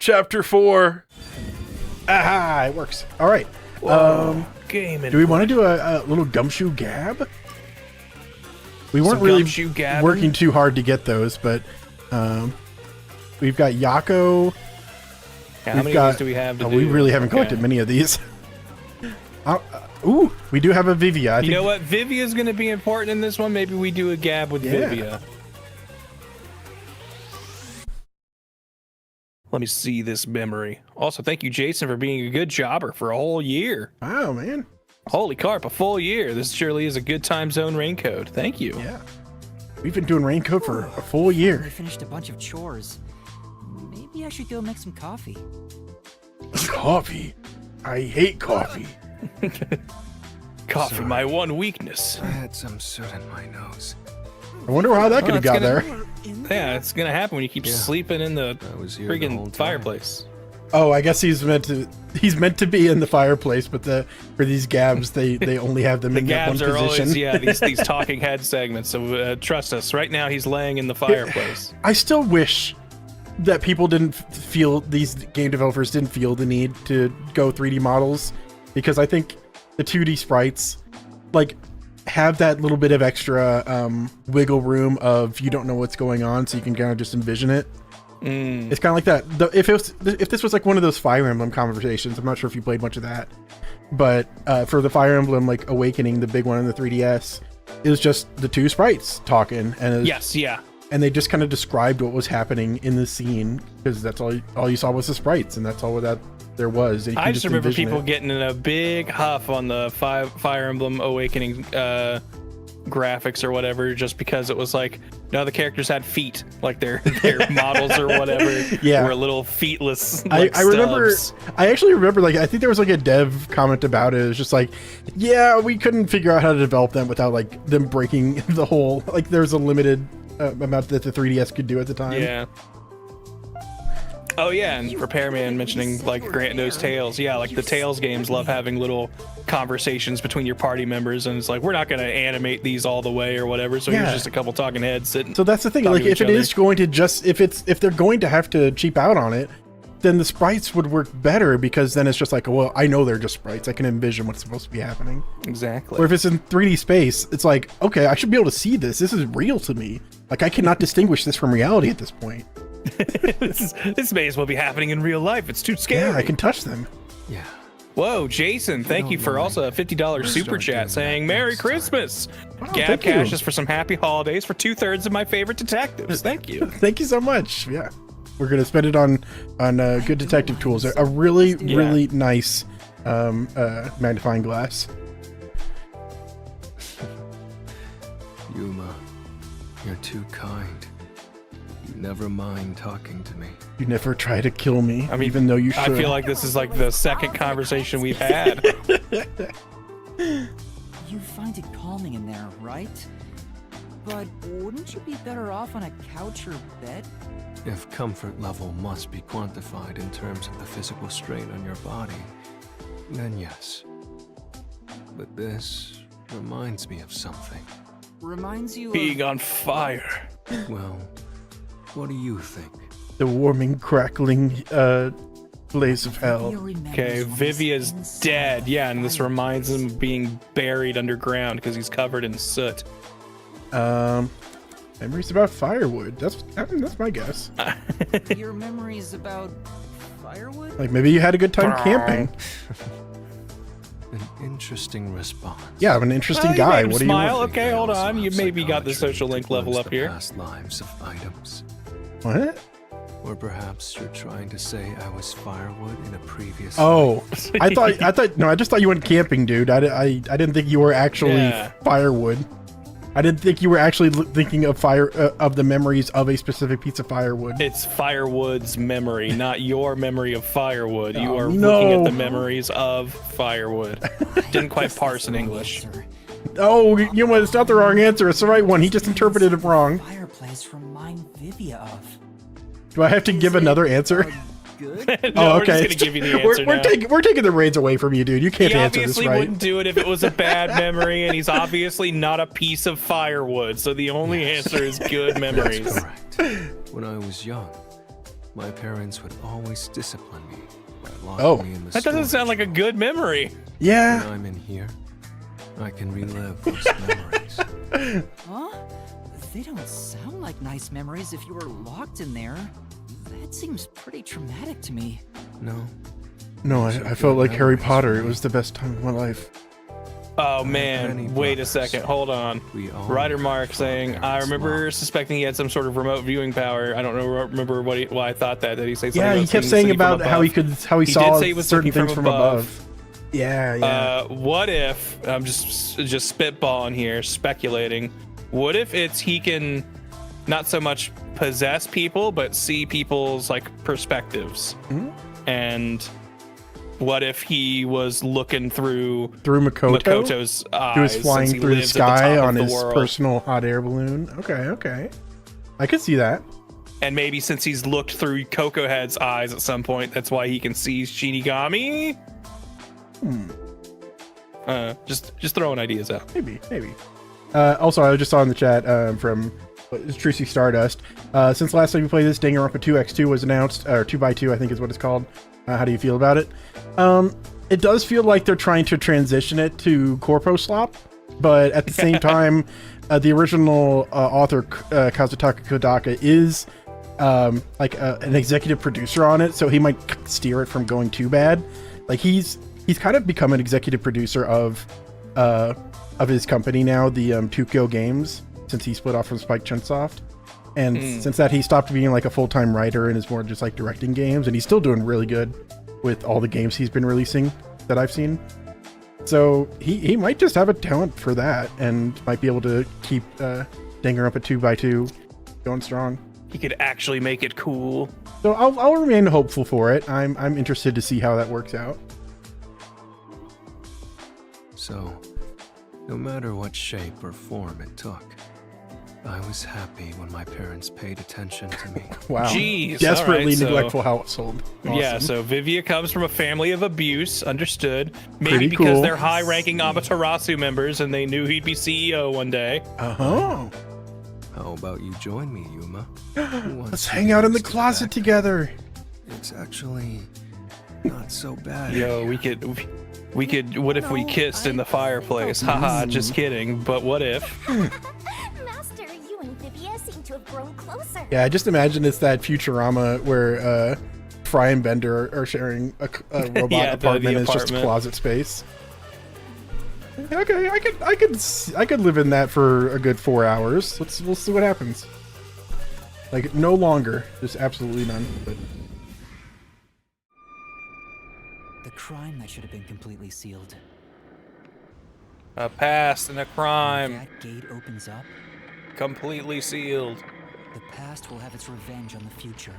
Chapter 4. Aha, it works. All right. Game. Do we want to do a little gumshoe gab? We weren't really working too hard to get those, but we've got Yako. Yeah, how many of these do we have to do? We really haven't collected many of these. Ooh, we do have a Vivia. You know what? Vivia is going to be important in this one. Maybe we do a gab with Vivia. Let me see this memory. Also, thank you, Jason, for being a good jobber for a whole year. Wow, man. Holy carp, a full year. This surely is a good time zone raincoat. Thank you. Yeah. We've been doing raincoat for a full year. I finished a bunch of chores. Maybe I should go make some coffee. Coffee? I hate coffee. Coffee, my one weakness. I had some soot in my nose. I wonder how that could have got there. Yeah, it's gonna happen when you keep sleeping in the freaking fireplace. Oh, I guess he's meant to be in the fireplace, but for these gabs, they only have them in that one position. Always, these talking head segments. So trust us. Right now, he's laying in the fireplace. I still wish that people didn't feel, these game developers didn't feel the need to go 3D models, because I think the 2D sprites like have that little bit of extra wiggle room of you don't know what's going on, so you can kind of just envision it. It's kind of like that. If this was like one of those Fire Emblem conversations, I'm not sure if you played much of that, but for the Fire Emblem like Awakening, the big one in the 3DS, it was just the two sprites talking, and and they just kind of described what was happening in the scene, because that's all you saw was the sprites, and that's all that there was. And I just remember people getting in a big huff on the Fire Emblem Awakening graphics or whatever, just because it was like, no, the characters had feet, like their models or whatever were little feetless. Like, I actually remember, like, I think there was like a dev comment about it. It was just like, yeah, we couldn't figure out how to develop them without like them breaking the whole, like there's a limited amount that the 3DS could do at the time. Yeah. Oh yeah, and Repairman mentioning like Grant knows Tales. Yeah, like the Tales games love having little conversations between your party members, and it's like, we're not going to animate these all the way or whatever, so here's just a couple talking heads sitting. So that's the thing, like if it is going to just, if they're going to have to cheap out on it, then the sprites would work better, because then it's just like, well, I know they're just sprites. I can envision what's supposed to be happening. Exactly. Or if it's in 3D space, it's like, okay, I should be able to see this. This is real to me. Like I cannot distinguish this from reality at this point. this may as well be happening in real life. It's too scary. Yeah, I can touch them. Yeah. Whoa, Jason, thank you for also a $50 super chat saying Merry Christmas. Gab Cash is for some happy holidays for 2/3 of my favorite detectives. Thank you. Thank you so much. Yeah. We're going to spend it on good detective tools. A really, really nice magnifying glass. Yuma, you're too kind. You never mind talking to me. You never try to kill me, even though you should. I feel like this is like the second conversation we've had. You find it calming in there, right? But wouldn't you be better off on a couch or bed? If comfort level must be quantified in terms of the physical strain on your body, then yes. But this reminds me of something. Reminds you being on fire. Well, what do you think? The warming, crackling blaze of hell. Okay, Vivia's dead. Yeah, and this reminds him of being buried underground because he's covered in soot. Memories about firewood. That's my guess. Your memories about firewood? Like maybe you had a good time camping. An interesting response. Yeah, I'm an interesting guy. What do you smile? Okay, hold on. You maybe got the social link level up here. Past lives of items. What? Or perhaps you're trying to say I was firewood in a previous life. I just thought you went camping, dude. I didn't think you were actually firewood. I didn't think you were actually thinking of of the memories of a specific piece of firewood. It's firewood's memory, not your memory of firewood. You are looking at the memories of firewood. Didn't quite parse in English. Oh, you know what? It's not the wrong answer. It's the right one. He just interpreted it wrong. Fireplace remind Vivia of. Do I have to give another answer? Good? No, okay. We're just gonna give you the answer we're taking the reins away from you, dude. You can't answer this right. He obviously wouldn't do it if it was a bad memory, and he's obviously not a piece of firewood. So the only answer is good memories. That's correct. When I was young, my parents would always discipline me by locking me in the That doesn't sound like a storage good memory. Yeah. When I'm in here, I can relive those memories. Huh? They don't sound like nice memories if you were locked in there. That seems pretty traumatic to me. No, I felt like Harry Potter. It was the best time of my life. Oh many man, wait a brothers. second, hold on. We all Ryder Mark fought saying, their I remember lost. suspecting he had some sort of remote viewing power. I don't remember why I thought that. Did he say something Yeah, about he kept seeing saying the city from about how he above? how he He saw did say he was certain looking things from from above. above. Yeah, yeah. What if, I'm just spitballing here, speculating, what if he can not so much possess people, but see people's like perspectives? Mhm. And what if he was looking through Makoto? Makoto's eyes? He was since flying he through the lives at sky top of on the his world? personal hot air balloon. Okay. I could see that. And maybe since he's looked through Coco Head's eyes at some point, that's why he can see Shinigami. Just throwing ideas out. Maybe. Also, I just saw in the chat from Trucy Stardust. Since last time you played this, Danganronpa 2x2 was announced, or 2x2, I think is what it's called. How do you feel about it? It does feel like they're trying to transition it to Corpo Slop, but at the same time, the original author Kazutaka Kodaka is like an executive producer on it, so he might steer it from going too bad. Like he's kind of become an executive producer of his company now, the Tukyo Games, since he split off from Spike Chunsoft. And since that, he stopped being like a full-time writer and is more just like directing games, and he's still doing really good with all the games he's been releasing that I've seen. So he might just have a talent for that and might be able to keep Danganronpa 2x2 going strong. He could actually make it cool. So I'll remain hopeful for it. I'm interested to see how that works out. So, no matter what shape or form it took, I was happy when my parents paid attention to me. Wow. Jeez, Desperately all right, so- neglectful household. Yeah, Awesome. so Vivia comes from a family of abuse, understood. Maybe Pretty because cool. they're high-ranking Amaterasu members and they knew he'd be CEO one day. Oh, How about you join me, Yuma? Who wants let's to hang out in the step closet back? together. It's actually not so bad. Yo, we could. What if we kissed in the fireplace? Haha, just kidding. But what if? Master, you and Vivia seem to have grown closer. Yeah, I just imagine it's that Futurama where Fry and Bender are sharing a robot Yeah, the apartment. It's just apartment. closet space. Okay, I could live in that for a good 4 hours. We'll see what happens. Like no longer, just absolutely none. But The crime that should have been completely sealed. A past and a When crime, that gate opens up, completely sealed. the past will have its revenge on the future.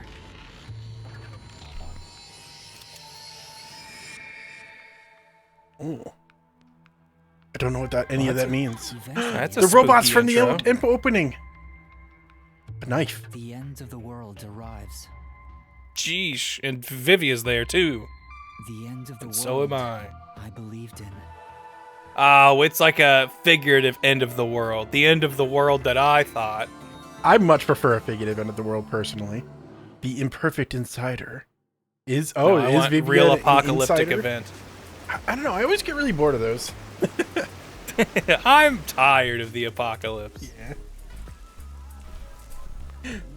oh, I don't know what any of that means. Eventually, That's a The robots spooky from the intro. opening. A knife. the end of the world arrives. Jeesh, and Vivia's there too. The end of the And world so am I. I believed in. Oh, it's like a figurative end of the world. The end of the world that I thought. I much prefer a figurative end of the world personally. The imperfect insider is No, I is want Vivia real an apocalyptic insider? event. I don't know. I always get really bored of those. I'm tired of the apocalypse. Yeah.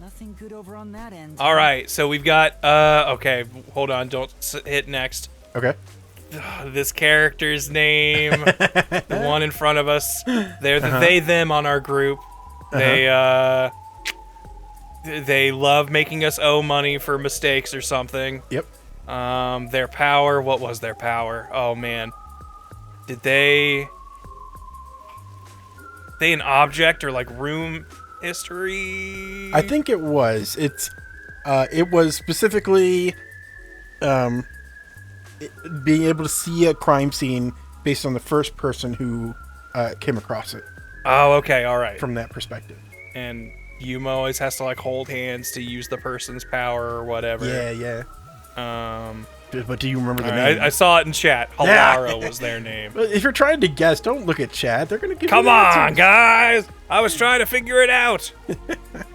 Nothing good over on that end. All right, so we've got. Okay, hold on. Don't hit next. Okay. This character's name, the one in front of us. They're the they them on our group. They love making us owe money for mistakes or something. Yep. Their power. What was their power? Oh man, did they an object or like room history? I think it was. It was specifically being able to see a crime scene based on the first person who came across it Oh, okay, all right. from that perspective. And Yuma always has to like hold hands to use the person's power or whatever. Yeah. Um, But do you remember the all name? right, I saw it in chat. Halara was their name. But if you're trying to guess, don't look at chat. They're gonna give Come you the on, answers. guys! I was trying to figure it out.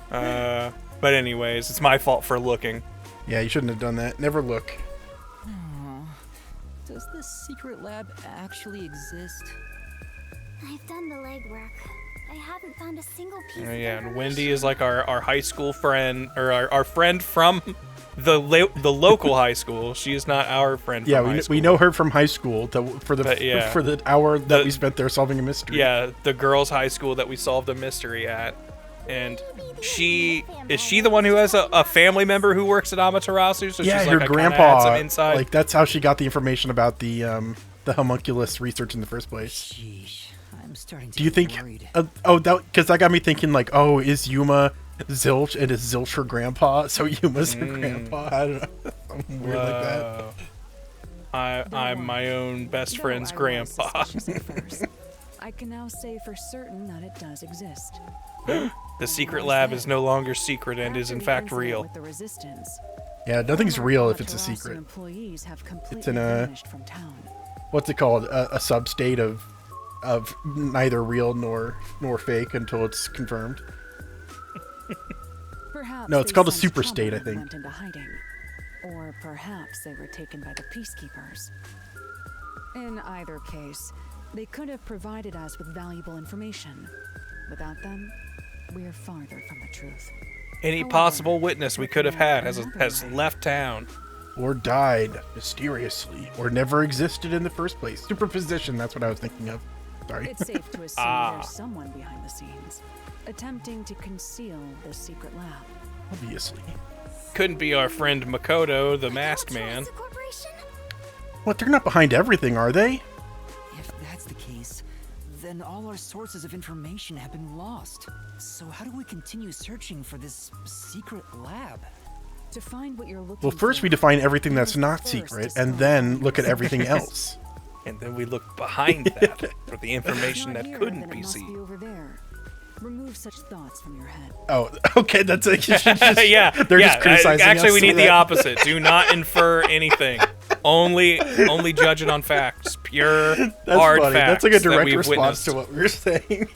But anyways, it's my fault for looking. Yeah, you shouldn't have done that. Never look. Does this secret lab actually exist? I've done the legwork. I haven't found a single piece of Yeah, and information. Wendy is like our high school friend, or our friend from the local high school. She is not our friend from Yeah, high school. we know her from high school for But, yeah. the hour that The- we spent there solving a mystery. Yeah, the girls' high school that we solved a mystery at. And is she the one who has a family member who works at Amaterasu? So Yeah, she's her like, grandpa. some inside. Like that's how she got the information about the homunculus research in the first place. Sheesh, I'm starting to Do you get think? worried. Because that got me thinking. Like, oh, is Yuma Zilch and is Zilch her grandpa? So Yuma's her grandpa. I don't know. Something weird like that. I'm my own best Though friend's I was grandpa. suspicious at first, I can now say for certain that it does exist. The secret lab is no longer secret and is in fact real. With the resistance, Yeah, nothing's former real if it's a Amaterasu secret. Employees have completely It's in a- vanished from town. What's it called? A sub-state of neither real nor fake until it's confirmed. Perhaps No, it's they called a sensed super trouble state, I and think. Went into hiding. Or perhaps they were taken by the peacekeepers. In either case, they could have provided us with valuable information. Without them, we're farther from the truth. Any However, possible witness we could have had has another way. left town. Or died mysteriously, or never existed in the first place. Superposition, that's what I was thinking of. Sorry. It's safe to assume Ah. there's someone behind the scenes, attempting to conceal the secret lab. Obviously. Couldn't be our friend Makoto, the masked man. Amaterasu Corporation? What, they're not behind everything, are they? If that's the case, then all our sources of information have been lost. So how do we continue searching for this secret lab? To find what you're looking Well, first for, we define everything that's you not first secret, discover and then what look at is everything secret. else. And then we look behind that for the If it's information not that here, couldn't then be it must seen. Be over there. Remove such thoughts from your head. Oh, okay, that's a... Yeah, They're just criticizing actually, us we for need the that. opposite. Do not infer anything. Only judge it on facts. Pure, That's hard funny. facts That's like a that direct we've response witnessed. to what we were saying.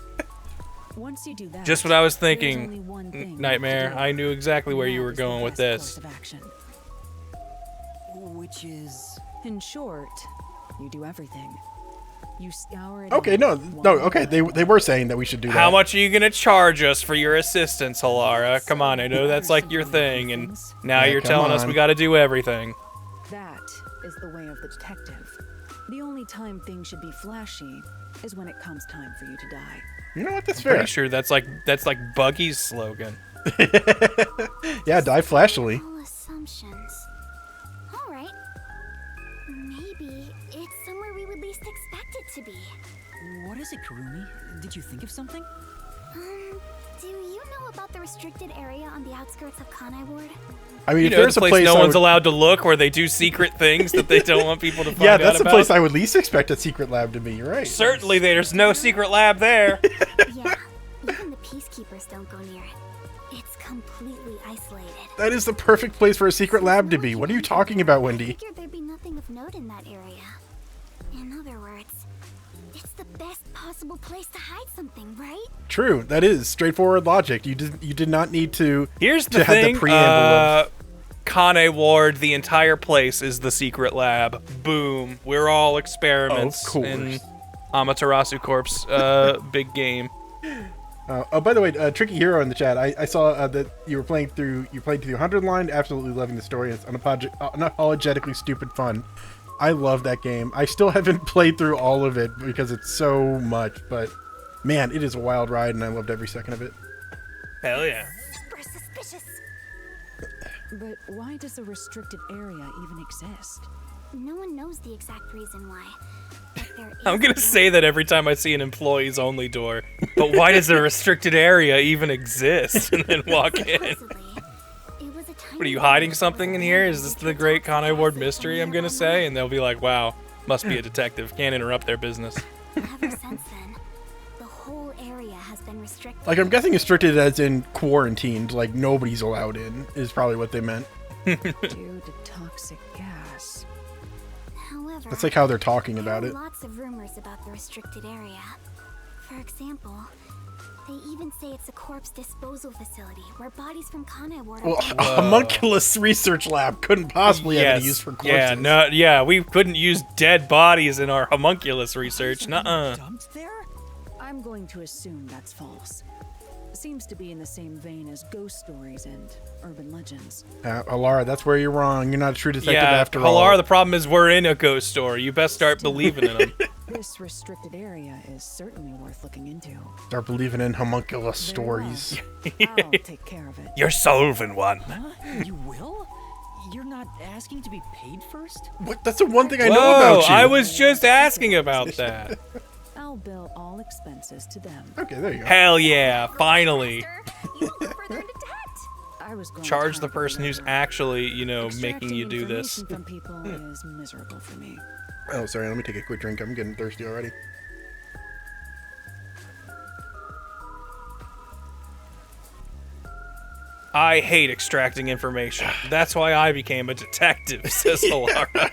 Once you do that, Just what I was there's thinking, only one thing Nightmare. left to do. I knew exactly where you That were is the going with best this. course of action. Which is... In short, you do everything. You scour it. Okay, out, no, one okay, by they were saying that we should do that. How much are you gonna charge us for your assistance, Halara? Come on, I know that's like your thing, and now Yeah, you're come telling us on. we gotta do everything. That is the way of the detective. The only time things should be flashy is when it comes time for you to die. You know what? That's fair. Pretty sure that's like Buggy's slogan. Yeah, die flashily. All assumptions. All right. Maybe it's somewhere we would least expect it to be. What is it, Kurumi? Did you think of something? Do you know about the restricted area on the outskirts of Kanai Ward? I mean, You if know, there's the a place place no I one's would- allowed to look, where they do secret things that they don't want people to find yeah, out that's the about. place I would least expect a secret lab to be. You're right. Certainly, there's no secret lab there. Yeah, even the peacekeepers don't go near it. It's completely isolated. That is the perfect place for a secret lab to be. What are you talking about, I Wendy? figured there'd be nothing of note in that area. In other words, it's the best possible place to hide something, right? True, that is straightforward logic. You did not need to. Here's to the have thing. the preamble of. Kane Ward, the entire place is the secret lab. Boom. We're all experiments Of course. in Amaterasu Corp's big game. Oh, by the way, Tricky Hero in the chat. I saw that you were playing through 100 line. Absolutely loving the story. It's unapologetically stupid fun. I love that game. I still haven't played through all of it because it's so much, but man, it is a wild ride, and I loved every second of it. Hell yeah. Super suspicious. But why does a restricted area even exist? No one knows the exact reason why. But there I'm is gonna a say that every time I see an employees only door. But why does a restricted area even exist? And then walk in. Supposedly, it was a tiny What are you village hiding that something was in here? Is abandoned this due the to great toxic Kane Ward acid mystery from I'm gonna nearby say? And they'll be like, wow, must be a detective. Can't interrupt their business. Ever since then, the whole area has been restricted. Like, I'm guessing restricted as in quarantined, like nobody's allowed in, is probably what they meant. Due to toxic gas. However, That's like how they're talking there about are it. lots of rumors about the restricted area. For example, They even say it's a corpse disposal facility where bodies from Kanai ward Well, are a homunculus research lab couldn't possibly have any use for corpses. We couldn't use dead bodies in our homunculus research. Nuh-uh. Dumped there? I'm going to assume that's false. Seems to be in the same vein as ghost stories and urban legends. Alara, that's where you're wrong. You're not a true detective Yeah, after all. Halar, the problem is we're in a ghost story. You best start believing in them. This restricted area is certainly worth looking into. Start believing in homunculus Very well. stories. I'll take care of it. You're solving one. Huh? You will? You're not asking to be paid first? What? That's the one thing I know Whoa, about you. I was just asking about that. I'll bill all expenses to them. Okay, there you go. Hell yeah, finally. You will go further into debt. I was going to Charge the target person who's labor. actually, making Extracting you do this. information from people is miserable for me. Oh, sorry. Let me take a quick drink. I'm getting thirsty already. I hate extracting information. That's why I became a detective, says Halara.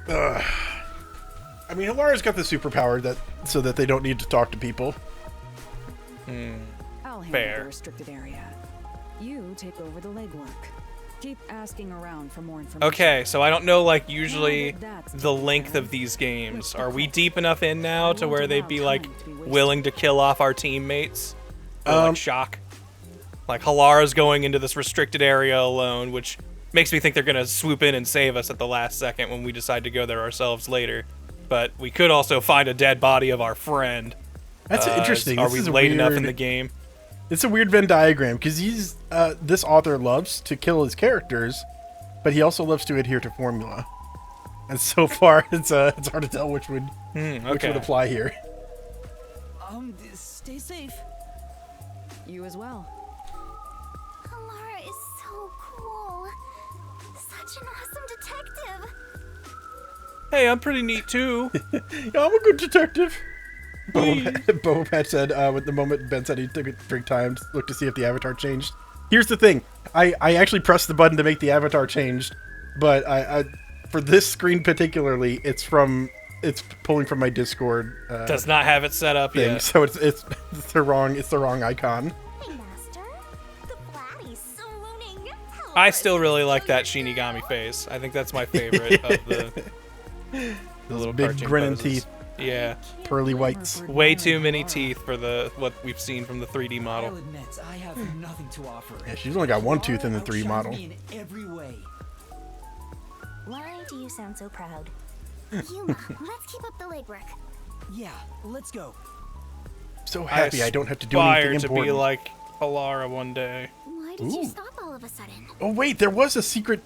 I mean, Halara's got the superpower so that they don't need to talk to people. I'll handle Fair. the restricted area. You take over the legwork. Keep asking around for more information. Okay, so I don't know, usually the length of these games. Are we deep enough in now to where they'd be, willing to kill off our teammates? Or, shock? Like, Halara's going into this restricted area alone, which makes me think they're gonna swoop in and save us at the last second when we decide to go there ourselves later. But we could also find a dead body of our friend. That's interesting. Are This we is a late enough weird- in the game? It's a weird Venn diagram because this author loves to kill his characters, but he also loves to adhere to formula. And so far, it's hard to tell which would apply here. Stay safe. You as well. Alara is so cool. Such an awesome detective. Hey, I'm pretty neat too. Yeah, I'm a good detective. Boba Pet said, with the moment Ben said he took a drink time to look to see if the avatar changed. Here's the thing. I actually pressed the button to make the avatar changed, but I for this screen particularly, it's pulling from my Discord. Does not have it set up thing, yet. so it's the wrong icon. Hey, Master. The Blatty's so mooning. Hello, I still really like that Shinigami face. I think that's my favorite of the little Big cartoon grinning poses. teeth, Yeah, pearly whites. way too many teeth for what we've seen from the 3D I'll model. admit, I have nothing to offer. Yeah, she's only got one tooth in the 3 outshines model. me in every way. Why do you sound so proud? Yuma, let's keep up the legwork. Yeah, let's go. So happy I don't have to do aspire anything to important. be like Halara one day. Why did you Ooh. stop all of a sudden? Oh wait, there was a secret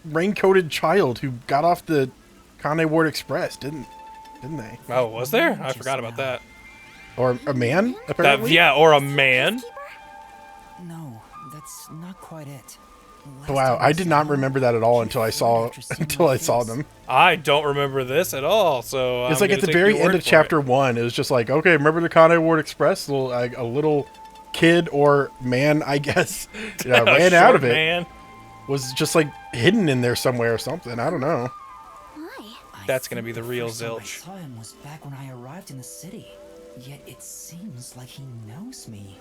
rain-coated child who got off the Kanai Ward Express, didn't they? Oh, was there? I forgot about that. Or a man, apparently. Yeah, or a man. No, that's not quite it. Last Wow, time I did saw not her, remember that at all she until I felt saw like she's seen my face. them. I don't remember this at all. So It's I'm like at gonna the take very your end word of for chapter it. 1, it was just like, okay, remember the Kanai Ward Express? A little kid or man, I guess, ran out of it. Man. Was just like hidden in there somewhere or something. I don't know. Why? That's gonna be the real first time I zilch. saw him was back when I arrived in the city. Yet it seems like he knows me.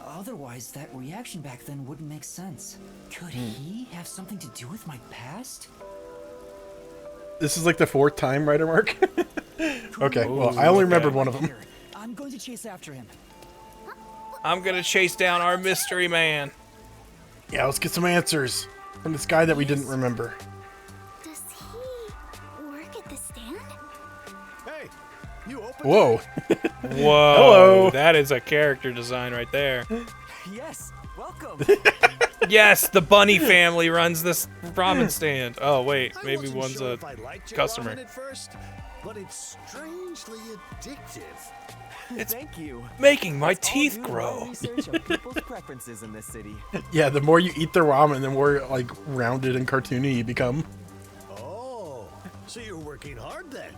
Otherwise, that reaction back then wouldn't make sense. Could he have something to do with my past? This is like the 4th time, right, Mark? Okay, well, I only remembered one of them. Here, I'm going to chase after him. I'm gonna chase down our mystery man. Yeah, let's get some answers from this guy that we didn't remember. Does he work at the stand? Hey, you opened Whoa. Whoa, Hello. that is a character design right there. Yes, welcome. Yes, the bunny family runs this ramen stand. Oh wait, I maybe wasn't one's sure a if I liked your customer. ramen at first, but it's strangely addictive. It's Thank you. making my That's all teeth due to grow. my research of people's preferences in this city. Yeah, the more you eat the ramen, the more like rounded and cartoony you become. Oh, so you're working hard then.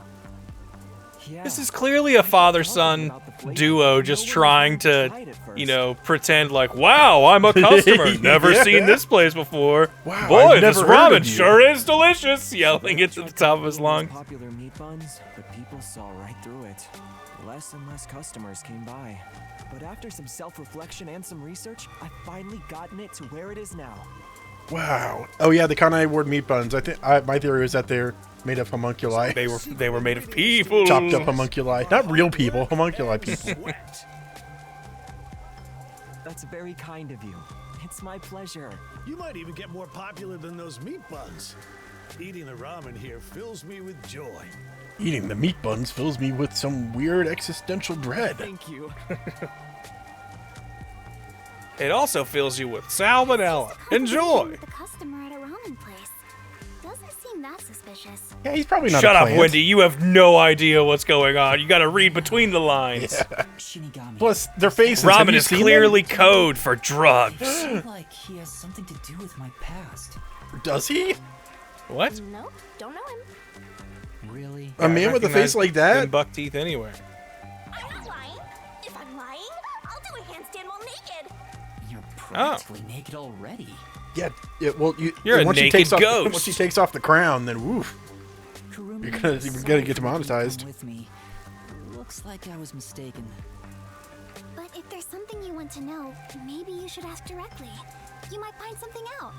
Yeah. This is clearly a father-son duo just trying to, you know, pretend like, wow, I'm a customer. Never Yeah. seen this place before. Wow, Boy, I've this never heard of ramen you." sure is delicious. Yelling it to the top of his lungs. Popular meat buns, but people saw right through it. Less and less customers came by. But after some self-reflection and some research, I've finally gotten it to where it is now. Wow. Oh yeah, the Kanai Award meat buns. I think my theory was that they're made of homunculi. They were made of people. Chopped up homunculi. Not real people, homunculi people. Sweat. That's very kind of you. It's my pleasure. You might even get more popular than those meat buns. Eating the ramen here fills me with joy. Eating the meat buns fills me with some weird existential dread. Thank you. It also fills you with salmonella. Enjoy. The customer at a ramen place. Doesn't seem that suspicious. Yeah, he's probably not Shut a up, plant. Wendy. You have no idea what's going on. You gotta read between the lines. Shinigami. Plus, their faces. have Ramen you is seen clearly code for drugs. Seems like he has something to do with my past. them? Does he? What? No, don't know him. Really? A man with a face like that? Buck teeth anywhere. I'm not lying. If I'm lying, I'll do a handstand while naked. You're practically naked already. Yeah. Well, You're a once she naked takes off, ghost. Once she takes off the crown, then woof. Kurumi, You're gonna get sorry for demonetized. keeping with me. Looks like I was mistaken. But if there's something you want to know, maybe you should ask directly. You might find something out.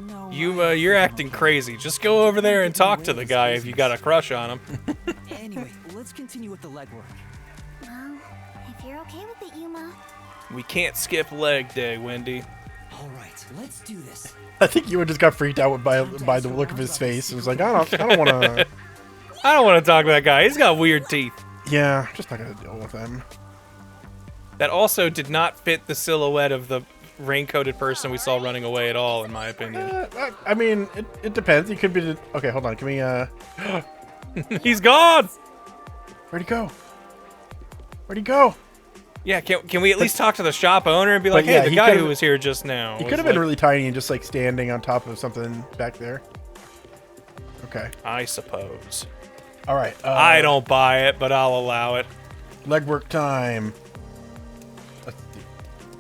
No. You're acting crazy. Just go over there and talk to the guy if you got a crush on him. Anyway, let's continue with the legwork. Well, if you're okay with it, Yuma. We can't skip leg day, Wendy. All right, let's do this. I think you just got freaked out by the look of his face. It was like, I don't want to. I don't want to talk to that guy. He's got weird teeth. Yeah, just not gonna deal with him. That also did not fit the silhouette of the raincoated person we saw running away at all, in my opinion. I mean, it depends. He could be. Okay, hold on. Can we? He's gone. Where'd he go? Where'd he go? Yeah, can we at least talk to the shop owner and be like, But yeah, hey, the he guy could've- who was here just now. He was could have been like- really tiny and just like standing on top of something back there. Okay. I suppose. All right. I don't buy it, but I'll allow it. Legwork time. Let's see.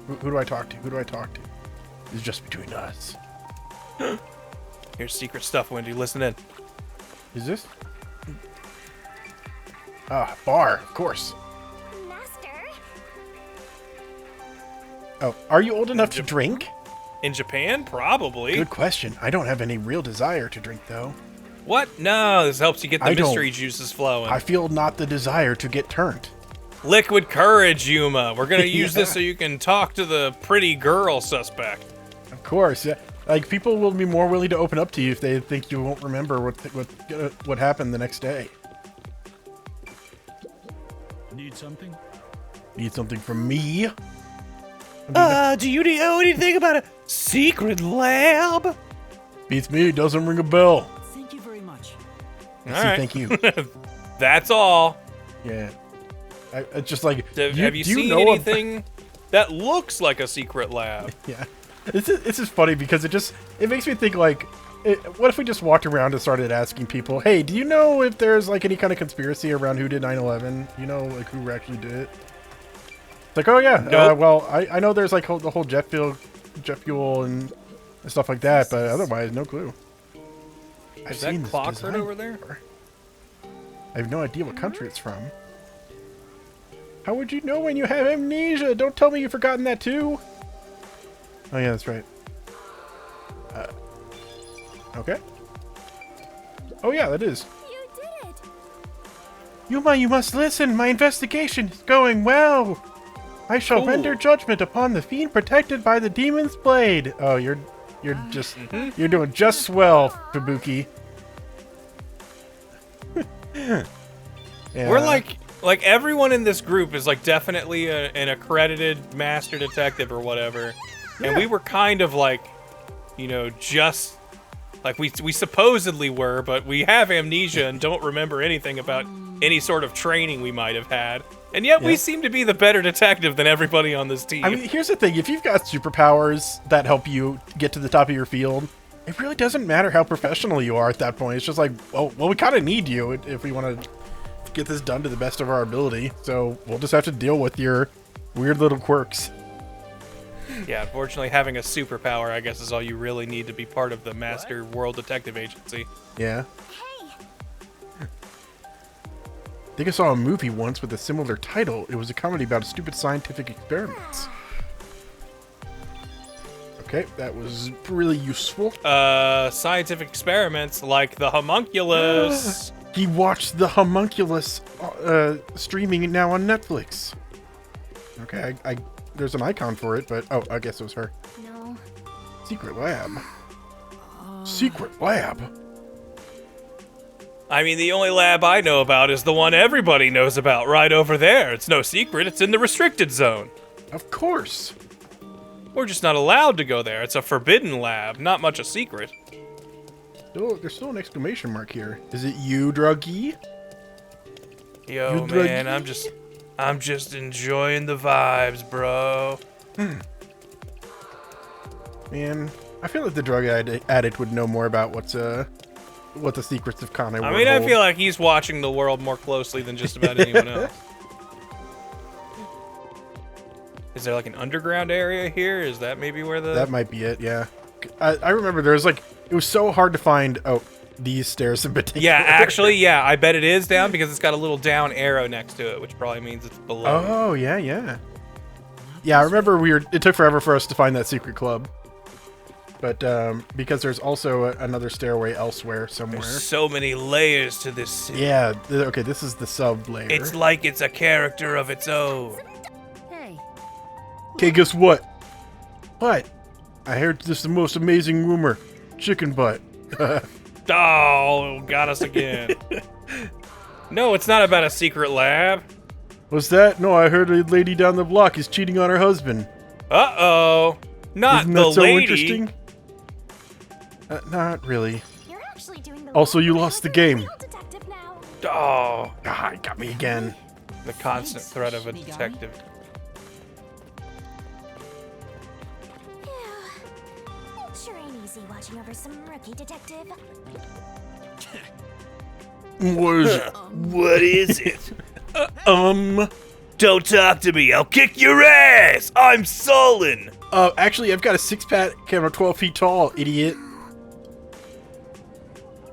Who do I talk to? Who do I talk to? It's just between us. Here's secret stuff, Wendy. Listen in. Is this? Ah, bar, of course. Master? Oh, are you old enough to drink? In Japan? Probably. Good question. I don't have any real desire to drink, though. What? No, this helps you get the I don't. mystery juices flowing. I feel not the desire to get turned. Liquid courage, Yuma. We're gonna use this Yeah. so you can talk to the pretty girl suspect. Of course, yeah. Like people will be more willing to open up to you if they think you won't remember what happened the next day. Need something? Need something from me? Do you know anything about a secret lab? Beats me. Doesn't ring a bell. Thank you very much. All See, right. thank you. That's all. Yeah. It's just like. Have you do seen know anything that looks like a secret lab? Yeah. It's just funny because it makes me think like, what if we just walked around and started asking people, hey, do you know if there's like any kind of conspiracy around who did 9/11? You know, like who actually did it? It's like, oh yeah, Nope. well, I know there's like the whole jet fuel and stuff like that, but otherwise, no clue. I've Is that seen this clock design right over there? before. I have no idea what country it's from. How would you know when you have amnesia? Don't tell me you've forgotten that too. Oh yeah, that's right. Okay. Oh yeah, that is. You did it! Yuma, you must listen. My investigation is going well. I shall Cool. render judgment upon the fiend protected by the demon's blade. Oh, you're just you're doing just swell, Fubuki. Yeah. We're like everyone in this group is like definitely an accredited master detective or whatever, and we were kind of like, you know, just like we supposedly were, but we have amnesia and don't remember anything about any sort of training we might have had, and yet we seem to be the better detective than everybody on this team. I mean, here's the thing: if you've got superpowers that help you get to the top of your field, it really doesn't matter how professional you are at that point. It's just like, well, we kind of need you if we want to get this done to the best of our ability. So we'll just have to deal with your weird little quirks. Yeah, unfortunately, having a superpower, I guess, is all you really need to be part of the Master World Detective Agency. Yeah. Hey, I think I saw a movie once with a similar title. It was a comedy about stupid scientific experiments. Okay, that was really useful. Scientific experiments like the homunculus. He watched the homunculus streaming it now on Netflix. Okay, I there's an icon for it, but oh, I guess it was her. no. Secret lab. Secret lab. I mean, the only lab I know about is the one everybody knows about right over there. It's no secret. It's in the restricted zone. Of course. We're just not allowed to go there. It's a forbidden lab, not much a secret. There's still an exclamation mark here. Is it you, druggie? Yo, You man, druggie? I'm just enjoying the vibes, bro. Man, I feel like the drug addict would know more about what the secrets of Kane I mean, I feel like he's watching the world more closely than just about anyone else. Is there like an underground area here? Is that maybe where the... That might be it, yeah. I remember there was like, it was so hard to find, these stairs in particular. Yeah, actually, yeah, I bet it is down because it's got a little down arrow next to it, which probably means it's below. Oh, yeah, yeah. Yeah, I remember it took forever for us to find that secret club. But because there's also another stairway elsewhere somewhere. There's so many layers to this city. Yeah, okay, this is the sub layer. It's like it's a character of its own. Hey, Okay, guess what? What? I heard this is the most amazing rumor. Chicken butt. Oh, got us again. No, it's not about a secret lab. What's that? No, I heard a lady down the block is cheating on her husband. Uh-oh. Not Isn't the that so lady. interesting? Not really. you're actually doing the Also, role you of a lost the game. real detective now. Oh, Ah, he got me again. the constant Thanks, threat of a Shinigami. detective. It sure ain't easy watching over some rookie detective. What is it? What is it? Don't talk to me. I'll kick your ass. I'm sullen. Actually, I've got a six-pack camera 12 feet tall, idiot.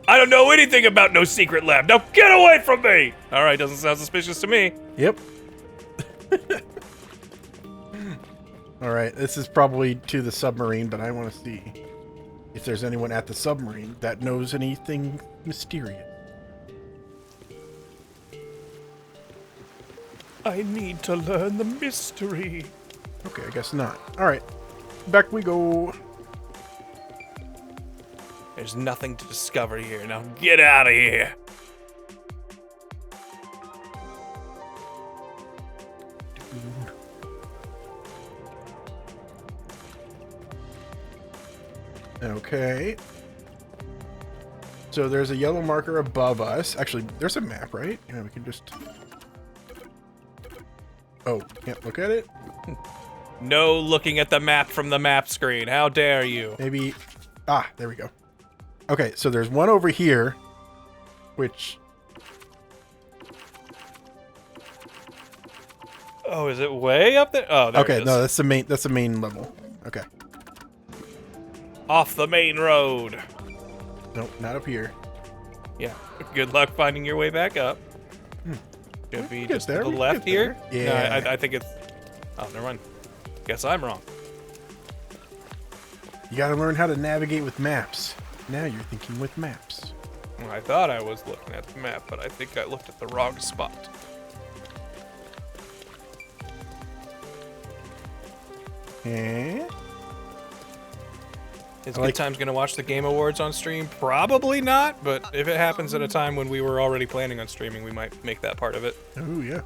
I don't know anything about no secret lab. Now get away from me. All right, doesn't sound suspicious to me. Yep. All right, this is probably to the submarine, but I want to see if there's anyone at the submarine that knows anything mysterious. I need to learn the mystery. Okay, I guess not. All right, back we go. There's nothing to discover here. Now get out of here. Okay. So there's a yellow marker above us. Actually, there's a map, right? Yeah, we can just... Oh, can't look at it? No looking at the map from the map screen. How dare you? Maybe... Ah, there we go. Okay, so there's one over here, which... Oh, is it way up there? Oh, there it Okay, is. no, that's the main level. Okay. Off the main road. Nope, not up here. Yeah. Good luck finding your way back up. Should be get just to there, the we can left get here. there. No, Yeah. I think it's... Oh, never mind. Guess I'm wrong. You gotta learn how to navigate with maps. Now you're thinking with maps. Well, I thought I was looking at the map, but I think I looked at the wrong spot. Eh? Is I Good like- Times going to watch the Game Awards on stream? Probably not, but if it happens at a time when we were already planning on streaming, we might make that part of it. Oh, yeah.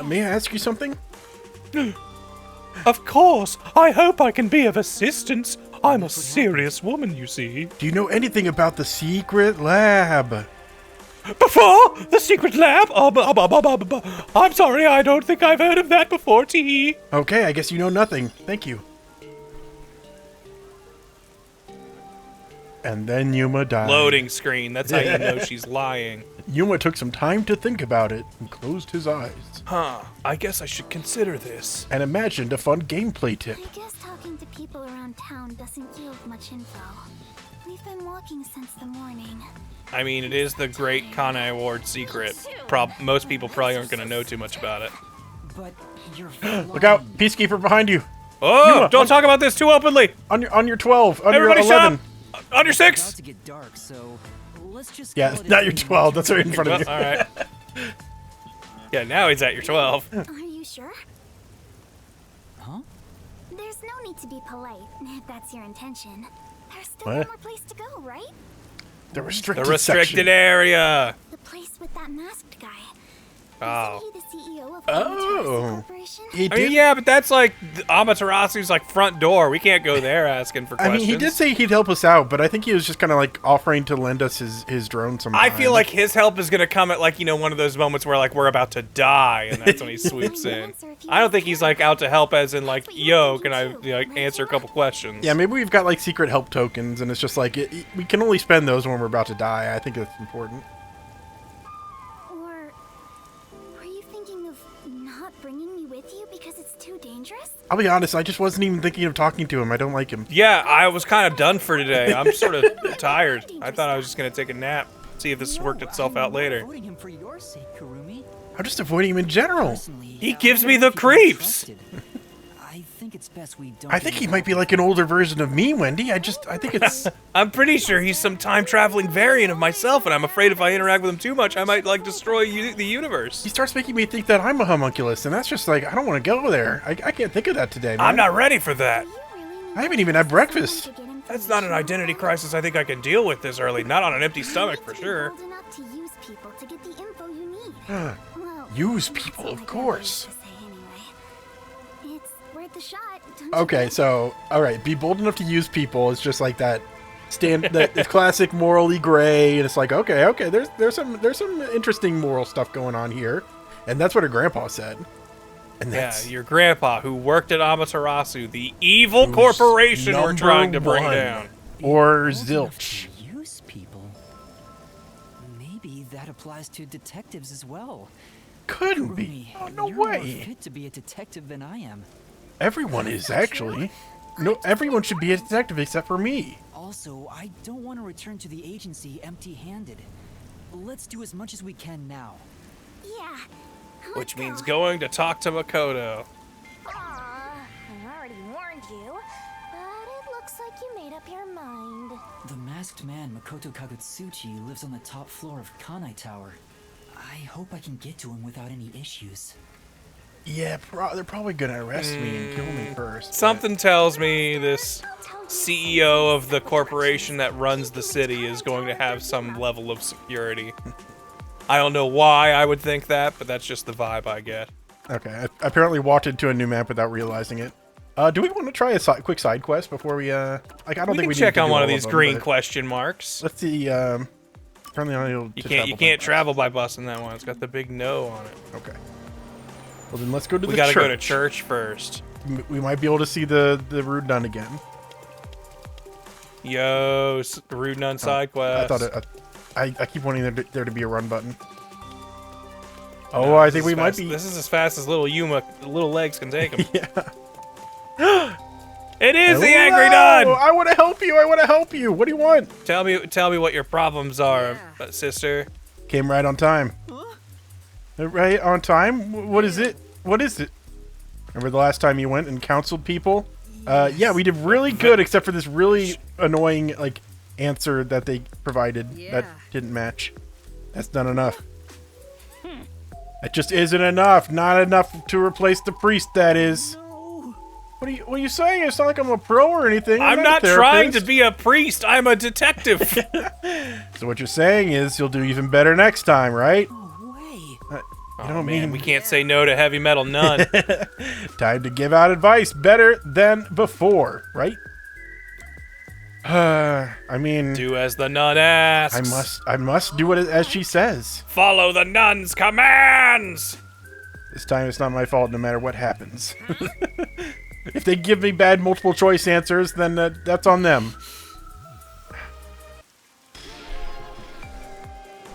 May I ask you something? Of course! I hope I can be of assistance. I'm a serious woman, you see. Do you know anything about the secret lab? Before? The secret lab? I'm sorry, I don't think I've heard of that before, tee. Okay, I guess you know nothing. Thank you. And then Yuma died. Loading screen. That's how you know she's lying. Yuma took some time to think about it and closed his eyes. Huh. I guess I should consider this. And imagined a fun gameplay tip. I guess talking to people around town doesn't yield much info. We've been walking since the morning. I mean, it is the great Kanai Award secret. Most people probably aren't going to know too much about it. But you're Look out! Peacekeeper behind you! Oh, Yuma, don't talk about this too openly. On your 12, on Everybody your 11. shut up. On your 6. about to get dark, so let's just Yeah, call it a not your day. 12. That's right in front of you. All right. Yeah, now he's at your 12. Are you sure? Huh? There's no need to be polite, if that's your intention. There's still What? one more place to go, right? The The restricted restricted section. area. The place with that masked guy. Oh. Isn't he the CEO of Oh. Amaterasu Corporation? He I did. mean, yeah, but that's like Amaterasu's like front door. We can't go there asking for I questions. mean, he did say he'd help us out, but I think he was just kind of like offering to lend us his drone sometime. I feel like his help is gonna come at like, you know, one of those moments where like we're about to die, and that's when he swoops in. I don't think he's like out to help, as in like, yo, can I like answer a couple questions? Yeah, maybe we've got like secret help tokens, and it's just like we can only spend those when we're about to die. I think that's important. Or were you thinking of not bringing me with you because it's too dangerous? I'll be honest, I just wasn't even thinking of talking to him. I don't like him. Yeah, I was kind of done for today. I'm sort of tired. I thought I was just gonna take a nap, see if this worked itself out later. Voting him for your sake, Kurumi. I'm just avoiding him in general. Personally, He I gives don't me know the if he can be creeps. trusted. I think it's best we don't. I think he might be like an older version of me, Wendy. I think it's... I'm pretty sure he's some time-traveling variant of myself, and I'm afraid if I interact with him too much, I might like destroy the universe. He starts making me think that I'm a homunculus, and that's just like, I don't want to go there. I can't think of that today, man. I'm not ready for that. Do you really need I haven't even had someone breakfast. to get That's not an identity crisis I think I can deal with this early. Not on an empty stomach, for sure. Bold enough to use people to get the info you need. Well, Use that's people, what of my course. grandpa used to say anyway. It's worth a shot. Don't you Okay, think? so, alright, be bold enough to use people. It's just like that that classic morally gray, and it's like, okay, there's some interesting moral stuff going on here. And that's what her grandpa said. And Yeah, that's your grandpa who worked at Amaterasu, the evil corporation we're number trying to bring one. down. Or Bold enough zilch. to use people. Maybe that applies to detectives as well. Couldn't be. Kurumi, Oh, no you're more way. fit to be a detective than I am. Everyone is, actually. No, everyone should be a detective except for me. Also, I don't want to return to the agency empty-handed. Let's do as much as we can now. Yeah. Which means going to talk to Makoto. Aw, I already warned you, but it looks like you made up your mind. The masked man Makoto Kagutsuchi lives on the top floor of Kanai Tower. I hope I can get to him without any issues. Yeah, they're probably gonna arrest me and kill me first. Something tells me this CEO of the corporation that runs the city is going to have some level of security. I don't know why I would think that, but that's just the vibe I get. Okay, I apparently walked into a new map without realizing it. Do we want to try a quick side quest before we, like, I don't We think can we check need to on do one all of these them, green but question marks. Let's see, currently unable You to can't travel by bus. travel by bus in that one. It's got the big no on it. Okay. Well, then let's go to We the gotta church. go to church first. We might be able to see the rude nun again. Yo, rude nun side quest. I thought I keep wanting there to be a run button. Oh, I think we might be. This is as fast as little Yuma, little legs can take him. Yeah. It is the Hello! angry nun. I want to help you. I want to help you. What do you want? Tell me what your problems are, sister. Came right on time. Right on time? What is it? What is it? Remember the last time you went and counseled people? Yeah, we did really good, except for this really annoying like answer that they provided that didn't match. That's not enough. That just isn't enough. Not enough to replace the priest. That is. What are you saying? It's not like I'm a pro or anything. I'm not a trying to therapist. be a priest. I'm a detective. So what you're saying is you'll do even better next time, right? No way. You don't Man, mean we can't say no to heavy metal nun. time to give out advice better than before, right? I mean, Do as the nun asks. I must do it as she says. Follow the nun's commands. This time it's not my fault, no matter what happens. If they give me bad multiple choice answers, then that's on them.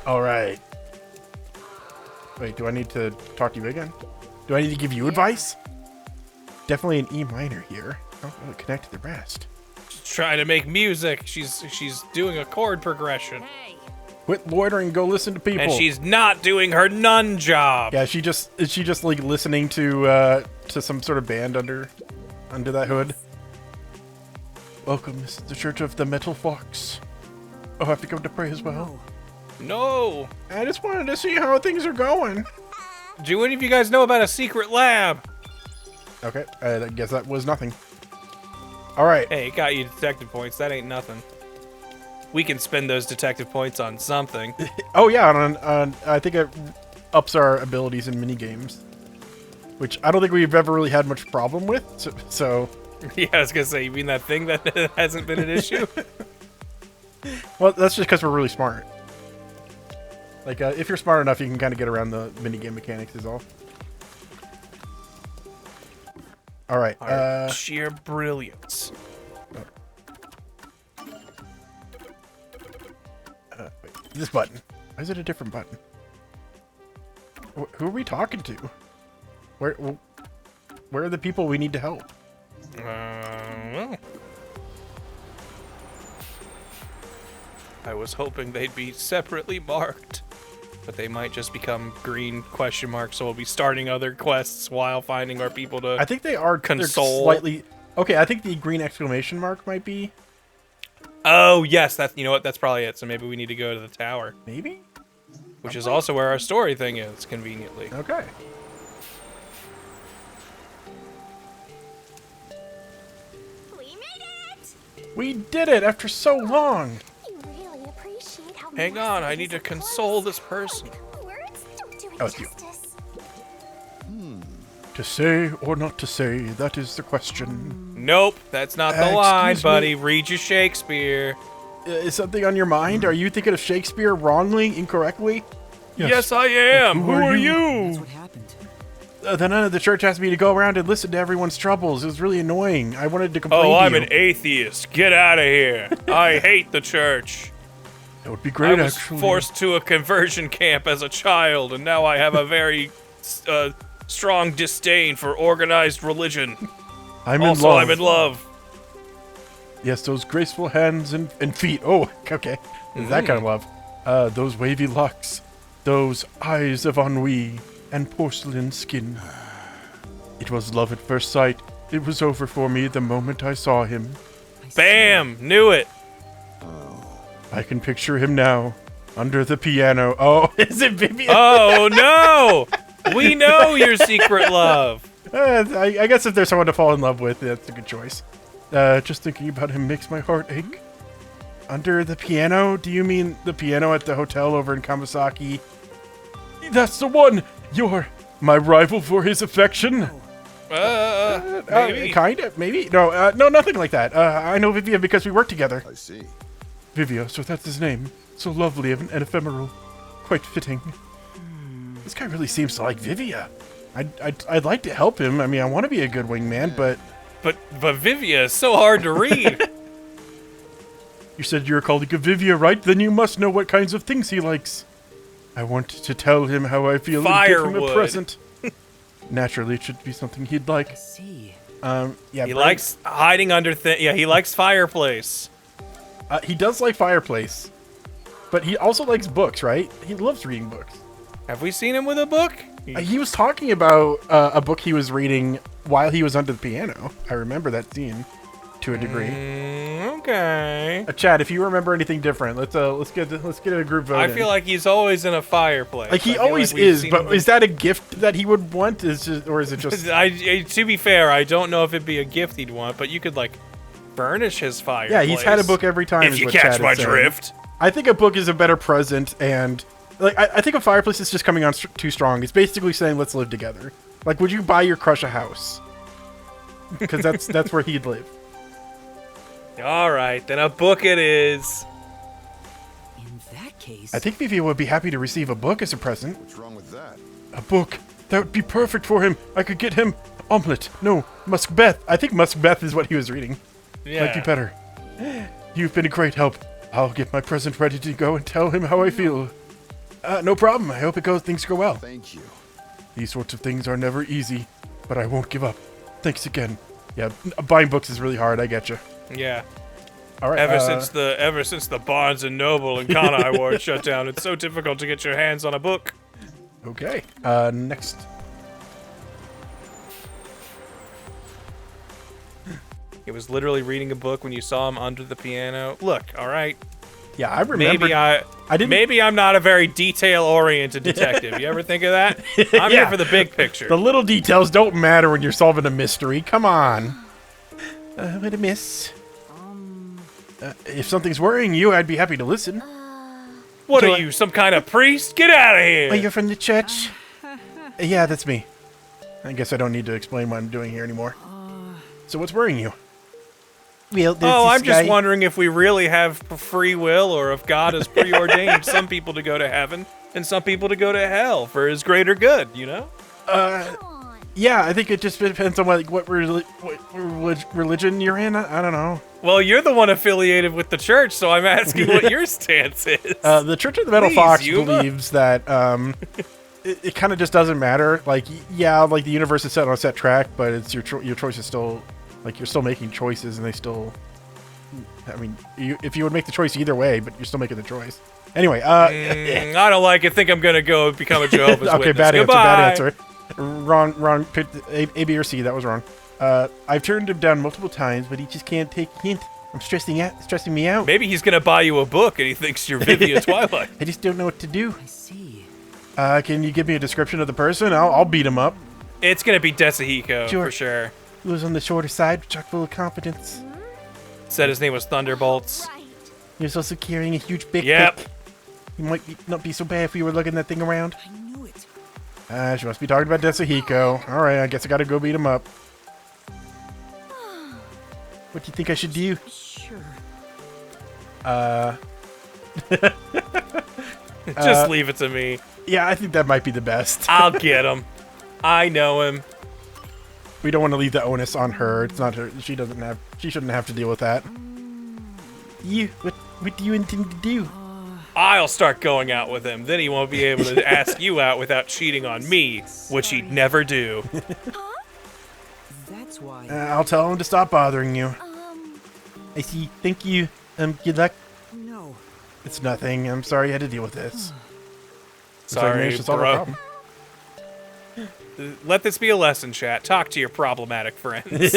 All right. Wait, do I need to talk to you again? Do I need to give you advice? Definitely an E minor here. Oh, really connect to the rest. She's trying to make music. She's doing a chord progression. Quit loitering, go listen to people. And she's not doing her nun job. Yeah, is she just like listening to some sort of band under that hood? Welcome, this is the Church of the Metal Fox. Oh, I have to come to pray as well. No. I just wanted to see how things are going. Do any of you guys know about a secret lab? Okay, I guess that was nothing. All right. Hey, it got you detective points. That ain't nothing. We can spend those detective points on something. Oh yeah, on I think it ups our abilities in mini games, which I don't think we've ever really had much problem with. So Yeah, I was gonna say, you mean that thing that hasn't been an issue? well, that's just because we're really smart. Like, if you're smart enough, you can kind of get around the minigame mechanics is all. All right. Sheer brilliance. Wait, this button. Why is it a different button? Who are we talking to? Where are the people we need to help? Well, I was hoping they'd be separately marked, but they might just become green question marks, so we'll be starting other quests while finding our people to I think they are console. Slightly. Okay, I think the green exclamation mark might be. Oh, yes, you know what? That's probably it. So maybe we need to go to the tower. Maybe? Which is also where our story thing is, conveniently. Okay. We made it! We did it after so long. You really appreciate how Hang on, I massive need to this console was. this person. Words don't do it Oh, it's you. justice. To say or not to say, that is the question. Nope, that's not the line, Excuse me? buddy. Read your Shakespeare. Is something on your mind? Are you thinking of Shakespeare wrongly, incorrectly? Yes, I am. Who are That's you? what happened. The nun of the church asked me to go around and listen to everyone's troubles. It was really annoying. I wanted to complain Oh, to I'm you. an atheist. Get out of here. I hate the church. That would be I great, was actually. forced to a conversion camp as a child, and now I have a very strong disdain for organized religion. I'm in Also, love. I'm in love. Yes, those graceful hands and feet. Oh, okay. That kind of love. Those wavy locks. Those eyes of ennui and porcelain skin. It was love at first sight. It was over for me the moment I saw him. Bam! Knew it. I can picture him now, under the piano. Oh, is it Vivia? Oh, no! We know your secret love. I guess if there's someone to fall in love with, that's a good choice. Just thinking about him makes my heart ache. Under the piano? Do you mean the piano at the hotel over in Kamasaki? That's the one! You're my rival for his affection? Maybe. Kind of, maybe. No, no, nothing like that. I know Vivia because we work together. I see. Vivia, so that's his name. So lovely and ephemeral. Quite fitting. This guy really seems to like Vivia. I'd like to help him. I mean, I want to be a good wingman, but... But Vivia is so hard to read. You said you're a colleague of Vivia, right? Then you must know what kinds of things he likes. I want to tell him how I feel and give him a Firewood. present. Naturally, it should be something he'd like. See. Yeah, He Brent- likes hiding under Yeah, he likes fireplace. he does like fireplace, but he also likes books, right? He loves reading books. Have we seen him with a book? He was talking about a book he was reading while he was under the piano. I remember that scene to a degree. Okay. Chad, if you remember anything different, let's get a group vote. I feel like he's always in a fireplace. like he I feel always we've is, seen but him- is that a gift that he would want? Or is it just? To be fair, I don't know if it'd be a gift he'd want, but you could like furnish his fireplace. Yeah, he's had a book every time. If is you what catch Chad is my saying. drift. I think a book is a better present, and like I think a fireplace is just coming on too strong. It's basically saying let's live together. Like, would you buy your crush a house? Because that's where he'd live. All right, then a book it is. In that case, I think Vivia would be happy to receive a book as a present. What's wrong with that? A book that would be perfect for him. I could get him omelet. No, Muskbeth. I think Muskbeth is what he was reading. Yeah. Might be better. You've been a great help. I'll get my present ready to go and tell him how I feel. No problem. I hope things go well. Thank you. These sorts of things are never easy, but I won't give up. Thanks again. Yeah, buying books is really hard. I get you. Yeah. All right. Ever since the Barnes and Noble and Kanai Ward shut down, it's so difficult to get your hands on a book. Okay. Next. He was literally reading a book when you saw him under the piano. Look, all right. Yeah, I remember. Maybe I'm not a very detail-oriented detective. You ever think of that? I'm here for the big picture. The little details don't matter when you're solving a mystery. Come on. What a miss. If something's worrying you, I'd be happy to listen. What are you, some kind of priest? Get out of here! Oh, you're from the church? Yeah, that's me. I guess I don't need to explain what I'm doing here anymore. So what's worrying you? Well, I'm just wondering if we really have free will, or if God has preordained some people to go to heaven and some people to go to hell for his greater good, you know? Yeah, I think it just depends on what religion you're in. I don't know. Well, you're the one affiliated with the church, so I'm asking what your stance is. The Church of the Metal Fox believes that it kind of just doesn't matter. Like, yeah, like the universe is set on a set track, but it's your choice is still, like, you're still making choices, and they still. I mean, if you would make the choice either way, but you're still making the choice. Anyway, I don't like it. Think I'm gonna go become a Jehovah's okay, Witness. bad Goodbye. answer. Wrong. Picked A, B, or C. That was wrong. I've turned him down multiple times, but he just can't take a hint. I'm stressing me out. Maybe he's gonna buy you a book, and he thinks you're Vivia Twilight. I just don't know what to do. I see. Can you give me a description of the person? I'll beat him up. It's gonna be Desahiko, for sure. He was on the shorter side, chock full of confidence. Said his name was Thunderbolts. Right. He was also carrying a huge big Yep. pick. He might not be so bad if we were lugging that thing around. I knew it. She must be talking about Desahiko. Alright, I guess I gotta go beat him up. What do you think I should do? Sure. Just leave it to me. Yeah, I think that might be the best. I'll get him. I know him. We don't want to leave the onus on her. It's not her. She shouldn't have to deal with that. What do you intend to do? I'll start going out with him. Then he won't be able to ask you out without cheating on me, which he'd never do. That's why. I'll tell him to stop bothering you. I see. Thank you. Good luck. No. It's nothing. I'm sorry you had to deal with this. Sorry, to solve the bro. problem. Let this be a lesson, chat. Talk to your problematic friends.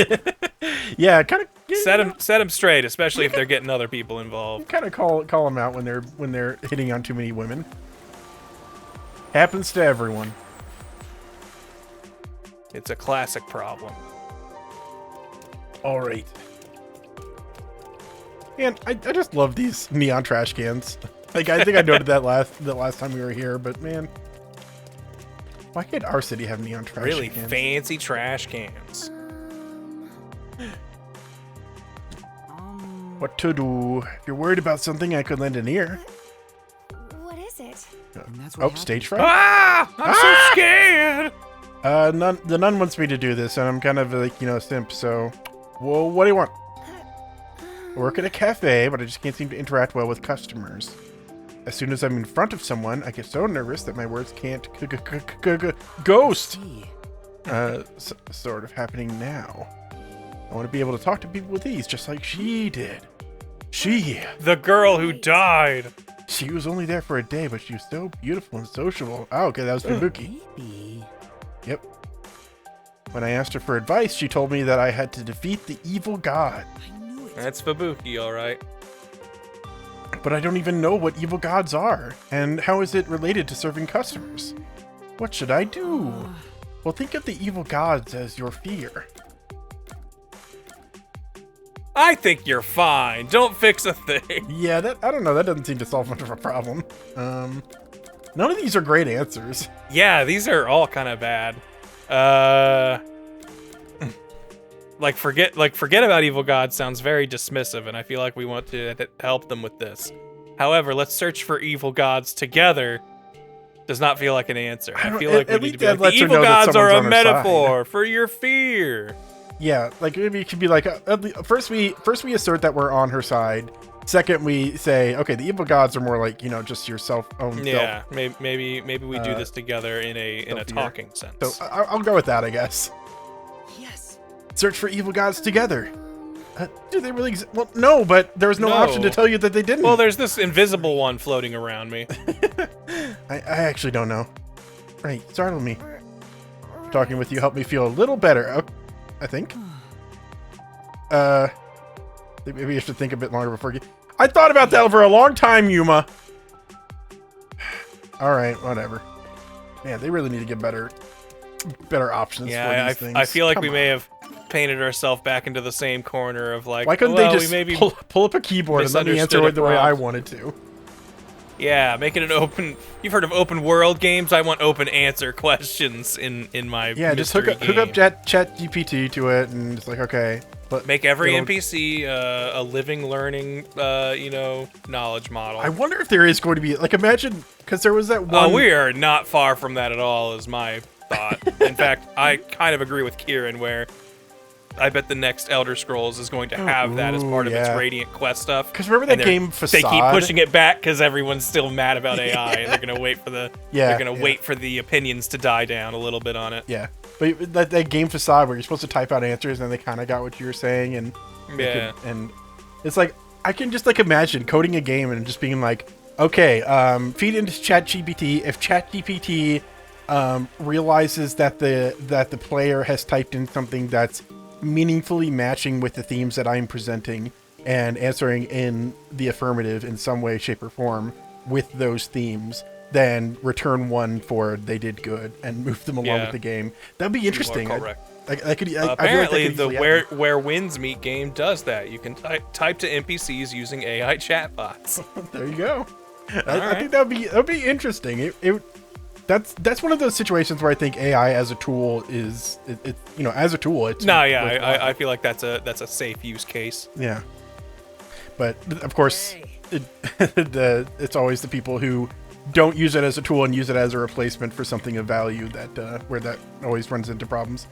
Yeah, kind of set them straight, especially if they're getting other people involved. kind of call them out when they're hitting on too many women. Happens to everyone. It's a classic problem. All right. And I just love these neon trash cans. Like, I think I noted that last time we were here, but man, why can't our city have neon trash Really cans? fancy trash cans. What to do? If you're worried about something, I could lend an ear. What is it? And that's Oh, what stage fright? Ah! I'm so scared! The nun wants me to do this, and I'm kind of like, a simp, so... Well, what do you want? I work at a cafe, but I just can't seem to interact well with customers. As soon as I'm in front of someone, I get so nervous that my words can't ghost! Sort of happening now. I want to be able to talk to people with ease, just like she did. The girl who died! She was only there for a day, but she was so beautiful and sociable. Oh, okay, that was Fubuki. Maybe. Yep. When I asked her for advice, she told me that I had to defeat the evil god. I knew it. That's Fubuki, alright. But I don't even know what evil gods are, and how is it related to serving customers? What should I do? Well, think of the evil gods as your fear. I think you're fine. Don't fix a thing. Yeah, I don't know. That doesn't seem to solve much of a problem. None of these are great answers. Yeah, these are all kind of bad. Forget about evil gods sounds very dismissive, and I feel like we want to help them with this. However, let's search for evil gods together. Does not feel like an answer. I feel like we need to be like, the evil gods are a metaphor for your fear. Yeah, like maybe it could be like first we assert that we're on her side, second we say, okay, the evil gods are more like, you know, just your own Yeah, self. maybe we do this together in a self-fear. talking sense. So I'll go with that, I guess. Yes. Search for evil gods together. Do they really exist? Well, no, but there was no option to tell you that they didn't. Well, there's this invisible one floating around me. I actually don't know. Right, startle me. Talking with you helped me feel a little better. I think. Maybe you should think a bit longer before you. I thought about that for a long time, Yuma. All right, whatever. Man, they really need to get better options for these things. I feel like we may have painted ourselves back into the same corner of like, why couldn't they just pull up a keyboard and let me answer it the way I wanted to? Yeah, make it an open. You've heard of open world games? I want open answer questions in my just hook up Chat GPT to it, and it's like, okay, but make every NPC a living, learning, knowledge model. I wonder if there is going to be like, imagine, because there was that one. We are not far from that at all, is my thought. In fact, I kind of agree with Kieran where I bet the next Elder Scrolls is going to have that as part of its Radiant Quest stuff. Because remember that game Facade? They keep pushing it back because everyone's still mad about AI, and they're gonna wait for wait for the opinions to die down a little bit on it. Yeah, but that game Facade where you're supposed to type out answers and they kind of got what you were saying, and and it's like I can just like imagine coding a game and just being like, okay, feed into ChatGPT. If ChatGPT realizes that the player has typed in something that's meaningfully matching with the themes that I'm presenting and answering in the affirmative in some way, shape, or form with those themes, then return one for they did good and move them along with the game. That'd be interesting. Apparently, the Where Winds Meet game does that. You can type to NPCs using AI chatbots. There you go. I think that'd be interesting. That's one of those situations where I think AI as a tool is as a tool. It's I feel like that's a safe use case. Yeah, but of course, it's always the people who don't use it as a tool and use it as a replacement for something of value that where that always runs into problems.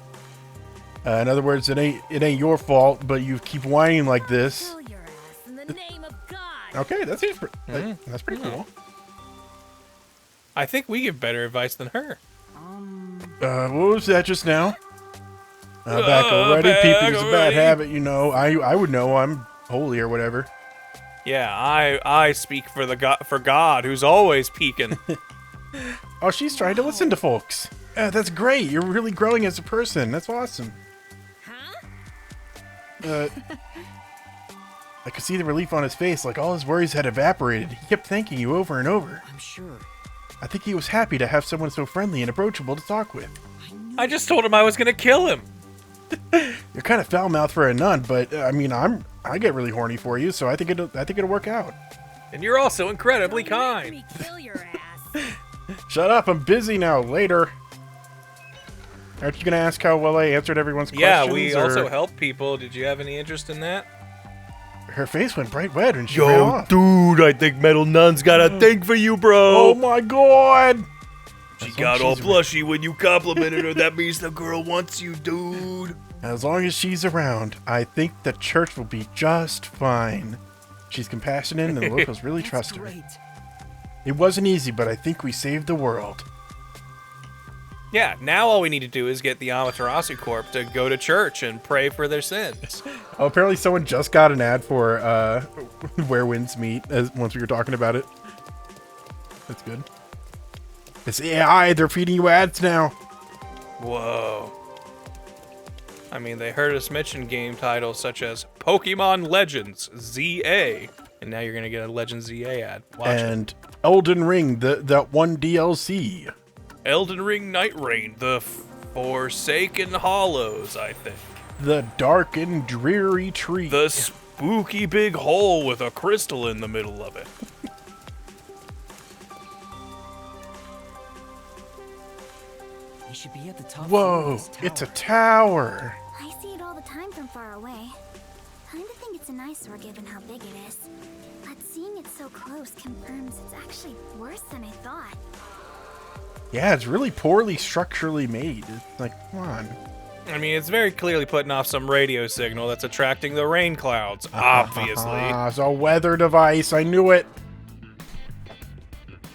In other words, it ain't your fault, but you keep whining like this. Kill your ass in the name of God. Okay, that's pretty cool. I think we give better advice than her. What was that just now? Back already? Peeping is a bad habit, you know. I would know. I'm holy or whatever. Yeah, I speak for God, who's always peeking. Oh, she's trying to listen to folks. That's great. You're really growing as a person. That's awesome. Huh? I could see the relief on his face, like all his worries had evaporated. He kept thanking you over and over. I'm sure. I think he was happy to have someone so friendly and approachable to talk with. I just told him I was gonna kill him. You're kind of foul-mouthed for a nun, but I mean, I get really horny for you, so I think it'll work out. And you're also incredibly kind. Let me kill your ass. Shut up! I'm busy now. Later. Aren't you gonna ask how well I answered everyone's questions? Yeah, we also help people. Did you have any interest in that? Her face went bright red when she ran off. Dude, I think Metal Nun's got a thing for you, bro. Oh my god! She got all blushy when you complimented her. That means the girl wants you, dude. As long as she's around, I think the church will be just fine. She's compassionate and the locals really trust her. It wasn't easy, but I think we saved the world. Yeah, now all we need to do is get the Amaterasu Corp to go to church and pray for their sins. Oh, apparently someone just got an ad for Where Winds Meet once we were talking about it. That's good. It's AI, they're feeding you ads now. Whoa. I mean, they heard us mention game titles such as Pokemon Legends ZA, and now you're going to get a Legends ZA ad. Watch and it. Elden Ring, that one DLC. Elden Ring Night Rain, the Forsaken Hollows, I think. The dark and dreary tree. The spooky big hole with a crystal in the middle of it. We should be at the top. Whoa, it's a tower. I see it all the time from far away. Kinda think it's an eyesore given how big it is. But seeing it so close confirms it's actually worse than I thought. Yeah, it's really poorly structurally made. It's like, come on. I mean, it's very clearly putting off some radio signal that's attracting the rain clouds, obviously. It's a weather device. I knew it.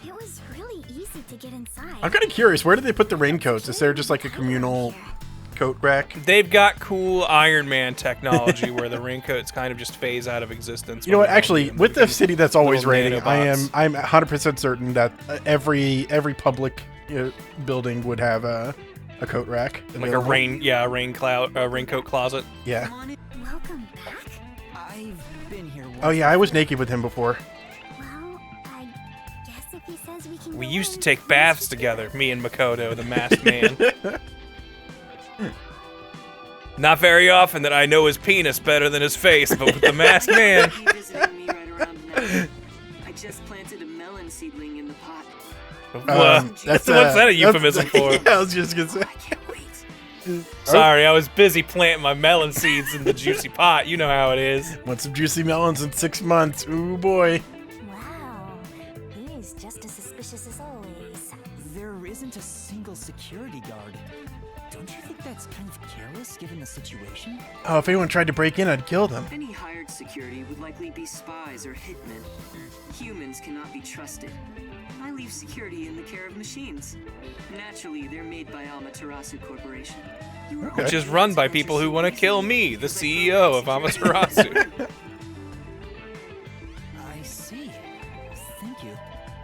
It was really easy to get inside. I'm kind of curious. Where did they put the raincoats? Is there just like a communal coat rack? They've got cool Iron Man technology where the raincoats kind of just phase out of existence. You know what? Actually, with the city that's always little raining, nanobots. I'm 100% certain that every public building would have a coat rack. Like available. raincoat closet. Yeah. Welcome back. I've been here once. Oh yeah, I was naked with him before. Well, I guess if he says we can We go used to in, take baths together, me and Makoto, the masked man. Not very often that I know his penis better than his face, but with the masked man. Visiting me right around now. I just planted a melon seedling in the pot. What's that a euphemism for? Yeah, I was just gonna say. I can't wait. Sorry, I was busy planting my melon seeds in the juicy pot. You know how it is. Want some juicy melons in 6 months? Ooh boy. Wow, he's just as suspicious as always. There isn't a single security guard. Don't you think that's kind of careless given the situation? Oh, if anyone tried to break in, I'd kill them. Any hired security would likely be spies or hitmen. Humans cannot be trusted. I leave security in the care of machines. Naturally, they're made by Amaterasu Corporation. You are Which is run by people who want to kill me, the CEO of Amaterasu. I see. Thank you.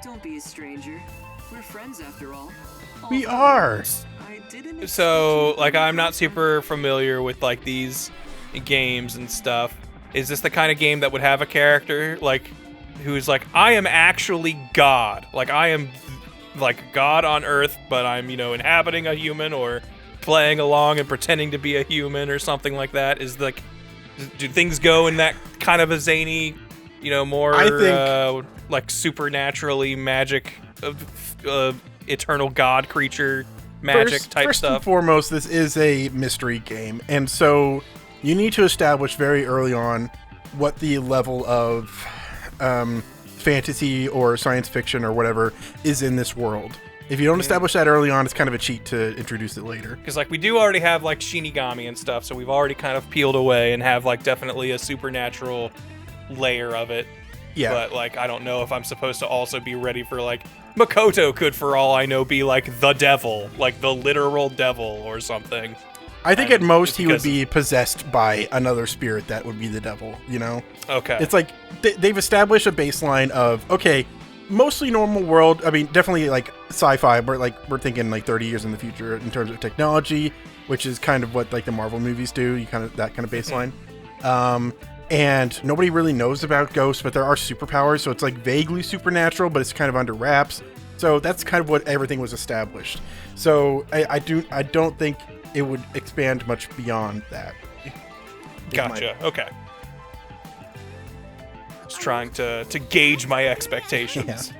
Don't be a stranger. We're friends after all. We are. I didn't So, like, I'm not super familiar with, like, these games and stuff. Is this the kind of game that would have a character, like, who's like, I am actually God. Like, I am, like, God on Earth, but I'm, inhabiting a human or playing along and pretending to be a human or something like that? Is, like, do things go in that kind of a zany, more, I think- like, supernaturally magic, eternal God creature magic type First and stuff? foremost, this is a mystery game, and so you need to establish very early on what the level of fantasy or science fiction or whatever is in this world. If you don't establish that early on, it's kind of a cheat to introduce it later. Because, like, we do already have, like, Shinigami and stuff, so we've already kind of peeled away and have, like, definitely a supernatural layer of it. Yeah. But, like, I don't know if I'm supposed to also be ready for, like, Makoto could, for all I know, be, like, the devil. Like, the literal devil or something. I think at most just he would because- be possessed by another spirit that would be the devil, Okay. It's like they've established a baseline of, okay, mostly normal world. I mean, definitely like sci-fi, but like we're thinking like 30 years in the future in terms of technology, which is kind of what like the Marvel movies do. You kind of that kind of baseline. And nobody really knows about ghosts, but there are superpowers, so it's like vaguely supernatural, but it's kind of under wraps. So that's kind of what everything was established. So I don't think it would expand much beyond that. Gotcha. Okay. Just trying to gauge my expectations.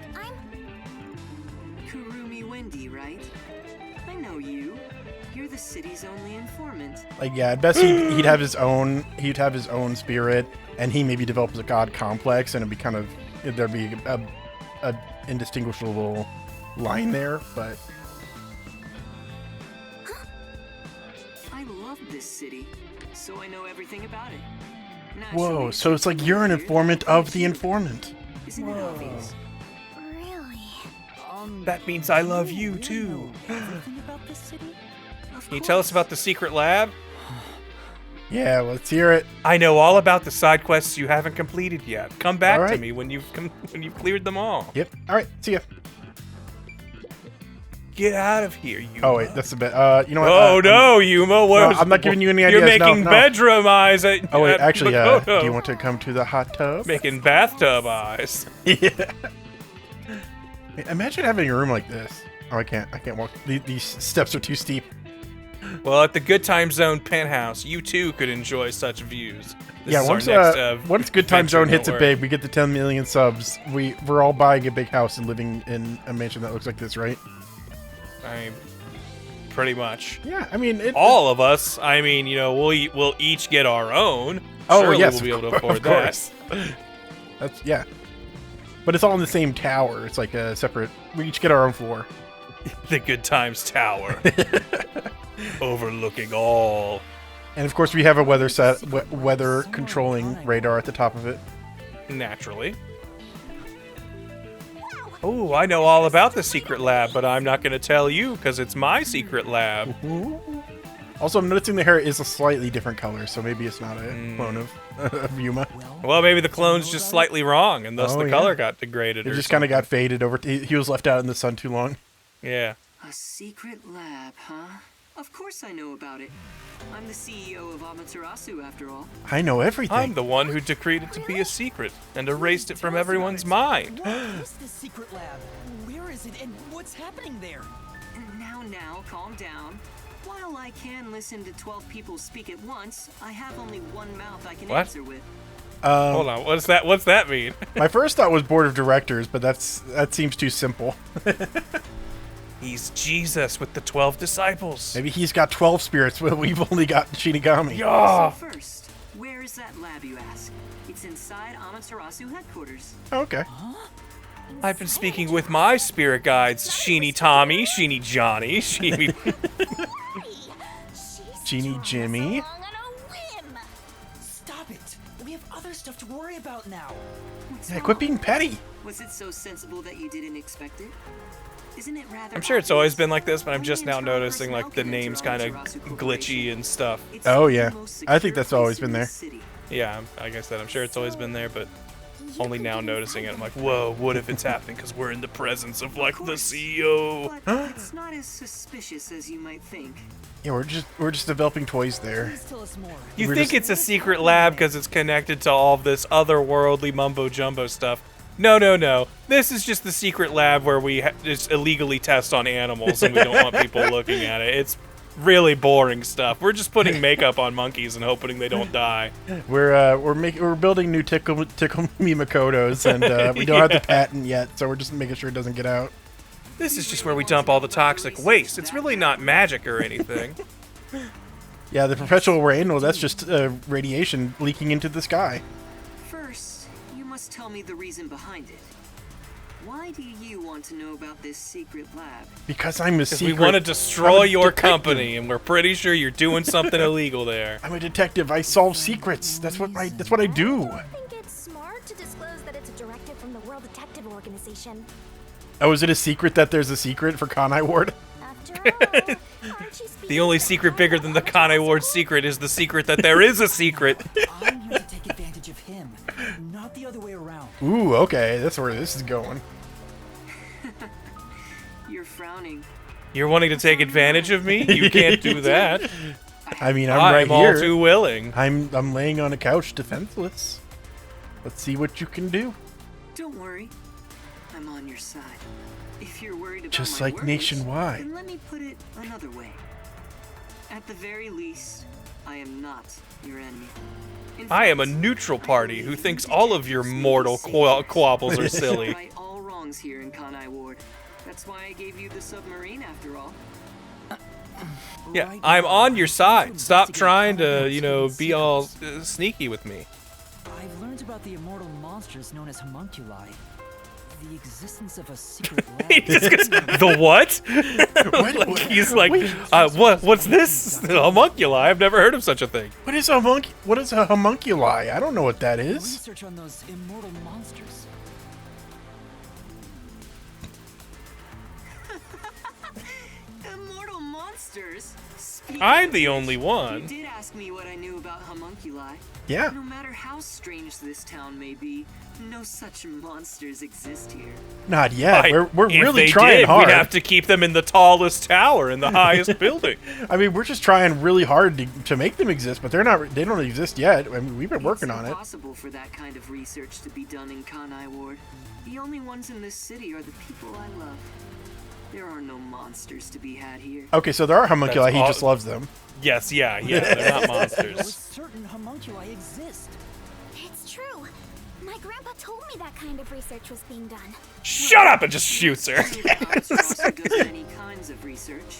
Kurumi Wendy, right? I know you. You're the city's only informant. Like, yeah, at best he'd have his own spirit, and he maybe develops a god complex, and it'd be kind of there'd be a indistinguishable line there, but I love this city, so I know everything about it. whoa, Naturally, so it's like you're an informant of the informant. Isn't it obvious? Really? That means I love you, too. Everything about this city? Can you tell us about the secret lab? Yeah, let's hear it. I know all about the side quests you haven't completed yet. Come back All to right. me when you've cleared them all. Yep. All right, see ya. Get out of here, Yuma. Oh wait, that's a bit. You know what? Oh no, Yuma! What I'm not giving you any You're ideas. No, making no. bedroom eyes at. Oh wait, at actually, Makoto. do you want to come to the hot tub? Making bathtub eyes? Yeah. Imagine having a room like this. Oh, I can't walk. These steps are too steep. Well, at the Good Time Zone penthouse, you too could enjoy such views. This Yeah, is our once next, once Good Time venture Zone in hits the it work. big, we get to 10 million subs. We're all buying a big house and living in a mansion that looks like this, right? I mean, pretty much. Yeah, I mean, All of us. I mean, we'll each get our own. Oh Surely yes, we'll be able of to cour- afford of that. course. That's yeah. But it's all in the same tower. It's like a separate. We each get our own floor. The Good Times Tower. Overlooking all. And of course, we have a weather controlling radar at the top of it. Naturally. Oh, I know all about the secret lab, but I'm not going to tell you because it's my secret lab. Also, I'm noticing the hair is a slightly different color, so maybe it's not a clone of Yuma. Well, maybe the clone's just slightly wrong, and thus the color got degraded. It just kind of got faded over. He was left out in the sun too long. Yeah. A secret lab, huh? Of course I know about it. I'm the CEO of Amaterasu, after all. I know everything. I'm the one who decreed it to be a secret and erased it from everyone's mind. What is this secret lab? Where is it, and what's happening there? Now, calm down. While I can listen to 12 people speak at once, I have only one mouth I can answer with. Hold on, what's that mean? My first thought was board of directors, but that seems too simple. He's Jesus with the 12 disciples. Maybe he's got 12 spirits, but we've only got Shinigami. Yeah. So first, where is that lab, you ask? It's inside Amaterasu headquarters. Okay. I've been speaking with my spirit guides, Sheeny Tommy, Sheeny Johnny, Sheeny... Genie Jimmy. Stop it! We have other stuff to worry about now. Yeah, quit being petty. Was it so sensible that you didn't expect it? Isn't it rather I'm sure it's always been like this, but I'm just now noticing like the names kind of glitchy and stuff. Oh yeah, I think that's always been there. Yeah, like I said, I'm sure it's always been there, but only now noticing it. I'm like, whoa, what if it's happening because we're in the presence of like the CEO? But it's not as suspicious as you might think. Yeah, we're just developing toys there. You think it's a secret lab because it's connected to all of this otherworldly mumbo jumbo stuff? No. This is just the secret lab where we just illegally test on animals and we don't want people looking at it. It's really boring stuff. We're just putting makeup on monkeys and hoping they don't die. We're building new tickle me Makotos, and we don't have the patent yet, so we're just making sure it doesn't get out. This is just where we dump all the toxic waste. It's really not magic or anything. Yeah, the perpetual rain. Well, that's just radiation leaking into the sky. First, you must tell me the reason behind it. Why do you want to know about this secret lab? Because I'm a secret. We want to destroy your company, and we're pretty sure you're doing something illegal there. I'm a detective. I solve secrets. That's what I do. I think it's smart to disclose that it's a directive from the World Detective Organization. Oh, is it a secret that there's a secret for Kanai Ward? After all, The only secret bigger than the Kanai Ward secret is the secret that there is a secret. I'm here to take advantage of him, not the other way around. Ooh, okay. That's where this is going. You're frowning. You're wanting to take advantage of me? You can't do that. I mean, I'm right all here. too willing. I'm laying on a couch defenseless. Let's see what you can do. Don't worry. I'm on your side. If you're worried about Just my like worries, Nationwide. then let me put it another way. At the very least, I am not your enemy. In I am a fact, neutral I party believe who thinks you all of your detectives mortal need to save quabbles are lives. silly. Right all wrongs here in Kanai Ward. That's why I gave you the submarine after all. Yeah, Right I'm now, on your side. I'm Stop investigating trying to, Kanai you know, Ward's be all secrets. sneaky with me. I've learned about the immortal monsters known as homunculi. The existence of a secret lab. He just goes, the what? Like, he's like, what's this? A homunculi? I've never heard of such a thing. What is a homunculi? I don't know what that is. Research on those immortal monsters. Immortal monsters? Speaking I'm of the which, only one. You did ask me what I knew about homunculi. Yeah. No matter how strange this town may be, no such monsters exist here. Not yet. We're If really they trying did, hard. We'd have to keep them in the tallest tower in the highest building. I mean, we're just trying really hard to make them exist, but they don't exist yet. I mean, we've been working on It's it. impossible for that kind of research to be done in Kanai Ward. The only ones in this city are the people I love. There are no monsters to be had here. Okay, so there are homunculi. That's He all- just loves them. Yes, yeah, they're not With monsters. certain homunculi exist. It's true. My grandpa told me that kind of research was being done. Shut up and just shoots her. Amaterasu does many kinds of research.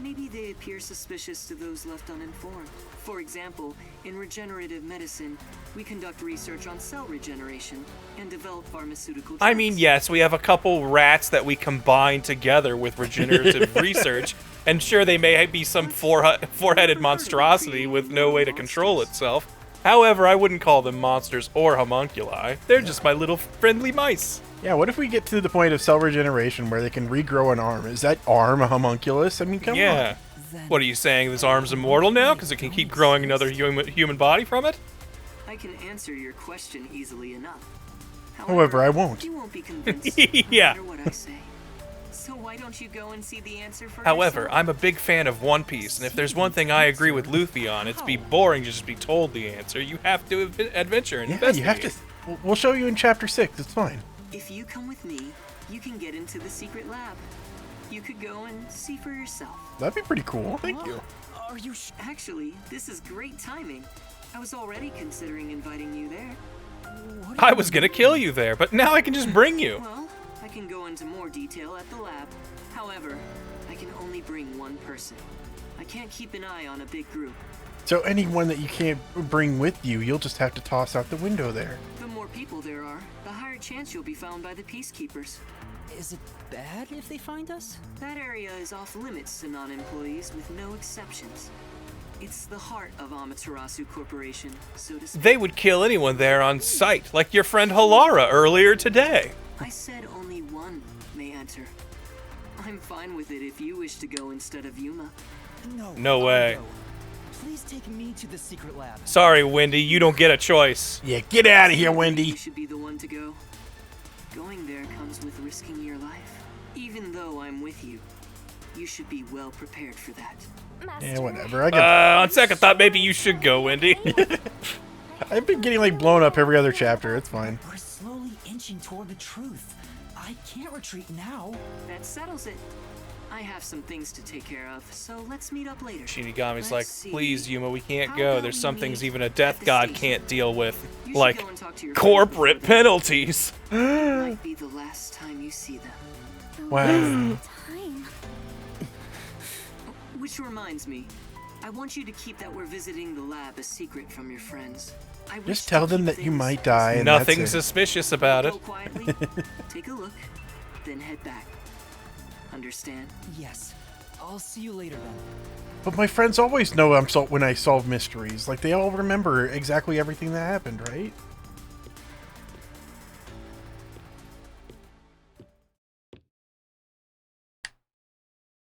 Maybe they appear suspicious to those left uninformed. For example, in regenerative medicine, we conduct research on cell regeneration and develop pharmaceutical drugs. I mean, yes, we have a couple rats that we combine together with regenerative research, and sure, they may be some four-headed monstrosity with no way to control itself. However, I wouldn't call them monsters or homunculi. They're just my little friendly mice. Yeah, what if we get to the point of cell regeneration where they can regrow an arm? Is that arm a homunculus? I mean, come on. Yeah. What are you saying? This arm's immortal now because it can keep growing another human body from it? I can answer your question easily enough. However, I won't. You won't be convinced Yeah. no matter what I say. So why don't you go and see the answer for However, yourself? I'm a big fan of One Piece, and if there's one thing I agree with Luffy on, it's be boring to just be told the answer. You have to adventure and Yeah, investigate. you have to. We'll show you in chapter 6. It's fine. If you come with me, you can get into the secret lab. You could go and see for yourself. That'd be pretty cool. Thank you. Are you Actually, this is great timing. I was already considering inviting you there. I was gonna kill you there, but now I can just bring you. Well, I can go into more detail at the lab. However, I can only bring one person. I can't keep an eye on a big group. So anyone that you can't bring with you, you'll just have to toss out the window there. The more people there are, the higher chance you'll be found by the peacekeepers. Is it bad if they find us? That area is off limits to non-employees with no exceptions. It's the heart of Amaterasu Corporation, so to speak. They would kill anyone there on sight, like your friend Halara earlier today. I said only one may enter. I'm fine with it if you wish to go instead of Yuma. No way. Please take me to the secret lab. Sorry, Wendy, you don't get a choice. Yeah, get out of here, Wendy. You should be the one to go. Going there comes with risking your life. Even though I'm with you, you should be well prepared for that. Yeah, whatever. I got. On second thought, maybe you should go, Wendy. I've been getting like blown up every other chapter. It's fine. We're slowly inching toward the truth. I can't retreat now. That settles it. I have some things to take care of, so let's meet up later. Shinigami's like, Let's see. please, Yuma, we can't How go. about There's we some things meet even a at death the god station? can't deal with. You should Like, go and talk to your corporate friends before they- penalties. Might be the last time you see them. Wow. Time. Which reminds me, I want you to keep that we're visiting the lab a secret from your friends. I wish Just to tell them keep that you things might die. And Nothing that's it. suspicious about it. Go quietly, take a look, then head back. Understand? Yes. I'll see you later then. But my friends always know when I solve mysteries. Like they all remember exactly everything that happened, right?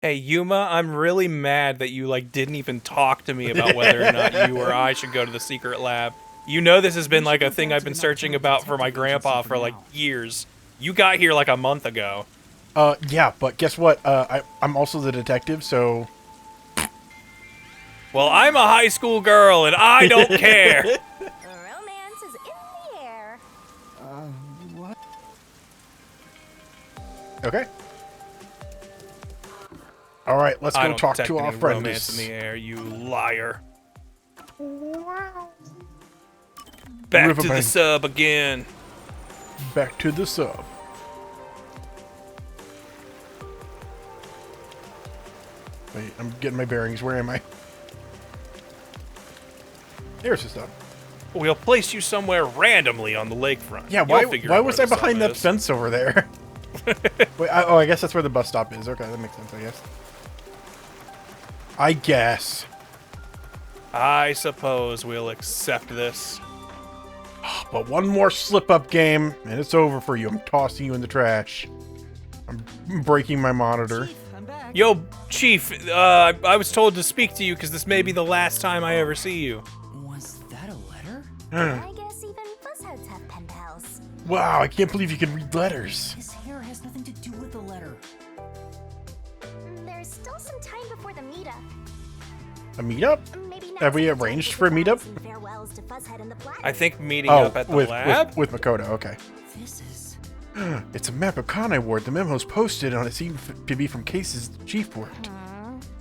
Hey, Yuma, I'm really mad that you didn't even talk to me about whether or not you or I should go to the secret lab. You know this has been a thing I've been searching about for my grandpa for years. You got here a month ago. Yeah, but guess what? I'm also the detective, so... Well, I'm a high school girl and I don't care. Romance is in the air. What? Okay. All right, let's I go don't talk detect to our any friend. romance in the air, you liar. Back to the Riverbank. sub again. Back to the sub. Wait, I'm getting my bearings. Where am I? There's the stuff. We'll place you somewhere randomly on the lakefront. Yeah, You'll why figure why out was where I the behind sub that is. fence over there? Wait, I guess that's where the bus stop is. Okay, that makes sense, I guess. I guess. I suppose we'll accept this. But one more slip-up game, and it's over for you. I'm tossing you in the trash. I'm breaking my monitor. I'm back. Yo, Chief, I was told to speak to you because this may be the last time I ever see you. Was that a letter? I guess even fuzzheads have pen pals. Wow, I can't believe you can read letters. His hair has nothing to do with the letter. There's still some time before the meetup. A meetup? Maybe now Have we some time arranged for for a meetup? goodbyes and farewells to Fuzzhead and the Black. I think meeting Oh, up at the with lab. with Makoto. Okay. This is... It's a map of Kanai Ward. The memo's posted on it seemed to be from cases the chief worked.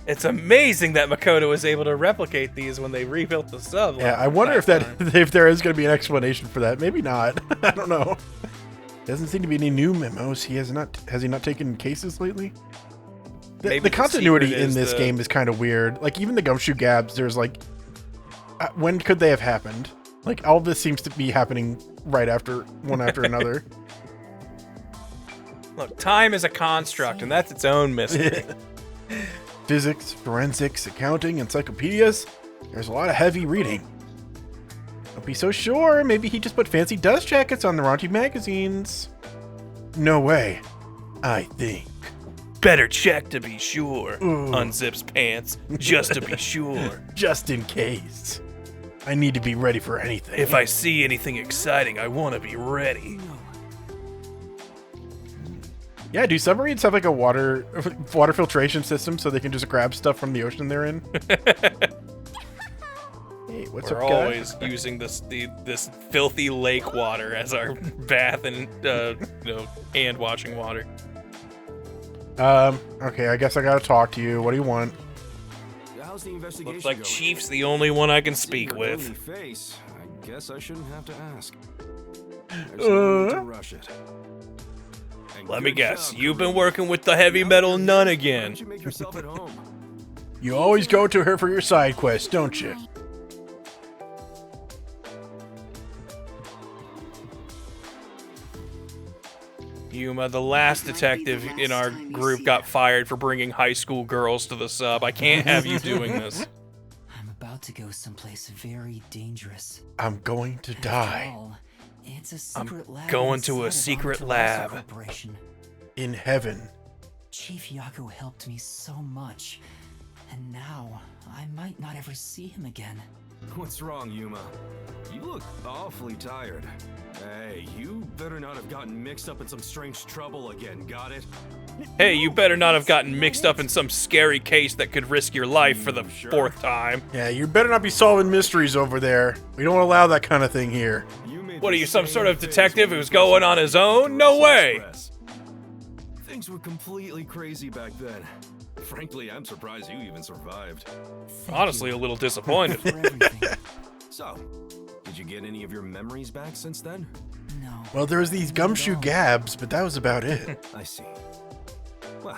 It's amazing that Makoto was able to replicate these when they rebuilt the sub. Yeah, I wonder if if there is going to be an explanation for that. Maybe not. I don't know. Doesn't seem to be any new memos. Has he not taken cases lately? The continuity in this game is kind of weird. Like, even the gumshoe gabs, there's like, when could they have happened? Like, all this seems to be happening right after one after another. Look, time is a construct, and that's its own mystery. Physics, forensics, accounting, encyclopedias. There's a lot of heavy reading. Don't be so sure. Maybe he just put fancy dust jackets on the raunchy magazines. No way. I think. Better check to be sure. Unzips pants, just to be sure. Just in case. I need to be ready for anything. If I see anything exciting, I want to be ready. Yeah, do submarines have like a water filtration system so they can just grab stuff from the ocean they're in? Hey, what's We're up, guys? always using this filthy lake water as our bath and hand washing water. Okay, I guess I gotta talk to you. What do you want? How's the investigation Looks like going? Chief's the only one I can speak Seeing your with. gloomy face, I guess I shouldn't have to ask. There's no need to rush it. And Let me good guess, job, you've been Korean. working with the heavy metal nun Why don't again. you make yourself at home? You always go to her for your side quests, don't you? Yuma, the last detective in our group, got fired for bringing high school girls to the sub. I can't have you doing this. I'm about to go someplace very dangerous. I'm going to After die. all, it's a secret lab going to a inside of secret Amaterasu lab. Corporation. In heaven. Chief Yako helped me so much, and now I might not ever see him again. What's wrong, Yuma? You look awfully tired. Hey, you better not have gotten mixed up in some strange trouble again, got it? Hey, you better not have gotten mixed up in some scary case that could risk your life for the fourth time. Yeah, you better not be solving mysteries over there. We don't allow that kind of thing here. What are you, some sort of detective who's going on his own? No way! Things were completely crazy back then. Frankly, I'm surprised you even survived. Honestly, a little disappointed. For everything. So, did you get any of your memories back since then? No. Well, there was these gumshoe gabs, but that was about it. I see. Well,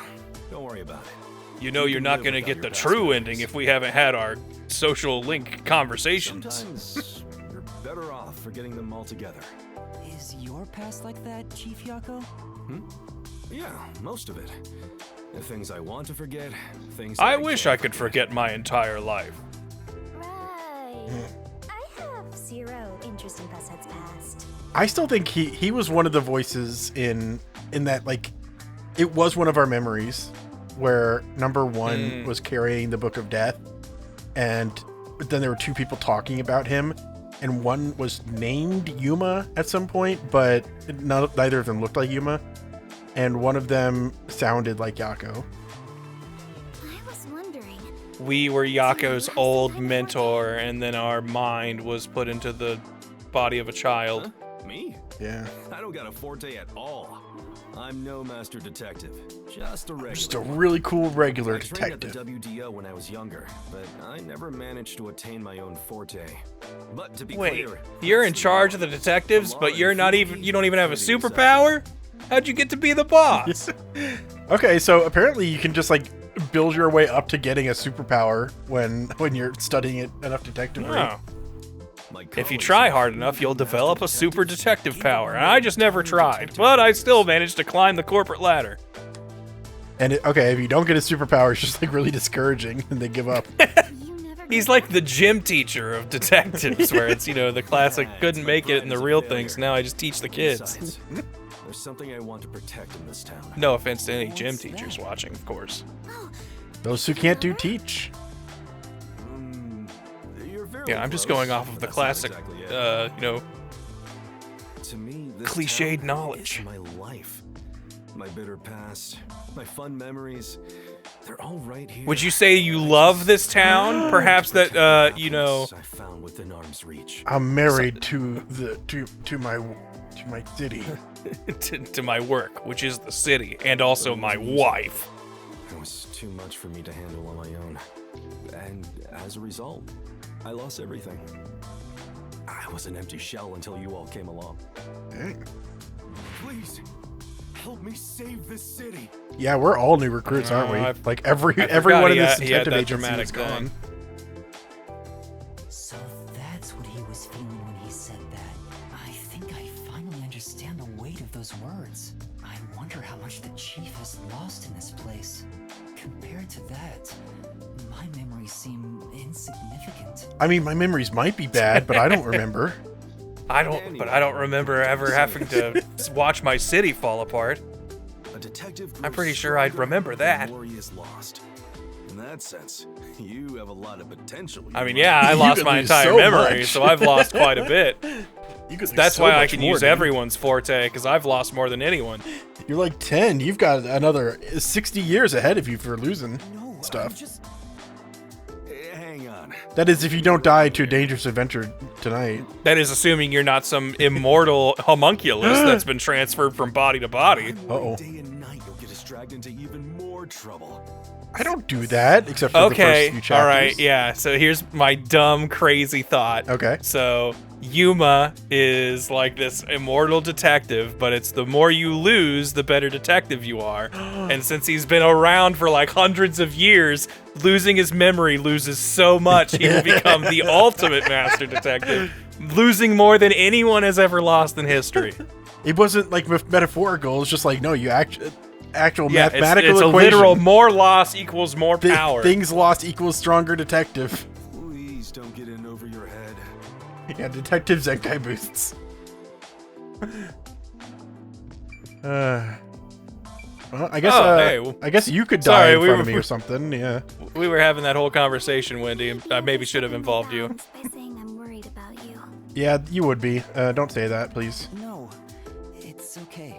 don't worry about it. You know you're not gonna get the true ending if we haven't had our social link conversations. Sometimes you're better off forgetting them altogether. Is your past like that, Chief Yako? Yeah, most of it. The things I want to forget, things I that wish can't I could forget my entire life. Right. I have zero interest in Bushead's past. I still think he was one of the voices in that, like, it was one of our memories where number one was carrying the Book of Death, and then there were two people talking about him, and one was named Yuma at some point, but neither of them looked like Yuma, and one of them sounded like Yako. I was wondering. We were Yako's old mentor, and then our mind was put into the body of a child. Me? Yeah. I don't got a forte at all. I'm no master detective, just a regular. Just a really cool regular I trained at detective. the WDO when I was younger, but I never managed to attain my own forte. But to be Wait, clear, you're in charge of the detectives, but you don't even have a superpower? How'd you get to be the boss? Okay, so apparently you can just like build your way up to getting a superpower when you're studying it enough detectively. Oh. If you try hard enough, you'll develop a super detective power. And I just never tried, but I still managed to climb the corporate ladder. And okay, if you don't get a superpower, it's just like really discouraging, and they give up. He's like the gym teacher of detectives, where it's, the classic couldn't make it in the real things, now I just teach the kids. Besides, there's something I want to protect in this town. No offense to any gym teachers watching, of course. Those who can't do teach. You're very Yeah, I'm just close, going off of but the that's not classic, exactly it. To me, this cliched town knowledge. is my life. My bitter past, my fun memories, they're all right here. Would you say you love this town? Perhaps that, I found within arm's reach. I'm married to my city. to my work, which is the city, and also my wife. It was too much for me to handle on my own. And as a result, I lost everything. I was an empty shell until you all came along. Dang. Please, Help me save this city. Yeah, we're all new recruits, aren't we? Like everyone in this detective agency is gone. So that's what he was feeling when he said that. I think I finally understand the weight of those words. I wonder how much the chief has lost in this place. Compared to that, my memories seem insignificant. I mean, my memories might be bad, but I don't remember. I don't remember ever having to watch my city fall apart. A detective I'm pretty sure I'd remember that. Glory is lost. In that sense, you have a lot of potential. I mean, yeah, I lost my entire memory, so I've lost quite a bit. That's why I can use everyone's forte, because I've lost more than anyone. You're like 10. You've got another 60 years ahead of you for losing stuff. Hang on. That is, if you don't die to a dangerous adventure tonight. That is assuming you're not some immortal homunculus that's been transferred from body to body. Uh-oh. Day and night, you'll get us dragged into even more trouble. I don't do that, except for the first few chapters. All right, yeah. So here's my dumb, crazy thought. Okay. So Yuma is like this immortal detective, but it's the more you lose, the better detective you are. And since he's been around for like hundreds of years, losing his memory loses so much, he will become the ultimate master detective, losing more than anyone has ever lost in history. It wasn't like metaphorical. It's just like, no, you actual yeah, mathematical it's equation. a literal more loss equals more power. Things lost equals stronger detective. Please don't get in over your head. Yeah, detective Zenkai boosts. Well, I guess I guess you could die in front of me or something. Yeah. We were having that whole conversation, Wendy. I maybe should have involved you. By saying I'm worried about you. Yeah, you would be. Don't say that, please. No, it's okay.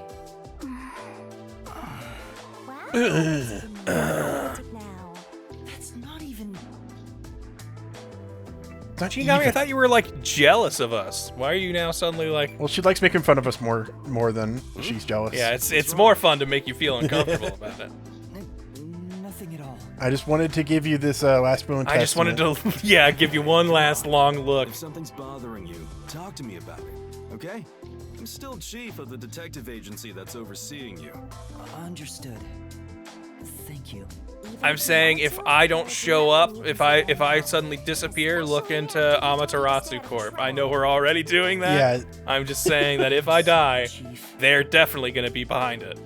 Now. That's not even. Shinigami, I thought you were like jealous of us. Why are you now suddenly like? Well, she likes making fun of us more than she's jealous. Yeah, it's more fun to make you feel uncomfortable about it. Nothing at all. I just wanted to give you this last moon. I just wanted to, give you one last long look. If something's bothering you, talk to me about it, okay? I'm still chief of the detective agency that's overseeing you. Understood. Thank you. I'm saying if I don't show up, if I suddenly disappear, look into Amaterasu Corp. I know we're already doing that. Yeah. I'm just saying that if I die, they're definitely going to be behind it.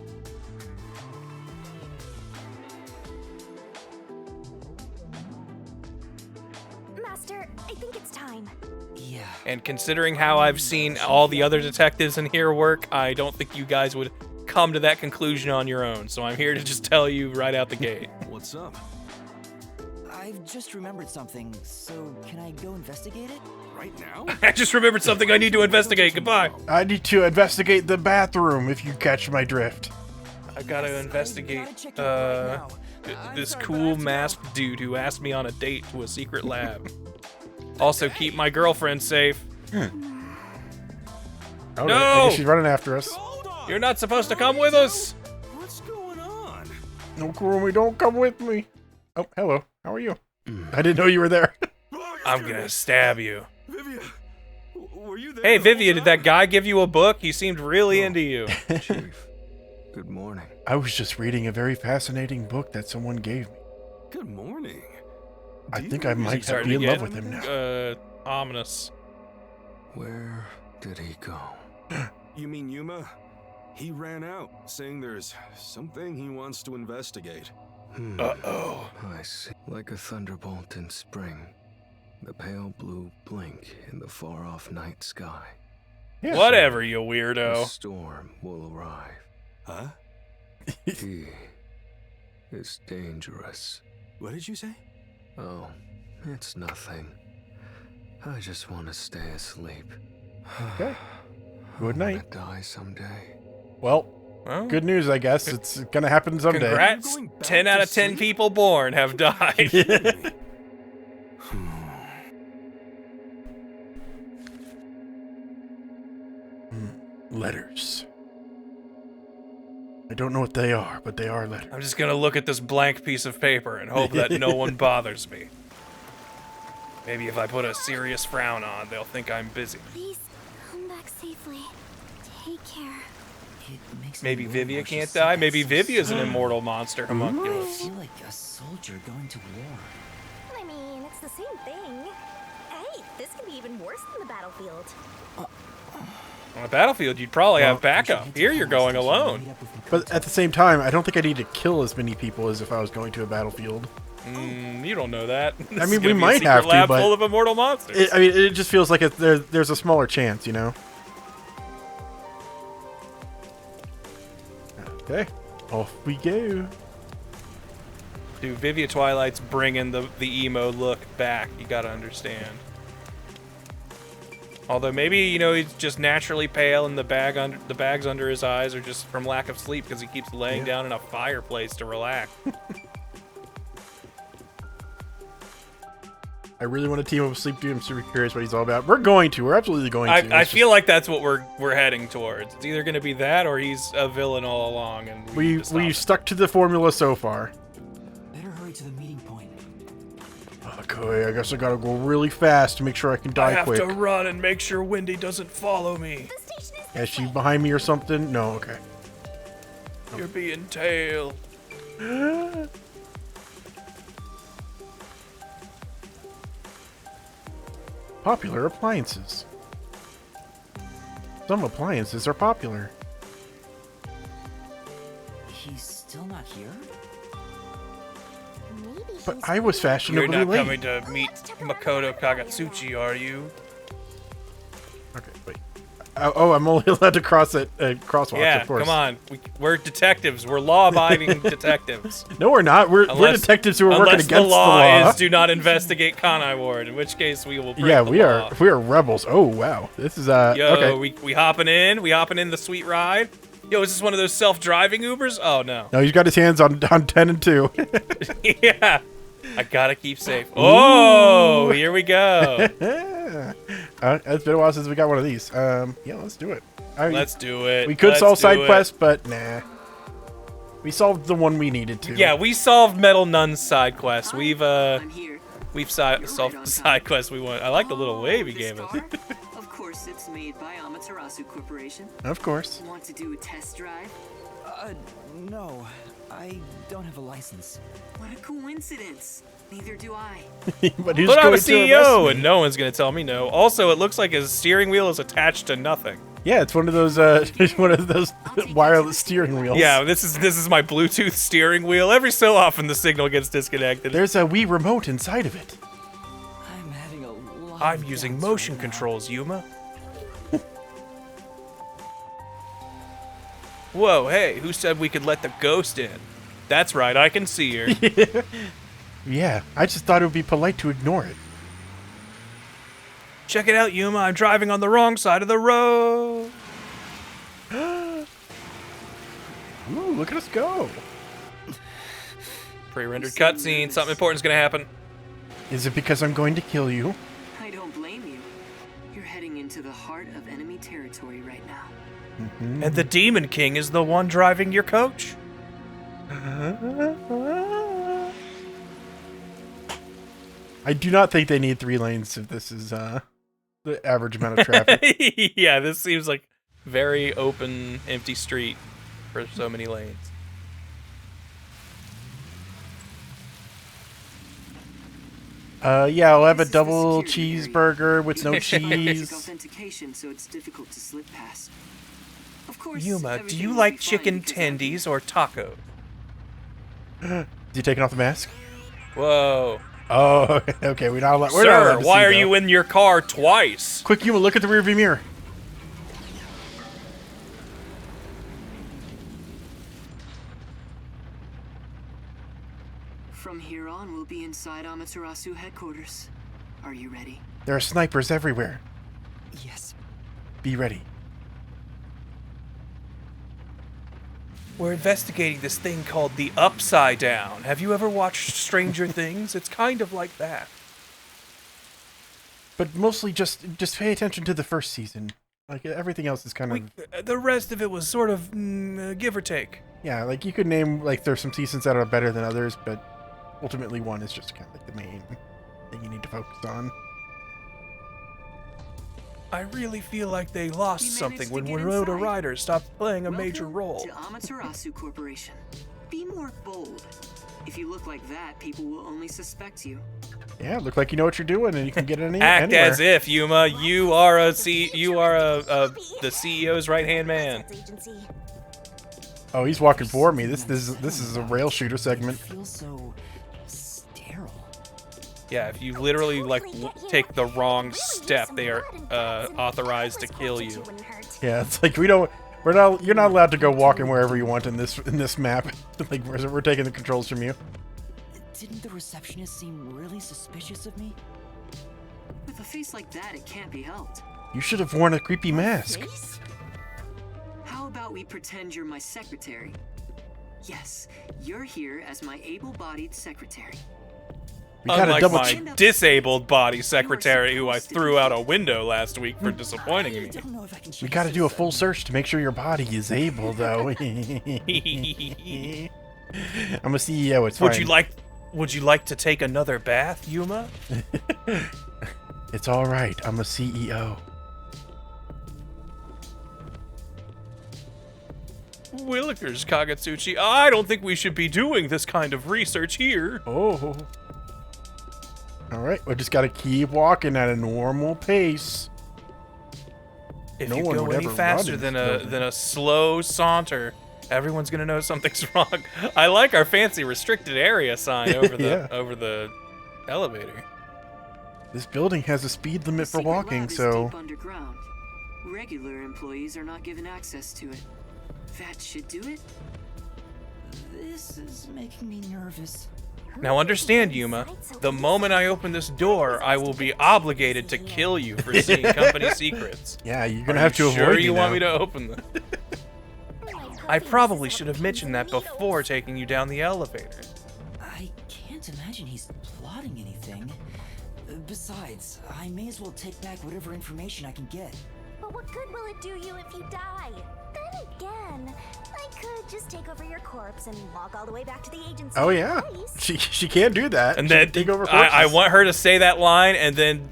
Master, I think it's time. Yeah. And considering how I've seen all the other detectives in here work, I don't think you guys would come to that conclusion on your own. So I'm here to just tell you right out the gate. What's up? I've just remembered something, so can I go investigate it? Right now? I just remembered something I need to investigate. Goodbye. I need to investigate the bathroom, if you catch my drift. I gotta investigate this cool masked dude who asked me on a date to a secret lab. Also, keep my girlfriend safe. Okay, No! I guess she's running after us. You're not supposed to come with us. What's going on? No, Kurumi, don't come with me. Oh, hello. How are you? I didn't know you were there. I'm gonna stab you. Vivia, were you there? Hey, Vivia, did that guy give you a book? He seemed really into you. Chief, good morning. I was just reading a very fascinating book that someone gave me. Good morning. I think I might Starting be to in love get, with him now. Ominous. Where did he go? You mean Yuma? He ran out, saying there's something he wants to investigate. Uh-oh. I see. Like a thunderbolt in spring, the pale blue blink in the far-off night sky. Yeah. Whatever, you A weirdo. storm will arrive. Huh? He is dangerous. What did you say? Oh, it's nothing. I just want to stay asleep. Okay. Good I night. want to die someday. Well, Well, good news, I guess. It's gonna happen someday. congrats. 10 out of 10 people born have died. Letters. I don't know what they are, but they are letters. I'm just gonna look at this blank piece of paper and hope that no one bothers me. Maybe if I put a serious frown on, they'll think I'm busy. Please come back safely. Take care. It makes Maybe me worry Vivia where she can't said die. that Maybe so Vivia's an soon. immortal monster I homunculus. feel like a soldier going to war. I mean, it's the same thing. Hey, this could be even worse than the battlefield. On a battlefield, you'd probably have backup. Here, you're going alone. But at the same time, I don't think I need to kill as many people as if I was going to a battlefield. You don't know that. I mean, we might have to, lab but full of immortal monsters. it just feels like there's a smaller chance, you know. Okay, off we go. Dude, Vivia Twilight's bringing the emo look back. You gotta understand. Although maybe, you know, he's just naturally pale and the bags under his eyes are just from lack of sleep because he keeps laying down in a fireplace to relax. I really want to team up with Sleep Dude. I'm super curious what he's all about. We're absolutely going to. I feel like that's what we're heading towards. It's either going to be that or he's a villain all along, and we stuck to the formula so far. Better hurry to the meeting point. Okay, I guess I gotta go really fast to make sure I can die quick. I have to run and make sure Wendy doesn't follow me. Is she behind me or something? No, okay. You're being tailed. Popular appliances. Some appliances are popular. He's still not here? But I was fashionably You're not late. coming to meet Makoto Kagatsuchi, are you? Okay, wait. Oh, I'm only allowed to cross at crosswalks, Yeah, of course. come on. We're detectives. We're law-abiding detectives. No, we're not. We're detectives who are working against the law. Unless the law is do not investigate Kanai Ward, in which case we will break Yeah, the we law. are rebels. Oh wow, this is Yo, okay. we hopping in the sweet ride. Yo, is this one of those self-driving Ubers? Oh no. No, he's got his hands on 10 and 2. Yeah. I gotta keep safe. Oh, here we go. It's been a while since we got one of these. Yeah, let's do it. Let's do it. We could Let's solve do side it. quests, but nah. We solved the one we needed to. Yeah, we solved Metal Nun's side quest. We've solved the side quest we want. I like the little wave he gave us. Of course, it's made by Amaterasu Corporation. Of course. Want to do a test drive? No. I don't have a license. What a coincidence. Neither do I. But who's But I'm going a to CEO, arrest me? and no one's gonna tell me no. Also, it looks like his steering wheel is attached to nothing. Yeah, it's one of those wireless steering wheels. Yeah, this is my Bluetooth steering wheel. Every so often, the signal gets disconnected. There's a Wii remote inside of it. I'm having a lot I'm of using doubts motion right now. controls, Yuma. Whoa, hey, who said we could let the ghost in? That's right, I can see her. Yeah, I just thought it would be polite to ignore it. Check it out, Yuma, I'm driving on the wrong side of the road. Ooh, look at us go. Pre-rendered cutscene, something important's gonna happen. Is it because I'm going to kill you? I don't blame you. You're heading into the heart of enemy territory right now. And the Demon King is the one driving your coach. I do not think they need 3 lanes if this is the average amount of traffic. Yeah, this seems like very open, empty street for so many lanes. Yeah, I'll have a This is the double security area. cheeseburger with no Basic cheese. authentication, so it's difficult to slip past. Of course, Yuma, do everything you will like be fine chicken because I'm here. tendies or tacos? Is he taking off the mask? Whoa. Oh, okay. We're not allowed to why see, are though. you in your car twice? Quick, Yuma, look at the rearview mirror. From here on, we'll be inside Amaterasu headquarters. Are you ready? There are snipers everywhere. Yes. Be ready. We're investigating this thing called the Upside Down. Have you ever watched Stranger Things? It's kind of like that. But mostly just pay attention to the first season. Like, everything else is kind of... The rest of it was sort of give or take. Yeah, like, you could name, like, there's some seasons that are better than others, but ultimately one is just kind of like the main thing you need to focus on. I really feel like they lost We something managed when to get Winona inside. Ryder stopped playing a major Welcome role. to Amaterasu Corporation. Be more bold. If you look like that, people will only suspect you. Yeah, look like you know what you're doing, and you can get anywhere. Act as if, Yuma, you are the CEO's right-hand man. Oh, he's walking for me. This is a rail shooter segment. It feels so sterile. Yeah, if you literally take the wrong step, they are authorized to kill you. Yeah, it's like you're not allowed to go walking wherever you want in this map. Like we're taking the controls from you. Didn't the receptionist seem really suspicious of me? With a face like that, it can't be helped. You should have worn a creepy mask. How about we pretend you're my secretary? Yes, you're here as my able-bodied secretary. We gotta Unlike double my disabled body secretary who I threw out a window last week for disappointing me. We gotta do a full search to make sure your body is able, though. I'm a CEO. It's fine. Would you like to take another bath, Yuma? It's all right. I'm a CEO. Willikers, Kagetsuchi. I don't think we should be doing this kind of research here. Oh. All right. We just gotta keep walking at a normal pace. If No you one go would any ever faster run in than this a building. than a slow saunter, everyone's gonna know something's wrong. I like our fancy restricted area sign over the Yeah. over the elevator. This building has a speed limit for Secret walking, lab is so deep underground. Regular employees are not given access to it. That should do it. This is making me nervous. Now understand, Yuma, the moment I open this door, I will be obligated to kill you for seeing company secrets. yeah, you're gonna Are have to you avoid sure me you want now. me to open them? I probably should have mentioned that before taking you down the elevator. I can't imagine he's plotting anything. Besides, I may as well take back whatever information I can get. But what good will it do you if you die? Then again, I could just take over your corpse and walk all the way back to the agency. Oh yeah, twice. she can't do that. And She then can take over I corpses. want her to say that line, and then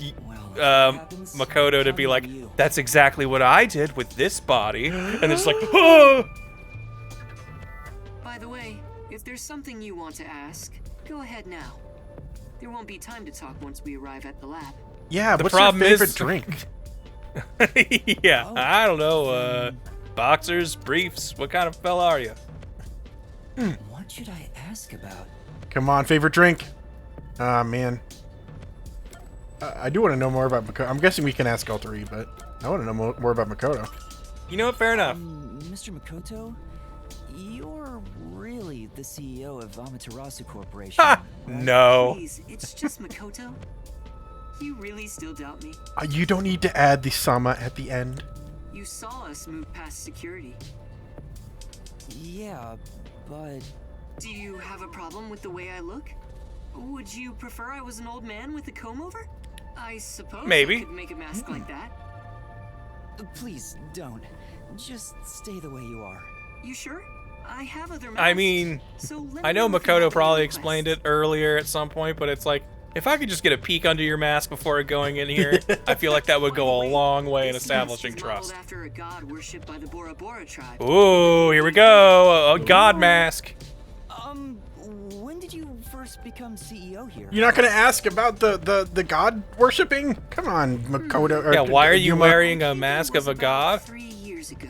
happens, Makoto to be it's like, on you. "That's exactly what I did with this body," and it's like, "Oh!" By the way, if there's something you want to ask, go ahead now. There won't be time to talk once we arrive at the lab. Yeah, The what's problem your favorite is- drink? Yeah, I don't know. Boxers, briefs. What kind of fella are you? What should I ask about? Come on, favorite drink. Ah, man. I do want to know more about Makoto. I'm guessing we can ask all three, but I want to know more about Makoto. You know what? Fair enough. Mr. Makoto, you're really the CEO of Amaterasu Corporation. Ha! right? No. Please, it's just Makoto. You really still doubt me? You don't need to add the sama at the end. You saw us move past security. Yeah, but Do you have a problem with the way I look? Would you prefer I was an old man with a comb over? I suppose Maybe. I could make a mask like that. please don't. Just stay the way you are. You sure? I have other masks. I mean, so let I me know if you Makoto have probably any explained requests. it earlier at some point, but it's like, if I could just get a peek under your mask before going in here, I feel like that would go a long way in This establishing mask is modeled trust. after a god worshipped by the Bora Bora tribe. Ooh, here we go. A god mask. When did you first become CEO here? You're not gonna ask about the god worshipping? Come on, Makoto. or Yeah, why are you Yuma. wearing a I think it mask was of a about god? 3 years ago.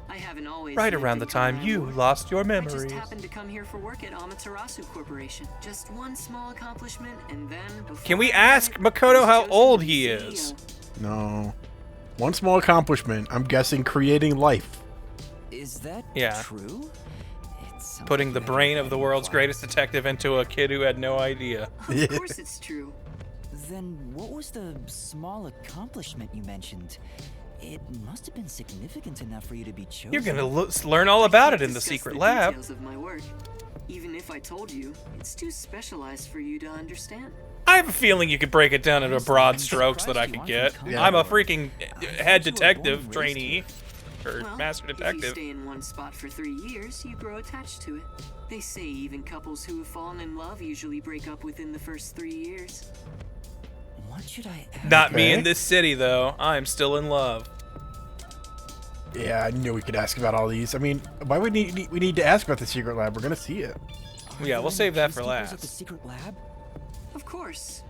I haven't always Right lived around the in time you Korea. lost your I memories. just happened to come here for work at Amaterasu Corporation. Just one small accomplishment, and then before Can we I ask knew it, Makoto I was how chosen old to be he CEO. is? No. One small accomplishment. I'm guessing creating life. Is that Yeah. true? It sounds Putting like the you brain have of the world's fun. greatest detective into a kid who had no idea. Of course it's true. Then what was the small accomplishment you mentioned? It must have been significant enough for you to be chosen. You're gonna learn all about I it in the can't secret discuss lab. Details of my work. Even if I told you, it's too specialized for you to understand. I have a feeling you could break it down into broad strokes that I could get. Yeah. I'm a freaking head detective trainee, or Well, master if you detective. stay in one spot for 3 years, you grow attached to it. They say even couples who have fallen in love usually break up within the first 3 years. What should I ask? Not me in this city, though. I'm still in love. Yeah, I knew we could ask about all these. I mean, why would we need to ask about the secret lab? We're gonna see it. Yeah, we'll save that for last. At the secret lab? Of course.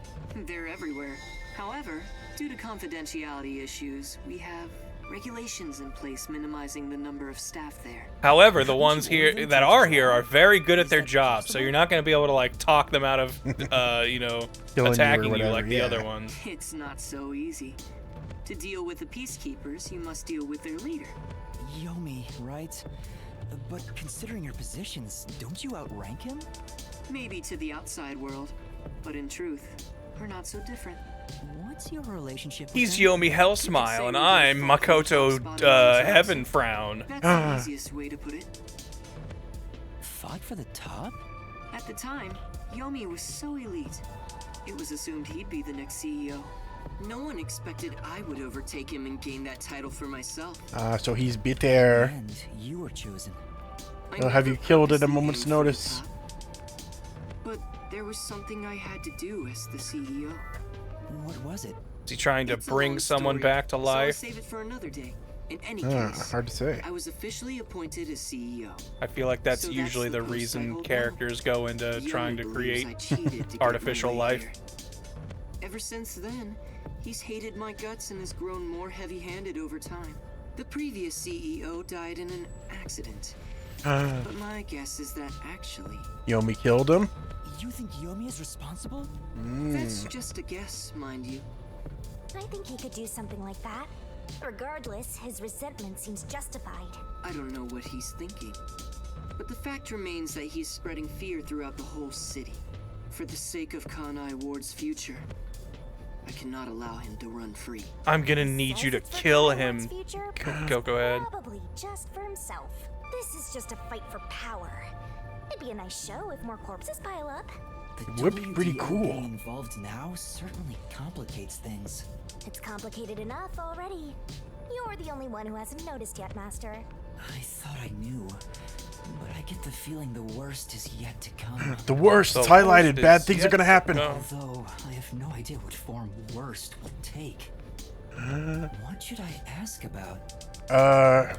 They're everywhere. However, due to confidentiality issues, we have regulations in place minimizing the number of staff there. However, the ones here that are here are very good at their job, so you're not going to be able to like talk them out of, you know, attacking you like the other ones. It's not so easy. To deal with the peacekeepers, you must deal with their leader. Yomi, right? But considering your positions, don't you outrank him? Maybe to the outside world, but in truth, we're not so different. What's your relationship with He's him? Yomi Hellsmile, and I'm Makoto Heaven Frown. That's the easiest way to put it. Fought for the top? At the time, Yomi was so elite. It was assumed he'd be the next CEO. No one expected I would overtake him and gain that title for myself. So he's bitter. And you were chosen. Well, have you killed at a moment's notice? But there was something I had to do as the CEO. What was it? Is he trying to bring someone back to life? So I'll save it for another day. In any case, hard to say. I was officially appointed as CEO. I feel like that's So usually the the post I reason hold characters go into Yomi trying to believes create I cheated to get artificial my way life. here. Ever since then, he's hated my guts and has grown more heavy-handed over time. The previous CEO died in an accident. But my guess is that actually... Yomi killed him? You think Yomi is responsible? That's just a guess, mind you. I think he could do something like that. Regardless, his resentment seems justified. I don't know what he's thinking. But the fact remains that he's spreading fear throughout the whole city. For the sake of Kanai Ward's future, I cannot allow him to run free. I'm gonna need you to kill him. Go ahead. Probably just for himself. This is just a fight for power. It'd be a nice show if more corpses pile up. It would be pretty WDO cool. Being involved now certainly complicates things. It's complicated enough already. You're the only one who hasn't noticed yet, Master. I thought I knew, but I get the feeling the worst is yet to come. The worst. It's highlighted. Bad things are gonna happen. Although I have no idea what form worst will take. What should I ask about?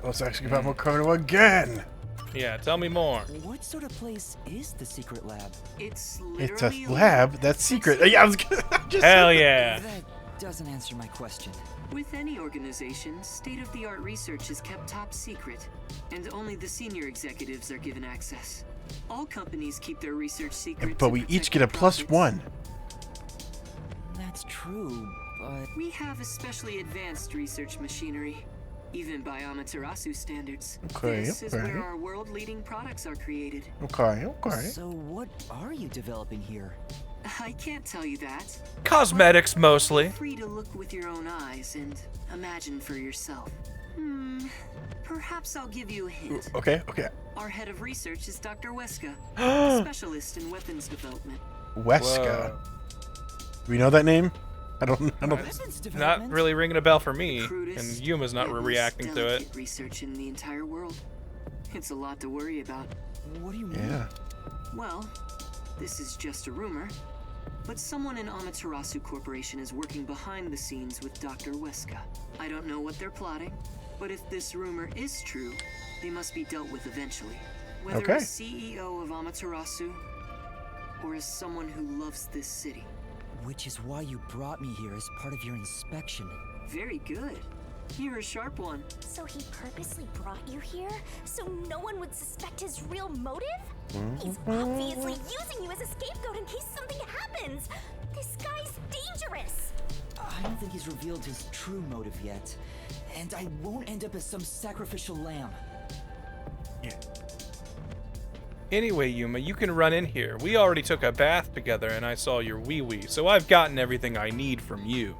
Let's ask about Makoto again. Yeah, tell me more. What sort of place is the secret lab? It's It's a literally lab that's secret. Yeah, I was gonna just Hell yeah. That doesn't answer my question. With any organization, state-of-the-art research is kept top secret, and only the senior executives are given access. All companies keep their research secret. But to we protect each get their a plus profits. one. That's true, but We have especially advanced research machinery, even by Amaterasu standards. Okay, This is okay. where our world-leading products are created. Okay. so what are you developing here? I can't tell you that. Cosmetics mostly. Feel free to look with your own eyes and imagine for yourself. Perhaps I'll give you a hint. Okay. Our head of research is Dr. Wesca, a specialist in weapons development. Weska. Do we know that name? I don't. Not really ringing a bell for me, and Crudest, Yuma's not yet most reacting to it. delicate research in the entire world. It's a lot to worry about. What do you mean? Yeah. Well, this is just a rumor, but someone in Amaterasu Corporation is working behind the scenes with Dr. Wesca. I don't know what they're plotting, but if this rumor is true, they must be dealt with eventually. Whether Okay. as CEO of Amaterasu, or as someone who loves this city. Which is why you brought me here as part of your inspection. Very good. You're a sharp one. So he purposely brought you here so no one would suspect his real motive? He's obviously using you as a scapegoat in case something happens. This guy's dangerous. I don't think he's revealed his true motive yet, and I won't end up as some sacrificial lamb. Anyway, Yuma, you can run in here. We already took a bath together, and I saw your wee-wee, so I've gotten everything I need from you.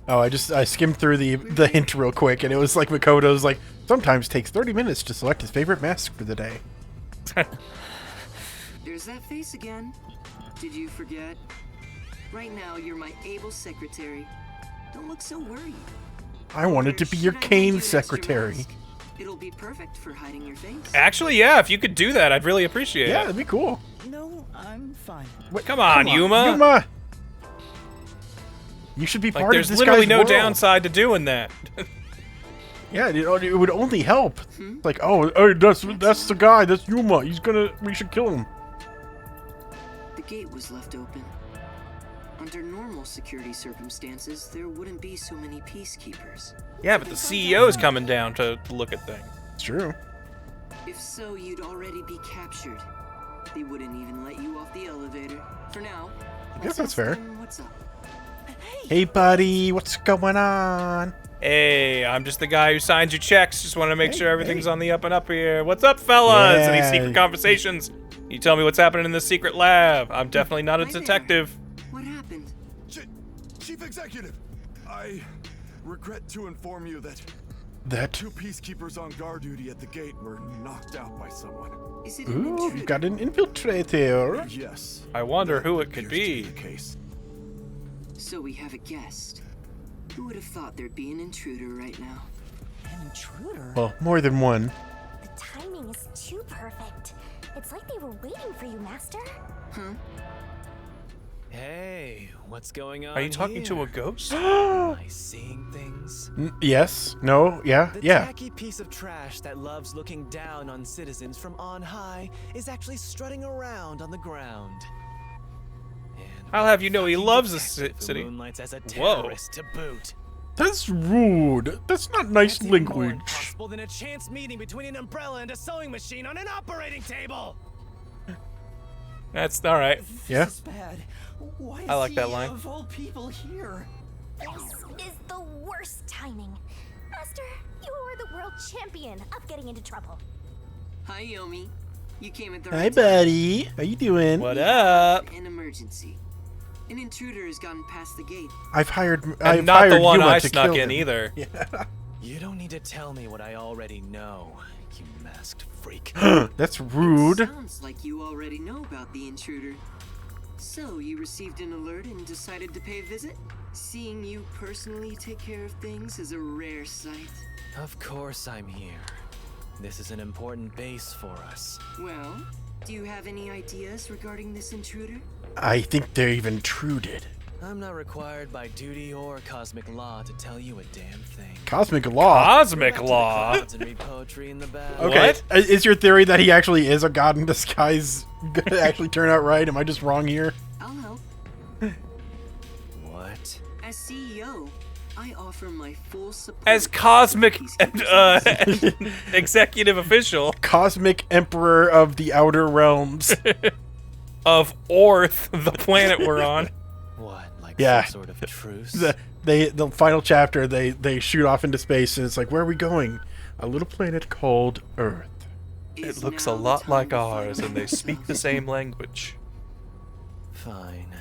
Oh, I skimmed through the hint real quick, and it was like Makoto's like sometimes takes 30 minutes to select his favorite mask for the day. There's that face again. Did you forget? Right now, you're my able secretary. Don't look so worried. I wanted to be your Should I cane make you an extra secretary. mask? It'll be perfect for hiding your face. Actually, yeah, if you could do that, I'd really appreciate Yeah, it. that'd be cool. No, I'm fine. Wait, Come on, Yuma. Yuma. You should be Like, part of there's this literally guy's no world. downside to doing that. Yeah, it would only help. Like, oh, that's the guy. That's Yuma. We should kill him. The gate was left open. Under normal security circumstances, there wouldn't be so many peacekeepers. Yeah, but the CEO's coming down to look at things. It's true. If so, you'd already be captured. They wouldn't even let you off the elevator. For now. I guess that's fair. What's up? Hey, buddy, what's going on? Hey, I'm just the guy who signs your checks. Just want to make sure everything's on the up and up here. What's up, fellas? Yeah. Any secret conversations? You tell me what's happening in the secret lab. I'm definitely not a detective. What happened? Chief Executive, I regret to inform you that That. 2 peacekeepers on guard duty at the gate were knocked out by someone. Is it an Ooh, intruder? you got an infiltrator. Yes. I wonder who it could appears to be. the case. So we have a guest. Who would have thought there'd be an intruder right now? An intruder? Well, more than one. The timing is too perfect. It's like they were waiting for you, Master. Huh? Hey, what's going on? Are you talking here? to a ghost? Am I seeing things? Yes. No. Yeah. The Yeah. tacky piece of trash that loves looking down on citizens from on high is actually strutting around on the ground. And I'll have you know he fucking loves the detective who city. moonlights as a Whoa. terrorist to boot. That's rude. That's not nice That's even more language. impossible than a chance meeting between an umbrella and a sewing machine on an operating table. That's all right. Yeah. This is bad. Why is I like he, that line. of all people here? This is the worst timing. Master, you are the world champion of getting into trouble. Hi, Yomi. You came at the Hi, right time. buddy. How you doing? What up? An emergency. An intruder has gotten past the gate. I've hired. And I've not hired the one Yuma I to snuck kill in him. either. You don't need to tell me what I already know, you masked freak. That's rude. Sounds like you already know about the intruder. So, you received an alert and decided to pay a visit? Seeing you personally take care of things is a rare sight. Of course I'm here. This is an important base for us. Well, do you have any ideas regarding this intruder? I think they've intruded. I'm not required by duty or cosmic law to tell you a damn thing. Cosmic law. Cosmic Go back to the law. clouds and read poetry in the bath. Okay. What? Is your theory that he actually is a god in disguise gonna actually turn out right? Am I just wrong here? I'll help. What? As CEO, I offer my full support. As cosmic executive official Cosmic Emperor of the Outer Realms. of Orth, the planet we're on. What? Like Yeah. some sort of truce? The final chapter, they shoot off into space, and it's like, where are we going? A little planet called Earth. It looks a lot like ours, and they speak the same language. Fine.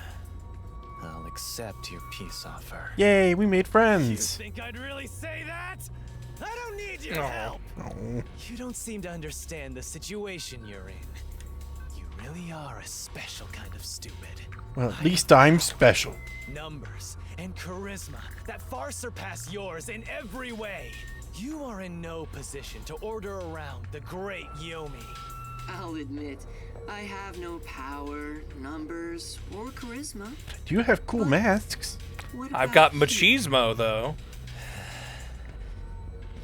I'll accept your peace offer. Yay, we made You friends. think I'd really say that? I don't need your Aw. help. Oh. You don't seem to understand the situation you're in. You really are a special kind of stupid. Well, at least I'm special. Numbers and charisma that far surpass yours in every way. You are in no position to order around the great Yomi. I'll admit, I have no power, numbers, or charisma. Do you have cool masks? What I've about got you? machismo, though.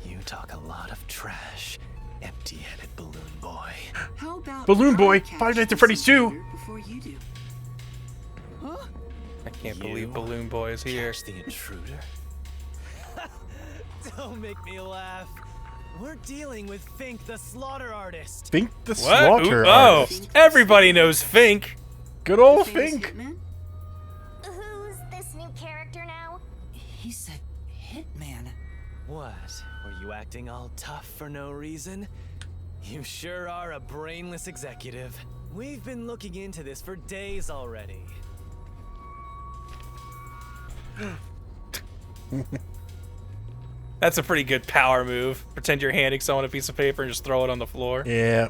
You talk a lot of trash, empty-headed balloon boy. How about Balloon Boy, I catch Five Nights at this Freddy's 2. intruder before you do? I can't You believe Balloon Boy is here. Catch the intruder? Don't make me laugh. We're dealing with Fink, the slaughter artist. Fink the What? Slaughter Oh, Artist. everybody knows Fink. Good old Famous Fink. hitman? Who's this new character now? He said hitman. What? Were you acting all tough for no reason? You sure are a brainless executive. We've been looking into this for days already. That's a pretty good power move. Pretend you're handing someone a piece of paper and just throw it on the floor. Yeah.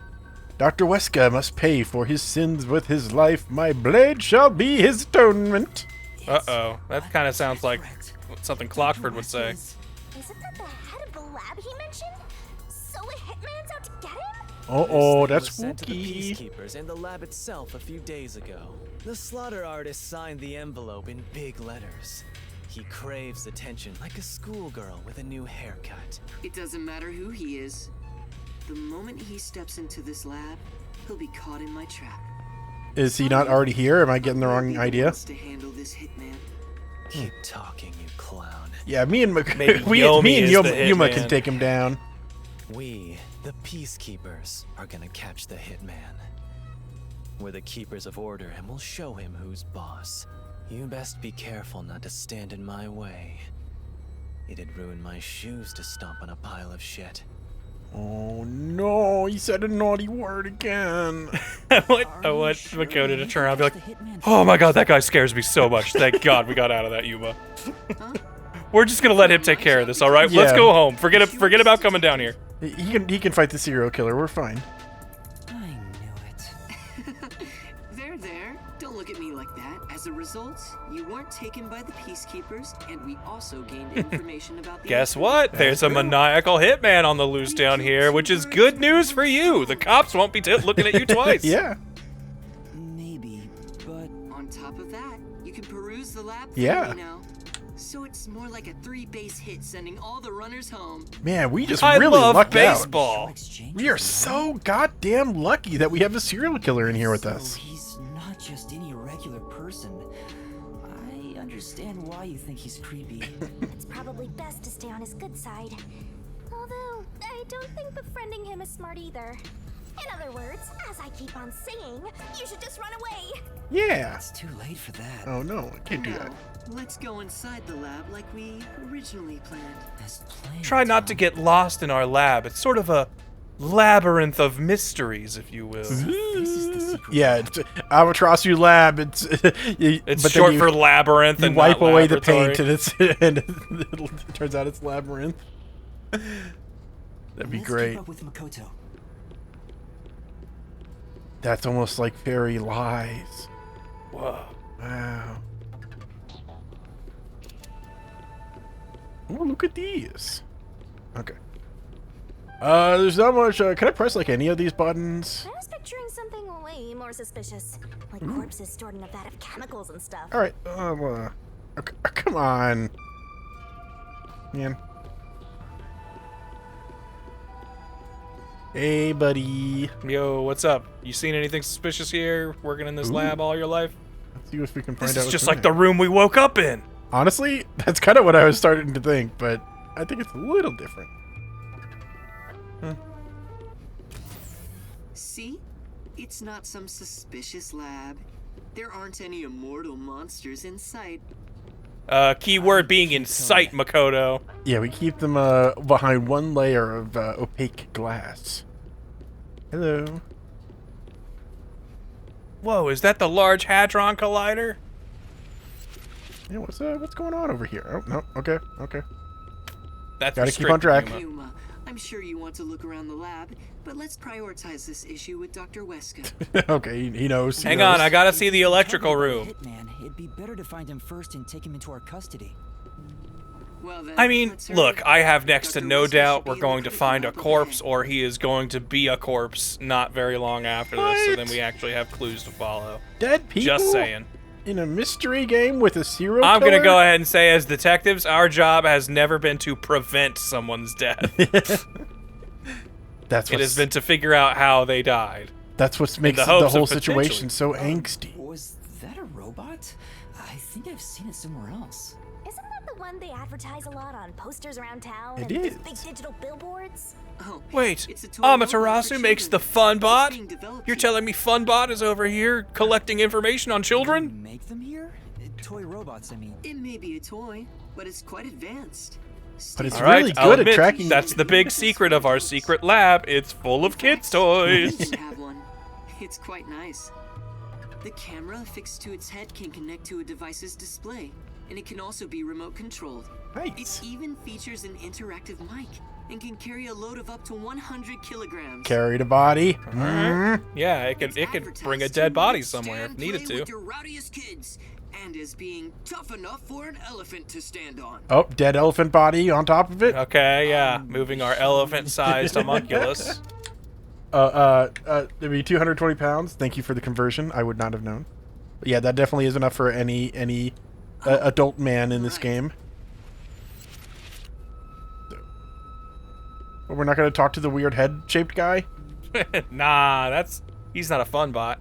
Dr. Wesca must pay for his sins with his life. My blade shall be his atonement. Uh-oh. That kind of sounds like something Clockford would say. Is it that the head of the lab he mentioned? So a hitman's out to get him? Uh-oh, This thing that's was sent to the spooky. peacekeepers and the lab itself a few days ago. The slaughter artist signed the envelope in big letters. He craves attention like a schoolgirl with a new haircut. It doesn't matter who he is. The moment he steps into this lab, he'll be caught in my trap. Is he not already here? Am I getting the wrong idea? To handle this hitman. Keep talking, you clown. Yeah, me and Maybe me Yomi and is Yuma, the Yuma hitman. can take him down. We, the peacekeepers, are gonna catch the hitman. We're the keepers of order, and we'll show him who's boss. You best be careful not to stand in my way. It'd ruin my shoes to stomp on a pile of shit. Oh no, he said a naughty word again. I want Makoto to turn around and be like, oh my god, that guy scares me so much. Thank god we got out of that, Yuma. We're just gonna let him take care of this, alright? Yeah. Let's go home. Forget about coming down here. He can fight the serial killer. We're fine. I knew it. There. Don't look at me like that. As a result, you weren't taken by the peacekeepers, and we also gained information about the... Guess what? There's a maniacal hitman on the loose down here, which is good news for you. The cops won't be looking at you twice. Yeah. Maybe, but On top of that, you can peruse the lab Yeah. freely now. So it's more like a 3-base hit, sending all the runners home. Man, we just I really love lucked baseball. out. We are so goddamn lucky that we have a serial killer in here with us. He's not just any regular person. I understand why you think he's creepy. It's probably best to stay on his good side. Although, I don't think befriending him is smart either. In other words, as I keep on saying, you should just run away. Yeah. It's too late for that. Oh no, I can't do that. Now, let's go inside the lab like we originally planned. As planned, Try not to get lost in our lab. It's sort of a labyrinth of mysteries, if you will. This is the secret. Yeah, it's Amaterasu lab. It's It's short for labyrinth You and wipe not away the laboratory. paint, and it turns out it's labyrinth. That'd be Let's great. keep up with Makoto. That's almost like fairy lies. Whoa. Wow. Ooh, look at these. Okay. There's not much. Can I press like any of these buttons? I was picturing something way more suspicious. Like corpses stored in a vat of chemicals and stuff. All right. Okay, come on, man. Hey, buddy. Yo, what's up? You seen anything suspicious here? Working in this lab all your life? Let's see if we can find This out. is what's just in like there. the room we woke up in. Honestly, that's kind of what I was starting to think, but I think it's a little different. See? It's not some suspicious lab. There aren't any immortal monsters in sight. Keyword being in sight, Makoto. Yeah, we keep them behind one layer of opaque glass. Hello. Whoa, is that the Large Hadron Collider? Yeah, what's going on over here? Oh no. Okay. That's Gotta keep on track. Yuma. Yuma, I'm sure you want to look around the lab, but let's prioritize this issue with Dr. Wesca. Okay, he knows. Hang on, I gotta see the electrical room. Hitman, it'd be better to find him first and take him into our custody. Well then, I mean, let's hurry. look, I have next to Dr. no Wesca doubt should be we're in going the to find a critical lab corpse, or he is going to be a corpse not very long after this, so then we actually have clues to follow. Dead people. Just saying. In a mystery game with a serial I'm killer? gonna go ahead and say, as detectives, our job has never been to prevent someone's death. That's It has been to figure out how they died. That's what makes the the hopes whole of potentially- situation so angsty. Was that a robot? I think I've seen it somewhere else. Isn't that the one they advertise a lot on posters around town It and is. big digital billboards? Oh, Wait, it's a toy robot for Amaterasu makes the children. Funbot? It's being developed You're here. telling me Funbot is over here collecting information on children? Make them here? Toy robots, I mean. It may be a toy, but it's quite advanced. But it's All right, really I'll good at admit, tracking. that's the big secret of our secret lab. It's full of kids' toys. Have one. It's quite nice. The camera affixed to its head can connect to a device's display, and it can also be remote controlled. Nice. It even features an interactive mic and can carry a load of up to 100 kilograms. Carried a body. Yeah, it could bring a dead body somewhere if needed Play with to. your rowdiest kids, and as being tough enough for an elephant to stand on. Oh, dead elephant body on top of it. Okay, yeah, moving our elephant-sized homunculus. It'd be 220 pounds. Thank you for the conversion. I would not have known. But yeah, that definitely is enough for any adult man in this game. But we're not going to talk to the weird head-shaped guy? Nah, he's not a fun bot.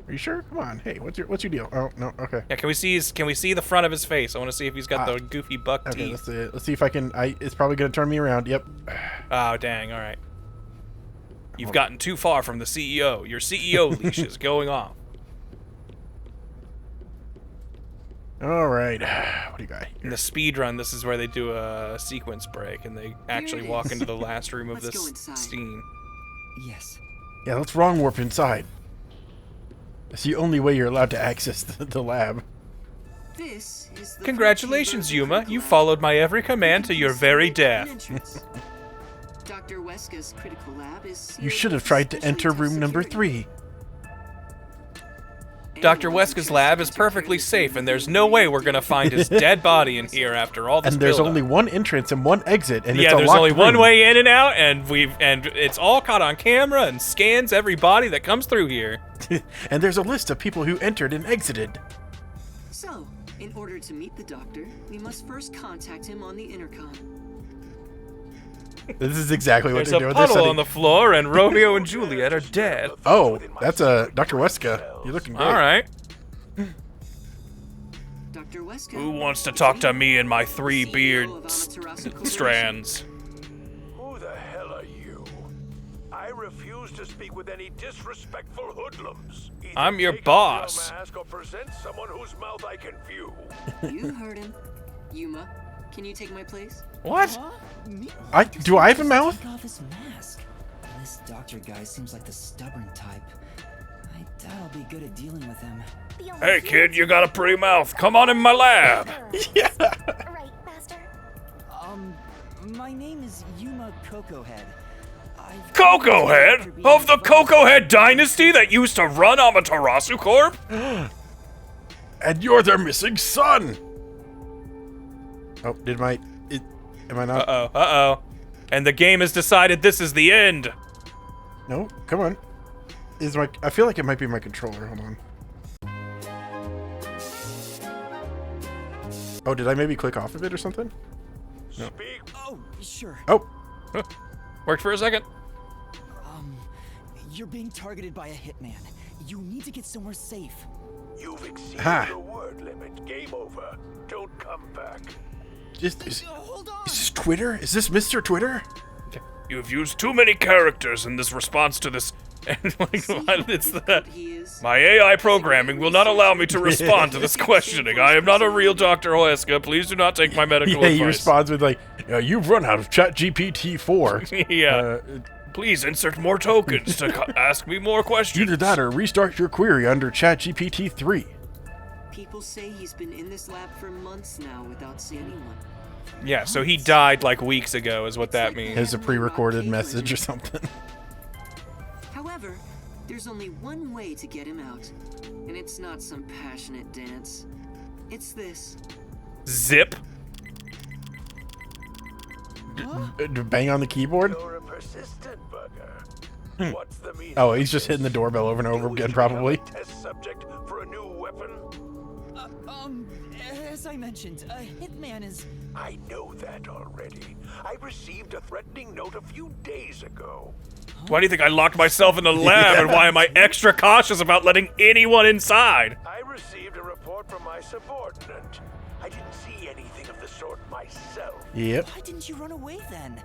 Are you sure? Come on. Hey, what's your deal? Oh, no. Okay. Yeah, can we see the front of his face? I want to see if he's got the goofy buck Okay, teeth. let's see if I can. It's probably going to turn me around. Yep. Oh, dang. All right. You've gotten too far from the CEO. Your CEO leash is going off. All right. What do you got? In the speed run, this is where they do a sequence break and they actually walk into the last room of this scene. Yes. Yeah, let's wrong warp inside. It's the only way you're allowed to access the lab. This is the Congratulations, Yuma. You followed my every command to your very death. Dr. Wesca's critical lab is. You should have tried to enter room number 3. Dr. Wesca's lab is perfectly safe, and there's no way we're gonna find his dead body in here after all this. And there's build-up. only one entrance and one exit, and it's a there's locked only one room. way in and out, and it's all caught on camera and scans every body that comes through here. And there's a list of people who entered and exited. So, in order to meet the doctor, we must first contact him on the intercom. This is exactly what There's they're a doing. puddle on the floor, and Romeo and Juliet are dead. Oh, that's Dr. Wesca. You're looking great. All right. Dr. Wesca. Who wants to talk to me and my 3 beard strands? Who the hell are you? I refuse to speak with any disrespectful hoodlums. Either I'm your take boss. off your mask or present someone whose mouth I can view. You heard him. Yuma, can you take my place? What? Do I have a mouth? Take off his mask. This doctor guy seems like the stubborn type. I doubt I'll be good at dealing with him. Hey kid, you got a pretty mouth. Come on in my lab. Yeah. Right, Master? My name is Yuma Cocohead. Cocoa Head? Of the Cocoa Head dynasty that used to run Amaterasu Corp? And you're their missing son. Oh, am I not? Uh-oh. And the game has decided this is the end. No, come on. I feel like it might be my controller. Hold on. Oh, did I maybe click off of it or something? No. Oh, sure. Oh. Worked for a second. You're being targeted by a hitman. You need to get somewhere safe. You've exceeded Ha. the word limit. Game over. Don't come back. Is this Twitter? Is this Mr. Twitter? You've used too many characters in this response to this. And my AI programming will not allow me to respond to this questioning. I am not a real Dr. Wesca. Please do not take my medical Yeah, advice. he responds with like, "You've run out of ChatGPT 4." Yeah. Please insert more tokens to ask me more questions. Either that or restart your query under ChatGPT 3. People say he's been in this lab for months now without seeing anyone. Yeah, so he died like weeks ago is what that means. Has a pre-recorded message or something. However, there's only one way to get him out. And it's not some passionate dance. It's this. Zip. Bang on the keyboard? You're a persistent bugger. What's the meaning? Oh, he's just hitting the doorbell over and over again, probably. Test subject for a new weapon? As I mentioned, a hitman is... I know that already. I received a threatening note a few days ago. Why do you think I locked myself in the lab, and why am I extra cautious about letting anyone inside? I received a report from my subordinate. I didn't see anything of the sort myself. Yep. Why didn't you run away then?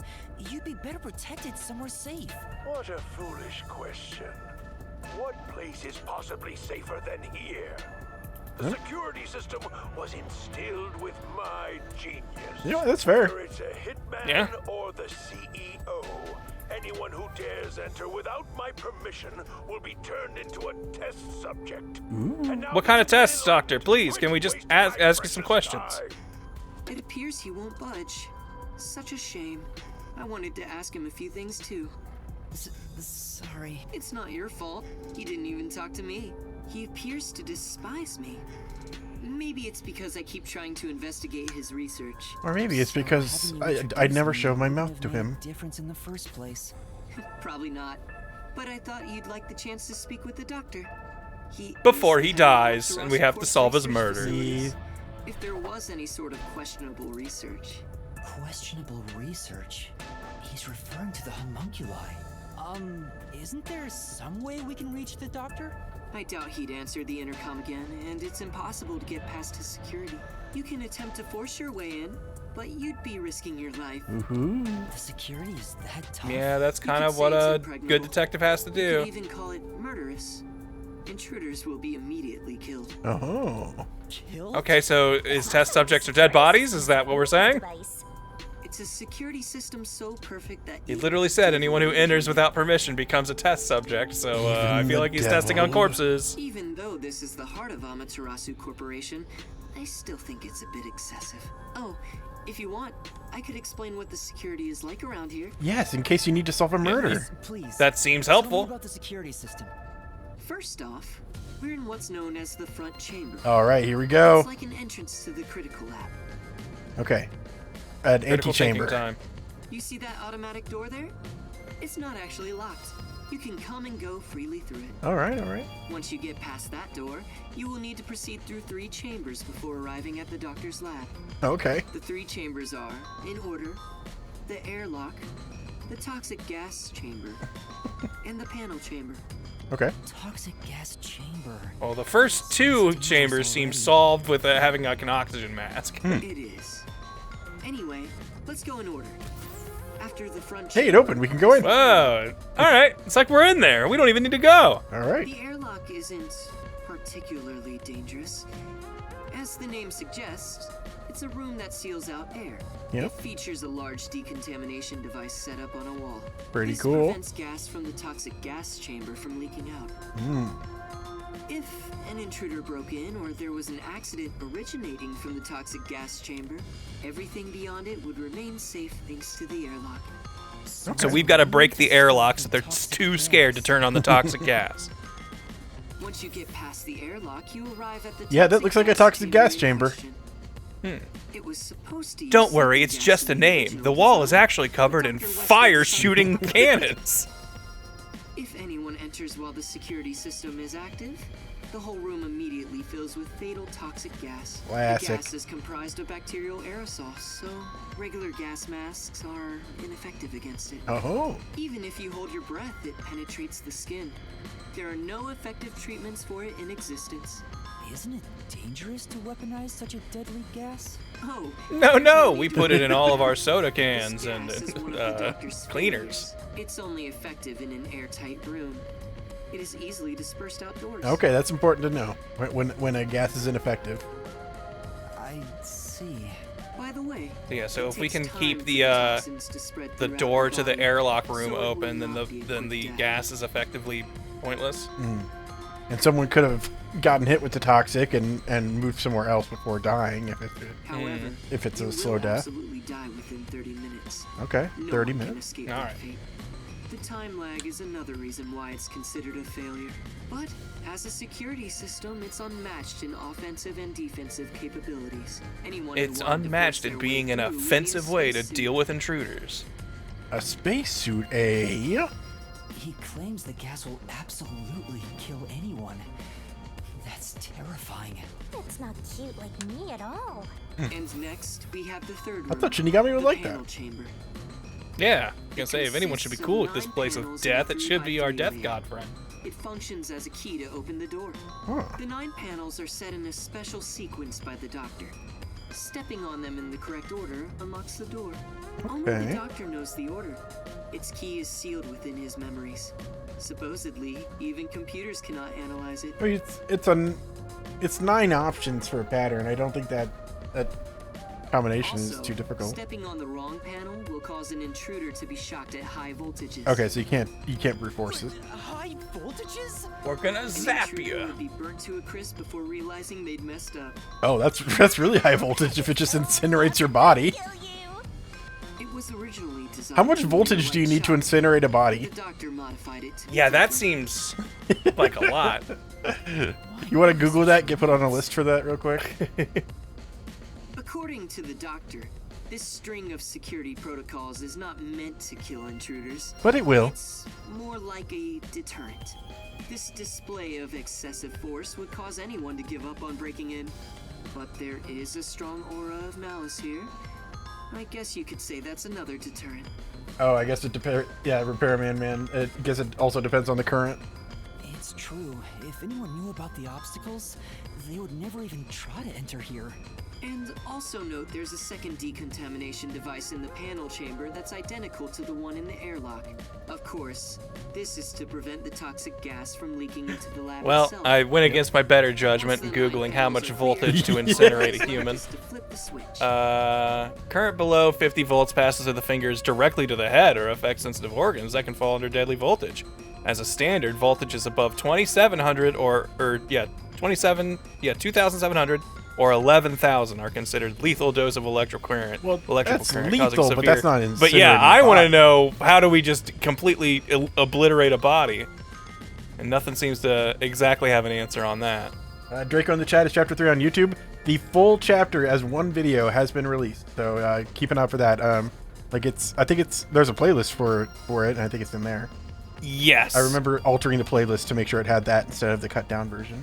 You'd be better protected somewhere safe. What a foolish question. What place is possibly safer than here? The security system was instilled with my genius. Yeah, that's fair. Whether it's a hitman or the CEO, anyone who dares enter without my permission will be turned into a test subject. What kind of tests, Doctor? Please, can we just ask you some questions? It appears he won't budge. Such a shame. I wanted to ask him a few things too. Sorry. It's not your fault. He didn't even talk to me. He appears to despise me. Maybe it's because I keep trying to investigate his research. Or maybe it's because I never show my mouth to him. Difference in the first place. Probably not. But I thought you'd like the chance to speak with the doctor. Before he dies, and we have to solve his murder. If there was any sort of questionable research. Questionable research? He's referring to the homunculi. Isn't there some way we can reach the doctor? I doubt he'd answer the intercom again, and it's impossible to get past his security. You can attempt to force your way in, but you'd be risking your life. The security is that tough? Yeah, that's kind You of could what say it's a impregnable. good detective has to You do. could even call it murderous. Intruders will be immediately killed. Oh. Okay, so is test subjects are dead bodies? Is that what we're saying? It's a security system so perfect that He literally said anyone who enters without permission becomes a test subject, so I feel like he's testing on corpses. Even though this is the heart of Amaterasu Corporation, I still think it's a bit excessive. Oh, if you want, I could explain what the security is like around here. Yes, in case you need to solve a murder. Please. That seems Tell me helpful. about the security system. First off, we're in what's known as the front chamber. All right, here we go. It's like an entrance to the critical lab. Okay. An Critical thinking antechamber. time. You see that automatic door there? It's not actually locked. You can come and go freely through it. All right, all right. Once you get past that door, you will need to proceed through 3 chambers before arriving at the doctor's lab. Okay. The 3 chambers are, in order, the airlock, the toxic gas chamber, and the panel chamber. Okay. Toxic gas chamber. Well, the first 2 chambers seem solved with having like an oxygen mask. It is. Anyway, let's go in order. After the front Hey, it opened. We can go in. Whoa. All right. It's like we're in there. We don't even need to go. All right. The airlock isn't particularly dangerous. As the name suggests, it's a room that seals out air. Yep. It features a large decontamination device set up on a wall. Pretty This cool. prevents gas from the toxic gas chamber from leaking out. If an intruder broke in or there was an accident originating from the toxic gas chamber, everything beyond it would remain safe thanks to the airlock. So we've got to break the airlock so they're too scared to turn on the toxic gas. Once you get past the airlock, you arrive at the Yeah, that looks like a toxic gas in chamber. question. It was supposed to Don't use worry, the it's gas just a in the name. original The wall is design. actually covered in Dr. Wesca fire-shooting cannons. If anyone enters while the security system is active, the whole room immediately fills with fatal toxic gas. Classic. The gas is comprised of bacterial aerosols, so regular gas masks are ineffective against it. Oh. Even if you hold your breath, it penetrates the skin. There are no effective treatments for it in existence. Isn't it dangerous to weaponize such a deadly gas? Oh. No, we put it in all of our soda cans This and gas is one of the doctor's cleaners. failures. It's only effective in an airtight room. It is easily dispersed outdoors. Okay, that's important to know when a gas is ineffective. I see. By the way, Yeah, so it if we takes can time keep for the toxins to spread the throughout door your to the body, airlock room so it will open, then not be a quick the death. gas is effectively pointless. And someone could have gotten hit with the toxic and moved somewhere else before dying However, if it's you a slow will death. absolutely die within 30 minutes. Okay, No 30 one can minutes. escape All that right. fate. The time lag is another reason why it's considered a failure. But as a security system, it's unmatched in offensive and defensive capabilities. Anyone who It's wanted to unmatched force in their being way an through would need offensive a way to spacesuit. deal with intruders. A spacesuit, eh? He claims the gas will absolutely kill anyone. That's terrifying. That's not cute like me at all. And next, we have the third room. I thought Shinigami would the like panel that. chamber. Yeah, I was gonna say, if anyone should be cool with this place of death, it should be our death god friend. It functions as a key to open the door. Huh. The 9 panels are set in a special sequence by the doctor. Stepping on them in the correct order unlocks the door. Only Okay. the doctor knows the order. Its key is sealed within his memories. Supposedly, even computers cannot analyze it. I mean, it's 9 options for a pattern. I don't think that combination is Also, too difficult. stepping on the wrong panel will cause an intruder to be shocked at high voltages. Okay, so you can't brute force it. High voltages? We're gonna An zap intruder you. would be burnt to a crisp before realizing they'd messed up. Oh, that's really high voltage if it just incinerates your body. It was originally designed How much to be voltage do you need to incinerate a body? The doctor modified it to Yeah, that seems like a lot. You want to Google that? Get put on a list for that real quick. According to the doctor, this string of security protocols is not meant to kill intruders. But it will. It's more like a deterrent. This display of excessive force would cause anyone to give up on breaking in. But there is a strong aura of malice here. I guess you could say that's another deterrent. Oh, I guess it depends. Yeah, repairman, man. I guess it also depends on the current. It's true. If anyone knew about the obstacles, they would never even try to enter here. And also note there's a second decontamination device in the panel chamber that's identical to the one in the airlock. Of course, this is to prevent the toxic gas from leaking into the lab Well, itself. I went against my better judgment in Googling how much voltage to incinerate a human. Current below 50 volts passes through the fingers directly to the head or affects sensitive organs that can fall under deadly voltage. As a standard, voltage is above 2700 2700 or 11,000 are considered lethal dose of electrical current. Well, electrical that's current lethal, causing severe. but that's not incinerating. But yeah, I want to know, how do we just completely obliterate a body? And nothing seems to exactly have an answer on that. Draco in the chat is chapter 3 on YouTube. The full chapter as one video has been released, so keep an eye out for that. I think there's a playlist for it, and I think it's in there. Yes. I remember altering the playlist to make sure it had that instead of the cut down version.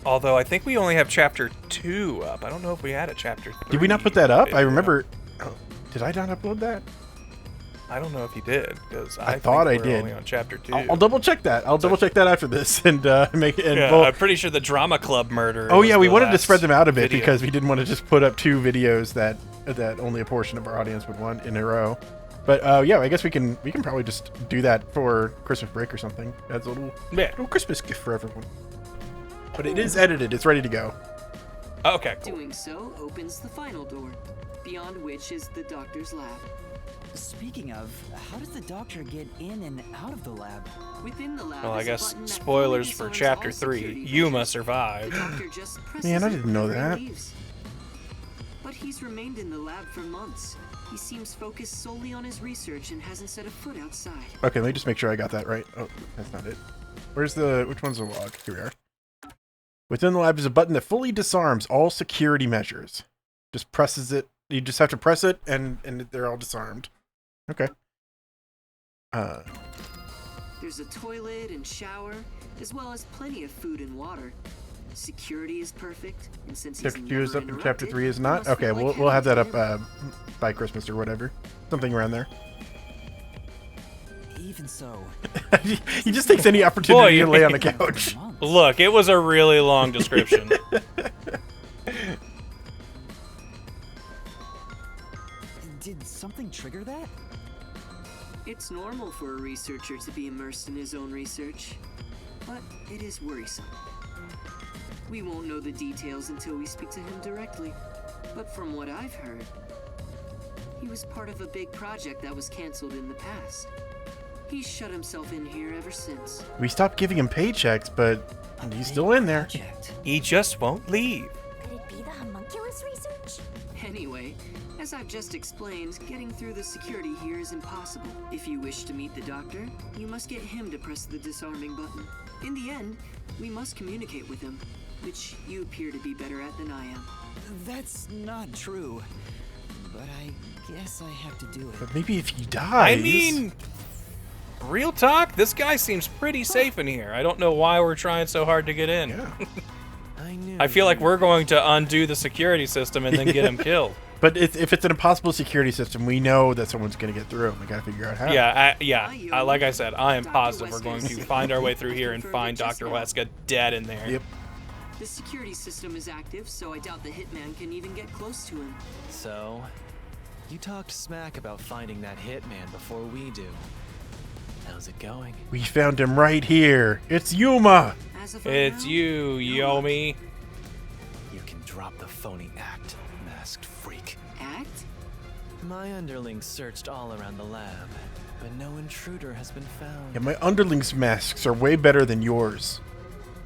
Although I think we only have chapter 2 up. I don't know if we had a chapter 3. Did we not put that up? I remember. Oh, did I not upload that? I don't know if you did, because I thought I we're did. only on chapter 2. I'll double check that. I'll double check that after this and make it. Yeah, we'll, I'm pretty sure the Drama Club murder. Oh was yeah, we the wanted to last spread them out a bit video. because we didn't want to just put up 2 videos that only a portion of our audience would want in a row. But yeah, I guess we can probably just do that for Christmas break or something as a little Christmas gift for everyone. But it is edited. It's ready to go. Okay. Cool. Doing so opens the final door, beyond which is the doctor's lab. Speaking of, how does the doctor get in and out of the lab? Within the lab Well, I is a guess button that spoilers fully for disarms chapter all 3. security Yuma measures. survived. The doctor just presses Man, I it didn't know whenever that. he leaves. But he's remained in the lab for months. He seems focused solely on his research and hasn't set a foot outside. Okay, let me just make sure I got that right. Oh, that's not it. Which one's the log? Here we are. Within the lab is a button that fully disarms all security measures. Just presses it. You just have to press it, and they're all disarmed. Okay. There's a toilet and shower, as well as plenty of food and water. Security is perfect, and since he's Chapter 2 is never up and chapter interrupted, 3 is it not? must Okay, feel like we'll have that heaven up to him. by Christmas or whatever. Something around there. Even so, He just takes any opportunity to lay on the couch. Look, it was a really long description. did something trigger that? It's normal for a researcher to be immersed in his own research, but it is worrisome. We won't know the details until we speak to him directly, but from what I've heard, he was part of a big project that was cancelled in the past. He's shut himself in here ever since. We stopped giving him paychecks, but he's still in there. He just won't leave. Could it be the homunculus research? Anyway, as I've just explained, getting through the security here is impossible. If you wish to meet the doctor, you must get him to press the disarming button. In the end, we must communicate with him, which you appear to be better at than I am. That's not true. But I guess I have to do it. But maybe if he dies. I mean, real talk, this guy seems pretty safe in here. I don't know why we're trying so hard to get in. Yeah. I feel like we're going to undo the security system and then get him killed. But if it's an impossible security system, we know that someone's going to get through. We got to figure out how. Yeah, like I said, I am positive we're going to find our way through here and find Dr. Wesca dead in there. Yep. The security system is active, so I doubt the hitman can even get close to him. So, you talked smack about finding that hitman before we do. How's it going? We found him right here. It's Yuma. It's you, Yomi. You can drop the phony act, masked freak. Act? My underlings searched all around the lab, but no intruder has been found. Yeah, my underlings' masks are way better than yours,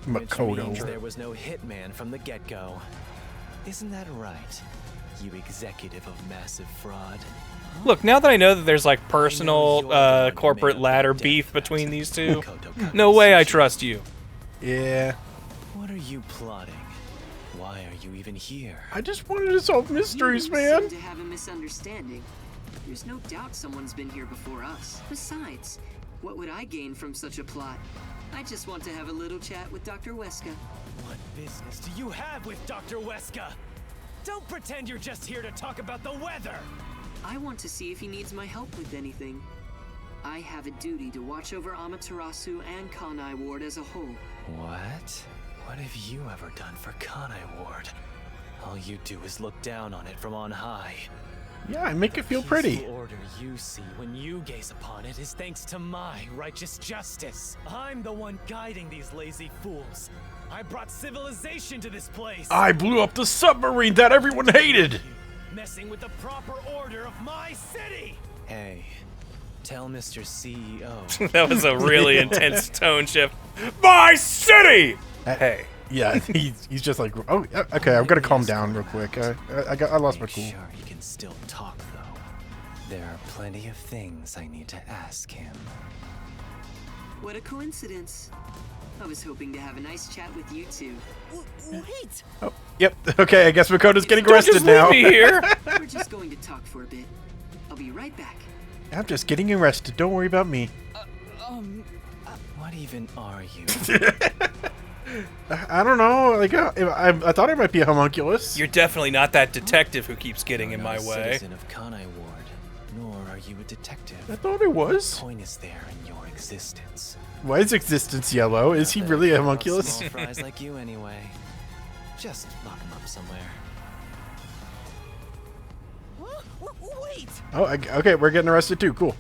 Which Makoto. means there was no hitman from the get-go. Isn't that right, you executive of massive fraud? Look, now that I know that there's like personal corporate ladder beef between these two, no way I trust you. Yeah. What are you plotting? Why are you even here? I just wanted to solve mysteries, You man. seem to have a misunderstanding. There's no doubt someone's been here before us. Besides, what would I gain from such a plot? I just want to have a little chat with Dr. Wesca. What business do you have with Dr. Wesca? Don't pretend you're just here to talk about the weather! I want to see if he needs my help with anything. I have a duty to watch over Amaterasu and Kanai Ward as a whole. What? What have you ever done for Kanai Ward? All you do is look down on it from on high. Yeah, I make it feel pretty. The order you see when you gaze upon it is thanks to my righteous justice. I'm the one guiding these lazy fools. I brought civilization to this place. I blew up the submarine that everyone hated. Messing with the proper order of my city. Hey, tell Mr. CEO. That was a really intense tone shift. My city! Hey. Yeah, he's just like, oh, yeah, okay, I'm gonna calm down real quick. I lost my cool. Sure, he can still talk though. There are plenty of things I need to ask him. What a coincidence. I was hoping to have a nice chat with you two. Wait! Oh, yep. Okay, I guess Makoto's getting Don't arrested just now. leave me here. We're just going to talk for a bit. I'll be right back. I'm just getting arrested. Don't worry about me. What even are you? I don't know. Like, I thought I might be a homunculus. You're definitely not that detective who keeps getting in You're my not a way. citizen of Kanai Ward, nor are you a detective. I thought it was. What point is there in your existence? Why is existence yellow? Is he really a homunculus? Small fries like you anyway. Just lock him up somewhere. Wait! Oh, okay, we're getting arrested too. Cool.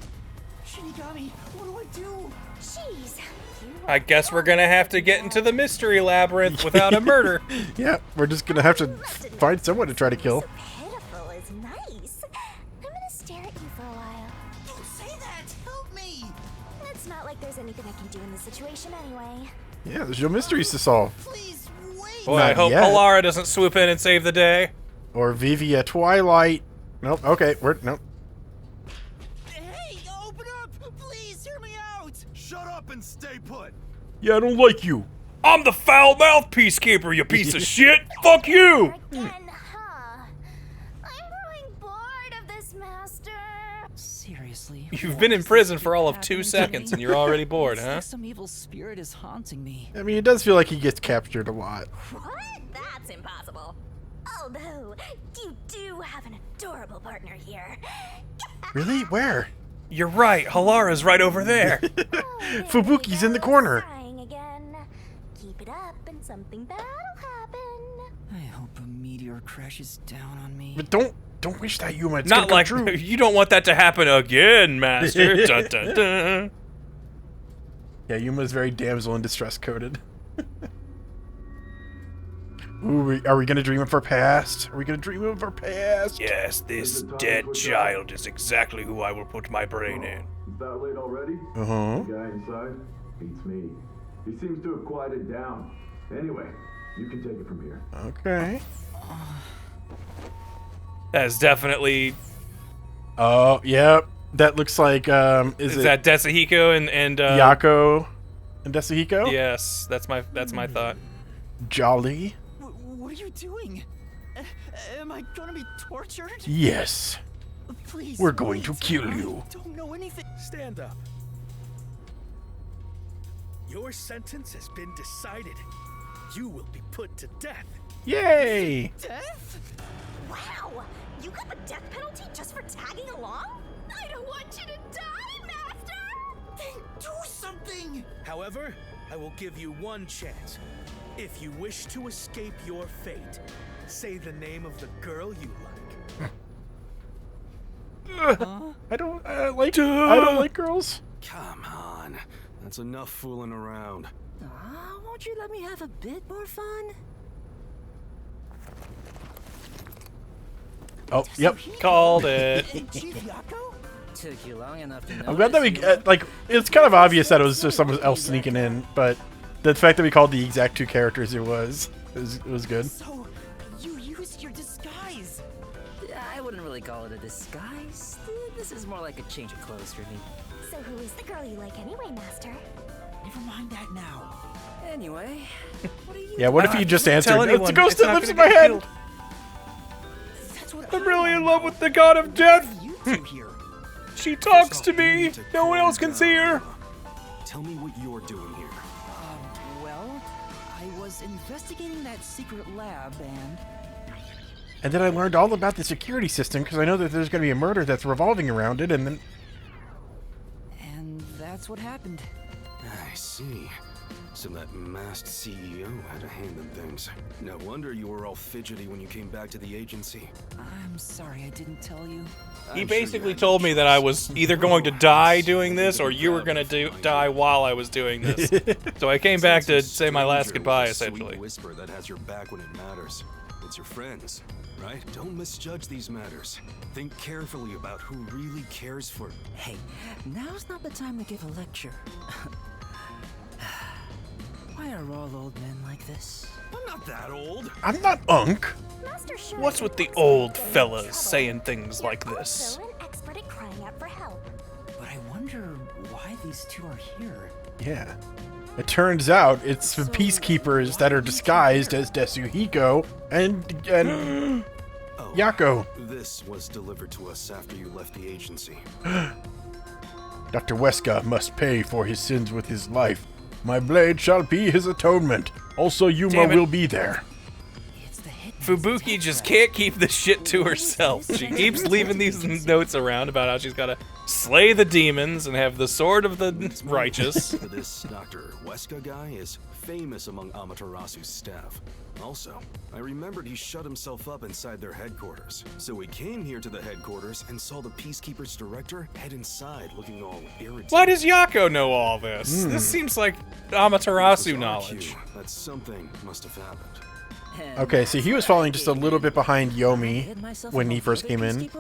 Shinigami, what do? Jeez. I guess we're gonna have to get into the mystery labyrinth without a murder. Yeah, we're just gonna have to find someone to try to kill. So pitiful is nice. I'm gonna stare at you for a while. Don't say that! Help me! It's not like there's anything I can do in this situation anyway. Yeah, there's no mysteries to solve. Please wait! Boy, I Not hope yet. Alara doesn't swoop in and save the day. Or Vivia Twilight. Nope. Okay, nope. Hey, open up! Please hear me out! Shut up and stay put. Yeah, I don't like you. I'm the foul-mouthed peacekeeper, you piece of shit. Fuck you. Again, huh? I'm growing bored of this, Master. Seriously. You've been in prison for all of 2 seconds and you're already bored, It's huh? like some evil spirit is haunting me. I mean, it does feel like he gets captured a lot. What? That's impossible. Although, you do have an adorable partner here. Really? Where? You're right. Halara's right over there. Fubuki's in the corner. Crying again. Keep it up and something bad'll happen. I hope a meteor crashes down on me. But don't wish that, Yuma. It's Not gonna like come true. you don't want that to happen again, Master. Dun, dun, dun. Yeah, Yuma's very damsel in distress coded. Ooh, are we gonna dream of our past? Are we gonna dream of our past? Yes, this dead child is exactly who I will put my brain in. Is that late already? Uh-huh. The guy inside beats me. He seems to have quieted down. Anyway, you can take it from here. Okay. That is definitely. Oh, yeah. That looks like Is that Desahiko and Yako and Desahiko? Yes, that's my thought. Jolly. What are you doing? Am I gonna be tortured? Yes. Please. We're going to wait. kill you. I don't know anything. Stand up. Your sentence has been decided. You will be put to death. Yay! Death? Wow! You got the death penalty just for tagging along? I don't want you to die, Master! Then do something! However, I will give you one chance. If you wish to escape your fate, say the name of the girl you like. I don't like girls. Come on. That's enough fooling around. Won't you let me have a bit more fun? Oh, yep. Called it. Chief Yako? Took you long enough to know. I'm glad that we like. It's kind of obvious that it was just someone else sneaking in, but the fact that we called the exact 2 characters it was good. So, you used your disguise. I wouldn't really call it a disguise. This is more like a change of clothes for me. So who is the girl you like anyway, Master? Never mind that now. Anyway, what are you? Yeah, what if you just answered? tell It's a anyone. ghost It's that not lives in gonna my get head. killed. That's what I'm really in love with the god of death. you two here. She talks to me. No one else can see her. Tell me what you're doing here. was investigating that secret lab And then I learned all about the security system because I know that there's going to be a murder that's revolving around it, and then... And that's what happened. I see. So that masked CEO had a hand in things. No wonder you were all fidgety when you came back to the agency. I'm sorry I didn't tell you. He basically told me that I was either going to die doing this, or you were going to die while I was doing this. So I came back to say my last goodbye, essentially. Whisper that has your back when it matters. It's your friends, right? Don't misjudge these matters. Think carefully about who really cares for... Hey, now's not the time to give a lecture. Why are all old men like this? I'm not that old. I'm not Unk. What's with the old fellas saying things like this? Also an expert at crying out for help. But I wonder why these two are here. Yeah. It turns out it's the peacekeepers that are disguised as Desuhiko and Yako. This was delivered to us after you left the agency. Dr. Wesca must pay for his sins with his life. My blade shall be his atonement. Also, Yuma will be there. Fubuki just can't keep this shit to herself. She keeps leaving these notes around about how she's got to slay the demons and have the sword of the righteous. This Dr. Wesca guy is famous among Amaterasu's staff. Also, I remembered he shut himself up inside their headquarters. So we came here to the headquarters and saw the Peacekeepers director head inside looking all irritated. Why does Yako know all this? This seems like Amaterasu knowledge. That something must have happened. Okay, so he was falling just a little bit behind Yomi when he first came in. And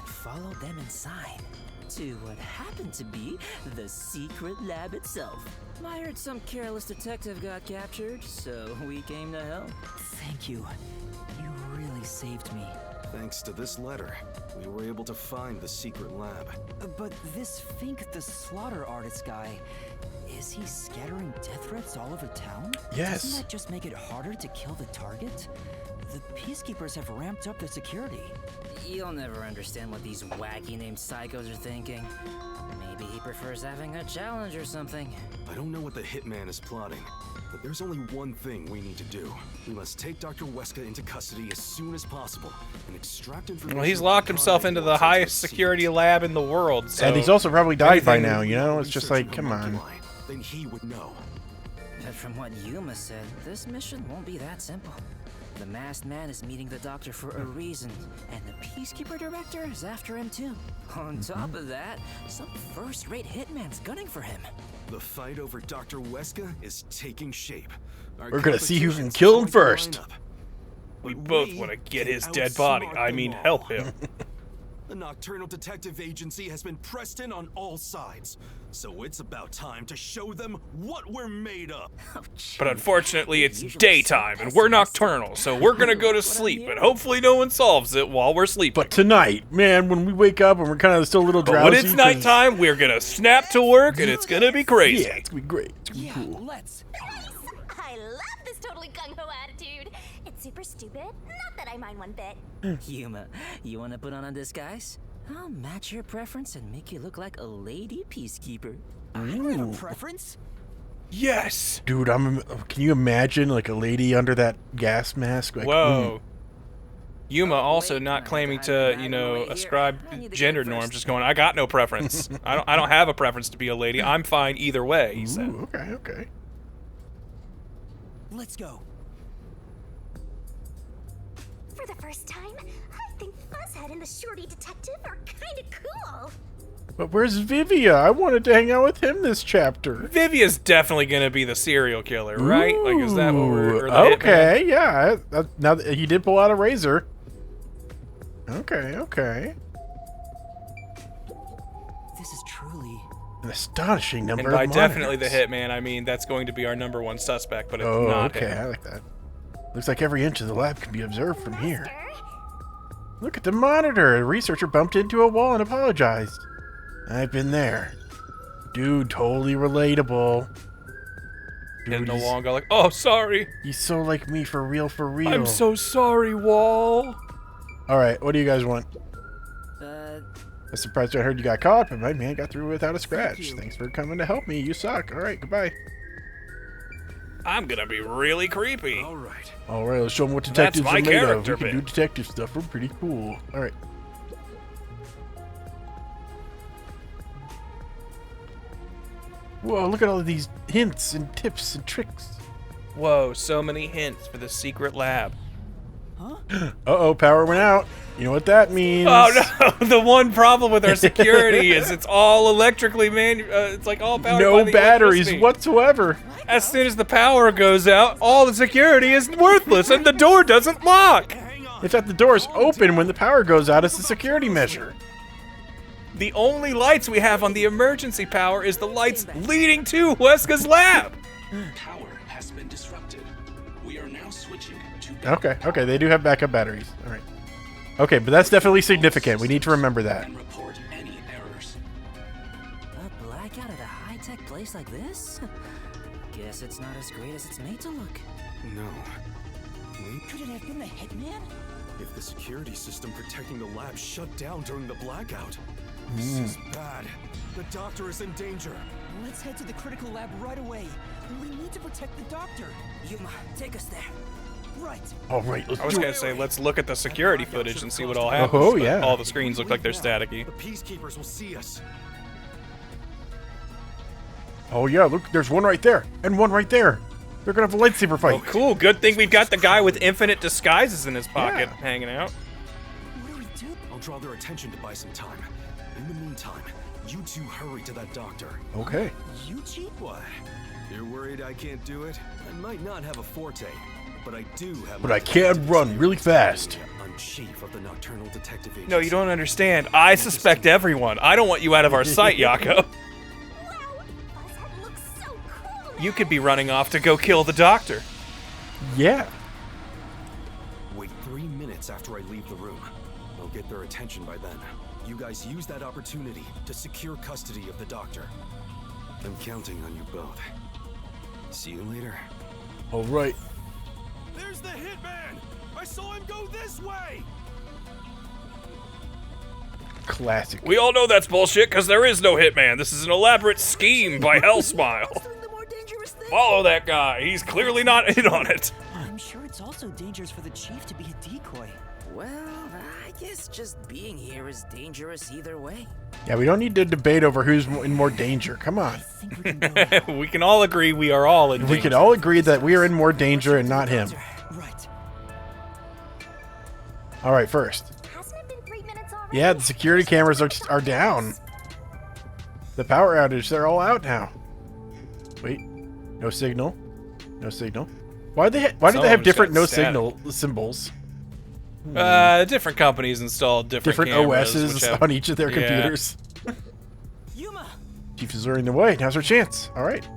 followed them inside to what happened to be the secret lab itself. I heard some careless detective got captured, so we came to help. Thank you. You really saved me. Thanks to this letter, we were able to find the secret lab. But this Fink the slaughter artist guy, is he scattering death threats all over town? Yes. Doesn't that just make it harder to kill the target? The Peacekeepers have ramped up their security. You'll never understand what these wacky named psychos are thinking. Maybe he prefers having a challenge or something. I don't know what the hitman is plotting, but there's only one thing we need to do. We must take Dr. Wesca into custody as soon as possible and extract information. Well, he's locked himself into the highest security lab in the world. So And he's also probably died by now, you know? It's just like, come on. Then he would know. But from what Yuma said, this mission won't be that simple. The masked man is meeting the doctor for a reason, and the Peacekeeper director is after him too. On top of that, some first-rate hitman's gunning for him. The fight over Dr. Wesca is taking shape. We're gonna see who can kill him first. We both want to get his dead body. I mean, help him. The Nocturnal Detective Agency has been pressed in on all sides, so it's about time to show them what we're made of. But unfortunately, it's daytime, and we're nocturnal, so we're gonna go to sleep, and hopefully no one solves it while we're sleeping. But tonight, man, when we wake up and we're kind of still a little drowsy... But when it's nighttime, we're gonna snap to work, and it's gonna be crazy. Yeah, it's gonna be great. It's gonna be cool. Let's. I love this totally gung-ho attitude. It's super stupid. Not that I mind one bit. Yuma, you want to put on a disguise? I'll match your preference and make you look like a lady peacekeeper. I don't have a preference. Yes! Dude, can you imagine, like, a lady under that gas mask? Like, Whoa. Yuma also not claiming to, you know, ascribe gender norms, just going, I got no preference. I don't have a preference to be a lady. I'm fine either way, he said. Okay, okay. Let's go. For the first time, I think Fuzzhead and the Shorty Detective are kinda cool. But where's Vivia? I wanted to hang out with him this chapter. Vivia's definitely gonna be the serial killer, right? Like, is that what we're... or the okay, hitman? Yeah. Now that he did pull out a razor. Okay, okay. This is truly... an astonishing number and by of definitely the monitors. hitman, I mean that's going to be our #1 suspect, but it's Oh, not okay, him. I like that. Looks like every inch of the lab can be observed from here. Look at the monitor. A researcher bumped into a wall and apologized. I've been there. Dude, totally relatable. Dude, And the wall go like, oh, sorry. He's so like me for real, for real. I'm so sorry, Wall. All right, what do you guys want? I'm surprised I heard you got caught, but my man got through without a scratch. Thanks for coming to help me. You suck. All right, goodbye. I'm gonna be really creepy. All right. All right, let's show them what That's detectives my are made of. character We can do bit. detective stuff. We're pretty cool. All right. Whoa, look at all of these hints and tips and tricks. Whoa, so many hints for the secret lab. Uh-oh, power went out. You know what that means. Oh no! The one problem with our security is it's all electrically it's like all powered by No the batteries electricity. whatsoever. As soon as the power goes out, all the security is worthless and the door doesn't lock. In fact, the door is open when the power goes out. It's a security measure. The only lights we have on the emergency power is the lights leading to Wesca's lab. Power has been disrupted. We are now switching to Okay, they do have backup batteries. All right. Okay, but that's definitely significant. We need to remember that. and report any errors. A blackout at a high-tech place like this? Guess it's not as great as it's made to look. No. Wait. Could it have been the hitman? If the security system protecting the lab shut down during the blackout, this is bad. The doctor is in danger. Let's head to the critical lab right away. We need to protect the doctor. Yuma, take us there. Right. All right, let's I was do gonna it. say, let's look at the security footage and see what all happens. Oh, but yeah. All the screens look like they're staticky. The peacekeepers will see us. Oh yeah, look, there's one right there and one right there. They're gonna have a lightsaber fight. Oh, cool. Good thing we've got the guy with infinite disguises in his pocket hanging out. What do we do? I'll draw their attention to buy some time. In the meantime, you two hurry to that doctor. Okay. You cheat? What? You're worried I can't do it? I might not have a forte, but I do have. But I can run really fast. I'm chief of the Nocturnal Detective Agency. No, you don't understand. I suspect everyone. I don't want you out of our sight, Yako. You could be running off to go kill the doctor. Yeah. Wait 3 minutes after I leave the room. I'll get their attention by then. You guys use that opportunity to secure custody of the doctor. I'm counting on you both. See you later. All right. There's the hitman! I saw him go this way! Classic. We all know that's bullshit because there is no hitman. This is an elaborate scheme by Hellsmile. Follow that guy. He's clearly not in on it. I'm sure it's also dangerous for the chief to be a decoy. Well, I guess just being here is dangerous either way. Yeah, we don't need to debate over who's in more danger. Come on. We can all agree we are all in danger. We can all agree that we are in more danger and not him. Right. All right, first. Yeah, the security cameras are down. The power outage, they're all out now. Wait, no signal. No signal. Why do they have different no signal symbols? Different companies installed different cameras, OSs on each of their computers. Yuma. Chief is leading the way. Now's our chance. All right.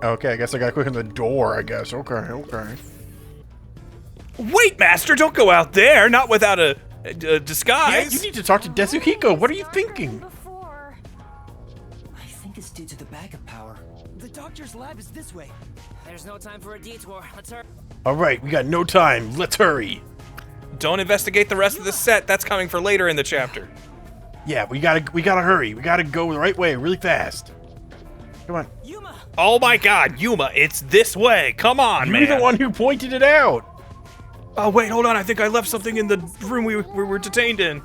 Okay, I guess I gotta click on the door. I guess. Okay. Wait, Master! Don't go out there. Not without a disguise. Yeah, you need to talk to Desuhiko. What are you thinking? I think it's due to the backup power. The doctor's lab is this way. There's no time for a detour. Let's hurry. All right, we got no time. Let's hurry. Don't investigate the rest of the set. That's coming for later in the chapter. Yeah, we gotta hurry. We gotta go the right way, really fast. Come on. Yuma. Oh my God, Yuma! It's this way. Come on, man. You're the one who pointed it out. Oh wait, hold on. I think I left something in the room we were detained in.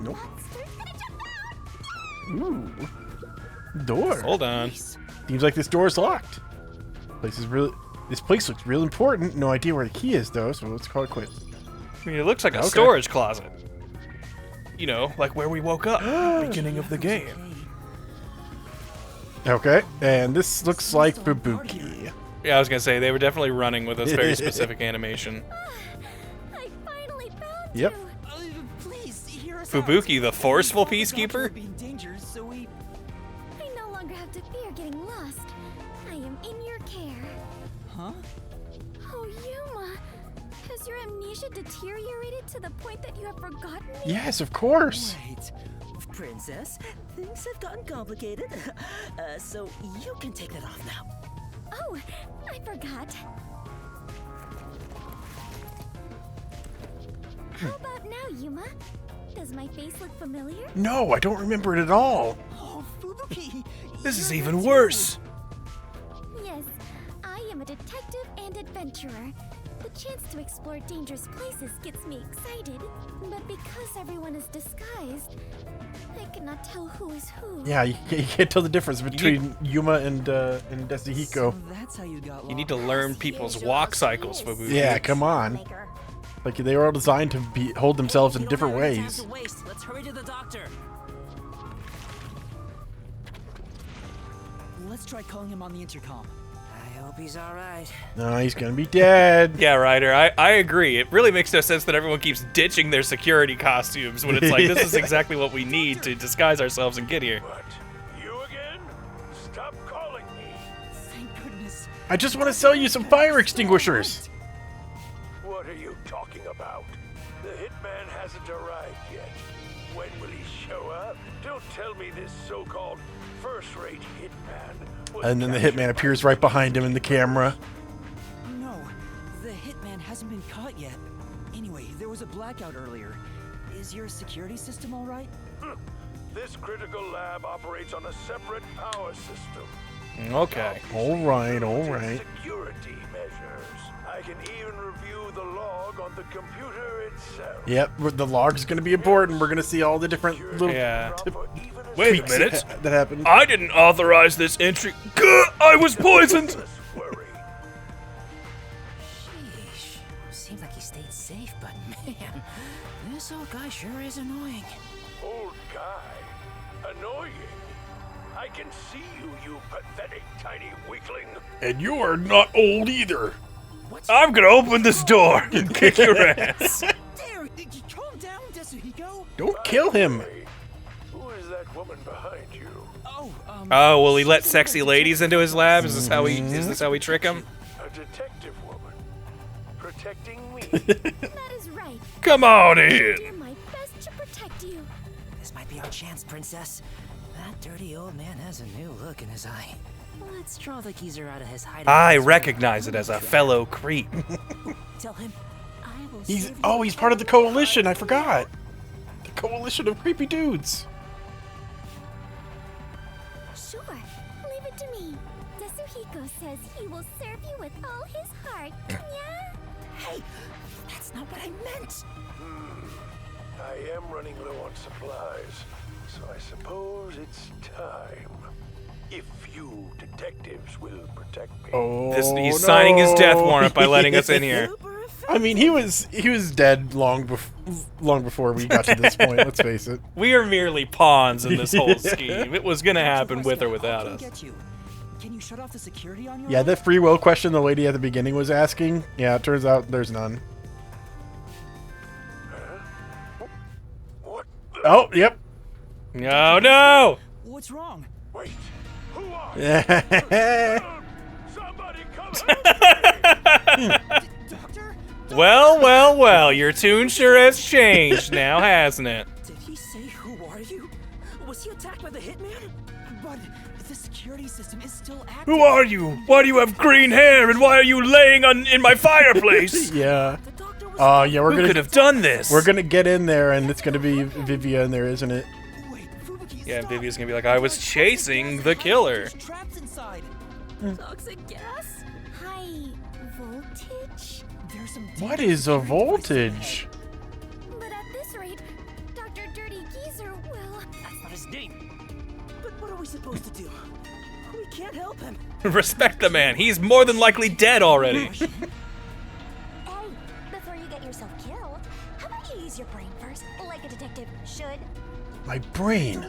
Nope. Ooh. Door. Hold on. Seems like this door is locked. This place looks real important. No idea where the key is though, so let's call it quits. I mean, it looks like a storage closet. You know, like where we woke up at the beginning of the game. Okay, and this looks like Fubuki. Yeah, I was gonna say they were definitely running with this very specific animation. I finally found Yep. Please, hear us Fubuki, the forceful peacekeeper? be in danger, so we... I no longer have to fear getting lost. I am in your care. Huh? Oh, Yuma. Has your amnesia deteriorated to the point that you have forgotten me? Yes, of course. Wait. Princess, things have gotten complicated. So you can take that off now. Oh, I forgot. How about now, Yuma? Does my face look familiar? No, I don't remember it at all. Oh, Fubuki. This is even worse. Yes, detective and adventurer. The chance to explore dangerous places gets me excited, but because everyone is disguised, I cannot tell who is who. Yeah, you can't tell the difference between Yuma and Desihiko. So that's how you got You need to learn people's walk cycles, Fubu. Yeah, come on. Like they were all designed to hold themselves in different ways. Let's hurry to the doctor. Let's try calling him on the intercom. I hope he's all right. No, he's gonna be dead. Yeah, Ryder, I agree. It really makes no sense that everyone keeps ditching their security costumes when it's like, this is exactly what we need to disguise ourselves and get here. What? You again? Stop calling me. Thank goodness. I just want to sell you some fire extinguishers. What are you talking about? The hitman hasn't arrived yet. When will he show up? Don't tell me this so-called first-rate hitman was And then the hitman appears right behind him in the camera. No, the hitman hasn't been caught yet. Anyway, there was a blackout earlier. Is your security system all right? This critical lab operates on a separate power system. Okay. All right. Security measures. I can even review the log on the computer itself. Yep, the log's gonna be important. We're gonna see all the different little Wait a minute. that happened. I didn't authorize this entry. Gah, I was poisoned. Sheesh. Seems like he stayed safe, but man, this old guy sure is annoying. Old guy? Annoying? I can see you, you pathetic tiny weakling. And you are not old either. I'm gonna open this door and kick your ass. There, calm down, Tetsuhiko. Don't kill him. Who is that woman behind you? Oh, will he let sexy ladies into his lab? Is this how we trick him? A detective woman. Protecting me. That is right. Come on I'll in. do my best to protect you. This might be our chance, Princess. That dirty old man has a new look in his eye. Let's draw the geezer out of his hiding. I recognize it as a fellow creep. Tell him I will He's part of the coalition. I forgot. The coalition of creepy dudes. Sure, leave it to me. Tetsuhiko says he will serve you with all his heart. Yeah? Hey, that's not what I meant. I am running low on supplies, so I suppose it's time. If you detectives will protect me. Oh, He's signing his death warrant by letting us in here. I mean, he was dead long before we got to this point. Let's face it. We are merely pawns in this whole scheme. It was gonna happen with or without us. Can you shut off the security on your Yeah, that free will question the lady at the beginning was asking. Yeah, it turns out there's none. What? Oh, yep. No, no. What's wrong? Wait. Who are you? Somebody come Well, your tune sure has changed now, hasn't it? Did he say who are you? Was he attacked by the hitman? But the security system is still active. Who are you? Why do you have green hair and why are you laying in my fireplace? Yeah. Yeah, we're Who gonna could have done this? We're gonna get in there, and it's gonna be Vivia in there, isn't it? Yeah, Vivia's gonna be like, I was chasing the killer. Trapped inside. Toxic gas? High voltage? There's some What is a voltage? But at this rate, Dr. Dirty Geezer will... That's not his name. But what are we supposed to do? We can't help him. Respect the man. He's more than likely dead already. Hey, before you get yourself killed, how about you use your brain first, like a detective should? My brain.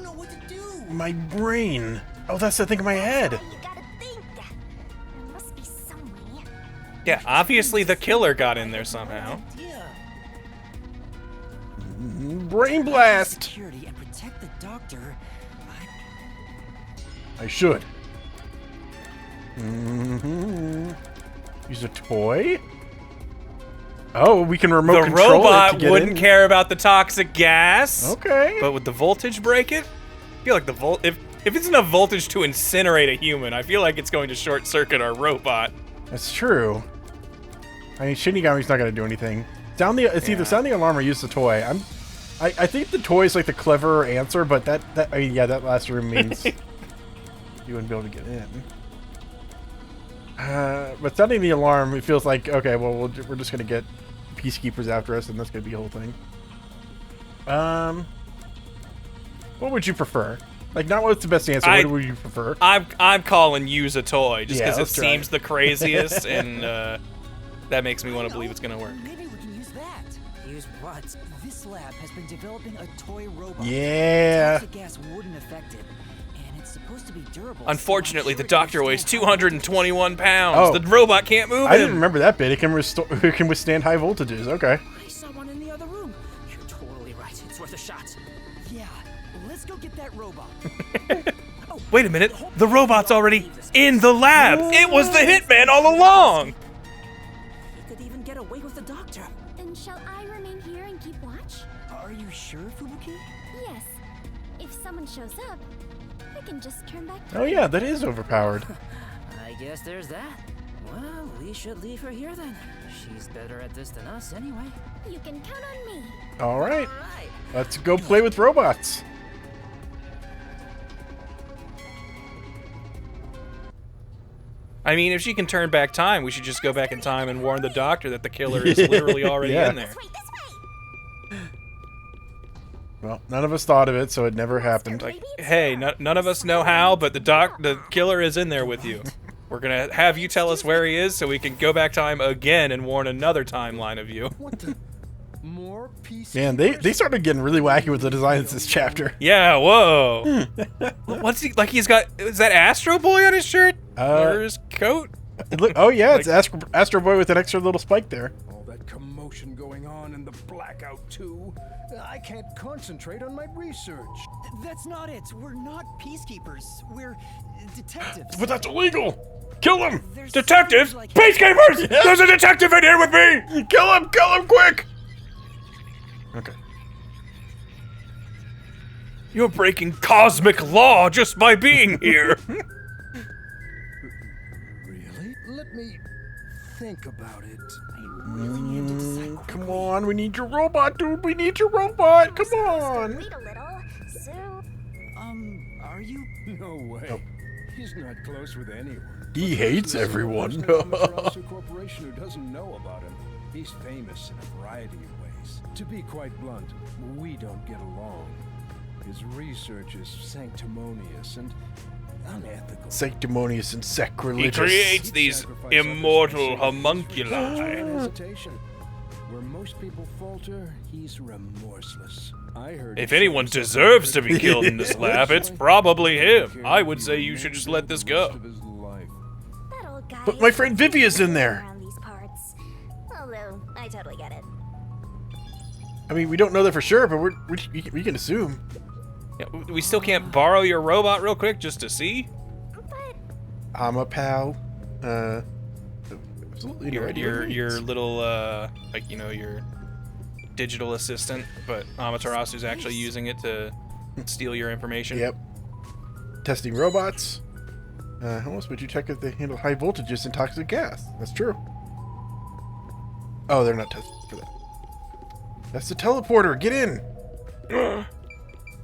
My brain. Oh, that's the thing in my head. You gotta think. There must be some way. Yeah, obviously the killer got in there somehow. Brain blast. Security and protect the doctor. I should. Use a toy. Oh, we can remote The control robot it to get wouldn't in. care about the toxic gas. Okay. But would the voltage break it? I feel like if it's enough voltage to incinerate a human, I feel like it's going to short circuit our robot. That's true. I mean, Shinigami's not gonna do anything. It's either sound the alarm or use the toy. I think the toy is like the cleverer answer, but that last room means you wouldn't be able to get in. But sounding the alarm, it feels like, okay, well, we're just going to get peacekeepers after us, and that's going to be a whole thing. What would you prefer? Like, not what's the best answer. What would you prefer? I'm calling use a toy just because it let's try seems the craziest, and that makes me want to believe it's gonna work. Maybe we can use that. Use what? This lab has been developing a toy robot. Yeah. Toxic gas wouldn't affect it, and it's supposed to be durable. Unfortunately, the doctor weighs 221 pounds. Oh. The robot can't move I didn't him. remember that bit. It can withstand high voltages. Okay. I saw one in the other room. You're totally right. It's worth a shot. Yeah, let's go get that robot. Wait a minute. The robot's already in the lab. It was the hitman all along. He could even get away with the doctor. Then shall I remain here and keep watch? Are you sure, Fubuki? Yes. If someone shows up, I can just turn back. Oh yeah, that is overpowered. I guess there's that. Well, we should leave her here then. She's better at this than us anyway. You can count on me. All right. Let's go play with robots. I mean, if she can turn back time, we should just go back in time and warn the doctor that the killer is literally already in there. Well, none of us thought of it, so it never happened. Like, hey, none of us know how, but the killer is in there with you. We're gonna have you tell us where he is, so we can go back time again and warn another timeline of you. What the? More peace. Man, they started getting really wacky with the designs this chapter. Yeah, whoa. What's he like? He's got is that Astro Boy on his shirt or his coat? Look, oh yeah, it's Astro Boy with an extra little spike there. All that commotion going on and the blackout too. I can't concentrate on my research. That's not it. We're not peacekeepers. We're detectives. But that's illegal. Kill him! Detectives! Peacekeepers! There's a detective in here with me! Kill him! Kill him quick! Okay. You're breaking cosmic law just by being here. Really? Let me think about it. Come on, we need your robot, dude. We need your robot. Come on. Read a little, so... Are you? No way. Oh. He's not close with anyone. He hates everyone. Amaterasu Corporation who doesn't know about him. He's famous in a variety of ways. To be quite blunt, we don't get along. His research is sanctimonious and unethical. Sanctimonious and sacrilegious. He creates these immortal homunculi. Hesitation. Where most people falter, he's remorseless. I heard. If anyone deserves to be killed in this lab, it's probably him. I would say you should just let this go. That old guy But my friend Vivia's in there. around these parts. Although, I totally get it. I mean, we don't know that for sure, but we can assume. Yeah, we still can't borrow your robot real quick just to see? I'm a pal. Your little like, you know, your digital assistant, but Amaterasu's actually using it to steal your information. Yep. Testing robots. How else would you check if they handle high voltages and toxic gas? That's true. Oh, they're not testing for that. That's the teleporter. Get in.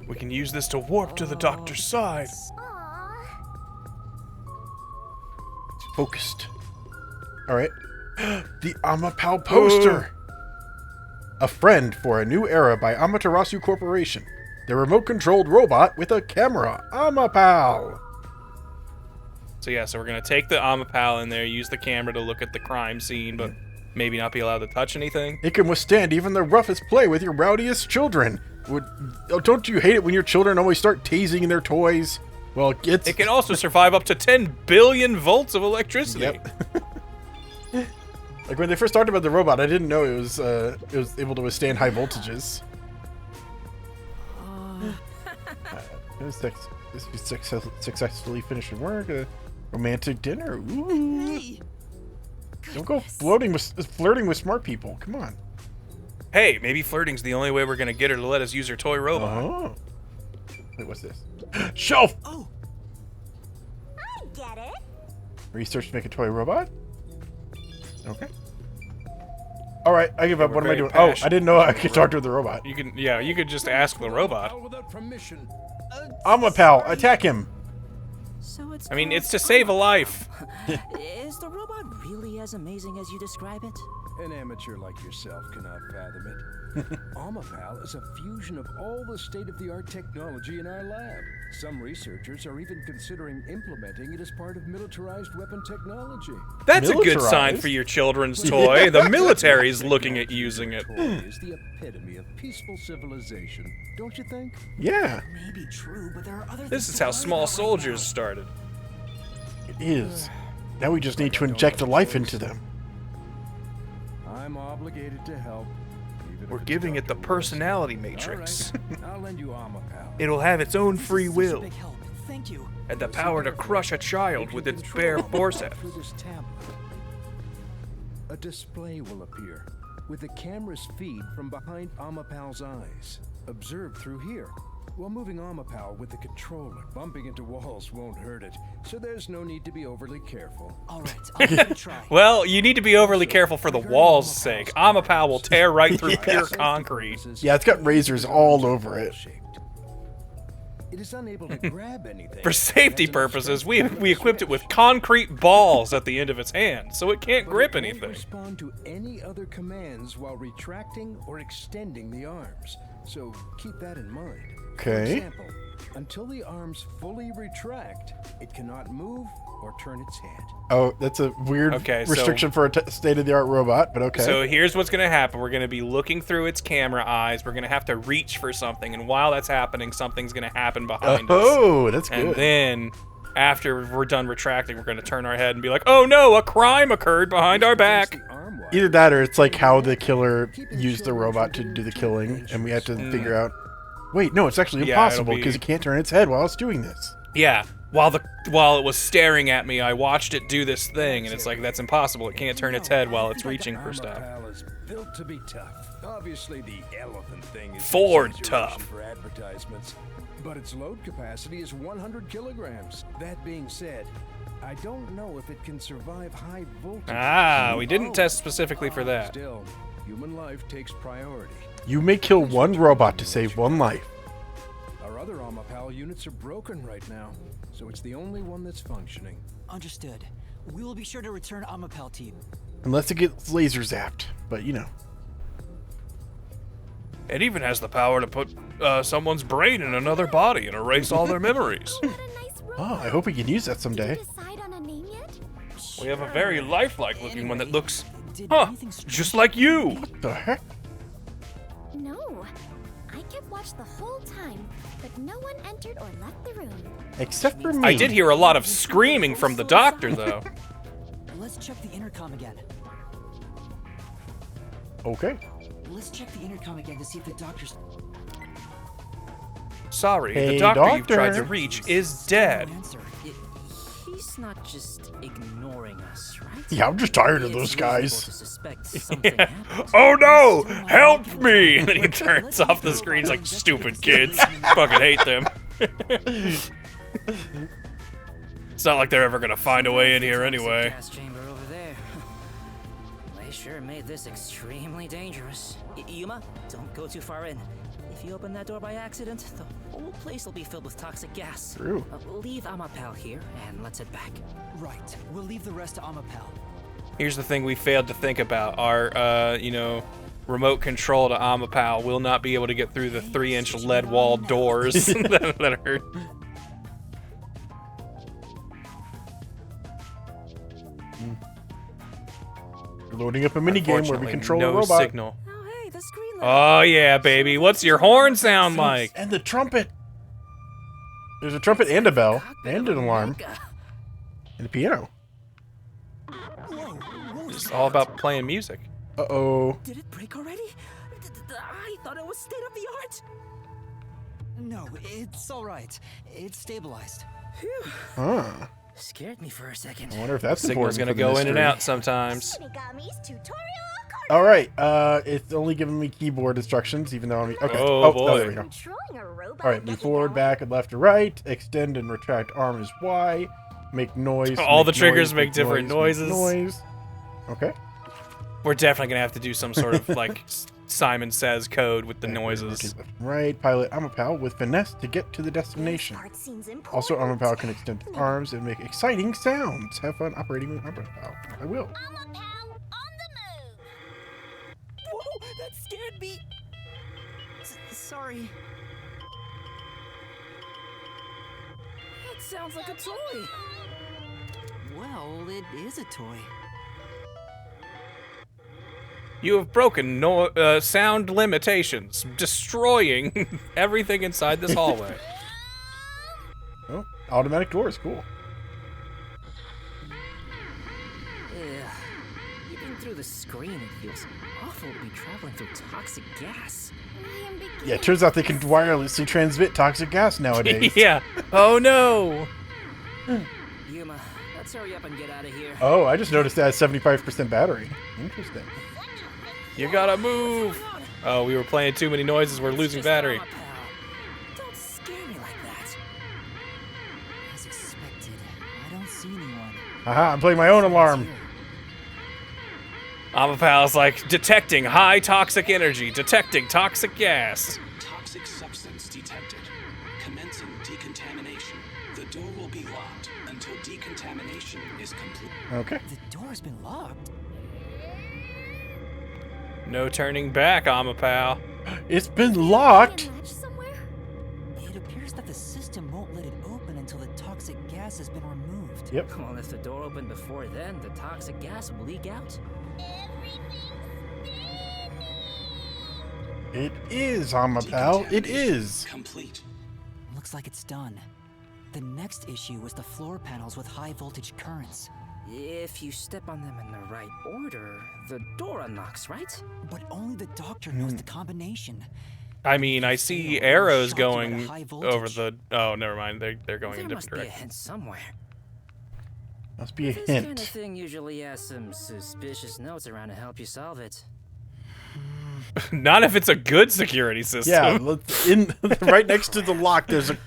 We can use this to warp to the doctor's side. Focused. All right. The Amapal poster. A friend for a new era by Amaterasu Corporation. The remote-controlled robot with a camera. Amapal. So yeah, so we're gonna take the Amapal in there, use the camera to look at the crime scene, but maybe not be allowed to touch anything. It can withstand even the roughest play with your rowdiest children. Don't you hate it when your children always start tasing their toys? Well, it can also survive up to 10 billion volts of electricity. Yep. Like when they first talked about the robot, I didn't know it was able to withstand high voltages. Successfully finishing work. A romantic dinner. Ooh. Hey. Don't go flirting with smart people. Come on. Hey, maybe flirting's the only way we're gonna get her to let us use her toy robot. Oh. Wait, what's this? Shelf. Oh. I get it. Research to make a toy robot. Okay. All right, I give up. What am I doing? Oh, I didn't know I could talk to the robot. You can, yeah, you could just ask the robot. Without permission. Amapal, attack him. So it's I mean, it's to save a life. Is the as amazing as you describe it? An amateur like yourself cannot fathom it. Amapal is a fusion of all the state-of-the-art technology in our lab. Some researchers are even considering implementing it as part of militarized weapon technology. That's a good sign for your children's toy. The military's looking at using it. Toy is the epitome of peaceful civilization, don't you think? Yeah. Maybe true, but there are other This is how small soldiers started. It is. Now we just need to inject a life into them. I'm obligated to help. We're giving it the personality matrix. All right, I'll lend you Amapal. It'll have its own free will. Big help. Thank you. And the power to crush a child with its bare forceps. Through this tablet. A display will appear with the camera's feed from behind Amapal's eyes. Observed through here. While moving Amapal with the controller, bumping into walls won't hurt it, so there's no need to be overly careful. All right, I'll give it a try. Well, you need to be overly careful for the wall's sake. Amapal will tear right through pure concrete. Yeah, it's got razors all over it. It is unable to grab anything. For safety purposes, we equipped it with concrete balls at the end of its hand, so it can't grip It won't anything. respond to any other commands while retracting or extending the arms, so keep that in mind. For Okay. example, until the arms fully retract, it cannot move or turn its head. Oh, that's a weird restriction for a state-of-the-art robot, but okay. So here's what's going to happen. We're going to be looking through its camera eyes. We're going to have to reach for something, and while that's happening, something's going to happen behind us. Oh, that's good. And then, after we're done retracting, we're going to turn our head and be like, oh no, a crime occurred behind our back. Either that or it's like how the killer used the robot to do the killing, and we have to figure out... Wait, no, it's actually impossible because it can't turn its head while it's doing this. Yeah, while it was staring at me, I watched it do this thing, and it's like, that's impossible. It can't turn its head while it's reaching for stuff. Amapal is built to be tough. Obviously, the elephant thing is Ford an exaggeration tough. for advertisements, but its load capacity is 100 kilograms. That being said, I don't know if it can survive high voltage. Ah, we didn't test specifically for that. Still, human life takes priority. You may kill one robot to save one life. Our other Amapal units are broken right now, so it's the only one that's functioning. Understood. We will be sure to return Amapal to you. Unless it gets laser zapped, but you know. It even has the power to put someone's brain in another body and erase all their memories. Oh, I hope we can use that someday. We have a very lifelike looking one that looks, just like you. What the heck? No. I kept watch the whole time, but no one entered or left the room. Except for me. I did hear a lot of screaming from the doctor, though. Let's check the intercom again. Okay. Let's check the intercom again to see if the doctor's... Sorry, Hey, the doctor you've doctor. tried to reach is dead. He's not just ignoring us, right? Yeah, I'm just tired of those It's reasonable guys. to suspect something happened. Oh no! Help me! And then he turns off the screen. He's like, stupid kids. Fucking hate them. It's not like they're ever gonna find a way in here anyway. Gas chamber over there. They sure made this extremely dangerous. Yuma, don't go too far in. If you open that door by accident, the whole place will be filled with toxic gas. True. Leave Amapal here, and let's head back. Right. We'll leave the rest to Amapal. Here's the thing we failed to think about. Our, remote control to Amapal will not be able to get through the 3-inch lead wall doors that are... Loading up a mini game where we Unfortunately, control no a robot. signal. Oh yeah, baby. What's your horn sound like? And the trumpet. There's a trumpet and a bell and an alarm and a piano. It's all about playing music. Uh-oh. Did it break already? I thought it was state of the art. No, it's all right. It's stabilized. Huh. Scared me for a second. I wonder if that's Signal's important gonna for the go in and mystery. out sometimes. All right. It's only giving me keyboard instructions, even though I'm okay. Oh, boy. There we go. All right. Move forward, back, and left to right. Extend and retract arm is Y. Make noise. All make the triggers noise, make different noise, noises. make noise. Okay. We're definitely gonna have to do some sort of like Simon Says code with the noises. Right, pilot Amapal with finesse to get to the destination. Also, Amapal can extend its arms and make exciting sounds. Have fun operating with Amapal. I will. Whoa, that scared me. Sorry. That sounds like a toy. Well, it is a toy. You have broken sound limitations, destroying everything inside this hallway. Oh, automatic doors, cool. Even through the screen, it feels awful to be traveling through toxic gas. Yeah, it turns out they can wirelessly transmit toxic gas nowadays. Yeah. Oh no. Yuma, let's hurry up and get out of here. Oh, I just noticed that has 75% battery. Interesting. You gotta move. Oh, we were playing too many noises. We're losing battery. Don't scare me like that. As expected, I don't see anyone. Aha, I'm playing my own alarm. Amapal's like, detecting high toxic energy, detecting toxic gas. Toxic substance detected. Commencing decontamination. The door will be locked until decontamination is complete. Okay. The door's been locked. No turning back, Amapal. It's been locked. It appears that the system won't let it open until the toxic gas has been removed. Yep. Well, if the door opened before then, the toxic gas will leak out. It is, Amapal. It is. Complete. Looks like it's done. The next issue was the floor panels with high voltage currents. If you step on them in the right order, the door unlocks, right? But only the doctor knows the combination. I mean, I see arrows going over the... Oh, never mind. They're going in a different There must be a direction. hint somewhere. Must be a This hint. kind of thing usually has some suspicious notes around to help you solve it. Not if it's a good security system. Yeah, right next to the lock, there's a...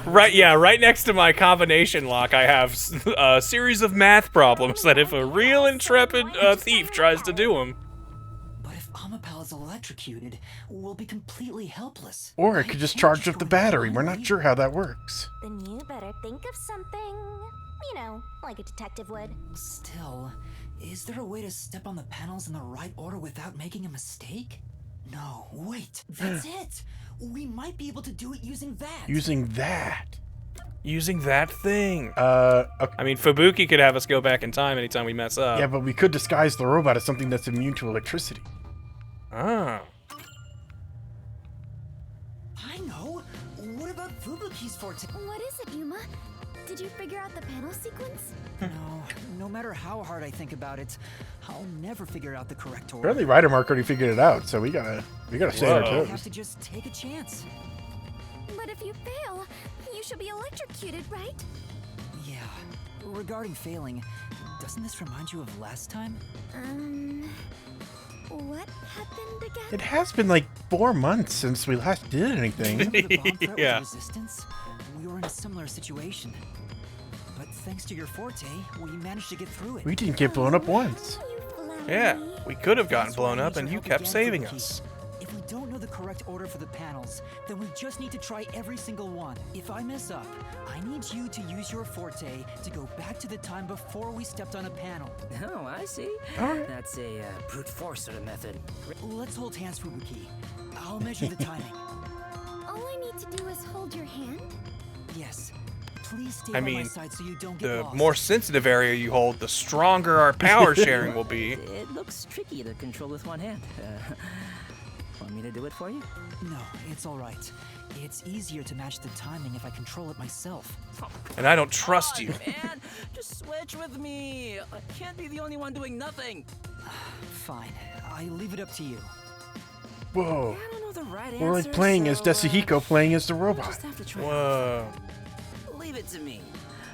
Right next to my combination lock, I have a series of math problems that if a real intrepid thief tries to do them... But if Amapal is electrocuted, we'll be completely helpless. Or it could just charge up the battery. We're not sure how that works. Then you better think of something, you know, like a detective would. Still, is there a way to step on the panels in the right order without making a mistake? No, wait, that's it! We might be able to do it using that! Using that? Using that thing. Okay. I mean, Fubuki could have us go back in time anytime we mess up. Yeah, but we could disguise the robot as something that's immune to electricity. Ah. I know! What about Fubuki's forte? What is it, Yuma? Did you figure out the panel sequence? No matter how hard I think about it, I'll never figure out the correct order. Apparently Ryder Mark already figured it out, so we gotta stay on our I toes. have to just take a chance. But if you fail, you should be electrocuted, right? Yeah. Regarding failing, doesn't this remind you of last time? What happened again? It has been like 4 months since we last did anything. Yeah. Resistance? We were in a similar situation. But thanks to your forte, we managed to get through it. We didn't get blown up once. Yeah, we could have gotten blown up and you kept saving us. If we don't know the correct order for the panels, then we just need to try every single one. If I mess up, I need you to use your forte to go back to the time before we stepped on a panel. Oh, I see. Alright. That's a brute force sort of method. Let's hold hands, Fubuki. I'll measure the timing. All I need to do is hold your hand? Yes. Please stay I by my mean, side so you don't get the lost. more sensitive area you hold, the stronger our power sharing will be. It looks tricky to control with one hand. Want me to do it for you? No, it's all right. It's easier to match the timing if I control it myself. And I don't trust you. Man, just switch with me. I can't be the only one doing nothing. Fine, I leave it up to you. Whoa. I don't know the right We're like answer, playing as so, Desahiko playing as the robot. just have to try. Whoa. Leave it to me.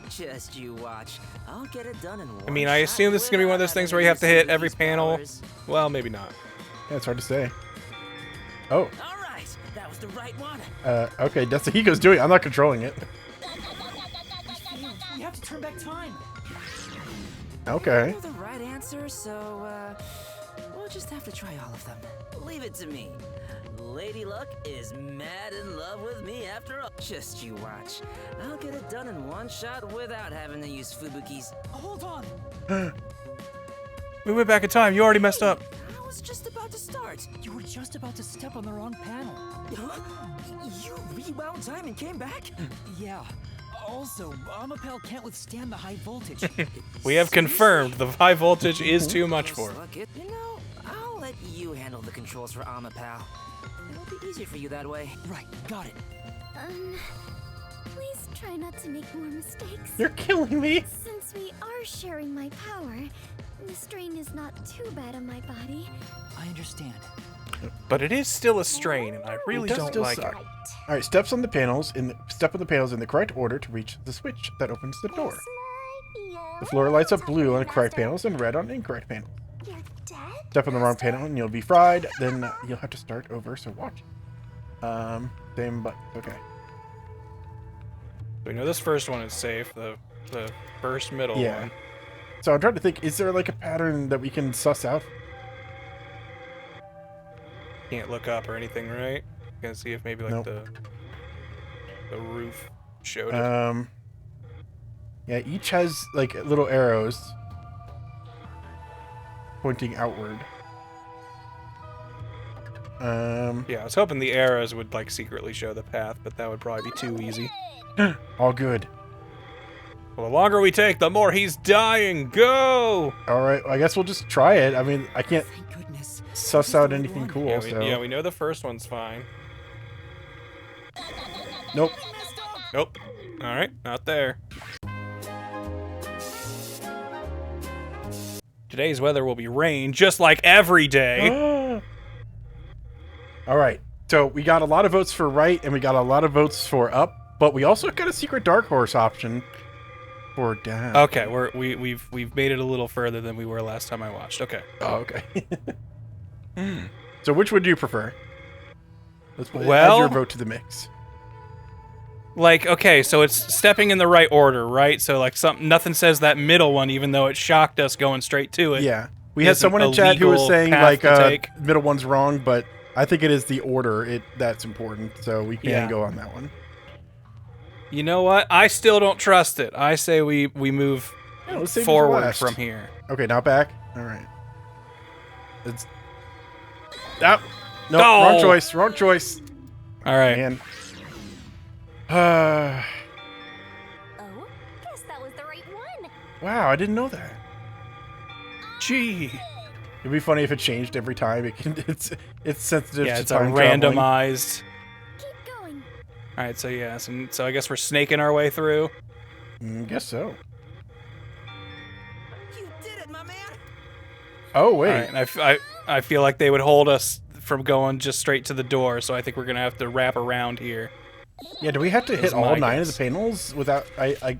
Just you watch. I'll get it done in one I mean, I assume this is going to be one of those things where you have to hit every panel. Well, maybe not. Yeah, it's hard to say. Oh. All right, that was the right one. Okay, Desahiko's doing it. I'm not controlling it. We have to turn back time. Okay. I know the right answer, so we'll just have to try all of them. Leave it to me. Lady Luck is mad in love with me after all. Just you watch. I'll get it done in one shot without having to use Fubuki's. Hold on. We went back in time. You already messed up. I was just about to start. You were just about to step on the wrong panel. Huh? You rewound time and came back? Yeah. Also, Amapel can't withstand the high voltage. We have confirmed the high voltage is too much for him. You know, I'll let you handle the controls for Amapal. It'll be easier for you that way. Right, got it. Please try not to make more mistakes. You're killing me. Since we are sharing my power, the strain is not too bad on my body. I understand. But it is still a strain, and I really does don't still like suck. it. All right, step on the panels in the correct order to reach the switch that opens the door. The floor lights up blue on correct panels and red on incorrect panels. Step on the wrong panel and you'll be fried. Then you'll have to start over. So watch. Same button. Okay. We know this first one is safe. The first middle one. So I'm trying to think. Is there like a pattern that we can suss out? Can't look up or anything, right? Gonna see if maybe like the roof showed it. Yeah, each has like little arrows pointing outward. Yeah, I was hoping the arrows would like secretly show the path, but that would probably be too easy. All good. Well, the longer we take, the more he's dying. Go! All right, I guess we'll just try it. I mean, I can't suss out anything cool. Yeah, we know the first one's fine. Nope. Nope. All right, not there. Today's weather will be rain, just like every day. All right, so we got a lot of votes for right, and we got a lot of votes for up, but we also got a secret dark horse option for down. Okay, we've made it a little further than we were last time I watched. Okay. Oh, okay. So which one do you prefer? Let's add your vote to the mix. Like, okay, so it's stepping in the right order, right? So like nothing says that middle one, even though it shocked us going straight to it. Yeah, we had someone in chat who was saying like middle one's wrong, but I think it is the order that's important, so we can go on that one. You know what? I still don't trust it. I say we move forward from here. Okay, now back. All right. It's no, wrong choice. Wrong choice. All right. Man. Oh, guess that was the right one. Wow, I didn't know that. Gee. It'd be funny if it changed every time. It's sensitive to it's time a randomized. Keep going. All right, so so I guess we're snaking our way through. Guess so. You did it, my man. Oh wait. All right, and I feel like they would hold us from going just straight to the door, so I think we're gonna have to wrap around here. Yeah, do we have to hit all 9 of the panels without? I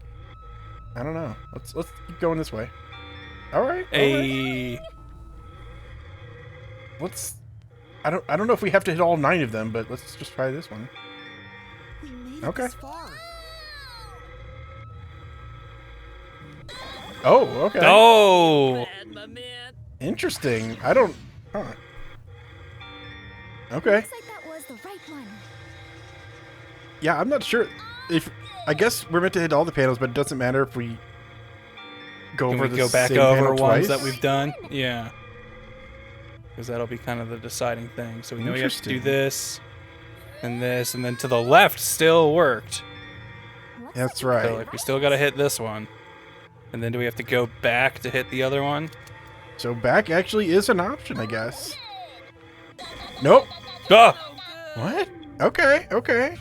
don't know. Let's keep going this way. All right. I don't know if we have to hit all 9 of them, but let's just try this one. We made it Okay. this far. Oh, okay. Oh. Interesting. I don't. Huh. Okay. Looks like that was the right one. Yeah, I'm not sure if. I guess we're meant to hit all the panels, but it doesn't matter if we go Can over we the go back same over panel ones twice? that we've done? Yeah. Because that'll be kind of the deciding thing. So we know we have to do this, and then to the left still worked. That's right. So like we still got to hit this one. And then do we have to go back to hit the other one? So back actually is an option, I guess. Nope. Ah! What? Okay, okay.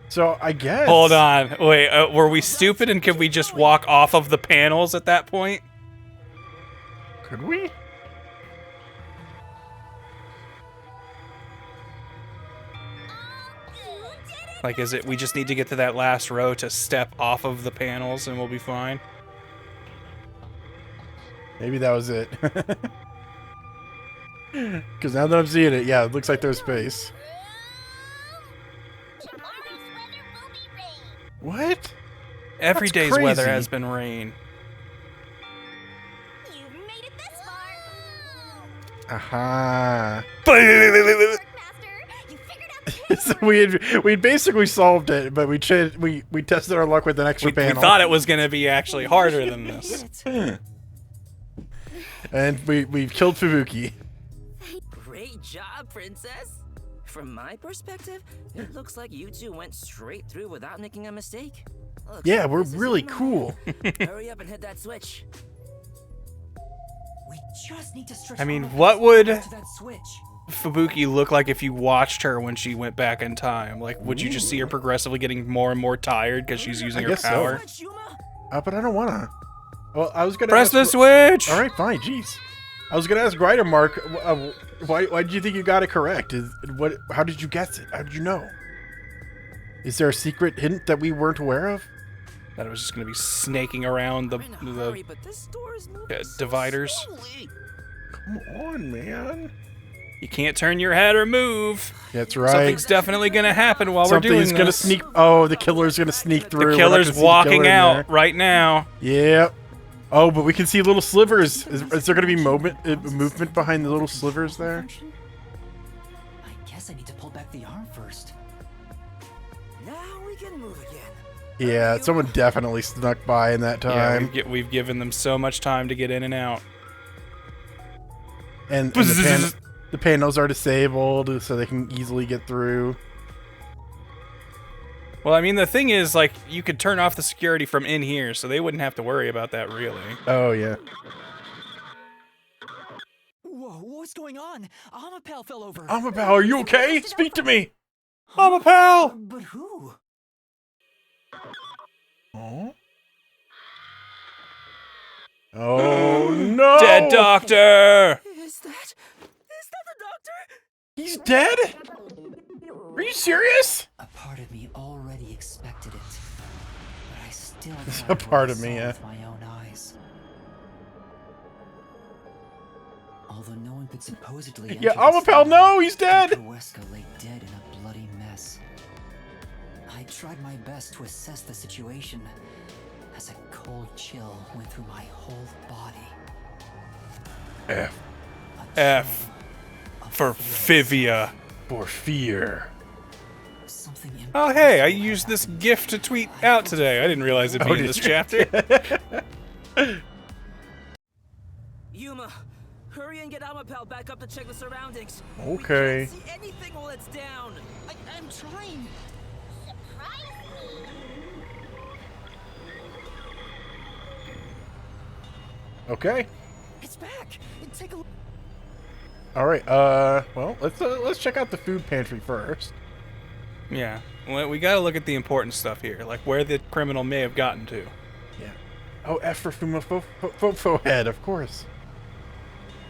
So I guess. Hold on. Wait, were we stupid and could we just walk off of the panels at that point? Could we? Like, is it we just need to get to that last row to step off of the panels and we'll be fine? Maybe that was it. Because now that I'm seeing it, yeah, it looks like there's space. What? Every That's day's weather crazy. has been rain. made it this far. Aha. You figured out So we'd basically solved it, but we tested our luck with an extra We panel. thought it was going to be actually harder than this. And we've killed Fubuki. Great job, princess. From my perspective, it looks like you two went straight through without making a mistake. Looks Yeah, like we're this is really a no. cool. Hurry up and hit that switch. We just need to stretch. I mean, Amapel's what would to that switch. Fubuki look like if you watched her when she went back in time? Like, would you just see her progressively getting more and more tired because she's using her guess so. power? But I don't wanna. Well, I was gonna Press ask the switch! All right, fine. Jeez. I was gonna ask Ryder Mark, why did you think you got it correct? How did you guess it? How did you know? Is there a secret hint that we weren't aware of? That it was just gonna be snaking around the But this door is moving dividers. slowly. Come on, man. You can't turn your head or move. That's right. Something's definitely gonna happen while we're doing this. Something's gonna sneak. Oh, the killer's gonna sneak through. The We're not killer's gonna see the walking killer in out there. right now. Yep. Oh, but we can see little slivers. Is there going to be movement behind the little slivers there? I guess I need to pull back the arm first. Now we can move again. Yeah, someone definitely snuck by in that time. Yeah, we've given them so much time to get in and out. And the panels are disabled, so they can easily get through. Well, I mean, the thing is, like, you could turn off the security from in here, so they wouldn't have to worry about that, really. Oh, yeah. Whoa, what's going on? Amapel fell over. Amapel, are you okay? Speak to me. Amapel! But who? Oh? Oh, no! Dead doctor! Is that the doctor? He's dead? Are you serious? A part of me already expected it, but I still It's tried a part what I of me, saw yeah. with my own eyes. Although no one could supposedly Yeah, enter the Amapel, cell, no, he's dead! Dr. Wesca lay dead in a bloody mess. I tried my best to assess the situation as a cold chill went through my whole body. F for Vivia. For fear. Oh, hey, I used this GIF to tweet out today. I didn't realize it'd be in this chapter. Yuma, hurry and get Amapel back up to check the surroundings. Okay. We can't see anything while it's down. I'm trying. Okay. It's back. Take a look. All right. Well, let's check out the food pantry first. Yeah. Well, we gotta look at the important stuff here, like where the criminal may have gotten to. Yeah. Oh, F for Fumofo head, of course.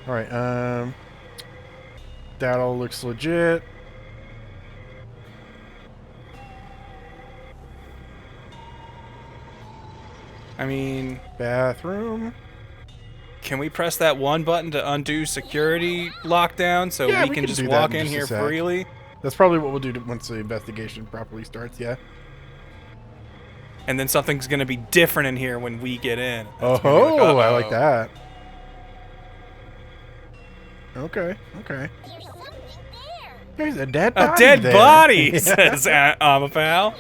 All right. That all looks legit. I mean, bathroom. Can we press that one button to undo security lockdown so Yeah, we can just do that walk in just a here sec. freely? That's probably what we'll do once the investigation properly starts. Yeah. And then something's gonna be different in here when we get in. That's gonna be Oh, like, I like uh-oh. that. Okay. Okay. There's a dead body. A dead there. body, Yeah. says Amapel.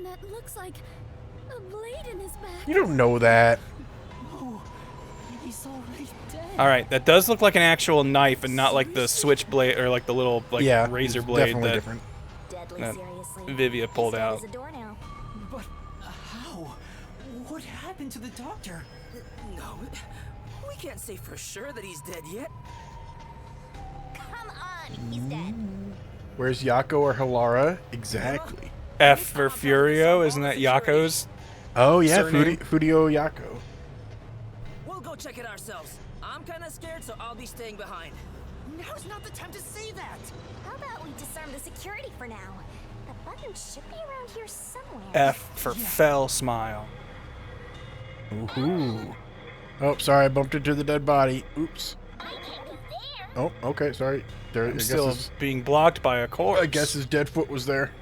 That looks like a blade in his back. You don't know that. He's already dead. All right, that does look like an actual knife and not like the switchblade or like the little razor it's blade definitely that, different. that Vivia pulled out. But how? What happened to the doctor? No, we can't say for sure that he's dead yet. Come on, he's dead. Where's Yako or Hilara? Exactly. F for Furio, isn't that Yako's? Oh yeah, surname? Fudio Yako. We'll go check it ourselves. I'm kind of scared, so I'll be staying behind. Now's not the time to say that. How about we disarm the security for now? The button should be around here somewhere. F for fell smile. Ooh. Oh, sorry, I bumped into the dead body. Oops. Oh, okay, sorry. There, I I'm guess still his, being blocked by a corpse. I guess his dead foot was there.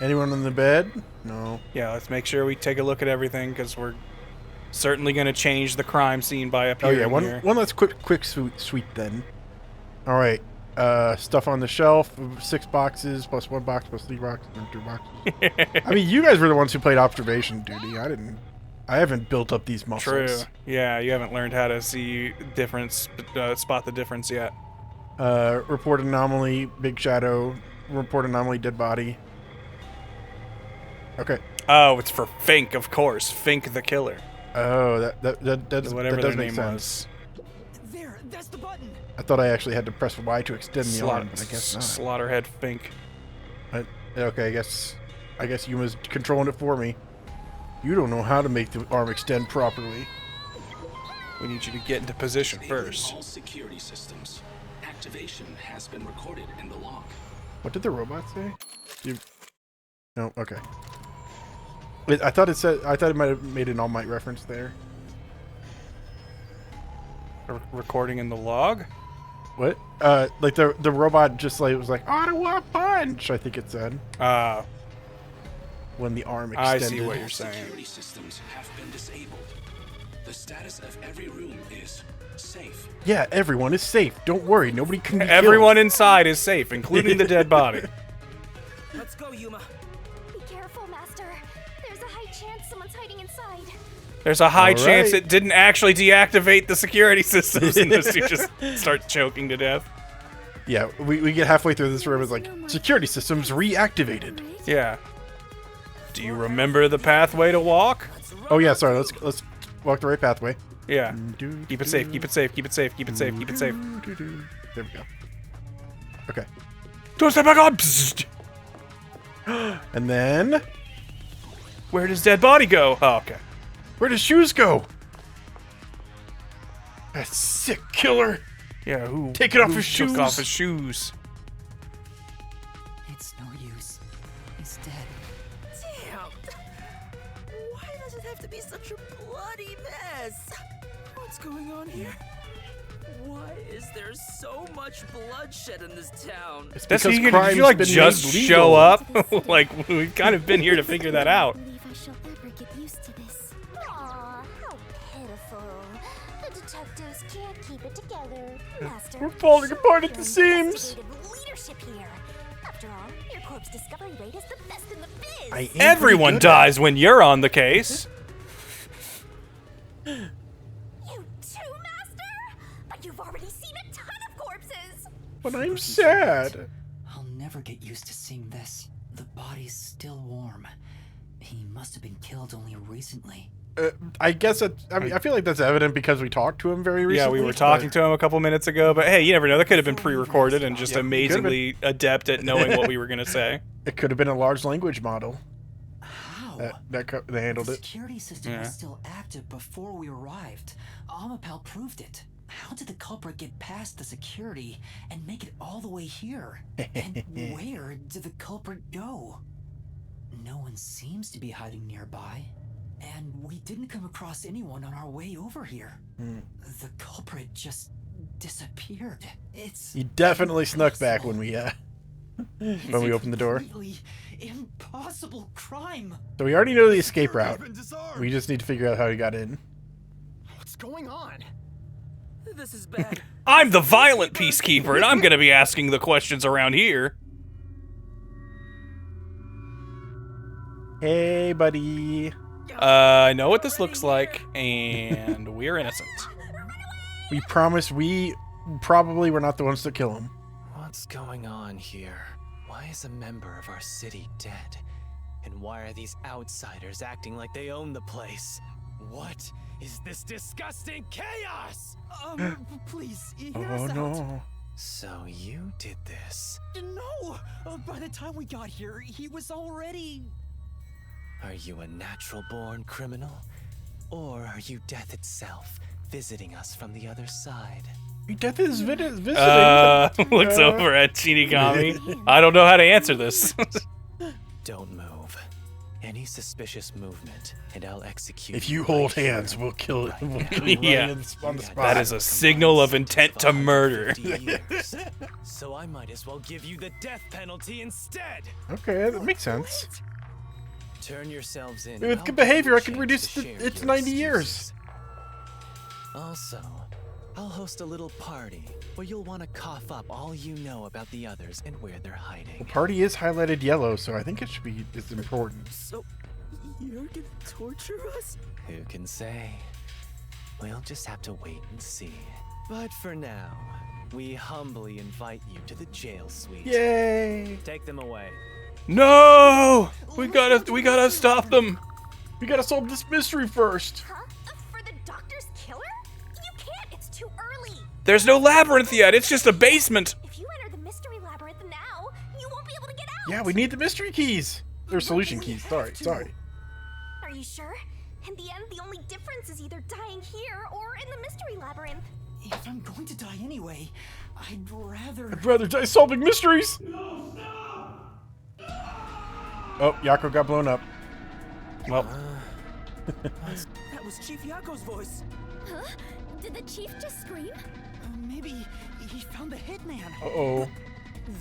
Anyone on the bed? No. Yeah, let's make sure we take a look at everything because we're Certainly going to change the crime scene by Oh appearing yeah, here. one last quick sweep then. All right, stuff on the shelf: 6 boxes plus 1 box plus 3 boxes and 2 boxes. I mean, you guys were the ones who played observation duty. I didn't. I haven't built up these muscles. True. Yeah, you haven't learned how to see difference, spot the difference yet. Report anomaly, big shadow. Report anomaly, dead body. Okay. Oh, it's for Fink, of course. Fink the killer. Oh, that Whatever does their make name sense. There, that's the button. I thought I actually had to press Y to extend the arm, but I guess not. Slaughterhead Fink. Okay, I guess Yuma's controlling it for me. You don't know how to make the arm extend properly. We need you to get into position first. All security systems. Activation has been recorded in the log. What did the robot say? No, okay. I thought it might have made an All Might reference there. Recording in the log? What? Like the robot just like was like Ottawa punch. I think it said. When the arm extended. I see what you're saying. Security systems have been disabled. The status of every room is safe. Yeah, everyone is safe. Don't worry, nobody can be Everyone killed. inside is safe, including the dead body. Let's go, Yuma. Be careful, Master. There's a high chance someone's hiding inside. There's a high chance right. it didn't actually deactivate the security systems and those two just start choking to death. Yeah, we get halfway through this room. It's like security systems reactivated. Yeah. Do you remember the pathway to walk? Oh yeah, sorry. Let's walk the right pathway. Yeah. Keep it safe. Keep it safe. Keep it safe. Keep it safe. Keep it safe. There we go. Okay. Don't step back up. And then, where does dead body go? Oh, okay. Where does shoes go? That sick killer. Yeah, who taking off his took shoes? off his shoes. It's no use. He's dead. Damn! Why does it have to be such a bloody mess? What's going on here? Why is there so much bloodshed in this town? It's That's because did you crime's like been just made show legal. up? Like we've kind of been here to figure that out. I believe I shall ever get used to this. Aw, how pitiful. The detectives can't keep it together. Master, We're falling show apart at your the seams. investigative leadership here. After all, your corpse discovery rate is the best in the biz. I am Everyone pretty good at dies when you're on the case. You too, Master? But you've already seen a ton of corpses. But I'm sad. I'll never get used to seeing this. The body's still warm. He must have been killed only recently. I guess I feel like that's evident because we talked to him very recently. Yeah, we were talking to him a couple minutes ago, but hey, you never know. That could have been pre-recorded and just amazingly adept at knowing what we were going to say. It could have been a large language model. How? They handled The it. security system Yeah. was still active before we arrived. Amapal proved it. How did the culprit get past the security and make it all the way here? And where did the culprit go? No one seems to be hiding nearby. And we didn't come across anyone on our way over here. The culprit just disappeared. It's He definitely snuck back when we opened the door. completely impossible crime. So we already know the escape route. We just need to figure out how he got in. What's going on? This is bad. I'm the violent peacekeeper, and I'm going to be asking the questions around here. Hey, buddy. I know what this looks like, and we're innocent. We promise we probably were not the ones to kill him. What's going on here? Why is a member of our city dead? And why are these outsiders acting like they own the place? What is this disgusting chaos? Please, hear Oh us out. no. So you did this. No! By the time we got here, he was already... Are you a natural-born criminal? Or are you death itself, visiting us from the other side? Death is visiting. Looks over at Shinigami. I don't know how to answer this. Don't move. Any suspicious movement, and I'll execute. If you hold hands, we'll kill it. We'll kill you Yeah. right on the spot. That is a signal of intent to murder. 50 years. So I might as well give you the death penalty instead. Okay, that makes sense. Turn yourselves in. With good behavior, I can reduce it's 90 years. Also, I'll host a little party where you'll want to cough up all you know about the others and where they're hiding. The party is highlighted yellow, so I think it should be it's important. So, you're gonna torture us? Who can say? We'll just have to wait and see. But for now, we humbly invite you to the jail suite. Yay! Take them away. No! We gotta stop them. We gotta solve this mystery first. Huh? For the doctor's killer? You can't, it's too early. There's no labyrinth yet. It's just a basement. If you enter the mystery labyrinth now, you won't be able to get out. Yeah, we need the mystery keys. They're solution keys. Sorry. Are you sure? In the end, the only difference is either dying here or in the mystery labyrinth. If I'm going to die anyway, I'd rather die solving mysteries. Oh, Yako got blown up. Well. That was Chief Yako's voice. Huh? Did the chief just scream? Maybe he found the hitman. Uh-oh.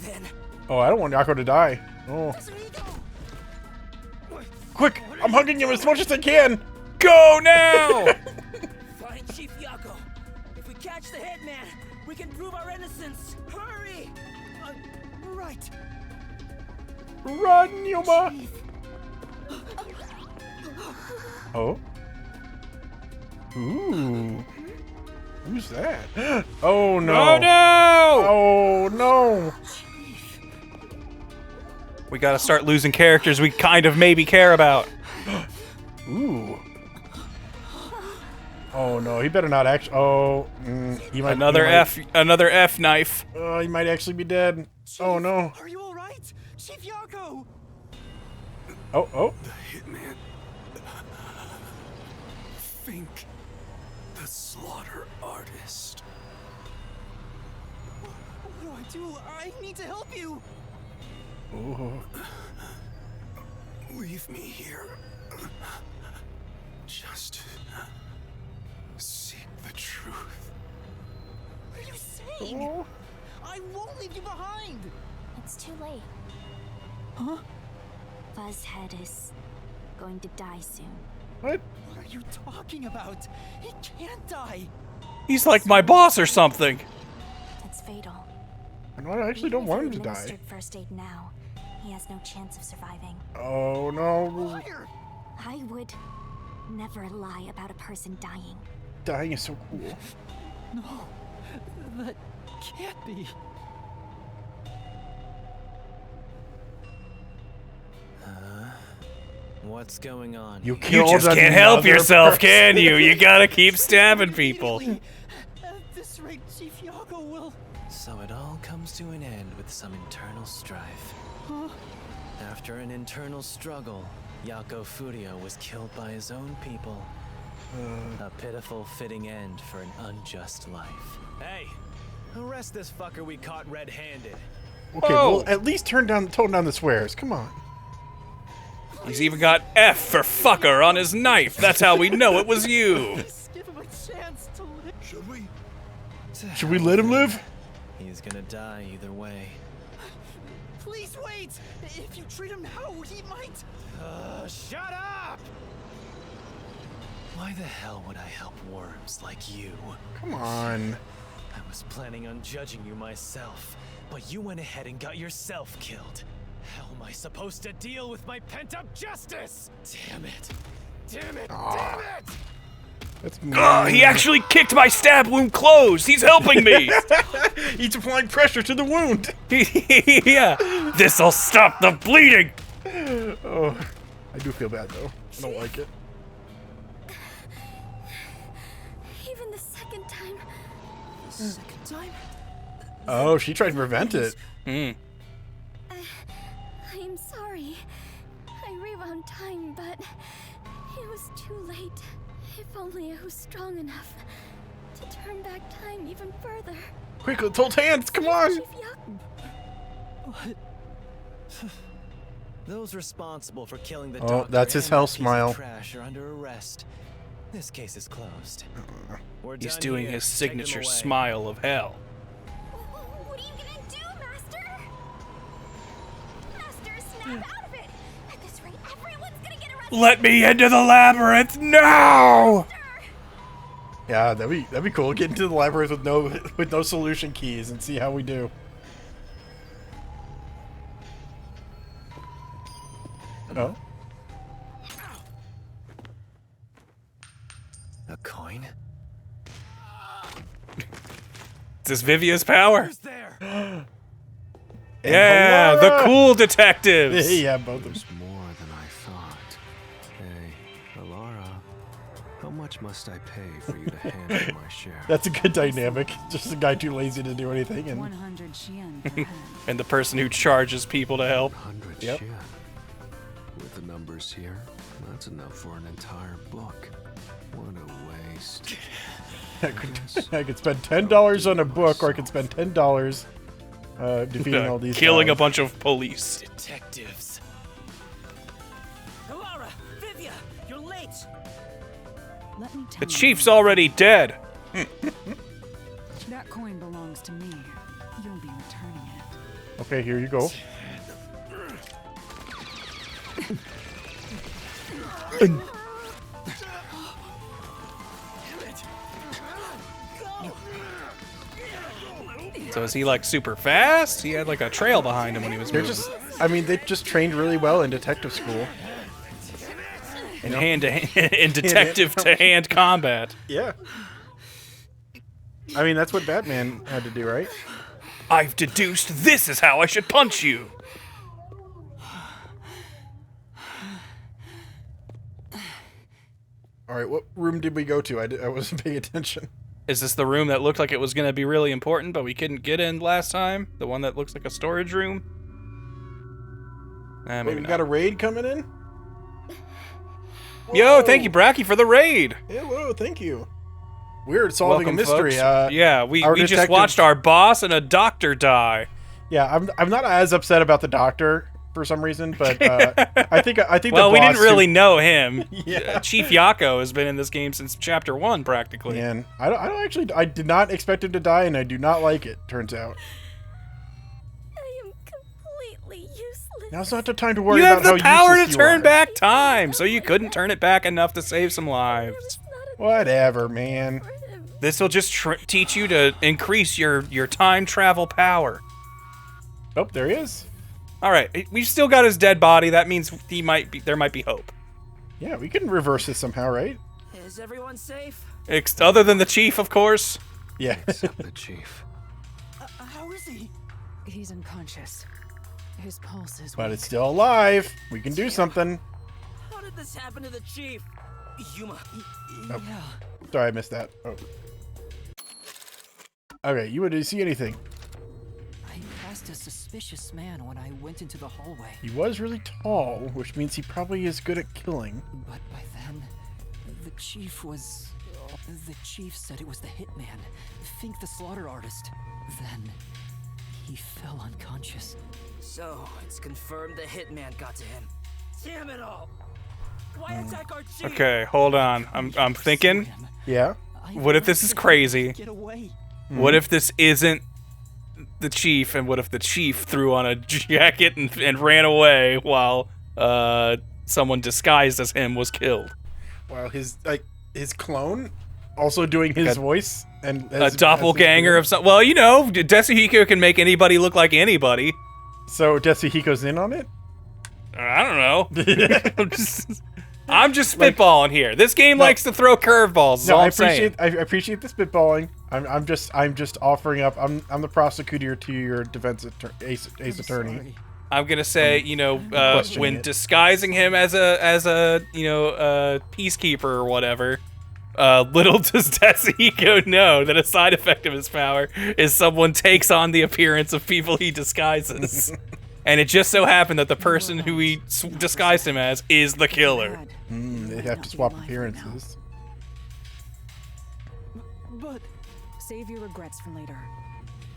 Then. Oh, I don't want Yako to die. Oh. Quick! I'm hugging him as much as I can! Go now! Find Chief Yako. If we catch the hitman, we can prove our innocence. Hurry! Right. Run, Yoma! Oh? Ooh. Who's that? Oh no! Oh no! Oh no! We gotta start losing characters we kind of maybe care about. Ooh. Oh no, he better not actually. Oh, he might. Another F knife. Oh, he might actually be dead. Chief, oh no. Are you all right, Chief Yako? Oh. The hitman. Think. The slaughter artist. What do I do? I need to help you. Oh. Leave me here. Just seek the truth. What are you saying? Oh. I won't leave you behind. It's too late. Huh? Buzzhead is going to die soon. What? What are you talking about? He can't die. He's like my boss or something. It's fatal. No, I actually don't want him to die. Administered first aid now. He has no chance of surviving. Oh no. Liar. I would never lie about a person dying. Dying is so cool. No, that can't be. What's going on? You just can't help yourself, can you? You gotta keep stabbing people. At this rate, Chief Yako will. So it all comes to an end with some internal strife. Huh? After an internal struggle, Yako Furio was killed by his own people. A pitiful fitting end for an unjust life. Hey, arrest this fucker we caught red-handed. Okay, well, at least tone down the swears. Come on. He's even got F for fucker on his knife. That's how we know it was you. Just give him a chance to live. Should we? Should we let him live? He's gonna die either way. Please wait. If you treat him now, he might. Shut up! Why the hell would I help worms like you? Come on. I was planning on judging you myself, but you went ahead and got yourself killed. How am I supposed to deal with my pent-up justice? Damn it! Damn it! Damn it! That's he actually kicked my stab wound closed. He's helping me. He's applying pressure to the wound. Yeah. This'll stop the bleeding. Oh, I do feel bad though. I don't like it. Even the second time. Second time? Oh, she tried to prevent it. I am sorry. I rewound time, but it was too late. If only I was strong enough to turn back time even further. Quick, let's hold hands. Come on. Chief Yako. Those responsible for killing the Oh, doctor that's his and hell that piece of smile. trash are under arrest. This case is closed. We're He's done doing here. his Take him signature away. smile of hell. What are you gonna do, Master? Master, snap out of it! At this rate, everyone's gonna Let me into the labyrinth now! Yeah, that'd be cool. Get into the labyrinth with no solution keys and see how we do. Oh. A coin? Is this Vivia's power? Who's there? Yeah, the cool detectives. Yeah, both of them. More than I thought. Hey, Alara, how much must I pay for you to handle my share? That's a good dynamic. Just a guy too lazy to do anything, and 100 Xian per head. And the person who charges people to help. 100 Yep. yen. With the numbers here, that's enough for an entire book. What a waste. I could spend $10 on a book, or I could spend $10 defeating all these killing guys. a bunch of police. Detectives. Alara, Vivia, you're late. Let me tell The you, chief's already dead. that coin belongs to me. You'll be returning it. Okay, here you go. So is he like super fast? He had like a trail behind him when he was They're moving. I mean, they just trained really well in detective school. In in detective to hand combat. Yeah. I mean, that's what Batman had to do, right? I've deduced this is how I should punch you. All right, what room did we go to? I wasn't paying attention. Is this the room that looked like it was going to be really important, but we couldn't get in last time? The one that looks like a storage room? Maybe We not. got a raid coming in? Yo, thank you, Bracky, for the raid. Hello, thank you. We're solving Welcome, a mystery. folks. Yeah, we just detective- watched our boss and a doctor die. Yeah, I'm not as upset about the doctor for some reason, but I think Well, the we boss didn't really know him. Yeah. Chief Yako has been in this game since chapter 1, practically. Man, I did not expect him to die, and I do not like it. Turns out. I am completely useless. Now's not the time to worry You have about the how power to useless you turn are. back time, so you couldn't turn it back enough to save some lives. Whatever, man. This will just teach you to increase your time travel power. Oh, there he is. All right, we've still got his dead body. That means there might be hope. Yeah, we can reverse this somehow, right? Is everyone safe? Other than the chief, of course. Yeah. Except the chief. How is he? He's unconscious. His pulse is But weak. it's still alive. We can do something. How did this happen to the chief? Yuma. Oh. Sorry, I missed that. Oh. Okay, you did you see anything? I passed a suspicious man when I went into the hallway. He was really tall, which means he probably is good at killing. But by then, the chief was... The chief said it was the hitman, Fink the slaughter artist. Then, he fell unconscious. So, it's confirmed the hitman got to him. Damn it all! Why attack our chief? Okay, hold on. I'm thinking. Yeah. What if this is crazy? Get away. What if this isn't the chief, and what if the chief threw on a jacket and ran away while someone disguised as him was killed? Wow, his clone also doing his voice and A doppelganger of some. Well, you know, Tetsuhiko can make anybody look like anybody. So Tetsuhiko's in on it? I don't know. I'm just spitballing here. This game likes to throw curveballs. Is all I'm saying. I appreciate the spitballing. I'm just offering up. I'm the prosecutor to your defense ace attorney. I'm gonna say, you know, questioning when it. disguising him as a peacekeeper or whatever, little does Tetsuhiko know that a side effect of his power is someone takes on the appearance of people he disguises. And it just so happened that the person who he disguised him as is the killer. They have to swap appearances. But save your regrets for later.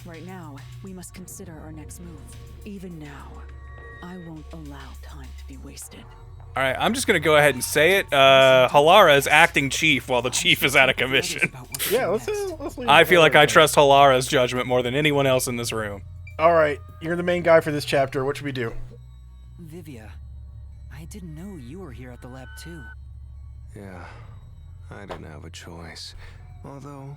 Right now, we must consider our next move. Even now, I won't allow time to be wasted. All right, I'm just gonna go ahead and say it. Halara is acting chief while the chief is out of commission. Yeah, let's leave I it feel like there. I trust Halara's judgment more than anyone else in this room. All right, you're the main guy for this chapter. What should we do? Vivia, I didn't know you were here at the lab too. Yeah, I didn't have a choice. Although,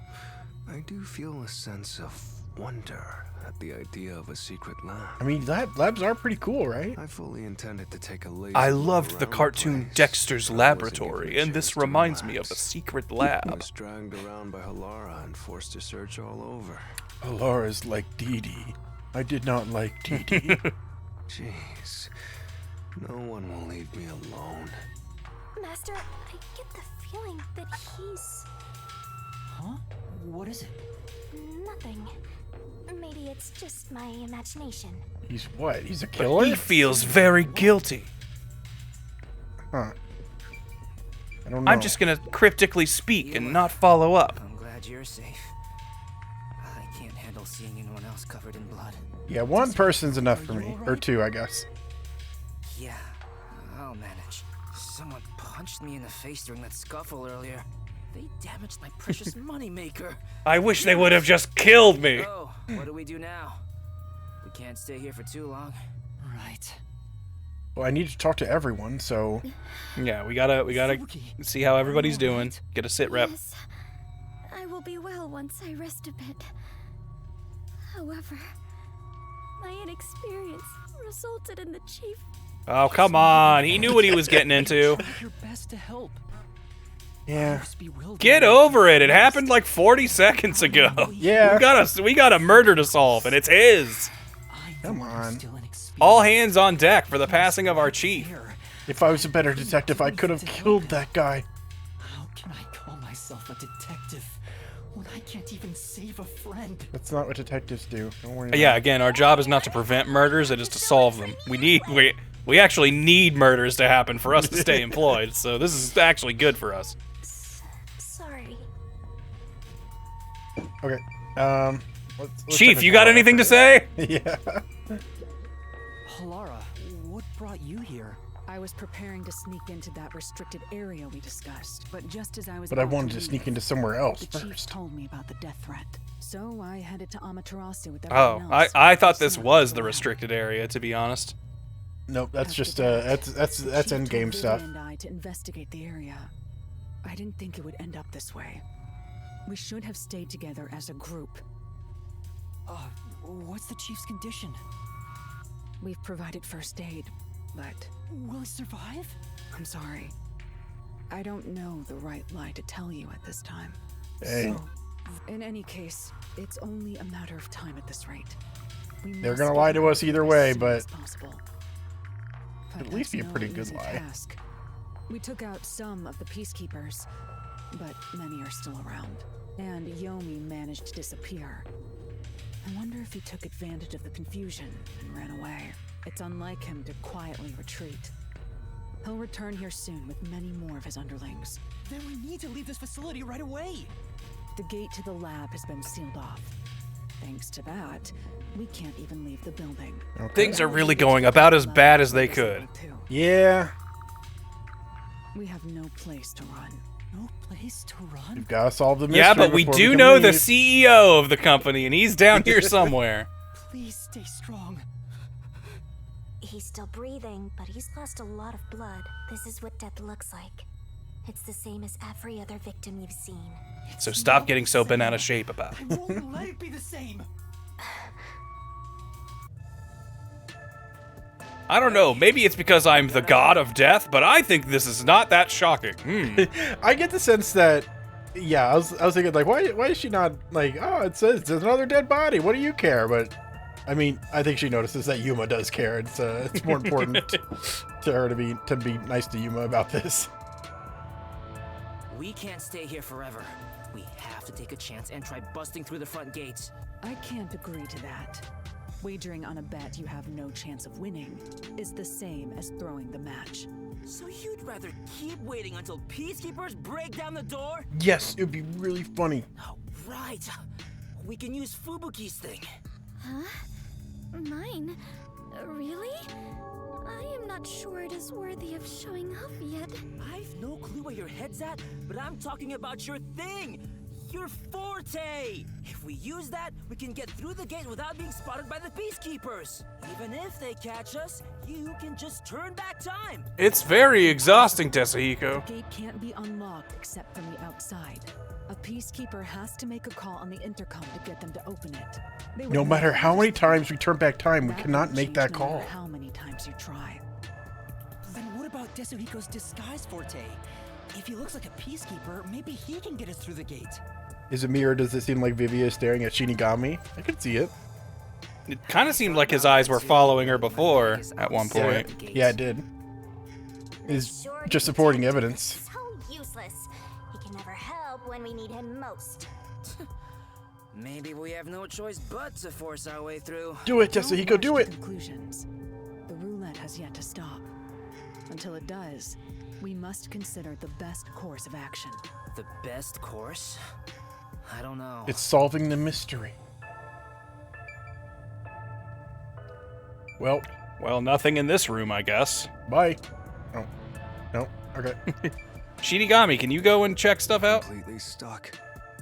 I do feel a sense of wonder at the idea of a secret lab. I mean, labs are pretty cool, right? I fully intended to take a laser I look loved the around cartoon place, Dexter's but I wasn't Laboratory, given a and this chance to reminds me of relax. a secret I lab. was dragged around by Halara and forced to search all over. Alara's like Dee Dee. I did not like Dee Dee. Jeez, no one will leave me alone. Master, I get the feeling that he's... Huh? What is it? Nothing. Maybe it's just my imagination. He's what? He's a But killer? he feels very guilty. Huh. I don't know. I'm just gonna cryptically speak and not follow up. I'm glad you're safe. I can't handle seeing anyone else covered in blood. Yeah, one person's enough for me. Or two, I guess. Yeah, I'll manage. Someone punched me in the face during that scuffle earlier. They damaged my precious moneymaker. I wish they would have just killed me. Oh, what do we do now? We can't stay here for too long. Right. Well, I need to talk to everyone, so... Yeah, we gotta see how everybody's doing. Get a sit rep. Yes, I will be well once I rest a bit. However, my inexperience resulted in the chief. Oh, come on. He knew what he was getting into. Try your best to help. Yeah. Get over it. It happened like 40 seconds ago. Yeah. We got a murder to solve, and it's his. Come on. All hands on deck for the passing of our chief. If I was a better detective, I could have killed that guy. How can I call myself a detective when I can't even save a friend? That's not what detectives do. Don't worry. Yeah, again, our job is not to prevent murders, it is to solve them. We actually need murders to happen for us to stay employed, so this is actually good for us. Sorry. Okay. Let's Chief, check you it got out. anything to say? Yeah. Halara, what brought you here? I was preparing to sneak into that restricted area we discussed, but just as I was But I about wanted to leave, sneak into somewhere else the chief first. told me about the death threat. So I headed to Amaterasu with everyone Oh, else. I thought this was the restricted area, to be honest. Nope, that's just that's end game stuff. And I to investigate the area. I didn't think it would end up this way. We should have stayed together as a group. What's the chief's condition? We've provided first aid, but... Will he survive? I'm sorry. I don't know the right lie to tell you at this time. Hey. So, in any case, it's only a matter of time at this rate. They're gonna lie to us either way, but But at least be a that's pretty no good easy lie. task. We took out some of the peacekeepers, but many are still around. And Yomi managed to disappear. I wonder if he took advantage of the confusion and ran away. It's unlike him to quietly retreat. He'll return here soon with many more of his underlings. Then we need to leave this facility right away. The gate to the lab has been sealed off. Thanks to that, we can't even leave the building. Okay. Things are really going about as bad as they could. Yeah. We have no place to run. No place to run? We've got to solve the mystery. Yeah, but we before do can know the leave. CEO of the company, and he's down here somewhere. Please stay strong. He's still breathing, but he's lost a lot of blood. This is what death looks like. It's the same as every other victim you've seen. So stop getting so bent out of shape about it. I won't let it be the same. I don't know, maybe it's because I'm the god of death, but I think this is not that shocking. I get the sense that, yeah, I was thinking like, why is she not like, oh, it says there's another dead body. What do you care? But I mean, I think she notices that Yuma does care. It's more important to her to be nice to Yuma about this. We can't stay here forever. We have to take a chance and try busting through the front gates. I can't agree to that. Wagering on a bet you have no chance of winning is the same as throwing the match. So you'd rather keep waiting until peacekeepers break down the door? Yes, it'd be really funny. Oh, right. We can use Fubuki's thing. Huh? Mine? Really? I am not sure it is worthy of showing off yet. I've no clue where your head's at, but I'm talking about your thing! Your forte! If we use that, we can get through the gate without being spotted by the peacekeepers. Even if they catch us, You can just turn back time. It's very exhausting, Tetsuhiko. The gate can't be unlocked except from the outside. A peacekeeper has to make a call on the intercom to get them to open it. They would No matter never how many just- times we turn back time, we That cannot won't make change that no call. matter how many times you try. Then what about Tetsuhiko's disguise forte? If he looks like a peacekeeper, maybe he can get us through the gate. Is it me or does it seem like Vivia is staring at Shinigami? I can see it. It kind of seemed like his eyes were following her before at one point. Yeah, it did. Is just supporting evidence. So useless. He can never help when we need him most. Maybe we have no choice but to force our way through. Do it, Don't Tetsuhiko, rush do to it! Conclusions. The roulette has yet to stop. Until it does, we must consider the best course of action. The best course? I don't know. It's solving the mystery. Well, nothing in this room, I guess. Bye. Oh, no. Okay. Shinigami, can you go and check stuff out? Completely stuck.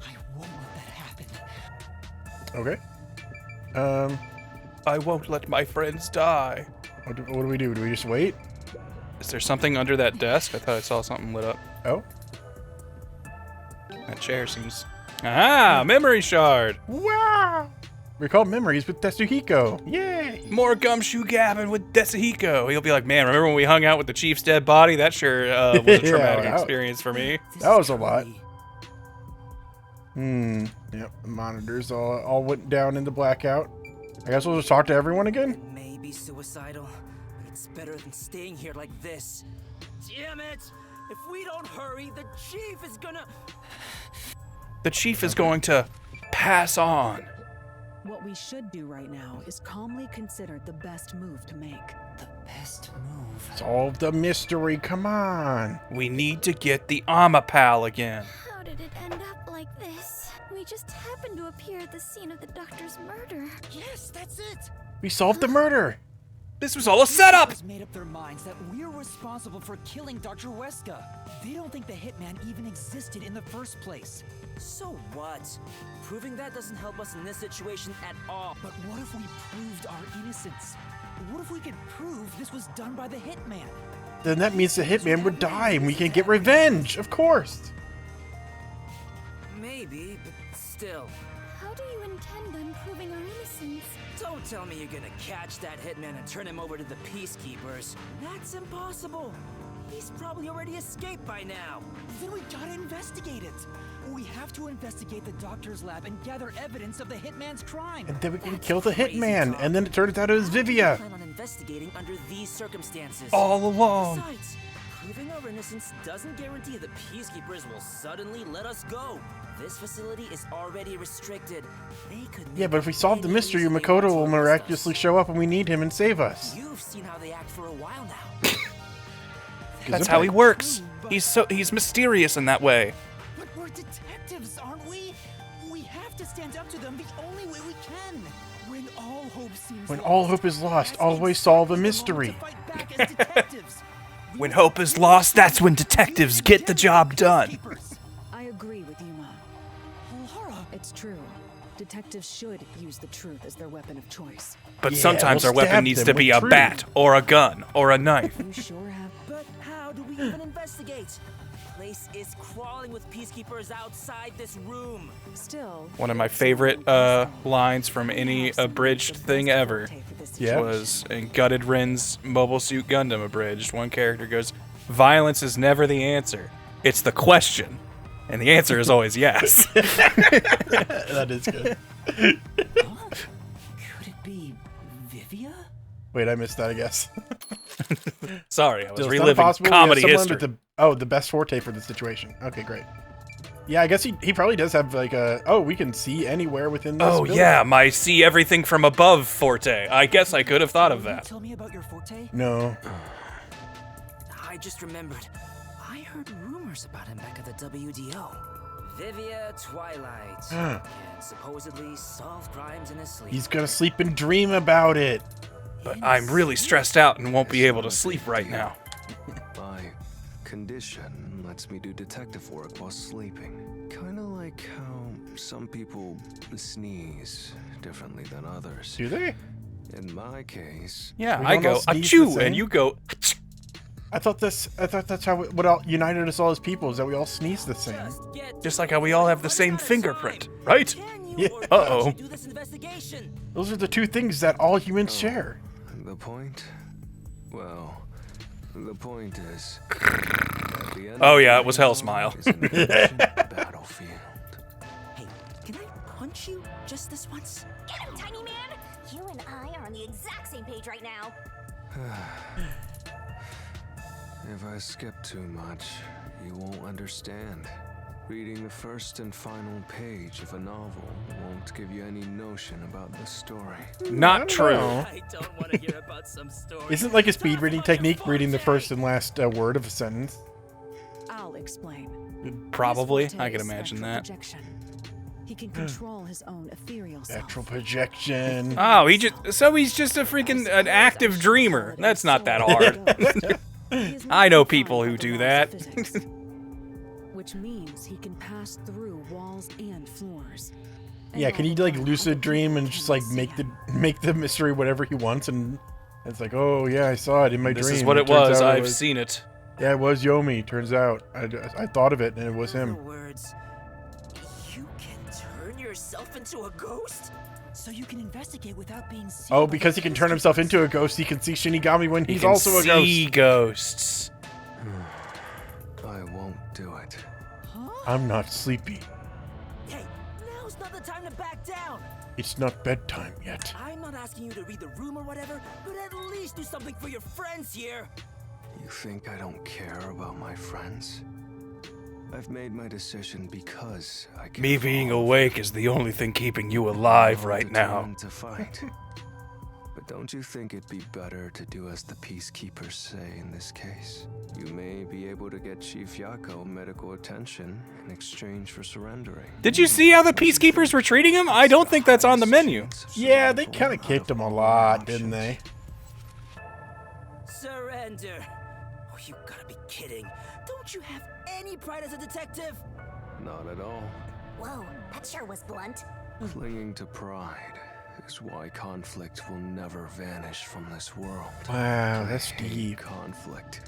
I won't let that happen. Okay. I won't let my friends die. What do we do? Do we just wait? Is there something under that desk? I thought I saw something lit up. Oh. That chair seems... Ah, memory shard. Wow. Recall memories with Tetsuhiko. Yay. More gumshoe gabbing with Tetsuhiko. He'll be like, man, remember when we hung out with the chief's dead body? That sure was a traumatic experience for me. That was a lot. Yep, the monitors all went down into blackout. I guess we'll just talk to everyone again? Maybe suicidal. It's better than staying here like this. Damn it! If we don't hurry, the chief is gonna... The chief is going to pass on. What we should do right now is calmly consider the best move to make. The best move. Solve the mystery, come on. We need to get the Amapal again. How did it end up like this? We just happened to appear at the scene of the doctor's murder. Yes, that's it. We solved the murder. This was all a setup. Has made up their minds that we're responsible for killing Dr. Wesca. They don't think the hitman even existed in the first place. So what? Proving that doesn't help us in this situation at all. But what if we proved our innocence? What if we could prove this was done by the hitman? Then that means the hitman would die and we can get revenge, of course. Maybe, but still. How do you intend on proving our innocence? Don't tell me you're gonna catch that hitman and turn him over to the peacekeepers. That's impossible. He's probably already escaped by now. Then we gotta investigate it. We have to investigate the doctor's lab and gather evidence of the hitman's crime. And then we can kill the hitman, and then it turns out it was Vivia. I plan on investigating under these circumstances. All along. Besides, proving our innocence doesn't guarantee the peacekeepers will suddenly let us go. This facility is already restricted. They could Yeah, but if we solve the mystery, Makoto will miraculously show up and we need him and save us. You've seen how they act for a while now. That's how he works. He's mysterious in that way. But we're detectives, aren't we? We have to stand up to them the only way we can. When all hope seems When lost, all hope is lost, always solve a mystery. back as detectives. When hope is lost, that's when detectives get the job done. I agree with Yuma. Laura. It's true. Detectives should use the truth as their weapon of choice. But Yeah, sometimes we'll our weapon stab needs them to be with a truth. bat or a gun or a knife. You sure have. But how do we even investigate? Place is crawling with peacekeepers outside this room. Still, One of my favorite lines from any abridged thing ever was in Gutted Rin's Mobile Suit Gundam Abridged. One character goes, "Violence is never the answer. It's the question." And the answer is always yes. That is good. Could it be Vivia? Wait, I missed that, I guess. Sorry, I was Still, it's not reliving impossible. We have comedy someone history. with the best forte for the situation. Okay, great. Yeah, I guess he probably does have like a, we can see anywhere within this Oh building. yeah, my see everything from above forte. I guess I could have thought of that. Tell me about your forte? No. I just remembered. I heard rumors about him back at the WDO. Vivia Twilight. Huh. Can supposedly solve crimes in his sleep. He's gonna sleep and dream about it. But I'm really stressed out and won't be able to sleep right now. By condition, lets me do detective work while sleeping. Kinda like how some people sneeze differently than others. Do they? In my case... Yeah, We I don't all go sneeze the achoo, same? and you go... I thought that's how what all united us all as people is that we all sneeze the same. Just like how we all have the same fingerprint, right? Yeah. Uh-oh. Do this investigation. Those are the two things that all humans share. The point? Well, the point is... at the end Oh of yeah, the it was day, Hell Smile. is an ancient battlefield. Hey, can I punch you just this once? Get him, tiny man! You and I are on the exact same page right now. If I skip too much, you won't understand. Reading the first and final page of a novel won't give you any notion about the story. Not true. I don't want to hear about some story. Isn't like a speed reading technique reading the first and last word of a sentence? I'll explain. Probably. His I can forte is imagine spectral that. projection. He can control his own ethereal self. Astral projection. Oh, he's just a freaking an active dreamer. That's not that hard. I know people who do that. Which means he can pass through walls and floors. Yeah, can he like lucid dream and just like make the mystery whatever he wants, and it's like, oh yeah, I saw it in my dream. This is what it turns was. out I've seen it. Yeah, it was Yomi. Turns out I thought of it and it was him. Words. You can turn yourself into a ghost? So you can investigate without being seen. Oh, by because the he can turn himself into a ghost, he can see Shinigami when He he's can also a ghost. see ghosts. I won't do it. I'm not sleepy. Hey, now's not the time to back down. It's not bedtime yet. I'm not asking you to read the room or whatever, but at least do something for your friends here. You think I don't care about my friends? I've made my decision because I care. Me being awake is the only thing keeping you alive right now. Determined to fight. But don't you think it'd be better to do as the peacekeepers say in this case? You may be able to get Chief Yako medical attention in exchange for surrendering. Did you see how the peacekeepers were treating him? I don't think that's on the menu. Yeah, they kind of kicked him a lot, didn't they? Surrender. Oh, you gotta be kidding. Don't you have any pride as a detective? Not at all. Whoa, that sure was blunt. Clinging to pride is why conflict will never vanish from this world. Wow, that's I hate deep. conflict.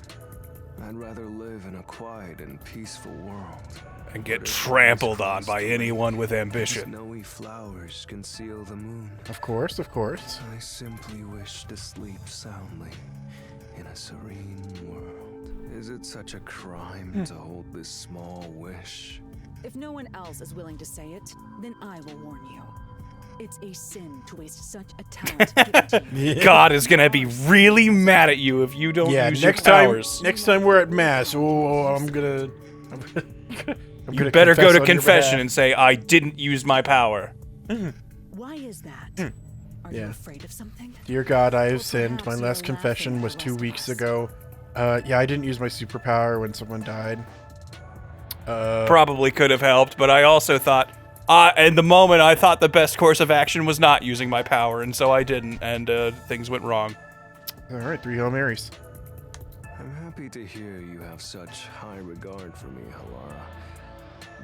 I'd rather live in a quiet and peaceful world. And get trampled on by anyone with ambition. Snowy flowers conceal the moon. Of course, of course. I simply wish to sleep soundly in a serene world. Is it such a crime to hold this small wish? If no one else is willing to say it, then I will warn you. It's a sin to waste such a talent given to you. God is gonna be really mad at you if you don't use your powers. Next time we're at mass, I'm gonna You better go confess to on your confession behalf. and say, I didn't use my power. Why is that? Are you Yeah. afraid of something? Dear God, I have sinned. My last confession was 2 weeks ago. Yeah, I didn't use my superpower when someone died. Probably could have helped, but I also thought, in the moment, I thought the best course of action was not using my power, and so I didn't, and things went wrong. All right, 3 Hail Marys. I'm happy to hear you have such high regard for me, Halara.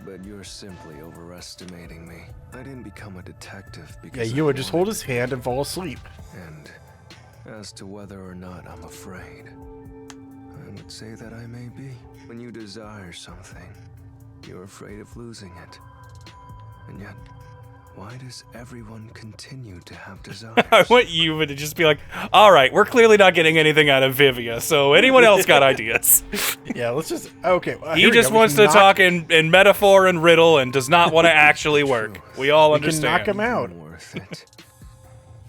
But you're simply overestimating me. I didn't become a detective Yeah, because you I would just hold wanted his hand and fall asleep. And as to whether or not I'm afraid, I would say that I may be. When you desire something, you're afraid of losing it. And yet, why does everyone continue to have desires? I want you to just be like, all right, we're clearly not getting anything out of Vivia, so anyone else got ideas? Yeah, let's just... Okay. He just wants to talk in metaphor and riddle and does not want to actually work. We all We understand. can knock him out. Worth it.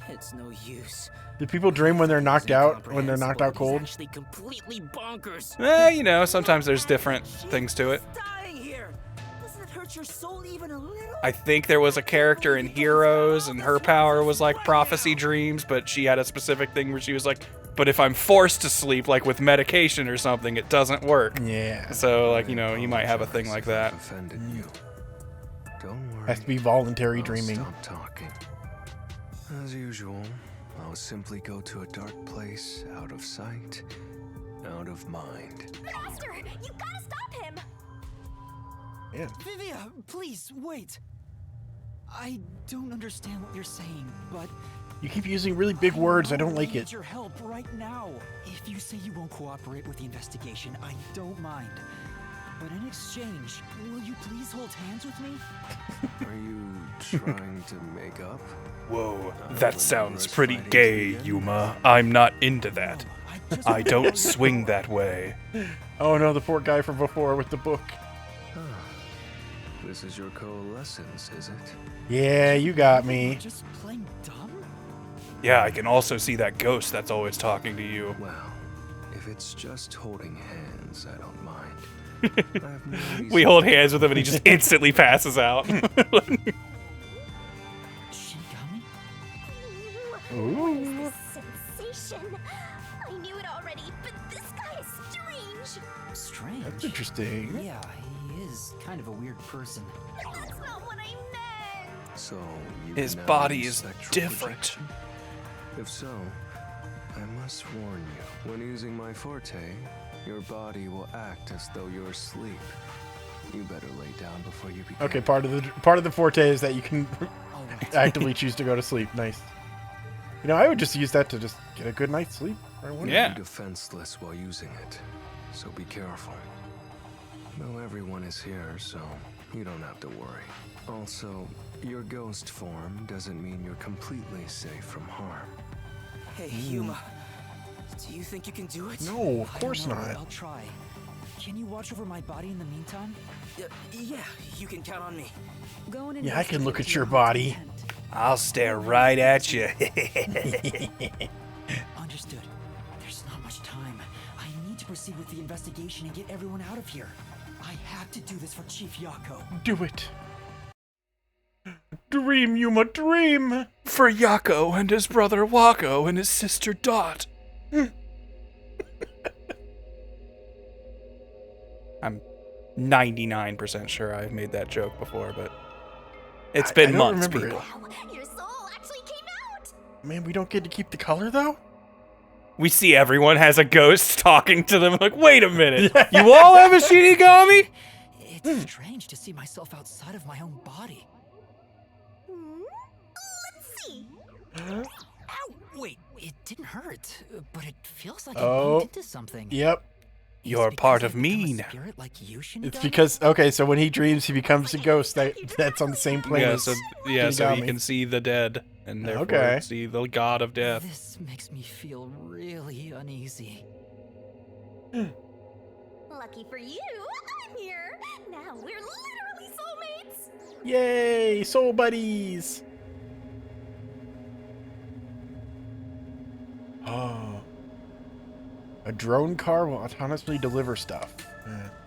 It's no use. Do people dream when they're knocked out? When they're knocked out cold? Actually completely bonkers. You know, sometimes there's different things to it. Dying here. Doesn't it hurt your soul even a little? I think there was a character in Heroes, and her power was like prophecy dreams, but she had a specific thing where she was like, but if I'm forced to sleep, like with medication or something, it doesn't work. Yeah. So, like, you know, you might have a thing like that. Offended you. Don't worry. Has to be voluntary I'll dreaming. Stop talking. As usual, I'll simply go to a dark place, out of sight, out of mind. Master, you gotta stop him! Yeah. Vivia, please, wait. I don't understand what you're saying, but You keep using really big words. I don't like I it. need your help right now. If you say you won't cooperate with the investigation, I don't mind. But in exchange, will you please hold hands with me? Are you trying to make up? Whoa, that sounds pretty gay, Yuma. I'm not into that. I don't swing that way. Oh no, the poor guy from before with the book. This is your coalescence, is it? Yeah, you got me. Just plain dumb? Yeah, I can also see that ghost that's always talking to you. Well, if it's just holding hands, I don't mind. We hold hands with him and he just instantly passes out. Shinigami? What is this sensation? I knew it already, but this guy is strange. Strange? That's interesting. Yeah, he is kind of a weird person. That's not what I meant. So you His can now body use is spectral different. projection? If so, I must warn you, when using my forte, your body will act as though you're asleep. You better lay down before you begin. Okay, part of the forte is that you can actively choose to go to sleep. Nice. You know, I would just use that to just get a good night's sleep. You'll be defenseless while using it, so be careful. No, everyone is here, so you don't have to worry. Also, your ghost form doesn't mean you're completely safe from harm. Hey, Yuma. Do you think you can do it? No, of course I don't know, not. I'll try. Can you watch over my body in the meantime? Yeah, you can count on me. Go and Yeah, I can look at your body. I'll stare right at you. Understood. There's not much time. I need to proceed with the investigation and get everyone out of here. I have to do this for Chief Yako. Do it. Dream, Yuma, dream. For Yako and his brother Wako and his sister Dot. I'm 99% sure I've made that joke before, but it's been I don't months, remember people. Your soul actually came out. Man, we don't get to keep the color though? We see everyone has a ghost talking to them. Like, wait a minute. You all have a Shinigami? It's strange to see myself outside of my own body. Let's see. Ow! Wait, it didn't hurt, but it feels like I Oh. bumped into something. Yep. You're part of me now. Spirit like you, It's Shinigami? because, okay, so when he dreams, he becomes a ghost that's on the same plane Yeah, as so he Shinigami. can see the dead and therefore Okay. see the god of death. This makes me feel really uneasy. Lucky for you, I'm here. Now we're literally soulmates. Yay, soul buddies. Oh. A drone car will autonomously deliver stuff.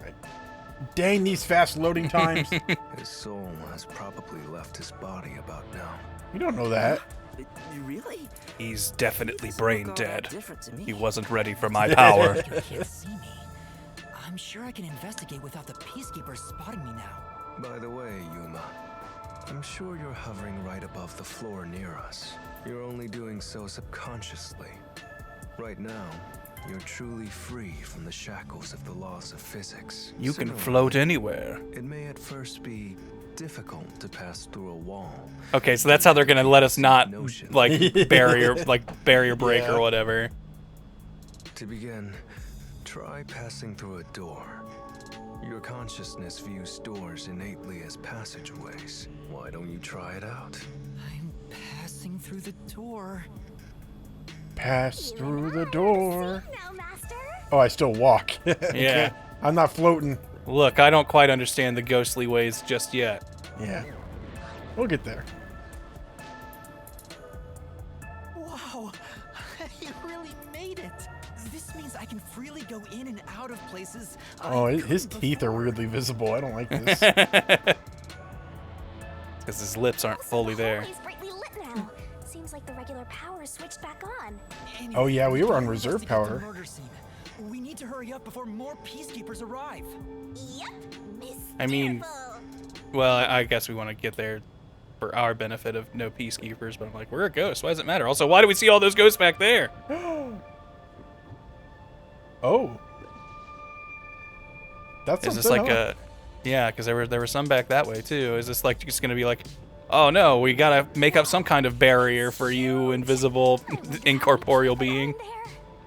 Right. Dang these fast loading times. His soul has probably left his body about now. You don't know that. Really? He's definitely brain dead. different to me. He wasn't ready for my power. You can't see me. I'm sure I can investigate without the peacekeepers spotting me now. By the way, Yuma, I'm sure you're hovering right above the floor near us. You're only doing so subconsciously. Right now, you're truly free from the shackles of the laws of physics. You can Similarly, float anywhere. It may at first be difficult to pass through a wall. Okay, so that's how they're gonna let us not like barrier break Yeah. or whatever. To begin, try passing through a door. Your consciousness views doors innately as passageways. Why don't you try it out? I'm passing through the door. Pass through the door. Now, Master. Oh, I still walk. Yeah. I'm not floating. Look, I don't quite understand the ghostly ways just yet. Yeah. We'll get there. Wow, you really made it. This means I can freely go in and out of places. Oh, his teeth are weirdly visible. I don't like this. Because his lips aren't fully there. Hallway's brightly lit now. Seems like the regular power is switched back on. Oh yeah, we were on Let's reserve get the power. murder scene. We need to hurry up before more peacekeepers arrive. Yep, Miss. I mean, well, I guess we want to get there for our benefit of no peacekeepers, but I'm like, we're a ghost. Why does it matter? Also, why do we see all those ghosts back there? Oh. That's Is this something, like huh? a... Yeah, because there were some back that way, too. Is this like just going to be like Oh no, we gotta make up some kind of barrier for you, invisible, incorporeal being.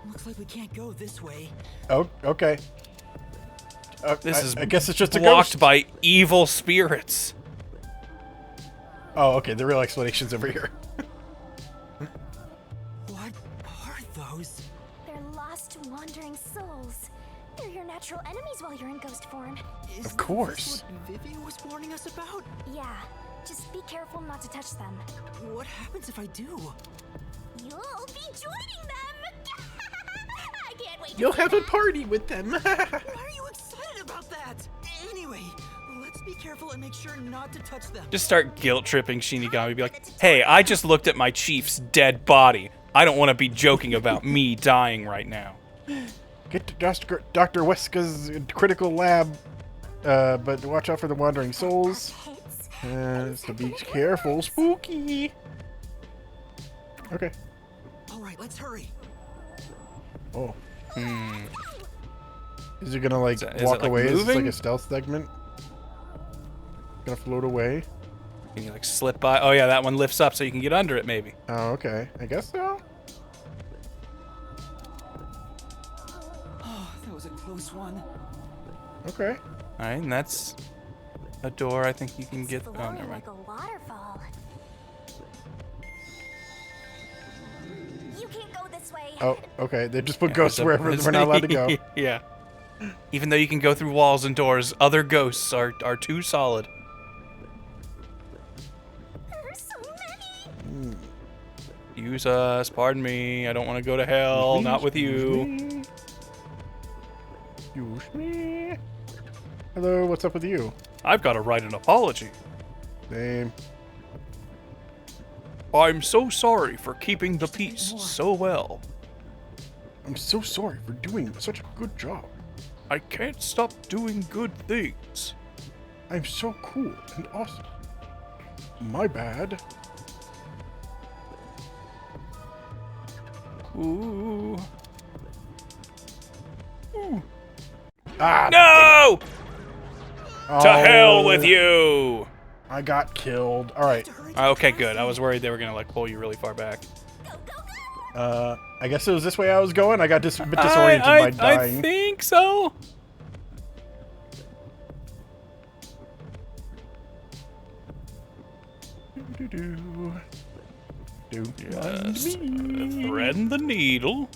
Looks like we can't go this way. Oh, okay. This is I guess it's just a blocked ghost. by evil spirits. Oh, okay. The real explanation's over here. What are those? They're lost, wandering souls. They're your natural enemies while you're in ghost form. Of course. What Vivia was warning us about? Yeah, just be careful not to touch them. What happens if I do? You'll be joining them! I can't wait to You'll see have a that. party with them. Why are you excited about that? Anyway, let's be careful and make sure not to touch them. Just start guilt tripping Shinigami. Be like, hey, I just looked at my chief's dead body. I don't want to be joking about me dying right now. Get to Dr. Wesca's critical lab, but watch out for the wandering souls. So be careful, spooky. Okay. All right, let's hurry. Oh. Is it gonna like Is walk it, like, away? Is this like moving? a stealth segment? Gonna float away? Can you like slip by? Oh yeah, that one lifts up so you can get under it maybe. Oh, okay. I guess so. Oh, that was a close one. Okay. All right, and that's a door. I think you can get. Oh, never mind. Like a waterfall. You can't go this way. Oh, okay. They just put Yeah, ghosts wherever it's- we're not allowed to go. Yeah. Even though you can go through walls and doors, other ghosts are too solid. There's so many. Use us. Pardon me. I don't want to go to hell. Not with you. Excuse me. Hello, what's up with you? I've got to write an apology. Same. I'm so sorry for keeping the peace so well. I'm so sorry for doing such a good job. I can't stop doing good things. I'm so cool and awesome. My bad. Ooh. Ooh. Ah! No! Oh, To hell with you! I got killed. All right. Okay, good. I was worried they were gonna like pull you really far back. I guess it was this way I was going. I got a bit disoriented by dying. I think so. Yes. Threading the needle.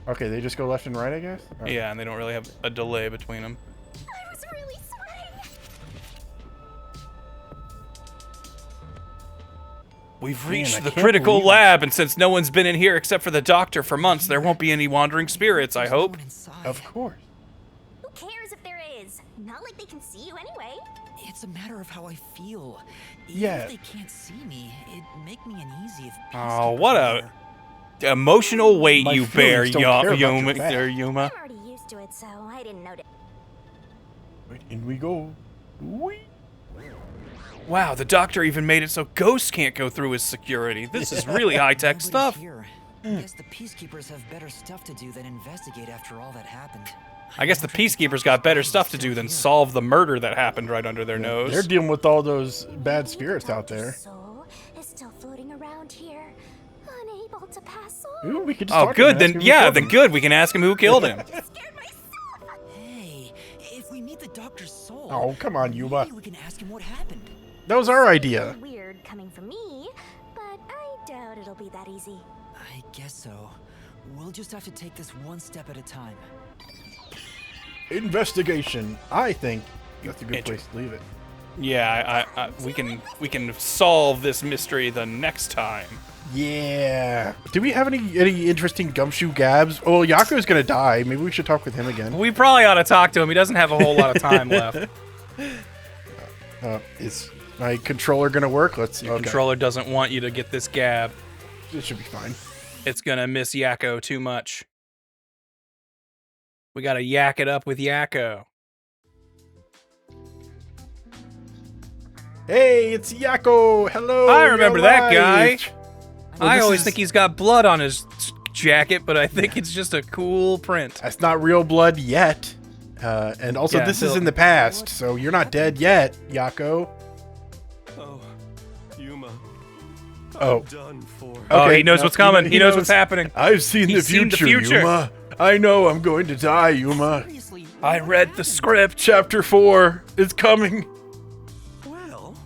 Okay, they just go left and right, I guess? All right. Yeah, and they don't really have a delay between them. I was really sweating. We've Man, reached I the can't critical believe it. lab, and since no one's been in here except for the doctor for months, there won't be any wandering spirits, I hope. Of course. Who cares if there is? Not like they can see you anyway. It's a matter of how I feel. Even Yeah. if they can't see me, it'd make me uneasy if Oh, what a emotional weight My you bear, feelings don't care about your Yuma. back. Yuma. I'm already used to it, so I didn't notice. Right, in we go. Whee! Wow, the doctor even made it so ghosts can't go through his security. This is really high-tech Nobody's stuff. Here. I guess the peacekeepers have better stuff to do than investigate after all that happened. I guess the peacekeepers got better stuff to do than solve the murder that happened right under their nose. They're dealing with all those bad spirits out there. Soul is still floating around here, unable to pass on. Ooh, we could just Oh, talk to him good. and ask Then, him who yeah, killed then him. good. We can ask him who killed him. Hey, if we meet the doctor's soul, Oh, come on, Yuma. maybe we can ask him what happened. That was our idea. Weird coming from me, but I doubt it'll be that easy. I guess so. We'll just have to take this one step at a time. Investigation. I think that's a good place to leave it. Yeah, we can solve this mystery the next time. Yeah. Do we have any interesting gumshoe gabs? Oh, Yako's gonna die. Maybe we should talk with him again. We probably ought to talk to him. He doesn't have a whole lot of time left. Is my controller gonna work? Your controller doesn't want you to get this gab. It should be fine. It's gonna miss Yako too much. We gotta yak it up with Yako. Hey, it's Yako. Hello. I remember you're that guy. alive. Well, I this always is- think he's got blood on his jacket, but I think it's just a cool print. That's not real blood yet. And also, Yeah, this is in the past, so you're not dead yet, Yako. Oh, Yuma. Oh. Done for. Oh, he knows what's coming. He knows what's happening. I've seen the He's seen future, the future. Yuma. I know I'm going to die, Yuma. I read the script. Chapter 4 is coming. Well,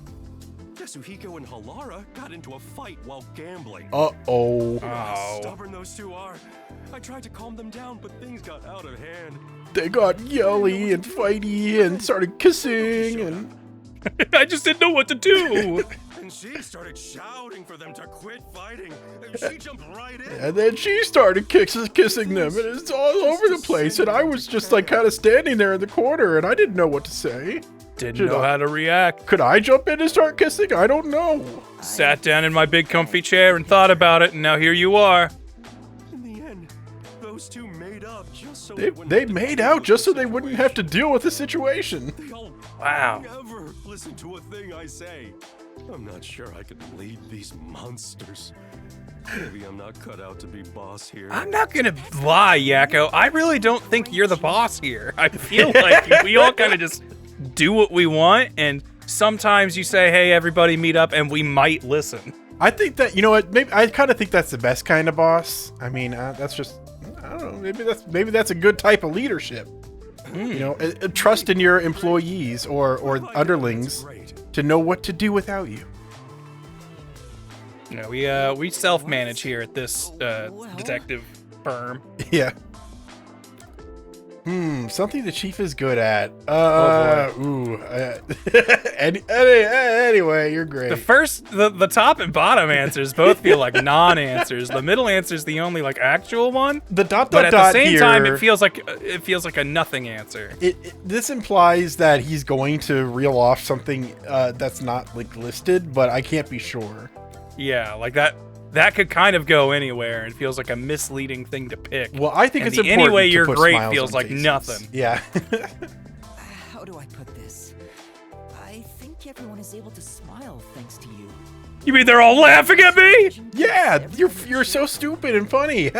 Yasuhiko and Halara got into a fight while gambling. Uh-oh. How stubborn those two are. I tried to calm them down, but things got out of hand. They got yelly and fighty and started kissing and... I just didn't know what to do. And she started shouting for them to quit fighting. And she jumped right in. And then she started kissing them, and it's all over the place. And I was just like kind of standing there in the corner, and I didn't know what to say. Didn't know how to react. Could I jump in and start kissing? I don't know. Sat down in my big comfy chair and thought about it, and now here you are. In the end, those two made up just so They made out just so they wouldn't have to deal with the situation. Wow. Never listen to a thing I say. I'm not sure I could lead these monsters. Maybe I'm not cut out to be boss here. I'm not gonna lie, Yako. I really don't think you're the boss here. I feel like we all kind of just do what we want, and sometimes you say, hey, everybody meet up, and we might listen. I think that, you know what, maybe I kind of think that's the best kind of boss. I mean, that's just, I don't know, maybe that's a good type of leadership. You know, trust in your employees or underlings to know what to do without you. You know, we self-manage here at this detective firm. Yeah. Something the chief is good at. Anyway, you're great. The top and bottom answers both feel like non-answers. The middle answer is the only like actual one. The dot but dot at dot the same here, time, it feels like a nothing answer. This implies that he's going to reel off something that's not like listed, but I can't be sure. Yeah, like that. That could kind of go anywhere and feels like a misleading thing to pick. Well, I think and it's the important anyway to you're put great smiles feels on like faces. nothing. Yeah. How do I put this? I think everyone is able to smile thanks to you. You mean they're all laughing at me? Yeah, you're so stupid and funny.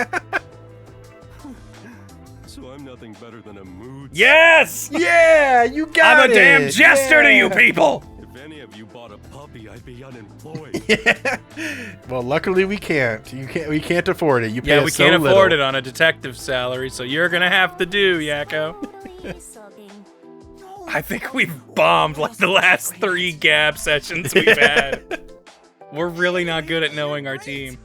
So I'm nothing better than a mood. Yes! Yeah, you got I'm a damn jester to you people! If any of you bought a puppy, I'd be unemployed. Well, luckily we can't. We can't afford it. You pay Yeah, us we so can't afford little. it on a detective salary, so you're gonna have to do, Yako. I think we've bombed like the last 3 Gab sessions we've had. We're really not good at knowing our team.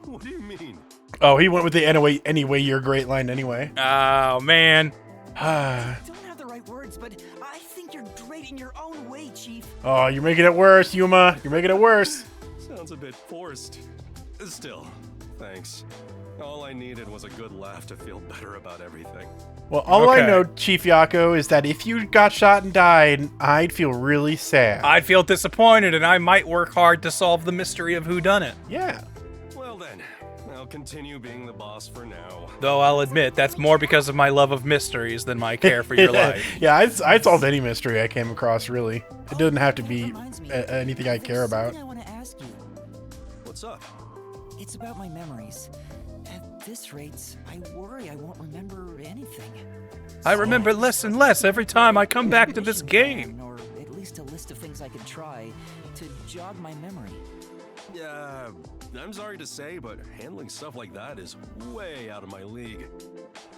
What do you mean? Oh, he went with the anyway you're great line anyway. Oh, man. I don't have the right words, but I think you're great in your own way, Chief. Oh, you're making it worse, Yuma. You're making it worse. Sounds a bit forced. Still, thanks. All I needed was a good laugh to feel better about everything. Well, all I know, Chief Yako, is that if you got shot and died, I'd feel really sad. I'd feel disappointed, and I might work hard to solve the mystery of whodunit. Yeah. Well then, I'll continue being the boss for now. Though I'll admit, that's more because of my love of mysteries than my care for your life. Yeah, I'd solve any mystery I came across, really. It doesn't have to be anything I care about. I want to ask you. What's up? It's about my memories. At this rate, I worry I won't remember anything. I remember less and less every time I come back to this game. Or at least a list of things I could try to jog my memory. Yeah, I'm sorry to say, but handling stuff like that is way out of my league.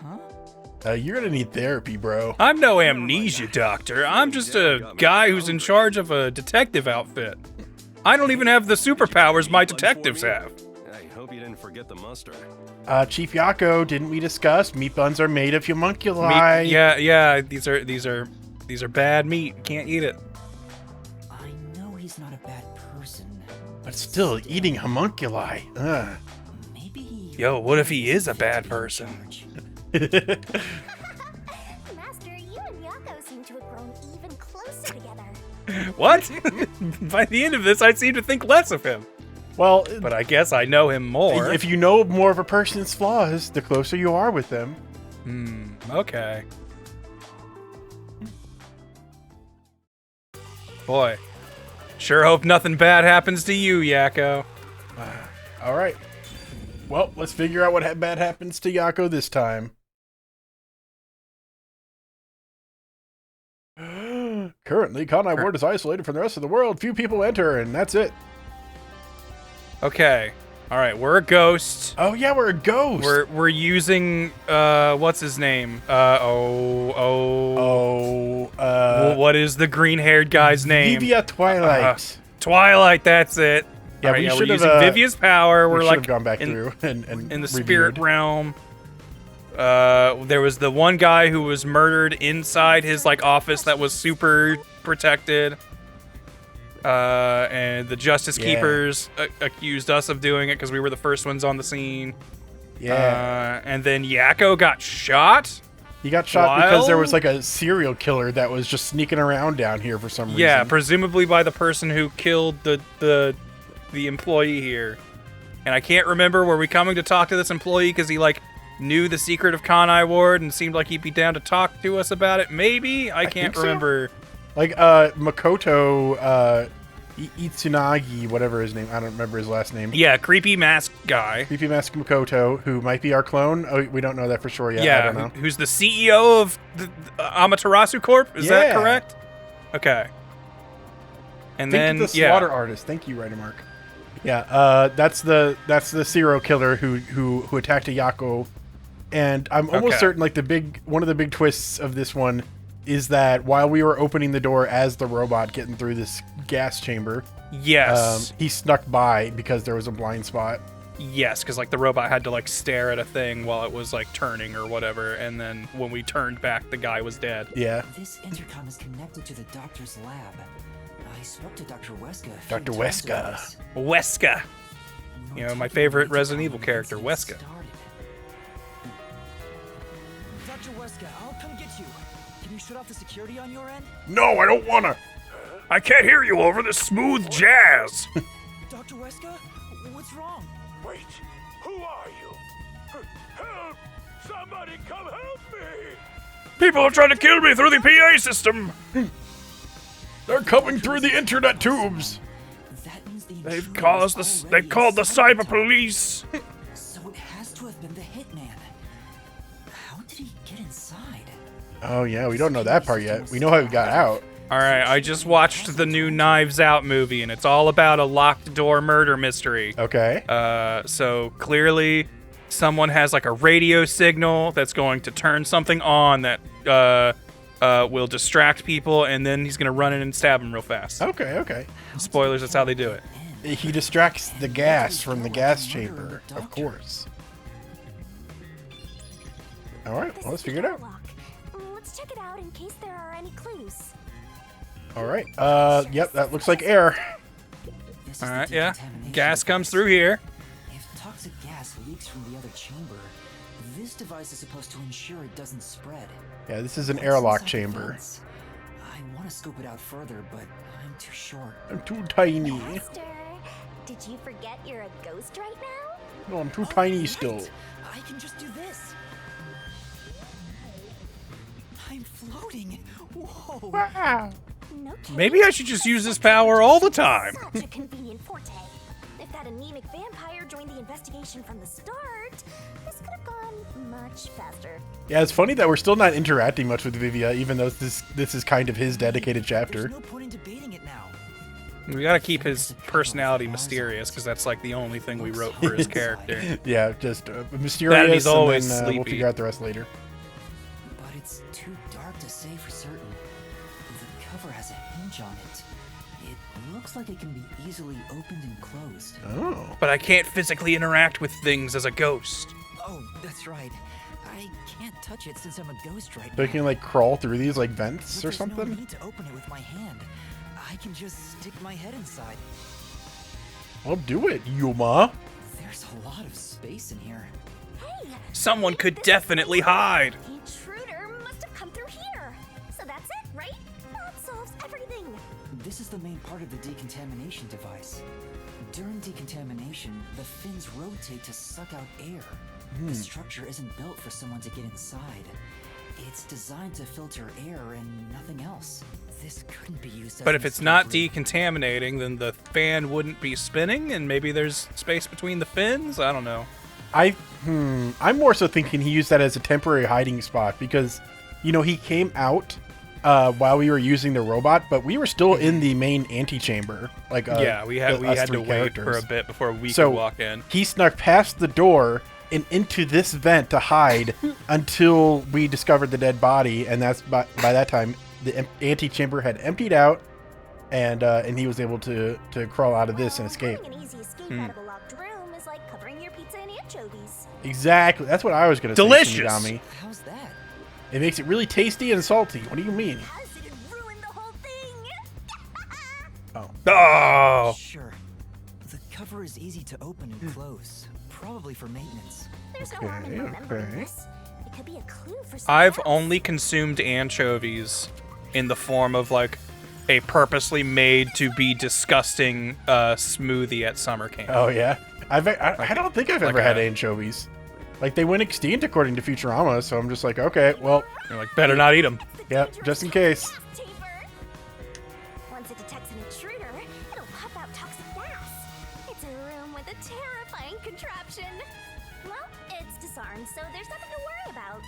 Huh? You're gonna need therapy, bro. I'm no amnesia doctor. I'm just a guy who's in charge of a detective outfit. I don't even have the superpowers my detectives have. I hope you didn't forget the mustard. Chief Yako, didn't we discuss meat buns are made of homunculi? Yeah. These are bad meat. You can't eat it. I know he's not a bad person. But still, eating homunculi. Yo, what if he is a bad person? Master, you and Yako seem to have grown even closer together. What? By the end of this, I seem to think less of him. Well, but I guess I know him more. If you know more of a person's flaws, the closer you are with them. Okay. Boy, sure hope nothing bad happens to you, Yako. All right. Well, let's figure out what bad happens to Yako this time. Currently, Kanai Ward is isolated from the rest of the world. Few people enter, and that's it. Okay. All right, we're a ghost. Oh yeah, we're a ghost. We're using what's his name? What is the green-haired guy's name? Vivia Twilight. Twilight, that's it. Yeah, All right, we should we're have using Vivia's power. We're should like have gone back in, through and in the reviewed. spirit realm. There was the one guy who was murdered inside his like office that was super protected. And the Justice Keepers accused us of doing it because we were the first ones on the scene. Yeah. And then Yako got shot. He got shot because there was like a serial killer that was just sneaking around down here for some reason. Yeah, presumably by the person who killed the employee here. And I can't remember, were we coming to talk to this employee because he like knew the secret of Kanai Ward and seemed like he'd be down to talk to us about it? Maybe? I can't remember. Like Makoto Itsunagi, whatever his name, I don't remember his last name. Yeah, creepy mask guy. Creepy mask Makoto, who might be our clone. Oh, we don't know that for sure yet. Yeah, I don't know. who's the CEO of the Amaterasu Corp? Is that correct? Okay. And then the slaughter artist. Thank you, Writer Mark. Yeah, that's the serial killer who attacked a Yako, and I'm almost certain like one of the big twists of this one is that while we were opening the door as the robot getting through this gas chamber, he snuck by because there was a blind spot. Yes, because like the robot had to like stare at a thing while it was like turning or whatever, and then when we turned back, the guy was dead. Yeah. This intercom is connected to the doctor's lab. I spoke to Dr. Wesca. Dr. Wesca. Wesca. You know, my favorite Resident Evil character, Wesca. Dr. Wesca, I'll come get you. Can you shut off the security on your end? No, I don't wanna. I can't hear you over this smooth jazz. Dr. Wesca, what's wrong? Wait, who are you? Help! Somebody come help me! People are trying to kill me through the PA system. They're coming through the internet tubes. They called the cyber police. So it has to have been the hitman. How did he get inside? Oh yeah, we don't know that part yet. We know how he got out. All right, I just watched the new Knives Out movie, and it's all about a locked door murder mystery. Okay. So clearly, someone has like a radio signal that's going to turn something on that will distract people, and then he's gonna run in and stab him real fast. Okay. Spoilers, that's how they do it. He distracts the gas from the gas chamber, of course. All right, well, let's figure it out. Let's check it out in case there are any clues. All right. Yep, that looks like air. All right, yeah. Gas comes through here. If toxic gas leaks from the other chamber, this device is supposed to ensure it doesn't spread. Yeah, this is an airlock chamber. I want to scope it out further, but I'm too short. I'm too tiny. Master, did you forget you're a ghost right now? No, I'm too tiny still. I can just do this. I'm floating. Whoa. Wow. Maybe I should just use this power all the time. Such a convenient forte. If that anemic vampire joined the investigation from the start, this could have gone much faster. Yeah, it's funny that we're still not interacting much with Vivia, even though this is kind of his dedicated chapter. No point in debating it now. We gotta keep his personality mysterious, because that's like the only thing we wrote for his character. Yeah, just mysterious, That and he's always then, sleepy. we'll figure out the rest later. But it's too dark to say for certain. The cover has a hinge on it. It looks like it can be easily opened and closed. Oh. But I can't physically interact with things as a ghost. Oh, that's right. I can't touch it since I'm a ghost right So you now. can like crawl through these like vents or There's no something? need to open it with my hand. I can just stick my head inside. Well, do it, Yuma. There's a lot of space in here. Someone could definitely hide. The intruder must have come through here. So that's it, right? That solves everything. This is the main part of the decontamination device. During decontamination, the fins rotate to suck out air. The structure isn't built for someone to get inside. It's designed to filter air and nothing else. This couldn't be used as But an if it's not escape route. decontaminating, then the fan wouldn't be spinning, and maybe there's space between the fins? I don't know. I'm more so thinking he used that as a temporary hiding spot because, you know, he came out while we were using the robot, but we were still in the main antechamber. Like yeah, we had to wait characters. for a bit before we So could walk in. he snuck past the door and into this vent to hide until we discovered the dead body, and that's by that time the antechamber had emptied out, and he was able to crawl out of this and escape. An easy escape out of a locked room is like covering your pizza in anchovies. Exactly, that's what I was going to say. Delicious. Shinigami. How's that? It makes it really tasty and salty. What do you mean? Oh. Oh. Sure. The cover is easy to open and close, probably for maintenance. There's no harm in remembering this. It could be a clue for something I've else. only consumed anchovies in the form of like a purposely made to be disgusting smoothie at summer camp. Oh yeah, I don't think I've ever had anchovies. Like they went extinct according to Futurama, so I'm just like, okay, well, you're like better not eat them. Yep, just in case. Once it detects an intruder, it'll pop out toxic gas. It's a room with a terrifying contraption. Well, it's disarmed, so there's nothing to worry about.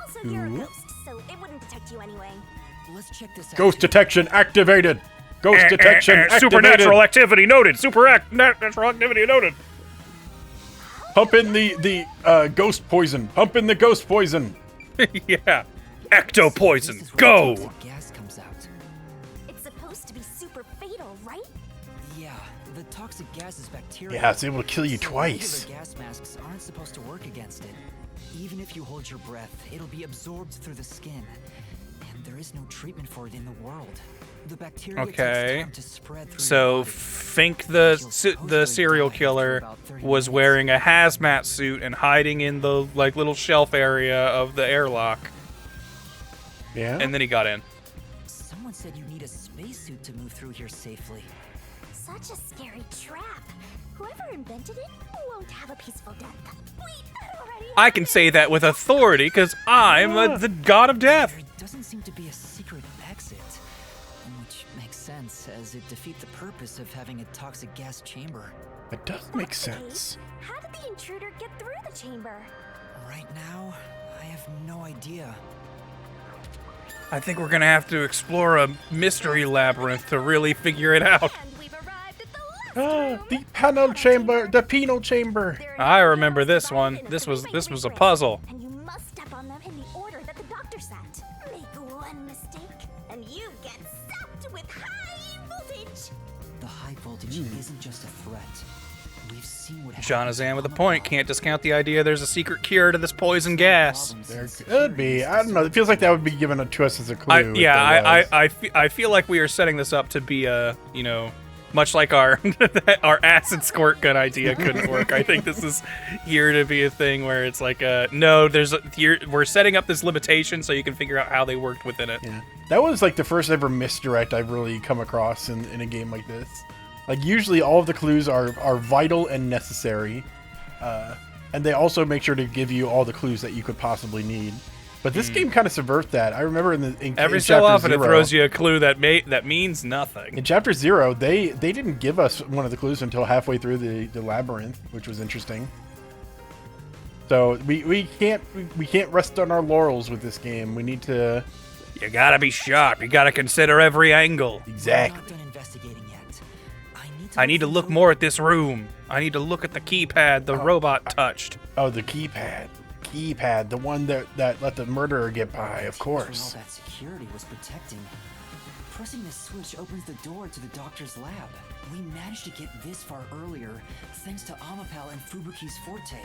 Also, you're a Ooh. ghost, so it wouldn't detect you anyway. Let's check this out. Ghost detection activated. Ghost detection activated. Supernatural activity noted. Supernatural activity noted. Pump in the ghost poison. Pump in the ghost poison. Yeah. Ecto poison. Go. Gas comes out. It's supposed to be super fatal, right? Yeah, the toxic gas is bacteria. Yeah, it's able to kill you So twice. regular gas masks aren't supposed to work against it. Even if you hold your breath, it'll be absorbed through the skin. And there is no treatment for it in the world. The bacteria takes Okay. time to spread through So your body. Fink the serial killer was wearing a hazmat suit and hiding in the like little shelf area of the airlock. Yeah. And then he got in. Someone said you need a spacesuit to move through here safely. Such a scary trap. Whoever invented it won't have a peaceful death. Wait, already. I can say that with authority because I'm the god of death. There doesn't seem to be a secret exit, which makes sense as it defeats the purpose of having a toxic gas chamber. It does make sense. How did the intruder get through the chamber? Right now, I have no idea. I think we're gonna have to explore a mystery labyrinth to really figure it out. The panel chamber, the penal chamber. I remember this one. This was a puzzle. And you must step on them in the order that the doctor set. Make one mistake, and you get zapped with high voltage. The high voltage isn't just a threat. We've seen what Jonathan with a point. Can't discount the idea there's a secret cure to this poison gas. There could be. I don't know. It feels like that would be given to us as a clue. I feel like we are setting this up to be a, you know, much like our our acid squirt gun idea couldn't work. I think this is here to be a thing where it's like no, we're setting up this limitation so you can figure out how they worked within it. Yeah. That was like the first ever misdirect I've really come across in a game like this. Like usually all of the clues are vital and necessary, and they also make sure to give you all the clues that you could possibly need. But this game kind of subverts that. I remember Every so often it throws you a clue that means nothing. In Chapter 0, they didn't give us one of the clues until halfway through the labyrinth, which was interesting. So we can't rest on our laurels with this game. We need to. You gotta be sharp. You gotta consider every angle. Exactly. I'm not done investigating yet. I need to look more at this room. I need to look at the keypad the robot touched. Oh, the keypad. The one that let the murderer get by, of course. All that security was protecting. Pressing this switch opens the door to the doctor's lab. We managed to get this far earlier thanks to Amapal and Fubuki's forte.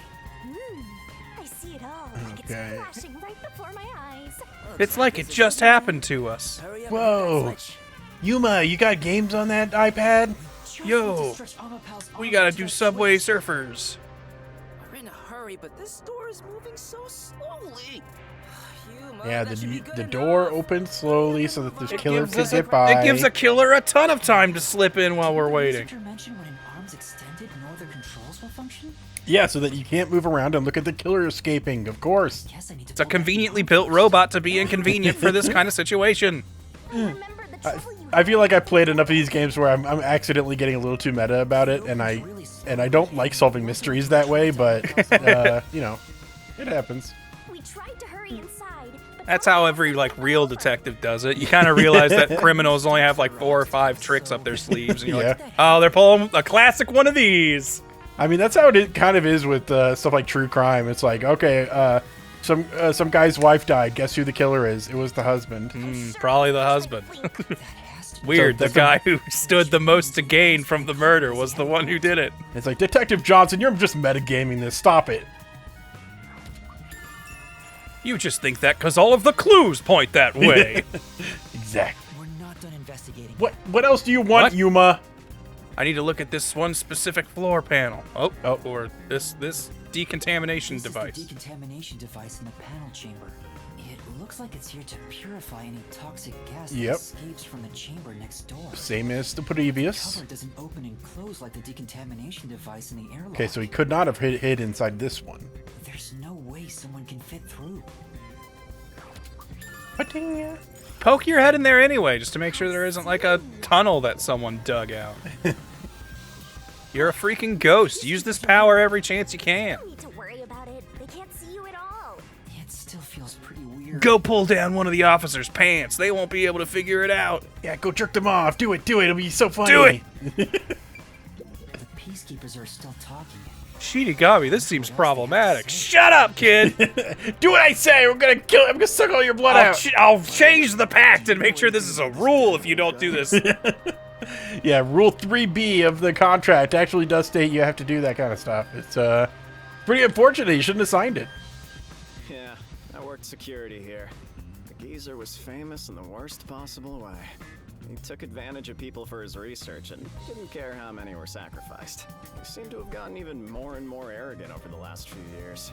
I see it all. Like Okay. it's flashing right before my eyes. It's like it just happened to us. Whoa. Yuma, you got games on that iPad? Yo, we gotta do Subway Surfers. We're in a hurry, but this door is moving so slowly. Yeah, the door opens slowly so that the killer can get by. It gives a killer a ton of time to slip in while we're waiting. Did you mention when an arm's extended, no other controls will function? Yeah, so that you can't move around and look at the killer escaping, of course. It's a conveniently built robot to be inconvenient for this kind of situation. I feel like I played enough of these games where I'm accidentally getting a little too meta about it, and I don't like solving mysteries that way, but you know, it happens. We tried to hurry inside, but That's how every like real detective does it. You kind of realize that criminals only have like 4 or 5 tricks up their sleeves, and you're like, oh, they're pulling a classic one of these. I mean, that's how it kind of is with stuff like true crime. It's like, okay, some guy's wife died. Guess who the killer is? It was the husband. Probably the husband. Weird. The guy who stood the most to gain from the murder was the one who did it. It's like, Detective Johnson, you're just metagaming this. Stop it. You just think that because all of the clues point that way. Exactly. We're not done investigating. What else do you want, Yuma? I need to look at this one specific floor panel. Oh, or this decontamination device. This is the decontamination device in the panel chamber. It looks like it's here to purify any toxic gas that escapes from the chamber next door. Same as the previous. The cover doesn't open and close like the decontamination device in the airlock. Okay, so he could not have hid inside this one. There's no way someone can fit through. Poke your head in there anyway, just to make sure there isn't like a tunnel that someone dug out. You're a freaking ghost. Use this power every chance you can. Don't need to worry about it. They can't see you at all. It still feels pretty weird. Go pull down one of the officers' pants. They won't be able to figure it out. Yeah, go jerk them off. Do it. It'll be so funny. Do it. The peacekeepers are still talking. Shinigami, this seems problematic. Shut up, kid! Do what I say! I'm gonna suck all your blood out! I'll change the pact and make sure this is a rule if you don't do this. Yeah, Rule 3B of the contract actually does state you have to do that kind of stuff. It's pretty unfortunate. You shouldn't have signed it. Yeah, I worked security here. The geezer was famous in the worst possible way. He took advantage of people for his research and didn't care how many were sacrificed. He seemed to have gotten even more and more arrogant over the last few years.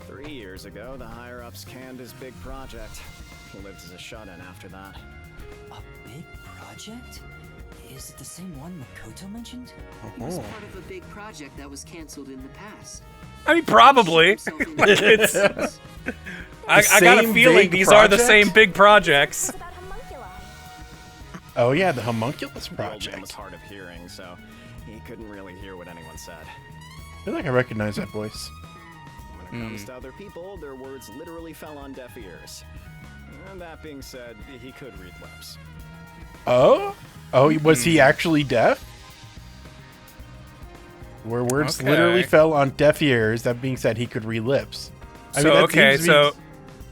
3 years ago, the higher-ups canned his big project. He lived as a shut-in after that. A big project? Is it the same one Makoto mentioned? It was part of a big project that was canceled in the past. I mean, probably. Like it's, I got a feeling these are the same big projects. Oh yeah, the homunculus project. The old man was hard of hearing, so he couldn't really hear what anyone said. I feel like I recognize that voice. When it comes to other people, their words literally fell on deaf ears. And that being said, he could read lips. Oh? Oh, was he actually deaf? Where words literally fell on deaf ears, that being said, he could read lips.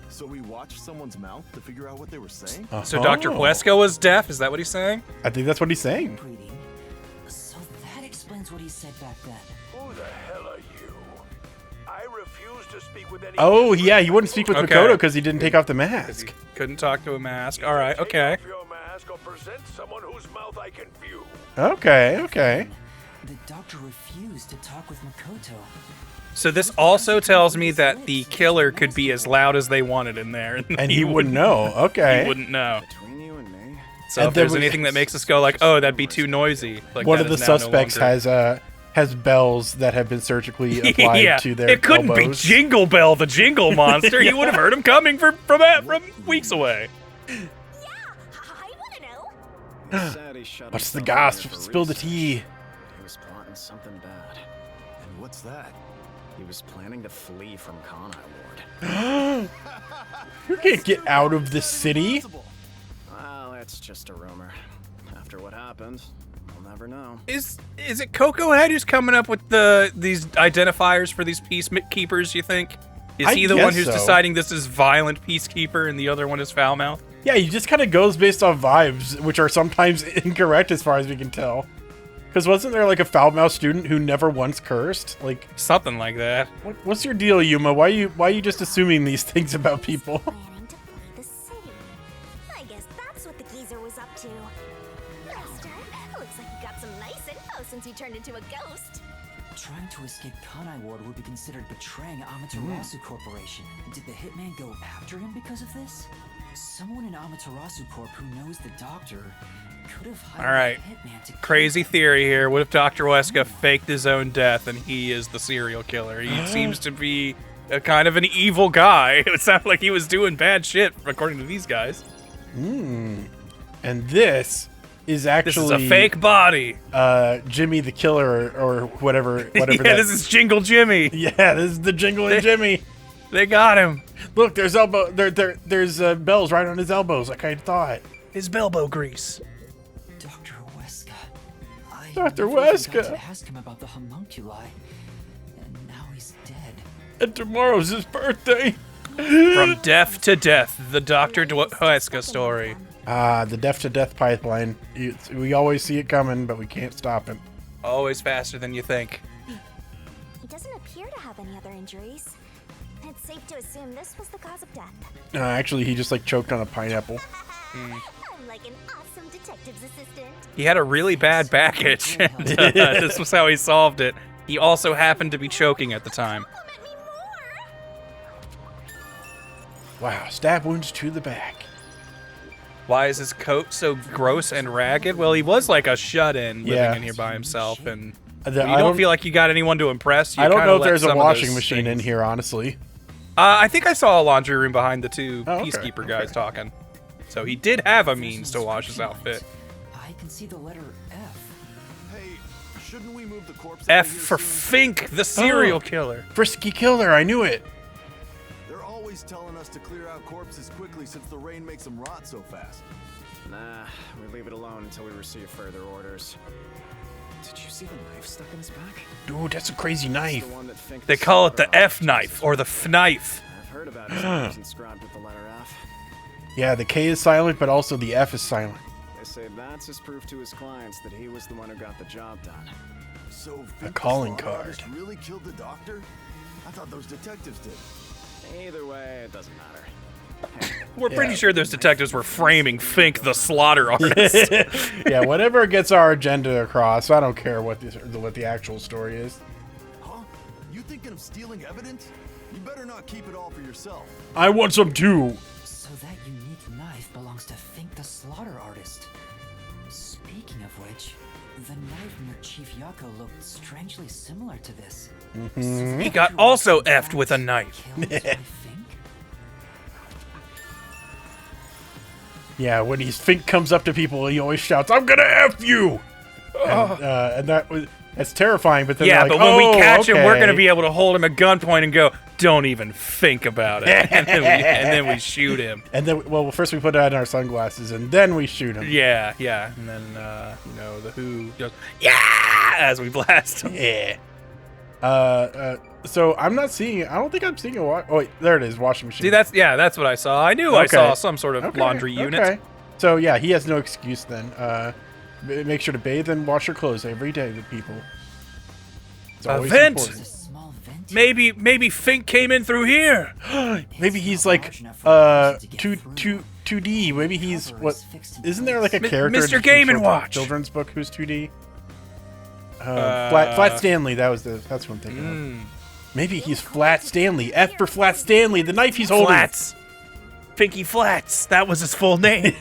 So we watched someone's mouth to figure out what they were saying? So Dr. Wesca was deaf? Is that what he's saying? I think that's what he's saying. So that explains what he said back then. Who the hell are you? I refuse to speak with any. Oh, yeah, he wouldn't speak with Makoto because he didn't take off the mask. Couldn't talk to a mask. All right, okay. Take off your mask or present someone whose mouth I can view. Okay. The doctor refused to talk with Makoto. So this also tells me that the killer could be as loud as they wanted in there. And he wouldn't know. Okay. He wouldn't know. Between you and me. So if there's anything that makes us go like, oh, that'd be too noisy. Like one of the suspects has bells that have been surgically applied to their It couldn't elbows. be Jingle Bell, the jingle monster. You would have heard him coming from weeks away. What's the gossip? Spill the tea. He was plotting something bad. And what's that? He was planning to flee from Kanai Ward. You can't get out of this city. Well, it's just a rumor. After what happened, we'll never know. Is it Coco Head who's coming up with these identifiers for these peacekeepers, you think? Is he the one who's deciding this is violent peacekeeper and the other one is foul mouth? Yeah, he just kind of goes based off vibes, which are sometimes incorrect as far as we can tell. Because wasn't there like a foul-mouthed student who never once cursed? Like something like that. What's your deal, Yuma? Why are you just assuming these things about people? The city. I guess that's what the geezer was up to. Master, looks like you got some nice info since you turned into a ghost. Trying to escape Kanai Ward would be considered betraying Amaterasu Corporation. Did the hitman go after him because of this? Someone in Amaterasu Corp who knows the doctor could have hired All right. a hitman to Crazy theory here. What if Dr. Wesca faked his own death and he is the serial killer? He seems to be a kind of an evil guy. It sounded like he was doing bad shit, according to these guys. And this is actually a fake body. Jimmy the Killer or whatever. Yeah, this is Jingle Jimmy. Yeah, this is the Jingle and Jimmy. They got him. Look, there's there's bells right on his elbows, like I thought. His elbow grease. Dr. Wesca. Dr. I forgot Wesca. to ask him about the homunculi, and now he's dead. And tomorrow's his birthday. From death to death, the Dr. Wesca story. The death to death pipeline. We always see it coming, but we can't stop it. Always faster than you think. He doesn't appear to have any other injuries. It's safe to assume this was the cause of death. Actually, he just like choked on a pineapple. I'm like an awesome detective's assistant. He had a really bad back itch. And, this was how he solved it. He also happened to be choking at the time. Wow, stab wounds to the back. Why is his coat so gross and ragged? Well, he was like a shut-in living in here by himself, and you don't feel like you got anyone to impress. You I don't kinda know if let there's a some of washing those machine in things- here, honestly. I think I saw a laundry room behind the two okay, peacekeeper guys talking. So he did have a means to wash his outfit. I can see the letter F. Hey, shouldn't we move the corpse? F for Fink, the serial killer. Frisky killer, I knew it. They're always telling us to clear out corpses quickly since the rain makes them rot so fast. Nah, we leave it alone until we receive further orders. Did you see the knife stuck in his back? Dude, that's a crazy knife. They call it the F knife or the F knife. I've heard about it inscribed with the letter F. Yeah, the K is silent, but also the F is silent. They say that's his proof to his clients that he was the one who got the job done. So A calling card. artist really killed the doctor? I thought those detectives did. Either way, it doesn't matter. We're pretty sure those detectives were framing Fink, the slaughter artist. Yeah, whatever gets our agenda across. I don't care what the actual story is. Huh? You thinking of stealing evidence? You better not keep it all for yourself. I want some too. So that unique knife belongs to Fink the slaughter artist. Speaking of which, the knife near Chief Yako looked strangely similar to this. He got also effed with a knife. Yeah, when Fink comes up to people, he always shouts, "I'm gonna F you!" And that's terrifying, but then Yeah, they're like, but when "Oh, we catch him, we're okay." gonna be able to hold him at gunpoint and go, "Don't even think about it," and then we shoot him. And then, well, first we put on our sunglasses, and then we shoot him. Yeah, and then the Who goes, "Yeah!" as we blast him. Yeah. So I'm not seeing. I don't think I'm seeing a Oh wait, there it is, washing machine. See, that's what I saw. I knew I saw some sort of laundry unit. Okay. So yeah, he has no excuse then. Make sure to bathe and wash your clothes every day with people. It's A always vent. important. Maybe Fink came in through here. Maybe he's like 2D. Maybe he's what? Isn't there like a character in Mr. some Game and sort of Watch children's book who's 2D? Flat Stanley. That's what I'm thinking of. Maybe he's Flat Stanley. F for Flat Stanley. The knife he's holding. Flats. Finky Flats. That was his full name.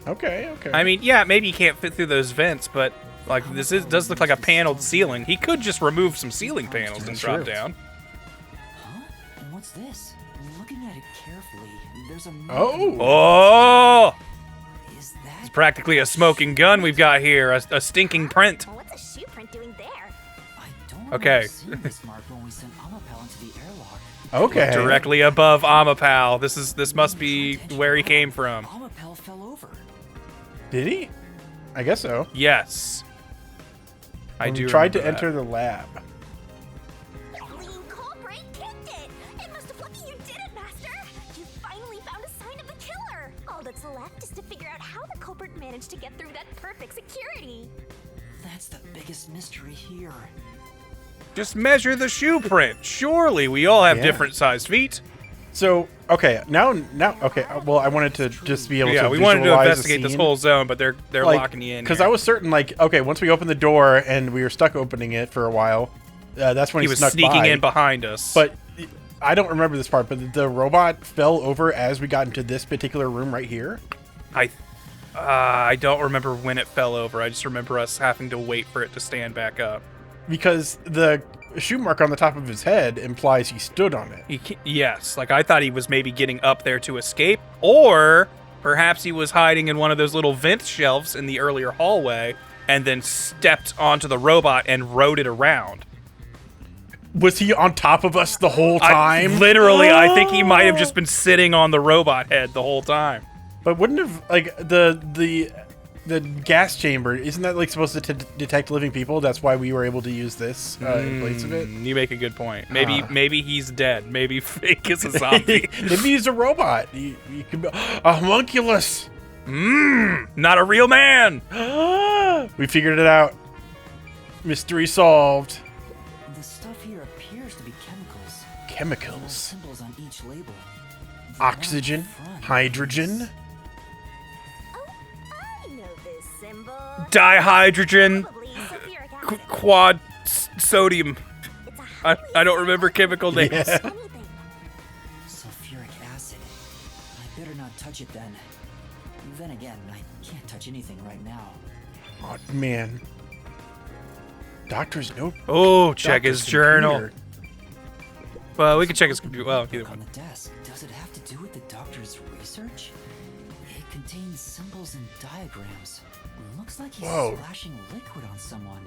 Okay. I mean, yeah, maybe he can't fit through those vents, but like does look like a paneled ceiling. He could just remove some ceiling panels and drop down. Huh? And what's this? Looking at it carefully, there's a Oh! It's practically a smoking gun we've got here, a stinking print. What's a shoe print doing there? Okay. This mark when we sent Amapal into the airlock. Okay. Directly above Amapal. This must be where he came from. Amapal fell over. Did he? I guess so. Yes. I do. Tried to remember enter that. the lab. Clean culprit kicked it! It must have lucky you did it, Master! You finally found a sign of the killer! All that's left is to figure out how the culprit managed to get through that perfect security. That's the biggest mystery here. Just measure the shoe print. Surely we all have Yeah. different sized feet. So okay, now okay. Well, I wanted to just be able to. Yeah, we wanted to visualize the investigate this scene. whole zone, but they're Like, locking you in. Because here. I was certain, like, okay, once we opened the door and we were stuck opening it for a while, that's when he he was snuck sneaking by. in behind us. But I don't remember this part. But the robot fell over as we got into this particular room right here. I don't remember when it fell over. I just remember us having to wait for it to stand back up. Because the shoe mark on the top of his head implies he stood on it. Yes, like I thought he was maybe getting up there to escape, or perhaps he was hiding in one of those little vent shelves in the earlier hallway and then stepped onto the robot and rode it around. Was he on top of us the whole time? Literally, I think he might have just been sitting on the robot head the whole time. But wouldn't have, like, the gas chamber, isn't that, like, supposed to detect living people? That's why we were able to use this in place of it? You make a good point. Maybe he's dead. Maybe Fake is a zombie. Maybe he's a robot. He could be a homunculus. Not a real man. We figured it out. Mystery solved. The stuff here appears to be chemicals. Chemicals. There are symbols on each label. Oxygen, hydrogen, I know this symbol. Dihydrogen, Probably sulfuric acid. quad sodium. I don't remember chemical names. Yeah. Sulfuric acid. I better not touch it then. Then again, I can't touch anything right now. Oh, man. Doctor's note. Oh, check Doctor's his journal. computer. Well, we can check his computer. Well, either On one. the desk. Does it have to do with the doctor's research? It contains symbols and diagrams. Looks like he's Whoa. splashing liquid on someone.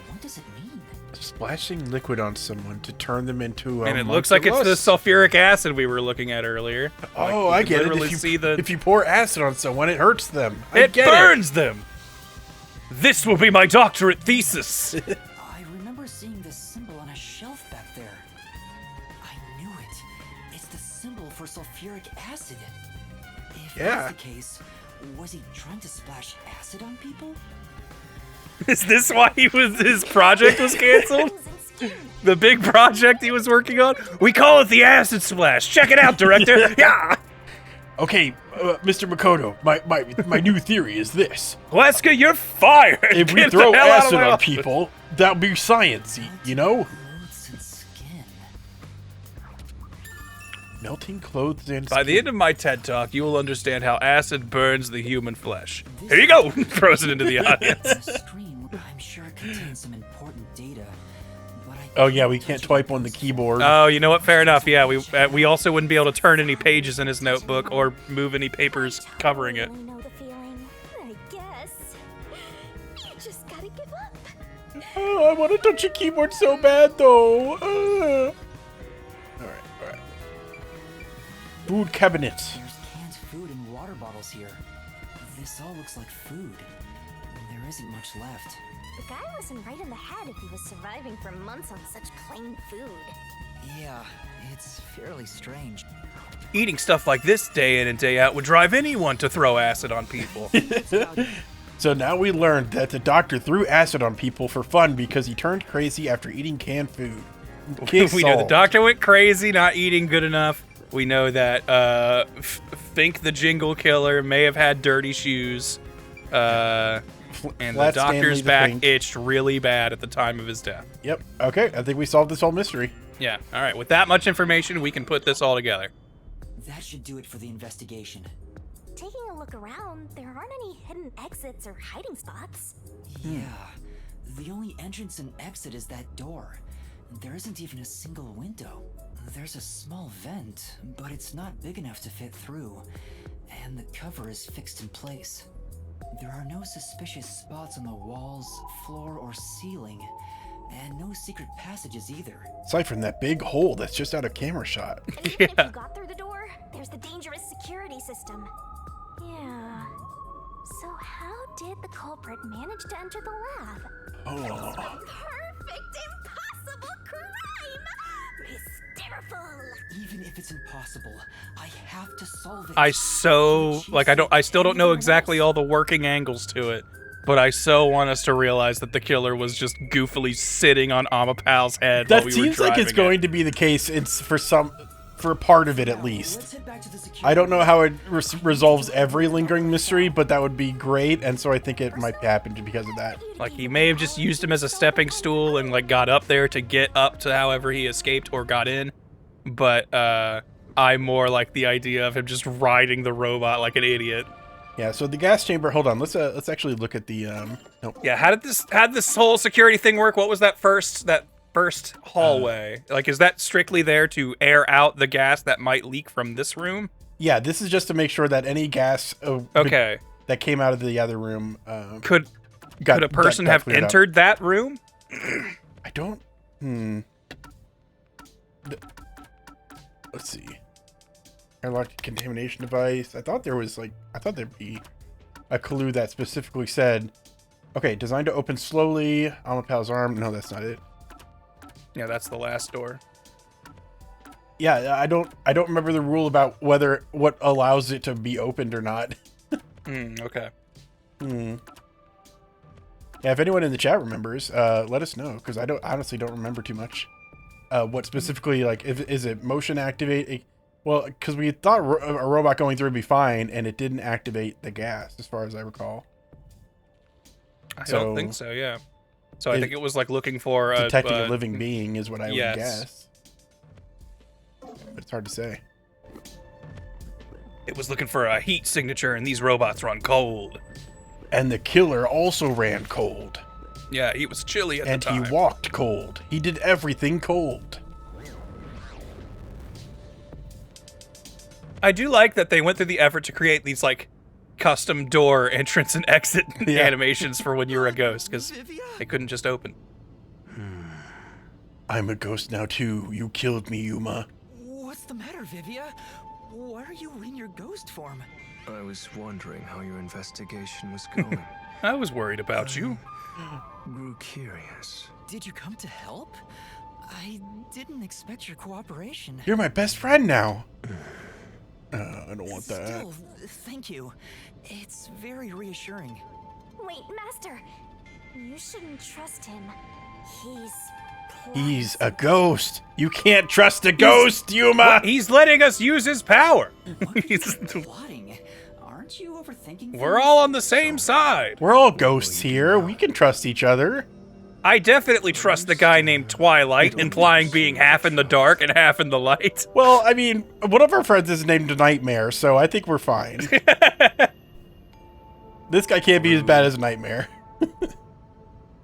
What does it mean? Splashing liquid on someone to turn them into a And it looks like it's the homunculus? sulfuric acid we were looking at earlier. Oh, Like, I you get can it. literally see If you pour acid on someone, it hurts them. It burns them. This will be my doctorate thesis. I remember seeing this symbol on a shelf back there. I knew it. It's the symbol for sulfuric acid. If Yeah. that's the case, was he trying to splash acid on people? Is this why his project was canceled? The big project he was working on? We call it the acid splash. Check it out, director. Yeah. Okay, Mr. Makoto, my new theory is this. Wesca, you're fired. If we Get the throw hell out of acid my on office. people, that'll be science-y, you know? Clothes and skin. Melting clothes and By the end of my TED Talk, you will understand how acid burns the human flesh. Here you go. Throws it into the audience. The screen, I'm sure it contains some important data. But I Oh yeah, we can't type on the keyboard. Oh, you know what? Fair enough. Yeah, we also wouldn't be able to turn any pages in his notebook or move any papers covering it. I know the feeling. I guess. You just gotta give up. Oh, I want to touch a keyboard so bad, though. All right. Food cabinet. There's canned food and water bottles here. This all looks like food. There isn't much left. The guy wasn't right in the head if he was surviving for months on such plain food. Yeah, it's fairly strange. Eating stuff like this day in and day out would drive anyone to throw acid on people. So now we learned that the doctor threw acid on people for fun because he turned crazy after eating canned food. Case We know the solved. doctor went crazy, not eating good enough. We know that Fink the Jingle Killer may have had dirty shoes. And the Flat doctor's Stanley the back Fink. itched really bad at the time of his death. Yep. Okay, I think we solved this whole mystery. Yeah. All right. With that much information, we can put this all together. That should do it for the investigation. Taking a look around, there aren't any hidden exits or hiding spots. Yeah, the only entrance and exit is that door. There isn't even a single window. There's a small vent, but it's not big enough to fit through, and the cover is fixed in place. There are no suspicious spots on the walls, floor, or ceiling, and no secret passages either. Aside from that big hole that's just out of camera shot. And even if you got through the door, there's the dangerous security system. Yeah. So how did the culprit manage to enter the lab? Oh. Perfect impossible crime! Mysteriful! Even if it's impossible, I have to solve it. I still don't know exactly all the working angles to it, but I so want us to realize that the killer was just goofily sitting on Amapal's head That while we were seems like it's driving going to be the case. It's for part of it at least. I don't know how it resolves every lingering mystery, but that would be great, and so I think it might happen because of that. Like, he may have just used him as a stepping stool and, like, got up there to get up to however he escaped or got in. But, I more like the idea of him just riding the robot like an idiot. Yeah, so the gas chamber, hold on, let's actually look at the, nope. Yeah, how did this whole security thing work? What was that first hallway? Like, is that strictly there to air out the gas that might leak from this room? Yeah, this is just to make sure that any gas Okay. that came out of the other room could Could a person have entered that room? I don't. Let's see. Airlock contamination device. I thought there'd be a clue that specifically said, okay, designed to open slowly. Amapal's arm. No, that's not it. Yeah, that's the last door. Yeah, I don't remember the rule about what allows it to be opened or not. Okay. Yeah, if anyone in the chat remembers, let us know, because I honestly don't remember too much. What specifically, like, is it motion activate? Well, because we thought a robot going through would be fine, and it didn't activate the gas, as far as I recall. I don't think so. Yeah. So I think it was like looking for detecting a living being is what I would guess. But it's hard to say. It was looking for a heat signature, and these robots run cold. And the killer also ran cold. Yeah, he was chilly at the time. And he walked cold. He did everything cold. I do like that they went through the effort to create these, like, custom door entrance and exit animations for when you were a ghost, because they couldn't just open. I'm a ghost now, too. You killed me, Yuma. What's the matter, Vivia? Why are you in your ghost form? I was wondering how your investigation was going. I was worried about you. Grew curious. Did you come to help? I didn't expect your cooperation. You're my best friend now. I don't want that. Still, thank you. It's very reassuring. Wait, Master. You shouldn't trust him. He's a ghost. You can't trust a ghost, Yuma. He's letting us use his power. Plotting. Aren't you overthinking? We're all on the same side. We're all ghosts here. We can trust each other. I definitely trust the guy named Twilight, implying being half in the dark and half in the light. Well, I mean, one of our friends is named Nightmare, so I think we're fine. This guy can't be as bad as Nightmare.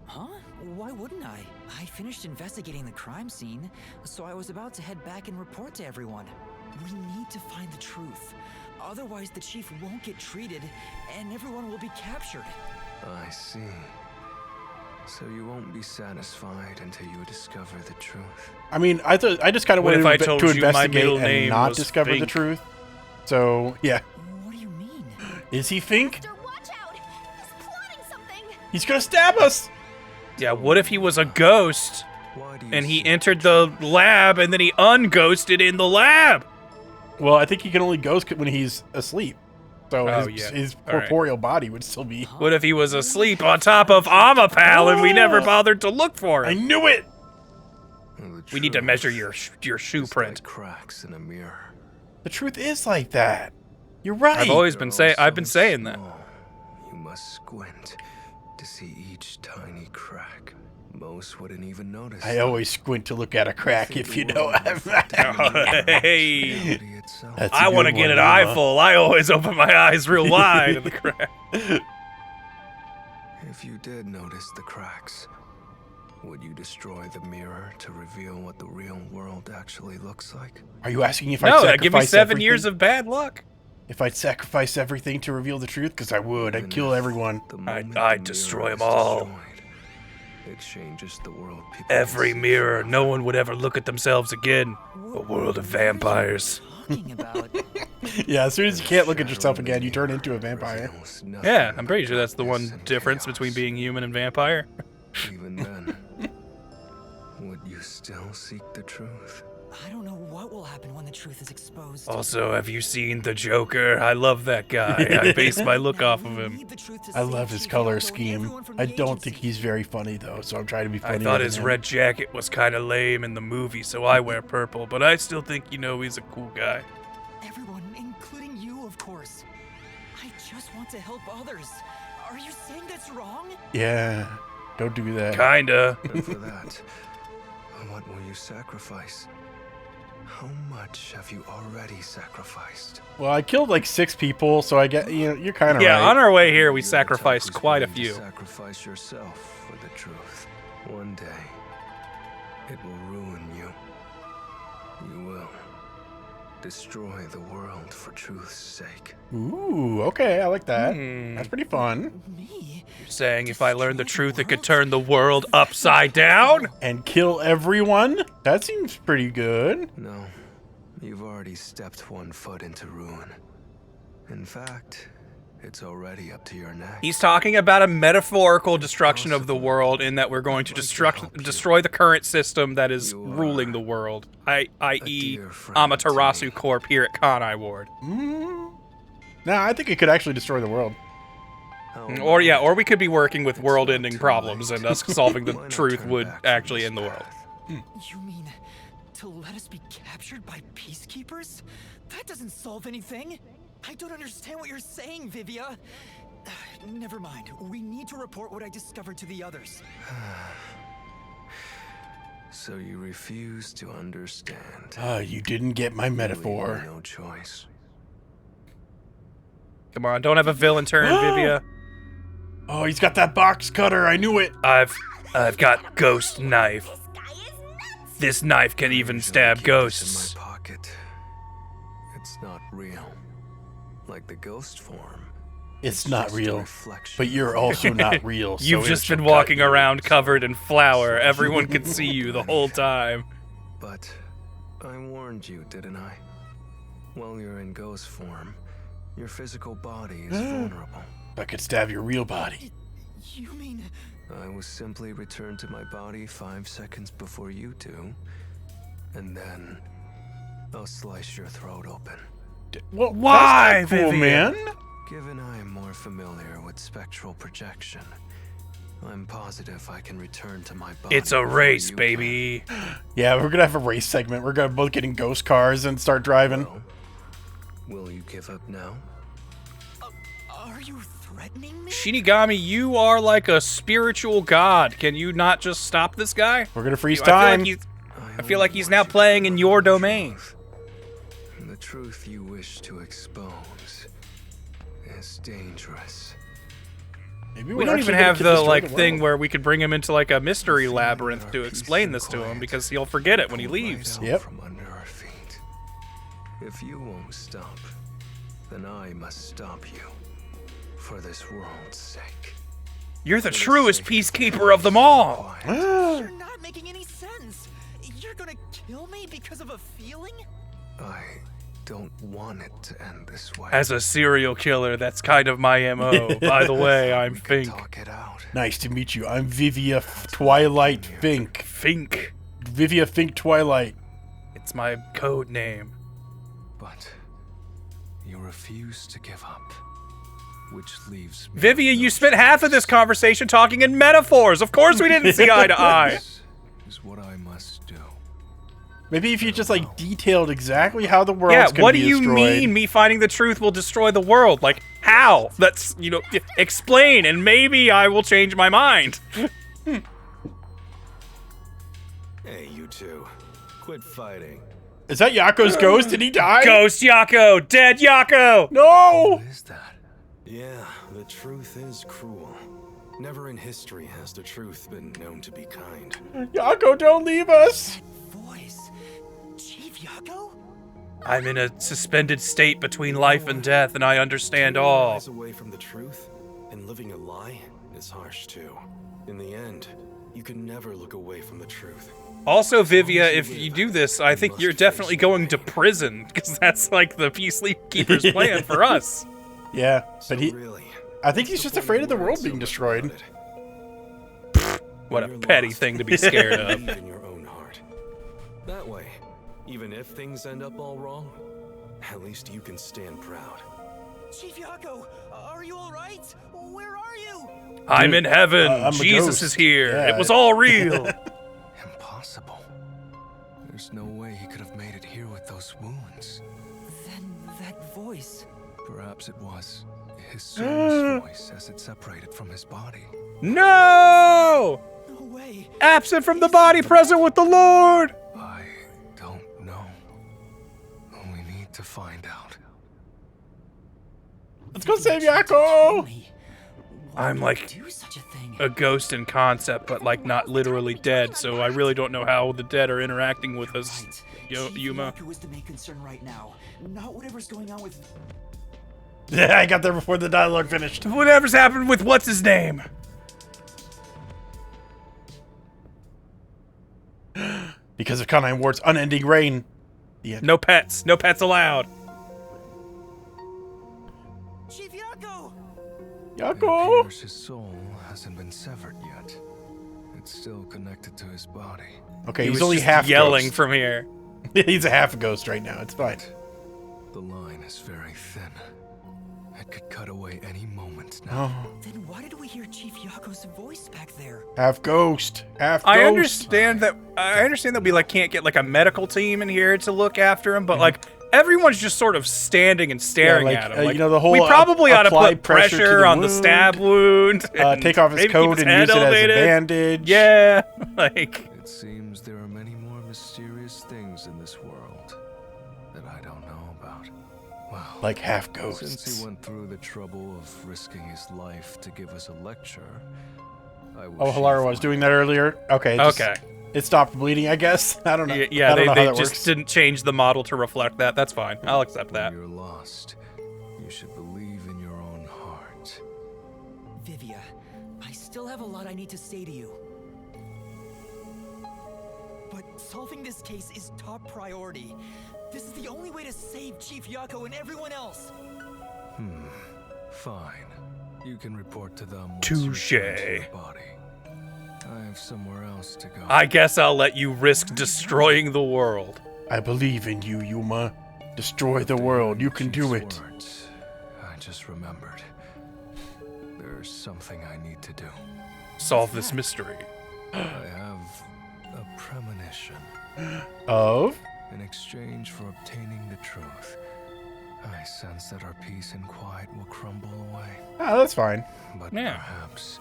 Huh? Why wouldn't I? I finished investigating the crime scene, so I was about to head back and report to everyone. We need to find the truth. Otherwise, the chief won't get treated, and everyone will be captured. I see. So you won't be satisfied until you discover the truth. I mean, I just kind of wanted to investigate and not discover the truth. So, yeah. What do you mean? Is he Fink? Watch out! He's plotting something! He's gonna stab us! Yeah, what if he was a ghost and he entered the lab and then he unghosted in the lab? Well, I think he can only ghost when he's asleep. So his corporeal body would still be. What if he was asleep on top of Amapal and we never bothered to look for him? I knew it! We need to measure your shoe print. Cracks in a mirror. The truth is like that. You're right. I've been saying that. You must squint to see each tiny crack. Most wouldn't even notice. I always squint to look at a crack, if you know what Hey, I want to get an eyeful. I always open my eyes real wide at the crack. If you did notice the cracks, would you destroy the mirror to reveal what the real world actually looks like? Are you asking if I'd sacrifice give me 7 everything? years of bad luck. If I'd sacrifice everything to reveal the truth? Because I would. I'd kill everyone. I'd destroy them all. It changes the world. Every mirror, no one would ever look at themselves again. A world of vampires. Yeah, as soon as you can't look at yourself again, you turn into a vampire. Yeah, I'm pretty sure that's the one difference between being human and vampire. Even then, would you still seek the truth? I don't know what will happen when the truth is exposed. Also, have you seen the Joker? I love that guy. I base my look off of him. I love his color scheme. I don't think he's very funny, though, so I'm trying to be funny. I thought his red jacket was kind of lame in the movie, so I wear purple, but I still think, he's a cool guy. Everyone, including you, of course. I just want to help others. Are you saying that's wrong? Yeah, don't do that. Kinda. And for that, what will you sacrifice? How much have you already sacrificed? Well, I killed like 6 people, so I get you're kind of right. Yeah, on our way here, we sacrificed quite a few. Sacrifice yourself for the truth. One day, it will ruin you. You will. Destroy the world for truth's sake. Ooh, okay, I like that. Hmm. That's pretty fun. You're saying if I learned the truth, it could turn the world upside down? And kill everyone? That seems pretty good. No, you've already stepped one foot into ruin. In fact, it's already up to your neck. He's talking about a metaphorical destruction of the world in that we're going to destroy the current system that is ruling the world, i.e. Amaterasu Corp here at Kanai Ward. Nah, I think it could actually destroy the world. Or we could be working with world-ending problems, and us solving the truth would actually end the world. You mean to let us be captured by peacekeepers? That doesn't solve anything. I don't understand what you're saying, Vivia. Never mind. We need to report what I discovered to the others. So you refuse to understand. You didn't get my metaphor. No choice. Come on, don't have a villain turn, Vivia. Oh, he's got that box cutter. I knew it. I've got ghost knife. This knife can even stab ghosts. In my pocket. It's not real. Like the ghost form. It's not real, but you're also not real. So You've just been walking around covered in flour. Everyone could see you the whole time. But I warned you, didn't I? While you're in ghost form, your physical body is vulnerable. I could stab your real body. You mean... I will simply return to my body 5 seconds before you do, and then I'll slice your throat open. Well, why, that's not cool, Vivia? man? Given I am more familiar with spectral projection, I'm positive I can return to my body. It's a race, baby. Yeah, we're gonna have a race segment. We're gonna both get in ghost cars and start driving. Well, will you give up now? Are you threatening me? Shinigami, you are like a spiritual god. Can you not just stop this guy? We're gonna freeze time. I feel like he's now playing in your domain. The truth you wish to expose is dangerous. Maybe We don't even have the thing where we could bring him into like a mystery labyrinth to explain this to him because he'll forget it when he leaves. Yep. From under our feet. If you won't stop, then I must stop you. For this world's sake. You're the truest peacekeeper of them all. You're not making any sense. You're gonna kill me because of a feeling? I don't want it to end this way. As a serial killer, that's kind of my MO. By the way, I'm Fink. Talk it out. Nice to meet you. I'm Vivia Twilight Fink. Fink. Vivia Fink Twilight. It's my code name. But you refuse to give up. Which leaves me. Vivia, you spent half of this conversation talking in metaphors. Of course we didn't see eye to eye. Is what I must do. Maybe if you just like detailed exactly how the world's Yeah, gonna what do be you destroyed. mean me finding the truth will destroy the world? Like, how? That's, explain and maybe I will change my mind. Hey, you two. Quit fighting. Is that Yako's ghost? Did he die? Ghost Yako! Dead Yako! No! What is that? Yeah, the truth is cruel. Never in history has the truth been known to be kind. Yako, don't leave us! Voice. Chief Yako? I'm in a suspended state between life and death, and I understand all. Lies away from the truth, and living a lie is harsh too. In the end, you can never look away from the truth. Also, Vivia, if you do this, I think you're definitely going to prison, because that's like the Peacekeeper's plan for us. Yeah, but I think he's just afraid of the world being destroyed. What a petty thing to be scared of. Believe in your own heart. That way, even if things end up all wrong, at least you can stand proud. Chief Yako, are you alright? Where are you? I'm in heaven. I'm a Jesus ghost. is here. Yeah. It was all real. Impossible. There's no way he could have made it here with those wounds. Then that voice. Perhaps it was his soul's voice as it separated from his body. No! No way. Absent from the body, present with the Lord. I don't know. We need to find out. Let's go save Yako! I'm like a ghost in concept, but like not literally dead, so I really don't know how the dead are interacting with us. Chief Yuma. Yako is the main concern right now, not whatever's going on with. Yeah, I got there before the dialogue finished. Whatever's happened with what's his name? Because of Kanai Ward's unending reign. The end. No pets. No pets allowed. Chief Yako! It appears his soul hasn't been severed yet. It's still connected to his body. Okay, He he's was only just half yelling ghost. from here. He's a half ghost right now. It's fine. The line is very thin. It could cut away any moment now. Oh. Then why did we hear Chief Yako's voice back there? Half ghost. Half ghost. I understand that we like can't get like a medical team in here to look after him, but like everyone's just sort of standing and staring like, at him. Like, you know, the whole we probably ought to apply put pressure the on the wound, stab wound. And take off his maybe coat keep his and head use it as a elevated. bandage. Yeah, like. It seems there are many more mysterious things in this world that I don't know about. Well, like half ghosts. Since he went through the trouble of risking his life to give us a lecture, I wish Oh, Hilaru was doing that earlier? Okay. Okay. It stopped bleeding, I guess. I don't know. Yeah, I don't know they how that just works. didn't change the model to reflect that. That's fine. I'll accept that. When you're lost, you should believe in your own heart. Vivia, I still have a lot I need to say to you. But solving this case is top priority. This is the only way to save Chief Yako and everyone else. Fine. You can report to them once Touche. you return to your body. I have somewhere else to go. I guess I'll let you risk destroying the world. I believe in you, Yuma. Destroy the world. You can do it. Words. I just remembered. There's something I need to do. Solve this mystery. I have a premonition. Of? In exchange for obtaining the truth, I sense that our peace and quiet will crumble away. Oh, that's fine. But Yeah. perhaps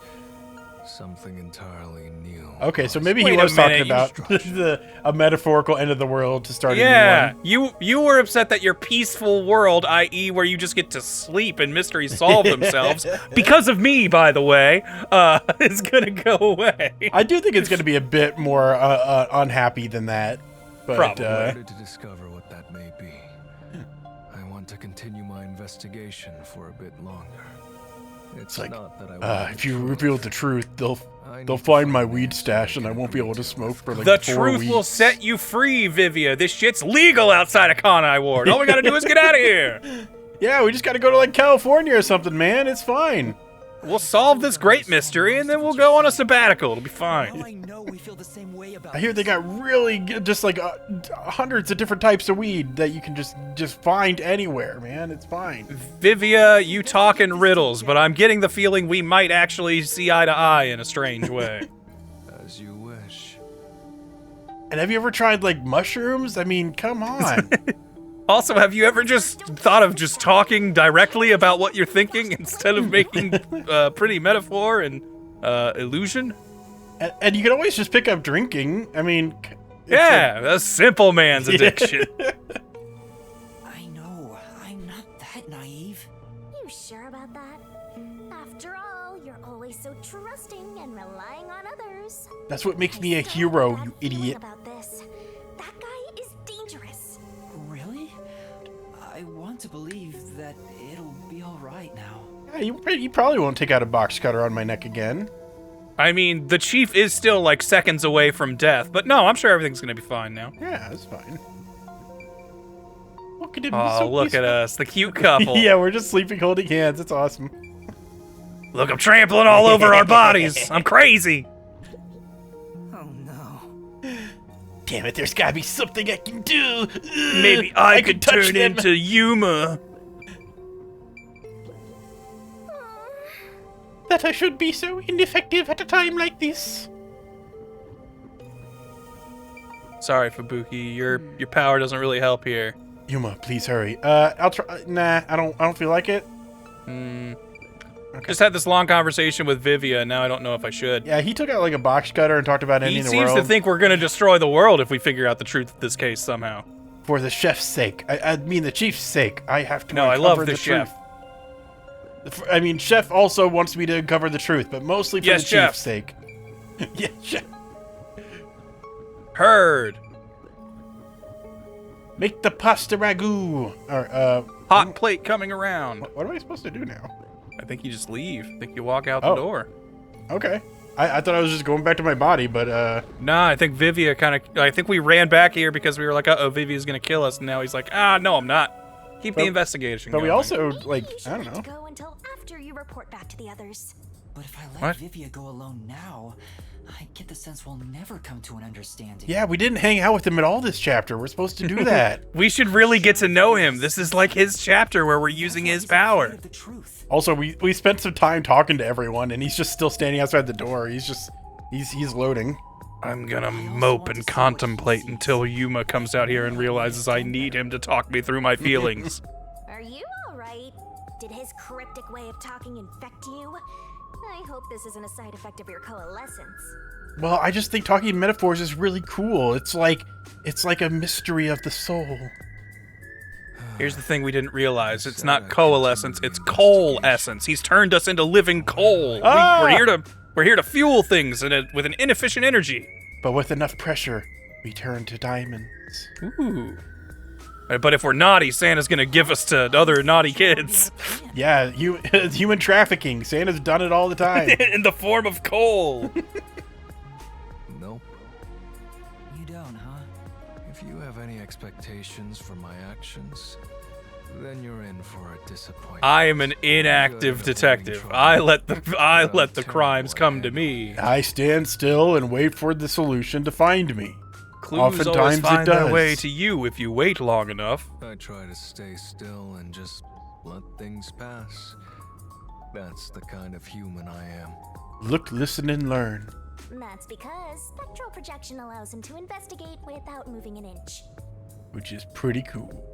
something entirely new. Okay, so maybe Wait he a was talking minute, about a metaphorical end of the world to start a Yeah, new one. you were upset that your peaceful world, i.e., where you just get to sleep and mysteries solve themselves, because of me, by the way, is gonna go away. I do think it's going to be a bit more unhappy than that. But, Probably. In order to discover what that may be, I want to continue my investigation for a bit longer. It's like, not that I want if you reveal the truth, they'll need they'll to find my weed stash and I won't be able to smoke for like The 4 truth weeks. will set you free, Vivia. This shit's legal outside of Kanai Ward. All we gotta do is get out of here. Yeah, we just got to go to like California or something, man. It's fine. We'll solve this great mystery and then we'll go on a sabbatical. It'll be fine. I know we feel the same way about I hear they got really just like hundreds of different types of weed that you can just find anywhere, man. It's fine. Vivia, you talk in riddles, but I'm getting the feeling we might actually see eye to eye in a strange way. As you wish. And have you ever tried like mushrooms? I mean, come on. Also, have you ever just thought of just talking directly about what you're thinking instead of making pretty metaphor and illusion? And you can always just pick up drinking. I mean, Yeah, a simple man's addiction. I know, I'm not that naive. You sure about that? After all, you're always so trusting and relying on others. That's what makes me a hero, you idiot. About this, that guy is dangerous. Really? I want to believe that it'll be all right now. Yeah, you probably won't take out a box cutter on my neck again. I mean, the chief is still like seconds away from death, but no, I'm sure everything's gonna be fine now. Yeah, that's fine. Look at him. Oh, he's so look peaceful. at us, the cute couple. Yeah, we're just sleeping holding hands. It's awesome. Look, I'm trampling all over our bodies. I'm crazy. Oh no. Damn it, there's gotta be something I can do. Maybe I could touch turn them. into Yuma. That I should be so ineffective at a time like this. Sorry, Fubuki, your power doesn't really help here. Yuma, please hurry. I'll try. Nah, I don't feel like it. Just had this long conversation with Vivia, and now I don't know if I should. Yeah, he took out like a box cutter and talked about He ending the seems world. to think we're gonna destroy the world if we figure out the truth of this case somehow. For the chef's sake. I mean the chief's sake. I have to No, I uncover love the chef. truth. I mean, Chef also wants me to uncover the truth, but mostly for Yes, the Chef. chief's sake. Yeah, Chef. Heard. Make the pasta ragu. Or, Hot plate coming around. What am I supposed to do now? I think you just leave. I think you walk out the door. Okay. I thought I was just going back to my body, but Nah, I think Vivia I think we ran back here because we were like, uh-oh, Vivia's gonna kill us, and now he's like, no, I'm not. Keep the investigation going. we also, like, I don't know. Go until after you report back to the others. But if I let Vivia go alone now, I get the sense we'll never come to an understanding. Yeah, we didn't hang out with him at all this chapter. We're supposed to do that. We should really get to know him. This is like his chapter where we're using his power. Also, we spent some time talking to everyone, and he's just still standing outside the door. He's loading. I'm gonna mope and contemplate until Yuma comes out here and realizes I need him to talk me through my feelings. Are you alright? Did his cryptic way of talking infect you? I hope this isn't a side effect of your coalescence. Well, I just think talking metaphors is really cool. It's like a mystery of the soul. Here's the thing we didn't realize. It's not coalescence, it's coal essence. He's turned us into living coal. We're here to fuel things with an inefficient energy. But with enough pressure, we turn to diamonds. Ooh. But if we're naughty, Santa's gonna give us to other naughty kids. Yeah, human trafficking. Santa's done it all the time. In the form of coal. Nope. You don't, huh? If you have any expectations for my actions, then you're in for a disappointment. I am an inactive detective. I let the crimes come to me. I stand still and wait for the solution to find me. Clues always find their way to you if you wait long enough. I try to stay still and just let things pass. That's the kind of human I am. Look, listen, and learn. That's because spectral projection allows him to investigate without moving an inch. Which is pretty cool.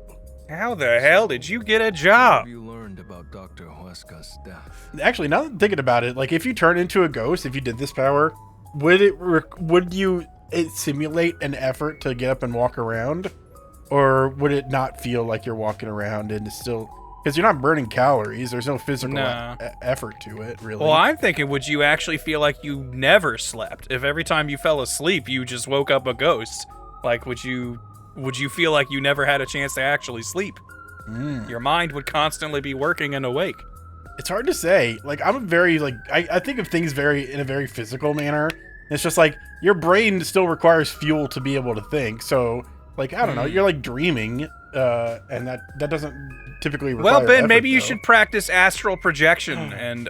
How the hell did you get a job? Have you learned about Dr. Wesca's death? Actually, now that I'm thinking about it, like if you turn into a ghost, if you did this power, would it simulate an effort to get up and walk around, or would it not feel like you're walking around and it's still, because you're not burning calories, there's no physical effort to it, really? Well, I'm thinking, would you actually feel like you never slept? If every time you fell asleep, you just woke up a ghost, like would you feel like you never had a chance to actually sleep? Your mind would constantly be working and awake. It's hard to say. Like, I'm a very, like, I think of things in a very physical manner. It's just like your brain still requires fuel to be able to think. So, like, I don't know, you're like dreaming, and that doesn't typically require Well, Ben, effort, maybe you though. should practice astral projection and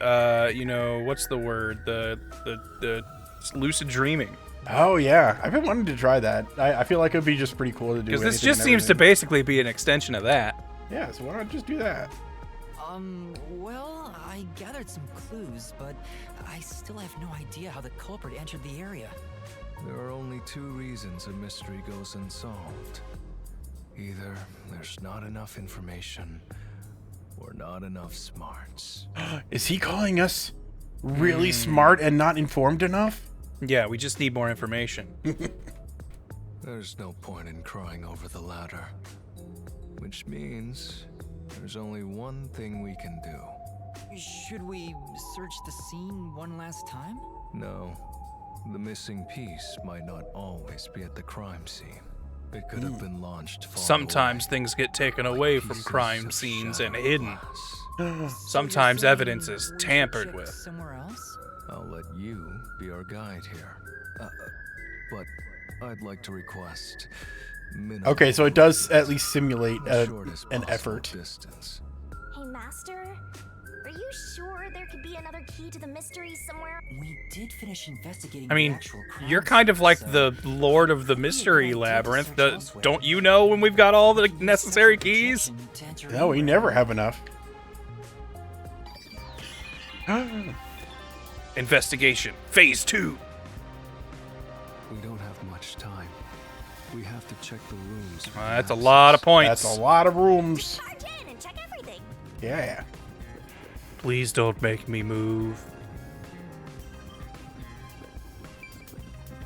what's the word? The lucid dreaming. Oh yeah, I've been wanting to try that. I feel like it'd be just pretty cool to do. Because this anything just and seems to everything. basically be an extension of that. Yeah, so why don't I just do that? Well, I gathered some clues, but I still have no idea how the culprit entered the area. There are only two reasons a mystery goes unsolved. Either there's not enough information, or not enough smarts. Is he calling us really smart and not informed enough? Yeah, we just need more information. There's no point in crying over the latter. Which means there's only one thing we can do. Should we search the scene one last time? No. The missing piece might not always be at the crime scene. It could have been launched far Sometimes away, things get taken away from crime scenes and hidden. Sometimes evidence is tampered with. Somewhere else? I'll let you be our guide here. But I'd like to request Okay, so it does at least simulate an effort. Distance. Hey, Master, are you sure there could be another key to the mystery somewhere? We did finish investigating I mean, the actual crime you're kind of like scene, the Lord of the Mystery Labyrinth. Don't you know when we've got all the necessary keys? No, we never have enough. Investigation, Phase 2. We don't have much time. We have to check the rooms. That's a lot of points. That's a lot of rooms. Charge in and check everything. Yeah. Please don't make me move.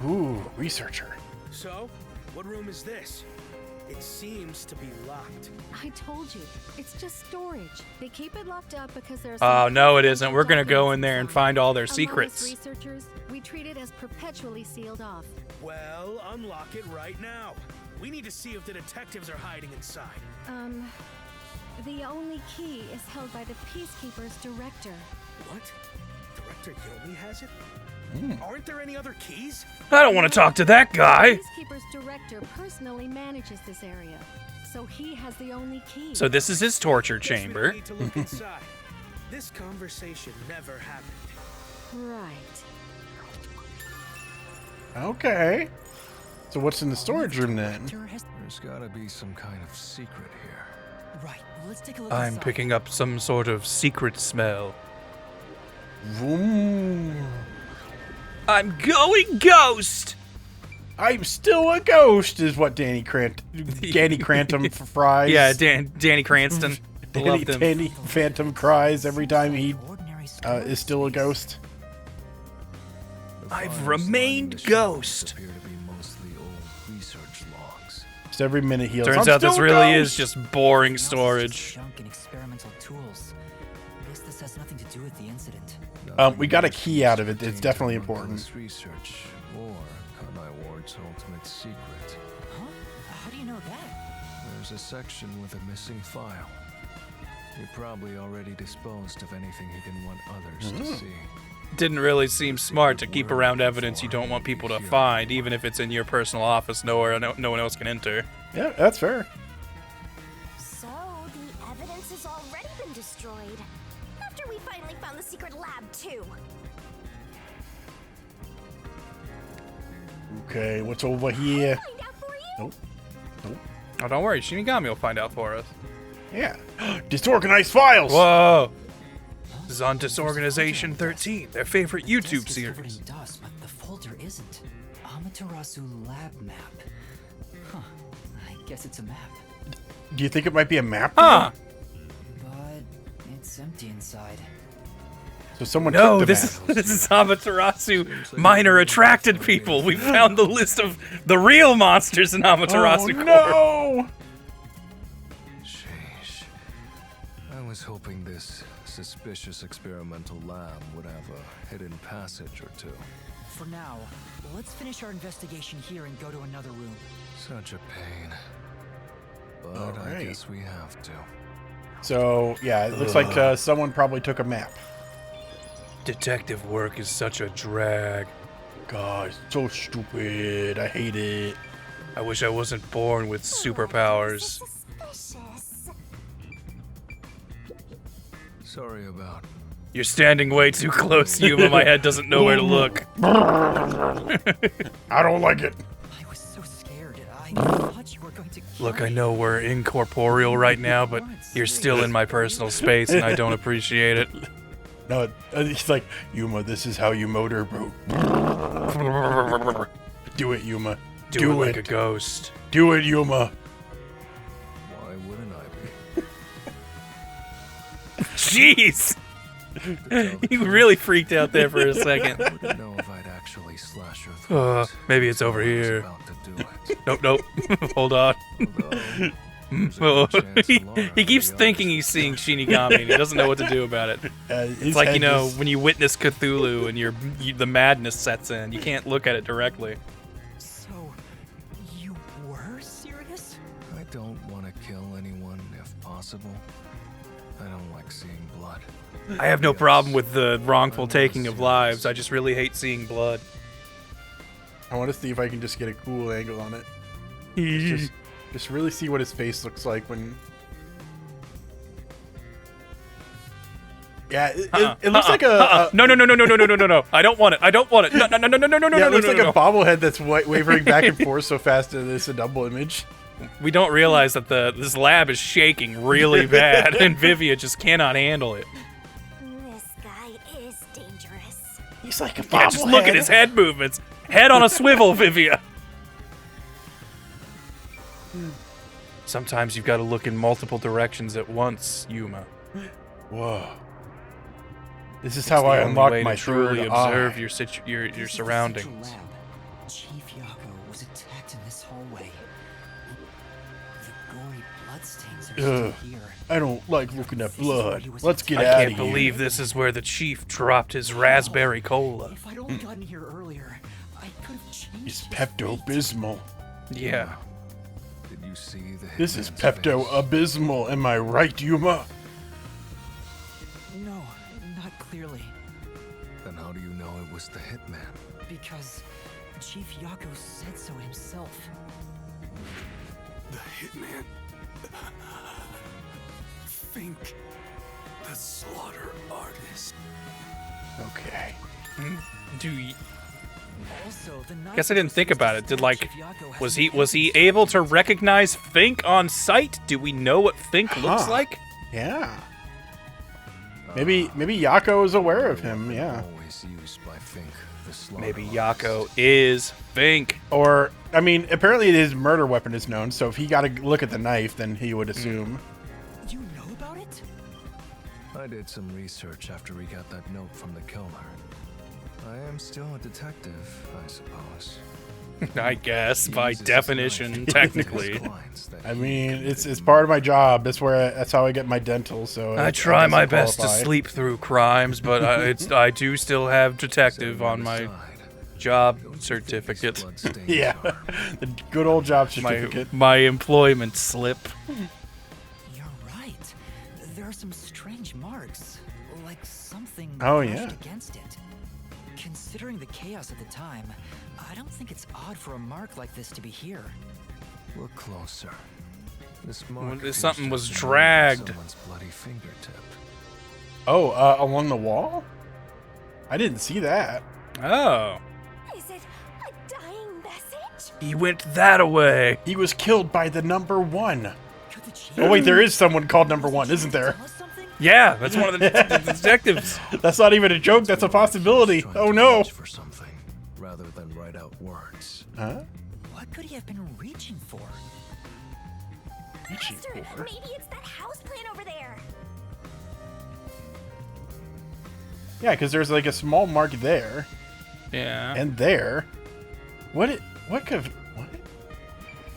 Ooh, researcher. So, what room is this? It seems to be locked. I told you, it's just storage. They keep it locked up because there's. Oh, no, it isn't. We're going to go in there and find all their secrets. Researchers, we treat it as perpetually sealed off. Well, unlock it right now. We need to see if the detectives are hiding inside. The only key is held by the Peacekeeper's director. What? Director Yomi has it? Mm. Aren't there any other keys? I don't want to talk to that guy. Peacekeeper's director personally manages this area, so he has the only key. So this is his torture Guess we don't chamber. need to look inside. This conversation never happened. Right. Okay. So what's in the storage room then? There's gotta be some kind of secret here. Right, let's take a look I'm inside. picking up some sort of secret smell. Vroom. I'm going ghost. I'm still a ghost, is what Danny Crantum fries. Yeah, Danny Cranston. Loved him. Danny Phantom cries every time he is still a ghost. I've remained ghost. Appear to be mostly old research logs. Just every minute heals. Turns out this really is just boring storage. Junk and experimental tools. I guess this has nothing to do with the incident. We got a key out of it. It's definitely important. Research or Kanai Ward's ultimate secret. Huh? How do you know that? There's a section with a missing file. He probably already disposed of anything he didn't want others to see. Didn't really seem smart to keep around evidence you don't want people to find, even if it's in your personal office no one else can enter. Yeah, that's fair. So, the evidence has already been destroyed. After we finally found the secret lab, too. Okay, what's over here? Nope. Nope. Oh, don't worry, Shinigami will find out for us. Yeah. Disorganized files! Whoa! This is on Disorganization 13, their favorite YouTube It's covered series. in dust, but the folder isn't. Amaterasu lab map. Huh. I guess it's a map. Do you think it might be a map? Huh! But it's empty inside. So someone No, took the this map. is Amaterasu minor attracted people. We found the list of the real monsters in Amaterasu Corp. No! Sheesh. I was hoping this suspicious experimental lab would have a hidden passage or two. For now, let's finish our investigation here and go to another room. Such a pain. But I Alright. guess we have to. So, yeah, it looks like someone probably took a map. Detective work is such a drag. God, so stupid. I hate it. I wish I wasn't born with superpowers. Sorry about. You're standing way too close, Yuma. My head doesn't know where to look. I don't like it. I was so scared. I thought you were going to kill Look, I me. know we're incorporeal right now, but you're still in my personal space, and I don't appreciate it. No, it's like, Yuma, this is how you motor, bro. Do it, Yuma. Do it like a ghost. Do it, Yuma. Why wouldn't I be? Jeez! You really freaked out there for a second. I wouldn't know if I'd actually slash your throat. Maybe it's over here. About to do it. Nope. Hold on. Although, he keeps thinking he's seeing Shinigami, and he doesn't know what to do about it. It's like, you know, when you witness Cthulhu and the madness sets in. You can't look at it directly. So, you were serious? I don't want to kill anyone if possible. I don't like seeing blood. I have no problem with the wrongful taking of lives. I just really hate seeing blood. I want to see if I can just get a cool angle on it. Just really see what his face looks like when... Yeah, it looks like a... No. I don't want it. I don't want it. No. Yeah, it looks like a bobblehead that's wavering back and forth so fast that it's a double image. We don't realize that this lab is shaking really bad, and Vivia just cannot handle it. This guy is dangerous. He's like a bobblehead. Yeah, just look at his head movements. Head on a swivel, Vivia. Sometimes you've got to look in multiple directions at once, Yuma. Whoa. This is It's how the I only unlock way my to truly third observe eye. your surroundings. Chief Yako was attacked in this hallway. The gory bloodstains are still here. I don't like looking at blood. Let's get I out of can't here. believe this is where the chief dropped his raspberry cola. If I'd only gotten here earlier, I could have changed. It's Pepto-Bismol. Yeah. you see the This is hitman's face? Pepto-Abysmal, am I right, Yuma? No, not clearly. Then how do you know it was the hitman? Because Chief Yako said so himself. The hitman. Think. The slaughter artist. Okay. Do you... Also, the night Guess I didn't think about it. Did like, Chief Yako has was he able to recognize Fink on sight? Do we know what Fink looks Huh. like? Yeah. Maybe Yako is aware of him, yeah. Always used by Fink, the slaughter Maybe artist. Yako is Fink. Or, I mean, apparently his murder weapon is known, so if he got to look at the knife, then he would assume. You know about it? I did some research after we got that note from the killer. I am still a detective, I suppose. I guess, He by uses his definition, knife technically. his clients that I he mean, can it's part of my job. That's how I get my dental. So I try guess my I'm best to qualified. sleep through crimes, but I do still have detective on my job certificate. Yeah, the good old job certificate. My employment slip. You're right. There are some strange marks, like something Oh, brushed yeah. against it. Considering the chaos at the time, I don't think it's odd for a mark like this to be here. Look closer. This mark Something appears was to be dragged. someone's bloody fingertip. Oh, along the wall? I didn't see that. Oh. Is it a dying message? He went that away. He was killed by the number one. Oh wait, there is someone called number one, isn't there? Yeah, that's one of the detectives. That's not even a joke. That's a possibility. Oh no. For something, rather than write out words. Huh? What could he have been reaching for? Master, maybe it's that house plant over there. Yeah, because there's like a small mark there. Yeah. And there. What could have...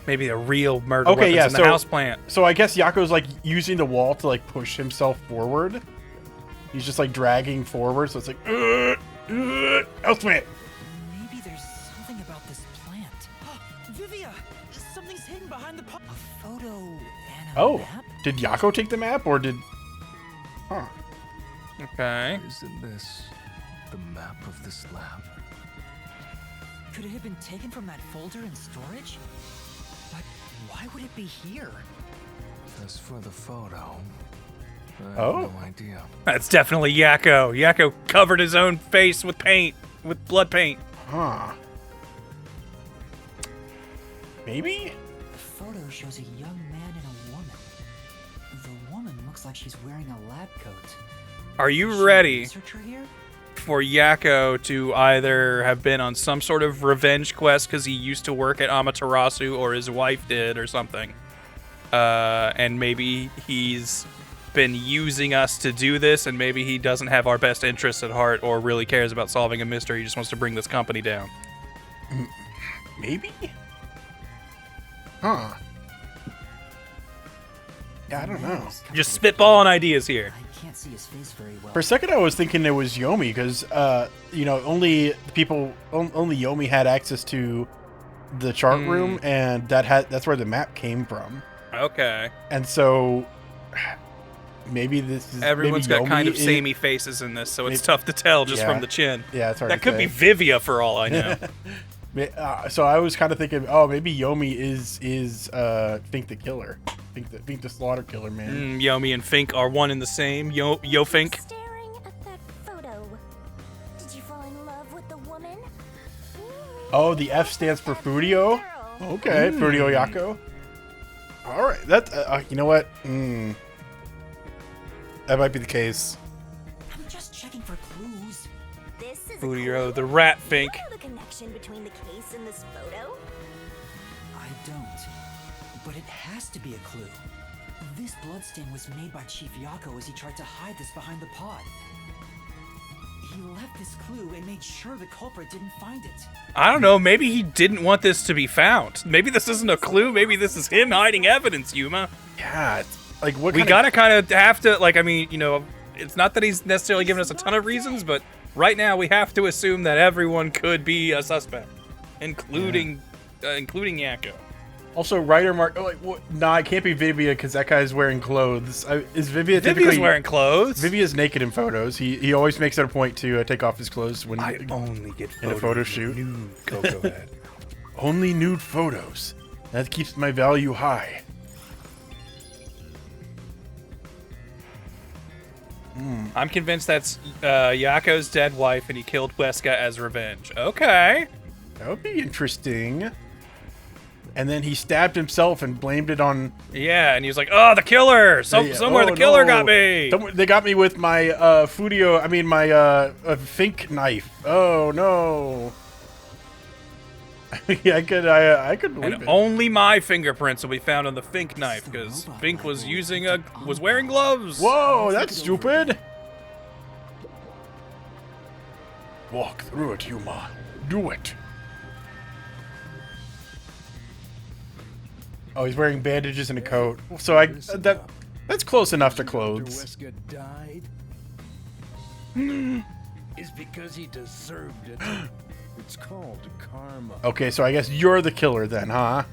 Maybe a real murder Okay, weapons yeah, in the so, house plant. So I guess Yako's like using the wall to like push himself forward. He's just like dragging forward, so it's like house plant. Maybe there's something about this plant. Vivia! Something's hidden behind the A photo and a Oh, map? did Yako take the map or did... Huh. Okay. Isn't this the map of this lab? Could it have been taken from that folder in storage? But why would it be here? As for the photo, I have Oh. no idea. That's definitely Yako. Yako covered his own face with paint, with blood paint. Huh. Maybe? The photo shows a young man and a woman. The woman looks like she's wearing a lab coat. Are Is you she a ready researcher here? for Yako to either have been on some sort of revenge quest because he used to work at Amaterasu or his wife did or something? And maybe he's been using us to do this, and maybe he doesn't have our best interests at heart or really cares about solving a mystery. He just wants to bring this company down. Maybe? Huh. Yeah, I don't know. Just spitballing ideas here. I can't see his face very well. For a second, I was thinking it was Yomi because, only Yomi had access to the chart room, and that's where the map came from. Okay. And so, maybe this is Everyone's maybe got kind Yomi of samey faces in this, so it's tough to tell just Yeah. from the chin. Yeah, it's hard That to could say. be Vivia for all I know. So I was kind of thinking, oh, maybe Yomi is Fink the killer, Fink the slaughter killer, man. Yomi and Fink are one and the same. Yo Fink. Staring at that photo. Did you fall in love with the woman? Oh, the F stands for Furio. Okay, Furio Yako. All right, that you know what? That might be the case. I'm just checking for clues. This is Furio, the rat Fink. Do you know the connection between the case and this photo? I don't. But it has to be a clue. This bloodstain was made by Chief Yako as he tried to hide this behind the pod. He left this clue and made sure the culprit didn't find it. I don't know. Maybe he didn't want this to be found. Maybe this isn't a clue. Maybe this is him hiding evidence, Yuma. Yeah, it's like what? We kind gotta kind of have to, like, I mean, it's not that he's necessarily giving us a ton of reasons, but right now we have to assume that everyone could be a suspect, including Yako. Also, writer Mark. Oh, like, what? Nah, it can't be Vivia because that guy's wearing clothes. Is Vivia? Vivia's wearing clothes. Vivia's naked in photos. He always makes it a point to take off his clothes when I only get in a photo shoot. Nude Coco head. Only nude photos. That keeps my value high. I'm convinced that's Yako's dead wife, and he killed Wesca as revenge. Okay. That would be interesting. And then he stabbed himself and blamed it on... Yeah, and he was like, "Oh, the killer! Somewhere the killer got me! They got me with my my Fink knife. Oh, no. I could believe And it. only my fingerprints will be found on the Fink knife, because Fink was wearing gloves! Whoa, that's stupid! Walk through it, Yuma. Do it. Oh, he's wearing bandages and a coat. So that's close enough to clothes. Wesca died is because he deserved it. It's called karma. Okay, so I guess you're the killer then, huh?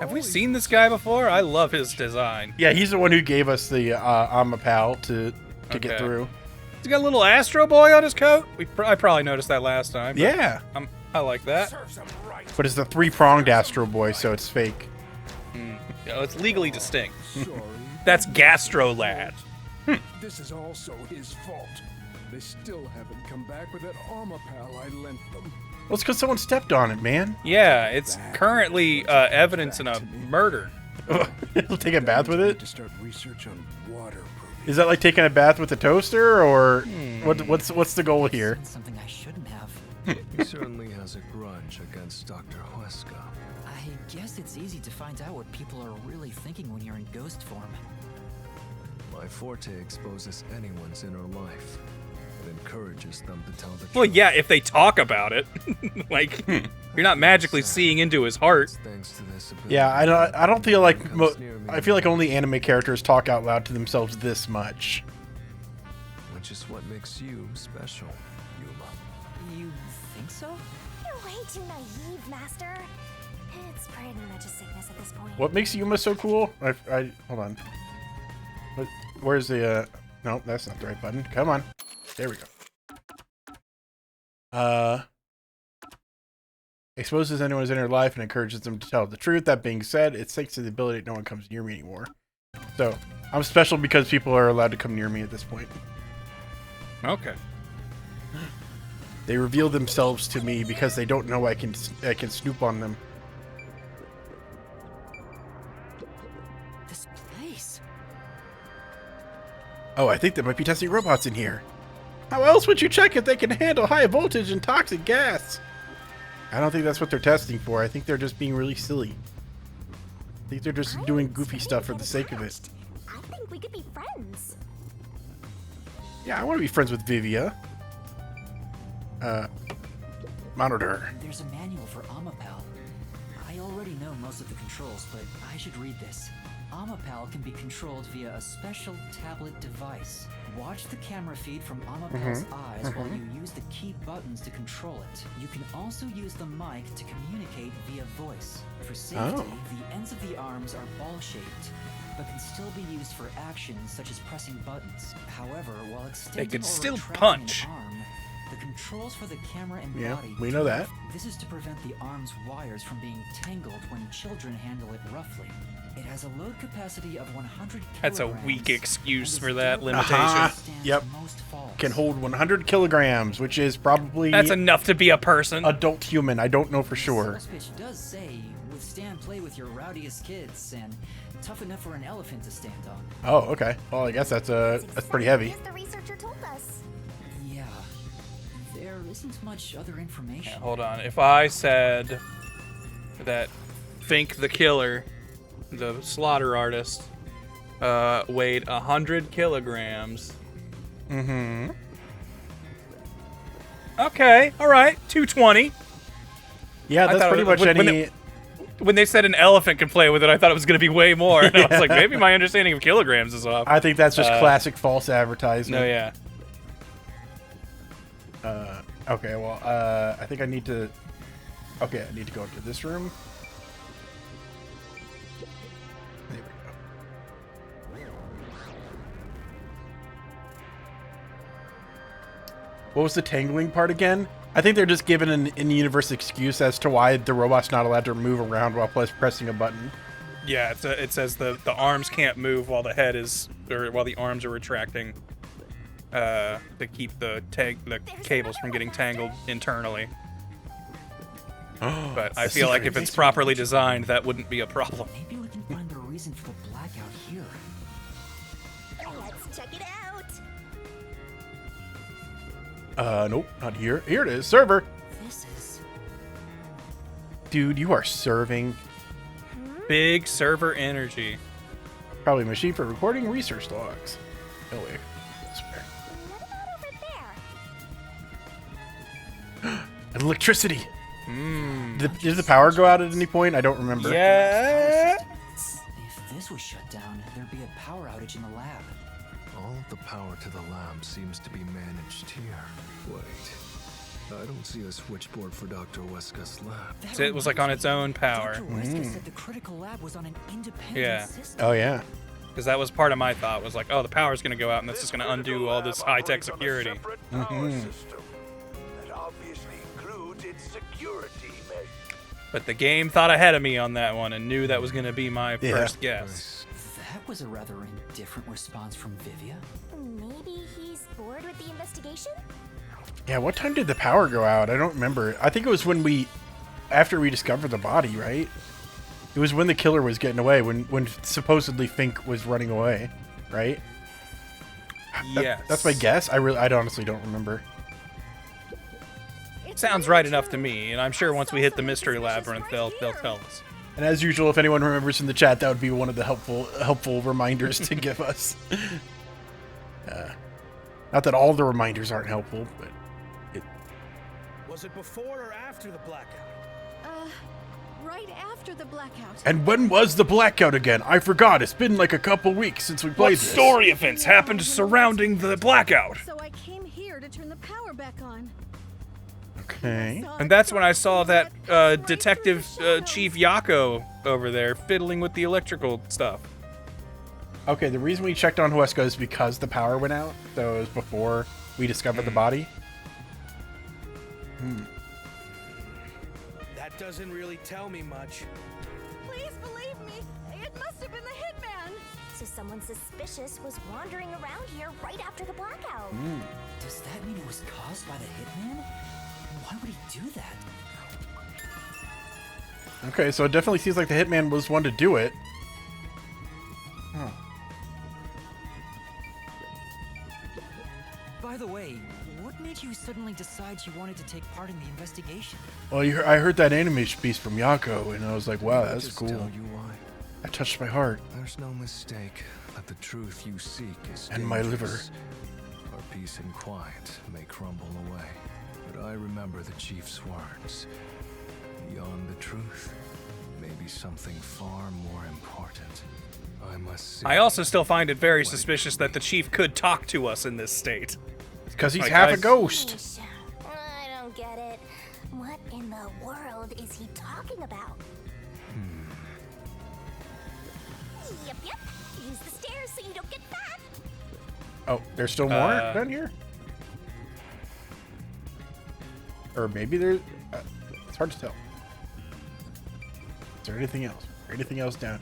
Have we seen this guy before? I love his design. Yeah, he's the one who gave us the Amapal to get through. He's got a little Astro Boy on his coat. I probably noticed that last time. But Yeah. I like that. But it's the three-pronged Astro Boy, so it's fake. Yeah, it's legally distinct. That's Gastro Lad. This is also his fault. They still haven't come back with that Amapal I lent them. Well, it's because someone stepped on it, man. Yeah, it's currently evidence in a murder. He'll take a bath with it? To start research on waterproofing. Is that like taking a bath with a toaster, or what's the goal here? Something I shouldn't have. He certainly has a grudge against Dr. Wesca. I guess it's easy to find out what people are really thinking when you're in ghost form. My forte exposes anyone's inner life. It encourages them to tell the truth. Well, yeah, if they talk about it. Like, you're not magically seeing into his heart. Thanks to this ability. Yeah, I don't feel like I feel like only anime characters talk out loud to themselves this much. Which is what makes you special, Yuma. You think so? You're way too naive, Master. It's pretty much a sickness at this point. What makes Yuma so cool? I hold on. Where's the no, that's not the right button. Come on. There we go. Exposes anyone's inner life and encourages them to tell the truth. That being said, it's thanks to the ability that no one comes near me anymore. So I'm special because people are allowed to come near me at this point. Okay. They reveal themselves to me because they don't know I can snoop on them. This place. Oh, I think there might be testing robots in here. How else would you check if they can handle high voltage and toxic gas? I don't think that's what they're testing for. I think they're just being really silly. I think they're just doing goofy stuff for the sake of it. I think we could be friends. Yeah, I want to be friends with Vivia. Monitor. There's a manual for Amapal. I already know most of the controls, but I should read this. Amapal can be controlled via a special tablet device. Watch the camera feed from Amapal's eyes while you use the key buttons to control it. You can also use the mic to communicate via voice. For safety, the ends of the arms are ball-shaped, but can still be used for actions such as pressing buttons. However, while extending They can or still retracting punch. an arm, the controls for the camera and Yeah, body. we know that. This is to prevent the arm's wires from being tangled when children handle it roughly. It has a load capacity of 100 kilograms. That's a weak excuse for that limitation. Yep. Can hold 100 kilograms, which is probably... That's enough to be a person. Adult human. I don't know for sure. Sales pitch does say, withstand play with your rowdiest kids, and tough enough for an elephant to stand on. Oh, okay. Well, I guess that's pretty heavy. As the researcher told us. Yeah. There isn't much other information. Yeah, hold on. If I said that Fink the killer, the slaughter artist, weighed 100 kilograms. Mm-hmm. Okay, all right, 220. Yeah, that's pretty much any... When they said an elephant could play with it, I thought it was going to be way more. And I was like, maybe my understanding of kilograms is off. I think that's just classic false advertisement. No, yeah. Okay, well, I think I need to... Okay, I need to go into this room. What was the tangling part again? I think they're just giving an in-universe excuse as to why the robot's not allowed to move around while pressing a button. Yeah, it says the arms can't move while the head is, or while the arms are retracting, to keep the cables from getting tangled internally. But I feel like if it's properly designed, that wouldn't be a problem. Maybe we can find the reason for the blackout here. Let's check it out. Nope, not here. Here it is, server. This is... Dude, you are serving. Big server energy. Probably a machine for recording research logs. Oh wait, that's fair. Electricity. Did the power go out at any point? I don't remember. Yeah. If this was shut down, there'd be a power outage in the lab. All of the power to the lab seems to be managed here. Wait, I don't see a switchboard for Dr. Wesca's lab. So it was like on its own power. Dr. Wesca said the critical lab was on an independent Yeah. system. Oh yeah. Because that was part of my thought, was like, oh, the power's going to go out and that's just going to undo all this high-tech security. That obviously includes its security measures. But the game thought ahead of me on that one and knew that was going to be my first guess. That was a rather indifferent response from Vivia. Maybe he's bored with the investigation? Yeah, what time did the power go out? I don't remember. I think it was after we discovered the body, right? It was when the killer was getting away, when supposedly Fink was running away, right? Yes. That's my guess. I honestly don't remember. Sounds right enough to me, and I'm sure once we hit the mystery labyrinth, they'll tell us. And as usual, if anyone remembers in the chat, that would be one of the helpful reminders to give us. Not that all the reminders aren't helpful, but Was it before or after the blackout? Right after the blackout. And when was the blackout again? I forgot. It's been like a couple weeks since we played this. What story events happened surrounding the blackout? So I came here to turn the power back on. Okay. And that's when I saw that Detective Chief Yako over there fiddling with the electrical stuff. Okay, the reason we checked on Wesca is because the power went out. So it was before we discovered the body. That doesn't really tell me much. Please believe me. It must have been the hitman. So someone suspicious was wandering around here right after the blackout. Does that mean it was caused by the hitman? Why would he do that? Okay, so it definitely seems like the hitman was one to do it. Huh. By the way, what made you suddenly decide you wanted to take part in the investigation? Well, I heard that anime piece from Yako, and I was like, wow, I'll that's just cool. tell you why. That touched my heart. There's no mistake that the truth you seek is And my liver. dangerous. Our peace and quiet may crumble away, but I remember the chief's words. Beyond the truth may be something far more important. I must see. I also still find it very suspicious that the chief could talk to us in this state. Because he's Like, half a ghost. I don't get it. What in the world is he talking about? Yep. Use the stairs so you don't get fat. Oh, there's still more down here? Or maybe there's... it's hard to tell. Is there anything else? Anything else down?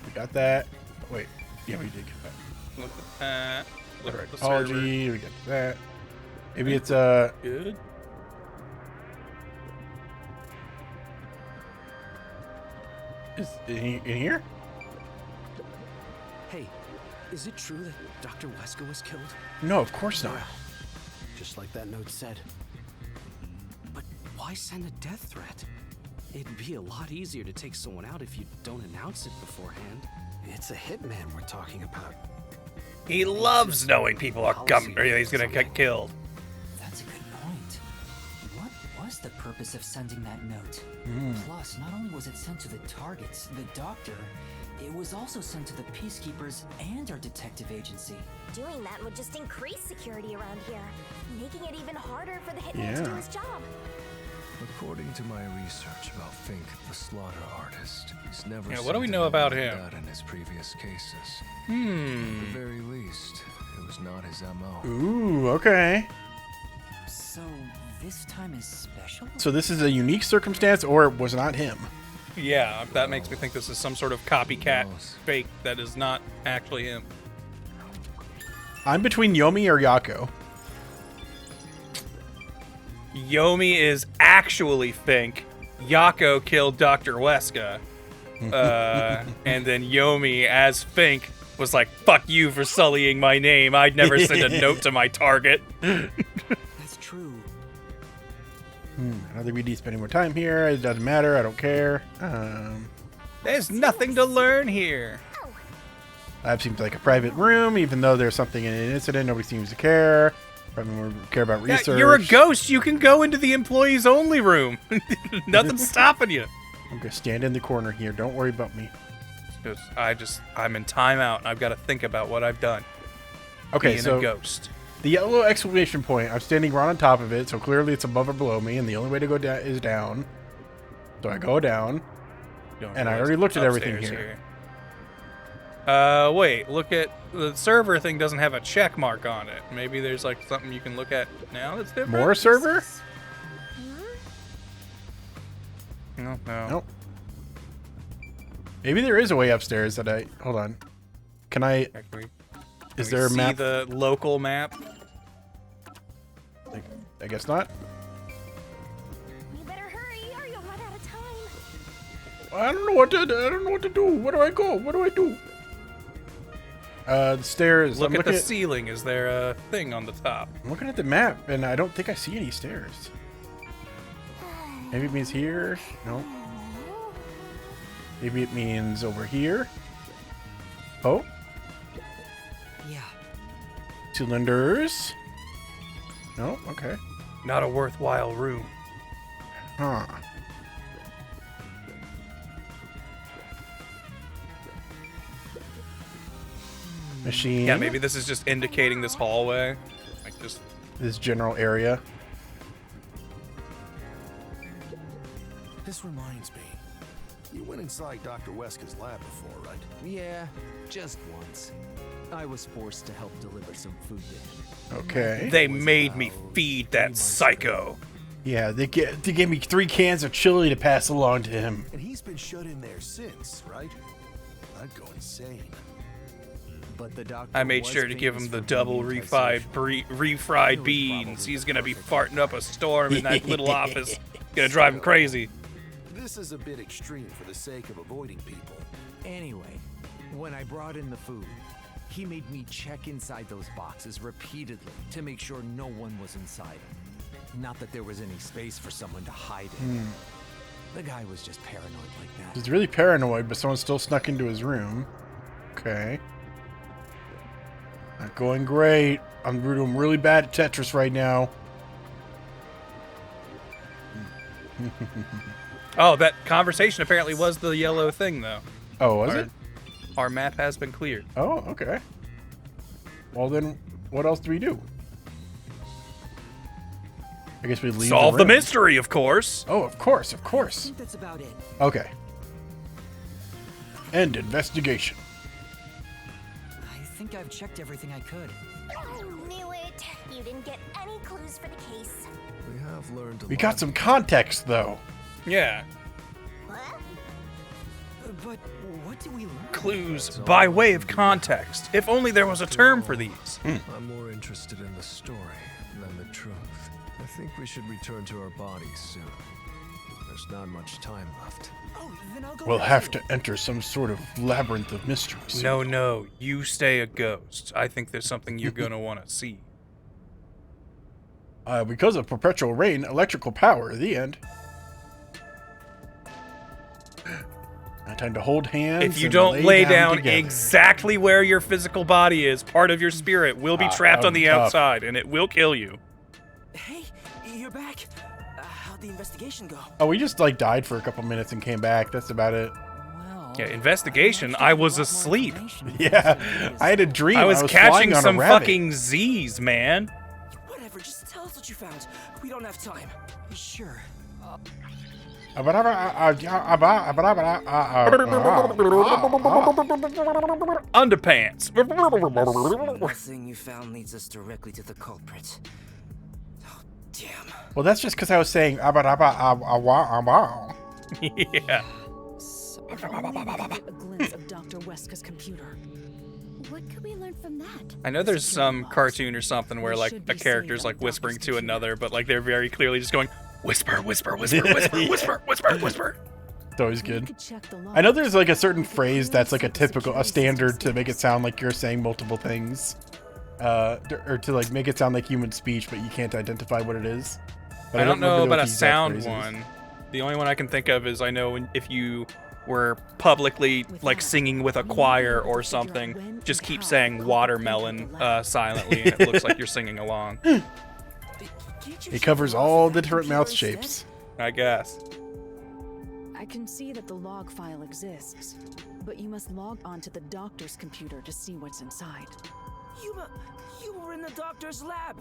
We got that. Oh, wait. Yeah, we did get that. Look at that. Look at the server. Apology. We got that. Maybe it's good. Is in here? Hey, is it true that Dr. Wesca was killed? No, of course not. Just like that note said. But why send a death threat? It'd be a lot easier to take someone out if you don't announce it beforehand. It's a hitman we're talking about. He loves knowing people are he's gonna get killed. That's a good point. What was the purpose of sending that note? Plus, not only was it sent to the targets, the doctor, it was also sent to the peacekeepers and our detective agency. Doing that would just increase security around here, making it even harder for the hitman to do his job. According to my research about Fink, the slaughter artist, he's never. Yeah, what do we sent know anyone about like him? that in his previous cases. Hmm. At the very least, it was not his MO. Ooh, okay. So this time is special? So this is a unique circumstance, or it was not him. Yeah, that makes me think this is some sort of copycat fake that is not actually him. I'm between Yomi or Yako. Yomi is actually Fink. Yako killed Dr. Wesca. And then Yomi, as Fink, was like, fuck you for sullying my name. I'd never send a note to my target. That's true. I don't think we need to spend any more time here. It doesn't matter. I don't care. There's nothing to learn here. That seems like a private room, even though there's something in an incident. Nobody seems to care. Probably more care about research. Yeah, you're a ghost. You can go into the employees only room. Nothing's stopping you. I'm gonna stand in the corner here. Don't worry about me. I'm in timeout. I've got to think about what I've done. Okay, Being so a ghost. The yellow exclamation point. I'm standing right on top of it, so clearly it's above or below me, and the only way to go down is down. So I go down, and I already looked at everything here. Wait. Look at the server thing. Doesn't have a check mark on it. Maybe there's like something you can look at now that's different. More server? No. Nope. Maybe there is a way upstairs that I... Hold on. Can I... Is there a map? See the local map? I guess not. You better hurry or you'll run out of time. I don't know what to do. Where do I go? What do I do? The stairs. Look at the ceiling. Is there a thing on the top? I'm looking at the map, and I don't think I see any stairs. Maybe it means here. No. Maybe it means over here. Oh. Yeah. Cylinders. No. Okay. Not a worthwhile room. Huh. Machine. Yeah, maybe this is just indicating this hallway. Like just this general area. This reminds me. You went inside Dr. Wesca's lab before, right? Yeah, just once. I was forced to help deliver some food to him. Okay. They made me feed that psycho. Yeah, they gave me 3 cans of chili to pass along to him. And he's been shut in there since, right? I'd go insane. But the doctor I made sure to give him the double refried beans. He's gonna be farting up a storm in that little office. Gonna drive him crazy. This is a bit extreme for the sake of avoiding people. Anyway, when I brought in the food, he made me check inside those boxes repeatedly to make sure no one was inside them. Not that there was any space for someone to hide in. The guy was just paranoid like that. He's really paranoid, but someone still snuck into his room. Okay. Not going great. I'm doing really bad at Tetris right now. Oh, that conversation apparently was the yellow thing, though. Oh, was it? Our map has been cleared. Oh, okay. Well, then, what else do we do? I guess we leave. Solve the mystery, of course. Oh, of course, of course. I think that's about it. Okay. End investigation. I think I've checked everything I could. Knew it. You didn't get any clues for the case. We have learned a We lot. got some context, though. Yeah. But what do we learn? Clues by way of context. If only there was a term for these. I'm more interested in the story than the truth. I think we should return to our bodies soon. There's not much time left. Oh, then I'll go. We'll have to enter some sort of labyrinth of mysteries. No, you stay a ghost. I think there's something you're gonna want to see. Because of perpetual rain, electrical power. The end. Time to hold hands. If you and don't lay down together. exactly where your physical body is, part of your spirit will be trapped on the tough. outside, and it will kill you. Hey, you're back. How'd the investigation go? Oh, we just like died for a couple minutes and came back. That's about it. Yeah, investigation. I was asleep. Yeah, I had a dream. I was flying catching on a some rabbit. fucking Z's, man. Whatever, just tell us what you found. We don't have time. Sure. Underpants. One thing you found leads us directly to the culprit. Oh, damn. Well, that's just because I was saying. Yeah. If only we could get a glimpse of Dr. Wesca's computer. What could we learn from that? I know there's some cartoon or something where like a character's like whispering to another, but like they're very clearly just going whisper, whisper, whisper, whisper, whisper, whisper, whisper. It's always good. I know there's like a certain phrase that's like a standard to make it sound like you're saying multiple things, or to like make it sound like human speech, but you can't identify what it is. But I don't know remember about what a the exact sound phrase is. one. The only one I can think of is I know if you were publicly like singing with a choir or something, just keep saying watermelon silently, and it looks like you're singing along. It covers all the different mouth shapes. I guess. I can see that the log file exists, but you must log onto the doctor's computer to see what's inside. You were in the doctor's lab.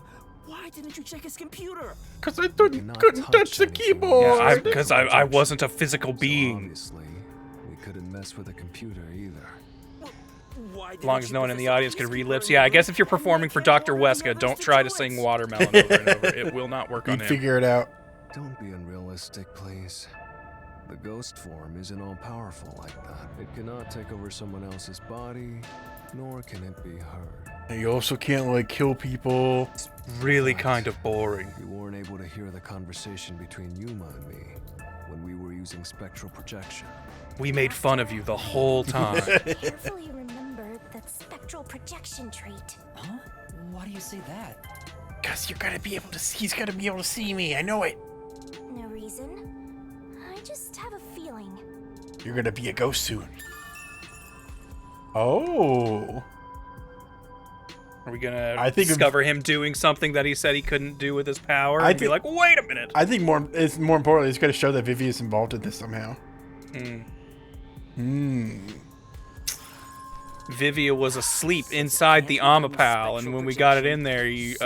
Why didn't you check his computer? Because I couldn't touch the keyboard. Yeah, because I wasn't a physical being. Obviously, we couldn't mess with a computer either. As long as no one in the audience could read lips. Yeah, I guess if you're performing for Dr. Wesca, don't try to sing watermelon over and over. It will not work on You'd him. figure it out. Don't be unrealistic, please. The ghost form isn't all powerful like that. It cannot take over someone else's body, nor can it be heard. And you also can't like kill people. It's really kind of boring. You weren't able to hear the conversation between Yuma and me when we were using spectral projection. We made fun of you the whole time. Carefully remember that spectral projection trait. Huh? Why do you say that? Because you're gonna be able to see, he's gonna be able to see me. I know it. No reason. I just have a feeling. You're gonna be a ghost soon. Oh. Are we gonna discover him doing something that he said he couldn't do with his power? I And be like, wait a minute. I think more importantly, it's gonna show that Vivia is involved in this somehow. Vivia was asleep inside the Amapal, and when we got it in there, he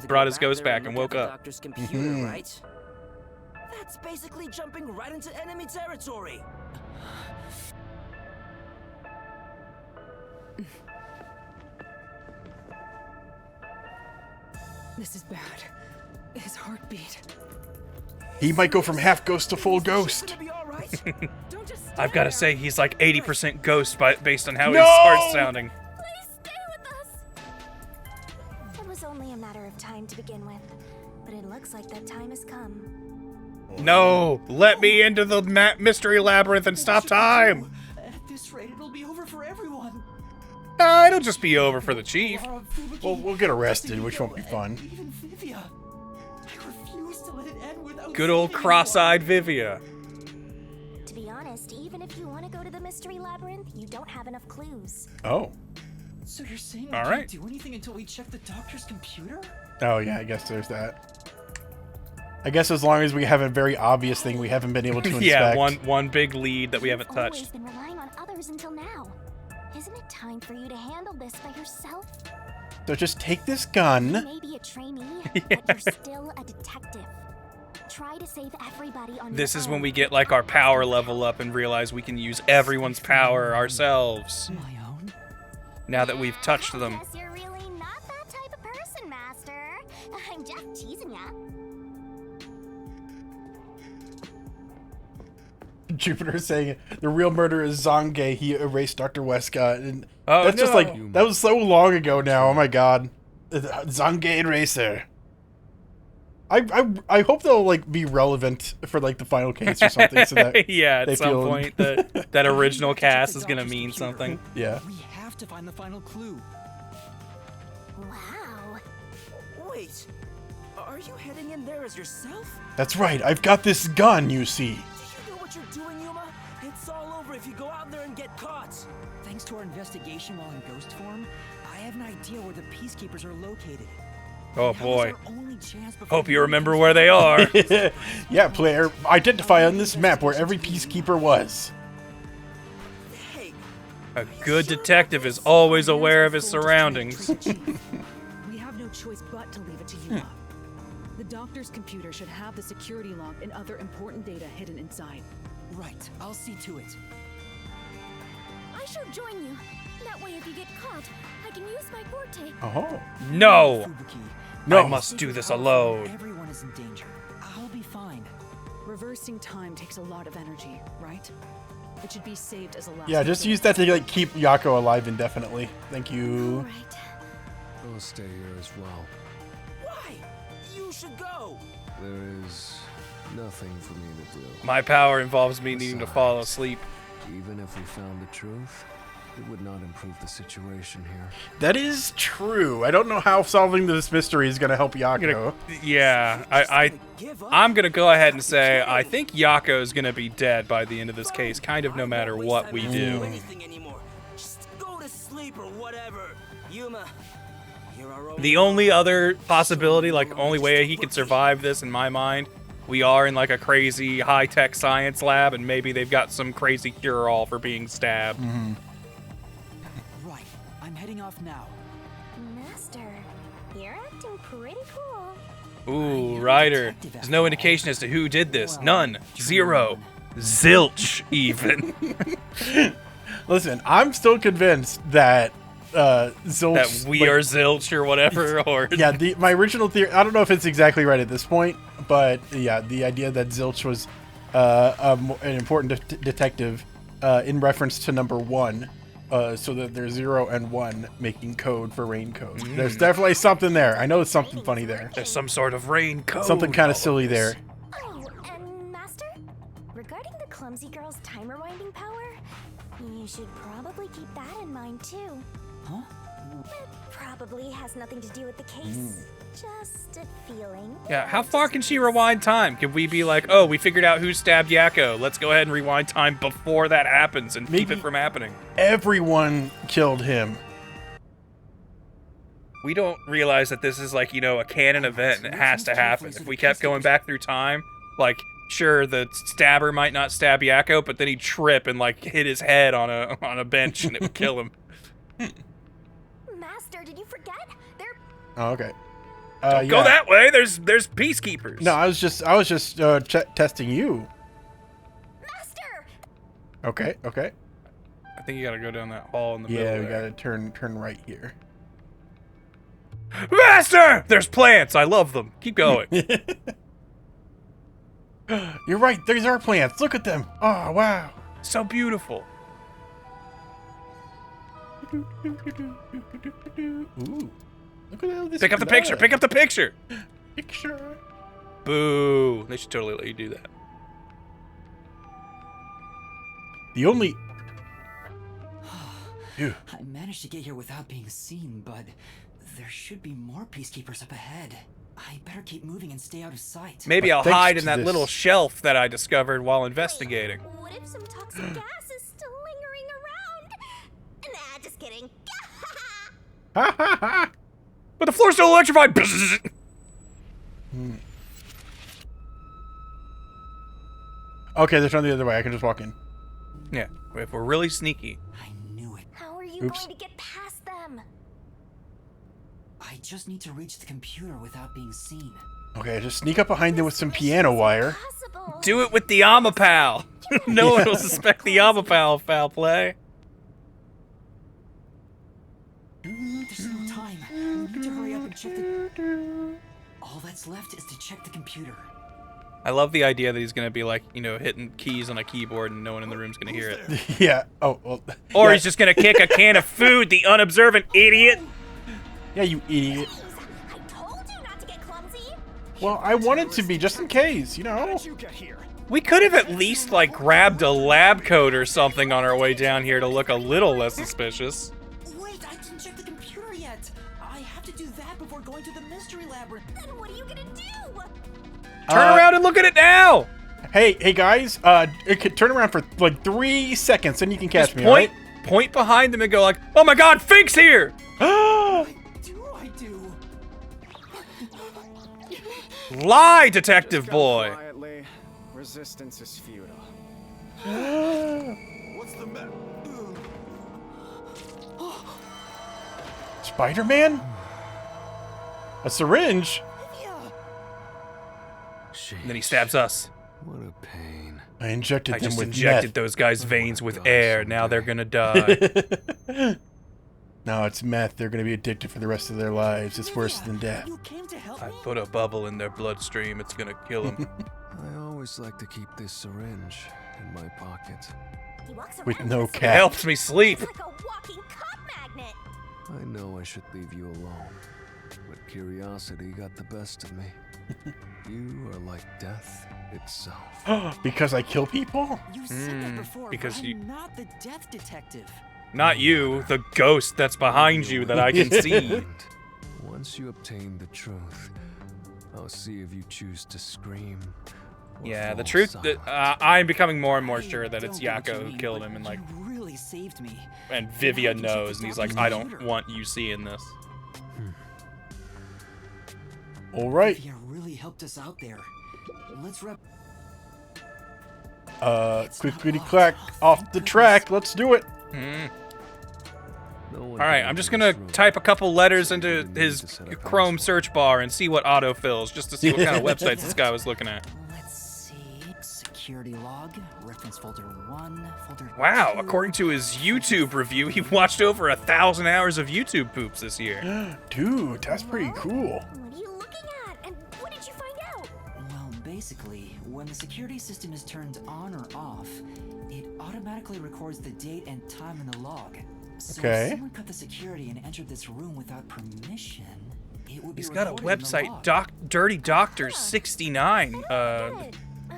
brought his ghost back and woke up. Doctor's computer, right? That's basically jumping right into enemy territory. This is bad. His heartbeat. He might go from half ghost to full ghost. I've got to say, he's like 80% ghost based on how No! he starts sounding. It was only a matter of time to begin with, but it looks like that time has come. No, let me into the mystery labyrinth and stop time. At this rate, it'll be over for everyone. It'll just be over for the chief. Well, we'll get arrested, which won't be fun. Even Vivia. I refuse to let it end without Good old cross-eyed Vivia. To be honest, even if you want to go to the mystery labyrinth, you don't have enough clues. Oh. So you're saying All we right. can't do anything until we check the doctor's computer? Oh yeah, I guess there's that. I guess as long as we have a very obvious thing we haven't been able to inspect. Yeah, one big lead that we haven't You've always touched. been relying on others until now. Isn't it time for you to handle this by yourself? So just take this You gun. may be a trainee, but you're still a detective. Try to save everybody on This your is own. when we get like our power level up and realize we can use everyone's power ourselves. My own? Now that we've touched them. Guess you're really not that type of person, Master. I'm just teasing ya. Jupiter is saying the real murderer is Zange. He erased Dr. Wesca, and Oh, that's just no. like that was so long ago now. Oh my god, Zange eraser. I hope they'll like be relevant for like the final case or something. So that Yeah, they at some feel- point that original cast is gonna mean something. Yeah. We have to find the final clue. Wow. Wait, are you heading in there as yourself? That's right. I've got this gun. You see. You know what you're doing, Yuma? It's all over if you go out there and get caught. Thanks to our investigation while in ghost form, I have an idea where the peacekeepers are located. Oh That was boy. our only chance before Hope you remember where they are. Yeah, player. Identify on this map where every peacekeeper was. A good detective is always aware of his surroundings. We have no choice but to leave it to Yuma. The doctor's computer should have the security log and other important data hidden inside. Right, I'll see to it. I should join you. That way, if you get caught, I can use my forte. Oh. No! No. I must do this alone. Everyone is in danger. I'll be fine. Reversing time takes a lot of energy, right? It should be saved as a last. Yeah, just use that to like keep Yako alive indefinitely. Thank you. I'll stay here as well. Why? You should go. There is nothing for me to do. My power involves me needing to fall asleep. Even if we found the truth, it would not improve the situation here. That is true. I don't know how solving this mystery is going to help Yako. Yeah, I'm gonna go ahead and say I think Yako is gonna be dead by the end of this case, kind of no matter what we do. Just go to sleep or whatever. Yuma, you're our only... The only other possibility, like only way he could survive this in my mind, we are in like a crazy high-tech science lab, and maybe they've got some crazy cure-all for being stabbed. Right, I'm heading off now. Master, you're acting pretty cool. Ooh, Ryder. There's no indication as to who did this. None. Zero. Zilch, even. Listen, I'm still convinced that Zilch... That we are Zilch or whatever. Or yeah, my original theory... I don't know if it's exactly right at this point, but yeah, the idea that Zilch was an important detective in reference to number 1, so that there's 0 and 1 making code for rain code. There's definitely something there. I know it's something funny there. There's some sort of rain code. Something kind of silly there. Oh, and Master? Regarding the clumsy girl's time rewinding power, you should probably keep that in mind too. Huh? It probably has nothing to do with the case. Just a feeling. Yeah, how far can she rewind time? Can we be like, oh, we figured out who stabbed Yako. Let's go ahead and rewind time before that happens and keep it from happening. Everyone killed him. We don't realize that this is like, you know, a canon event and it has to happen. If we kept going back through time, like, sure, the stabber might not stab Yako, but then he'd trip and like hit his head on a bench and it would kill him. Master, did you forget? They're... Oh, okay. Don't go that way. There's peacekeepers. No, I was just testing you. Master. Okay. I think you gotta go down that hall in the middle. Yeah, we there. gotta turn right here. Master! There's plants. I love them. Keep going. You're right. There's our plants. Look at them. Oh, wow. So beautiful. Ooh. Look at all this. Pick up the picture. Pick up the picture. Picture. Boo. They should totally let you do that. The only... I managed to get here without being seen, but there should be more peacekeepers up ahead. I better keep moving and stay out of sight. Maybe I'll hide in that little shelf that I discovered while investigating. What if some toxic gas is still lingering around? Nah, just kidding. But the floor's still electrified. Okay, they're turning the other way. I can just walk in. Yeah, if we're really sneaky. How are you Oops. going to get past them? I just need to reach the computer without being seen. Okay, just sneak up behind them with some piano wire. Do it with the Amapal. No one will suspect the Amapal of foul play. There's no time. We need to hurry up and check the... All that's left is to check the computer. I love the idea that he's gonna be like, you know, hitting keys on a keyboard and no one in the room's gonna hear it. Yeah. Oh, well. Or yeah. he's just gonna kick a can of food, the unobservant idiot. Yeah, you idiot. Well, I wanted to be just in case, you know. We could have at least like grabbed a lab coat or something on our way down here to look a little less suspicious. Wait, I didn't check the computer yet. I have to do that before going to the mystery labyrinth. Then what are you gonna do? Turn around and look at it now. Hey guys, it could turn around for like 3 seconds, and you can catch Just me. Point behind them and go like, "Oh my God, Fink's here!" I do. Lie, detective boy. Quietly, resistance is futile. What's the matter? Spider-Man? A syringe? And then he stabs us. What a pain. I injected I them just with injected meth. those guys' veins with air. Now they're gonna die. No, it's meth. They're going to be addicted for the rest of their lives. It's worse than death. I put a bubble in their bloodstream. It's gonna kill them. I always like to keep this syringe in my pocket. With no It cap. helps me sleep. I know I should leave you alone, but curiosity got the best of me. You are like death itself. Because I kill people? You said that before. because I'm you- not the death detective. Not you, the ghost that's behind you that I can see. Once you obtain the truth, I'll see if you choose to scream. or Yeah, the fall truth. silent. I'm becoming more and more sure that it's Yako who killed him, and like, You really saved me. and Vivia knows, and he's like, I don't want you seeing this. All right. Vivia really helped us out there. Let's rep. Quickly clack off the track. Let's do it. All right, I'm just gonna type a couple letters into his Chrome search bar and see what autofills, just to see what kind of websites this guy was looking at. Let's see. Security log. Reference folder 1. Folder Wow, 2. according to his YouTube review, he watched over 1,000 hours of YouTube poops this year. Dude, that's pretty cool. What are you looking at? And what did you find out? Well, basically, when the security system is turned on or off, it automatically records the date and time in the log. So Okay. if someone cut the security and entered this room without permission, it would be He's got a recorded in the website, log. Dirty Doctor 69,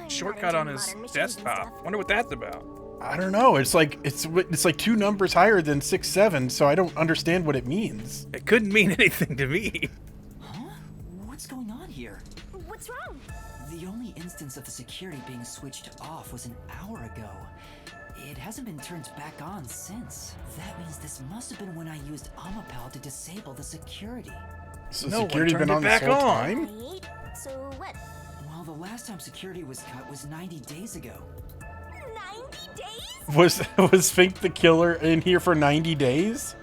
shortcut on his desktop. Wonder what that's about. I don't know. It's like 2 numbers higher than 6-7, so I don't understand what it means. It couldn't mean anything to me. What's going on here? What's wrong? The only instance of the security being switched off was an hour ago. It hasn't been turned back on since. That means this must have been when I used Amapal to disable the security. So No one security turned been it on this back whole on. time? Right? So what? Well, the last time security was cut was 90 days ago. 90 days? Was Fink the killer in here for 90 days?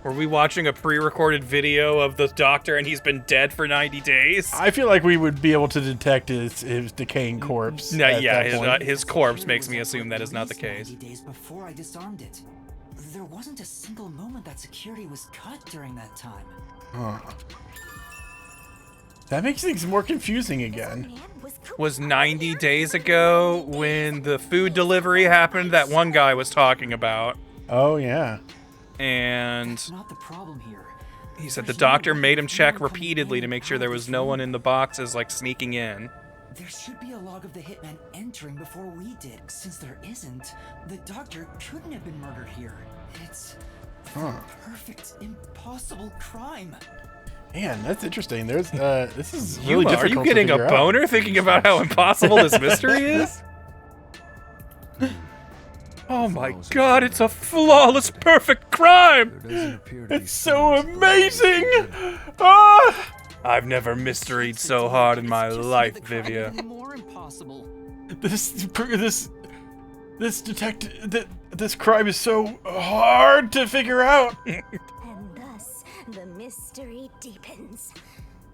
Were we watching a pre-recorded video of the doctor and he's been dead for 90 days? I feel like we would be able to detect his decaying corpse. No, at yeah, that point. his corpse makes me assume that is not the case. 90 days before I disarmed it. There wasn't a single moment that security was cut during that time. Huh. That makes things more confusing again. Was 90 days ago when the food delivery happened that one guy was talking about. Oh, yeah. And That's not the problem here. he said the doctor made him check repeatedly to make sure there was no one in the boxes, like, sneaking in. There should be a log of the hitman entering before we did. Since there isn't, the doctor couldn't have been murdered here. It's the perfect, impossible crime. Man, that's interesting. There's this is really Yuma, difficult. are you getting to a figure out. boner thinking about how impossible this mystery is? Oh my god, it's a flawless, perfect crime! It's so amazing! Ah! I've never mysteried so hard in my life, Vivia. More impossible. This crime is so hard to figure out. And thus, the mystery deepens.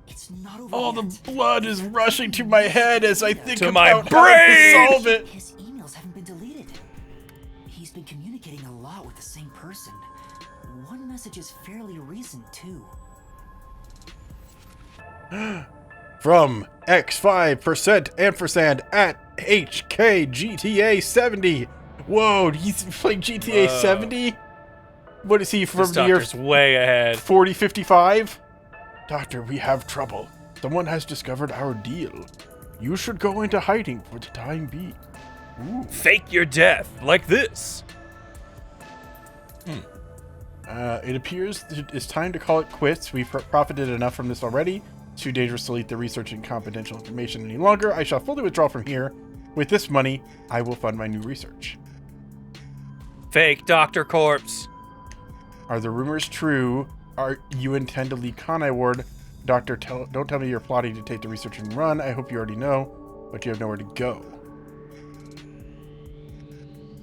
It's not over All yet. the blood is rushing to my head as I think To my about how to brain! solve it. His emails haven't been deleted. He's been communicating a lot with the same person. One message is fairly recent, too. From X5% ampersand at HKGTA70. Whoa, he's playing GTA 70? What is he from This the year doctor's way ahead. 4055? Doctor, we have trouble. Someone has discovered our deal. You should go into hiding for the time being. Ooh. Fake your death, like this. It appears it's time to call it quits. We've profited enough from this already. It's too dangerous to leak the research and confidential information any longer. I shall fully withdraw from here. With this money, I will fund my new research. Fake Dr. Corpse. Are the rumors true? Are you intend to leak Kanai Ward? Doctor, don't tell me you're plotting to take the research and run. I hope you already know, but you have nowhere to go.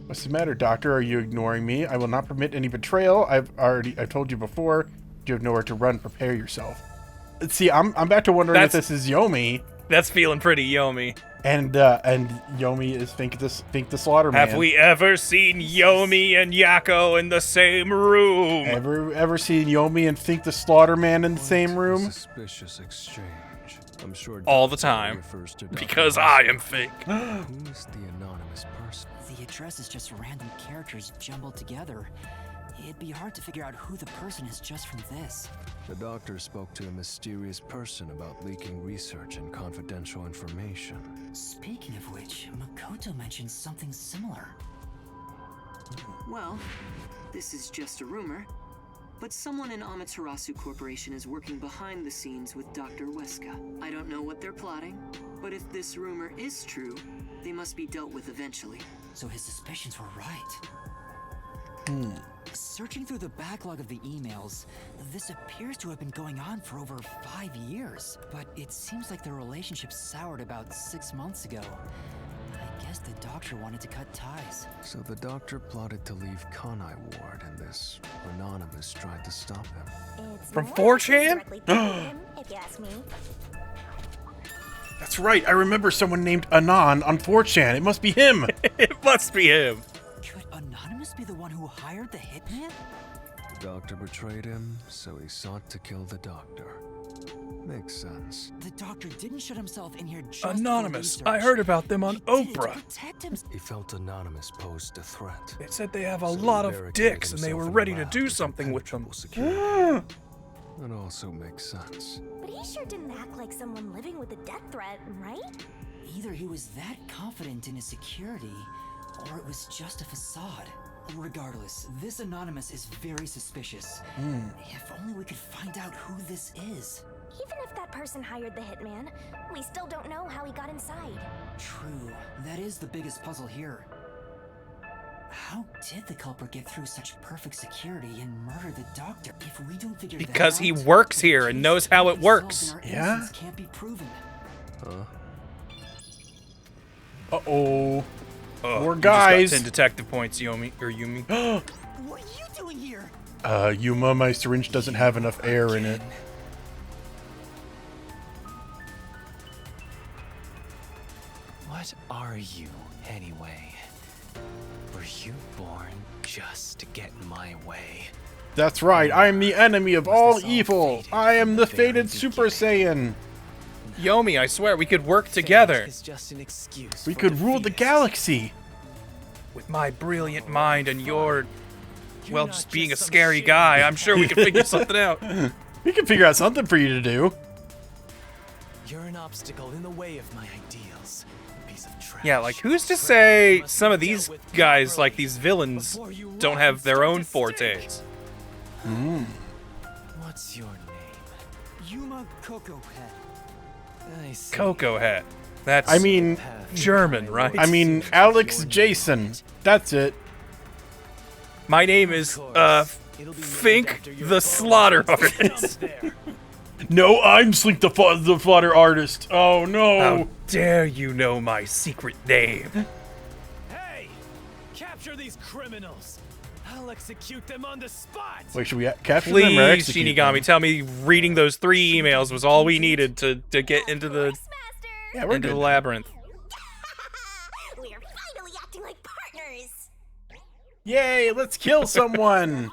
What's the matter, Doctor? Are you ignoring me? I will not permit any betrayal. I've told you before. You have nowhere to run. Prepare yourself. See, I'm back to wondering if this is Yomi, That's feeling pretty Yomi. And Yomi is Fink the Slaughterman. Have we ever seen Yomi and Yako in the same room? Ever seen Yomi and Fink the Slaughterman in the same room? Suspicious exchange. I'm sure all the time. Because I am Fink. Who is the anonymous person? The address is just random characters jumbled together. It'd be hard to figure out who the person is just from this. The doctor spoke to a mysterious person about leaking research and confidential information. Speaking of which, Makoto mentioned something similar. Well, this is just a rumor, but someone in Amaterasu Corporation is working behind the scenes with Dr. Wesca. I don't know what they're plotting, but if this rumor is true, they must be dealt with eventually. So his suspicions were right. Searching through the backlog of the emails, this appears to have been going on for over 5 years. But it seems like the relationship soured about 6 months ago. I guess the doctor wanted to cut ties. So the doctor plotted to leave Kanai Ward, and this anonymous tried to stop him. From 4chan? If you ask me. That's right. I remember someone named Anon on 4chan. It must be him. It must be him. Could Anonymous be the one who hired the hitman? The doctor betrayed him, so he sought to kill the doctor. Makes sense. The doctor didn't shut himself in here just Anonymous. for I research. heard about them on Oprah. Protect him. He felt Anonymous posed a threat. They said they have a So lot he of barricaded dicks and they himself were in a ready to lab do with something with them. impenetrable security. That also makes sense. But he sure didn't act like someone living with a death threat, right? Either he was that confident in his security, or it was just a facade. Regardless, this Anonymous is very suspicious. If only we could find out who this is. Even if that person hired the hitman, we still don't know how he got inside. True, that is the biggest puzzle here. How did the culprit get through such perfect security and murder the doctor? If we don't figure that Because out, he works here and knows how it works. our Yeah? innocence can't be proven. Huh? Uh-oh. More You guys. just got 10 detective points, Yomi. Or Yumi. What are you doing here? Yuma, my syringe doesn't have enough air in it. What are you, anyway? Were you born just to get in my way? That's right. I am the enemy of all evil. I am the fated Super Saiyan. Yomi, I swear we could work together. It's just an excuse. We for could rule the defeat. galaxy. With my brilliant mind and your, well, not just being a just some scary shit guy, I'm sure we can figure something out. We can figure out something for you to do. You're an obstacle in the way of my ideals. Piece of trash. Yeah, like who's to say some of these guys, like these villains, don't have their own fortes? What's your name? Yuma Coco Head. I see. Cocoa Hat. That's I mean, German, right? I mean, Alex Jason. That's it. My name is Fink the Slaughter Artist. No, I'm Slink the Slaughter Artist. Oh no! How dare you know my secret name? Hey! Capture these criminals! I'll execute them on the spot! Wait, should we capture them or Please, execute Shinigami, them? tell me reading those 3 emails was all we needed to get into the Yeah, we're into good the now. labyrinth. We're finally acting like partners. Yay! Let's kill someone.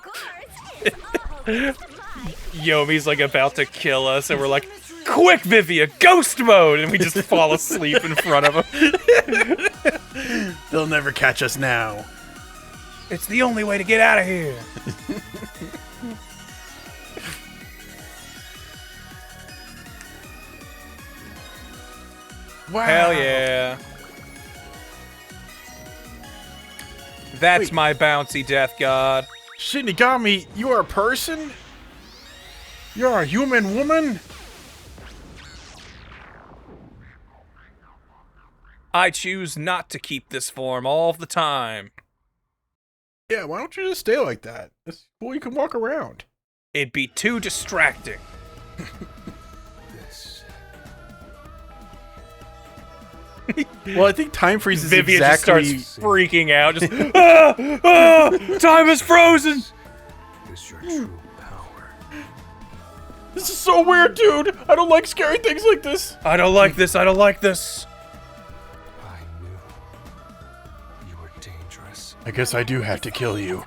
Yomi's like about to kill us, and we're like, "Quick, Vivia, ghost mode!" And we just fall asleep in front of him. They'll never catch us now. It's the only way to get out of here. Wow. Hell yeah. That's my bouncy death god. Shinigami, you are a person? You're a human woman? I choose not to keep this form all the time. Yeah, why don't you just stay like that? It's cool, you can walk around. It'd be too distracting. This. Well, I think time freeze is Vivia exactly... just starts freaking out. Just, time is frozen! Is your true power. This is so weird, dude. I don't like scary things like this. I don't like this. I don't like this. I knew you were dangerous. I guess I do have to kill you.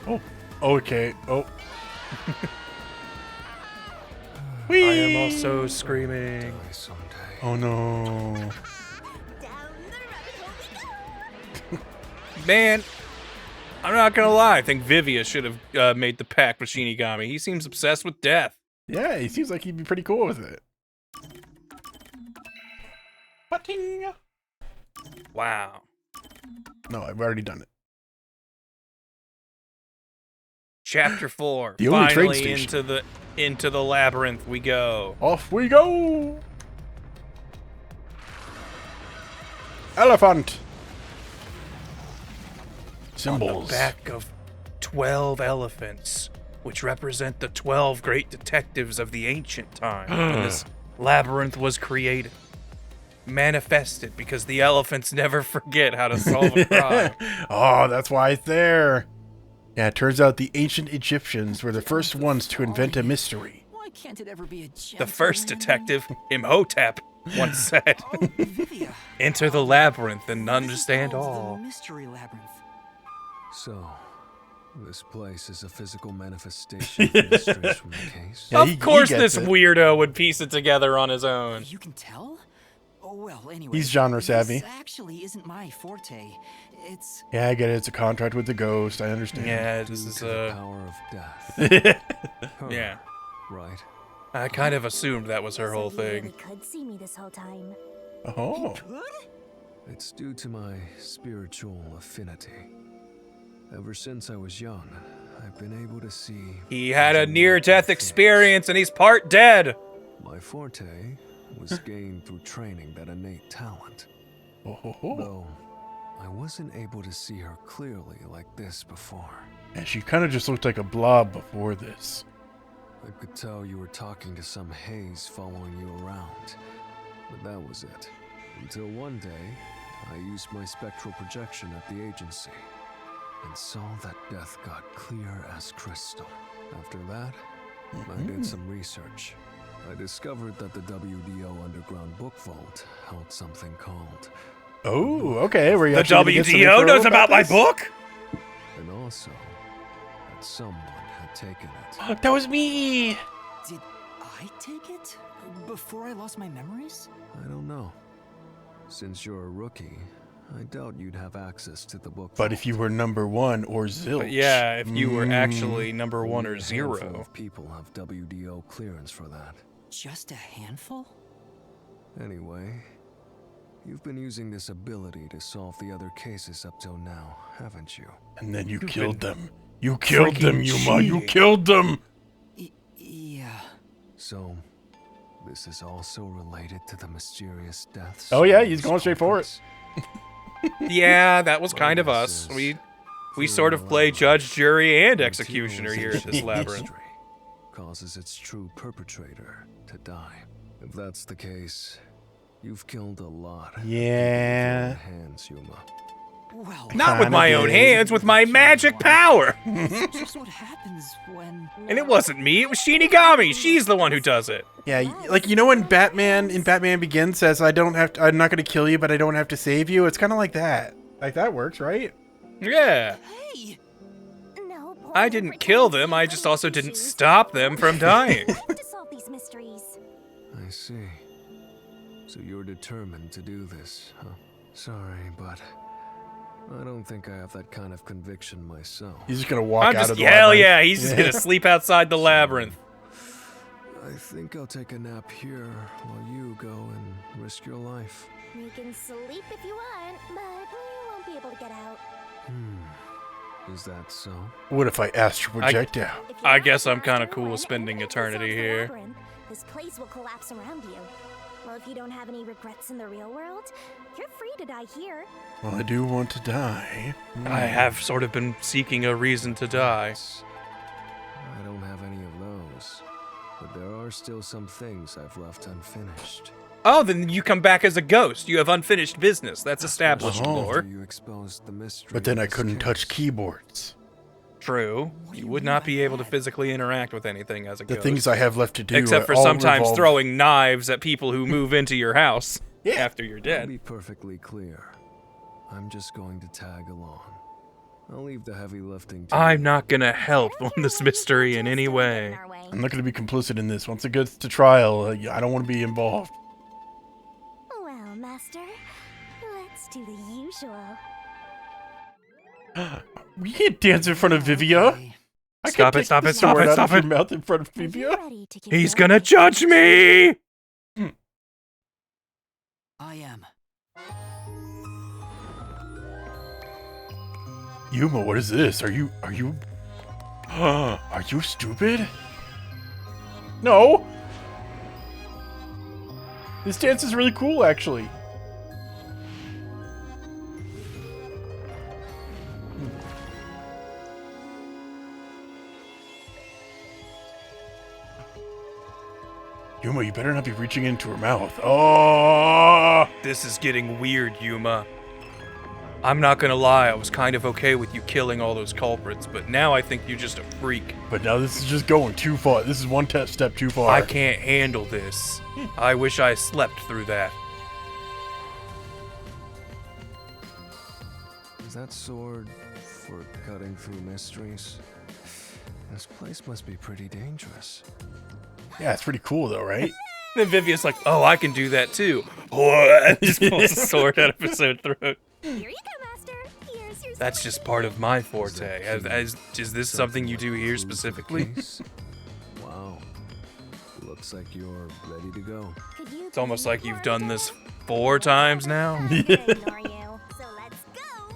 Oh, okay. Oh. I am also screaming. Oh no. Man, I'm not gonna lie. I think Vivia should have made the pact with Shinigami. He seems obsessed with death. Yeah, he seems like he'd be pretty cool with it. Ba-ting. Wow. No, I've already done it. Chapter 4. The only train Finally station. into the labyrinth we go. Off we go. Elephant. Symbols. On the back of 12 elephants, which represent the 12 great detectives of the ancient time when this labyrinth was created. Manifested because the elephants never forget how to solve a crime. Oh, that's why it's there. Yeah, it turns out the ancient Egyptians were the first ones to invent a mystery. Why can't it ever be a The first detective, Imhotep, once said, Vivia. "Enter the labyrinth and understand all." The mystery labyrinth. So, this place is a physical manifestation of mysteries from the case. Yeah, Of course he this gets it. weirdo would piece it together on his own. You can tell? Oh, well, anyway. He's genre savvy. This actually isn't my forte. It's... Yeah, I get it. It's a contract with the ghost. I understand. Yeah, this is the power of death. Yeah. Right. I kind of assumed that was her whole You really thing. could see me this whole time. Oh. It's due to my spiritual affinity. Ever since I was young, I've been able to see... He had a near-death experience and he's part dead. My forte was gained through training that innate talent. Though I wasn't able to see her clearly like this before. And she kind of just looked like a blob before this. I could tell you were talking to some haze following you around, but that was it. Until one day, I used my spectral projection at the agency and saw that death got clear as crystal. After that, I did some research. I discovered that the WDO Underground Book Vault held something called... Oh, okay. Were you The actually gonna get some WDO info knows about my this? book? And also, that someone had taken it. That was me. Did I take it? Before I lost my memories? I don't know. Since you're a rookie, I doubt you'd have access to the book. But if you were number 1 or zilch. But yeah, if you were actually number 1 or Only a handful 0. of people have WDO clearance for that. Just a handful? Anyway, you've been using this ability to solve the other cases up till now, haven't you? And then you killed them. You killed them, Yuma. You killed them. Yeah. So, this is also related to the mysterious deaths. Oh yeah, of he's these going straight for it. Yeah, that was kind of us. We sort of play judge, jury, and executioner here at this labyrinth. Mystery causes its true perpetrator to die. If that's the case, you've killed a lot. Yeah. With your hands, Yuma. Well, Not with my own hands, with my magic power. That's just what happens when... And it wasn't me, it was Shinigami. She's the one who does it. Yeah, like you know when Batman Begins says I'm not going to kill you, but I don't have to save you. It's kind of like that. Like that works, right? Yeah. Hey. No, I didn't kill them, I just also didn't stop them from dying. to solve these mysteries. I see. So you're determined to do this, huh? Sorry, but I don't think I have that kind of conviction myself. He's just gonna walk I'm out just, of the hell labyrinth. yeah, he's just gonna sleep outside the labyrinth. I think I'll take a nap here while you go and risk your life. You can sleep if you want, but you won't be able to get out. Is that so? What if I astral project out? I guess I'm kind of cool with spending eternity here. Labyrinth, this place will collapse around you. Well, if you don't have any regrets in the real world, you're free to die here. Well, I do want to die. I have sort of been seeking a reason to die. I don't have any of those, but there are still some things I've left unfinished. Oh, then you come back as a ghost. You have unfinished business. That's established Oh. lore. You exposed the mystery. But then of I this couldn't case. touch keyboards. True. You would not be able to physically interact with anything as a The ghost. things I have left to do, except for all sometimes revolve- throwing knives at people who move into your house after you're I'll dead. be perfectly clear. I'm just going to tag along. I'll leave the heavy lifting to I'm not gonna help on this mystery in any way. I'm not going to be complicit in this. Once it gets to trial, I don't want to be involved. Well, Master, let's do the usual. We can't dance in front of Vivia. I Stop can't it, stop take it, the stop sword it, out stop of your it. mouth in front of Vivia. He's gonna judge me! I am. Yuma, what is this? Are you are you stupid? No. This dance is really cool, actually. Yuma, you better not be reaching into her mouth. Oh! This is getting weird, Yuma. I'm not gonna lie, I was kind of okay with you killing all those culprits, but now I think you're just a freak. But now this is just going too far. This is one step too far. I can't handle this. I wish I slept through that. Is that sword for cutting through mysteries? This place must be pretty dangerous. Yeah, it's pretty cool though, right? Then Vivia's like, oh, I can do that too. And just pulls a sword out of his own throat. Here you go, Master. Here's your That's just part of my forte. Is this something you do here specifically? Wow. Looks like you're ready to go. It's almost like you've done this 4 times now. ignore you. So let's go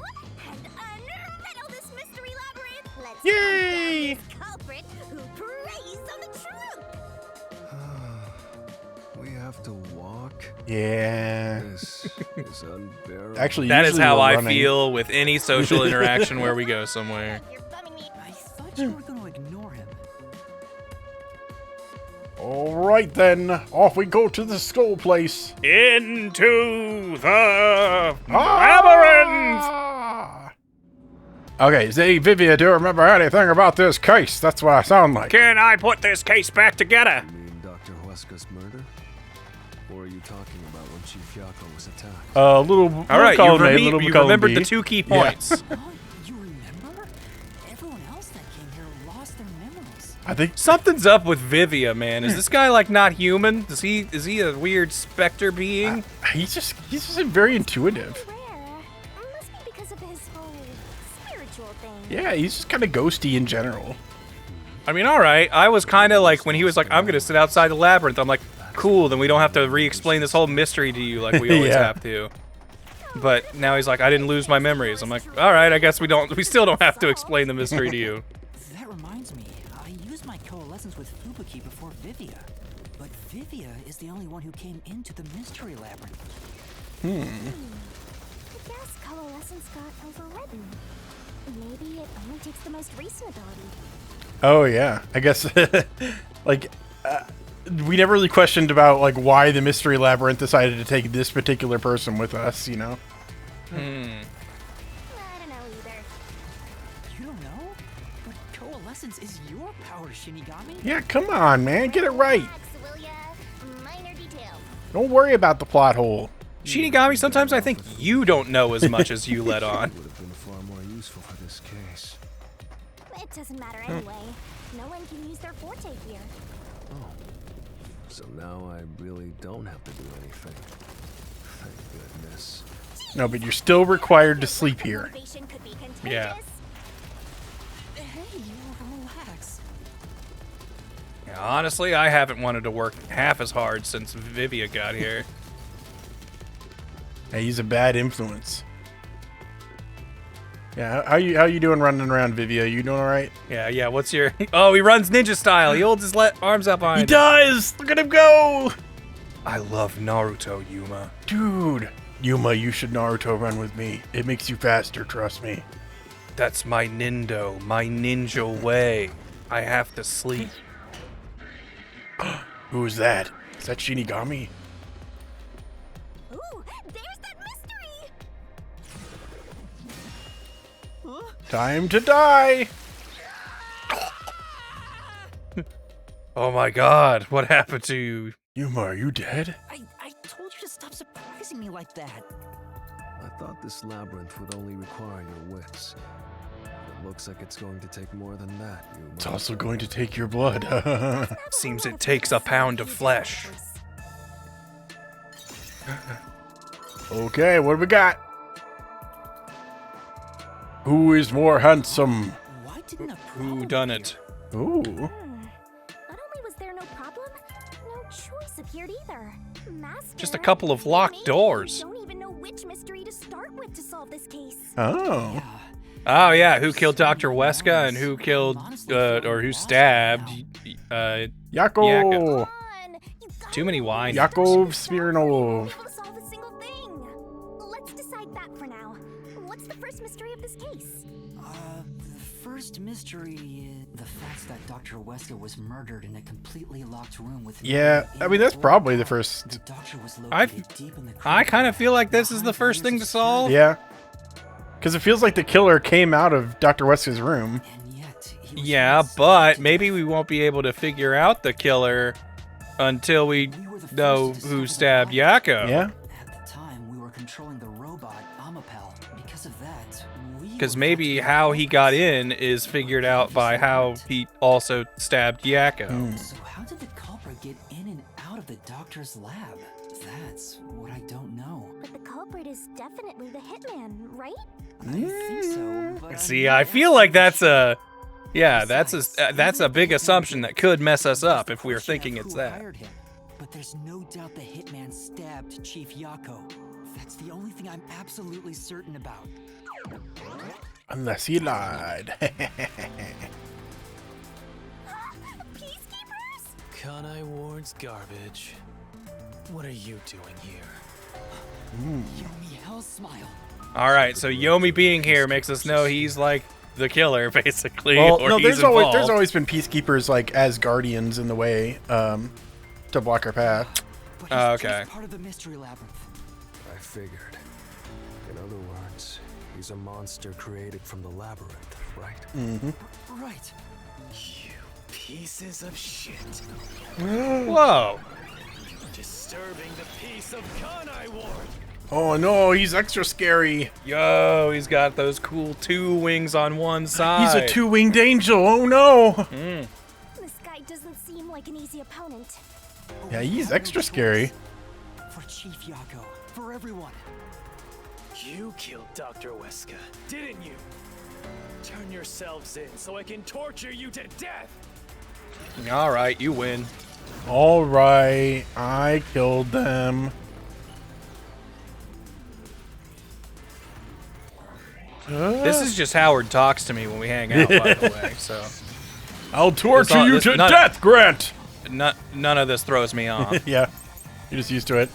and unravel this mystery labyrinth. Let's Yay! hunt down this culprit who preys on the truth. We have to walk. Yeah. This is unbearable. Actually, that is usually how we're I running. feel with any social interaction where we go somewhere. I thought you were going to ignore him. All right then, off we go to the skull place. Into the labyrinth. Okay, say Vivia, do you remember anything about this case? That's what I sound like. Can I put this case back together? You mean Dr. Wesca's murder? Or are you talking about when Chief Yako was attacked? Little. All right, column A, you little column remembered B. the 2 key Yeah. points. You remember? Everyone else that came here lost their memories. I think Something's up with Vivia, man. Is this guy like not human? Is he a weird specter being? He's just very intuitive. Must be because of his whole spiritual thing. Yeah, he's just kind of ghosty in general. I mean, all right. I was kind of like when he was like, "I'm gonna sit outside the labyrinth." I'm like, "Cool." Then we don't have to re-explain this whole mystery to you like we always Yeah. have to. But now he's like, "I didn't lose my memories." I'm like, "All right. I guess we don't. We still don't have to explain the mystery to you." That reminds me, I used my coalescence with Fubuki before Vivia. But Vivia is the only one who came into the mystery labyrinth. I guess coalescence got overridden. Maybe it only takes the most recent ability. Oh yeah, I guess like we never really questioned about like why the mystery labyrinth decided to take this particular person with us, you know? I don't know either. You don't know? But coalescence is your power, Shinigami. Yeah, come on, man, get it right. Will ya? Minor details. Don't worry about the plot hole. Shinigami, sometimes I think you don't know as much as you let on. Would have been far more useful for this case. It doesn't matter anyway. No one can use their forte here. Oh. So now I really don't have to do anything. Thank goodness. No, but you're still required to sleep here. Motivation could be Yeah. contagious. Hey, relax. Yeah, honestly, I haven't wanted to work half as hard since Vivia got here. Hey, he's a bad influence. Yeah, how you doing running around, Vivia? You doing all right? Yeah. What's your? Oh, he runs ninja style. He holds his arms up behind. He does. Look at him go. I love Naruto, Yuma. Dude, Yuma, you should Naruto run with me. It makes you faster, trust me. That's my nindo, my ninja way. I have to sleep. Who is that? Is that Shinigami? Ooh, there's that mystery. Time to die. Oh my god, what happened to you? Yuma, are you dead? I told you to stop surprising me like that. I thought this labyrinth would only require your wits. It looks like it's going to take more than that. It's also going to take your blood. Seems it takes a pound of flesh. Okay, what do we got? Who is more handsome? Why didn't Who done it? Ooh. Not only was there no problem, no choice appeared either. Master, Just a couple of locked doors. don't even know which mystery to start with to solve this case. Oh. Oh yeah, who killed Dr. Wesca and who killed or who stabbed Yako. Too many wines. Yakov Smirnov. Let's decide that for now. What's the first mystery of this case? The first mystery is the fact that Dr. Wesca was murdered in a completely locked room with. Yeah, I mean that's probably the first. I kind of feel like this is the first thing to solve. Yeah. Because it feels like the killer came out of Dr. Wesca's room. Yeah, but maybe we won't be able to figure out the killer until we know who stabbed Yako. Yeah. At the time, we were controlling the robot Amapel. Because of that, Because maybe how he got in is figured out by how he also stabbed Yako. So how did the culprit get in and out of the doctor's lab? That's what I don't know. But the culprit is definitely the hitman, right? I think so. But See, I feel like that's a big assumption that could mess us up if we're thinking it's that. But there's no doubt the hitman stabbed Chief Yako. That's the only thing I'm absolutely certain about. Unless he lied. Kanai Ward's garbage. What are you doing here? Yomi Hell Smile. All right, so Yomi being here makes us know he's like the killer, basically. Well, or no, he's there's involved. always been peacekeepers like as guardians in the way to block our path. Oh, okay. Part of the mystery labyrinth. I figured. In other words, he's a monster created from the labyrinth, right? Mm-hmm. Right. You pieces of shit. Whoa. Disturbing the peace of Kanai Ward. Oh no, he's extra scary. Yo, he's got those cool 2 wings on one side. He's a 2-winged angel. Oh no. This guy doesn't seem like an easy opponent. Yeah, he's extra scary. For Chief Yako. For everyone. You killed Dr. Wesca, didn't you? Turn yourselves in so I can torture you to death. All right, you win. All right, I killed them. This is just Howard talks to me when we hang out, by the way. So I'll torture you to death, Grant. None of this throws me off. Yeah, you're just used to it.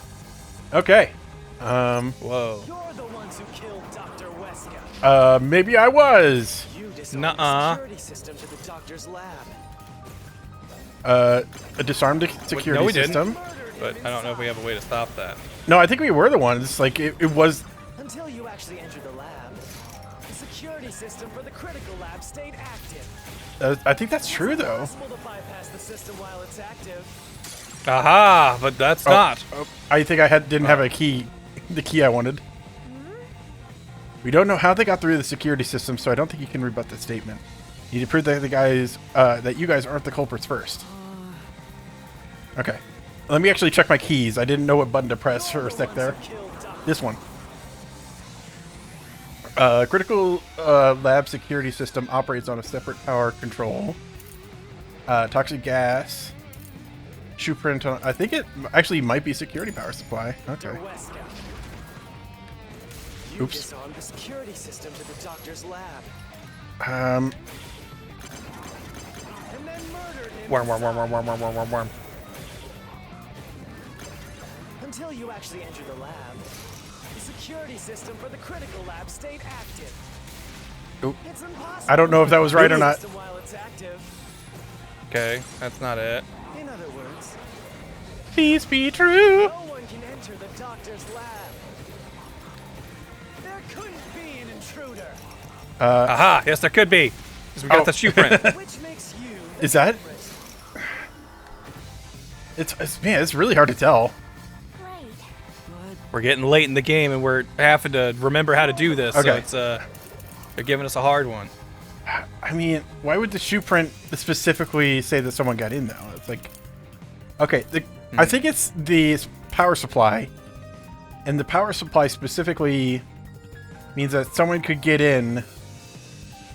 Okay. Whoa. You're the ones who killed Dr. Wesca. Maybe I was. You disarmed Nuh-uh. the security system to the doctor's lab. A disarmed security no, we system. didn't. But I don't know if we have a way to stop that. No, I think we were the ones. Like it was. Until you actually entered the lab, the security system for the critical lab stayed active. I think that's true though. Possible to bypass the system while it's active. Aha, but that's not. I think I didn't have a key. The key I wanted. We don't know how they got through the security system, so I don't think you can rebut that statement. You need to prove that that you guys aren't the culprits first. Okay. Let me actually check my keys. I didn't know what button to press for a sec there. This one. Critical lab security system operates on a separate power control. Toxic gas. Shoe print on. I think it actually might be security power supply. Okay. You Oops. disarmed the security system to the doctor's lab. Worm, worm, worm, worm, worm, worm, worm, worm. Until you actually entered the lab, the security system for the critical lab stayed active. Oop. It's impossible I don't know if that was right or not. while it's active. Okay, that's not it. In other words, Peace be true. no one can enter the doctor's lab. There couldn't be an intruder. Aha, yes, there could be. Because we got the shoe print. Which makes you Is that? Man, it's really hard to tell. We're getting late in the game, and we're having to remember how to do this. Okay. So it's they're giving us a hard one. I mean, why would the shoe print specifically say that someone got in though? It's like, okay, I think it's the power supply, and the power supply specifically means that someone could get in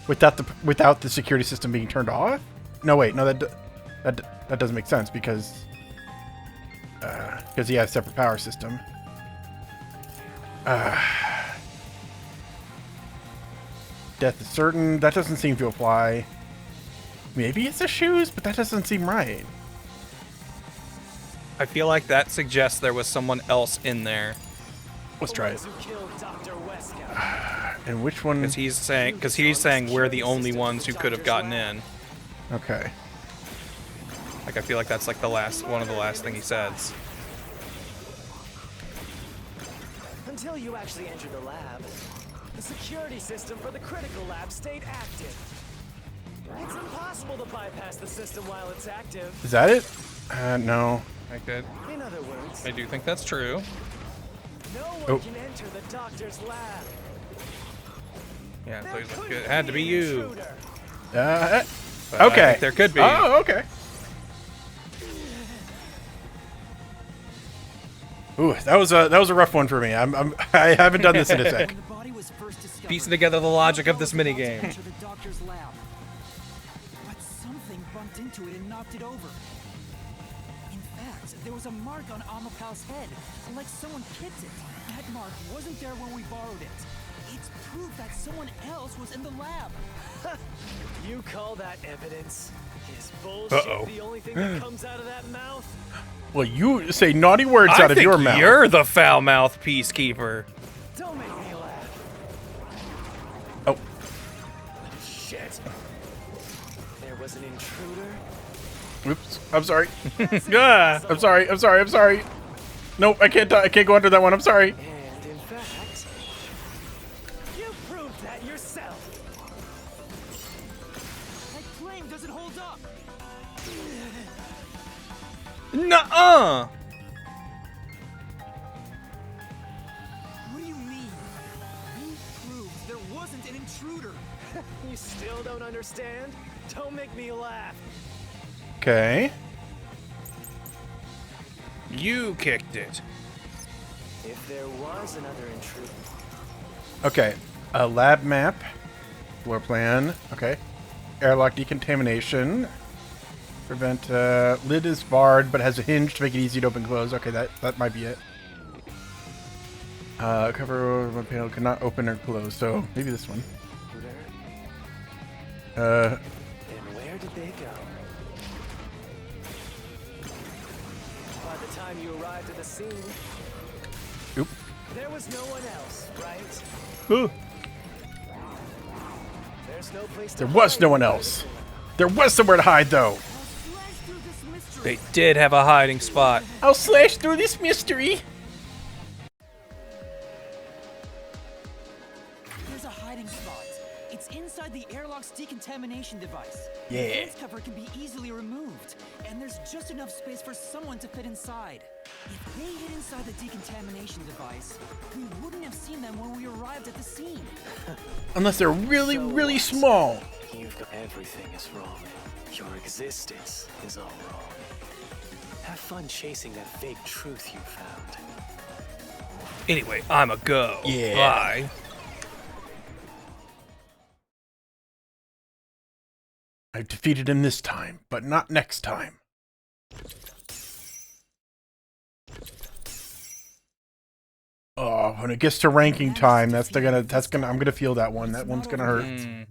without the security system being turned off. No, wait, no, that doesn't make sense because he has a separate power system. Death is certain. That doesn't seem to apply. Maybe it's the shoes, but that doesn't seem right. I feel like that suggests there was someone else in there. Let's try it. And which one? Because he's saying we're the only ones who could have gotten in. Okay. Like I feel like that's like one of the last thing he says. Until you actually entered the lab, the security system for the critical lab stayed active. It's impossible to bypass the system while it's active. Is that it? No. In other words, I do think that's true. no one can enter the doctor's lab. Yeah, so he's like, it had to be you. Okay. I think there could be. Oh, okay. Ooh, that was a rough one for me. I haven't done this in a sec. Piecing together the logic of this minigame. But something bumped into it and knocked it over. In fact, there was a mark on Amapal's head, like someone kicked it. That mark wasn't there when we borrowed it. It's proof that someone else was in the lab. You call that evidence? Is bullshit Uh-oh. the only thing that comes out of that mouth? Well, you say naughty words out of your mouth. You're the foul-mouthed peacekeeper. Don't make me laugh. Oh. Shit. There was an intruder. Oops. I'm sorry. I'm sorry. I'm sorry. I'm sorry. Nope. I can't go under that one. I'm sorry. And in fact, you proved that yourself. That claim doesn't hold up. Nuh-uh. What do you mean? You proved there wasn't an intruder. You still don't understand? Don't make me laugh. Okay. You kicked it. If there was another intruder. Okay. A lab map. Floor plan. Okay. Airlock decontamination. Prevent lid is barred but has a hinge to make it easy to open and close. Okay, that might be it. Cover one panel cannot open or close, so maybe this one. And where did they go? By the time you arrived at the scene, Oop. there was no one else, right? Ooh. There's no place to There was no one else. There was somewhere to hide, though. They did have a hiding spot. I'll slash through this mystery. There's a hiding spot. It's inside the airlock's decontamination device. Yeah. The fence cover can be easily removed, and there's just enough space for someone to fit inside. If they hid inside the decontamination device, we wouldn't have seen them when we arrived at the scene. Unless they're really, really small. You've got everything is wrong. Your existence is all wrong. Have fun chasing that fake truth you found. Anyway, I'm a go. Yeah. Bye. I've defeated him this time, but not next time. Oh, when it gets to ranking time, I'm gonna feel that one. That one's gonna hurt.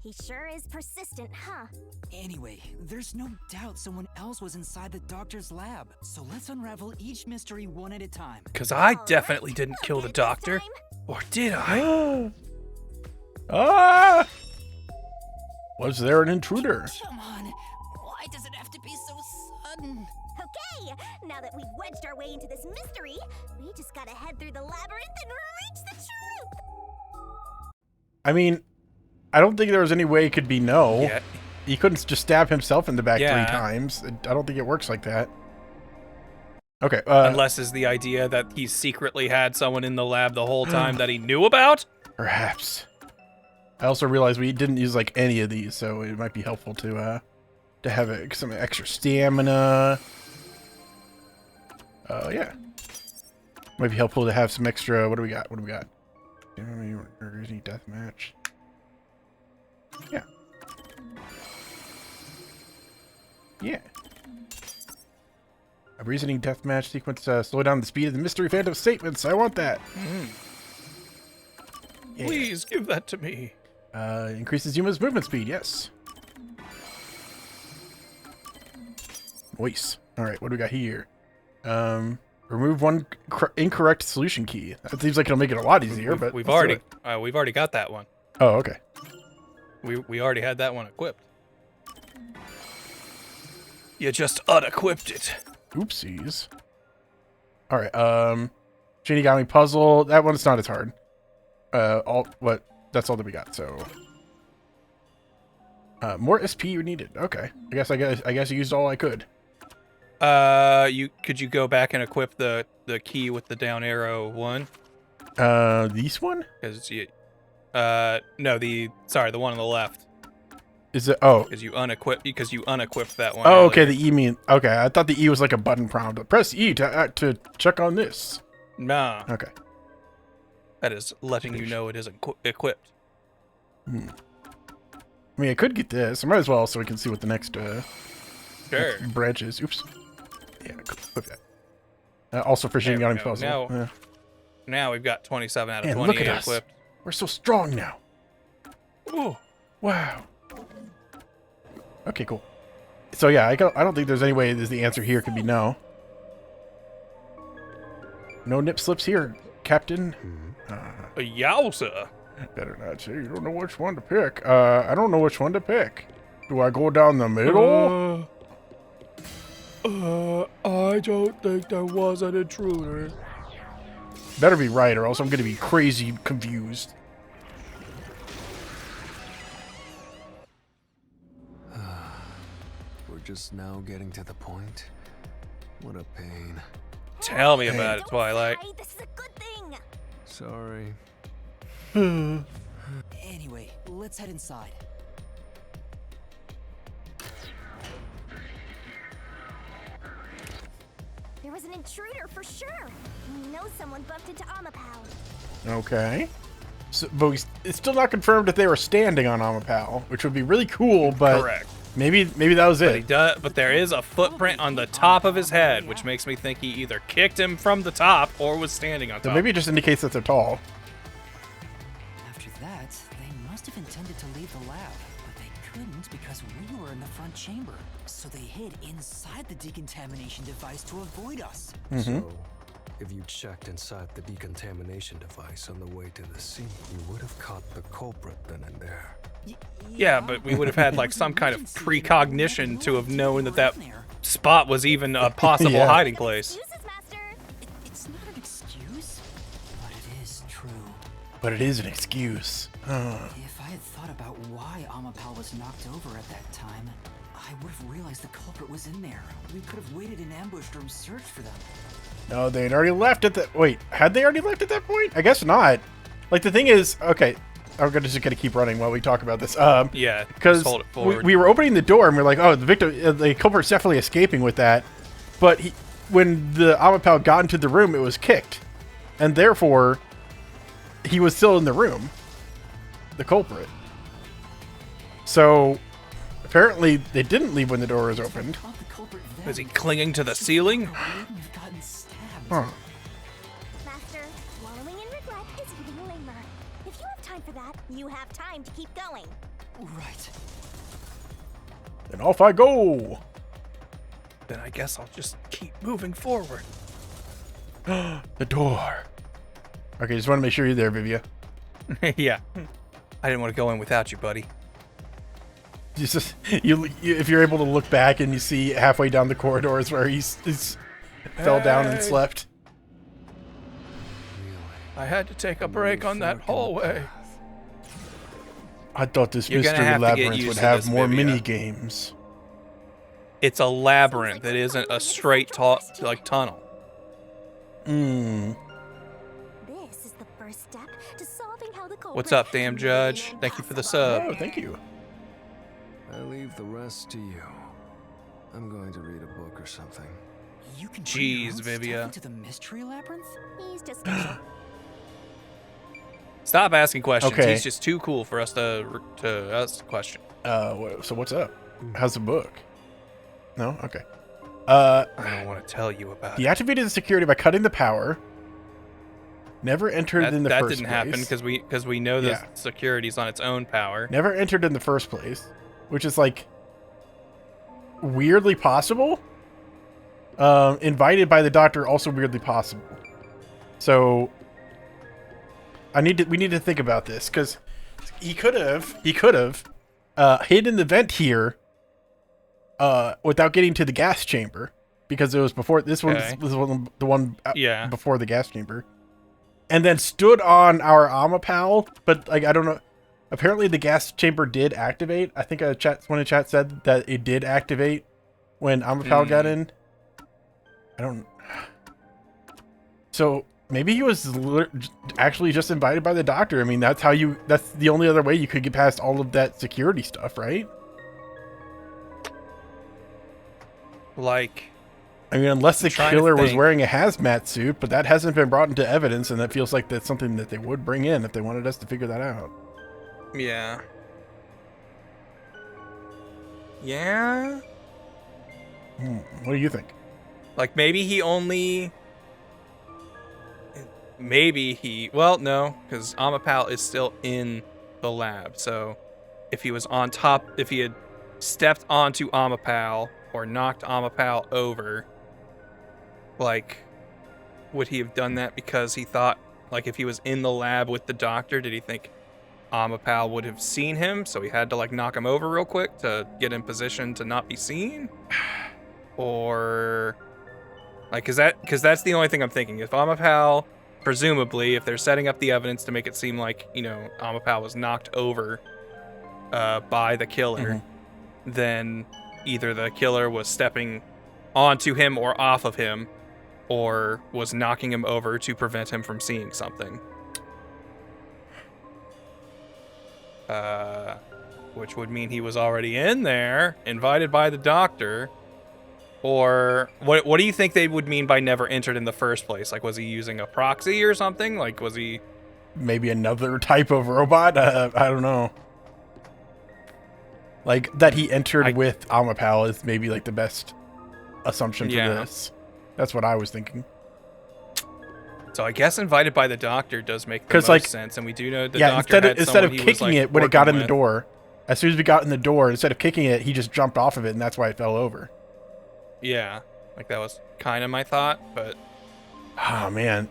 He sure is persistent, huh? Anyway, there's no doubt someone else was inside the doctor's lab. So let's unravel each mystery one at a time. Because I definitely didn't kill the doctor. Or did I? Ah! Was there an intruder? Come on. Why does it have to be so sudden? Okay, now that we've wedged our way into this mystery, we just gotta head through the labyrinth and reach the truth. I mean, I don't think there was any way it could be no. Yeah. He couldn't just stab himself in the back Yeah. 3 times. I don't think it works like that. Okay. Unless is the idea that he secretly had someone in the lab the whole time that he knew about? Perhaps. I also realized we didn't use like any of these, so it might be helpful to have some extra stamina. Yeah. Might be helpful to have some extra. What do we got? What do we got? Any death match? Yeah. Yeah. A reasoning deathmatch sequence slow down the speed of the mystery phantom statements. I want that. Yeah. Please give that to me. Increases Yuma's movement speed. Yes. Nice. All right. What do we got here? Remove one incorrect solution key. That seems like it'll make it a lot easier. But we've already got that one. Oh, okay. We already had that one equipped. You just unequipped it. Oopsies. All right. Shinigami puzzle. That one's not as hard. That's all that we got. So, more SP you needed. Okay. I guess you used all I could. Could you go back and equip the key with the down arrow one? This one? Because no, the one on the left. Is it? Oh, because you unequipped that one. Oh, earlier. okay. The E mean. Okay, I thought the E was like a button prompt. Press E to check on this. Nah. Okay. That is letting you know it isn't equipped. I mean, I could get this. I might as well, so we can see what the next next branch is. Oops. Yeah, equip that. Also for Shinigami puzzle. Now we've got 27 out of Man, 28 look at us. equipped. We're so strong now. Oh, wow. Okay, cool. So yeah, I don't think there's any way the answer here could be no. No nip slips here, Captain. Yowza. Better not say you don't know which one to pick. I don't know which one to pick. Do I go down the middle? I don't think there was an intruder. Better be right, or else I'm gonna be crazy confused. We're just now getting to the point. What a pain. Tell me about it, Twilight. This is a good thing. Sorry. Anyway, let's head inside. There was an intruder for sure. We know someone bumped into Amapal. Okay. So, but it's still not confirmed if they were standing on Amapal, which would be really cool, but Correct. Maybe that was it. But there is a footprint on the top of his head, which makes me think he either kicked him from the top or was standing on top. So maybe it just indicates that they're tall. After that, they must have intended to leave the lab, but they couldn't because we were in the front chamber. So they hid inside the decontamination device to avoid us. So, if you checked inside the decontamination device on the way to the scene, you would have caught the culprit then and there. Yeah, but we would have had like some kind of precognition to have known that spot was even a possible hiding place. It's not an excuse, but it is true. But it is an excuse. If I had thought about why Amapal was knocked over at that time, I would have realized the culprit was in there. We could have waited in ambush or searched for them. No, they had already left at that. Wait, had they already left at that point? I guess not. Like the thing is, okay. I'm just gonna keep running while we talk about this. Yeah, because we were opening the door and we're like, oh, the culprit's definitely escaping with that. But when the Amapal got into the room, it was kicked, and therefore he was still in the room, the culprit. So apparently they didn't leave when the door was opened. Was he clinging to the ceiling? Huh. Master, wallowing in regret is even lamer. If you have time for that, you have time to keep going. Right. Then off I go. Then I guess I'll just keep moving forward. The door. Okay, just want to make sure you're there, Vivia. Yeah. I didn't want to go in without you, buddy. Just if you're able to look back and you see halfway down the corridors where he's fell down and slept. I had to take a break on that hallway. I thought this You're gonna mystery have to get labyrinth used would to have this, more Vivia. mini games. It's a labyrinth. It isn't a straight tunnel. Hmm. This is the first step to solving how the culprit. What's up, damn judge? Thank you for the sub. Oh, thank you. I leave the rest to you. I'm going to read a book or something. You can bring your Jeez, own Vivia. stuff into the mystery labyrinth? He's just. Stop asking questions. Okay. He's just too cool for us to ask a question. So what's up? How's the book? No? Okay. I don't want to tell you about it. Deactivated the security by cutting the power. Never entered in the that first didn't place. happen because we know the security's on its own power. Never entered in the first place, which is like weirdly possible. Invited by the doctor, also weirdly possible. So we need to think about this because he could have hidden the vent here without getting to the gas chamber because it was before this one. Okay. This was the one Yeah. before the gas chamber, and then stood on our Amapal. But like I don't know. Apparently the gas chamber did activate. I think one in chat said that it did activate when Amapal got in. I don't. So maybe he was actually just invited by the doctor. I mean, that's the only other way you could get past all of that security stuff, right? Like, I mean, unless the trying to killer was think. wearing a hazmat suit, but that hasn't been brought into evidence, and that feels like that's something that they would bring in if they wanted us to figure that out. Yeah. Yeah. What do you think? Like maybe he only. Well, no, because Amapal is still in the lab. So if he was on top, if he had stepped onto Amapal or knocked Amapal over, like, would he have done that because he thought, like, if he was in the lab with the doctor, did he think Amapal would have seen him? So he had to, like, knock him over real quick to get in position to not be seen? Or, like, because that's the only thing I'm thinking. If Amapal, presumably, if they're setting up the evidence to make it seem like, you know, Amapal was knocked over by the killer, then either the killer was stepping onto him or off of him, or was knocking him over to prevent him from seeing something. Which would mean he was already in there, invited by the doctor. Or what do you think they would mean by never entered in the first place? Like, was he using a proxy or something? Like, was he... Maybe another type of robot? I don't know. Like, that he entered with Amapal is maybe, like, the best assumption for this. That's what I was thinking. So I guess invited by the doctor does make the most sense, and we do know the doctor instead of kicking it when it got in the door, as soon as we got in the door, instead of kicking it, he just jumped off of it, and that's why it fell over. Yeah, like that was kind of my thought, but oh man,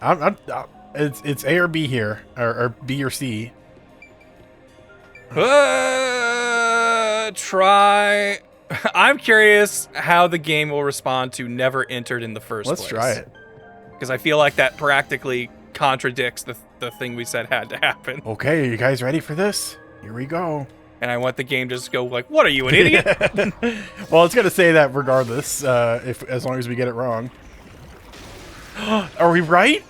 it's A or B here, or B or C. Try. I'm curious how the game will respond to never entered in the first place. Let's try it. Because I feel like that practically contradicts the thing we said had to happen. Okay, are you guys ready for this? Here we go. And I want the game to just go like, what are you, an idiot? Well, it's going to say that regardless, as long as we get it wrong. Are we right?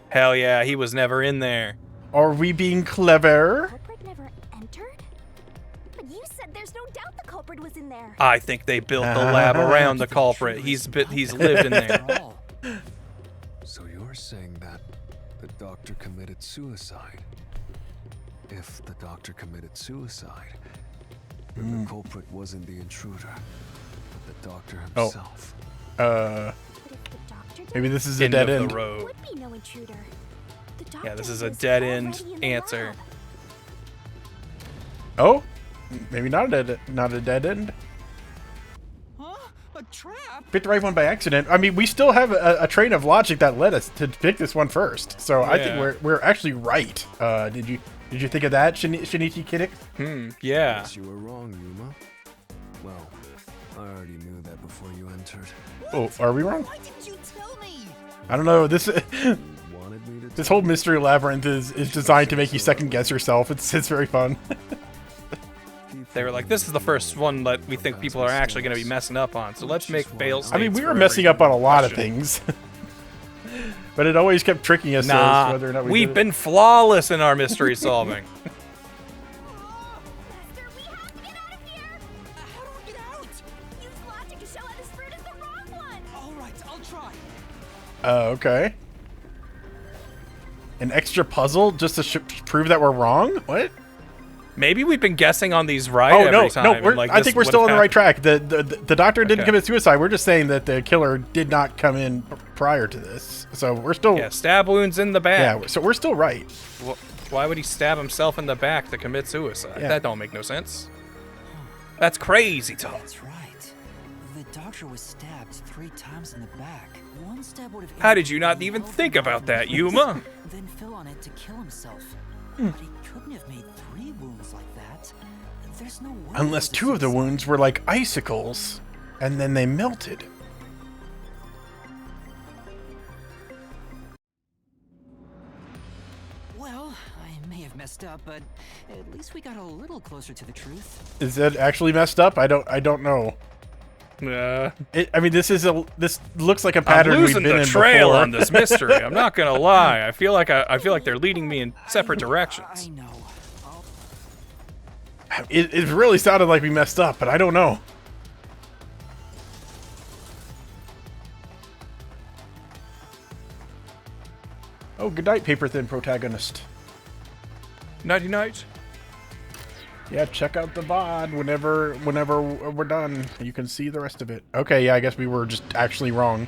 Hell yeah, he was never in there. Are we being clever? Culprit never entered? But you said there's no doubt the culprit was in there. I think they built the lab around the culprit. He's lived in there. So you're saying that the doctor committed suicide? If the doctor committed suicide, then the culprit wasn't the intruder, but the doctor himself. Maybe this is a dead end. Would be no intruder. Yeah, this is a dead end answer. Oh, maybe not a dead end. A trap? Picked the right one by accident. I mean, we still have a train of logic that led us to pick this one first. So I think we're actually right. Did you think of that, Shinichi Kiddick? Yeah. Yes, you were wrong, Yuma. Well, I already knew that before you entered. Oh, are we wrong? Why didn't you tell me? I don't know. This whole mystery labyrinth is designed to make you second guess yourself. It's very fun. They were like, this is the first one that we think people are actually going to be messing up on, so let's make fail states. I mean, we were messing up on a lot of things. But it always kept tricking us as Nah, to whether or not we've did been flawless in our mystery solving. Okay. An extra puzzle just to prove that we're wrong? What? Maybe we've been guessing on these right Oh every no, time. no, and, like, I this think we're would still on have the right happened. track. The doctor didn't Okay. commit suicide. We're just saying that the killer did not come in prior to this. So we're still... Yeah, stab wounds in the back. Yeah, so we're still right. Why would he stab himself in the back to commit suicide? Yeah. That don't make no sense. That's crazy talk. That's right. The doctor was stabbed 3 times in the back. One stab would have... How did you not even think about that, Yuma? Then fell on it to kill himself. Hmm. But he couldn't have made 3 wounds like that. There's no way... Unless 2 of the wounds were like icicles, and then they melted. Well, I may have messed up, but at least we got a little closer to the truth. Is that actually messed up? I don't know. I mean, this looks like a pattern I'm we've losing been the in trail before. on this mystery. I'm not gonna lie. I feel like they're leading me in separate directions. It really sounded like we messed up, but I don't know. Oh, good night, paper thin protagonist. Nighty night. Yeah, check out the VOD whenever we're done. You can see the rest of it. Okay, yeah, I guess we were just actually wrong.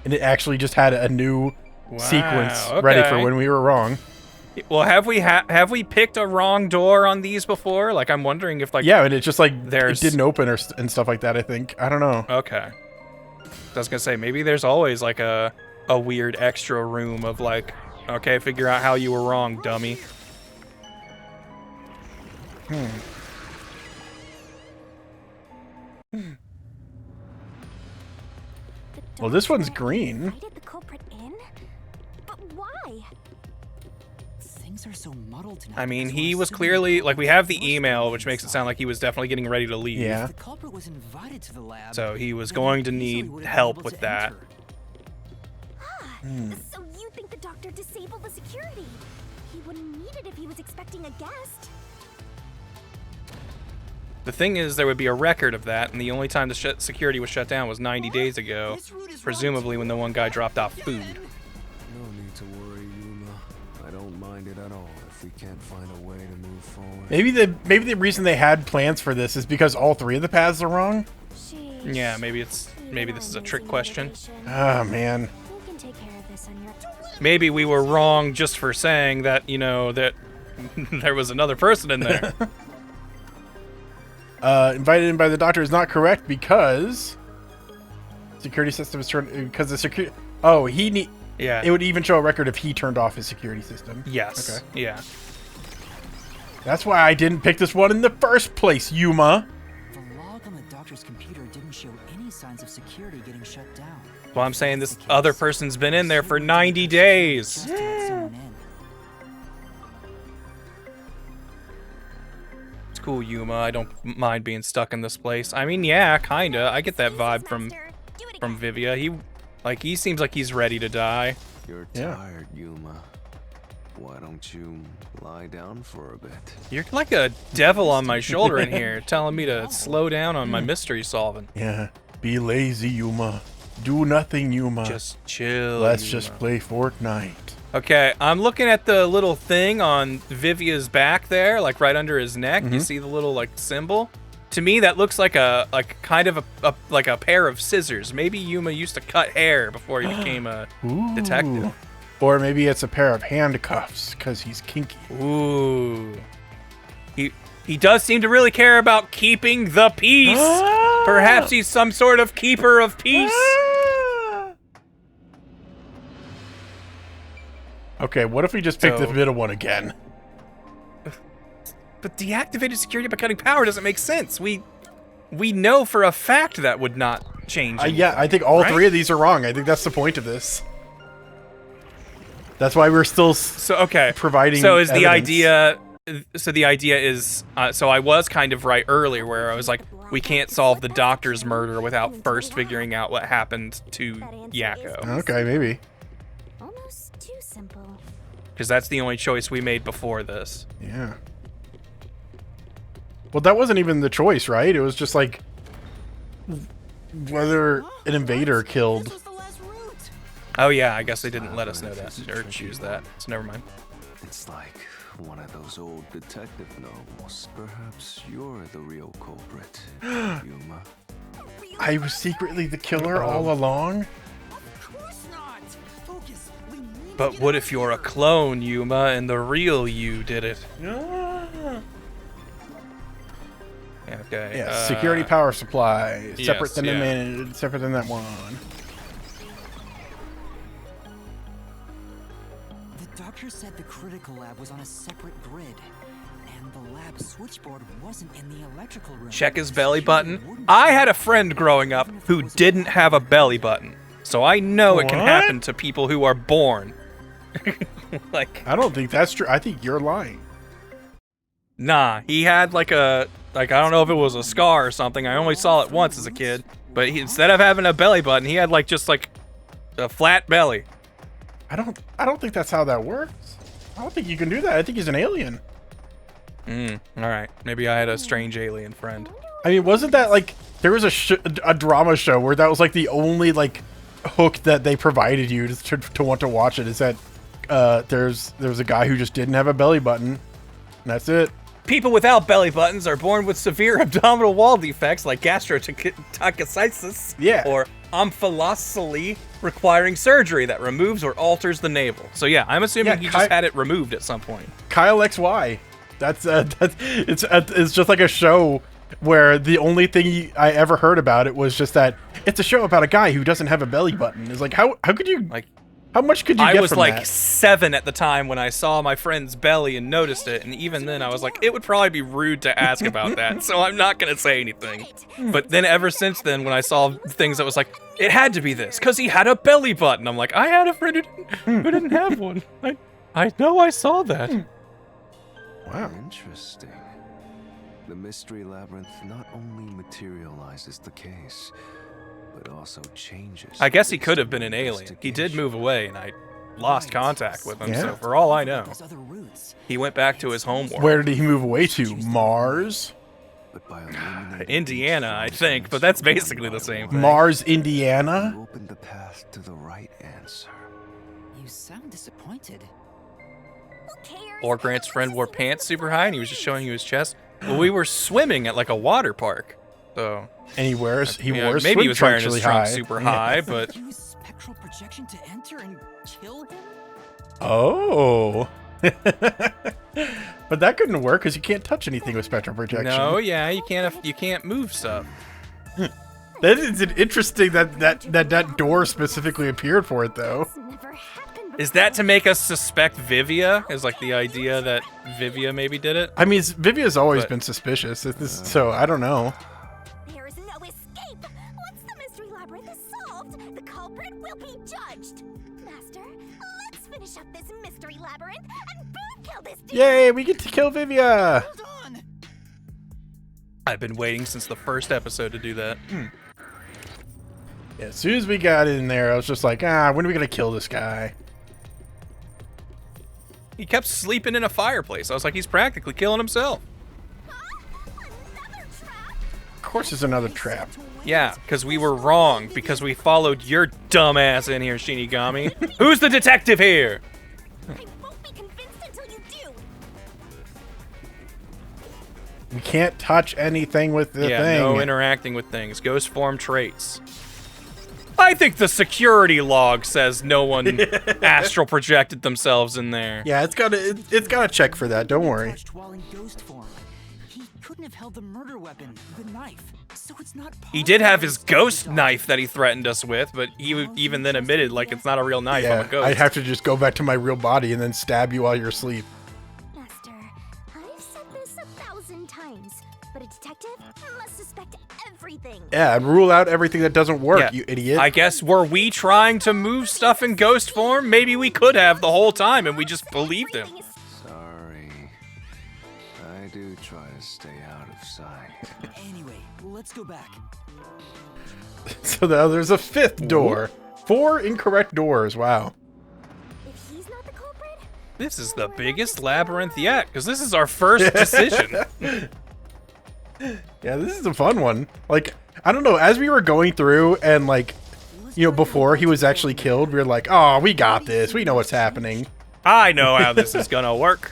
And it actually just had a new sequence ready for when we were wrong. Well, have we picked a wrong door on these before? Like, I'm wondering if, like... Yeah, and it's just like, there's... it didn't open and stuff like that, I think. I don't know. Okay. I was gonna say, maybe there's always, like, a weird extra room of, like, okay, figure out how you were wrong, dummy. Well, this one's green. Invited the culprit in? But why? Things are so muddled tonight. I mean, he was clearly... Like, we have the email, which makes it sound like he was definitely getting ready to leave. Yeah. The culprit was invited to the lab. So he was going to need help with that. So you think the doctor disabled the security? He wouldn't need it if he was expecting a guest. The thing is, there would be a record of that, and the only time the security was shut down was 90 days ago, presumably when the one guy dropped off food. No need to worry, Yuma. I don't mind it at all if we can't find a way to move forward. Maybe the reason they had plans for this is because all 3 of the paths are wrong. Yeah, maybe this is a trick question. Ah, man. You can take care of this on your... Maybe we were wrong just for saying that, you know, that there was another person in there. Invited in by the doctor is not correct because security system is turned because the security. Oh, he need. Yeah. It would even show a record if he turned off his security system. Yes. Okay. Yeah. That's why I didn't pick this one in the first place, Yuma. The log on the doctor's computer didn't show any signs of security getting shut down. Well, I'm saying this other person's been in there for 90 days. It's cool, Yuma. I don't mind being stuck in this place. I mean, yeah, kinda. I get that vibe from Vivia. He seems like he's ready to die. You're tired, Yuma. Why don't you lie down for a bit? You're like a devil on my shoulder in here, telling me to slow down on my mystery solving. Yeah. Be lazy, Yuma. Do nothing, Yuma. Just chill. Let's Yuma. just play Fortnite. Okay, I'm looking at the little thing on Vivia's back there, like right under his neck. You see the little like symbol? To me, that looks like a kind of a pair of scissors. Maybe Yuma used to cut hair before he became a detective. Or maybe it's a pair of handcuffs because he's kinky. Ooh. He does seem to really care about keeping the peace. Perhaps he's some sort of keeper of peace. Okay, what if we just pick the middle one again? But deactivated security by cutting power doesn't make sense. We know for a fact that would not change. Yeah, I think all 3 of these are wrong. I think that's the point of this. That's why we're still providing. So is the evidence. idea? So the idea is. So I was kind of right earlier, where I was like, we can't solve the doctor's murder without first figuring out what happened to Yako. Okay, maybe. almost too simple. Because that's the only choice we made before this. Yeah. Well, that wasn't even the choice, right? It was just like whether an invader killed. Oh yeah, I guess they didn't let us know that or choose that. So never mind. It's like one of those old detective novels. Perhaps you're the real culprit, Yuma. I was secretly the killer all along. But what if you're a clone, Yuma, and the real you did it? Okay. Yeah, security power supply. Separate yes, than yeah. separate than that one. The doctor said the critical lab was on a separate grid, and the lab switchboard wasn't in the electrical room. Check his belly button. I had a friend growing up who didn't have a belly button, so I know it can What? happen to people who are born. Like, I don't think that's true. I think you're lying. nah, he had like a, I don't know if it was a scar or something. I only saw it once as a kid, but instead of having a belly button, he had like just like a flat belly. I don't think that's how that works. I don't think you can do that. I think he's an alien. All right, maybe I had a strange alien friend. I mean, wasn't that like there was a drama show where that was like the only like hook that they provided you to want to watch it? Is that there was a guy who just didn't have a belly button, and that's it. People without belly buttons are born with severe abdominal wall defects like gastrotachycysis or omphalocele, requiring surgery that removes or alters the navel. So yeah, I'm assuming he just had it removed at some point. Kyle XY. It's just like a show where the only thing I ever heard about it was just that it's a show about a guy who doesn't have a belly button. It's like how could you like how much could you get I was from like that? 7 at the time when I saw my friend's belly and noticed it, and even then I was like, it would probably be rude to ask about that, so I'm not gonna say anything. But then ever since then, when I saw things that was like, it had to be this because he had a belly button, I'm like, I had a friend who didn't have one. I know I saw that. Wow. Interesting. The mystery labyrinth not only materializes the case, but also changes. I guess he could have been an alien. He did move away, and I lost contact with him, Yeah. so for all I know, he went back to his home world. Where did he move away to? Mars? Indiana, I think, but that's basically the same thing. Mars, Indiana? Open the path to the right answer. You sound disappointed. Or Grant's friend wore pants super high, and he was just showing you his chest. Well, we were swimming at like a water park, so. And he wore maybe he was wearing his really trunks high. super Yeah. high, but Use spectral projection to enter and kill him? Oh. But that couldn't work because you can't touch anything with spectral projection. no, yeah, you can't move stuff. That is interesting that door specifically appeared for it though. Is that to make us suspect Vivia? Is like the idea that Vivia maybe did it? I mean, Vivia's always But- been suspicious, so I don't know. There is no escape. Once the mystery labyrinth is solved, the culprit will be judged. Master, let's finish up this mystery labyrinth and boom kill this dude. Yay, we get to kill Vivia! I've been waiting since the first episode to do that. Yeah, as soon as we got in there, I was just like, when are we gonna kill this guy? He kept sleeping in a fireplace. I was like, he's practically killing himself. Of course there's another trap. Yeah, because we were wrong, because we followed your dumb ass in here, Shinigami. Who's the detective here? We can't touch anything with the Yeah, thing. no interacting with things. Ghost form traits. I think the security log says no one astral projected themselves in there. Yeah, it's gotta check for that. Don't worry. While in ghost form, he couldn't have held the murder weapon, the knife. So it's not He did have his ghost knife that he threatened us with, but he even then admitted like it's not a real knife. I'm Yeah, a ghost. I'd have to just go back to my real body and then stab you while you're asleep. Master, I've said this 1,000 times, but a detective must suspect everything. Yeah, and rule out everything that doesn't work, Yeah. you idiot. I guess were we trying to move stuff in ghost form? Maybe we could have the whole time and we just believed him. Sorry. I do try to stay out of sight. Anyway, let's go back. So now there's a fifth door. 4 incorrect doors, wow. This is the biggest labyrinth yet, because this is our first decision. Yeah, this is a fun one. Like, I don't know, as we were going through and like, you know, before he was actually killed, we were like, oh, we got this. We know what's happening. I know how this is gonna work.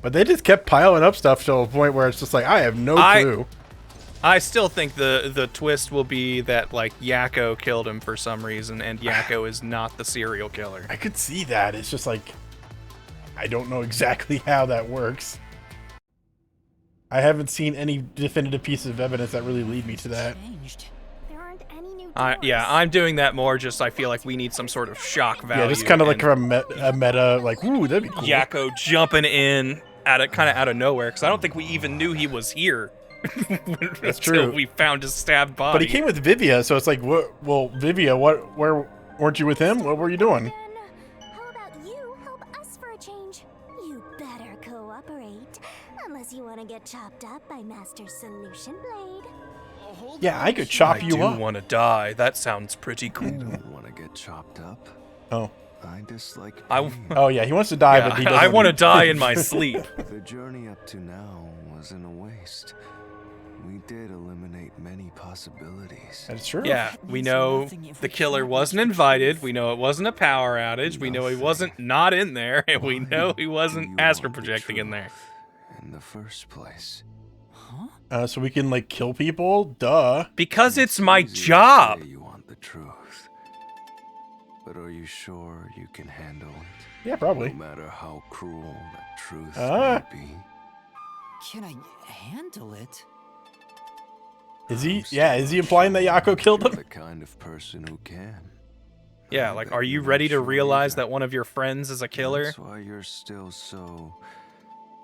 But they just kept piling up stuff to a point where it's just like, I have no clue. I still think the twist will be that, like, Yako killed him for some reason, and Yako is not the serial killer. I could see that. It's just like, I don't know exactly how that works. I haven't seen any definitive pieces of evidence that really lead me to that. Yeah, I'm doing that more just I feel like we need some sort of shock value. Yeah, just kind of like a meta, like, ooh, that'd be cool. Yako jumping in kind of out of nowhere, because I don't think we even knew he was here. That's until true. We found his stabbed body. But he came with Vivia, so it's like, well, Vivia, where weren't you with him? What were you doing? How about you help us for a change? You better cooperate, unless you want to get chopped up by Master Solution Blade. Yeah, I could chop you up. I do want to die. That sounds pretty cool. I don't want to get chopped up. Oh. I dislike Oh yeah, he wants to die, yeah, but he doesn't. I want to die in my sleep. The journey up to now wasn't a waste. We did eliminate many possibilities. That's true. Yeah, we know the killer wasn't invited. We know it wasn't a power outage. We know he wasn't not in there, and we know he wasn't astral projecting in there. In the first place. So we can like kill people? Duh. Because it's my job. You want the truth. But are you sure you can handle it? Yeah, probably. No matter how cruel the truth may be. Can I handle it? Is he implying that Yako killed him? The kind of person who can. Yeah, like, are you ready to realize that one of your friends is a killer? That's why you're still so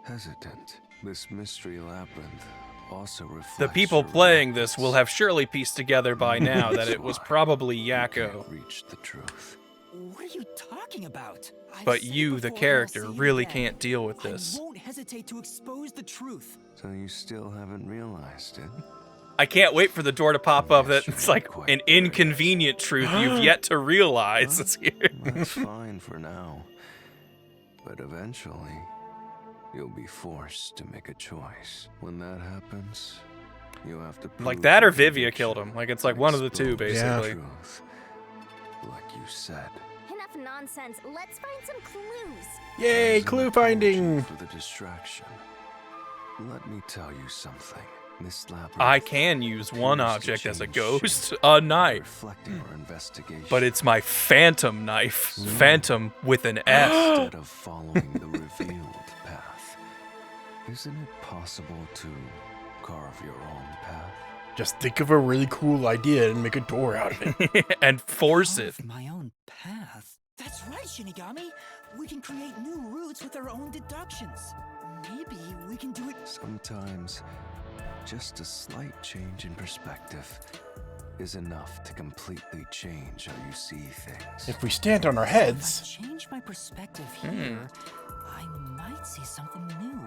hesitant. This mystery labyrinth also reflects The people playing this will have surely pieced together by now that it was probably Yako. Reach the truth. What are you talking about? But you, the character, really can't deal with this. I won't hesitate to expose the truth. So you still haven't realized it? I can't wait for the door to pop up that it's like an inconvenient truth you've yet to realize is here. That's fine for now. But eventually, you'll be forced to make a choice. When that happens, you have to prove Like that or your Vivia conviction. killed him. Like it's like one of the two, Explore the basically. truth, like you said. Enough nonsense. Let's find some clues. Yay, clue finding! For the distraction. Let me tell you something. This labyrinth I can use one object as a ghost, a knife. reflecting our investigation. But it's my phantom knife. Phantom with an S. Instead of following the revealed path, isn't it possible to carve your own path? Just think of a really cool idea and make a door out of it. And force it. My own path. That's right, Shinigami. We can create new routes with our own deductions. Maybe we can do it. Sometimes, just a slight change in perspective is enough to completely change how you see things. If we stand on our heads. If I change my perspective here, I might see something new.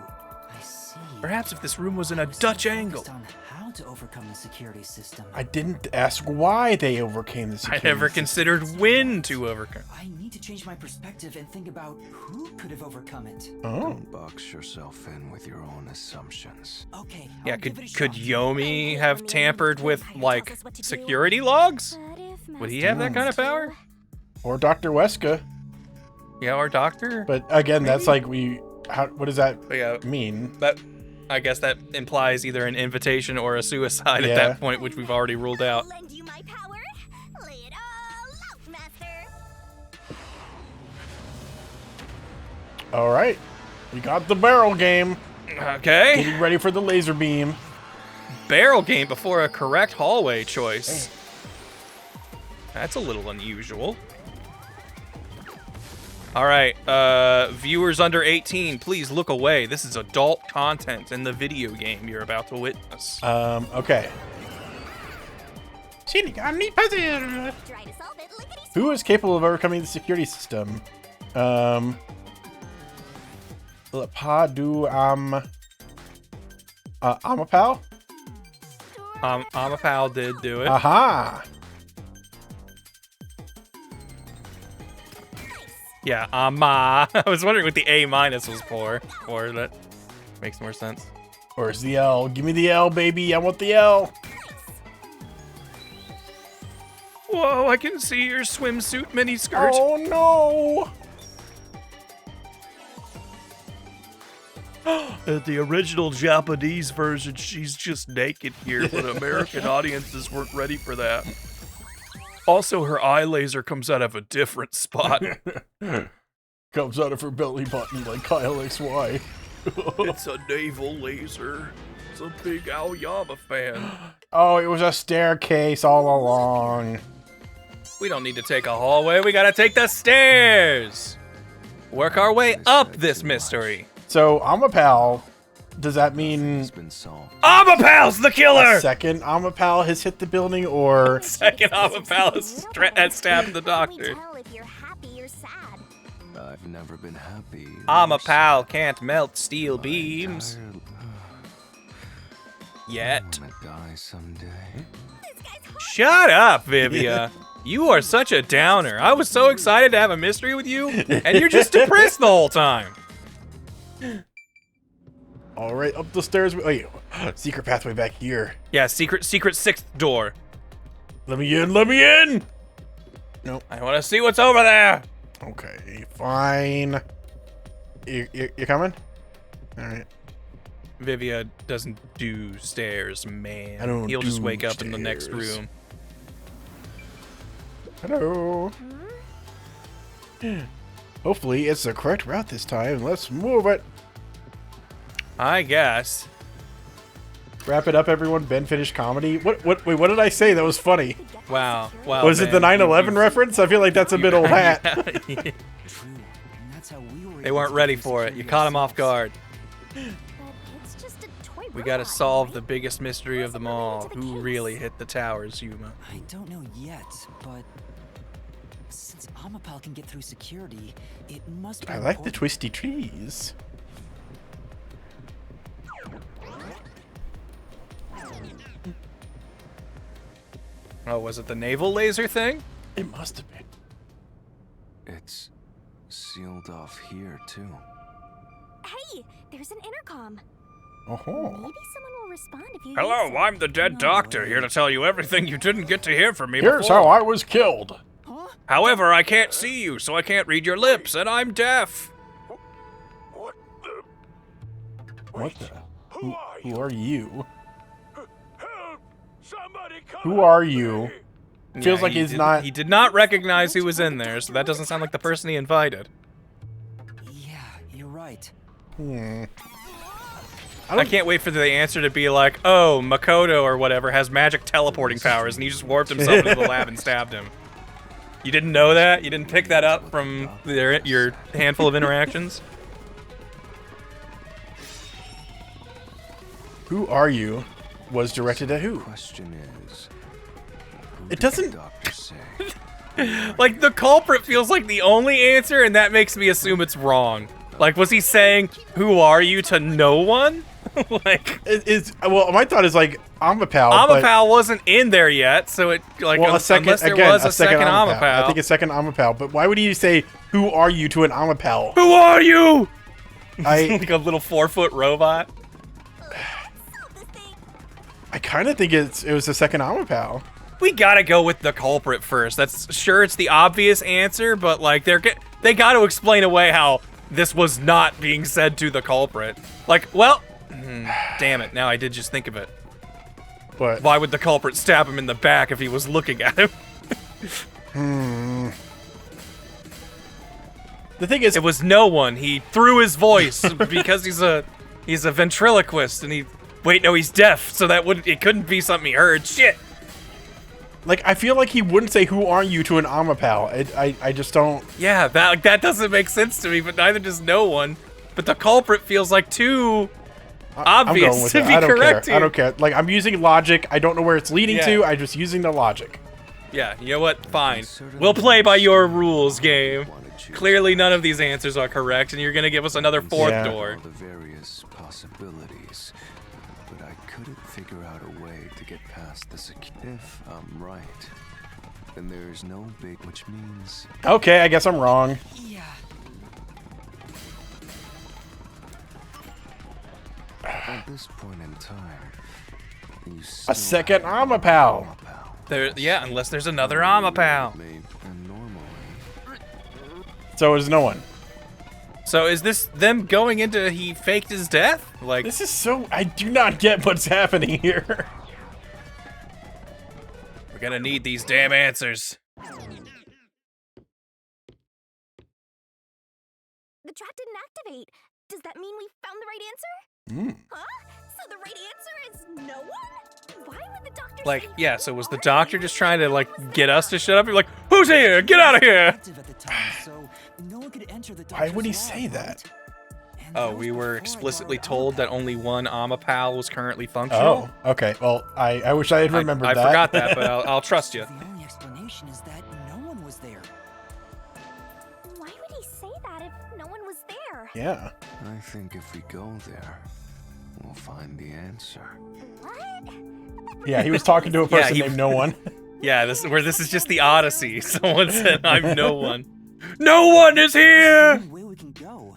I see. Perhaps if this room was in a Dutch angle. On how to overcome the security system. I didn't ask why they overcame the I security never system. considered when to overcome. I need to change my perspective and think about who could have overcome it. Oh. Don't box yourself in with your own assumptions. Okay. Yeah, could Yomi have tampered with, like, security logs? Would he have that kind of power? Or Dr. Wesca. Yeah, or Doctor? But again, that's like what does that mean? That, I guess that implies either an invitation or a suicide at Yeah. that point, which we've already ruled out. Lend you my power. Lay it all out, Master. All right, we got the barrel game. Okay. Getting ready for the laser beam. Barrel game before a correct hallway choice. That's a little unusual. All right, viewers under 18, please look away. This is adult content in the video game you're about to witness. Okay. Shinigami puzzle. Who is capable of overcoming the security system? Amapal? Amapal did do it. Yeah, I was wondering what the A- was for. Or that makes more sense. Where's the L? Give me the L, baby. I want the L. Whoa, I can see your swimsuit miniskirt. Oh no! The original Japanese version, she's just naked here, but American audiences weren't ready for that. Also, her eye laser comes out of a different spot. Comes out of her belly button like Kyle XY. It's a naval laser. It's a big Aoyama fan. Oh, it was a staircase all along. We don't need to take a hallway, we gotta take the stairs! Work our way up this mystery. So, Amapal, does that mean... Amapal's the killer! A second Amapal has hit the building, or... Second Amapal has stabbed the doctor. I've never been happy. Amapal can't melt steel beams. Yet. I'm gonna die someday. Shut up, Vivia. You are such a downer. I was so excited to have a mystery with you, and you're just depressed the whole time. All right, up the stairs. Wait, secret pathway back here. Yeah, secret sixth door. Let me in, let me in! Nope. I want to see what's over there. Okay, fine. You coming? All right. Vivia doesn't do stairs, man. I don't He'll just do wake up in the next stairs. room. Hello. Hopefully it's the correct route this time. Let's move it. I guess. Wrap it up, everyone. Ben finished comedy. Wait, what did I say? That was funny. Wow. Was it the 9/11 reference? I feel like that's a bit old hat. They weren't ready for it. You caught them off guard. We gotta solve the biggest mystery of them all. Who really hit the towers, Yuma? I don't know yet, but since Amapal can get through security, it must be I like the twisty trees. Oh, was it the naval laser thing? It must have been. It's sealed off here, too. Hey, there's an intercom. Oh. Maybe someone will respond if you Hello, I'm the dead doctor, here to tell you everything you didn't get to hear from me Here's before. how I was killed. However, I can't see you, so I can't read your lips, and I'm deaf. What the? Who are you? Somebody come Who are you? Feels like he he's didn't- not. He did not recognize who was in there, so that doesn't sound like the person he invited. Yeah, you're right. I can't wait for the answer to be like, oh, Makoto or whatever has magic teleporting powers, and he just warped himself into the lab and stabbed him. You didn't know that? You didn't pick that up from your handful of interactions? Who are you? Was directed at who? Question is, It doesn't. Like, the culprit feels like the only answer, and that makes me assume it's wrong. Like, was he saying, who are you to no one? Like, well, my thought is like Amapal. Amapal wasn't in there yet, so it like Well, a second, unless there again, was a second Amapal. I think a second Amapal. But why would he say, "Who are you?" to an Amapal? Who are you? Like a little 4-foot robot. I kind of think it was the second Amapal. We gotta go with the culprit first. That's sure it's the obvious answer, but like they got to explain away how this was not being said to the culprit. Like, well, damn it! Now I did just think of it. What? Why would the culprit stab him in the back if he was looking at him? The thing is, it was no one. He threw his voice because he's a ventriloquist, and he's deaf, so it couldn't be something he heard. Shit. Like, I feel like he wouldn't say, "Who are you?" to an Amapal. I just don't. Yeah, that doesn't make sense to me, but neither does no one. But the culprit feels like too obvious to be correct. I don't care. Like, I'm using logic. I don't know where it's leading to. I'm just using the logic. Yeah, you know what? Fine. We'll play by your rules, game. Clearly, none of these answers are correct, and you're gonna give us another fourth door. The various possibilities, but I couldn't figure out a way to get past the if I'm right. And there's no big, which means... Okay, I guess I'm wrong. Yeah. At this point in time, you A second Amapal. There, yeah, unless there's another Amapal. So is no one. So is this them going into he faked his death? Like this is so I do not get what's happening here. We're gonna need these damn answers. The trap didn't activate. Does that mean we found the right answer? Huh? So the right answer is no one? Why would the doctor Like, yeah, so was the doctor just trying to like get us to shut up? You're like, who's here? Get out of here! Why would he say that? Oh, we were explicitly told that only one Amapal was currently functional. Oh, okay. Well, I wish I had remembered I that. forgot that, but I'll trust you. The only explanation is that no one was there. Why would he say that if no one was there? Yeah. I think if we go there, we'll find the answer. What? Yeah, he was talking to a person he- named No One. Yeah, this is just the Odyssey. Someone said, I'm no one. No one is here! There's no way we can go.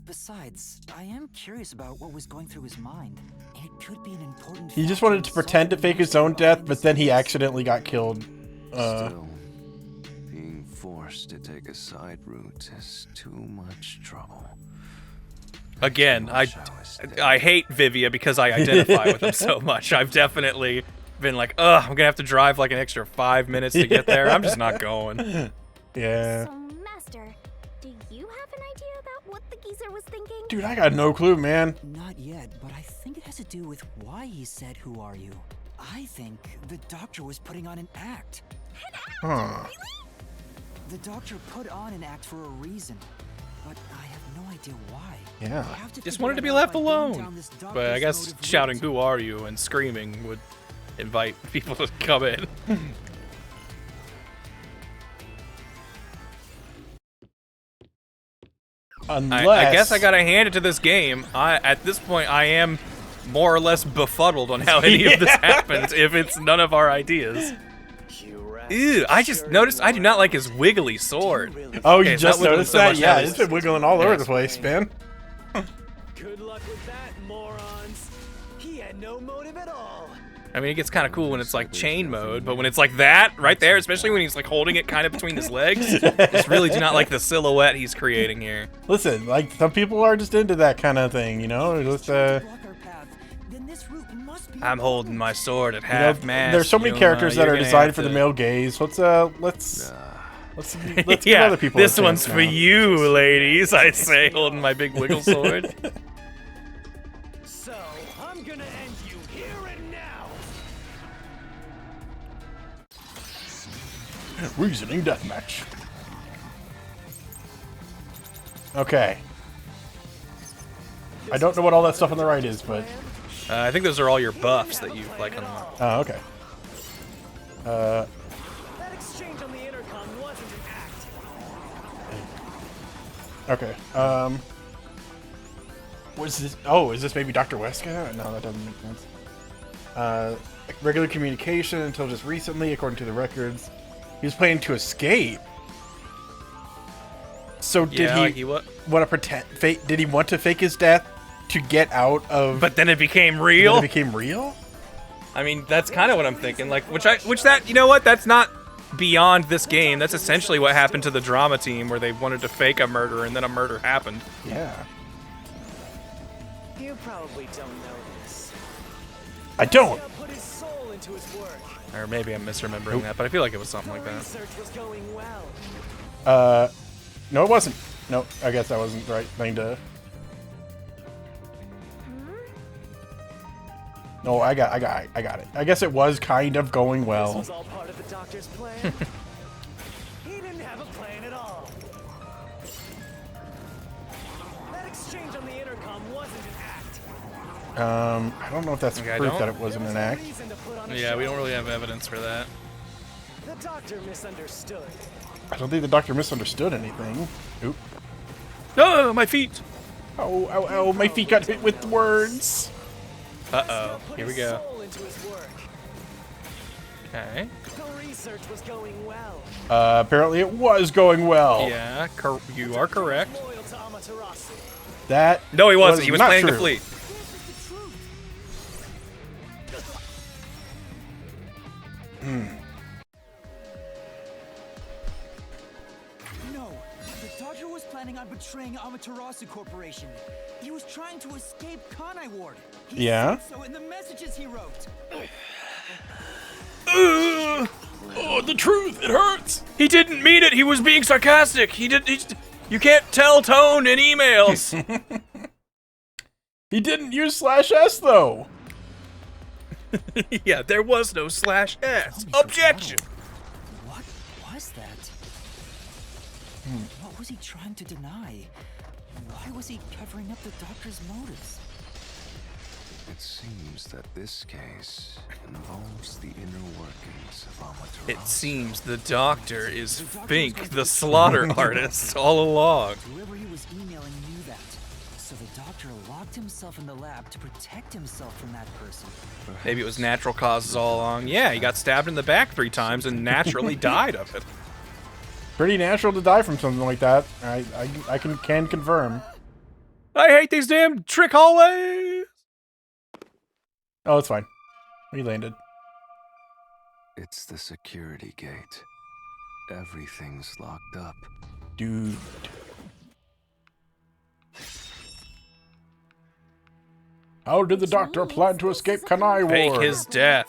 Besides, I am curious about what was going through his mind. It could be an important. He just wanted to pretend to fake his own death, but then he accidentally got killed. Still, being forced to take a side route is too much trouble. Again, I hate Vivia because I identify with him so much. I've definitely been like, ugh, I'm gonna have to drive like an extra 5 minutes to get there. I'm just not going. Yeah. So, Master, do you have an idea about what the geezer was thinking? Dude, I got no clue, man. Not yet, but I think it has to do with why he said, "Who are you?" I think the doctor was putting on an act. Huh. The doctor put on an act for a reason, but I have no idea why. Yeah. I have to Just figure wanted to it be out left by going down alone. this But I doctor's guess motive shouting, route. who are you, and screaming would invite people to come in. I guess I gotta hand it to this game. At this point, I am more or less befuddled on how any of this happens if it's none of our ideas. Ew, I just noticed I do not like his wiggly sword. Oh, Okay, you it's not just wiggling noticed so that? much Yeah, now, it's been wiggling all over the place, man. Good luck with that, morons. He had no motive at all. I mean, it gets kind of cool when it's like chain mode, but when it's like that right there, especially when he's like holding it kind of between his legs, just really do not like the silhouette he's creating here. Listen, like, some people are just into that kind of thing, you know? Just, I'm holding my sword at half mast. there's so many Yoma, characters that you're are gonna designed have for the to- male gaze. Let's give yeah, other people this a one's chance for now. you, ladies. I say, holding my big wiggle sword. So, I'm gonna end you here and now. Reasoning deathmatch. Okay. I don't know what all that stuff on the right is, but... I think those are all your buffs that you like unlock. Oh, okay. That exchange on the intercom wasn't an act. Okay. What's this? Oh, is this maybe Dr. Wesca? No, that doesn't make sense. Regular communication until just recently, according to the records. He was planning to escape. So did Yeah, he, like he what? want to pretend? Did he want to fake his death to get out of? But then it became real. Then it became real. I mean, that's kind of what I'm thinking. Like, you know what? That's not beyond this game. That's essentially what happened to the drama team, where they wanted to fake a murder and then a murder happened. Yeah. You probably don't know this. I don't. Wesca put his soul into his work. Or maybe I'm misremembering that, but I feel like it was something like that. Research was going well. No, it wasn't. No, I guess that wasn't the right thing to. No, I got it. I guess it was kind of going This well. was all part of the doctor's plan. He didn't have a plan at all. That exchange on the intercom wasn't an act. I don't know if that's Okay, I proof don't? that it wasn't an act. Reason to put on a Yeah, we show. don't really have evidence for that. The doctor misunderstood. I don't think the doctor misunderstood anything. Oop. Oh, my feet! Oh, ow, ow, my feet got hit with words. Uh-oh. Here we go. Soul into his work. Okay. The research was going well. Apparently it was going well. Yeah, you are correct. Loyal to Amaterasu. That No, he wasn't. He was not planning to true. flee. No, the doctor was planning on betraying Amaterasu Corporation. He was trying to escape Kanai Ward. He Yeah? said so in the messages he wrote. Oh, the truth, it hurts. He didn't mean it. He was being sarcastic. He did. You can't tell tone in emails. He didn't use /S though. Yeah, there was no /S. Objection. What was that? What was he trying to deny? Why was he covering up the doctor's motives? It seems that this case involves the inner workings of Amaterasu. It seems the doctor is Fink, the slaughter artist, all along. Whoever he was emailing knew that. So the doctor locked himself in the lab to protect himself from that person. Maybe it was natural causes all along. Yeah, he got stabbed in the back 3 times and naturally died of it. Pretty natural to die from something like that. I can confirm. I hate these damn trick hallways. Oh, it's fine. We landed. It's the security gate. Everything's locked up. Dude. How did the doctor plan to escape Kanai Ward? Fake his death.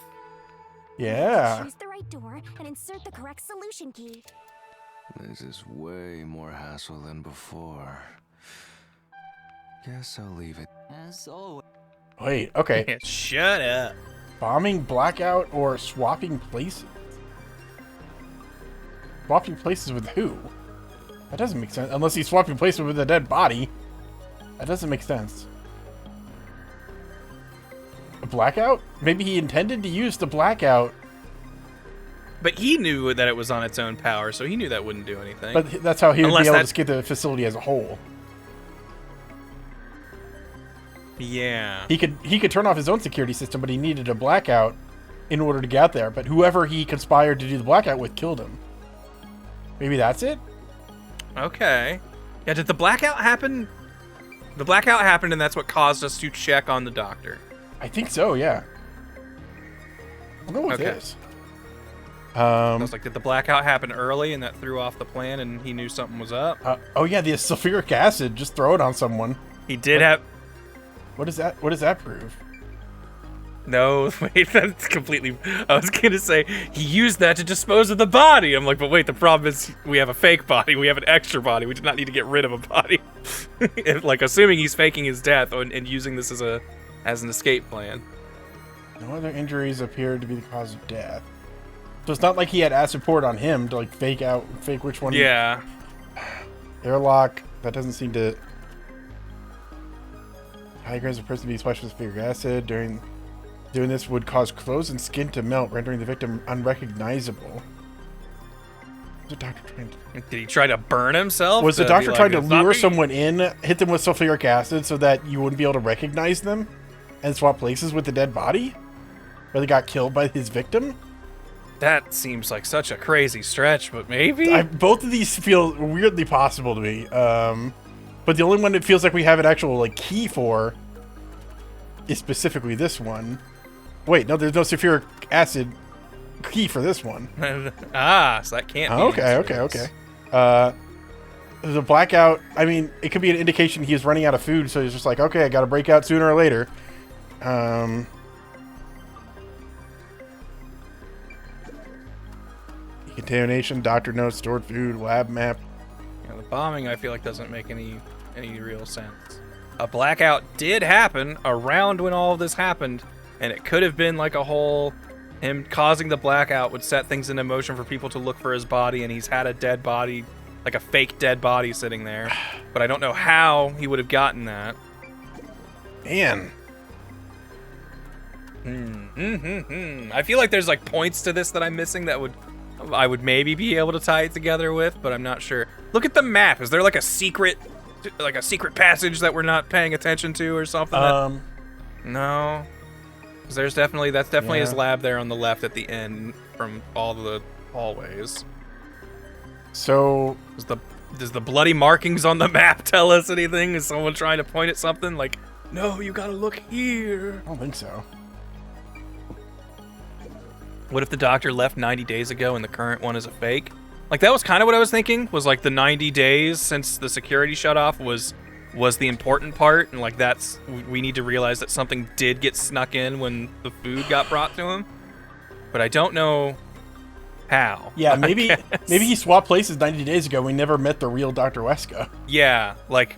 Yeah. Choose the right door and insert the correct solution key. This is way more hassle than before. Guess I'll leave it. As always. Wait, okay. Shut up. Bombing, blackout, or swapping places? Swapping places with who? That doesn't make sense. Unless he's swapping places with a dead body. That doesn't make sense. A blackout? Maybe he intended to use the blackout. But he knew that it was on its own power, so he knew that wouldn't do anything. But that's how he would Unless be able to that- escape the facility as a whole. Yeah. He could turn off his own security system, but he needed a blackout in order to get out there. But whoever he conspired to do the blackout with killed him. Maybe that's it? Okay. Yeah, did the blackout happen? The blackout happened, and that's what caused us to check on the doctor. I think so, yeah. I'll go with Okay. this. I was like, did the blackout happen early, and that threw off the plan, and he knew something was up? Oh yeah, the sulfuric acid. Just throw it on someone. He did have... What is that? What does that prove? No, wait, that's completely... I was going to say, he used that to dispose of the body. I'm like, but wait, the problem is we have a fake body. We have an extra body. We did not need to get rid of a body. Like, assuming he's faking his death and using this as an escape plan. No other injuries appeared to be the cause of death. So it's not like he had acid poured on him to like fake which one. Yeah. Airlock. That doesn't seem to... High grades of person being splashed with sulfuric acid doing this would cause clothes and skin to melt, rendering the victim unrecognizable. Was the doctor trying to... Did he try to burn himself? Was the to doctor be like, trying to "It's not lure me"? someone in, hit them with sulfuric acid so that you wouldn't be able to recognize them, and swap places with the dead body? Where they got killed by his victim? That seems like such a crazy stretch, but maybe? Both of these feel weirdly possible to me. But the only one it feels like we have an actual like key for is specifically this one. Wait, no, there's no sulfuric acid key for this one. So that can't be. Okay. The blackout, I mean, it could be an indication he was running out of food, so he's just like, okay, I gotta break out sooner or later. Contamination, doctor notes, stored food, lab map. Yeah, the bombing, I feel like, doesn't make any real sense. A blackout did happen around when all of this happened, and it could have been like a whole... Him causing the blackout would set things into motion for people to look for his body, and he's had a dead body, like a fake dead body sitting there. But I don't know how he would have gotten that. Man. I feel like there's like points to this that I'm missing that I would maybe be able to tie it together with, but I'm not sure. Look at the map. Is there like a secret passage that we're not paying attention to or something? No. 'Cause that's definitely his lab there on the left at the end. from all the hallways. So does the bloody markings on the map tell us anything? Is someone trying to point at something? Like, no, you gotta look here. I don't think so. What if the doctor left 90 days ago and the current one is a fake? Like, that was kind of what I was thinking, was like the 90 days since the security shut off was the important part, and like we need to realize that something did get snuck in when the food got brought to him. But I don't know how. Yeah, maybe he swapped places 90 days ago. We never met the real Dr. Wesca. Yeah, like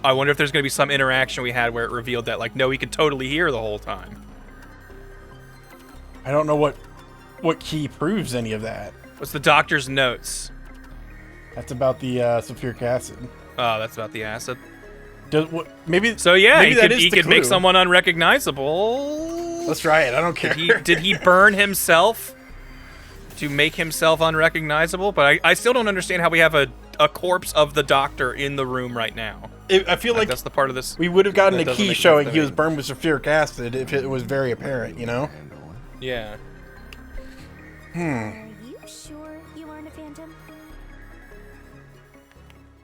I wonder if there's gonna be some interaction we had where it revealed that, like, no, he could totally hear the whole time. I don't know what key proves any of that. What's the doctor's notes? That's about the sulfuric acid. Oh, that's about the acid. Maybe so. Yeah, maybe he could make someone unrecognizable. Let's try it. I don't care. Did he burn himself to make himself unrecognizable? But I still don't understand how we have a corpse of the doctor in the room right now. I feel like that's the part of this. We would have gotten a that key showing he was burned with sulfuric acid if it was very apparent, you know? Yeah. Are you sure you aren't a phantom?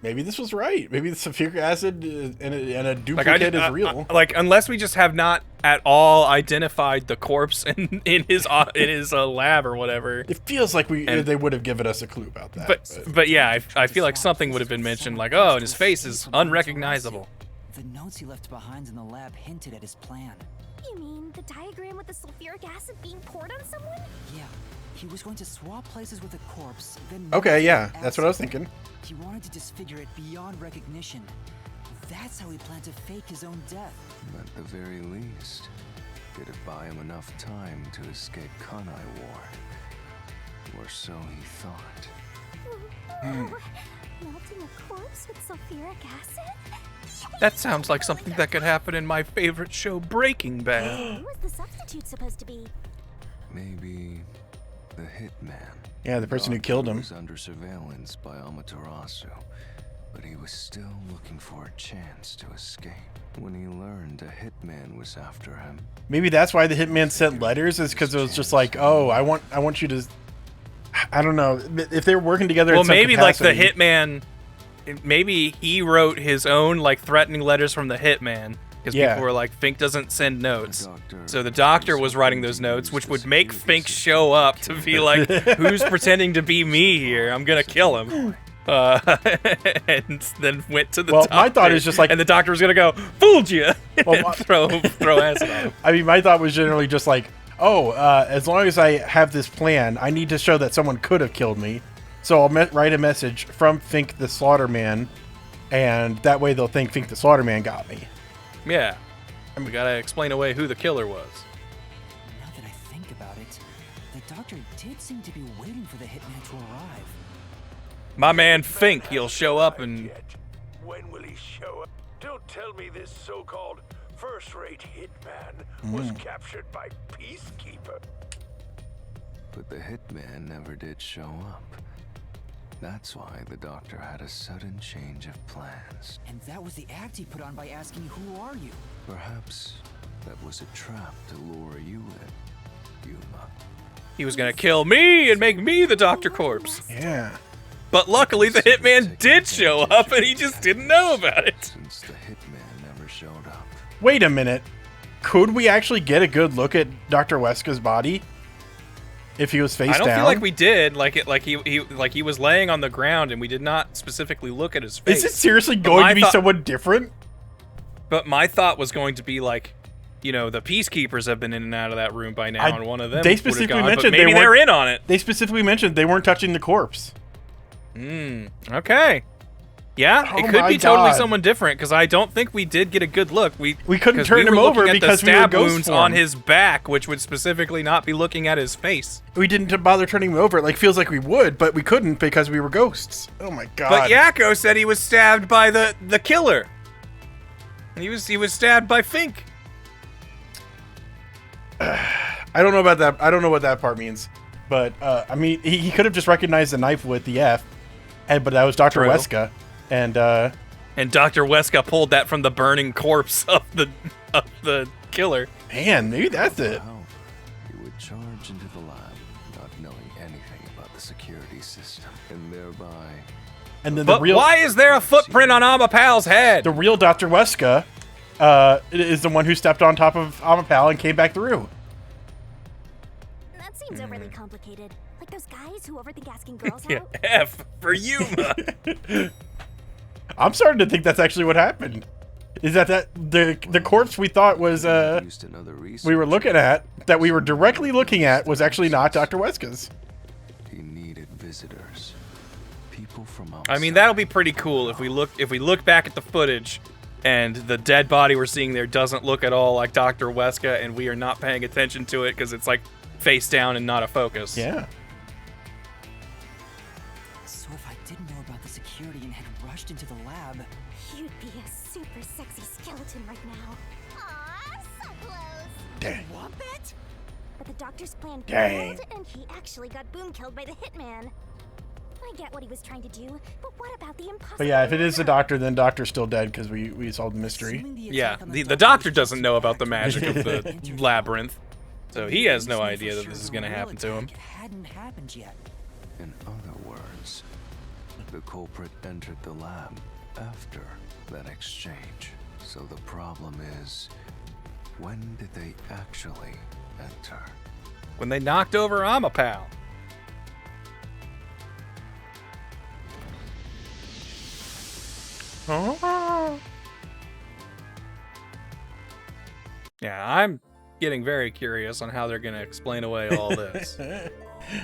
Maybe this was right. Maybe the sulfuric acid and a duplicate is real. Like, unless we just have not at all identified the corpse in his lab or whatever. It feels like they would have given us a clue about that. But yeah, I feel like something would have been mentioned, like, oh, and his face is unrecognizable. The notes he left behind in the lab hinted at his plan. You mean the diagram with the sulfuric acid being poured on someone? Yeah. He was going to swap places with a corpse, then... Okay, yeah, that's what I was thinking. He wanted to disfigure it beyond recognition. That's how he planned to fake his own death. At the very least, did it buy him enough time to escape Kanai War? Or so he thought. Melting a corpse with sulfuric acid? That sounds like something that could happen in my favorite show, Breaking Bad. Who was the substitute supposed to be? Maybe the hitman. Yeah, the person who killed him. Was under surveillance by Amaterasu, but he was still looking for a chance to escape. When he learned a hitman was after him. Maybe that's why the hitman sent letters, is because it was just like, oh, I want you to. I don't know if they were working together. Well, in some maybe capacity. like the hitman. Maybe he wrote his own like threatening letters from the hitman. Because people were like, Fink doesn't send notes. So the doctor was writing those notes, which would make Fink show up to be like, who's pretending to be me here? I'm going to kill him. And then went to the doctor. My thought is just like... And the doctor was going to go, fooled you! And throw acid on him. I mean, my thought was generally just like, oh, as long as I have this plan, I need to show that someone could have killed me. So I'll write a message from Fink the Slaughterman, and that way they'll think Fink the Slaughterman got me. Yeah, and we gotta explain away who the killer was. Now that I think about it, the doctor did seem to be waiting for the hitman to arrive. My man Fink, he'll show up and... When will he show up? Don't tell me this so-called first-rate hitman was captured by Peacekeeper. But the hitman never did show up. That's why the doctor had a sudden change of plans. And that was the act he put on by asking, who are you? Perhaps that was a trap to lure you in, Yuma. He was gonna kill me and make me the Dr. Corpse. Yeah. But luckily the hitman did show up and he just didn't know about it. Since the hitman never showed up. Wait a minute. Could we actually get a good look at Dr. Wesca's body? If he was face down? I don't feel like we did. Like he was laying on the ground, and we did not specifically look at his face. Is it seriously going to be someone different? But my thought was going to be like, you know, the Peacekeepers have been in and out of that room by now, and one of them. They specifically mentioned maybe they're in on it. They specifically mentioned they weren't touching the corpse. Okay. Yeah, it could be totally someone different because I don't think we did get a good look. We couldn't turn him over because we were stab ghost wounds form. on his back, which would specifically not be looking at his face. We didn't bother turning him over. It like feels like we would, but we couldn't because we were ghosts. Oh my god! But Yako said he was stabbed by the killer. And he was stabbed by Fink. I don't know about that. I don't know what that part means. But I mean, he could have just recognized the knife with the F, but that was Dr. Wesca. And Dr. Wesca pulled that from the burning corpse of the killer. Man, maybe that's it. He would charge into the lab, not security system, and thereby... And then But why is there a footprint on Amapal's head? The real Dr. Wesca is the one who stepped on top of Amapal and came back through. That seems overly complicated. Like those guys who overthink asking girls Yeah, out. F for Yuma. I'm starting to think that's actually what happened. Is that the corpse we thought was we were looking at, that we were directly looking at, was actually not Dr. Wesca's. He needed visitors. People from outside. I mean, that'll be pretty cool if we look back at the footage and the dead body we're seeing there doesn't look at all like Dr. Wesca, and we are not paying attention to it because it's like face down and not a focus. Yeah. So if I didn't know about the security and had rushed into the lab, You'd be a super sexy skeleton right now. Aw, so close. Dang. Whoppet? But the doctor's plan Dang. failed, and he actually got boom killed by the hitman. I get what he was trying to do, but what about the impossible? But yeah, if it is the doctor, then Doctor's still dead because we solved the mystery. Yeah, the doctor doesn't know about the magic of the labyrinth, so he has no idea that this is going to happen to him. it hadn't happened yet. In other words, the culprit entered the lab after that exchange. So the problem is, when did they actually enter? When they knocked over Amapal. Yeah, I'm getting very curious on how they're going to explain away all this.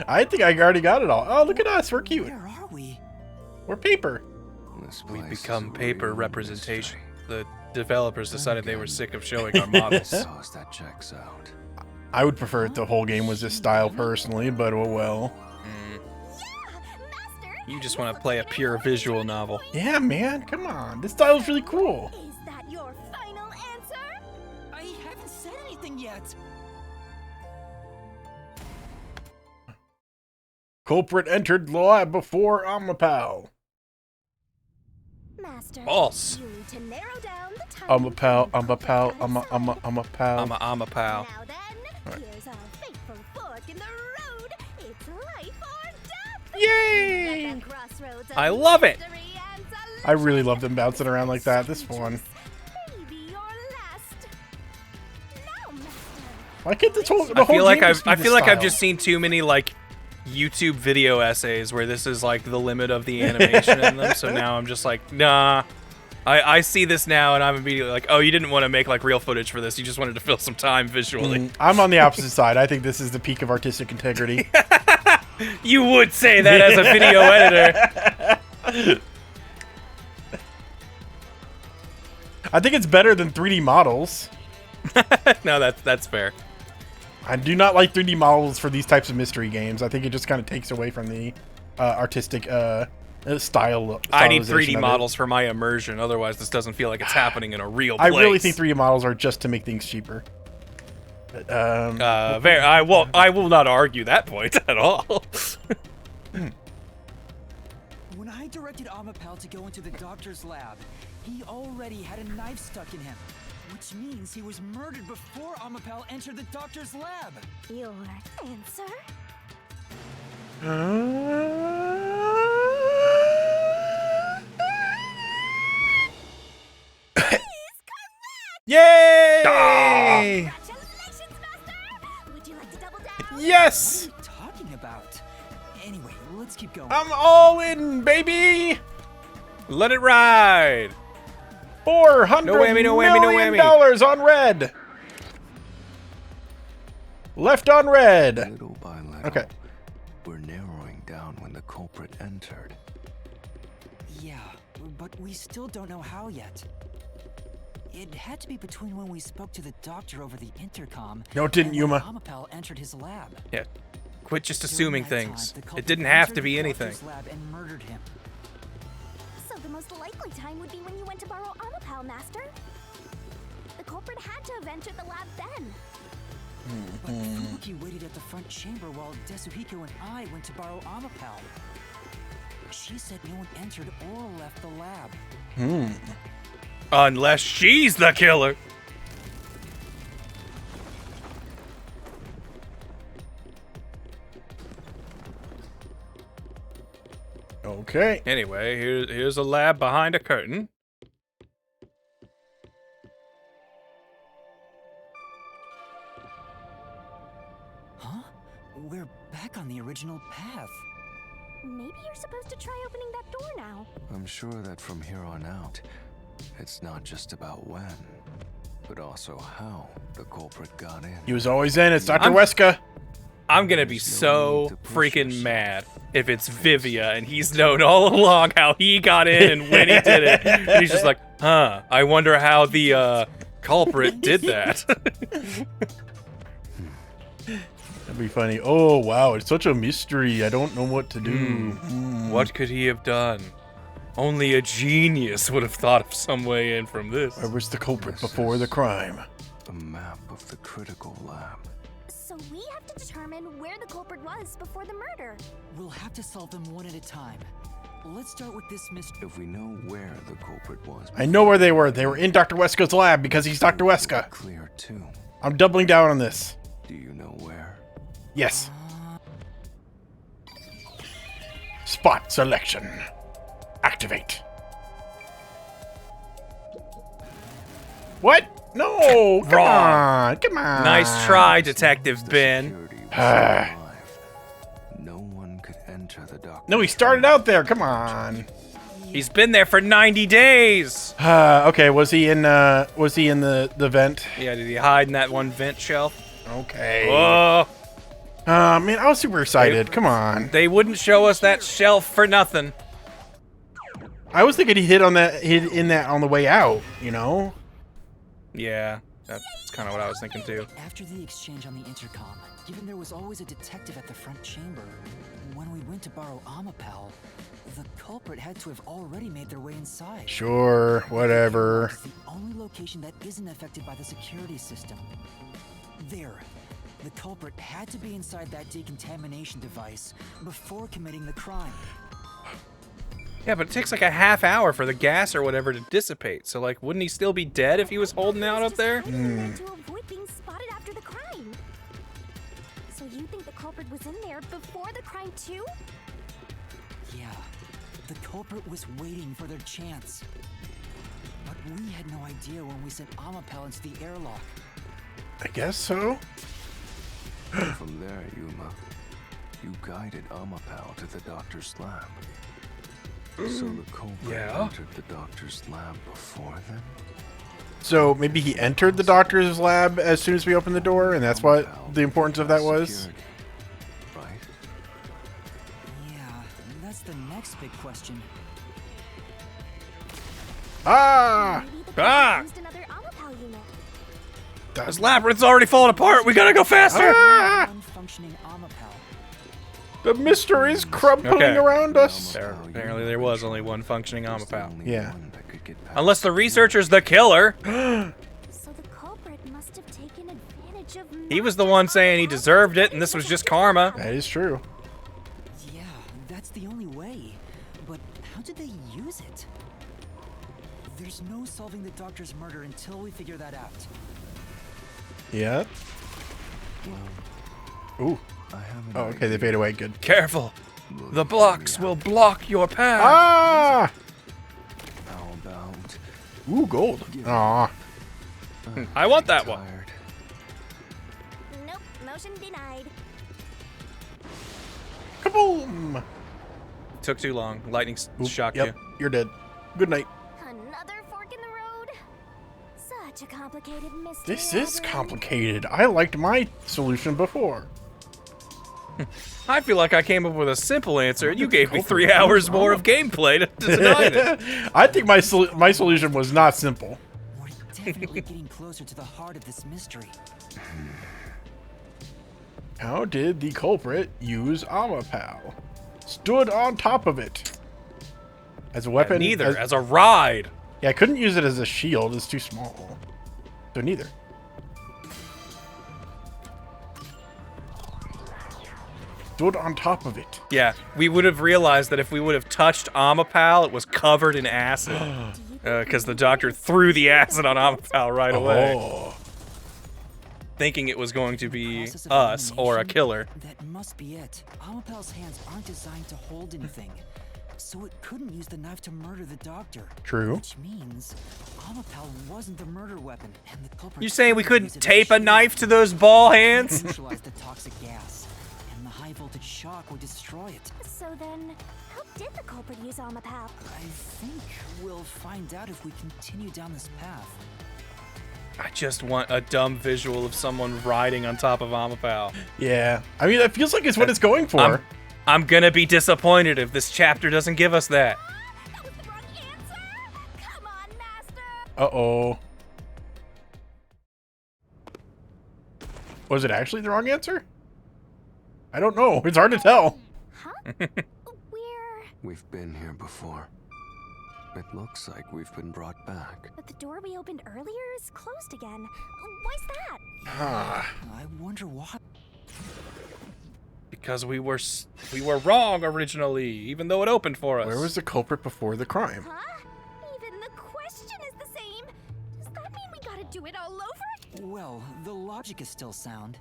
I think I already got it all. Oh, look at us. We're cute. Where are we? We're paper. We've become paper representation. The developers decided they were sick of showing our models. That checks out. I would prefer if the whole game was this style personally, but oh well. You just want to play a pure visual novel. Yeah, man. Come on. This style is really cool. Is that your final answer? I haven't said anything yet. Culprit entered the lab before Amapal. Master, False. you need to narrow down the time. Amapal. Amapal. Now then, here's our fateful fork in the road. It's life or death. Yay! At the crossroads of I love it. mystery and I really love them bouncing around like that. This one. maybe your last. Now, Master. Why can't the whole I feel like game just be I this feel like I've style? just seen too many like YouTube video essays where this is like the limit of the animation in them. So now I'm just like, nah. I see this now and I'm immediately like, oh, you didn't want to make like real footage for this. You just wanted to fill some time visually. I'm on the opposite side. I think this is the peak of artistic integrity. You would say that as a video editor. I think it's better than 3D models. No, that's fair. I do not like 3D models for these types of mystery games. I think it just kind of takes away from the artistic style. I need stylization 3D of it. models for my immersion. Otherwise, this doesn't feel like it's happening in a real place. I really think 3D models are just to make things cheaper. But, I will not argue that point at all. When I directed Amapal to go into the doctor's lab, he already had a knife stuck in him. Which means he was murdered before Amapal entered the doctor's lab. Your answer? Yay! Would you like to double down? Yes! What are you talking about? Anyway, let's keep going. I'm all in, baby! Let it ride. $400 No whammy, no whammy, no million whammy. dollars on red. Left on red. Little by little, Okay. we're narrowing down when the culprit entered. Yeah, but we still don't know how yet. It had to be between when we spoke to the doctor over the intercom. No, it didn't, and when Yuma. Amapal entered his lab. Yeah. Quit just During assuming that things. time, the It culprit didn't have entered to be the anything. doctor's lab and murdered him. So the most likely time would be when you went to borrow Amapal, Master. The culprit had to have entered the lab then. But Fubuki waited at the front chamber while Desuhiko and I went to borrow Amapal. She said no one entered or left the lab. Unless she's the killer. Okay. Anyway, here's a lab behind a curtain. Huh? We're back on the original path. Maybe you're supposed to try opening that door now. I'm sure that from here on out, it's not just about when, but also how the culprit got in. He was always in. It's Dr. Wesca. I'm gonna be so freaking mad if it's Vivia and he's known all along how he got in and when he did it. And he's just like, huh, I wonder how the culprit did that. That'd be funny. Oh, wow. It's such a mystery. I don't know what to do. What could he have done? Only a genius would have thought of some way in from this. Where was the culprit before the crime? The map of the critical lab. So we have to determine where the culprit was before the murder. We'll have to solve them one at a time. Let's start with this mystery. If we know where the culprit was, I know where they were. They were in Dr. Wesca's lab because he's Dr. Wesca. Clear too. I'm doubling down on this. Do you know where? Yes. Spot selection. Activate. What? No, come on. Come on. Nice try, Detective Ben. No one could enter the doctor. No, he started out there. Come on. He's been there for 90 days. Okay, was he in the vent? Yeah, did he hide in that one vent shelf? Okay. Oh. Man, I was super excited. Come on. They wouldn't show us that shelf for nothing. I was thinking he hid in that on the way out, you know? Yeah, that's kind of what I was thinking too. After the exchange on the intercom, given there was always a detective at the front chamber, when we went to borrow Amapal, the culprit had to have already made their way inside. Sure, whatever. It's the only location that isn't affected by the security system. There. The culprit had to be inside that decontamination device before committing the crime. Yeah, but it takes like a half hour for the gas or whatever to dissipate. So, like, wouldn't he still be dead if he was holding out up there? To avoid being spotted after the crime. So you think the culprit was in there before the crime too? Yeah, the culprit was waiting for their chance. But we had no idea when we sent Amapal into the airlock. I guess so. From there, Yuma, you guided Amapal to the doctor's lab. So the culprit entered the doctor's lab before then? So maybe he entered the doctor's lab as soon as we opened the door, and that's what the importance of that was? Right? Yeah, that's the next big question. Ah! Ah! Used another Amapal unit. This labyrinth's already falling apart. We gotta go faster. Ah! Functioning Amapal. The mystery's crumbling around us. Apparently there was only one functioning Amapal. Yeah. Unless the researcher's the killer. So the culprit must have taken advantage of. He was the one saying he deserved it, and this was just karma. That is true. Yeah, that's the only way. But how did they use it? There's no solving the doctor's murder until we figure that out. Yeah. Ooh. Oh, okay, they fade away. Good. Careful. The blocks will block your path. Ah! How about... Ooh, gold. Aw. I want that one. Nope, motion denied. Kaboom! Took too long. Lightning shocked Yep, you. you're dead. Good night. Another fork in the road. Such a complicated mystery. This is complicated. I liked my solution before. I feel like I came up with a simple answer, and you gave me 3 hours more of gameplay to deny it. I think my solution was not simple. We're definitely getting closer to the heart of this mystery. How did the culprit use Amapal? Stood on top of it. As a weapon? Yeah, neither. As a ride. Yeah, I couldn't use it as a shield. It's too small. So neither. Stood on top of it. Yeah, we would have realized that if we would have touched Amapal, it was covered in acid. Because the doctor threw the acid on Amapal right away. Thinking it was going to be us or a killer. That must be it. Amapal's hands aren't designed to hold anything. so it couldn't use the knife to murder the doctor. True. Which means Amapal wasn't the murder weapon, and the culprit. You saying we couldn't use it as tape a shield knife to those ball hands? neutralize the toxic gas, and the high voltage shock would destroy it. So then, how did the culprit use Amapal? I think we'll find out if we continue down this path. I just want a dumb visual of someone riding on top of Amapal. Yeah. I mean, that feels like it's what it's going for. I'm gonna be disappointed if this chapter doesn't give us that. Uh-oh. Was it actually the wrong answer? I don't know. It's hard to tell. We've been here before. It looks like we've been brought back. But the door we opened earlier is closed again. Why's that? I wonder why. Because we were wrong originally, even though it opened for us. Where was the culprit before the crime? Huh? Even the question is the same. Does that mean we gotta do it all over? Well, the logic is still sound.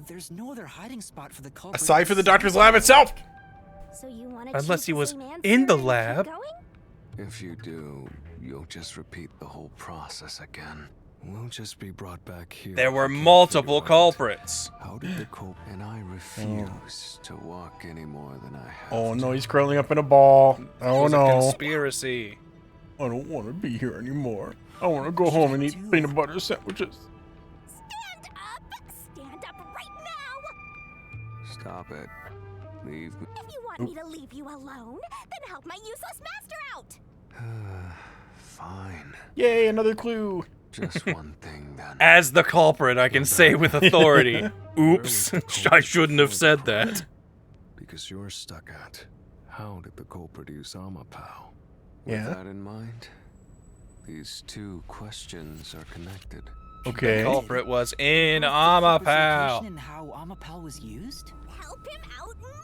There's no other hiding spot for the culprit. Aside from the doctor's lab itself. So you want Unless he was in the lab. If you do, you'll just repeat the whole process again. We'll just be brought back here. There were multiple culprits. How did the culprit? And I refuse to walk any more than I have. Oh no, he's curling up in a ball. Oh It was a no. conspiracy. I don't want to be here anymore. I want to go home and eat peanut butter sandwiches. Stand up right now! Stop it. Leave me. If you want me to leave you alone, then help my useless master out! Fine. Yay, another clue. Just one thing then. As the culprit, I can say with authority. Oops, I shouldn't have said that. Because you're stuck at, how did the culprit use Amapal? Yeah. With that in mind, these two questions are connected. Okay. The culprit was in Amapal. And how Amapal was used? Help him out more!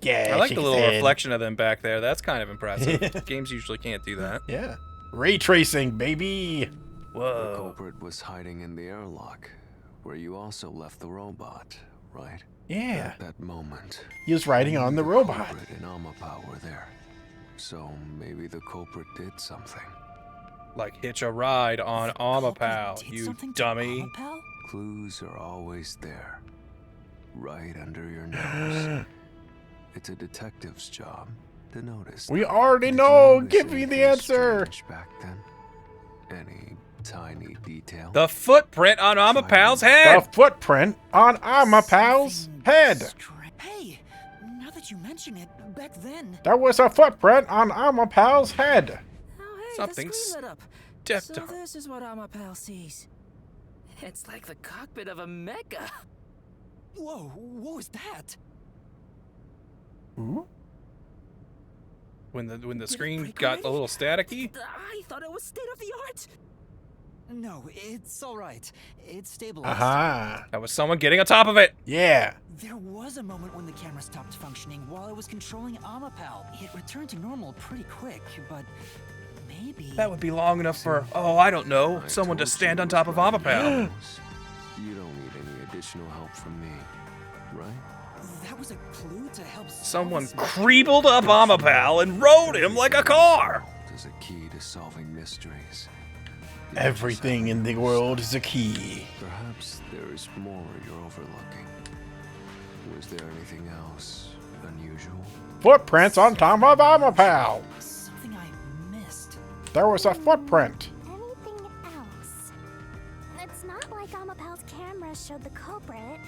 Yeah. I like shake the his little head. reflection of them back there. That's kind of impressive. Games usually can't do that. Yeah. Ray tracing, baby. The Whoa. culprit was hiding in the airlock, where you also left the robot, right? Yeah. At that moment, He was riding on the robot. culprit and Amapal were there. So maybe the culprit did something. Like hitch a ride on Amapal, you dummy. Clues are always there, right under your nose. It's a detective's job to notice. We them. already Did know. you notice Give me the anything answer. strange back then? Any tiny detail? The footprint on Amapal's The head. footprint on Amapal's head. Hey, now that you mention it, back then. There was a footprint on Amapal's head. Something The screen lit up. stepped So on. this is what Amapal sees. It's like the cockpit of a mecha. Whoa, what was that? Ooh. When the screen got a little staticky. I thought it was state of the art. No, it's all right. It's stabilized. Aha. That was someone getting on top of it. Yeah. There was a moment when the camera stopped functioning while I was controlling Amapal. It returned to normal pretty quick, but maybe... That would be long enough for, oh, I don't know, someone to stand on top of Amapal. You don't need any additional help from me, right? That was a clue to help Someone creebled up Amapal and rode him like a car. There's a key to solving mysteries. Everything in the world is a key. Perhaps there is more you're overlooking. Was there anything else unusual? Footprints on top of Amapal. Something I missed. There was a footprint. Anything else? It's not like Amapal's camera showed the culprit.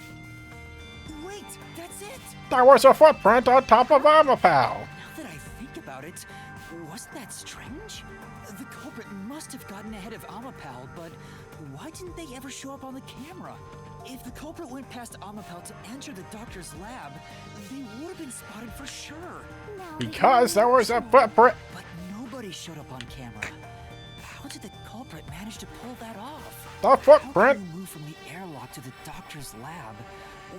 Wait, that's it! There was a footprint on top of Amapal. Now that I think about it, wasn't that strange? The culprit must have gotten ahead of Amapal, but why didn't they ever show up on the camera? If the culprit went past Amapal to enter the doctor's lab, they would have been spotted for sure. Because there was a footprint. But nobody showed up on camera. How did the culprit manage to pull that off? The footprint. How can you move from the airlock to the doctor's lab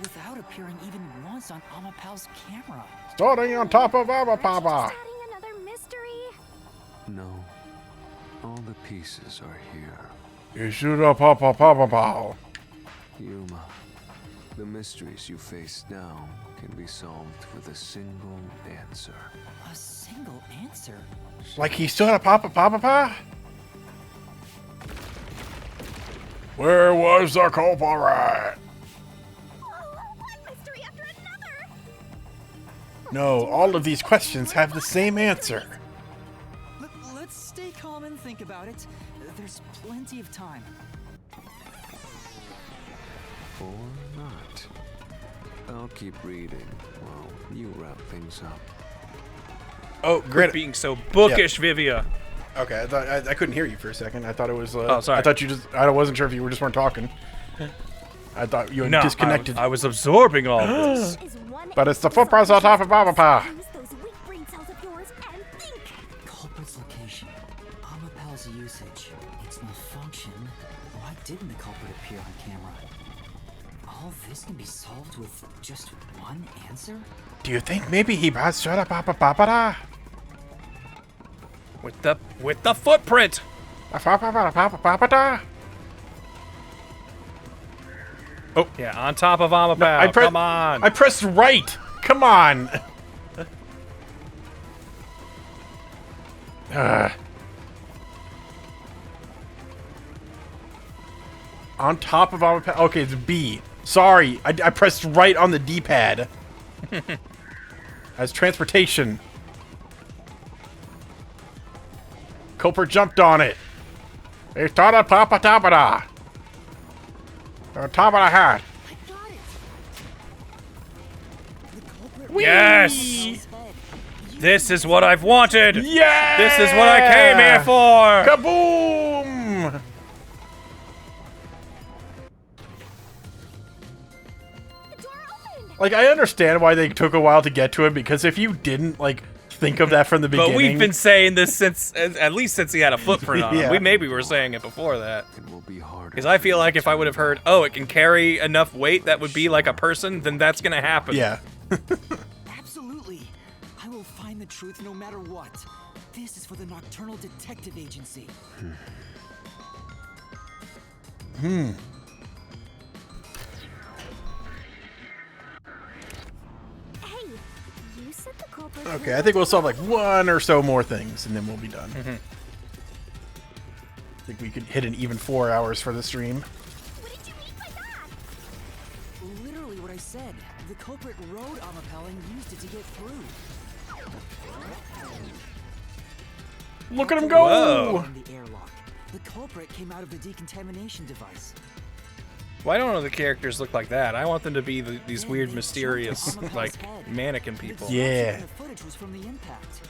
without appearing even once on Amapal's camera? Starting on top of Amapal. Adding another mystery. No. All the pieces are here. You shoot up Amapal. Yuma, The mysteries you face now can be solved with a single answer. A single answer? Like he stood up, Papa. Where was the culprit? No, all of these questions have the same answer. Let's stay calm and think about it. There's plenty of time. Or not. I'll keep reading while you wrap things up. Oh, Quit being so bookish, Vivia. Okay, I couldn't hear you for a second. I thought it was. Oh, sorry. I thought you just. I wasn't sure if you were just weren't talking. I thought you had disconnected. I was absorbing all this. But it's the footprints on top of Papa. Culprit's location. Amapal's usage. Its malfunction. Why didn't the culprit appear on camera? All this can be solved with just one answer? Do you think maybe he passed shut up Papa? With the footprint. Papa. Oh yeah, on top of Amapal. Come on. I pressed right. Come on. On top of Amapal. Okay, it's B. Sorry, I pressed right on the D-pad. As transportation. Culprit jumped on it. He started Papa Tapara. On top of the hat. Yes! This is what I've wanted! Yeah! This is what I came here for! Kaboom! Like, I understand why they took a while to get to him, because if you didn't, like, think of that from the beginning... But we've been saying this since, at least since he had a footprint on him. Yeah. We maybe were saying it before that. Because I feel like if I would have heard, oh, it can carry enough weight that would be like a person, then that's gonna happen. Yeah. Absolutely. I will find the truth no matter what. This is for the Nocturnal Detective Agency. Hmm. Hey, you said the culprit. Okay, I think we'll solve like one or so more things, and then we'll be done. I think we could hit an even 4 hours for the stream. Literally what I said. The culprit rode Amapal and used it to get through. Look at him go! Whoa. In the airlock. The culprit came out of the decontamination device. Why don't all the characters look like that? I want them to be these weird, mysterious, like, mannequin people. Yeah. The footage was from the impact.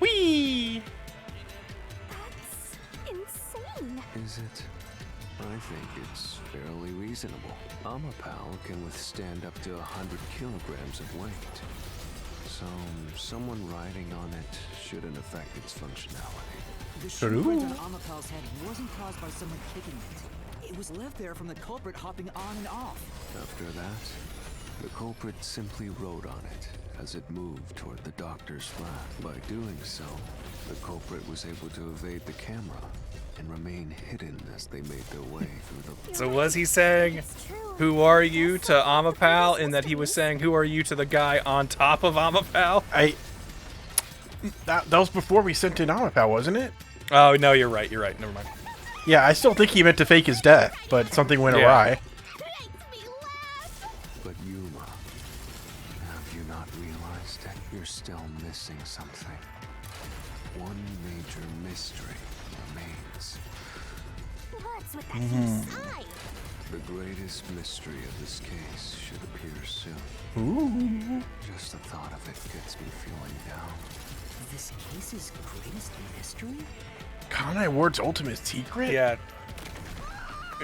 Whee! Insane. Is it? I think it's fairly reasonable. Amapal can withstand up to 100 kilograms of weight. So, someone riding on it shouldn't affect its functionality. The shoeprint on Amapal's head wasn't caused by someone kicking it. It was left there from the culprit hopping on and off. After that, the culprit simply rode on it as it moved toward the doctor's lab. By doing so, the culprit was able to evade the camera and remain hidden as they made their way through the... So was he saying, who are you to Amapal, in that he was saying, who are you to the guy on top of Amapal? That was before we sent in Amapal, wasn't it? Oh, no, you're right, never mind. Yeah, I still think he meant to fake his death, but something went awry. But Yuma, have you not realized that you're still missing something? One major mystery remains. What's with that sigh? The greatest mystery of this case should appear soon. Ooh. Just the thought of it gets me feeling down. This case's greatest mystery? Kanai Ward's ultimate secret? Yeah.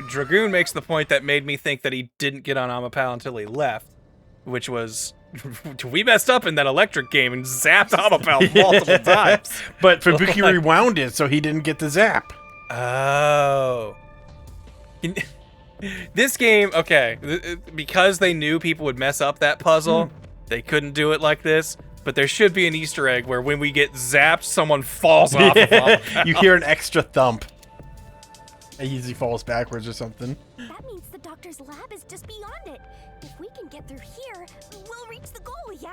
Dragoon makes the point that made me think that he didn't get on Amapal until he left, which was, we messed up in that electric game and zapped Amapal multiple times. But Fubuki rewound it, so he didn't get the zap. Oh. This game, okay, because they knew people would mess up that puzzle, they couldn't do it like this. But there should be an Easter egg where when we get zapped, someone falls off of You hear an extra thump. He usually falls backwards or something. That means the doctor doctor's lab is just beyond it. If we can get through here, we'll reach the goal, yeah?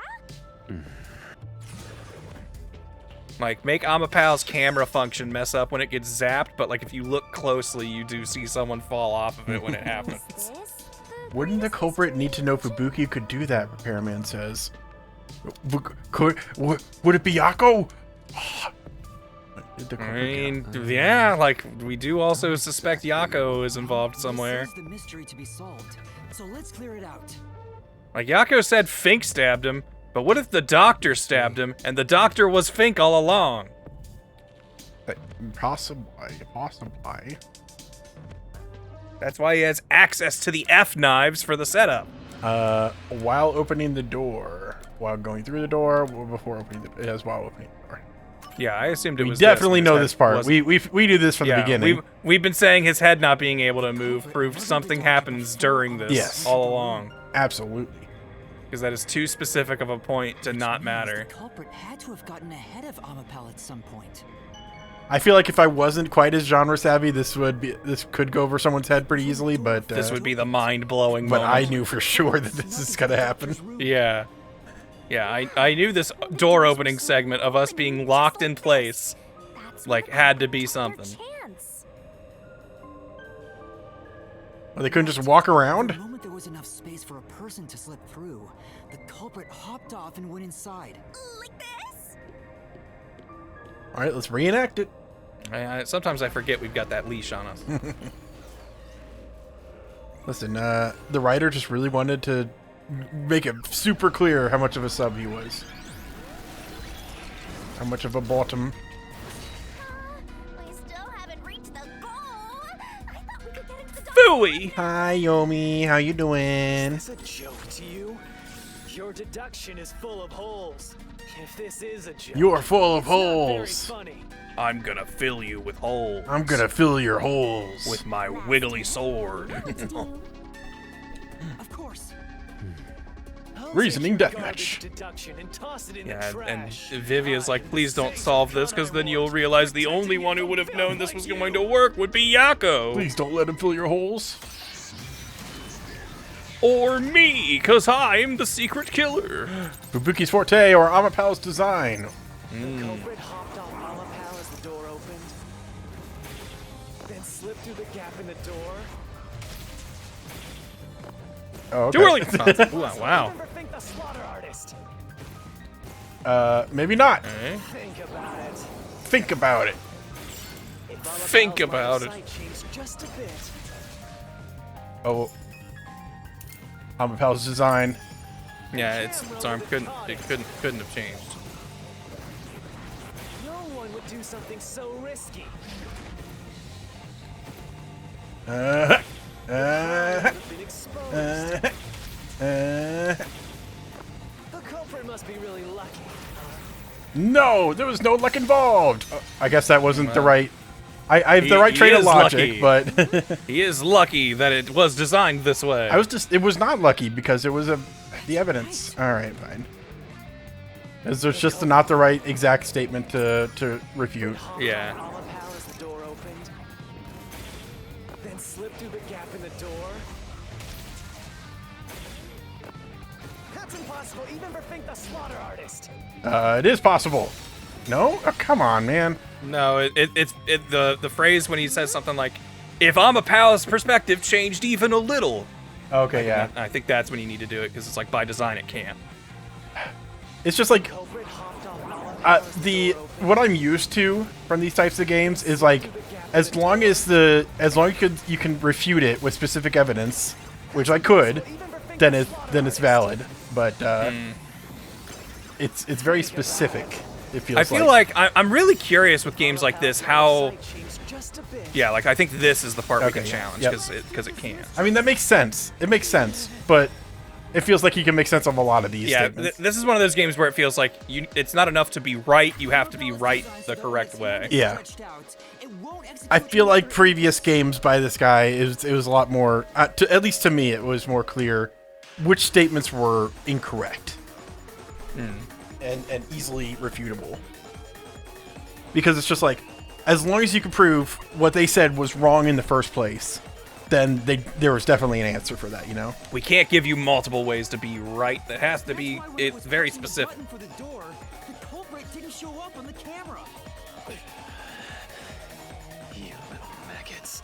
Like, make Amapal's camera function mess up when it gets zapped, but like if you look closely, you do see someone fall off of it when it happens. Wouldn't the culprit need to know Fubuki could do that, Repairman says. Would it be Yako? I mean, yeah, like, we do also suspect Yako is involved somewhere. This is the mystery to be solved, so let's clear it out. Like, Yako said Fink stabbed him, but what if the doctor stabbed him, and the doctor was Fink all along? Possibly. That's why he has access to the F-knives for the setup. While opening the door. While going through the door, before opening the door. Yes, while opening the door. Yeah, I assumed it was We definitely know this part. wasn't- We do this from the beginning. We've been saying his head not being able to move proved something happens during this all along. Absolutely. Because that is too specific of a point to not matter. The culprit had to have gotten ahead of Amapal at some point. I feel like if I wasn't quite as genre savvy, this could go over someone's head pretty easily, but This would be the mind-blowing But moment. I knew for sure that this is gonna happen. Yeah. Yeah, I knew this door opening segment of us being locked in place, like, had to be something. Well, they couldn't just walk around? The moment there was enough space for a person to slip through, the culprit hopped off and went inside. Like this? Alright, let's reenact it. Sometimes I forget we've got that leash on us. Listen, the writer just really wanted to make it super clear how much of a sub he was. How much of a bottom. We still haven't reached the goal. I thought we could get into the Phooey! Hi, Yomi. How you doing? Is this a joke to you? Your deduction is full of holes. If this is a joke, You're full of it's not very holes. funny. I'm gonna fill you with holes. I'm gonna fill your holes. With my wiggly sword. Of course. Reasoning Garbage deathmatch. deduction and toss it in Yeah, the and trash. Vivia's like, please don't solve this, because then you'll realize the only one who would have known this was going to work would be Yako. Please don't let him fill your holes. Or me, because I'm the secret killer. Fubuki's forte or Amapal's design. The culprit hopped on Amapal as the door opened, then slipped through the gap in the door. Oh, okay. Too early. Wow. Never think the slaughter artist. Maybe not. Think about it. Think about it. If Amapal's Think about line of it. sight changed just a bit. Oh. Amapal's design. Yeah, its arm couldn't have changed. No one would do something so risky. The culprit must be really lucky. No, there was no luck involved. I guess that wasn't the right. I have the right train of is logic, lucky. but He is lucky that it was designed this way. it was not lucky because it was the evidence. All right, fine. Because there's just not the right exact statement to refute. Yeah. Amapal as the door opened, then slipped through the gap in the door. That's impossible, even for Fink the slaughter artist. It is possible. No? Oh, come on, man. No, it's the phrase when he says something like, "If Amapal's perspective changed even a little." Okay, yeah. I think that's when you need to do it because it's like by design it can't. It's just like what I'm used to from these types of games is like as long as you can refute it with specific evidence, which I could, then it's valid. But it's very specific. It feels. I feel like I'm really curious with games like this how. Yeah, like I think this is the part we can challenge because it can't. I mean that makes sense. It makes sense, but it feels like you can make sense of a lot of these. Yeah, statements. this is one of those games where it feels like it's not enough to be right. You have to be right the correct way. Yeah. I feel like previous games by this guy it was a lot more. At least to me, it was more clear which statements were incorrect and easily refutable. Because it's just like, as long as you can prove what they said was wrong in the first place, then there was definitely an answer for that, you know? We can't give you multiple ways to be right. That has to be, it's very specific. For the door, the culprit didn't show up on the camera. You little maggots.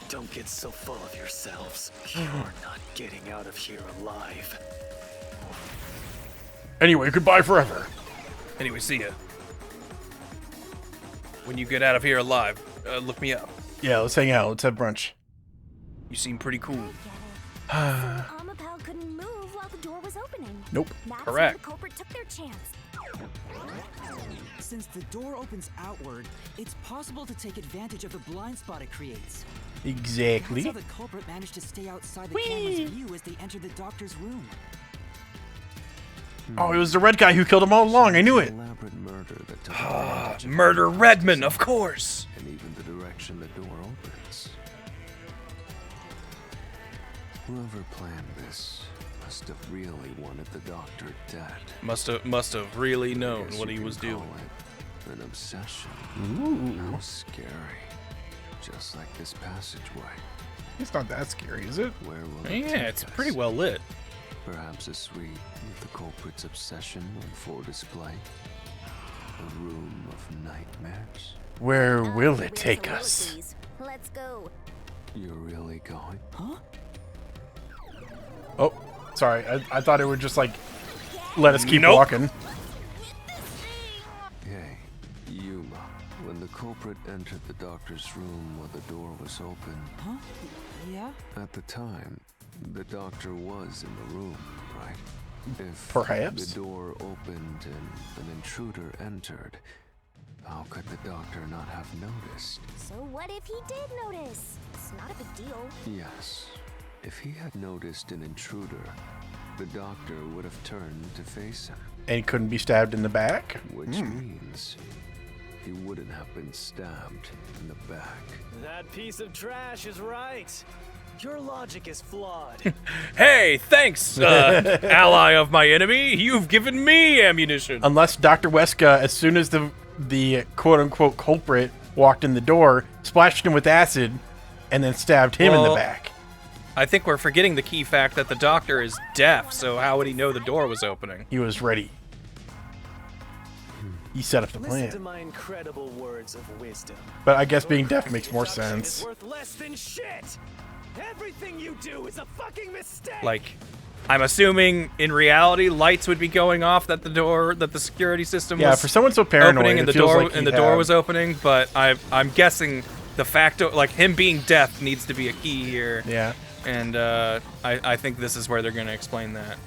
Don't get so full of yourselves. You're not getting out of here alive. Anyway, goodbye forever. Anyway, see ya. When you get out of here alive, look me up. Yeah, let's hang out. Let's have brunch. You seem pretty cool. Amapal couldn't move while the door was opening. Nope. That's Correct. when the culprit took their chance. Since the door opens outward, it's possible to take advantage of the blind spot it creates. Exactly. That's how the culprit managed to stay outside the camera's view as they entered the doctor's room. Oh, it was the red guy who killed him all along. I knew it. Murder Redman, of course. And even the direction the door opens. Whoever planned this must have really wanted the doctor dead. Must have really known what he was doing. An obsession. Ooh. How scary. Just like this passageway. It's not that scary, is it? Where will it Yeah, take it's us? pretty well lit. Perhaps a suite with the culprit's obsession on full display. A room of nightmares. Where will it take us? Let's go. You're really going? Huh? Oh, sorry. I thought it would just, like, let us keep Nope. walking. Hey, Yuma. When the culprit entered the doctor's room while the door was open, Huh? Yeah? at the time, the doctor was in the room, right? If Perhaps. the door opened and an intruder entered, how could the doctor not have noticed? So what if he did notice? It's not a big deal. Yes. If he had noticed an intruder, the doctor would have turned to face him. And he couldn't be stabbed in the back? Which means he wouldn't have been stabbed in the back. That piece of trash is right. Your logic is flawed. Hey, thanks, ally of my enemy. You've given me ammunition. Unless Dr. Wesca, as soon as the quote-unquote culprit walked in the door, splashed him with acid, and then stabbed him in the back. I think we're forgetting the key fact that the doctor is deaf, so how would he know the door was opening? He was ready. He set up the Listen to plan. my incredible words of wisdom. But I guess being deaf makes more sense. It's worth less than shit. Everything you do is a fucking mistake. Like, I'm assuming in reality lights would be going off that the security system was for someone so paranoid, opening and it the feels door like and he the door had- was opening, but I'm guessing the fact like him being deaf needs to be a key here. Yeah. And I think this is where they're going to explain that.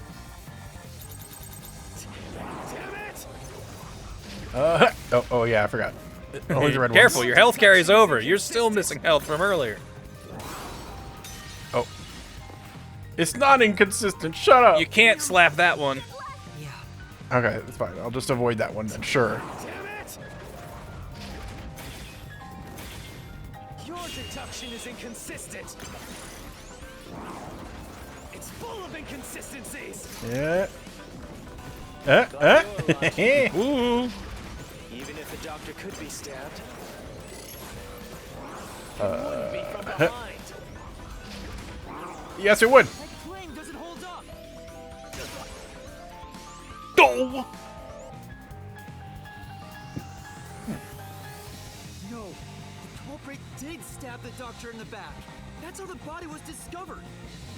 Oh yeah, I forgot. Only the red Careful, ones. your health carries over. You're still missing health from earlier. Oh. It's not inconsistent. Shut up. You can't slap that one. Okay, that's fine. I'll just avoid that one then. Sure. Your deduction is inconsistent. It's full of inconsistencies. Yeah. Ooh. Even if the doctor could be stabbed, Uh, be from behind. Yes, it would. Claim doesn't hold up. Oh. No, the culprit did stab the doctor in the back. That's how the body was discovered.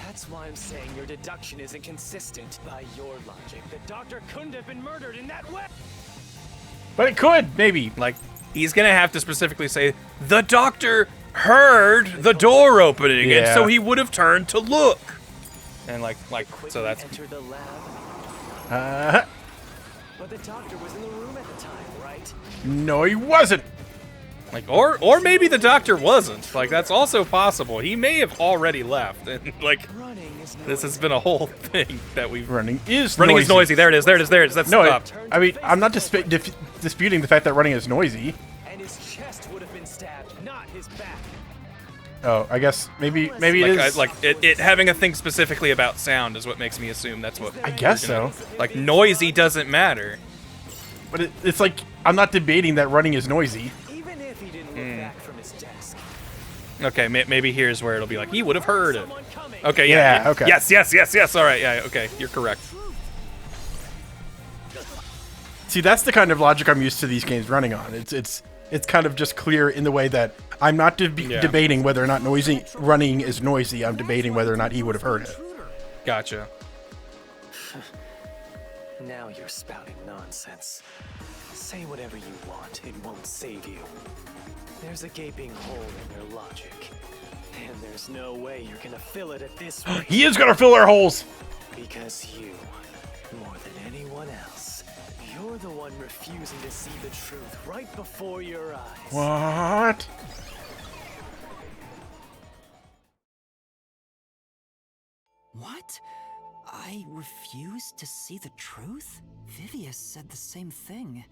That's why I'm saying your deduction is inconsistent. By your logic, the doctor couldn't have been murdered in that way. But it could, maybe. Like, he's going to have to specifically say, the doctor heard the door opening, and so he would have turned to look. And like, so that's... Entered the lab. But the doctor was in the room at the time, right? No, he wasn't. Like, or maybe the doctor wasn't. Like, that's also possible. He may have already left. And, like, this has been a whole thing that we've... Running is noisy. There it is. That's no, stopped. I mean, I'm not disputing the fact that running is noisy. And his chest would have been stabbed, not his back. Oh, I guess maybe it is. It having a thing specifically about sound is what makes me assume that's what... I guess so. Like, noisy doesn't matter. But it's like, I'm not debating that running is noisy. Even if he didn't look back from his desk. Okay, maybe here's where it'll be like, he would have heard it. Okay, Yeah, yeah. okay. Yes. All right, yeah, okay. You're correct. See, that's the kind of logic I'm used to these games running on. It's kind of just clear in the way that I'm not debating whether or not running is noisy. I'm debating whether or not he would have heard it. Gotcha. Now you're spouting nonsense. Say whatever you want, it won't save you. There's a gaping hole in your logic. And there's no way you're gonna fill it at this rate. He is gonna fill our holes! Because you, more than anyone else, you're the one refusing to see the truth right before your eyes. What? What? I refuse to see the truth? Vivia said the same thing.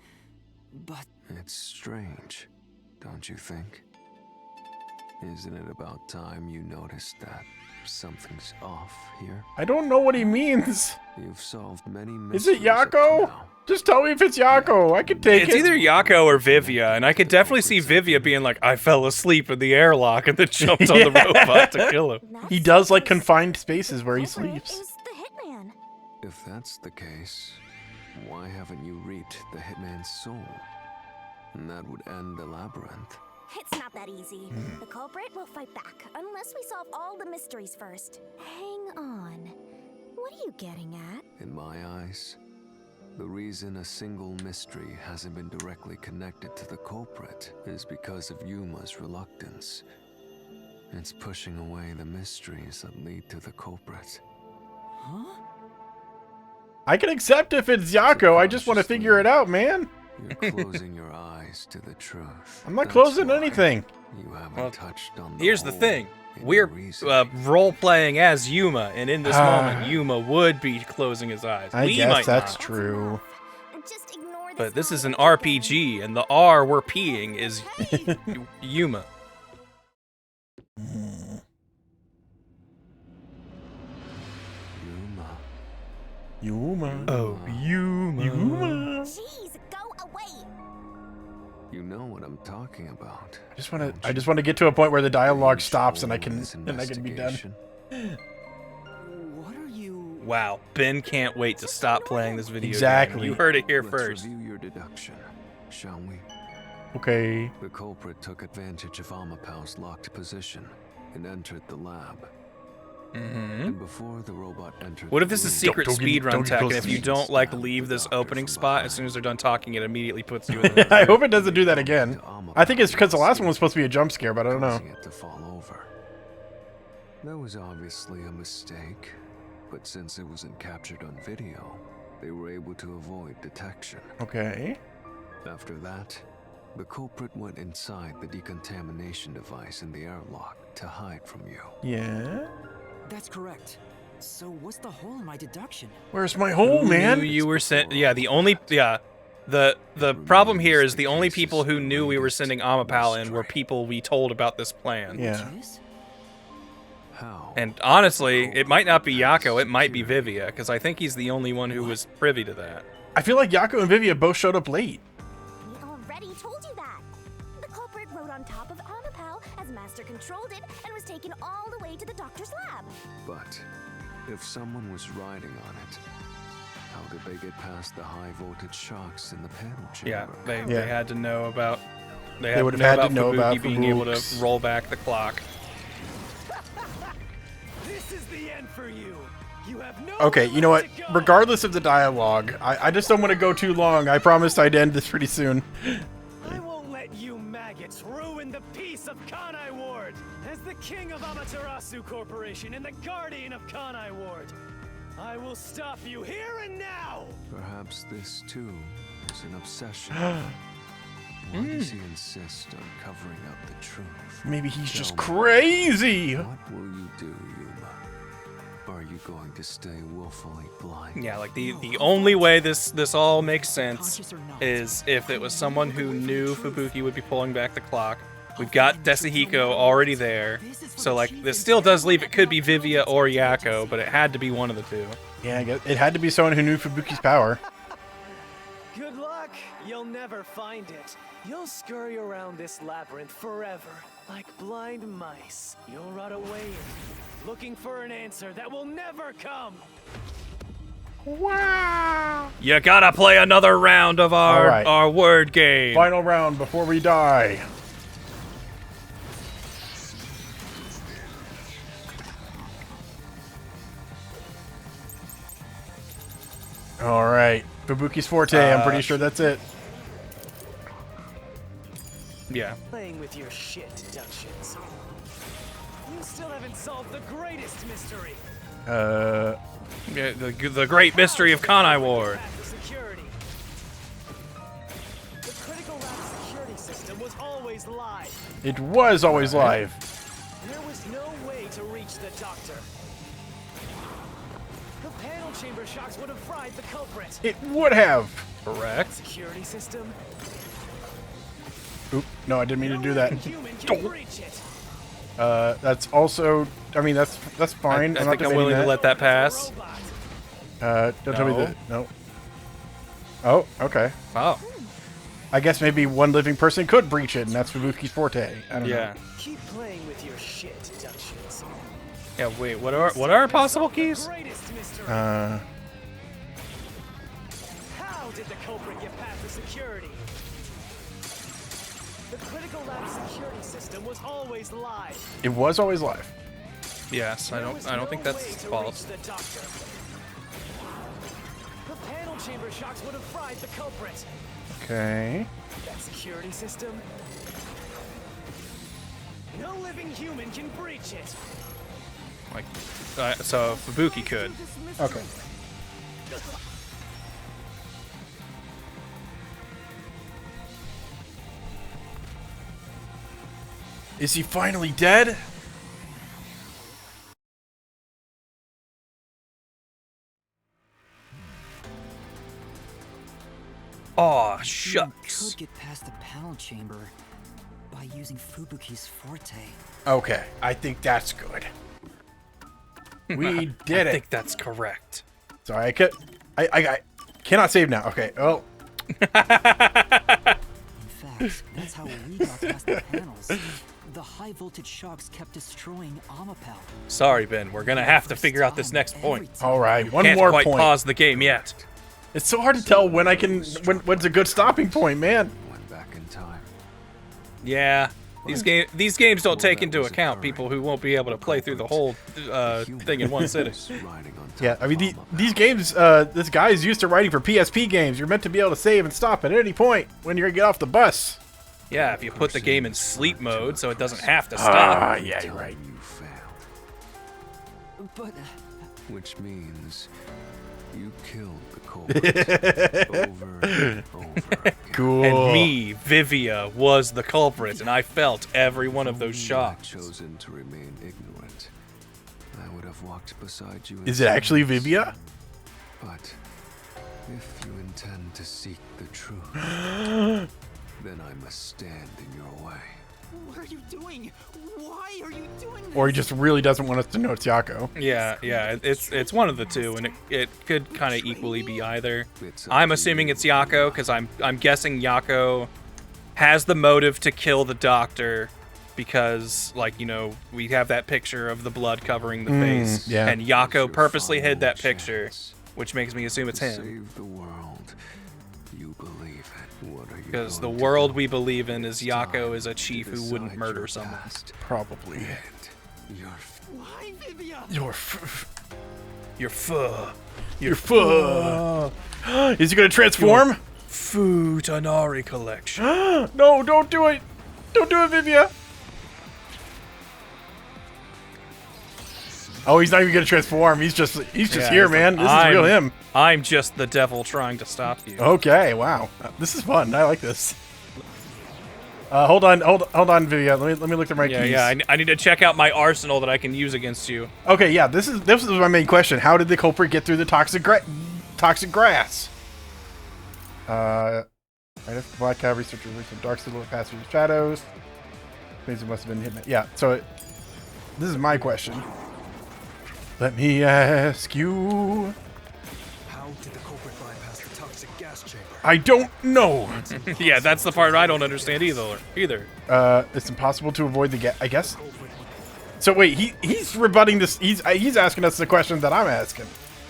But... It's strange, don't you think? Isn't it about time you noticed that something's off here? I don't know what he means. You've solved many Is mysteries. it Yako? Just tell me if it's Yako. I can take it. It's either Yako or Vivia, and I could definitely see Vivia being like, I fell asleep in the airlock and then jumped on the robot to kill him. He does like confined spaces where he sleeps. If that's the case, why haven't you reaped the hitman's soul? And that would end the labyrinth. It's not that easy. The culprit will fight back, unless we solve all the mysteries first. Hang on. What are you getting at? In my eyes, the reason a single mystery hasn't been directly connected to the culprit is because of Yuma's reluctance. It's pushing away the mysteries that lead to the culprit. Huh? I can accept if it's Yako. I just want to figure it out, man. You're closing your eyes to the truth. I'm not closing anything. You haven't touched on the Here's the hole thing. in We're your role-playing as Yuma, and in this moment, Yuma would be closing his eyes. I We guess might that's not. true. But this is an RPG, and the R we're peeing is Yuma. Yuma. Oh, Yuma. Yuma. Jeez, go away! You know what I'm talking about. I just want to get to a point where the dialogue stops and I can be done. What are you... Wow, Ben can't wait to stop playing this video Exactly. game. You heard it here Let's first. review your deduction, shall we? Okay. The culprit took advantage of Amapau's locked position and entered the lab. And before the robot entered What if the this is room- secret speedrun tech, and if you don't like leave this opening spot, as soon as they're done talking, it immediately puts you in the I hope it doesn't do that again. I think it's because the last one was supposed to be a jump scare, but I don't know. causing it to fall over. That was obviously a mistake, but since it wasn't captured on video, they were able to avoid detection. Okay. After that, the culprit went inside the decontamination device in the airlock to hide from you. Yeah? That's correct. So what's the hole in my deduction? Where's my hole, man? You were sent. Yeah, the problem here is the only people who knew we were sending Amapau in were people we told about this plan. Yeah. And honestly, it might not be Yako, it might be Vivia, because I think he's the only one who was privy to that. I feel like Yako and Vivia both showed up late. We already told you that. The culprit rode on top of Amapau as Master controlled it and was taken all the way to the doctor's lab. But if someone was riding on it, how did they get past the high voltage shocks in the panel chamber? Yeah, they had to know about. They would have had to know about being able to Farouk's. roll back the clock. This is the end for you. You have no Okay, you know what? Regardless of the dialogue, I just don't want to go too long. I promised I'd end this pretty soon. I won't let you maggots ruin the peace of Kanai Ward. As the king of Amaterasu Corporation and the guardian of Kanai Ward, I will stop you here and now. Perhaps this too is an obsession. Why does he insist on covering up the truth? Maybe he's Tell just me, crazy. What will you do, Yuma? Are you going to stay willfully blind? Yeah, like the only way this all makes sense is if it was someone who knew Fubuki would be pulling back the clock. We've got Desahiko already there, so like this still does leave it could be Vivia or Yako, but it had to be one of the two. Yeah, I guess it had to be someone who knew Fubuki's power. Good luck. You'll never find it. You'll scurry around this labyrinth forever, Like blind mice, you'll rot away looking for an answer that will never come. Wow! You gotta play another round of our word game. Final round before we die. All right, Fubuki's forte. I'm pretty sure that's it. Yeah. Playing with your shit, deductions. You still haven't solved the greatest mystery. Yeah, the great mystery of Kanai Ward. Security. The critical lab security system was always live. It was always live. There was no way to reach the doctor. The panel chamber shocks would have fried the culprit. It would have. Correct. Security system. Oop, no, I didn't mean to do that. Human can breach it. That's also, I mean, that's fine. I think I'm willing to let that pass. Don't tell me that. No. Oh, okay. Oh. I guess maybe one living person could breach it, and that's Fubuki's forte. I don't know. Keep playing with your shit, deductions. Yeah. Wait. What are possible keys? How did the culprit get past the security? The critical lab security system was always live. It was always live. Yes, I don't think that's false. The panel chamber shocks would have fried the culprit. Okay. That security system. No living human can breach it. Like, so Fubuki could. Okay. Is he finally dead? Aw, shucks. You could get past the panel chamber by using Fubuki's forte. Okay, I think that's good. We did it. I think that's correct. Sorry, I cannot save now. Okay. Oh. In fact, that's how we got past the panels. The high voltage shocks kept destroying Amapel. Sorry, Ben. We're gonna have to figure out this next point. All right, one Can't more quite point. pause the game yet. It's so hard to tell when when's a good stopping point, man. Went back in time. Yeah. These games don't take into account people who won't be able to play through the whole thing in one sitting. Yeah, I mean these games. This guy is used to writing for PSP games. You're meant to be able to save and stop at any point when you're gonna get off the bus. Yeah, if you put the game in sleep mode, so it doesn't have to stop. Yeah, you're right. You failed. But which means you killed the culprit over and over again. Cool. And me, Vivia, was the culprit, and I felt every one of those shocks. Chosen to remain ignorant. I would have walked beside you. Is it actually Vivia? But if you intend to seek the truth, then I must stand in your way. What are you doing? Why are you doing this? Or he just really doesn't want us to know it's Yako. Yeah, it's one of the two, and it could kind of equally be either. I'm assuming it's Yako because I'm guessing Yako has the motive to kill the doctor because, like, you know, we have that picture of the blood covering the face, yeah. and Yako purposely hid that picture, which makes me assume it's him. Save the world you believe in. What are you? Because the world we believe in is Yako is a chief who wouldn't murder someone. Probably. Why, Vivia? Your Is he gonna transform? Futanari collection. No, don't do it. Don't do it, Vivia. Oh, he's not even gonna transform. He's just here, man. This is real him. I'm just the devil trying to stop you. Okay, wow. This is fun. I like this. Hold on, Vivia. Let me look at my keys. Yeah. I need to check out my arsenal that I can use against you. Okay, yeah. This is my main question. How did the culprit get through the toxic grass? Black Cat researcher some dark silhouette passed through the shadows. Things must have been hidden. Yeah. So this is my question. Let me ask you. How How did the culprit bypass the toxic gas chamber? I don't know. Yeah, that's the part I don't understand either. It's impossible to avoid the gas, I guess. So wait, he's rebutting this. He's asking us the question that I'm asking.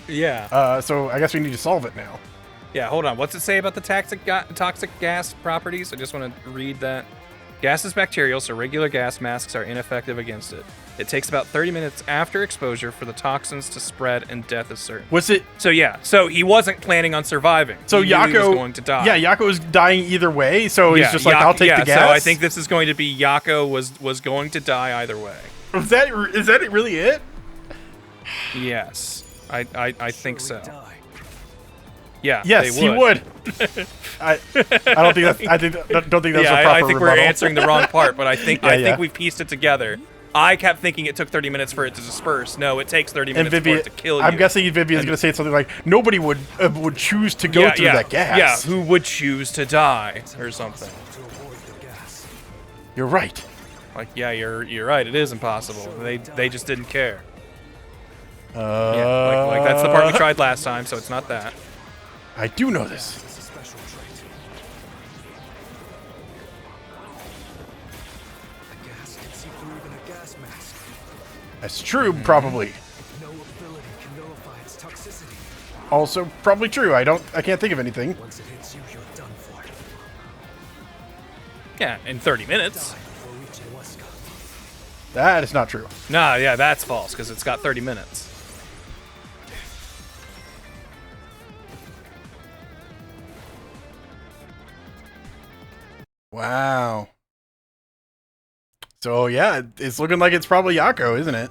Yeah. So I guess we need to solve it now. Yeah, hold on. What's it say about the toxic gas properties? I just want to read that. Gas is bacterial, so regular gas masks are ineffective against it. It takes about 30 minutes after exposure for the toxins to spread, and death is certain. Was it? So yeah, so he wasn't planning on surviving. So he knew Yako he was going to die. Yeah, Yako was dying either way, so he's just like, I'll take the gas. So I think this is going to be Yako was going to die either way. Is that really it? Yes, I think so. Yeah. Yes, he would. I don't think that's. don't think that's a proper I think we're rebuttal. answering the wrong part, but I think Yeah, I yeah. think we've pieced it together. I kept thinking it took 30 minutes for it to disperse. No, it takes 30 minutes for it to kill you. I'm guessing Vivia is going to say something like, "Nobody would choose to go through that gas." Yeah, who would choose to die or something? You're right. Like, yeah, you're right. It is impossible. They just didn't care. Yeah, like that's the part we tried last time, so it's not that. I do know this. That's true, probably. No ability can nullify its toxicity. Also, probably true. I can't think of anything. Once it hits you, you're done for. Yeah, in 30 minutes. Before reaching Wesca. That is not true. Nah, yeah, that's false because it's got 30 minutes. Wow. So yeah, it's looking like it's probably Yako, isn't it?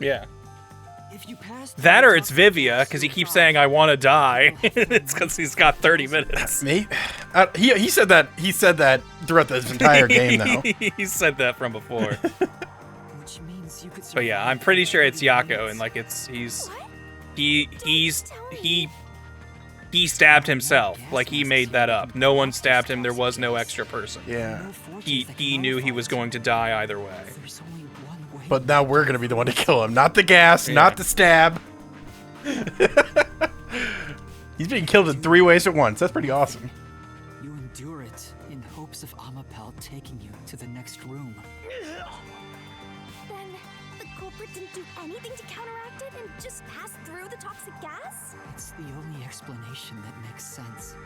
Yeah. That or it's Vivia, because he keeps saying, I want to die. It's because he's got 30 minutes. Mate, he said that throughout this entire game, though. He said that from before. But yeah, I'm pretty sure it's Yako, and like he stabbed himself. Like, he made that up. No one stabbed him. There was no extra person. Yeah. He knew he was going to die either way. But now we're going to be the one to kill him. Not the gas, not the stab. He's being killed in 3 ways at once. That's pretty awesome. You endure it in hopes of Amapel taking you to the next room. Then the culprit didn't do anything to counteract it and just passed through the toxic gas? It's the only explanation that makes sense.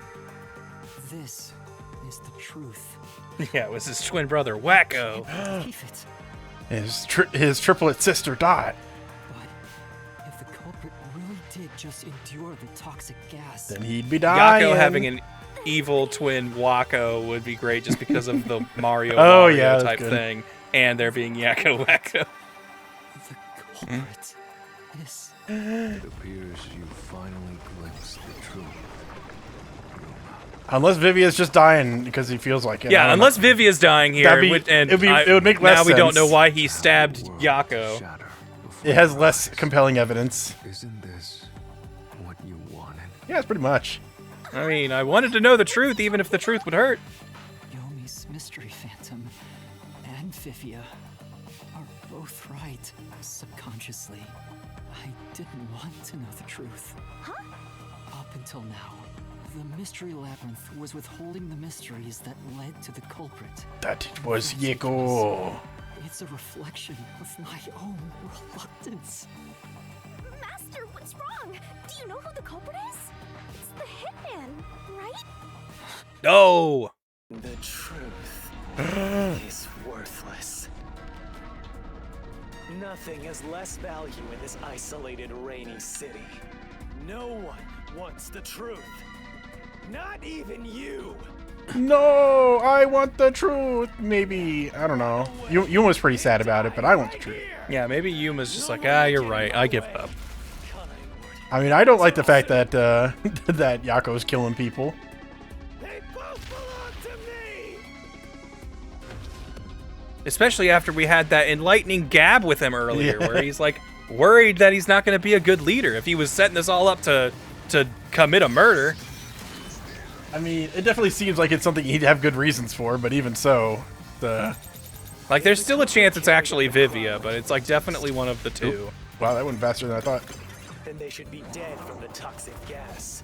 This is the truth. Yeah, it was his twin brother, Wacko. His triplet sister died. But if the culprit really did just endure the toxic gas, Then he'd be dying. Yako having an evil twin Wacko would be great just because of the Mario type good. thing. And there being Yako Wacko. the culprit is... It appears you finally glimpsed the truth. Unless Vivia's just dying because he feels like it. Yeah, unless Vivia's dying here, That'd be- and it would make less now we don't know sense. why he stabbed Yako. It has less compelling evidence. Isn't this what you wanted? Yeah, it's pretty much. I mean, I wanted to know the truth, even if the truth would hurt. Yomi's mystery phantom and Vivia are both right. Subconsciously, I didn't want to know the truth. Huh? Up until now, the mystery labyrinth was withholding the mysteries that led to the culprit. That was Yako. It's a reflection of my own reluctance. Master, what's wrong? Do you know who the culprit is? It's the hitman, right? No! The truth is worthless. Nothing has less value in this isolated, rainy city. No one wants the truth. Not even you. No, I want the truth. Maybe, I don't know. Yuma's pretty sad about it, but I want the truth. Yeah, maybe Yuma's just like, you're right. I give up. I mean, I don't like the fact that that Yako's killing people. Especially after we had that enlightening gab with him earlier, where he's like worried that he's not going to be a good leader if he was setting this all up to commit a murder. I mean, it definitely seems like it's something he'd have good reasons for, but even so, like, there's still a chance it's actually Vivia, but it's like definitely one of the two. Wow, that went faster than I thought. then they should be dead from the toxic gas.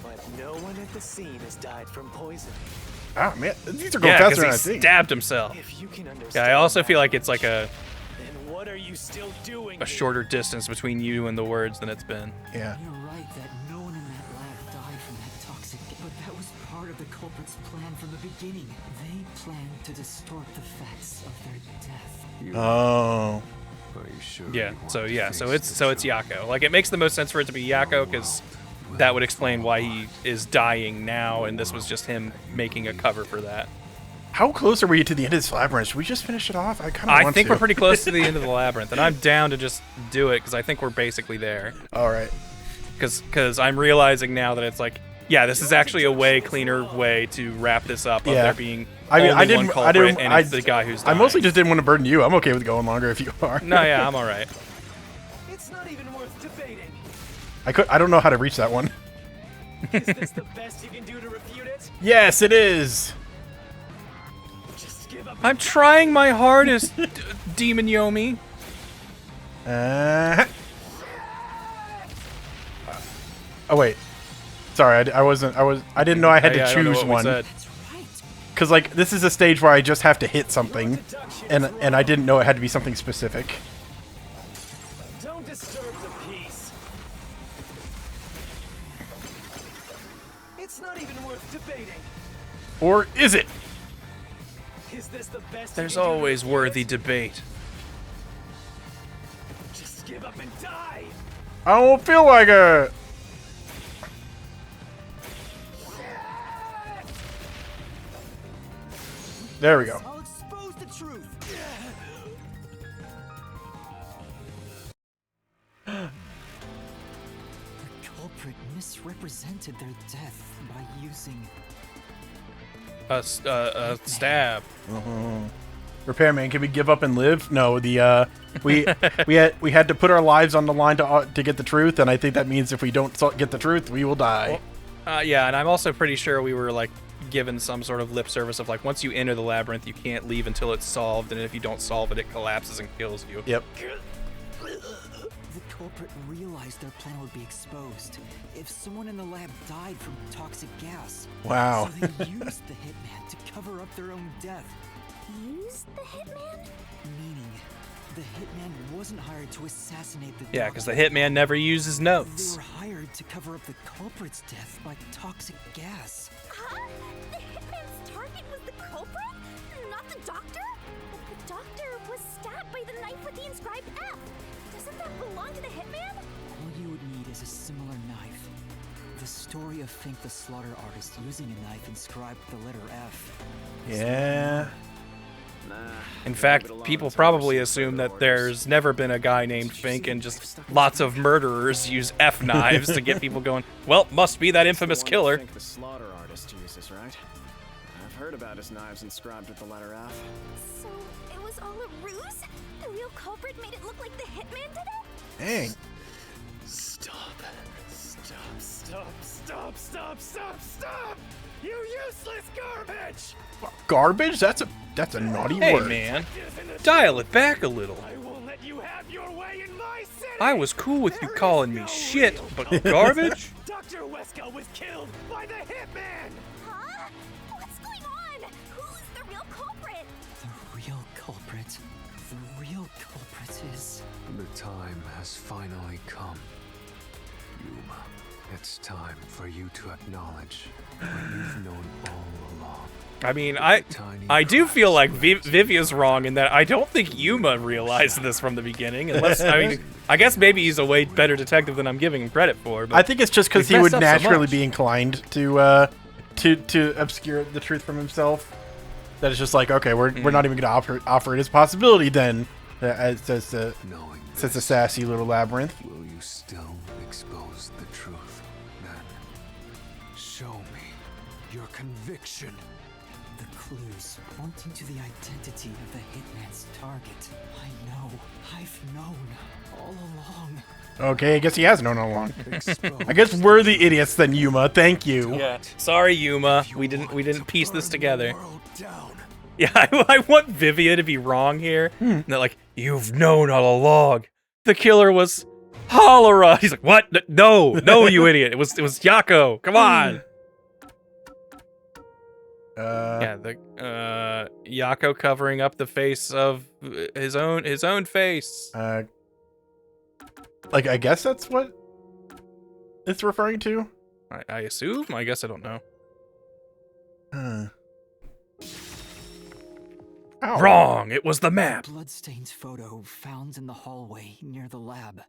But no one at the scene has died from poison. Ah, man, these are going Yeah, faster than I because he think. stabbed himself. If you can Yeah, understand I also that, feel like it's like then what are you still doing? a shorter distance between you and the words than it's been. Yeah. You're right that no one in that lab died from that toxic, but that was part of the culprit's plan from the beginning. They planned to distort the facts of their death. Oh. Are you sure? Yeah. So it's Yako. Like it makes the most sense for it to be Yako because that would explain why he is dying now, and this was just him making a cover for that. How close are we to the end of this labyrinth? Should we just finish it off? I kind of want to. I think we're pretty close to the end of the labyrinth, and I'm down to just do it because I think we're basically there. All right. Because I'm realizing now that it's like, yeah, this is actually a way cleaner way to wrap this up. Of there being only one culprit, and it's the guy who's dying. I mostly just didn't want to burden you. I'm okay with going longer if you are. No, yeah, I'm all right. It's not even worth debating. I don't know how to reach that one. Is this the best you can do to refute it? Yes, it is. Just give up. I'm trying my hardest, Demon Yomi. Oh wait. Sorry, I didn't know I had to choose one. Cause like this is a stage where I just have to hit something, and I didn't know it had to be something specific. Don't disturb the peace. It's not even worth debating. Or is it? Is this the best? There's always worthy debate. Just give up and die. I don't feel like it. There we go. I'll expose the truth. The culprit misrepresented their death by using A stab. Repairman, can we give up and live? No, we had to put our lives on the line to get the truth, and I think that means if we don't get the truth, we will die. Yeah, and I'm also pretty sure we were like given some sort of lip service of like once you enter the labyrinth, you can't leave until it's solved, and if you don't solve it, it collapses and kills you. Yep. The culprit realized their plan would be exposed if someone in the lab died from toxic gas. Wow. So they used the hitman to cover up their own death. Used the hitman? Meaning, the hitman wasn't hired to assassinate the Yeah, because the hitman never uses notes. They were hired to cover up the culprit's death by toxic gas. Huh? The hitman's target was the culprit? Not the doctor? But the doctor was stabbed by the knife with the inscribed F. Doesn't that belong to the hitman? All you would need is a similar knife. The story of Fink the Slaughter Artist using a knife inscribed with the letter F. Yeah. In fact, people probably assume that there's never been a guy named Fink, and just lots of murderers use F knives to get people going, well, must be that infamous killer. Fink the Slaughter Artist uses, right? I've heard about his knives inscribed with the letter F. So it was all a ruse? The real culprit made it look like the hitman did it? Dang. Stop. Stop, stop, stop, stop, stop, stop! You useless garbage! Garbage? That's a naughty Hey, word. man, dial it back a little. I won't let you have your way in my city! I was cool with you calling me shit, but garbage? Dr. Wesca was killed by the hitman! Huh? What's going on? Who's the real culprit? The real culprit. The real culprit is... The time has finally come. Yuma, it's time for you to acknowledge what you've known all along. I mean, I do feel like Vivia's wrong in that I don't think Yuma realized this from the beginning. Unless, I mean, I guess maybe he's a way better detective than I'm giving him credit for. But I think it's just because he would messed up so naturally much. be inclined to obscure the truth from himself. That it's just like, okay, we're not even going to offer it as a possibility then. Says the sassy little labyrinth. Will you still expose the truth? Then show me your conviction. The clues pointing to the identity of the hitman's target. I've known all along. Okay, I guess he has known all along. I guess we're the idiots then, Yuma. Thank you. Yeah, sorry, Yuma. We didn't piece this together. Yeah, I want Vivia to be wrong here. That like, you've known all along. the killer was Holora. He's like, what? No, you idiot. It was Yako. Come on. Yeah, the Yako covering up the face of his own face. Like, I guess that's what it's referring to. I assume. I guess I don't know. Ow. Wrong. It was the map. Bloodstains photo found in the hallway near the lab.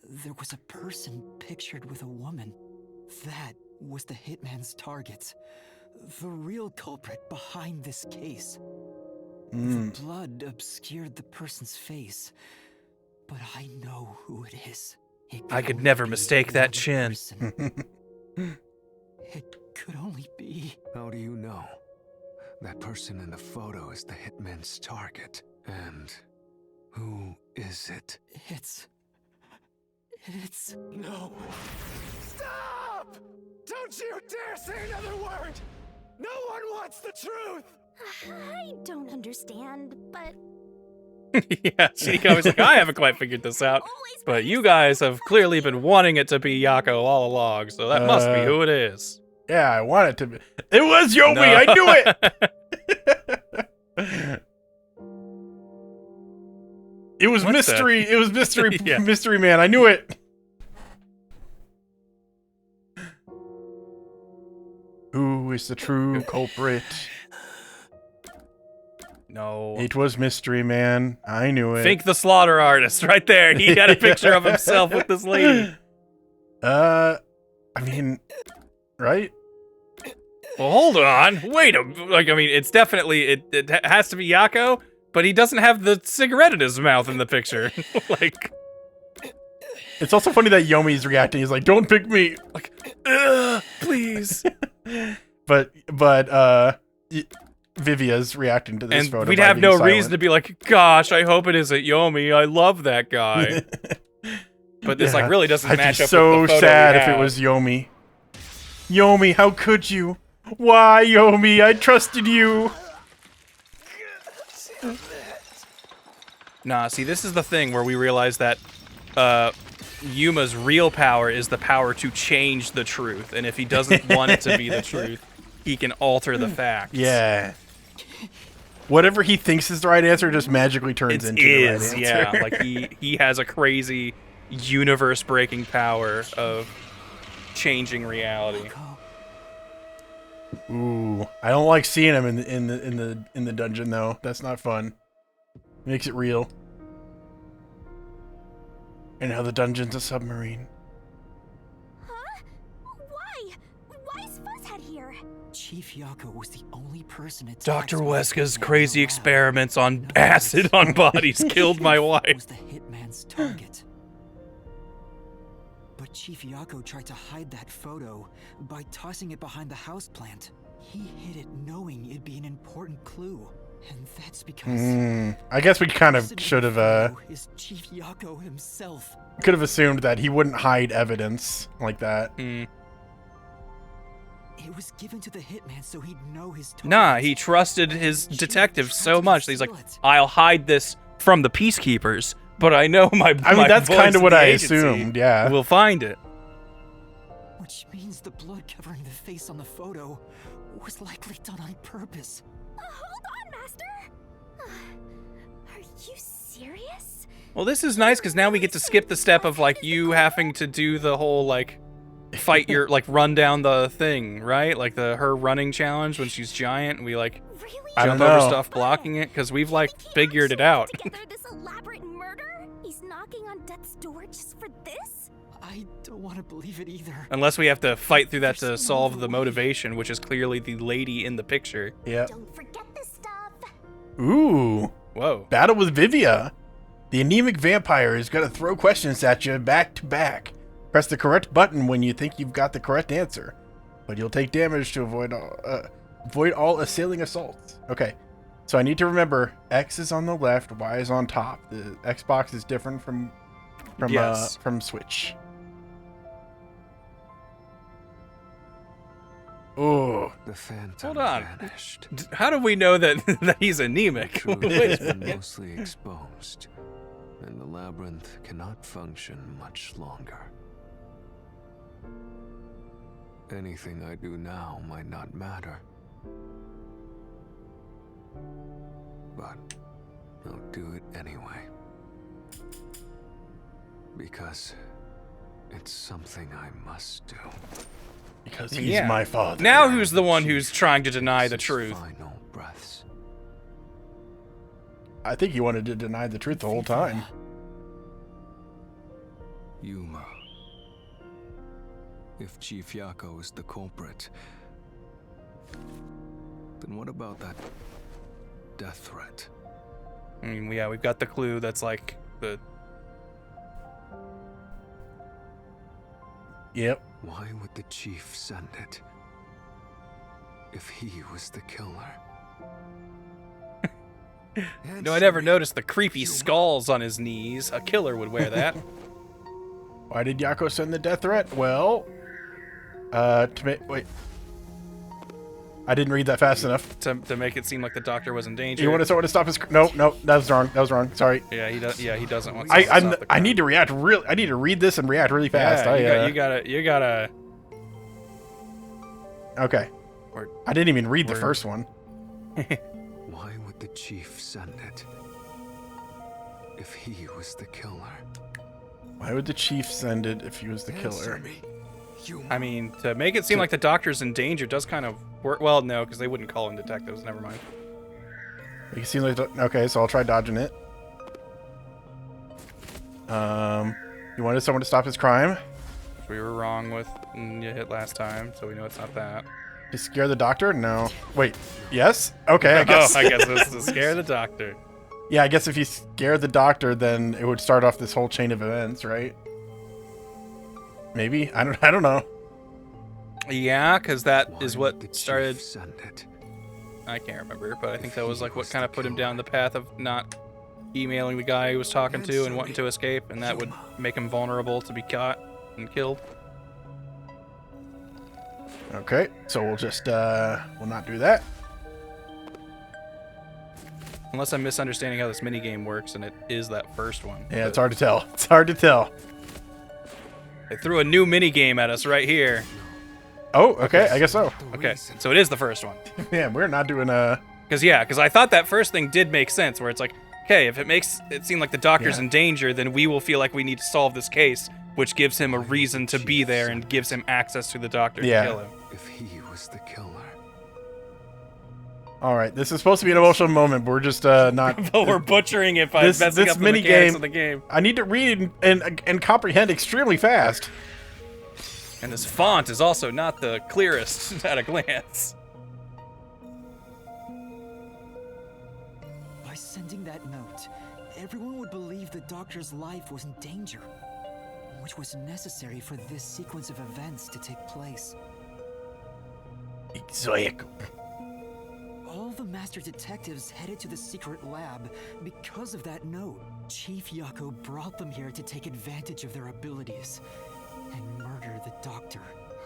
There was a person pictured with a woman. That was the hitman's target. The real culprit behind this case. The blood obscured the person's face, but I know who it is. I could never mistake that chin. It could only be. How do you know? That person in the photo is the hitman's target. And who is it? It's... No. Stop! Don't you dare say another word! No one wants the truth! I don't understand, but... Yeah, Chico was like, I haven't quite figured this out, but you guys have clearly been wanting it to be Yako all along, so that must be who it is. Yeah, I want it to be. It was Yomi! No. I knew it! It was What mystery. the- It was mystery. Yeah. Mystery man. I knew it. Who is the true culprit? No. It was mystery man. I knew it. Fink the slaughter artist, right there. He had a picture of himself with this lady. I mean, right? Well, hold on. Wait a... Like, I mean, it's definitely... It has to be Yako, but he doesn't have the cigarette in his mouth in the picture. Like... It's also funny that Yomi's reacting. He's like, "Don't pick me." Like, please. But Vivia's reacting to this And photo. we'd by have being no silent. reason to be like, gosh, I hope it isn't Yomi. I love that guy. But this like really doesn't I'd match be up so with the photo sad we if it have. was Yomi. Yomi, how could you? Why, Yomi? I trusted you. Nah, see, this is the thing where we realize that Yuma's real power is the power to change the truth, and if he doesn't want it to be the truth, he can alter the facts. Yeah. Whatever he thinks is the right answer just magically turns into the right answer. Yeah. Like he has a crazy universe-breaking power of changing reality. Ooh, I don't like seeing him in the dungeon though. That's not fun. Makes it real. And now the dungeon's a submarine. Huh? Why is Fuzzhead here? Chief Yako was the only person at Dr. Wesca's crazy experiments on acid on bodies killed my wife. Was the hitman's target. But Chief Yako tried to hide that photo by tossing it behind the houseplant. He hid it knowing it'd be an important clue. And that's because I guess we kind of should have is Chief Yako himself. could have assumed that he wouldn't hide evidence like that. It was given to the hitman so he'd know his target. Nah, he trusted his detective so much that he's like, I'll hide this from the peacekeepers, but I know my I mean, that's kind of what I agency assumed, yeah. will find it. Which means the blood covering the face on the photo was likely done on purpose. Hold on, Master. Are you serious? Well, this is nice because now we get to skip the step of like you having to do the whole like fight your like run down the thing, right? Like her running challenge when she's giant and we like jump over stuff blocking it because we've like figured it out. Together this elaborate murder? He's knocking on death's door just for this? I don't want to believe it either. Unless we have to fight through that to solve the motivation, which is clearly the lady in the picture. Yeah. Don't forget this stuff. Ooh. Whoa. Battle with Vivia. The anemic vampire is going to throw questions at you back to back. Press the correct button when you think you've got the correct answer, but you'll take damage to avoid all assailing assaults. Okay, so I need to remember X is on the left, Y is on top. The Xbox is different from Switch. Oh, The phantom Hold on. vanished. How do we know that that he's anemic? Truth Wait has a been minute. mostly exposed. and the labyrinth cannot function much longer. Anything I do now might not matter, but I'll do it anyway. Because it's something I must do. Because he's my father. Now who's the one who's trying to deny the truth? Final breaths. I think he wanted to deny the truth the whole time. Yuma. If Chief Yako is the culprit, then what about that death threat? I mean, yeah, we've got the clue that's like the... Yep. Why would the chief send it if he was the killer? No, I never noticed the creepy skulls on his knees. A killer would wear that. Why did Yako send the death threat? Well, wait. I didn't read that fast enough. To make it seem like the doctor was in danger. You want someone to stop his? No, that was wrong. That was wrong. Sorry. Yeah, he does. Yeah, he doesn't want. To stop the I need to react really. I need to read this and react really fast. Yeah, you gotta. Okay. I didn't even read the first one. Why would the chief send it if he was the killer? Why would the chief send it if he was the killer? I mean, to make it seem like the doctor's in danger does kind of work. Well, no, because they wouldn't call in detectives. Never mind. It seems like okay, so I'll try dodging it. You wanted someone to stop his crime? Which we were wrong with. And you hit last time, so we know it's not that. To scare the doctor? No. Wait. Yes? Okay, I guess. Oh, I guess it's to scare the doctor. Yeah, I guess if you scare the doctor, then it would start off this whole chain of events, right? Maybe? I don't know. Yeah, because that is what started. I can't remember, but I think that was like what kind of put him down the path of not emailing the guy he was talking to and wanting to escape, and that would make him vulnerable to be caught and killed. Okay, so we'll just we'll not do that. Unless I'm misunderstanding how this minigame works, and it is that first one. Yeah, it's hard to tell. It's hard to tell. They threw a new minigame at us right here. Oh, okay, I guess so. Okay, so it is the first one. Yeah, we're not doing Because I thought that first thing did make sense, where it's like, okay, if it makes it seem like the doctor's in danger, then we will feel like we need to solve this case, which gives him a reason to be there and gives him access to the doctor to kill him. If he was the killer. All right, this is supposed to be an emotional moment, but we're just not. But we're butchering it by messing up the mechanics of the game. I need to read and comprehend extremely fast. And this font is also not the clearest at a glance. By sending that note, everyone would believe the doctor's life was in danger, which was necessary for this sequence of events to take place. Exactly. All the master detectives headed to the secret lab because of that note. Chief Yako brought them here to take advantage of their abilities and murder the doctor.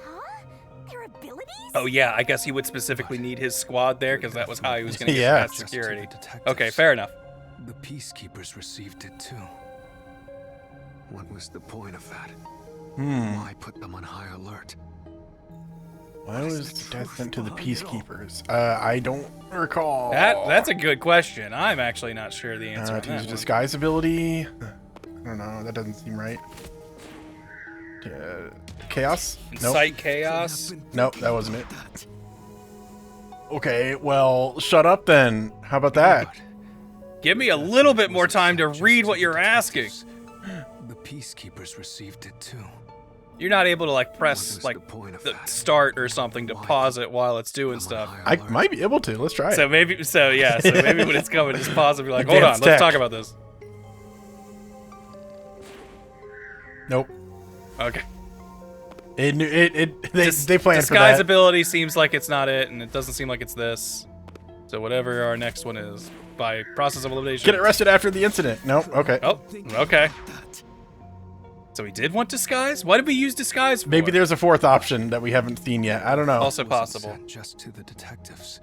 Huh? Their abilities? Oh yeah, I guess he would specifically need his squad there because that was how he was going to get past security. Detectives. Okay, fair enough. The peacekeepers received it too. What was the point of that? Why put them on high alert? Why was death sent to the peacekeepers? I don't recall. That's a good question. I'm actually not sure the answer. To use disguise ability? I don't know. That doesn't seem right. Chaos? Incite chaos? Nope, that wasn't it. Okay, well, shut up then. How about that? Give me a little bit more time to read what you're asking. The peacekeepers received it too. You're not able to like press like the start or something to pause it while it's doing stuff. I might be able to. Let's try it. So maybe when it's coming, just pause and be like, hold on, let's talk about this. Nope. Okay. They planned for that. Disguise ability seems like it's not it, and it doesn't seem like it's this. So whatever our next one is, by process of elimination. Get arrested after the incident. Nope. Okay. Oh, okay. So he did want disguise? Why did we use disguise for? Maybe there's a fourth option that we haven't seen yet. I don't know. Also possible. Just to the detectives.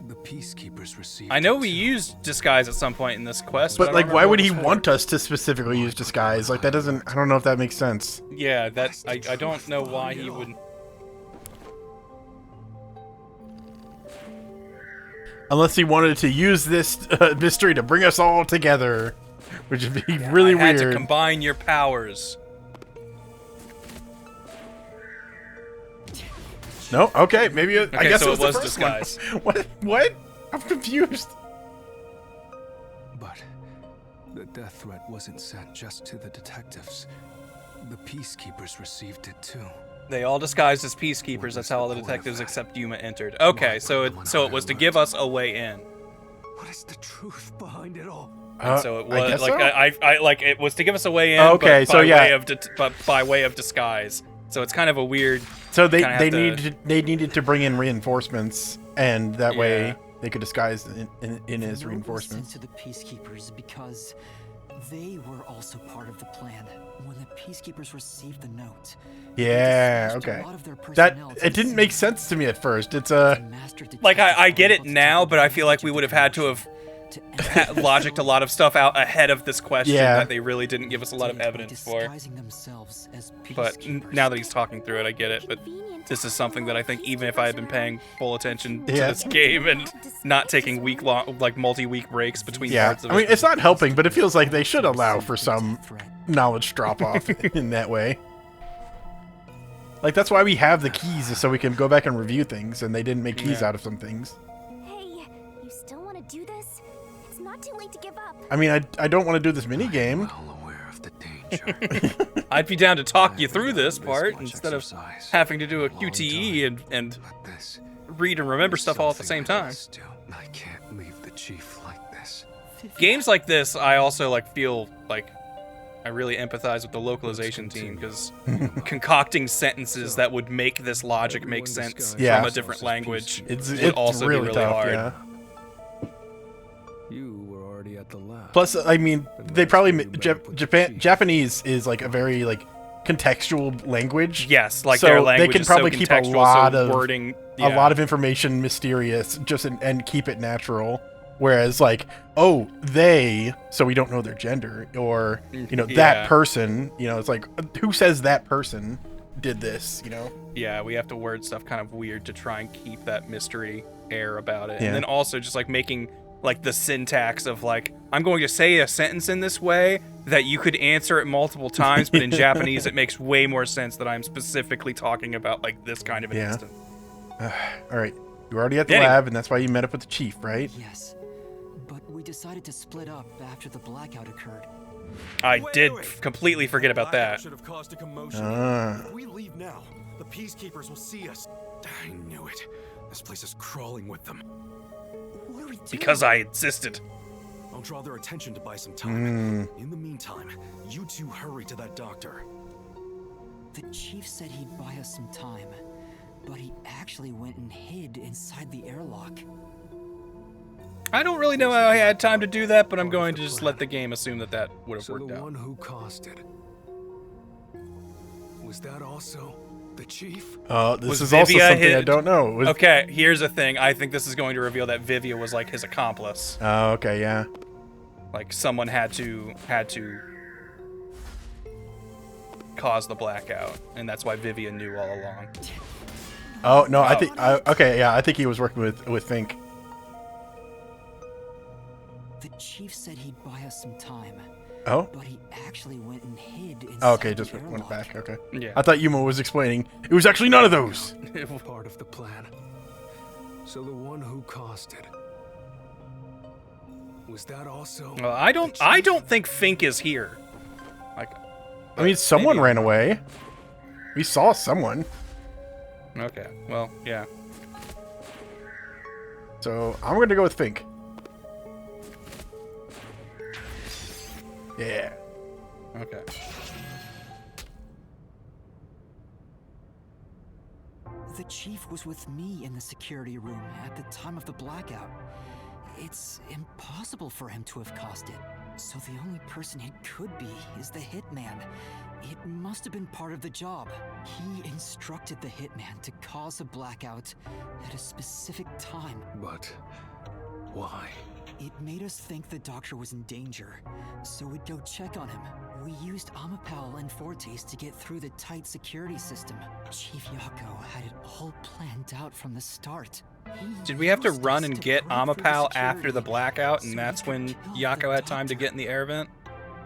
The peacekeepers received. I know we used disguise at some point in this quest, But I like, don't why remember would what he it was want us to specifically use disguise? Like, that doesn't. I don't know if that makes sense. for. Yeah, that I don't know why he would. Unless he wanted to use this mystery to bring us all together, which would be really I had weird. to combine your powers. No, okay, maybe. I guess so it was the first disguise. One. What? I'm confused. But the death threat wasn't sent just to the detectives. The peacekeepers received it too. They all disguised as peacekeepers. That's how all the detectives except Yuma entered. Okay, so it was to give us a way in. What is the truth behind it all? And so it was I guess like so? I like it was to give us a way in. Okay, but so by yeah. way of but by way of disguise. So it's kind of a weird. So they kinda have needed to bring in reinforcements, and that way Yeah. they could disguise in as The note was reinforcements. sent to the peacekeepers because they were also part of the plan. When the peacekeepers received the note, Yeah, okay. That it didn't make sense to me at first. It's like I get it now, but I feel like we would have had to have logicked a lot of stuff out ahead of this question that they really didn't give us a lot of evidence for. But now that he's talking through it, I get it. But this is something that I think even if I had been paying full attention to this game and not taking multi-week breaks between parts of it. I mean, it's not helping, but it feels like they should allow for some knowledge drop-off in that way. Like, that's why we have the keys, is so we can go back and review things, and they didn't make keys out of some things. Hey, you still want to do this? It's not too late to give up. I mean, I don't want to do this mini game. I'd be down to talk you through this part instead of having to do a QTE and read and remember stuff all at the same time. I can't leave the chief like this. Games like this, I also feel like I really empathize with the localization team because concocting sentences that would make this logic make sense from a different language would also really be really tough, hard. yeah. You were already at the lab. Plus, I mean, they probably Japanese is like a very contextual language. Yes, like so their language they can is so probably keep a contextual, lot so of wording, a lot of information mysterious, and keep it natural. Whereas they, so we don't know their gender, or that person, it's like, who says that person did this, Yeah, we have to word stuff kind of weird to try and keep that mystery air about it. Yeah. And then also just making the syntax of I'm going to say a sentence in this way that you could answer it multiple times, but in Japanese it makes way more sense that I'm specifically talking about this kind of an instance. All right, you're already at the lab, and that's why you met up with the chief, right? Yes, but we decided to split up after the blackout occurred. I did completely forget about that. Should have caused a commotion. If we leave now, the peacekeepers will see us. I knew it. This place is crawling with them. What are we doing? Because I insisted. I'll draw their attention to buy some time. In the meantime, you two hurry to that doctor. The chief said he'd buy us some time, but he actually went and hid inside the airlock. I don't really know how I had time to do that, but I'm going to just let the game assume that would have worked the out. one who caused it, was that also the chief? This is also something I don't know. Okay, here's the thing. I think this is going to reveal that Vivia was his accomplice. Oh, okay, yeah. Someone had to cause the blackout, and that's why Vivia knew all along. Oh no, I think I think he was working with Fink. The chief said he'd buy us some time. Oh? But he actually went and hid inside Oh, okay, just the went airlock. back. Okay. Yeah. I thought Yuma was explaining. It was actually none of those. Part of the plan. So the one who caused it, was that also? Well, I don't think Fink is here. I mean, someone ran away. We saw someone. Okay. Well, yeah. So I'm going to go with Fink. Yeah. Okay. The chief was with me in the security room at the time of the blackout. It's impossible for him to have caused it. So the only person it could be is the hitman. It must have been part of the job. He instructed the hitman to cause a blackout at a specific time. But why? It made us think the doctor was in danger, so we'd go check on him. We used Amapal and Fortes to get through the tight security system. Chief Yako had it all planned out from the start. Did we have to run and get Amapal after the blackout, and that's when Yako had time to get in the air vent?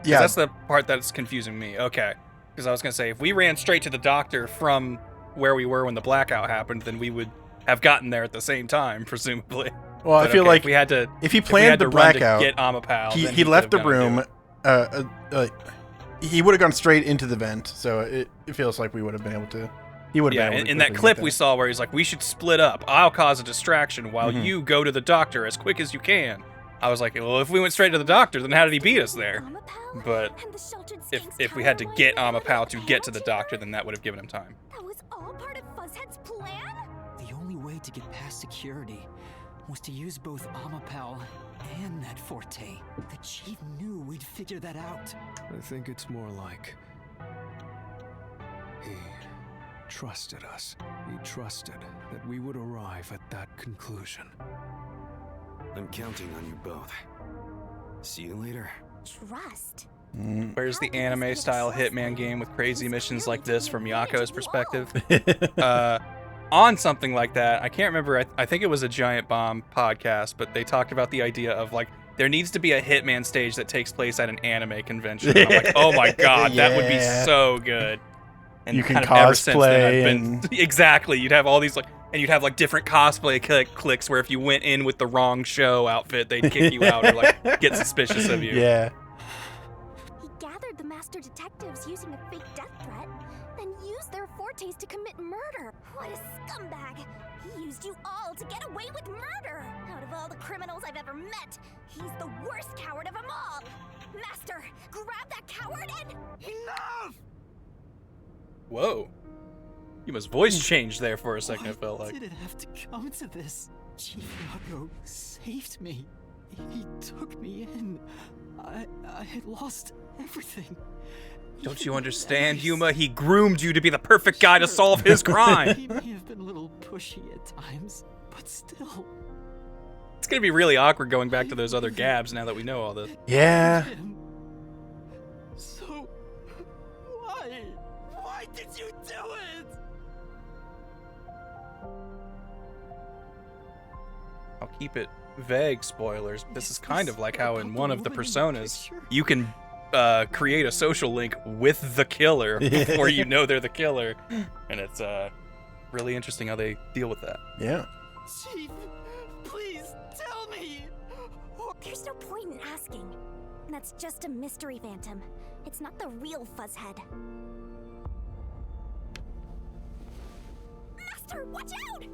Yeah. That's the part that's confusing me. Okay. Because I was going to say, if we ran straight to the doctor from where we were when the blackout happened, then we would have gotten there at the same time, presumably. Well, But I feel okay, like if we had to, if he if we planned had the to run to blackout, get Amapal, then he left the could have gone room. He would have gone straight into the vent, so it feels like we would have been able to. He would have Yeah, been able to in that quickly clip get we there. saw where he's like, we should split up. I'll cause a distraction while Mhm. you go to the doctor as quick as you can. I was like, well, if we went straight to the doctor, then how did he beat us there? But if we had to get Amapal to get to the doctor, then that would have given him time. That was all part of Fuzzhead's plan? The only way to get past security was to use both Amapal and that Forte. The chief knew we'd figure that out. I think it's more like he trusted us. He trusted that we would arrive at that conclusion. I'm counting on you both. See you later. Trust? Where's the anime-style Hitman game with crazy missions like this from Yako's perspective? On something like that, I can't remember, I think it was a Giant Bomb podcast, but they talked about the idea of, like, there needs to be a Hitman stage that takes place at an anime convention. And I'm like, oh my god, that would be Yeah. so good. And You can kind of ever since then, I've cosplay been exactly. You'd have all these and you'd have like different cosplay clicks where if you went in with the wrong show outfit, they'd kick you out or like get suspicious of you. Yeah. He gathered the master detectives using a fake death threat, then used their fortes to commit murder. What a scumbag! He used you all to get away with murder! Out of all the criminals I've ever met, he's the worst coward of them all! Master, grab that coward and... Enough! Whoa. You must voice change there for a second, it felt like. Did it have to come to this? Chief Yako saved me. He took me in. I had lost everything. Don't you understand, Yuma? He groomed you to be the perfect guy to solve his crime. He may have been a little pushy at times, but still. It's gonna be really awkward going back to those other Gabs now that we know all this. Yeah. So, why? Why did you do it? I'll keep it vague spoilers. This is kind of like how in one of the personas, you can create a social link with the killer before you know they're the killer. And it's really interesting how they deal with that. Yeah. Chief, please tell me. There's no point in asking. That's just a mystery phantom. It's not the real Fuzzhead. Master, watch out!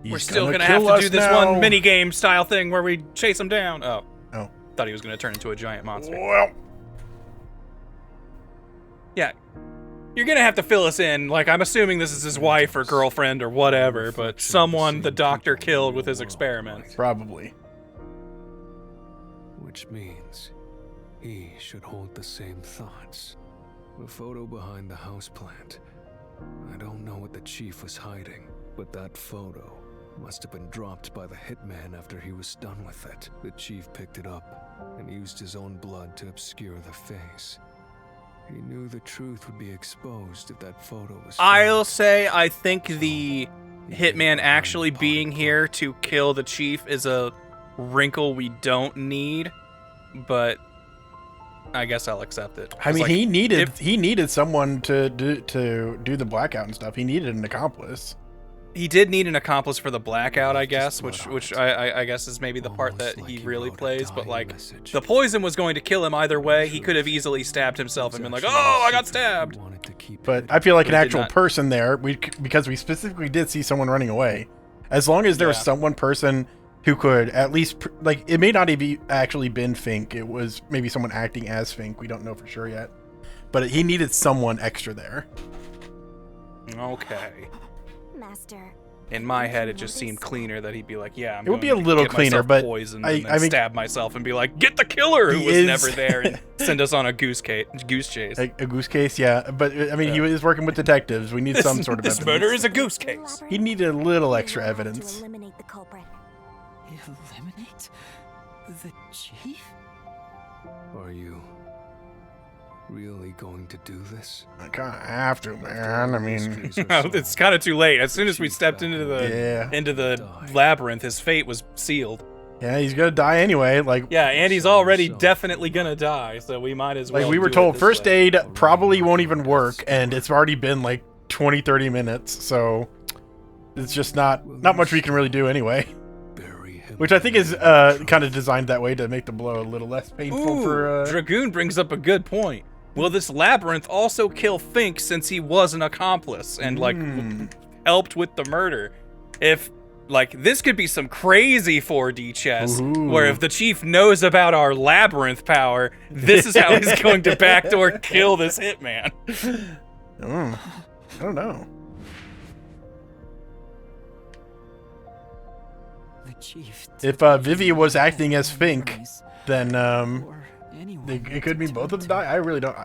We're still gonna have to do this one mini game style thing where we chase him down. Oh. Oh. Thought he was gonna turn into a giant monster. Well. Yeah. You're gonna have to fill us in. Like, I'm assuming this is his wife or girlfriend or whatever, but someone the doctor killed with his experiments. Probably. Which means he should hold the same thoughts. The photo behind the houseplant. I don't know what the chief was hiding, but that photo must have been dropped by the hitman after he was done with it. The chief picked it up and used his own blood to obscure the face. He knew the truth would be exposed if that photo was I'll say I think the hitman actually being here to kill the chief is a wrinkle we don't need, but I guess I'll accept it. I mean, Like, he needed someone to do the blackout and stuff. He needed an accomplice. He did need an accomplice for the blackout, I guess, which I guess is maybe the part that he really plays. But like, the poison was going to kill him either way. He could have easily stabbed himself and been like, "Oh, I got stabbed." But I feel like an But he did actual not. person there, because we specifically did see someone running away. As long as there was someone person who could at least like, it may not even actually been Fink. It was maybe someone acting as Fink. We don't know for sure yet. But he needed someone extra there. Okay. Master, in my head, it just seemed cleaner that he'd be like, "Yeah, I'm." It would be a going to little get cleaner, myself but poisoned I and then mean, stab myself and be like, "Get the killer who was never there," and send us on a goose chase. A goose case, yeah. But I mean, he was working with detectives. We need some sort of this evidence. murder is a goose case. He needed a little extra evidence. Eliminate the culprit. Eliminate the chief? Are you really going to do this? I kind of have to, man. I mean, it's kind of too late. As soon as we stepped into the labyrinth, his fate was sealed. Yeah, he's gonna die anyway. Like, yeah, and he's already definitely gonna die, so we might as well. Like we were told, first aid probably won't even work, and it's already been like 20-30 minutes, so it's just not much we can really do anyway. Which I think is kind of designed that way to make the blow a little less painful for. Dragoon brings up a good point. Will this labyrinth also kill Fink since he was an accomplice and like helped with the murder? If like this could be some crazy 4D chess where if the chief knows about our labyrinth power, this is how he's going to backdoor kill this hitman. I don't know. If Vivia was acting as Fink, then it could mean both of them die. I really don't.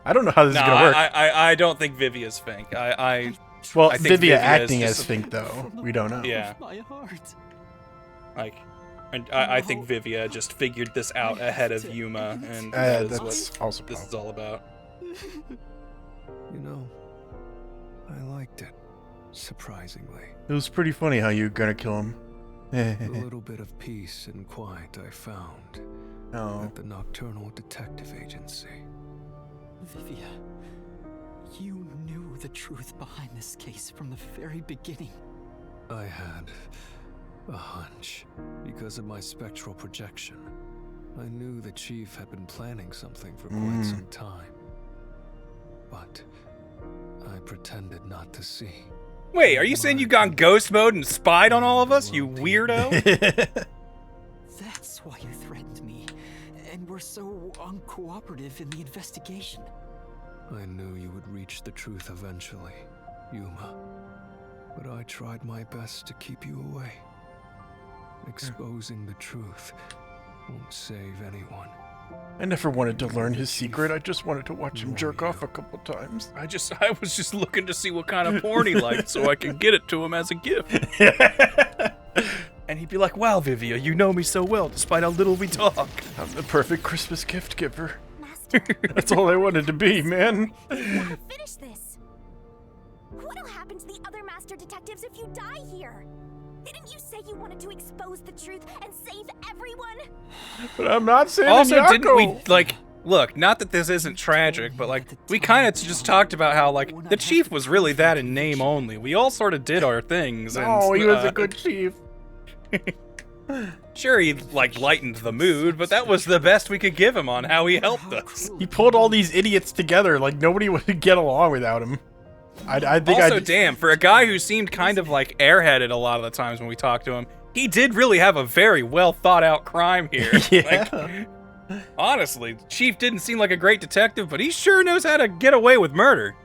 I don't know how this is gonna work. I don't think Vivia's Fink. Well, I think Vivia Vivia acting is as just Fink though. We don't know. Yeah. Like, and I think Vivia just figured this out ahead of Yuma, and that's what also this is all about. You know, I liked it, surprisingly. It was pretty funny how you're gonna kill him. The little bit of peace and quiet I found at the Nocturnal Detective Agency. Vivia, you knew the truth behind this case from the very beginning. I had a hunch because of my spectral projection. I knew the chief had been planning something for quite some time, but I pretended not to see. Wait, are you saying you gone ghost mode and spied on all of us, you weirdo? That's why you threatened me, and were so uncooperative in the investigation. I knew you would reach the truth eventually, Yuma. But I tried my best to keep you away. Exposing the truth won't save anyone. I never wanted to learn his secret. I just wanted to watch him jerk off a couple times. I was just looking to see what kind of porn he liked so I could get it to him as a gift. And he'd be like, "Wow, Vivia, you know me so well, despite how little we talk. I'm the perfect Christmas gift giver." That's all I wanted to be, man. Finish this. What'll happen to the other master detectives if you die here? Didn't you say you wanted to expose the truth and save everyone? But I'm not saying Also, Yako. didn't we, like, look, not that this isn't tragic, but, like, we kind of just talked about how, like, the chief was really that in name only. We all sort of did our things. Oh, he was a good chief. Sure, he, like, lightened the mood, but that was the best we could give him on how he helped us. He pulled all these idiots together. Like, nobody would get along without him. I think also, damn, for a guy who seemed kind of like airheaded a lot of the times when we talked to him, he did really have a very well thought out crime here. Yeah. Like, honestly, Chief didn't seem like a great detective, but he sure knows how to get away with murder.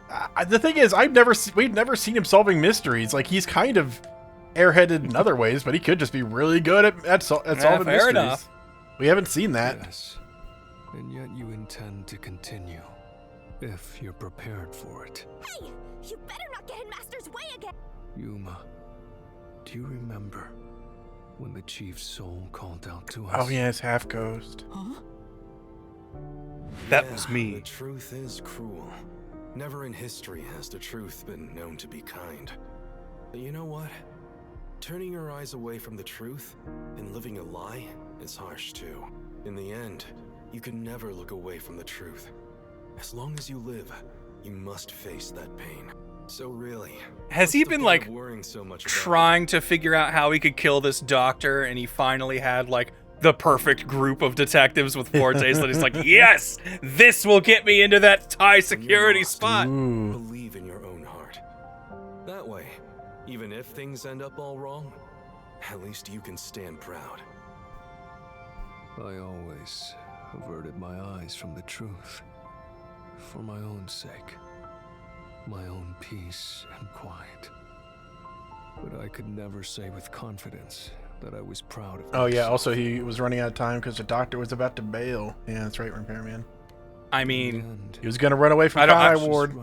The thing is, we've never seen him solving mysteries. Like, he's kind of airheaded in other ways, but he could just be really good at solving fair mysteries. enough. We haven't seen that. Yes, and yet you intend to continue, if you're prepared for it. Hey, you better not get in Master's way again. Yuma, do you remember when the chief's soul called out to us? Oh yeah, it's half ghost. Huh? That was me. The truth is cruel. Never in history has the truth been known to be kind. But you know what? Turning your eyes away from the truth and living a lie is harsh too. In the end, you can never look away from the truth. As long as you live, you must face that pain. So really, has he been like so much trying to figure out how he could kill this doctor, and he finally had like the perfect group of detectives with fortes that he's like, yes, this will get me into that high security spot. Believe in your own heart. That way, even if things end up all wrong, at least you can stand proud. I always averted my eyes from the truth. For my own sake. My own peace and quiet. But I could never say with confidence that I was proud of Oh yeah, myself. also he was running out of time because the doctor was about to bail. Yeah, that's right, Repairman. I mean, he was gonna run away from I Ward.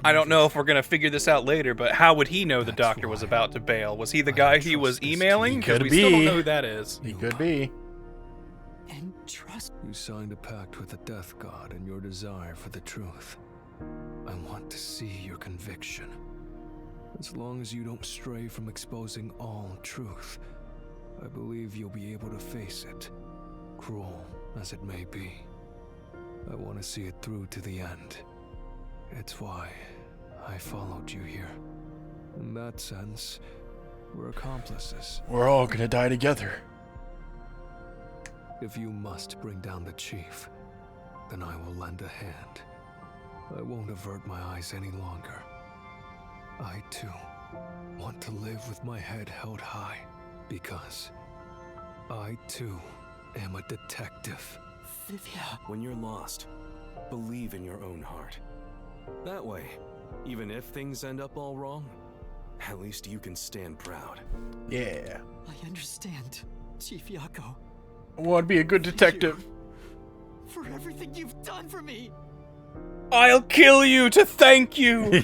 I don't know if we're gonna figure this out later, but how would he know the doctor was about to bail? Was he the guy he was emailing? Because we still don't know who that is. He could be. And trust. You signed a pact with the Death God and your desire for the truth. I want to see your conviction. As long as you don't stray from exposing all truth, I believe you'll be able to face it, cruel as it may be. I want to see it through to the end. It's why I followed you here. In that sense, we're accomplices. We're all gonna die together. If you must bring down the chief, then I will lend a hand. I won't avert my eyes any longer. I, too, want to live with my head held high, because I, too, am a detective. Vivia. When you're lost, believe in your own heart. That way, even if things end up all wrong, at least you can stand proud. Yeah. I understand, Chief Yako. I want to be a good detective. For everything you've done for me. I'll kill you to thank you.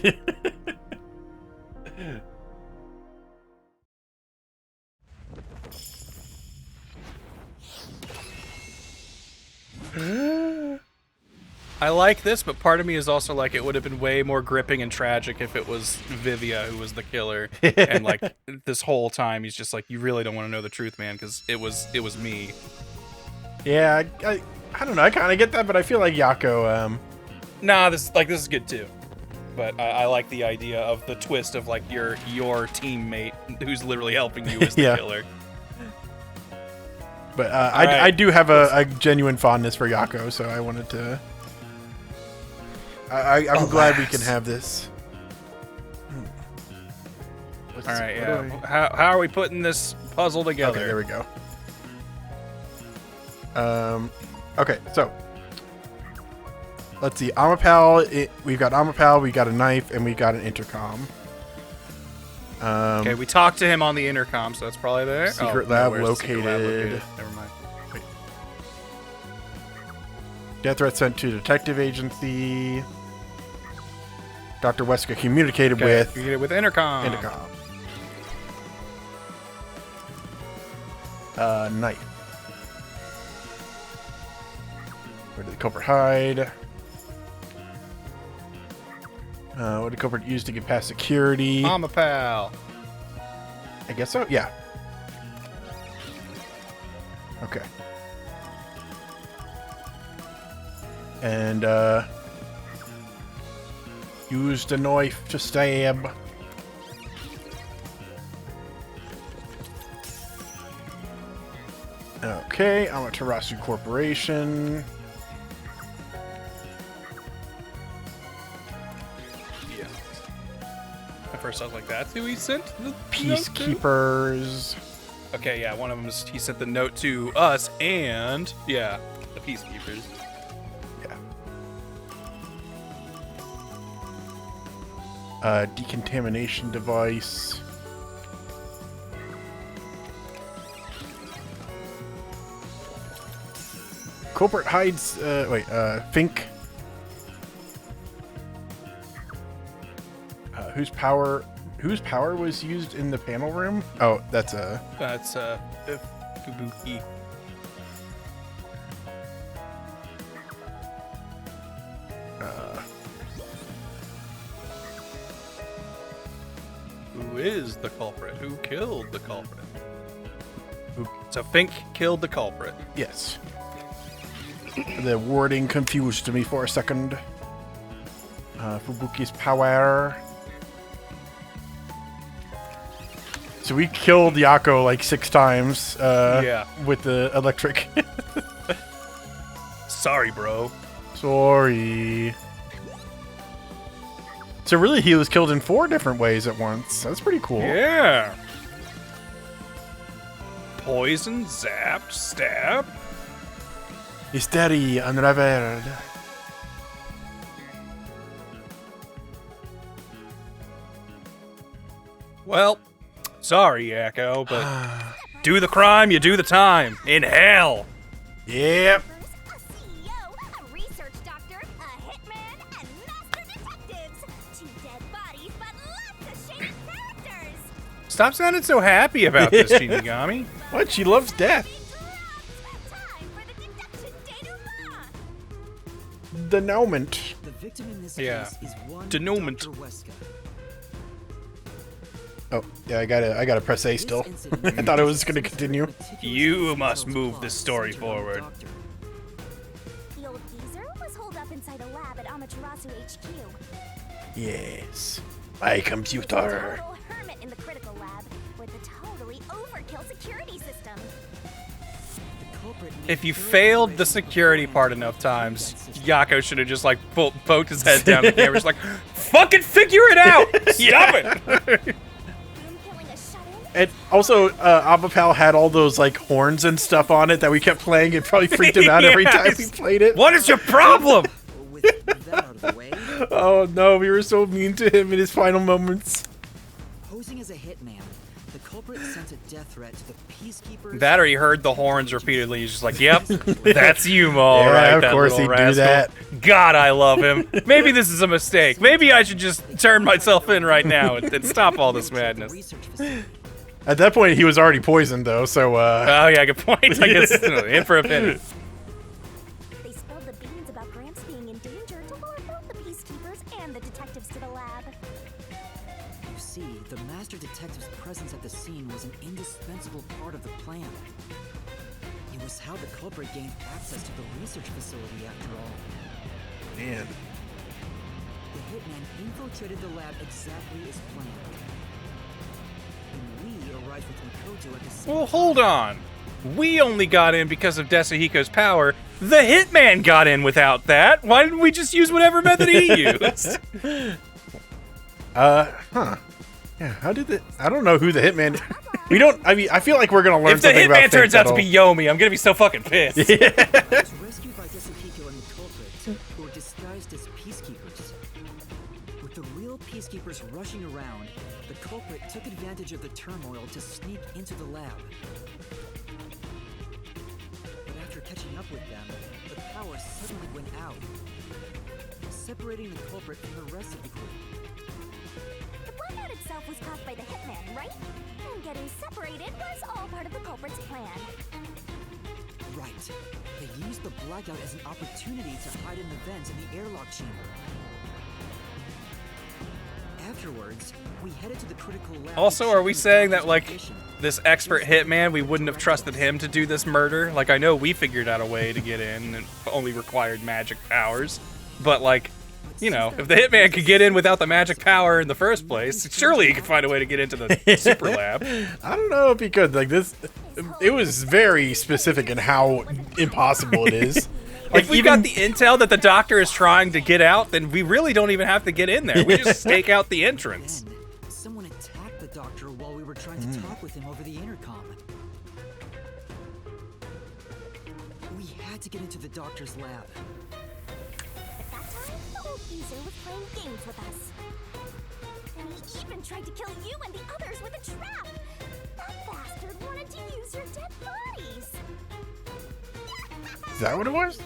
I like this, but part of me is also like it would have been way more gripping and tragic if it was Vivia who was the killer, and like this whole time he's just like, you really don't want to know the truth, man, because it was me. Yeah, I don't know. I kind of get that, but I feel like Yako. Nah, this is good too. But I like the idea of the twist of like your teammate who's literally helping you is the Yeah. killer. But right. I do have a genuine fondness for Yako, so I wanted to. I'm glad we can have this. All right, yeah. How are we putting this puzzle together? Okay, there we go. Okay, so let's see. Amapal, we've got Amapal, we got a knife, and we got an intercom. Okay, we talked to him on the intercom, so that's probably there. Secret no, lab where's the secret lab located. Never mind. Wait. Death threat sent to detective agency. Dr. Wesca communicated with intercom. Knife. Where did the culprit hide? What did the culprit use to get past security? Amapal. I guess so, yeah. Okay. And, used a knife to stab. Okay, Amaterasu Corporation. Yeah. At first I was like, that's who he sent the note to? Peacekeepers. Okay, yeah, one of them is he sent the note to us and yeah, the peacekeepers. Decontamination device. Culprit hides. Fink. Whose power was used in the panel room? Oh, that's Kabuki. Who is the culprit? Who killed the culprit? So Fink killed the culprit. Yes. The wording confused me for a second. Fubuki's power. So we killed Yako like 6 times. Yeah. With the electric. Sorry, bro. Sorry. So really, he was killed in 4 different ways at once. That's pretty cool. Yeah. Poison, zapped, stabbed. Mystery unraveled. Well, Sorry, Yako, but do the crime, you do the time. In hell. Yep. A research doctor, a hitman, and master detectives. 2 dead bodies, but lots of shady characters. Stop sounding so happy about this, Shinigami. What? She loves death. Denouement. The victim in this Yeah. case is one Denouement. Dr. Wesca. Oh, yeah, I gotta press A still. I thought it was gonna continue. You must move this story forward. The old geezer was holed up inside a lab at Amaterasu HQ. Yes. My computer. Total hermit in the critical lab with a totally overkill security system. If you failed the security part enough times, Yako should have just like poked his head down the camera, just like, fucking figure it out! Stop it! And also, Abapal had all those like horns and stuff on it that we kept playing. It probably freaked him out every time we played it. What is your problem? Oh no, we were so mean to him in his final moments. Posing as a hitman, the culprit sent a death threat to the peacekeepers. That or he heard the horns repeatedly. He's just like, yep, that's you, all Yeah, right. of that course little he'd do rascal. that. God, I love him. Maybe this is a mistake. Maybe I should just turn myself in right now and stop all this madness. At that point, he was already poisoned, though. So. Oh yeah, good point. I guess in for a penny. They spilled the beans about Gramps being in danger to lure both the peacekeepers and the detectives to the lab. You see, the master detective's presence at the scene was an indispensable part of the plan. It was how the culprit gained access to the research facility, after all. Man. The hitman infiltrated the lab exactly as planned. When we arrived with Makoto at the same Well, hold on. We only got in because of Desahiko's power. The hitman got in without that. Why didn't we just use whatever method he used? Huh. Yeah, how did the... I don't know who the hitman... We don't... I mean, I feel like we're gonna learn If the something about hitman turns out to be Fate Yomi, I'm gonna be so fucking pissed. was rescued by Desahiko and the culprit, who were disguised as peacekeepers. With the real peacekeepers rushing around, the culprit took advantage of the turmoil to sneak into the lab. But after catching up with them, the power suddenly went out, separating the culprit from the rest of the group. The blackout itself was caused by the hitman, right? And getting separated was all part of the culprit's plan. Right. They used the blackout as an opportunity to hide in the vents in the airlock chamber. Afterwards, we headed to the critical lab. Also, are we saying that, like, this expert hitman, we wouldn't have trusted him to do this murder? Like, I know we figured out a way to get in and only required magic powers, but, like, you know, if the hitman could get in without the magic power in the first place, surely he could find a way to get into the super lab. I don't know if he could. Like, this... It was very specific in how impossible it is. Like, if we got the intel that the doctor is trying to get out, then we really don't even have to get in there. We just stake out the entrance. Someone attacked the doctor while we were trying to talk with him over the intercom. We had to get into the doctor's lab. At that time, the old geezer was playing games with us. And he even tried to kill you and the others with a trap. That bastard wanted to use your dead bodies. Is that what it was?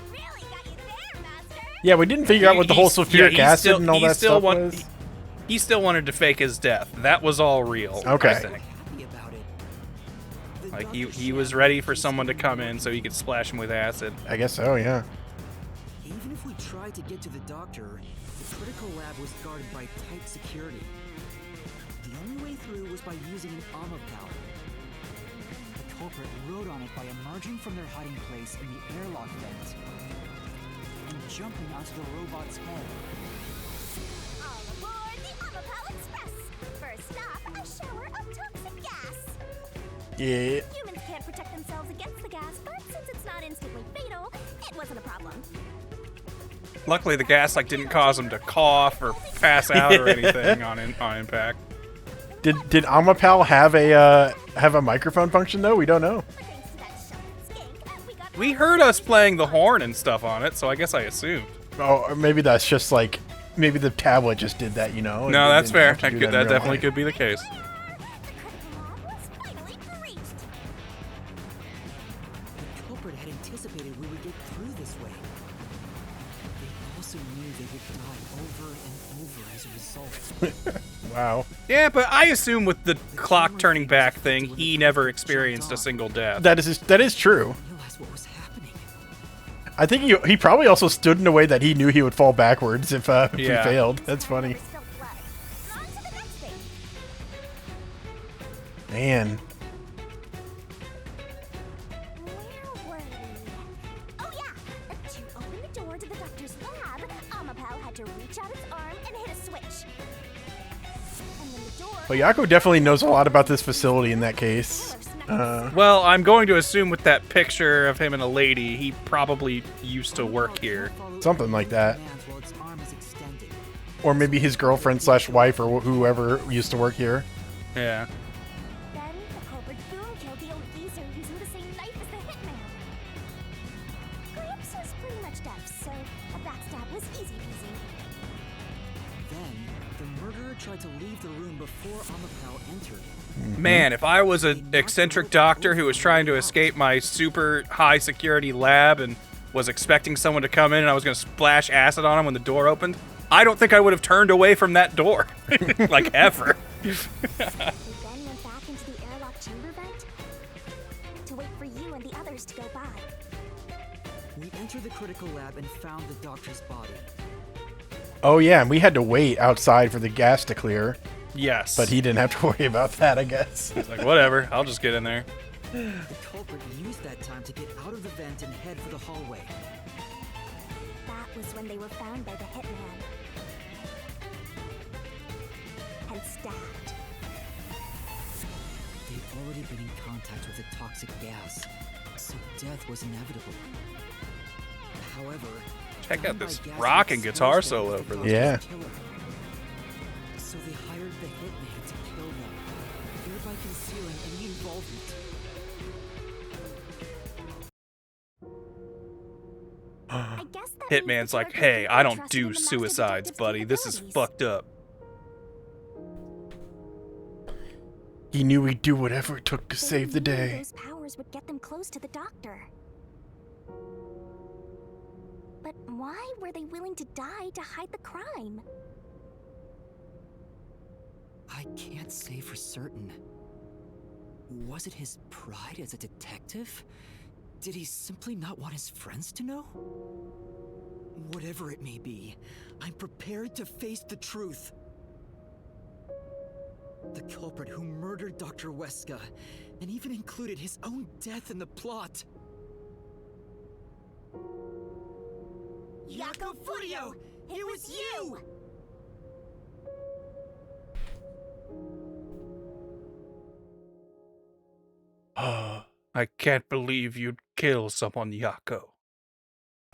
Yeah, we didn't figure out what the whole sulfuric acid and all that stuff was. He still wanted to fake his death. That was all real. Okay. I think. Like, he was ready for someone to come in so he could splash him with acid. I guess so, yeah. Even if we tried to get to the doctor, the critical lab was guarded by tight security. The only way through was by using an Amapower. The culprit rode on it by emerging from their hiding place in the airlock vent and jumping onto the robot's head. All aboard the Amapal Express. First stop, a shower of toxic gas. Yeah. Humans can't protect themselves against the gas, but since it's not instantly fatal, it wasn't a problem. Luckily, the gas like didn't cause him to cough or pass out or anything on impact. Did Amapal have a microphone function though? We don't know. We heard us playing the horn and stuff on it, so I guess I assumed. Oh, or maybe that's just like maybe the tablet just did that, you know? No, that's fair. That definitely could be the case. The critical lab culprit had anticipated we would get through this way. They also knew they would die over and over as a result. Wow. Yeah, but I assume with the clock turning back thing, he never experienced a single death. That is true. I think he probably also stood in a way that he knew he would fall backwards if he failed. That's funny. Man. Oh yeah! To open the door to the doctor's lab, Amapal had to reach out its arm and hit a switch. And then the door... But Yako definitely knows a lot about this facility in that case. Well, I'm going to assume with that picture of him and a lady, he probably used to work here. Something like that. Or maybe his girlfriend / wife or whoever used to work here. Yeah. Then the culprit boom killed the old geezer using the same knife as the hitman. Gramps was pretty much deaf, so a backstab was easy peasy. Then, the murderer tried to leave the room before Amapal entered. Man, if I was an eccentric doctor who was trying to escape my super high security lab and was expecting someone to come in and I was going to splash acid on him when the door opened, I don't think I would have turned away from that door. Like, ever. We then went back into the airlock chamber vent to wait for you and the others to go by. We entered the critical lab and found the doctor's body. Oh yeah, and we had to wait outside for the gas to clear. Yes. But he didn't have to worry about that, I guess. He's like, whatever, I'll just get in there. The culprit used that time to get out of the vent and head for the hallway. That was when they were found by the hitman. And stabbed. They'd already been in contact with a toxic gas, so death was inevitable. However, check out this rock and guitar solo for this. Yeah. So they hired the hitman to kill them, thereby concealing any involvement. Hitman's like, hey, I don't do suicides, buddy. This is fucked up. He knew he'd do whatever it took to save the day. Those powers would get them close to the doctor. But why were they willing to die to hide the crime? I can't say for certain. Was it his pride as a detective? Did he simply not want his friends to know? Whatever it may be, I'm prepared to face the truth. The culprit who murdered Dr. Wesca, and even included his own death in the plot. Yako Furio! It was you! I can't believe you'd kill someone, Yako.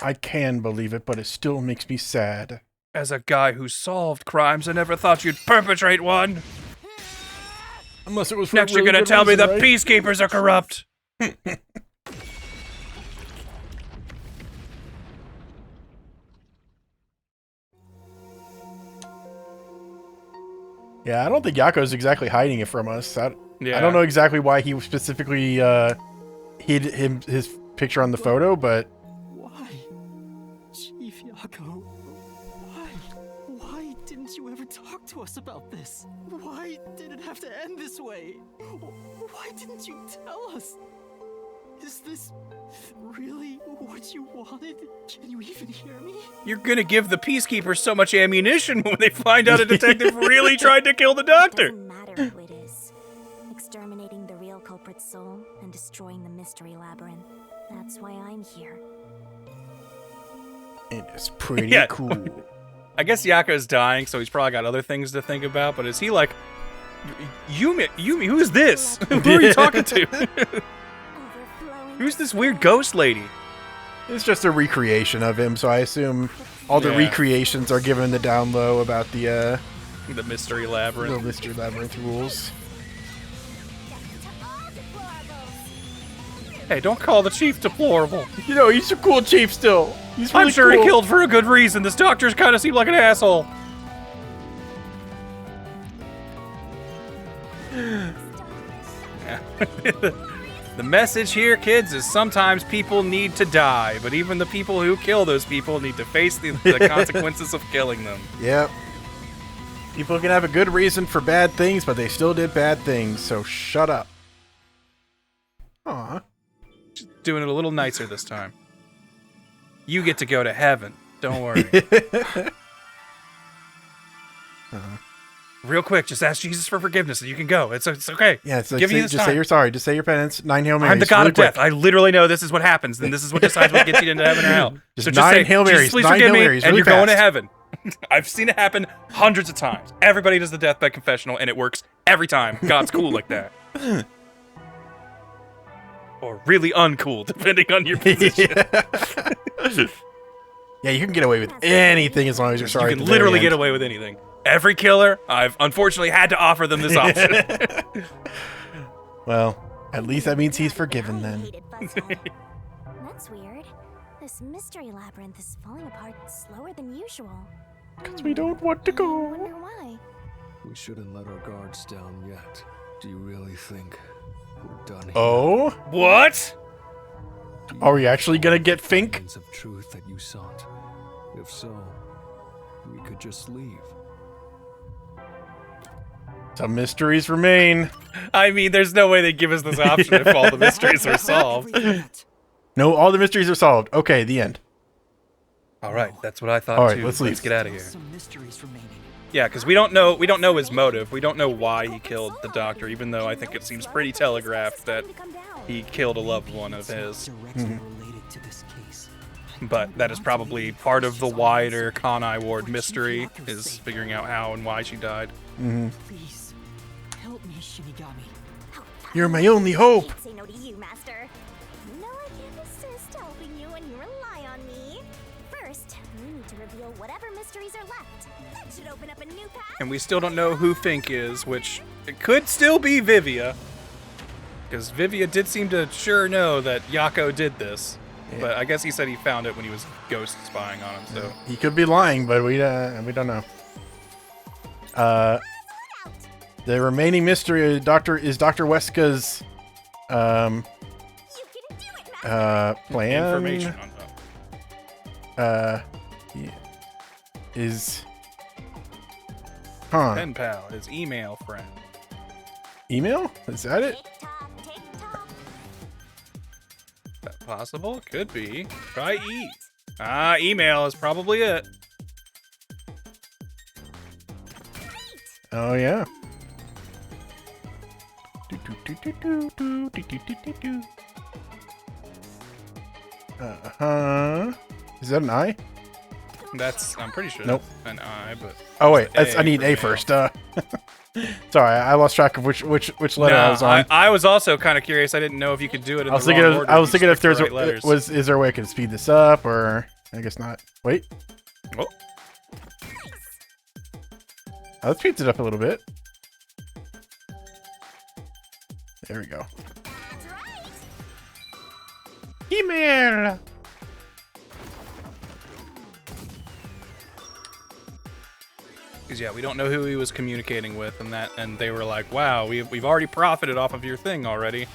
I can believe it, but it still makes me sad. As a guy who solved crimes, I never thought you'd perpetrate one. Unless it was for Next a really you're gonna good tell me reason, the right? peacekeepers are corrupt. Yeah, I don't think Yako's exactly hiding it from us. I Yeah. don't know exactly why he specifically hid his picture on the photo, but Why? Chief Yako, why didn't you ever talk to us about this? Why did it have to end this way? Why didn't you tell us? Is this really what you wanted? Can you even hear me? You're gonna give the peacekeepers so much ammunition when they find out a detective really tried to kill the doctor. Doesn't matter who it is. Exterminating the real culprit's soul and destroying the mystery labyrinth. That's why I'm here. it is pretty Yeah. cool. I guess Yako's dying, so he's probably got other things to think about, but is he like, Yumi, who is this? Who are you talking to? Who's this weird ghost lady? It's just a recreation of him, so I assume all the Yeah. recreations are given the down low about the mystery labyrinth. The mystery labyrinth rules. Hey, don't call the chief deplorable. You know, he's a cool chief still. He's really I'm sure cool. he killed for a good reason. This doctor's kind of seemed like an asshole. The message here, kids, is sometimes people need to die, but even the people who kill those people need to face the consequences of killing them. Yep. People can have a good reason for bad things, but they still did bad things, so shut up. Aw. Just doing it a little nicer this time. You get to go to heaven. Don't worry. Real quick, just ask Jesus for forgiveness and you can go. It's okay. Yeah, it's like, Give you this just time. say you're sorry. Just say your penance. 9 Hail Marys. I'm the God really of death. quick. I literally know this is what happens, and this is what decides what gets you into heaven or hell. Just so 9 say, Hail Jesus, Marys. please 9 forgive Hail me, Marys, and really you're going to fast. heaven. I've seen it happen hundreds of times. Everybody does the deathbed confessional, and it works every time. God's cool like that. Or really uncool, depending on your position. Yeah, you can get away with anything as long as you're sorry. You can literally get away with anything. Every killer, I've unfortunately had to offer them this option. Well, at least that means he's forgiven then. That's weird. This mystery labyrinth is falling apart slower than usual. Because we don't want to I go. wonder why. We shouldn't let our guards down yet. Do you really think we're done here? Oh? What? Are we actually gonna get Fink? Evidence of truth that you sought. If so, we could just leave. Some mysteries remain. I mean, there's no way they give us this option if all the mysteries are solved. No, all the mysteries are solved. Okay, the end. All right, that's what I thought All right, too. let's leave. Let's get out of here. Some mysteries remaining. Yeah, because we don't know his motive. We don't know why he killed the doctor, even though I think it seems pretty telegraphed that he killed a loved one of his. Directly related to this case. But that is probably part of the wider Kanai Ward mystery, is figuring out how and why she died. Please, help me, Shinigami. You're my only hope. Can't say no to you, Master. No, I can't resist helping you when you rely on me. First, we need to reveal whatever mysteries are left. That should open up a new path. And we still don't know who Fink is, which it could still be Vivia. Because Vivia did seem to sure know that Yako did this. Yeah. But I guess he said he found it when he was ghost spying on him, so... He could be lying, but we don't know. The remaining mystery is Dr. Wesca's plan. Information on that. Yeah, is Pen pal, his email friend. Email? Is that it? Is that possible? Could be. Try E. Email is probably it. Oh yeah. Is that an I? That's, I'm pretty sure Nope. that's an I, but... Oh wait, it's I need for A mail. first. Sorry, I lost track of which letter I was on. I was also kind of curious. I didn't know if you could do it in I was the thinking wrong of, order I was you thinking if stick there's the right letters. is there a way I can speed this up, or I guess not. Wait. Oh. Let's speed it up a little bit. There we go. Email. Because yeah, we don't know who he was communicating with, and they were like, "Wow, we've already profited off of your thing already."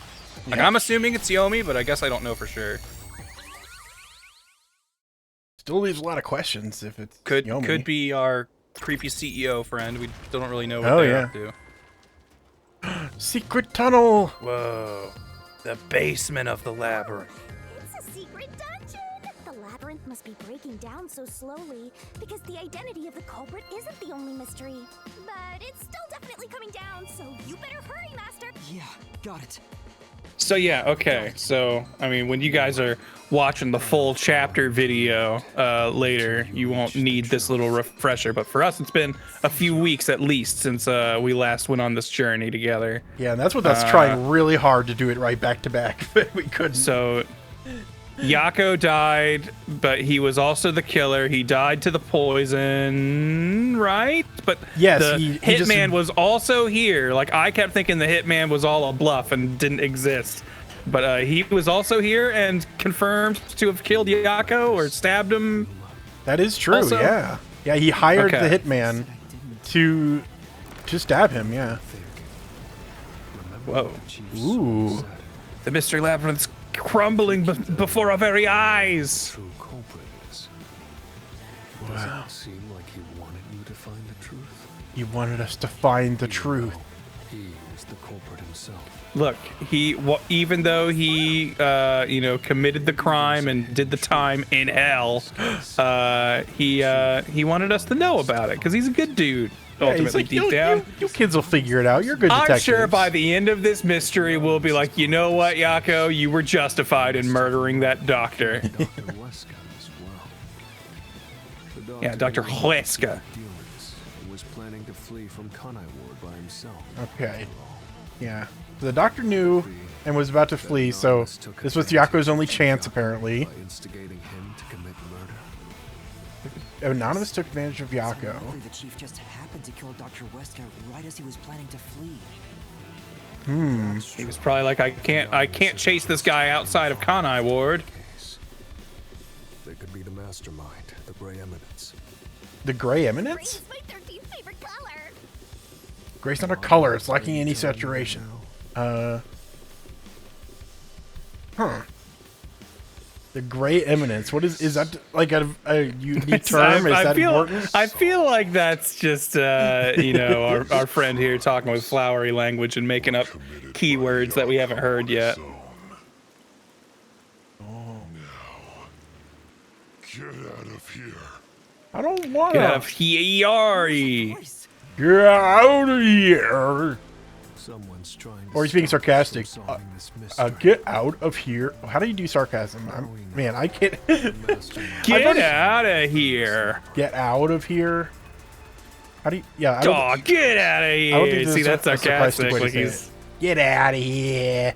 Like, Yeah. I'm assuming it's Yomi, but I guess I don't know for sure. Still leaves a lot of questions if it's Yomi. Could be our creepy CEO friend. We still don't really know what Oh, they're yeah. up to. Secret tunnel. Whoa, the basement of the labyrinth. It's a secret dungeon. The labyrinth must be breaking down so slowly because the identity of the culprit isn't the only mystery. But it's still definitely coming down, so you better hurry, Master. Yeah, got it. So yeah, okay. So I mean, when you guys are watching the full chapter video later, you won't need this little refresher. But for us, it's been a few weeks at least since we last went on this journey together. Yeah, and that's what that's trying really hard to do it right back to back, but we couldn't. So Yako died, but he was also the killer. He died to the poison, right? But Yes, the he hitman just- was also here. Like, I kept thinking the hitman was all a bluff and didn't exist. But he was also here and confirmed to have killed Yako or stabbed him. That is true, also? yeah. Yeah, he hired Okay. the hitman to stab him, yeah. Whoa. Ooh. The mystery labyrinth's crumbling before our very eyes. True culprit is. Doesn't it seem like he wanted you to find the truth? He wanted us to find the truth. He is the culprit himself. Look, even though he, you know, committed the crime and did the time in hell, he wanted us to know about it because he's a good dude. Ultimately, like, deep down, you kids will figure it out. You're good detectives. I'm sure by the end of this mystery, we'll be like, you know what, Yako, you were justified in murdering that doctor. Yeah, Dr. Wesca. Was planning to flee from Kanai Ward by himself. Okay. Yeah. The doctor knew and was about to flee, so this was Yako's only chance, apparently. By instigating him to commit murder. Anonymous took advantage of Yako. Likely the chief just happened to kill Dr. Wesca right as he was planning to flee. He was probably like, I can't chase this guy outside of Kanai Ward. They could be the mastermind, the Gray Eminence. The Gray Eminence? My 13th favorite color. Gray's not a color. It's lacking any saturation. Huh. The Gray Eminence. What is that like a unique term? Is that important? I feel like that's just you know, our friend here talking with flowery language and making up keywords that we haven't heard yet. Get out of here. I don't want Get to. out of here. Get out of here. Someone's trying to Or he's being stop us sarcastic. from solving this mystery. Get out of here. How do you do sarcasm? Man, I can't. Get out of here. Get out of here. How do you? Yeah. Get out of I don't think here. this See, is that's a sarcastic. way to Like say he's. it. Get out of here.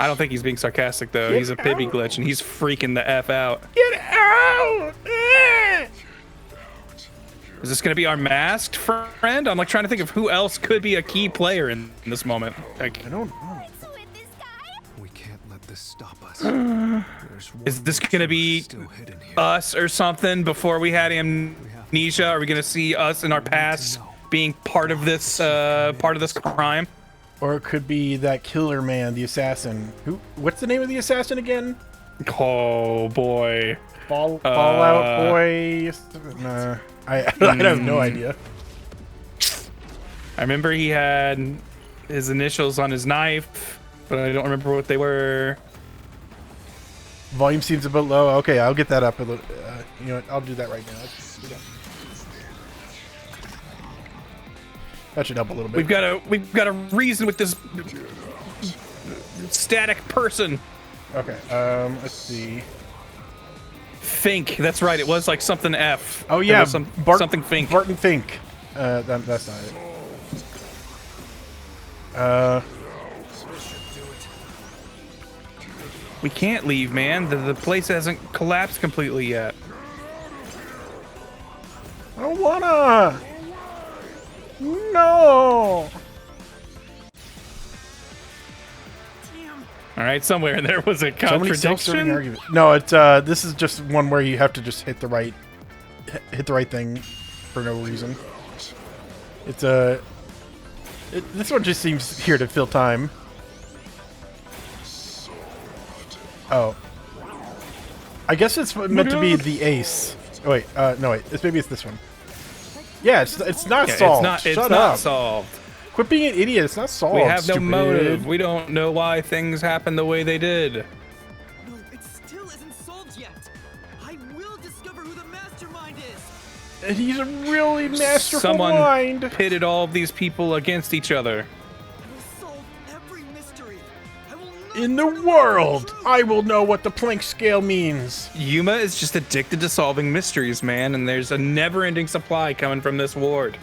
I don't think he's being sarcastic though. Get He's a Pibby glitch and he's freaking the F out. Get out. Is this gonna be our masked friend? I'm like trying to think of who else could be a key player in this moment. Like, I don't know. We can't let this stop us. Is this gonna be us or something before we had amnesia? Are we gonna see us in our past being part of this crime? Or it could be that killer man, the assassin. What's the name of the assassin again? Oh boy. Fallout Boy. Nah, I have no idea. I remember he had his initials on his knife, but I don't remember what they were. Volume seems a bit low. Okay, I'll get that up a little. You know what? I'll do that right now. That should help a little bit. We've got a reason with this static person. Okay. Let's see. Fink. That's right. It was like something F. Oh yeah, something Fink. Barton Fink. That's not it. We can't leave, man. The place hasn't collapsed completely yet. I don't wanna. No. All right, somewhere in there was a contradiction. No, it's this is just one where you have to just hit the right thing for no reason. It's this one just seems here to fill time. Oh, I guess it's meant to be the ace. Oh, wait, no wait, maybe it's this one. Yeah, it's not solved. It's not solved. Quit being an idiot. It's not solved. We have no stupid. motive. We don't know why things happen the way they did. No, it still isn't solved yet. I will discover who the mastermind is. And he's a really masterful Someone mind. pitted all of these people against each other. In the world, I will know what the Planck scale means. Yuma is just addicted to solving mysteries, man, and there's a never-ending supply coming from this ward.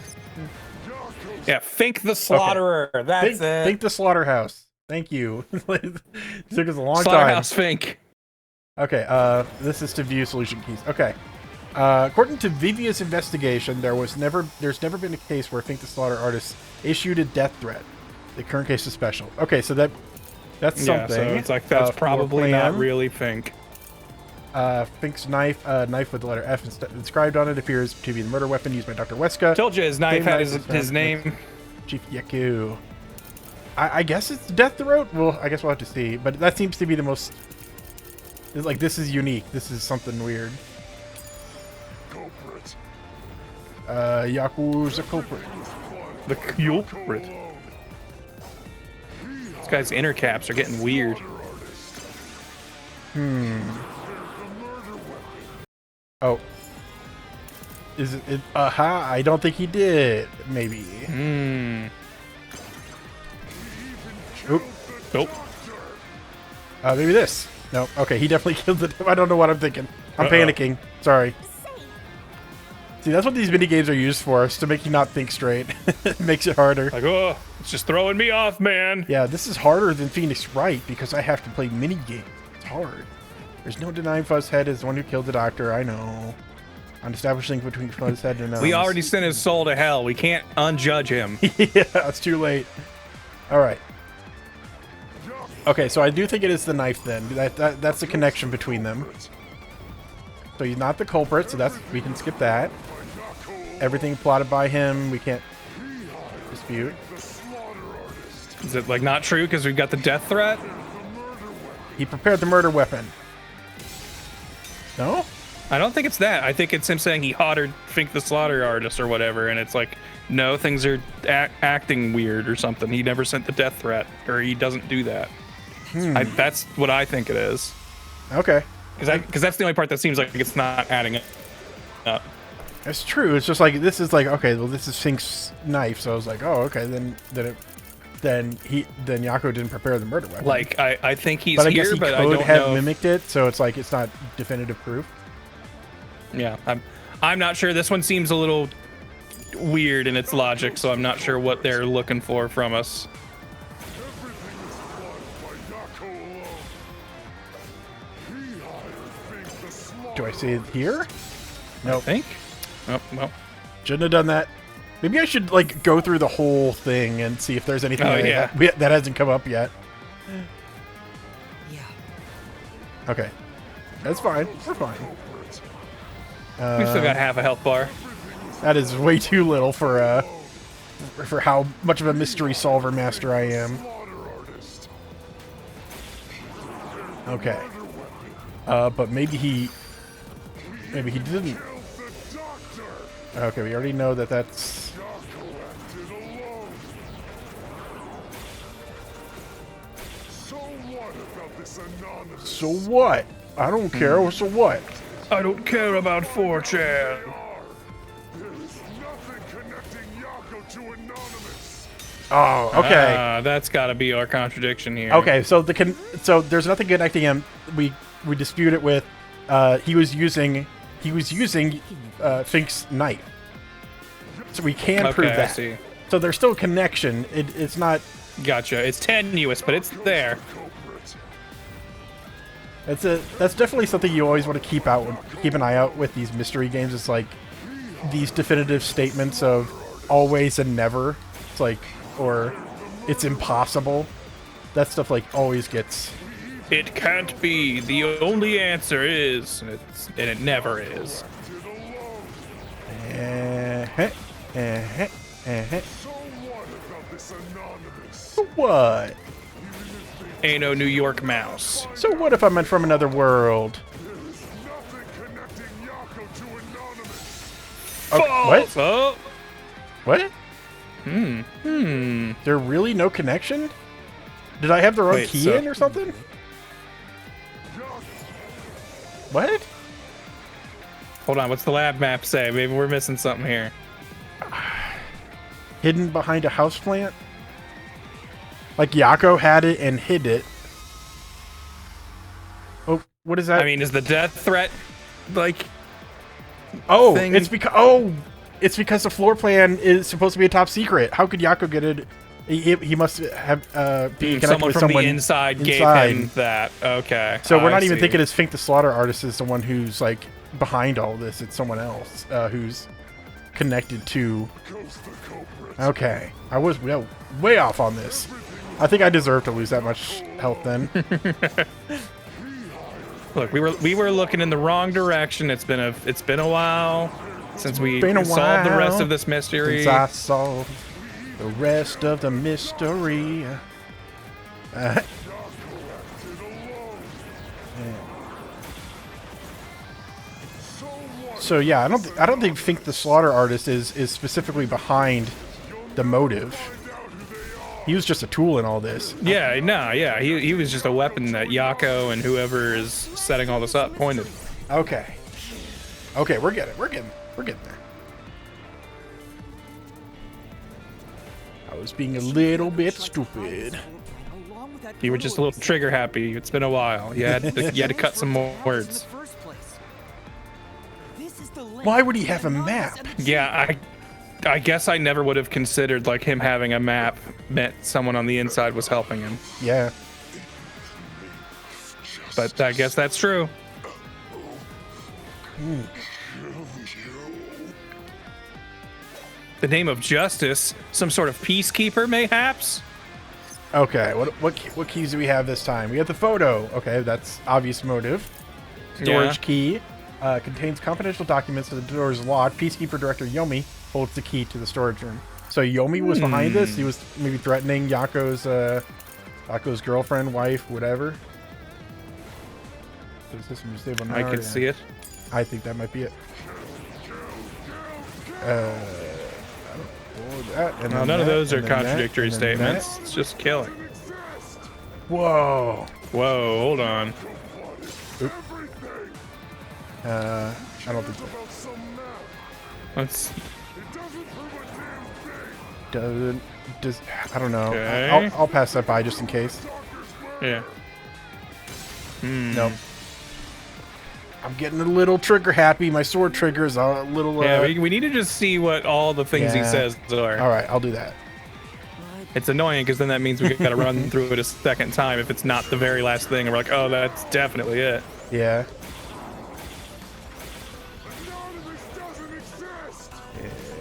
Yeah, Fink the Slaughterer. Okay. That's it. Fink the Slaughterhouse. Thank you. It took us a long time. Slaughterhouse Fink. Okay, this is to view solution keys. Okay. According to Vivia's investigation, there's never been a case where Fink the Slaughter Artist issued a death threat. The current case is special. Okay, so that's something. Yeah, so it's like that's probably not really Fink. Fink's knife, knife with the letter F inscribed on it, appears to be the murder weapon used by Dr. Wesca. Told you his knife had his name. Chief Yako. I guess it's death throat. Well, I guess we'll have to see. But that seems to be the most. Like, this is unique. This is something weird. Yaku's a culprit. The culprit. This guy's inner caps are getting weird. Oh. Is it? Aha! I don't think he did. Maybe. Oop. Nope. Maybe this. No. Okay, he definitely killed it. I don't know what I'm thinking. I'm panicking. Sorry. See, that's what these mini games are used for, is to make you not think straight. It makes it harder. Like, oh, it's just throwing me off, man. Yeah, this is harder than Phoenix Wright because I have to play mini games. It's hard. There's no denying Fuzzhead is the one who killed the doctor. I know. On establishing between Fuzzhead and we already sent his soul to hell. We can't unjudge him. Yeah, it's too late. All right. Okay, so I do think it is the knife then. That's the connection between them. So he's not the culprit, so we can skip that. Everything plotted by him, we can't dispute. Is it like not true because we've got the death threat? He prepared the murder weapon. No? I don't think it's that. I think it's him saying he hoddered Fink the Slaughter Artist or whatever, and it's like, no, things are acting weird or something. He never sent the death threat, or he doesn't do that. That's what I think it is. Okay. Because that's the only part that seems like it's not adding up. It's true. It's just like, this is like, okay, well, this is Fink's knife, so I was like, oh, okay, then Yako didn't prepare the murder weapon. Like, I think he's but I here, guess he but I could don't have know. mimicked it, so it's like, it's not definitive proof. Yeah, I'm not sure. This one seems a little weird in its logic, so I'm not sure what they're looking for from us. Do I see it here? No. I think. Oh, well. Shouldn't have done that. Maybe I should like go through the whole thing and see if there's anything that hasn't come up yet. Yeah. Okay. That's fine. We're fine. We still got half a health bar. That is way too little for how much of a mystery solver master I am. Okay. But maybe he didn't. Okay, we already know that's. So what? I don't care. So what? I don't care about 4chan. Oh, okay. That's got to be our contradiction here. Okay, so so there's nothing connecting him. We dispute it with he was using Fink's knife. So we can prove that. I see. So there's still a connection. It's not. Gotcha. It's tenuous, but it's there. That's definitely something you always want to keep an eye out with these mystery games. It's like these definitive statements of always and never. It's like, or it's impossible. That stuff like always gets. It can't be. The only answer is, and it never is. What? Ain't no New York mouse. So what if I'm from another world? Oh, what? Oh. What? There really no connection? Did I have the wrong key in or something? What? Hold on, what's the lab map say? Maybe we're missing something here. Hidden behind a houseplant? Like Yako had it and hid it. Oh, what is that? I mean, is the death threat like? Oh, thing? it's because the floor plan is supposed to be a top secret. How could Yako get it? He must have be connected someone with from someone the inside gave him that. Okay. So we're not even see. thinking it's Fink the Slaughter Artist is the one who's like behind all this. It's someone else who's connected to. Okay, I was way off on this. I think I deserve to lose that much health then. Look, we were looking in the wrong direction. It's been a while since we solved the rest of this mystery. Since I solved The rest of the mystery. So yeah, I don't think the slaughter artist is specifically behind the motive. He was just a tool in all this. Yeah, no, yeah, he was just a weapon that Yako and whoever is setting all this up pointed. Okay. Okay, we're getting there. I was being a little bit stupid. You were just a little trigger happy. It's been a while. You had to cut some more words. Why would he have a map? Yeah, I guess I never would have considered like him having a map meant someone on the inside was helping him. Yeah. But I guess that's true. The name of justice, some sort of peacekeeper, mayhaps? Okay, what keys do we have this time? We have the photo. Okay, that's obvious motive. Storage key contains confidential documents. The door is locked. Peacekeeper Director Yomi holds the key to the storage room. So Yomi was behind this. He was maybe threatening Yako's girlfriend, wife, whatever. I could see it. I think that might be it. No, none of those are contradictory statements. It's just killing. Whoa. Whoa, hold on. Oop. I don't think so. Let's see. I don't know. Okay. I'll pass that by just in case. Yeah. Nope. I'm getting a little trigger happy. My sword trigger is a little. Yeah, we need to just see what all the things he says are. All right, I'll do that. It's annoying because then that means we got to run through it a second time if it's not the very last thing, and we're like, oh, that's definitely it. Yeah.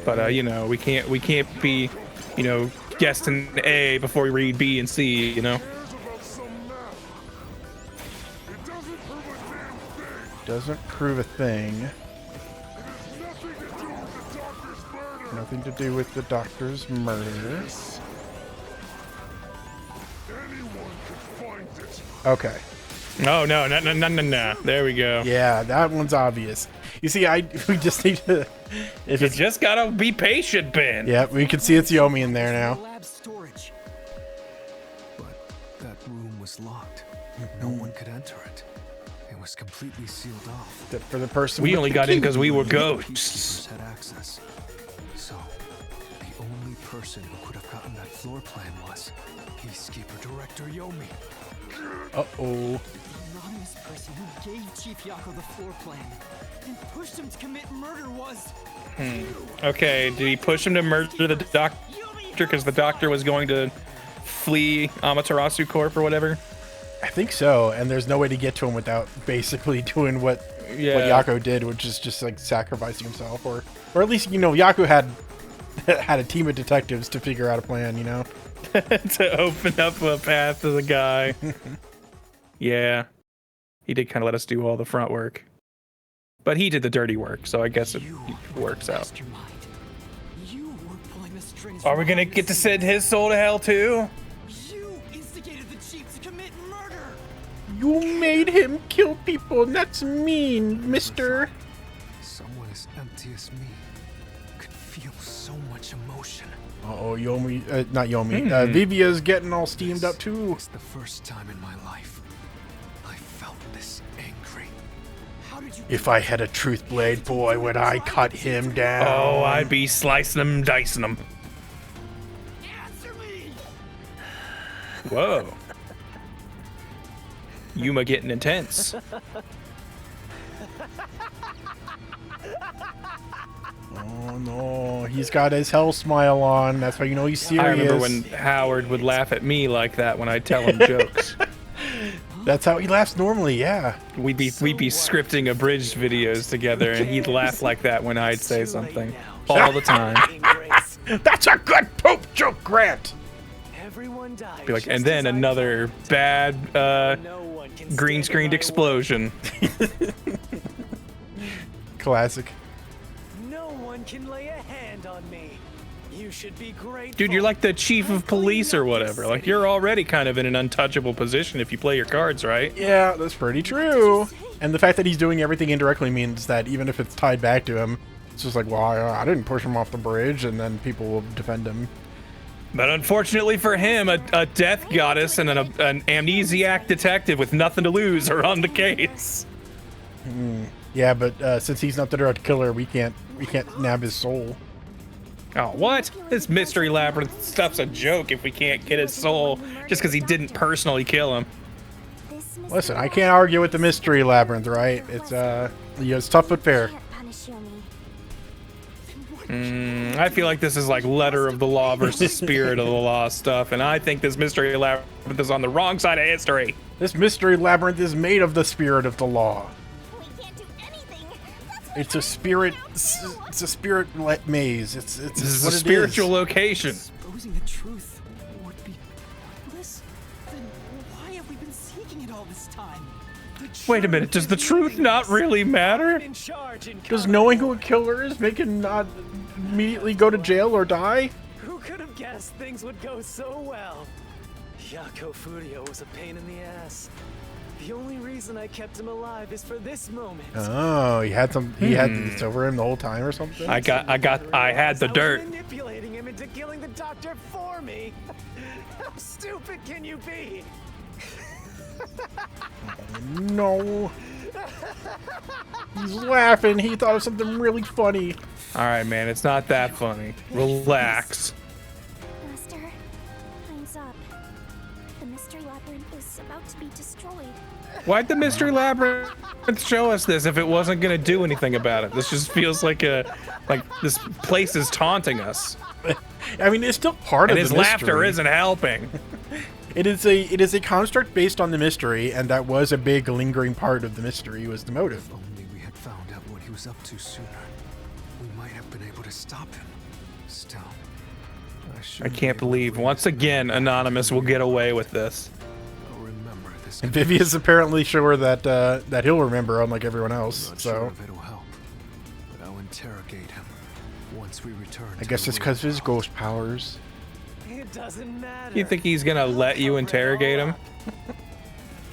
But you know, we can't be, you know, guessing A before we read B and C. You know. Doesn't prove a thing. Nothing to do with the doctor's murder. Okay. Oh no! There we go. Yeah, that one's obvious. You see, we just need to. You just gotta be patient, Ben. Yeah, we can see it's Yomi in there now. But that room was locked. No one could enter it. It was completely sealed off. For the person we only got in because we were Peacekeepers ghosts. had access. So, the only person who could have gotten that floor plan was Peacekeeper Director Yomi. Uh-oh. The anonymous person who gave Chief Yako the floor plan and pushed him to commit murder was... Okay, did he push him to murder the doctor because the doctor was going to flee Amaterasu Corp or whatever? I think so, and there's no way to get to him without basically doing what Yako did, which is just like sacrificing himself, or at least, you know, Yako had a team of detectives to figure out a plan, you know, to open up a path to the guy. Yeah, he did kind of let us do all the front work, but he did the dirty work, so I guess it works out. Are we gonna get to send his soul to hell too? You made him kill people, and that's mean, mister. Someone as empty as me could feel so much emotion. Uh-oh, Yomi, not Yomi, Vivia's getting all steamed up too. It's the first time in my life I felt this angry. If I had a truth blade, boy, would I cut him down. Oh, I'd be slicing him, dicing him. Whoa. Yuma getting intense. Oh no, he's got his hell smile on. That's why you know he's serious. I remember when Howard would laugh at me like that when I tell him jokes. That's how he laughs normally, yeah. We'd be scripting abridged videos together, and he'd laugh like that when I'd say something all the time. That's a good poop joke, Grant. Be like, and then another bad green screened explosion. Classic. No one can lay a hand on me. You should be grateful. Dude, you're like the chief of police or whatever. Like, you're already kind of in an untouchable position if you play your cards right. Yeah, that's pretty true. And the fact that he's doing everything indirectly means that even if it's tied back to him, it's just like, well, I didn't push him off the bridge, and then people will defend him. But unfortunately for him, a death goddess and an amnesiac detective with nothing to lose are on the case. Yeah, but since he's not the direct killer, we can't nab his soul. Oh, what? This mystery labyrinth stuff's a joke if we can't get his soul just because he didn't personally kill him. Listen, I can't argue with the mystery labyrinth, right? It's it's tough but fair. I feel like this is like letter of the law versus spirit of the law stuff, and I think this mystery labyrinth is on the wrong side of history. This mystery labyrinth is made of the spirit of the law. It's a spirit. It's a spirit maze. It's this is a spiritual location. Exposing the truth would be pointless. Then why have we been seeking it all this time? Wait a minute. Does the truth not really matter? Does knowing who a killer is make him not immediately go to jail or die? Who could have guessed things would go so well? Yako Furio was a pain in the ass. The only reason I kept him alive is for this moment. Oh, he had this over him the whole time or something? I had the dirt. Manipulating him into killing the doctor for me. How stupid can you be? No. He's laughing. He thought of something really funny. All right, man. It's not that funny. Relax. Master, time's up. The mystery labyrinth is about to be destroyed. Why'd the mystery labyrinth show us this if it wasn't gonna do anything about it? This just feels like this place is taunting us. I mean, it's still part of the mystery. And his laughter isn't helping. It is a construct based on the mystery, and that was a big lingering part of the mystery, was the motive. If only we had found out what he was up to sooner, we might have been able to stop him. Still, I can't believe once again Anonymous will get away with this. I'll remember this. And Vivia's apparently sure that that he'll remember, unlike everyone else. Not So sure if it'll help, but I'll interrogate him once we return. I guess it's because of his ghost powers. It doesn't matter. You think he's gonna let you interrogate him?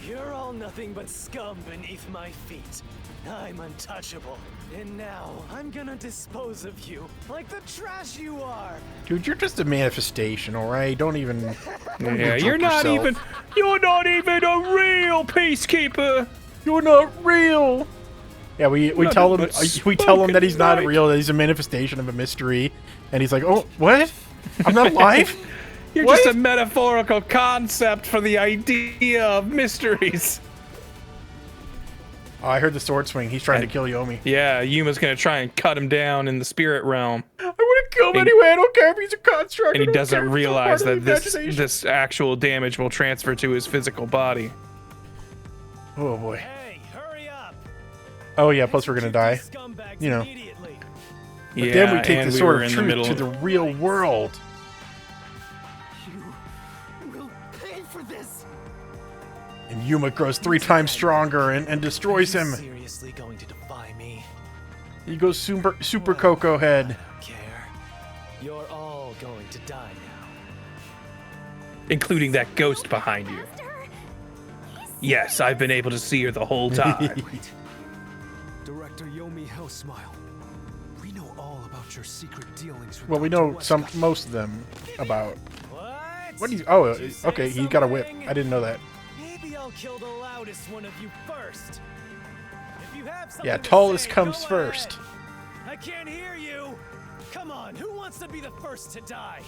You're all nothing but scum beneath my feet. I'm untouchable. And now I'm gonna dispose of you like the trash you are. Dude, you're just a manifestation, all right? Don't even. Yeah, you're not even a real peacekeeper. You're not real. Yeah, we tell him that he's not real. That he's a manifestation of a mystery, and he's like, "Oh, what? I'm not alive." You're What? just a metaphorical concept for the idea of mysteries. Oh, I heard the sword swing. He's trying to kill Yomi. Yeah, Yuma's gonna try and cut him down in the spirit realm. I want to kill him anyway. I don't care if he's a construct. And he I don't doesn't care if he's a realize part of that the imagination. this actual damage will transfer to his physical body. Oh boy. Hey, hurry up. Oh yeah. Plus we're gonna die. You know. But Yeah, then we take and the we sword were of in the truth middle. to the real world. We'll pay for this. And Yuma grows 3 times stronger and destroys him. Seriously going to defy me? He goes super Coco head. You're all going to die now. Including that ghost behind you. Yes, I've been able to see her the whole time. Director Yomi Hellsmile, we know all about your secret dealings with Well, we Dr. know most of them about. What do you? Oh, okay. He got a whip. I didn't know that. Maybe I'll kill the loudest one of you first. If you have something Yeah, to tallest say, comes go first. ahead. I can't hear you. Come on, who wants to be the first to die?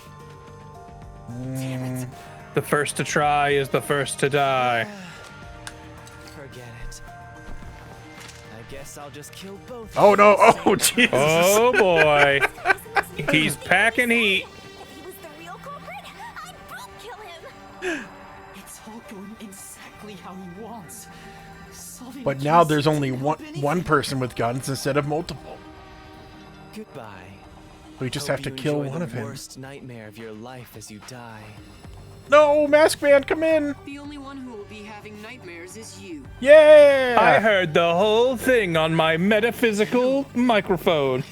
Mm, The first to try is the first to die. Forget it. I guess I'll just kill both. Oh no! Oh Jesus! Oh boy. He's packing heat. It's all going exactly how he wants. Solving But the now case there's only won't one help one person with guns instead of multiple. Goodbye. We just Hope have to you kill enjoy one the of him. Worst nightmare of your life as you die. No, Mask Man, come in! The only one who will be having nightmares is you. Yeah! I heard the whole thing on my metaphysical microphone.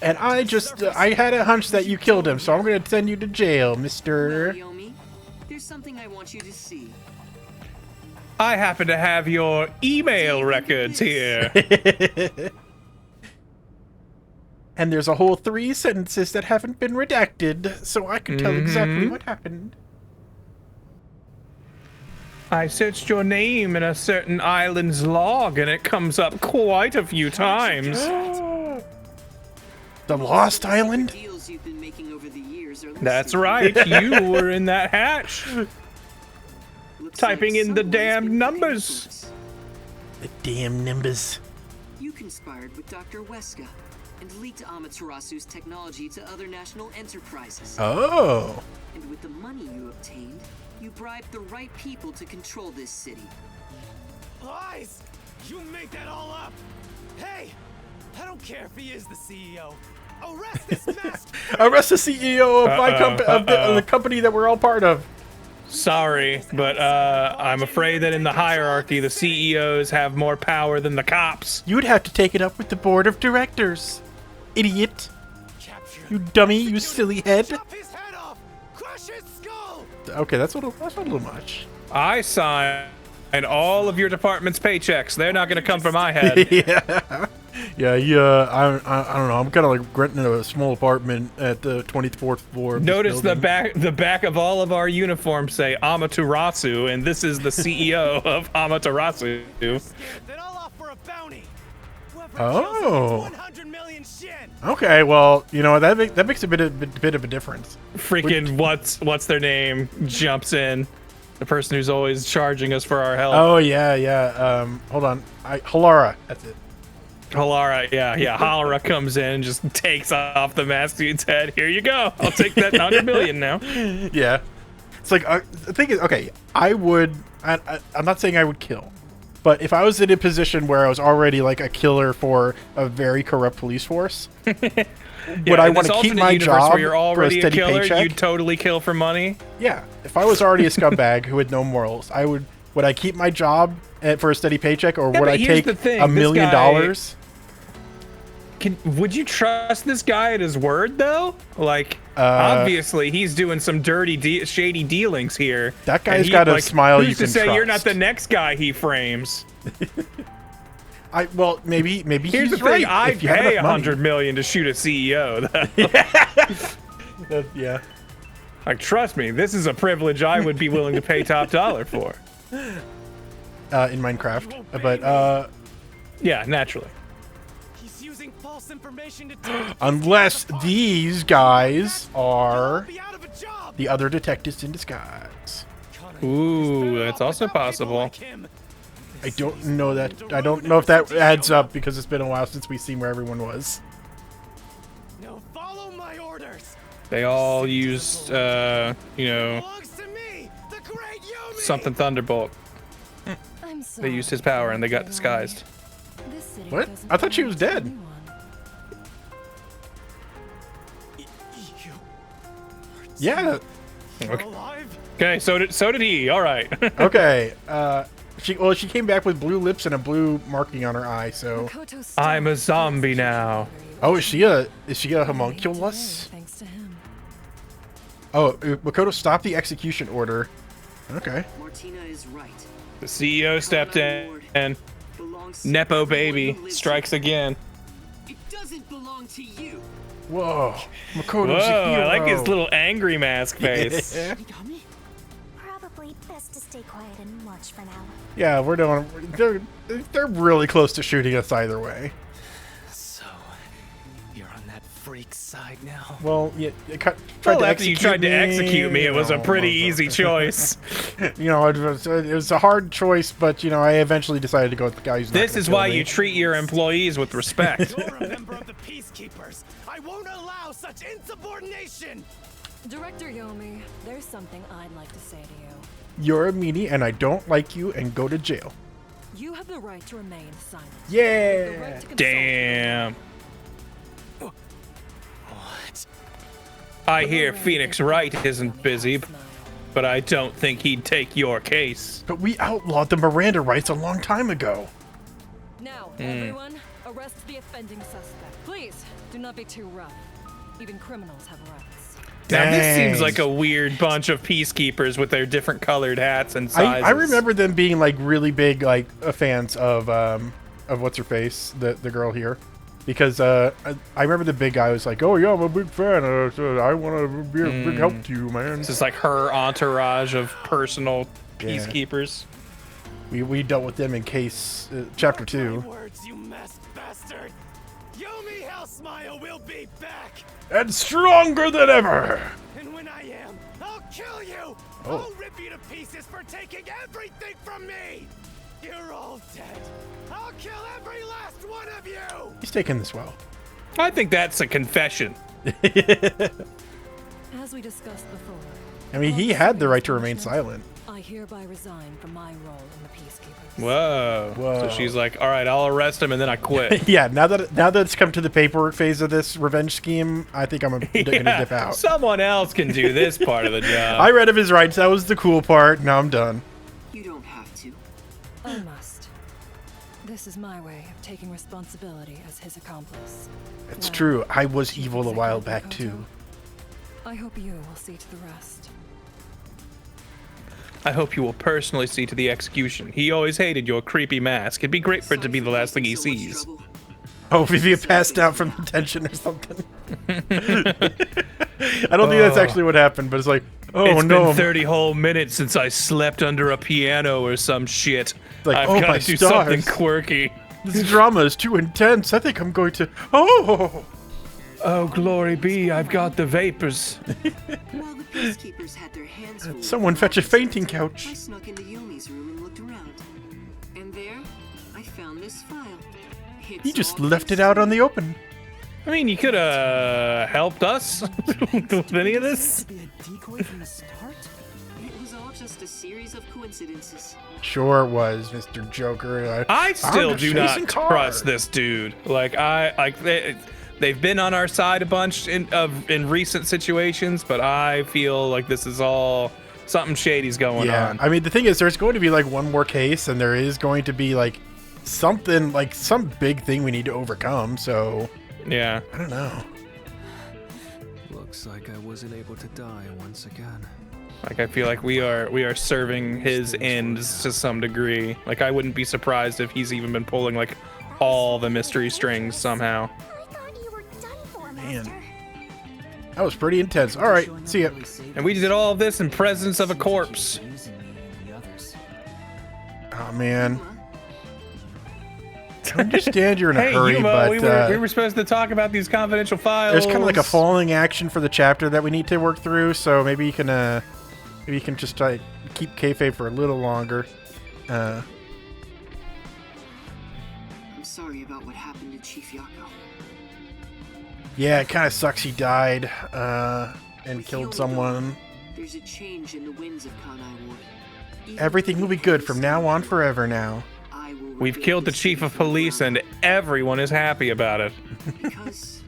And I had a hunch that you killed him, so I'm gonna send you to jail, mister. Yomi, there's something I want you to see. I happen to have your email records here. And there's a whole 3 sentences that haven't been redacted, so I can tell exactly what happened. I searched your name in a certain island's log, and it comes up quite a few times. The Lost Island? That's right, you were in that hatch. Typing in the damn numbers. The damn numbers. You conspired with Dr. Wesca and leaked Amaterasu's technology to other national enterprises. Oh. And with the money you obtained, you bribed the right people to control this city. Lies! You made that all up! Hey! I don't care if he is the CEO. Arrest this mask! Arrest the CEO of my company, of the company that we're all part of. Sorry, but I'm afraid that in the hierarchy, the CEOs have more power than the cops. You'd have to take it up with the board of directors. Idiot. You dummy, you silly head. Okay, that's a little much. I sign all of your department's paychecks. They're not going to come from my head. Yeah. I don't know. I'm kind of like renting a small apartment at the 24th floor. Of Notice the back of all of our uniforms say Amaterasu, and this is the CEO of Amaterasu. Oh. Okay, well, you know that makes a bit of a difference. Freaking what's their name jumps in, the person who's always charging us for our help. Oh yeah. Hold on, Halara. That's it. Halara, yeah. Halara comes in and just takes off the mask dude's head. Here you go. I'll take that 100 million now. Yeah, it's like the thing is, okay, I'm not saying I would kill, but if I was in a position where I was already like a killer for a very corrupt police force, would I want to keep my job where you're already for a steady killer, paycheck? You'd totally kill for money. Yeah, if I was already a scumbag who had no morals, would I keep my job for a steady paycheck, or would I take $1 million? Would you trust this guy at his word, though? Like, obviously, he's doing some dirty, shady dealings here. That guy's got a smile you can trust. Who's to say you're not trust? the next guy he frames? Well, maybe Here's he's the thing: right. I if you have pay enough money. $100 million to shoot a CEO. Yeah. Like, trust me, this is a privilege I would be willing to pay top dollar for. In Minecraft, but yeah, naturally. He's using false information to unless these guys are the other detectives in disguise. Ooh, that's also possible. I don't know that. I don't know if that adds up because it's been a while since we've seen where everyone was. No, follow my orders. They all used, something Thunderbolt. They used his power and they got disguised. What? I thought she was dead. Yeah. Okay, so did he. All right. Okay. She came back with blue lips and a blue marking on her eye. So I'm a zombie now. Oh, is she a homunculus? Thanks to him. Oh, Makoto stopped the execution order. Okay. Martina is right. The CEO stepped in and Nepo baby strikes again. It doesn't belong to you. Whoa, Makoto's Whoa, a hero. I like his little angry mask face. Probably best to stay quiet and watch for now. Yeah, we're doing. They're really close to shooting us either way. So, you're on that freak side now. Well, yeah. After you tried to execute me, it was a pretty easy choice. You know, it was a hard choice, but you know, I eventually decided to go with the guy who's. This is why you treat your employees with respect. You're a member of the Peacekeepers. I won't allow such insubordination. Director Yomi, there's something I'd like to say to you. You're a meanie, and I don't like you, and go to jail. You have the right to remain silent. Yeah. Damn. What? I hear Phoenix Wright isn't busy, but I don't think he'd take your case. But we outlawed the Miranda rights a long time ago. Now, everyone, Arrest the offending suspect. Please, do not be too rough. Even criminals have rights. Now this seems Dang. like a weird bunch of peacekeepers with their different colored hats and sizes. I remember them being like really big like fans of what's her face, the girl here, because I remember the big guy was like, oh yeah, I'm a big fan. I want to be a big help to you, man. This is like her entourage of personal Yeah. peacekeepers. We dealt with them in case chapter 2. Words, you masked bastard! Yomi Hellsmile will be back! And stronger than ever. And when I am, I'll kill you! Oh. I'll rip you to pieces for taking everything from me! You're all dead! I'll kill every last one of you! He's taking this well. I think that's a confession. As we discussed before, I mean, he had the right to remain silent. I hereby resign from my role in the Peacekeepers. Whoa. Whoa. So she's like, all right, I'll arrest him and then I quit. Yeah, now that it's come to the paperwork phase of this revenge scheme, I think I'm gonna dip out. Someone else can do this part of the job. I read of his rights. That was the cool part. Now I'm done. You don't have to. I must. This is my way of taking responsibility as his accomplice. It's true. I was evil a while back too. I hope you will see to the rest. I hope you will personally see to the execution. He always hated your creepy mask. It'd be great for it to be the last thing he sees. Oh, Vivia passed out from the tension or something. I don't think that's actually what happened, but it's like, oh it's no. been 30 whole minutes since I slept under a piano or some shit. Like, I've oh got my to do stars. something quirky. This drama is too intense. I think I'm going to. Oh, glory be, I've got the vapors. While the peacekeepers had their hands full, Someone fetch a fainting couch. I snuck into Yomi's room and looked around. And there, I found this file. He just left it out on the open. I mean, you could have helped us with any of this. It was all just a series of coincidences. Sure was, Mr. Joker. I still I'm do just not chasing cars. trust this dude. Like they've been on our side a bunch in recent situations, but I feel like this is all something shady's going on. I mean, the thing is, there's going to be like one more case, and there is going to be like something, like some big thing we need to overcome. So yeah, I don't know. Looks like I wasn't able to die once again. Like I feel like we are serving his ends to some degree. Like I wouldn't be surprised if he's even been pulling like all the mystery strings somehow. Man, that was pretty intense. All right, see ya. And we did all of this in presence of a corpse. Oh man. I understand you're in a Hey, hurry, Yuma, but we were supposed to talk about these confidential files. there's kind of like a falling action for the chapter that we need to work through. So maybe you can just try to keep kayfabe for a little longer. I'm sorry about what happened to Chief Yako. Yeah, it kind of sucks he died and killed someone. There's a change in the winds of Kanai Ward. Everything will be good from now on forever now. We've killed the chief of police and everyone is happy about it. Because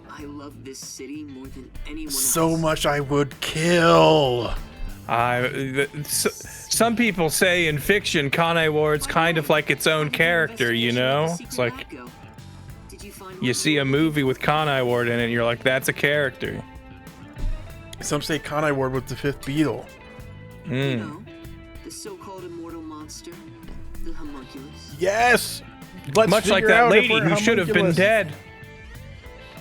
I love this city more than anyone else. So much I would kill. Some people say in fiction, Kanai Ward's kind of like its own character, you know? It's like you see a movie with Kanai Ward in it and you're like, that's a character. Some say Kanai Ward was the fifth Beatle. You know, the so-called immortal monster, the homunculus. Yes! Let's Much like figure that out if lady we're who should have been homunculus. dead.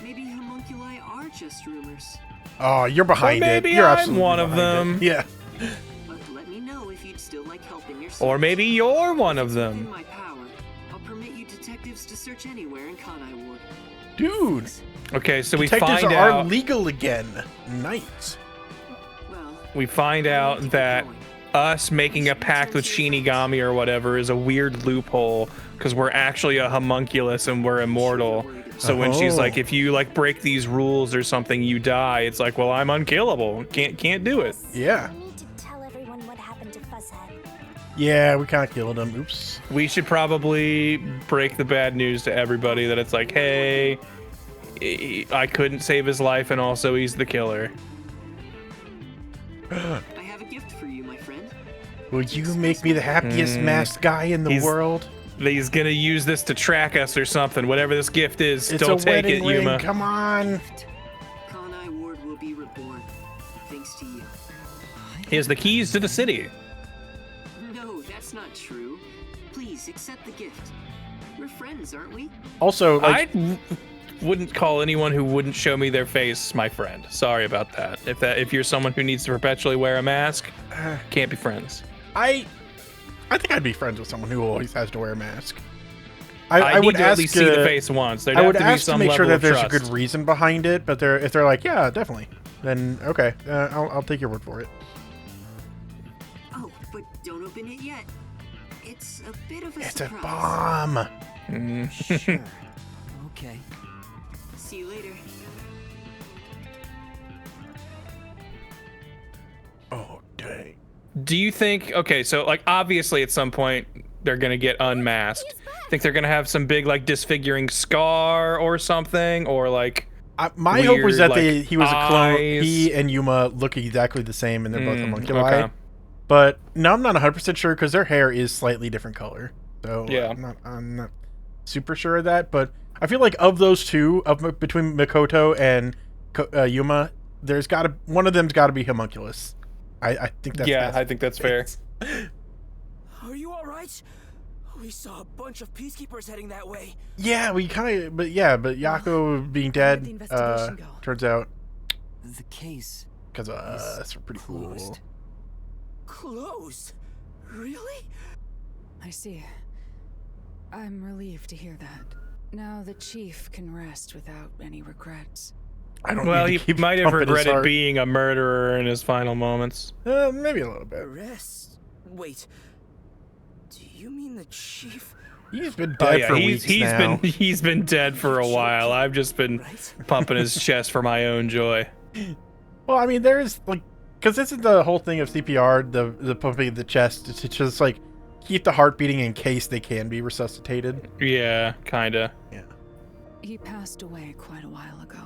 Maybe homunculi are just rumors. Oh, you're behind Or maybe it. You're I'm absolutely one of behind them. it. Yeah. But let me know if you'd still like helping yourself. Or maybe you're one of In them. my power, I'll permit you detectives to search anywhere in Kanai Ward. Dude. Okay, so we Detectives find are out legal again. Nice. we find out that us making a pact with Shinigami or whatever is a weird loophole because we're actually a homunculus and we're immortal. So when she's like, if you like break these rules or something, you die. It's like, well, I'm unkillable. Can't do it. Yeah. Tell everyone what happened to Fuzzhead. Yeah, we kind of killed him. Oops. We should probably break the bad news to everybody that it's like, hey, I couldn't save his life and also he's the killer. I have a gift for you, my friend. Will you make me the happiest masked guy in the world? He's gonna use this to track us or something. Whatever this gift is, It's don't a take it, wedding ring. Yuma. Come on. Kanai Ward will be reborn, thanks to you. Here's the keys to the city. No, that's not true. Please accept the gift. We're friends, aren't we? Also, like, I wouldn't call anyone who wouldn't show me their face my friend. Sorry about that. If you're someone who needs to perpetually wear a mask, can't be friends. I think I'd be friends with someone who always has to wear a mask. I need would to ask, at least see the face once. There'd I have would to be ask some to make sure level that of there's a trust. good reason behind it, but if they're like, yeah, definitely, then okay, I'll take your word for it. Oh, but don't open it yet. It's a bit of a It's a surprise. bomb. Sure. Okay. See you later. Oh, dang. Do you think, okay, so like obviously at some point they're gonna get unmasked. Think they're gonna have some big like disfiguring scar or something, or like my hope was weird, that like, he was a clone. eyes? He and Yuma look exactly the same, and they're both homunculi. okay. But no, I'm not 100% sure because their hair is slightly different color. So Yeah. I'm not super sure of that. But I feel like of those two, between Makoto and Yuma, one of them's got to be homunculus. I think that's I think that's fair. Are you all right? We saw a bunch of peacekeepers heading that way. Yeah, but Yako being dead investigation go? turns out The case. because that's pretty cool. Closed? Really? I see. I'm relieved to hear that. Now the chief can rest without any regrets. I don't Well, need he to keep might have pumping his regretted heart. being a murderer in his final moments. Maybe a little bit. Rest? Wait. Do you mean the chief? He's been dead for weeks now. He's been dead for a while. I've just been pumping his chest for my own joy. Well, I mean, there's like, because this is the whole thing of CPR, the pumping of the chest, to just like keep the heart beating in case they can be resuscitated. Yeah, kinda. Yeah. He passed away quite a while ago.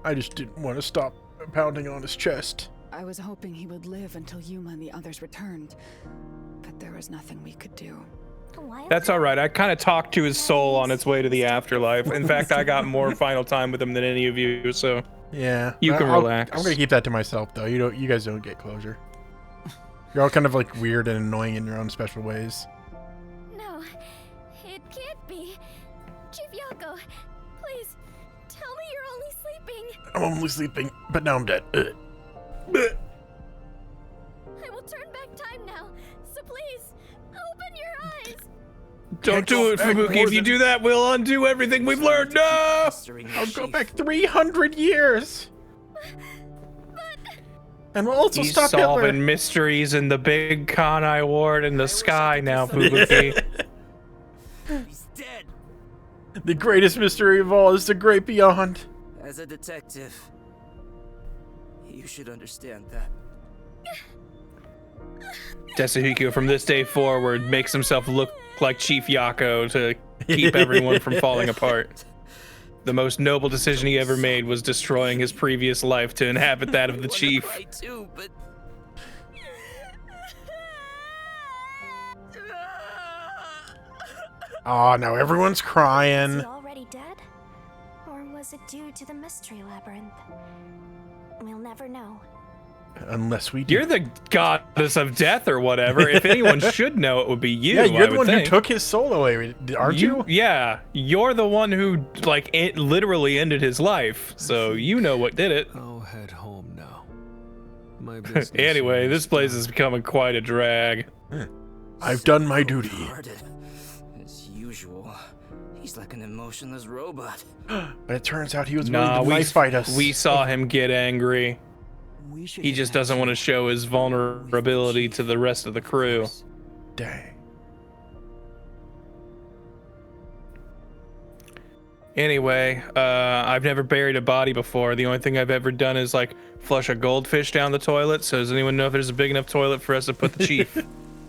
I just didn't want to stop pounding on his chest. I was hoping he would live until Yuma and the others returned, but there was nothing we could do. That's all right. I kind of talked to his soul on its way to the afterlife. In fact, I got more final time with him than any of you, so Yeah, you can relax. I'm gonna keep that to myself, though. You guys don't get closure. You're all kind of like weird and annoying in your own special ways. No, it can't be. Chief Yako, please, tell me you're only sleeping. I'm only sleeping, but now I'm dead. I will turn back time now, so please, open your eyes. Don't do it, Fubuki. If you do that, we'll undo everything we've learned. No! I'll go back 300 years. And we'll also He's stop solving Hitler. mysteries in the big Kanai ward in the sky now, Fubuki. He's dead. The greatest mystery of all is the great beyond. As a detective, you should understand that. Tetsuhiko, from this day forward, makes himself look like Chief Yako to keep everyone from falling apart. The most noble decision he ever made was destroying his previous life to inhabit that of the chief. I too, but Oh, now everyone's Is crying. he already dead? Or was it due to the mystery labyrinth? We'll never know. Unless we do. You're the goddess of death or whatever. If anyone should know, it would be you. Yeah, you're I the would one think. who took his soul away, aren't you? Yeah, you're the one who, like, it literally ended his life. So you know what did it. I'll head home now. My business Anyway, this place is becoming quite a drag. I've done my duty. Guarded. As usual, he's like an emotionless robot. But it turns out he was Nah, willing to knife fight us. we saw him get angry. He just doesn't want to show his vulnerability to the rest of the crew. Dang. Anyway, I've never buried a body before. The only thing I've ever done is like flush a goldfish down the toilet. So does anyone know if there's a big enough toilet for us to put the chief?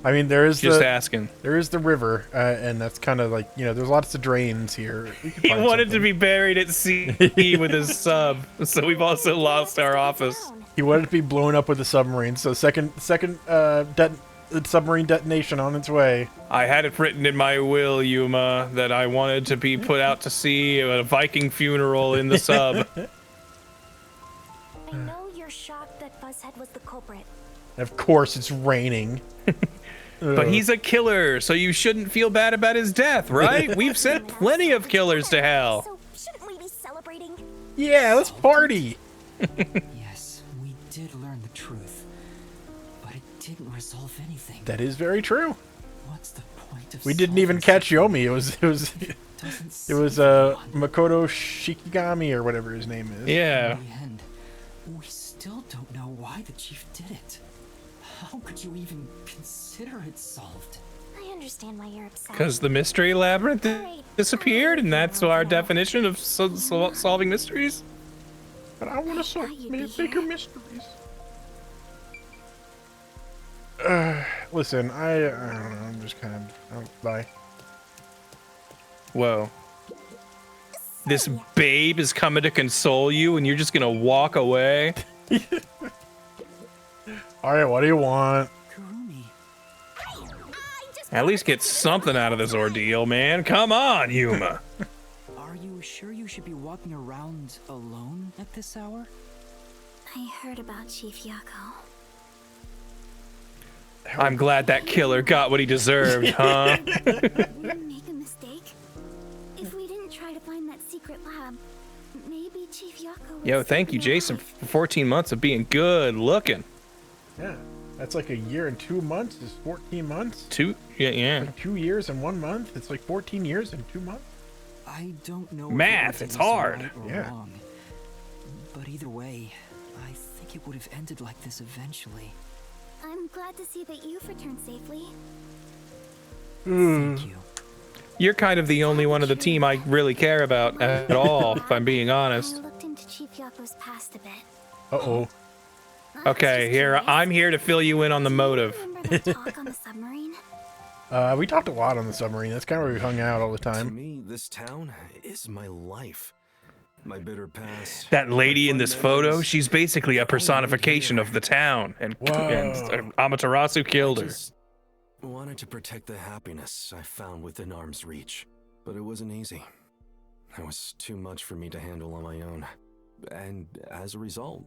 I mean, there is Just asking. There is the river, and that's kind of like, you know, there's lots of drains here. We could He find wanted something. to be buried at sea with his sub, so we've also lost our office. He wanted to be blown up with a submarine. So second submarine detonation on its way. I had it written in my will, Yuma, that I wanted to be put out to sea at a Viking funeral in the sub. I know you're shocked that Fuzzhead was the culprit. Of course, it's raining. But he's a killer, so you shouldn't feel bad about his death, right? We've sent plenty of killers to hell. So shouldn't we be celebrating? Yeah, let's party. Yes, we did learn the truth, but it didn't resolve anything. That is very true. What's the point of We didn't even catch Yomi. It was Makoto Shikigami or whatever his name is. Yeah. In the end, we still don't know why the chief did it. How could you even consider it solved? I understand why you're upset. Because the mystery labyrinth disappeared, and that's our definition of solving mysteries. But I want to solve bigger mysteries. Listen, I don't know. I'm just kind of bye. Whoa. This babe is coming to console you, and you're just gonna walk away. All right, what do you want? At least get something out of this ordeal, man. Come on, Yuma. Are you sure you should be walking around alone at this hour? I heard about Chief Yako. I'm glad that killer got what he deserved, huh? We didn't make a mistake. If we didn't try to find that secret lab, maybe Chief Yako would Yo, thank you, Jason, for 14 months of being good looking. Yeah, that's like a year and 2 months. Is 14 months? Yeah. Like 2 years and 1 month. It's like 14 years and 2 months. I don't know. Math, it's hard. Yeah. Wrong, but either way, I think it would have ended like this eventually. I'm glad to see that you've returned safely. Thank you. You're kind of the only one of the team I really care about at all, if I'm being honest. I looked into Chief Yako's past a bit. Uh-oh. Okay, I'm here to fill you in on the motive. Remember that talk on the submarine? We talked a lot on the submarine. That's kind of where we hung out all the To time. me, this town is my life. My bitter past. That lady in this photo, she's basically a personification of the town, and Amaterasu killed her. Wanted to protect the happiness I found within arm's reach, but it wasn't easy. It was too much for me to handle on my own, and as a result,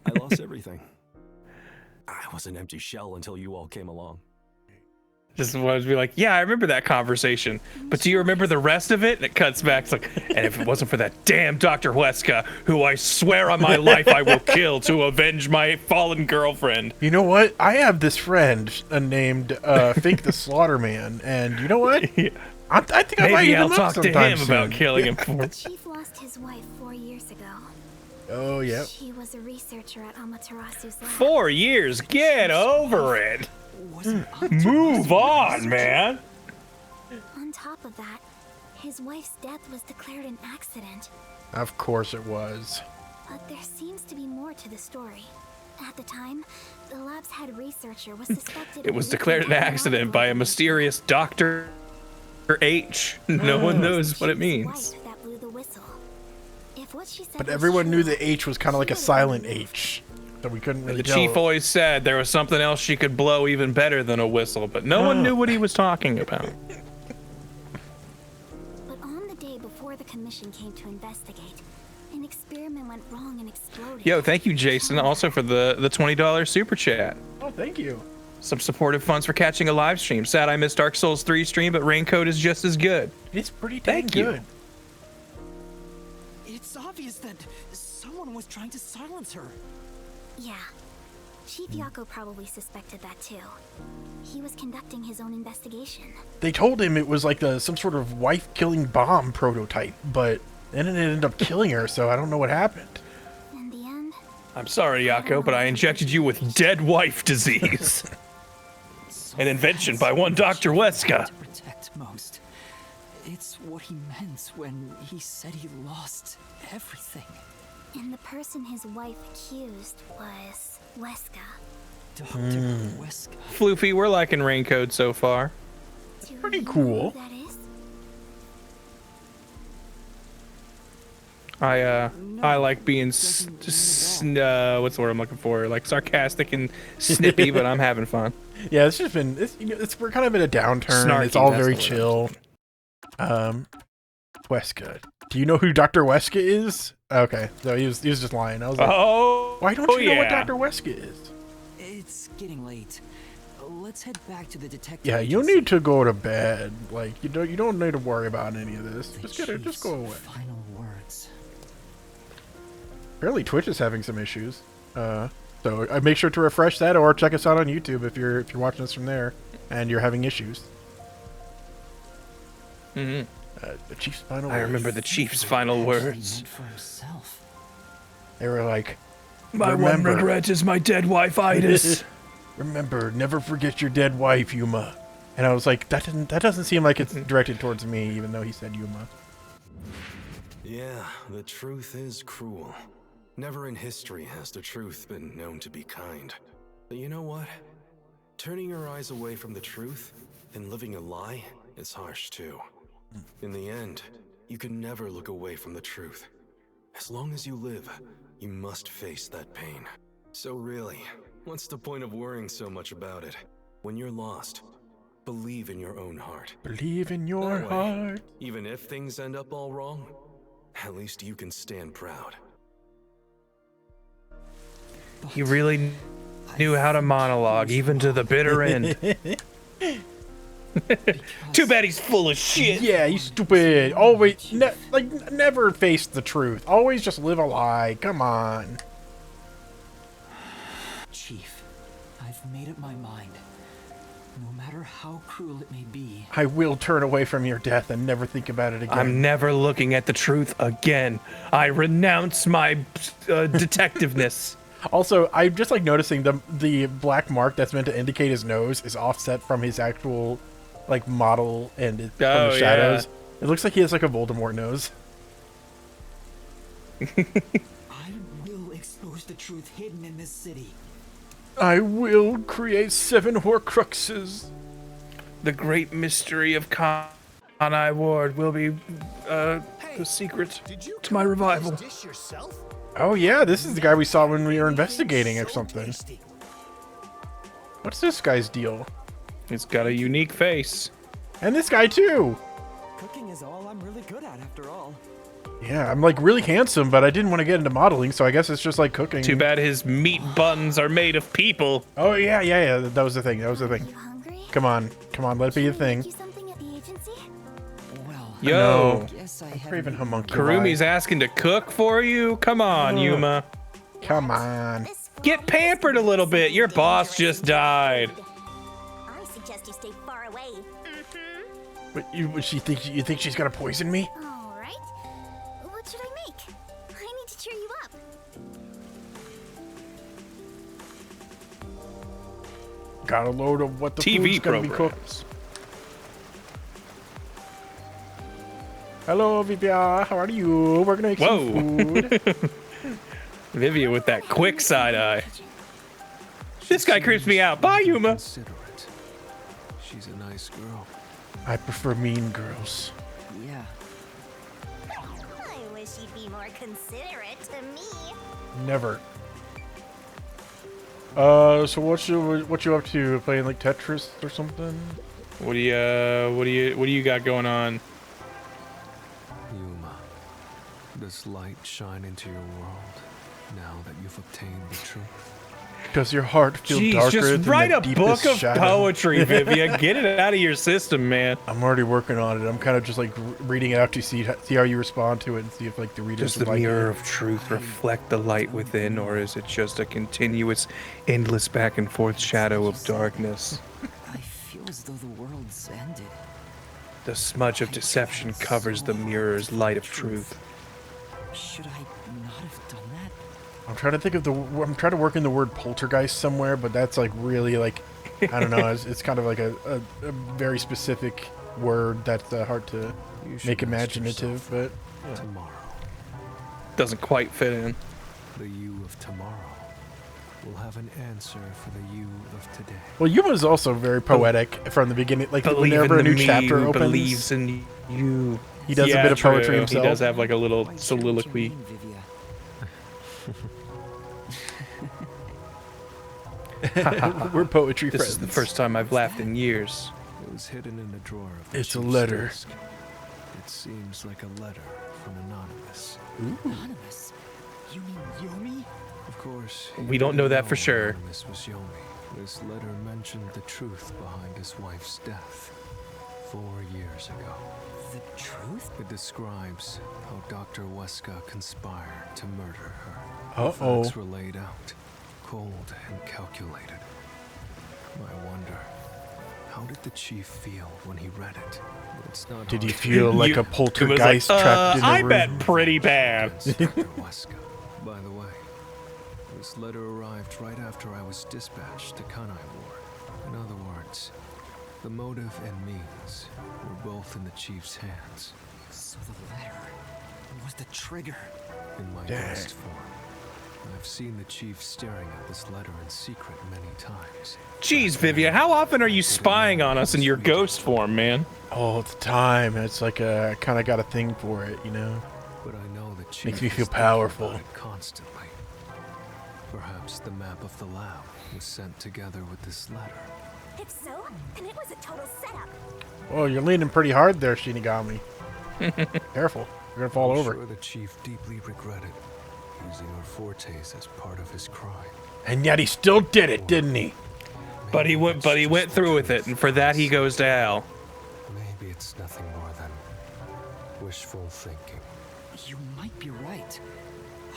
I lost everything. I was an empty shell until you all came along. Just wanted to be like, yeah, I remember that conversation, but do you remember the rest of it? And it cuts back. It's like, and if it wasn't for that damn Dr. Wesca, who I swear on my life I will kill to avenge my fallen girlfriend. You know what? I have this friend named Fake the Slaughterman, and you know what? I think I might Maybe hit I'll him up talk to sometime him soon. about killing him. The chief lost his wife 4 years ago. Oh, yeah. She was a researcher at Amaterasu's lab. 4 years, get over it. Move on, man. On top of that, his wife's death was declared an accident. Of course it was. But there seems to be more to the story. At the time, the lab's head researcher was suspected It was declared an accident by a mysterious Dr. H. No one knows what it means. that blew the whistle. If what she said But was everyone true, knew the H was kind of like a silent H. So we couldn't really The tell. chief always said there was something else she could blow even better than a whistle, but no one knew what he was talking about. But on the day before the commission came to investigate, an experiment went wrong and exploded. Yo, thank you, Jason, also for the $20 super chat. Oh, thank you. Some supportive funds for catching a live stream. Sad I missed Dark Souls 3 stream, but Raincoat is just as good. It's pretty dang Thank you. good. It's obvious that someone was trying to silence her. Yeah. Chief Yako probably suspected that too. He was conducting his own investigation. They told him it was like some sort of wife-killing bomb prototype, but then it ended up killing her, so I don't know what happened. In the end, I'm sorry, Yako, but I injected you with dead wife disease. An invention by one Dr. Wesca. To protect most. It's what he meant when he said he lost everything. and the person his wife accused was Wesca. Dr. Wesca. Floofy, we're liking Raincoat so far. Pretty cool. That is? I like being what's the word I'm looking for? Like sarcastic and snippy, but I'm having fun. Yeah, it's just been we're kind of in a downturn. Snarky, it's all that's very the word. chill. Wesca. Do you know who Dr. Wesca is? Okay, so he was just lying. I was like, why don't you know what Dr. Wesca is? It's getting late. Let's head back to the detective. Yeah, you agency. need to go to bed. Like you don't need to worry about any of this. Just go away. Final words. Apparently Twitch is having some issues. So I make sure to refresh that or check us out on YouTube if you're watching us from there and you're having issues. Mm-hmm. The Chief's final I words. remember the Chief's final words. They were like, My one regret is my dead wife, Idas. Remember, never forget your dead wife, Yuma. And I was like, that doesn't seem like it's directed towards me, even though he said Yuma. Yeah, the truth is cruel. Never in history has the truth been known to be kind. But you know what? Turning your eyes away from the truth and living a lie is harsh too. In the end, you can never look away from the truth. As long as you live, you must face that pain. So really, what's the point of worrying so much about it? When you're lost, believe in your own heart. Believe in your That way, heart. even if things end up all wrong, at least you can stand proud. He really knew how to monologue, even to the bitter end. Too bad he's full of shit. Yeah, he's stupid. Always, never face the truth. Always just live a lie. Come on. Chief, I've made up my mind. No matter how cruel it may be, I will turn away from your death and never think about it again. I'm never looking at the truth again. I renounce my detectiveness. Also, I'm just like noticing the black mark that's meant to indicate his nose is offset from his actual like model and from the shadows. Yeah. It looks like he has like a Voldemort nose. I will expose the truth hidden in this city. I will create 7 Horcruxes. The great mystery of Kanai Ward will be the secret to my revival. Oh yeah, this is the guy we saw when we were investigating or something. What's this guy's deal? He's got a unique face. And this guy too. Cooking is all I'm really good at after all. Yeah, I'm like really handsome, but I didn't want to get into modeling, so I guess it's just like cooking. Too bad his meat buns are made of people. Oh yeah. That was the thing. Come on, let it be a thing. Yo, I'm craving homunculi. Karumi's asking to cook for you? Come on, Yuma. Come on. Get pampered a little bit. Your boss just died. I suggest you stay far away. But you think she's gonna poison me? All right. What should I make? I need to cheer you up. Got a load of what the TV food's gonna be cooked. Hello, Vivia. How are you? We're gonna make some food. Vivia with that quick side eye. This guy creeps me out. Bye, Yuma. Considerate. She's a nice girl. I prefer mean girls. Yeah. I wish you'd be more considerate to me. Never. So what you up to? Playing like Tetris or something? What do you got going on? Yuma, does light shine into your world now that you've obtained the truth? Does your heart feel Jeez, darker just than write the a deepest book of shadow? poetry, Vivia. Get it out of your system, man. I'm already working on it. I'm kind of just like reading it out to see how you respond to it and see if like the readers Does the like mirror it. of truth reflect the light within, or is it just a continuous, endless back and forth shadow of darkness? I feel as though the world's ended. The smudge of deception covers the mirror's light of truth. Should I not have done that? I'm trying to think of I'm trying to work in the word poltergeist somewhere, but that's like really like, I don't know. It's kind of like a very specific word that's hard to make imaginative, but yeah. Tomorrow. Doesn't quite fit in. The you of tomorrow will have an answer for the you of today. Well, Yuma's also very poetic from the beginning. Like Believe whenever in a new me chapter who opens, believes in you. He does a bit of poetry true. himself. He does have like a little soliloquy. We're poetry This friends. is the first time I've laughed in years. It was hidden in a drawer of the It's a chief's letter. desk. It seems like a letter from Anonymous. Anonymous? You mean Yomi? Of course. We don't know that for sure. Anonymous was Yomi. This letter mentioned the truth behind his wife's death 4 years ago. The truth? It describes how Dr. Wesca conspired to murder her. Uh-oh. The facts were laid out, cold and calculated. I wonder, how did the chief feel when he read it? It's not Did he hard to feel like You- a poltergeist It was like, trapped in a I room? bet pretty bad. Dr. Wesca. By the way, this letter arrived right after I was dispatched to Kanai Ward. In other words, the motive and means were both in the chief's hands. So the letter was the trigger. In my Dang. best form, I've seen the chief staring at this letter in secret many times. Jeez, Vivia, how often are you spying on us in your ghost form, man? All the time. It's like I kind of got a thing for it, you know? But I know the chief Makes me is feel thinking powerful. about it constantly. Perhaps the map of the lab was sent together with this letter. If so, then it was a total setup. Oh, you're leaning pretty hard there, Shinigami. Careful. You're going to fall I'm over. sure the chief deeply regretted using our fortes as part of his crime. And yet he still did it, didn't he? But he went through with it, and for that he goes to hell. Maybe it's nothing more than wishful thinking. You might be right.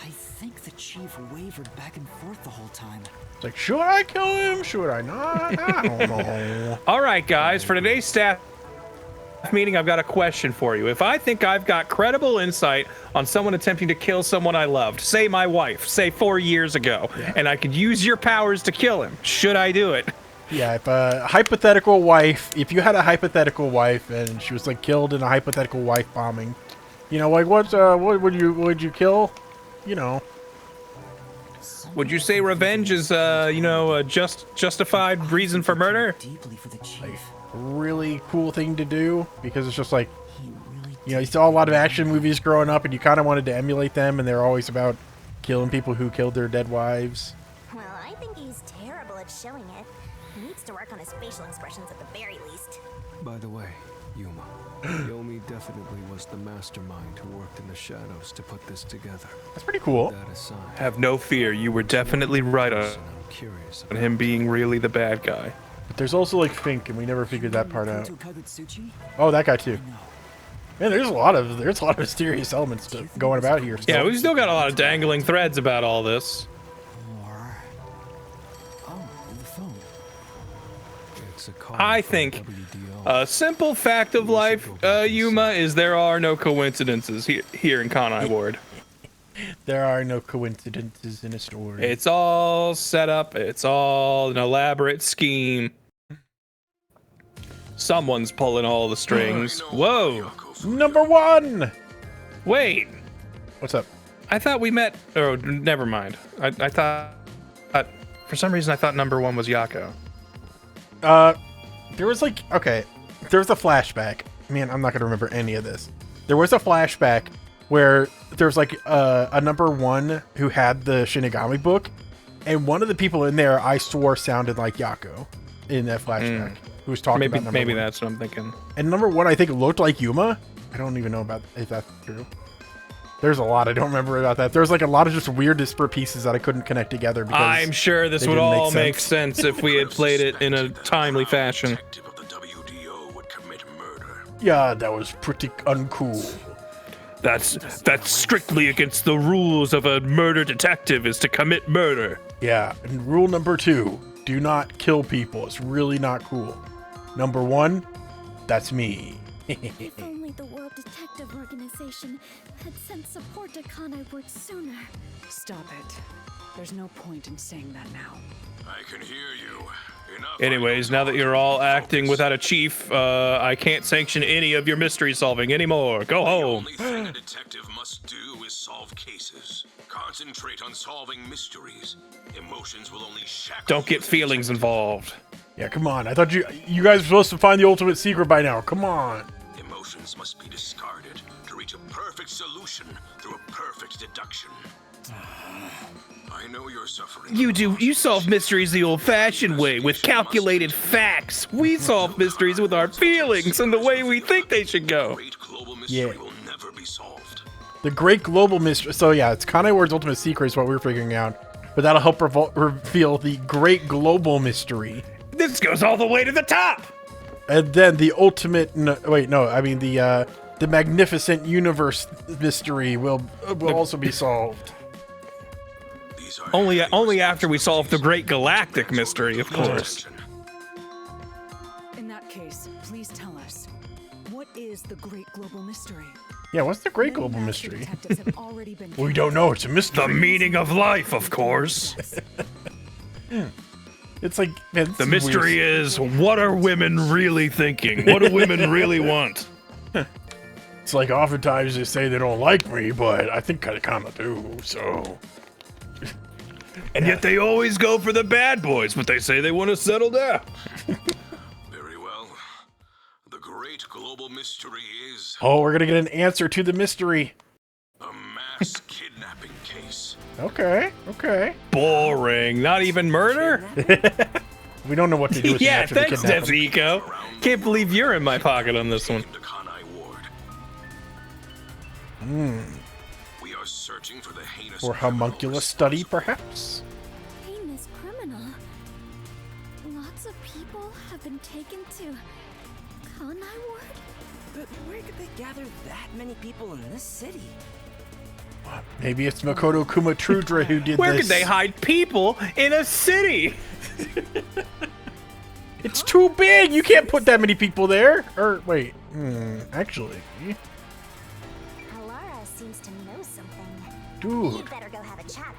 I think the chief wavered back and forth the whole time. It's like, should I kill him? Should I not? I don't know. All right, guys, for today's staff meeting, I've got a question for you. If I think I've got credible insight on someone attempting to kill someone I loved, say my wife, say 4 years ago, and I could use your powers to kill him, should I do it? Yeah, if a hypothetical wife, if you had a hypothetical wife and she was like killed in a hypothetical wife bombing, you know, like what would you kill? You know. Would you say revenge is, a justified reason for murder? Deeply for the chief. Really cool thing to do because it's just like, you know, you saw a lot of action movies growing up and you kind of wanted to emulate them, and they're always about killing people who killed their dead wives. Well, I think he's terrible at showing it. He needs to work on his facial expressions at the very least. By the way, Yuma, Yomi definitely was the mastermind who worked in the shadows to put this together. That's pretty cool. That aside, Have no fear, you were definitely right on curious him being really the bad guy. But there's also like Fink, and we never figured that part out. Makoto Kagutsuchi? Oh, that guy too. Man, there's a lot of mysterious elements going about here. Still. Yeah, we've still got a lot of dangling threads about all this. The phone. it's a call I from think WDO. a simple fact of life, Yuma, is there are no coincidences here in Kanai Ward. There are no coincidences in a story. It's all set up. It's all an elaborate scheme. Someone's pulling all the strings. Whoa. Number one. Wait. What's up? I thought we met. Oh, never mind. I thought. For some reason, I thought number one was Yako. There was like, okay, there was a flashback. Man, I'm not gonna remember any of this. There was a flashback where there's like a number one who had the Shinigami book, and one of the people in there I swore sounded like Yako in that flashback. Who was talking about number maybe one. that's what I'm thinking. And number one, I think, looked like Yuma. I don't even know about if that's true. There's a lot I don't remember about that. There's like a lot of just weird disparate pieces that I couldn't connect together. Because I'm sure this they would didn't all make sense if we had played it in a timely fashion. Yeah, that was pretty uncool. That's strictly against the rules of a murder detective, is to commit murder. Yeah, and rule number 2, do not kill people. It's really not cool. Number 1, that's me. If only the World Detective Organization had sent support to Kanai Ward sooner. Stop it. There's no point in saying that now. I can hear you. Anyways, now that you're all acting without a chief, I can't sanction any of your mystery solving anymore. Go home. The only thing a detective must do is solve cases. Concentrate on solving mysteries. Emotions will only shackle. Don't get feelings involved. Yeah, come on. I thought you guys were supposed to find the ultimate secret by now. Come on. illusions must be discarded to reach a perfect solution through a perfect deduction. I know you're suffering. You solve mysteries the old-fashioned way, with calculated facts. We solve mysteries with our feelings and the way we think they should go. Yeah. The great global mystery. So yeah, it's Kanai Ward's ultimate secret is what we're figuring out. But that'll help reveal the great global mystery. This goes all the way to the top! And then the ultimate... the magnificent universe mystery will also be solved. Only after we solve the great galactic mystery, of course. In that case, please tell us, what is the great global mystery? Yeah, what's the great global mystery? Already been We don't know. It's a mystery. The meaning of life, of course. It's like, man, the mystery is, what are women really thinking? What do women really want? It's like oftentimes they say they don't like me, but I think I kind of do, so... And yet they always go for the bad boys, but they say they want to settle down. Very well. The great global mystery is... Oh, we're gonna get an answer to the mystery. A mass kidnapping case. Okay. Boring. Not even murder? We don't know what to do with yeah, after the thanks, kidnapping. Tetsuhiko. Can't believe you're in my pocket on this one. We are searching for the heinous Or homunculus study, perhaps? Heinous criminal. Lots of people have been taken to Kanai Ward? But where could they gather that many people in this city? Maybe it's Makoto Kumatrudra who did Where this. could they hide people in a city? It's too big! You can't put that many people there! Or, wait. Actually... Alara seems to know something. Dude. You better go have a chat.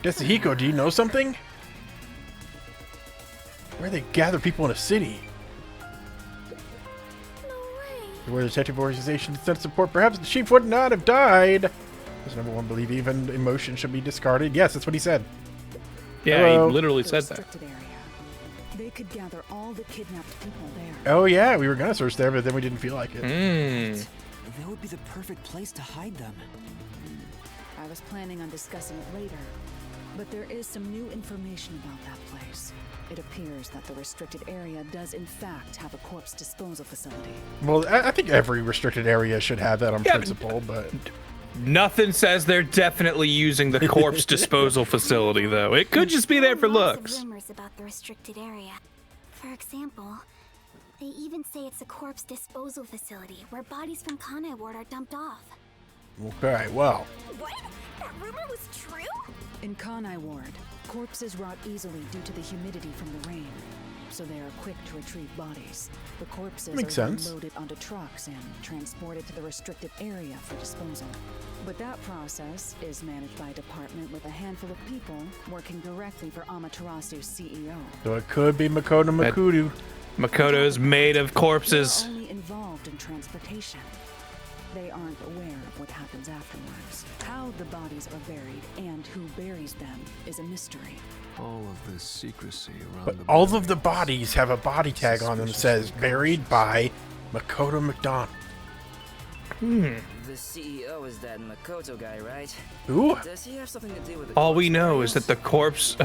Tetsuhiko, do you know something? Where they gather people in a city? Where the detective organization sent support, perhaps the chief would not have died. Does number one believe even emotion should be discarded? Yes, that's what he said. Yeah, Hello. he literally said that. They could gather all the kidnapped people there. Oh yeah, we were gonna search there, but then we didn't feel like it. That would be the perfect place to hide them. I was planning on discussing it later, but there is some new information about that place. It appears that the restricted area does in fact have a corpse disposal facility. Well, I think every restricted area should have that on principle, but... Nothing says they're definitely using the corpse disposal facility, though. It could just be there for looks. Rumors about the restricted area. For example, they even say it's a corpse disposal facility where bodies from Kanai Ward are dumped off. Okay, well... What? That rumor was true? In Kanai Ward, corpses rot easily due to the humidity from the rain, so they are quick to retrieve bodies. The corpses Makes are then sense. loaded onto trucks and transported to the restricted area for disposal. But that process is managed by a department with a handful of people working directly for Amaterasu's CEO. So it could be Makoto Makudu. Makoto is made of corpses. They're only involved in transportation. They aren't aware of what happens afterwards. How the bodies are buried and who buries them is a mystery. All of this secrecy around But the all of the bodies have a body tag on them that says, buried by Makoto McDonald. The CEO is that Makoto guy, right? Ooh. Does he have something to do with the All we know is that the corpse,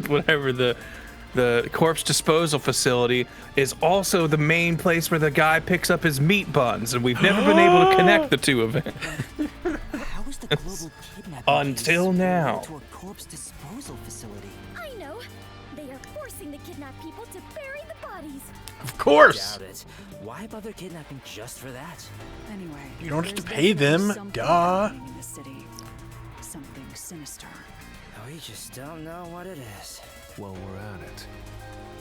whatever the corpse disposal facility is also the main place where the guy picks up his meat buns, and we've never been able to connect the two of it. How is the global kidnapping Until now. to a corpse disposal facility? I know. They are forcing the kidnapped people to bury the bodies. Of course. Doubt it. Why bother kidnapping just for that? Anyway, You don't have to there's pay definitely them, something duh. happening in the city. Something sinister. We just don't know what it is. While we're at it,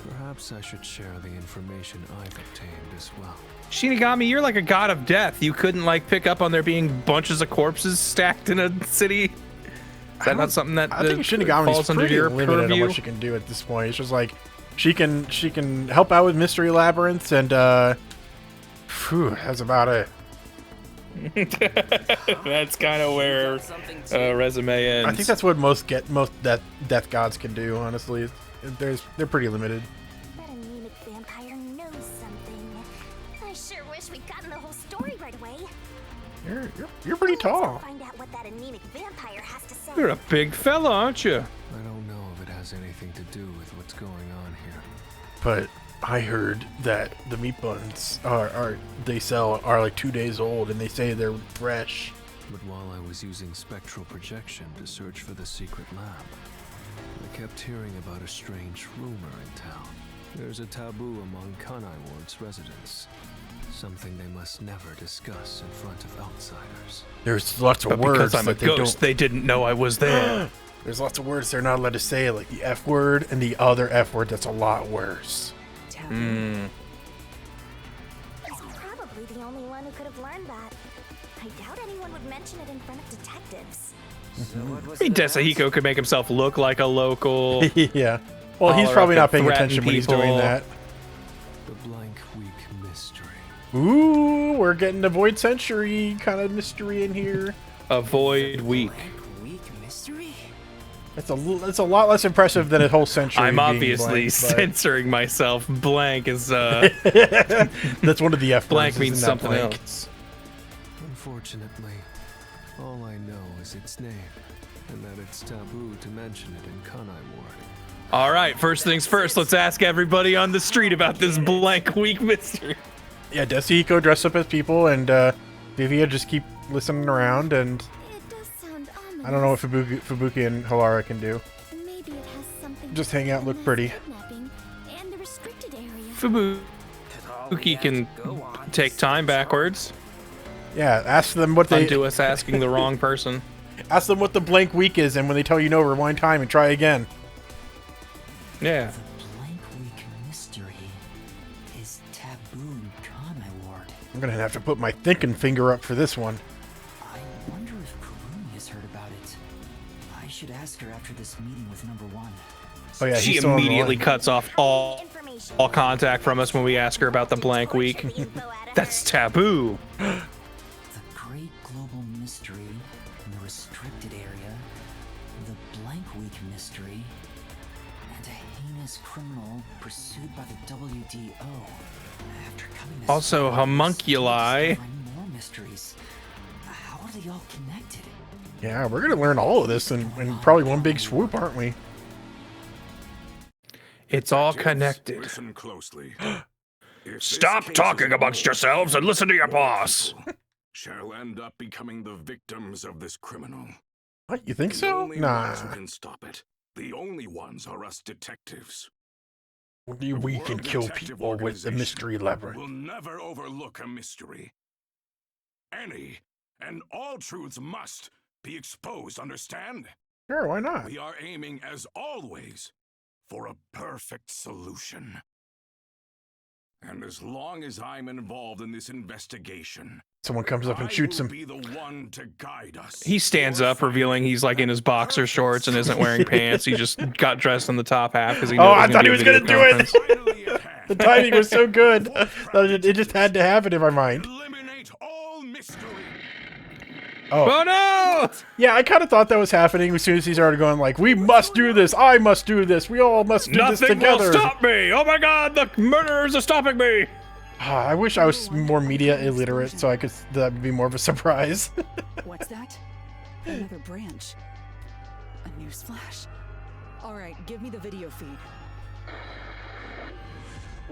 perhaps I should share the information I've obtained as well. Shinigami, you're like a god of death. You couldn't like pick up on there being bunches of corpses stacked in a city. Is that not something that I think Shinigami falls is under pretty your limited purview? on what she can do at this point. It's just like she can help out with mystery labyrinths and that's about it. That's kind of where resume ends. I think that's what most death gods can do. Honestly, they're pretty limited. That anemic vampire knows something. I sure wish we'd gotten the whole story right away. You're pretty tall. Find out what that anemic vampire has to say. You're a big fella, aren't you? I don't know if it has anything to do with what's going on here. But I heard that the meat buns they sell are like 2 days old, and they say they're fresh. But while I was using spectral projection to search for the secret lab, I kept hearing about a strange rumor in town. There's a taboo among Kanai Ward's residents. Something they must never discuss in front of outsiders. There's lots of But words because I'm a that ghost, they didn't know I was there. There's lots of words they're not allowed to say, like the F word and the other F word that's a lot worse. He's probably the only one who could have learned that. I doubt anyone would mention it in front of detectives. I mean, Desahiko could make himself look like a local. Yeah. Well, he's holler probably up not and paying threaten attention when he's doing people. that. The blank week mystery. Ooh, we're getting the Void Century kind of mystery in here. A void week. Weak mystery? It's a lot less impressive than a whole century. I'm being obviously blank, but- censoring myself. Blank is That's one of the F blank words, means isn't that something blank? else. Unfortunately, all I know is its name, and that it's taboo to mention it in Kanai Ward. All right, first things first. Let's ask everybody on the street about this blank week mystery. Yeah, Desahiko dress up as people, and Vivia just keep listening around, and I don't know what Fubuki and Halara can do. Maybe it has something Just hang out and look pretty. kidnapping and the restricted area. Fubuki can take time backwards. Yeah, ask them what they Undo us asking the wrong person. ask them what the blank week is, and when they tell you no, rewind time and try again. Yeah. Blank week mystery is taboo in Kanai Ward. I'm gonna have to put my thinking finger up for this one. I wonder if Kurumi has heard about it. I should ask her after this meeting with number 1. Oh yeah, She he's still on the immediately line. cuts off all contact from us when we ask her about the blank week. That's taboo. The great global mystery in the restricted area, the blank week mystery, and a heinous criminal pursued by the WDO. After coming this Also, far, homunculi. discovering more mysteries. How are they all connected? Yeah, we're gonna learn all of this in probably one big swoop, aren't we? It's all connected. Listen closely. Stop talking amongst yourselves and listen to your boss. Shall end up becoming the victims of this criminal. What, you think The so? only Nah. ones who can stop it. The only ones are us detectives. We can kill people with the mystery labyrinth. Will never overlook a mystery. Any and all truths must be exposed, understand? Sure, why not? We are aiming, as always, for a perfect solution. And as long as I'm involved in this investigation, Someone comes up and shoots him. be the one to guide us. He stands up, revealing he's like in his boxer shorts and isn't wearing pants. He just got dressed in the top half because he. Oh, knew I thought he was gonna gonna do it. The timing was so good. It just had to happen in my mind. Oh no! Yeah, I kind of thought that was happening as soon as he started going like, "We must do this. I must do this. We all must do this Nothing together." will stop me! Oh my God, the murderers are stopping me! I wish I was more media illiterate so I could that would be more of a surprise. What's that? Another branch. A newsflash. All right, give me the video feed.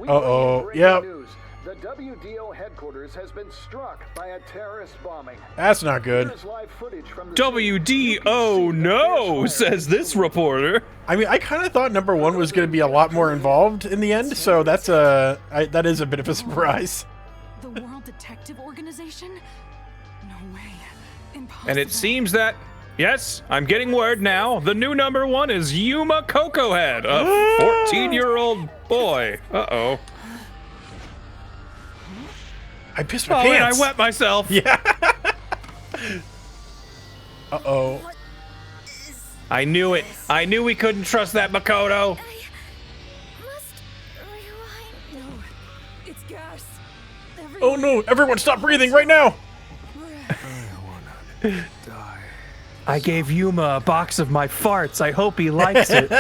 Uh-oh. Yep. News. The WDO headquarters has been struck by a terrorist bombing. That's not good. Here's live footage from the WDO no, says this reporter. I mean, I kind of thought number 1 was going to be a lot more involved in the end, so that's that is a bit of a surprise. The World Detective Organization? No way. Impossible. And it seems that, yes, I'm getting word now, the new number 1 is Yuma Cocohead, a 14-year-old boy. Uh-oh. I pissed my pants. And I wet myself. Yeah. Uh-oh. I knew it. I knew we couldn't trust that Makoto. No, it's gas. Oh no, everyone stop breathing right now. I gave Yuma a box of my farts. I hope he likes it.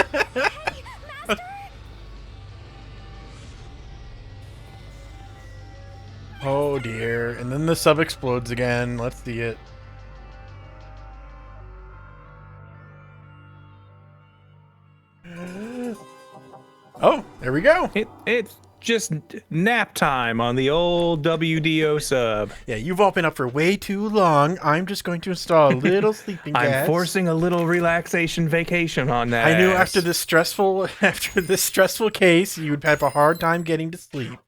Oh dear. And then the sub explodes again. Let's see it. Oh, there we go. It's just nap time on the old WDO sub. Yeah, you've all been up for way too long. I'm just going to install a little sleeping gas. I'm forcing a little relaxation vacation on that. I knew ass. after this stressful case, you would have a hard time getting to sleep.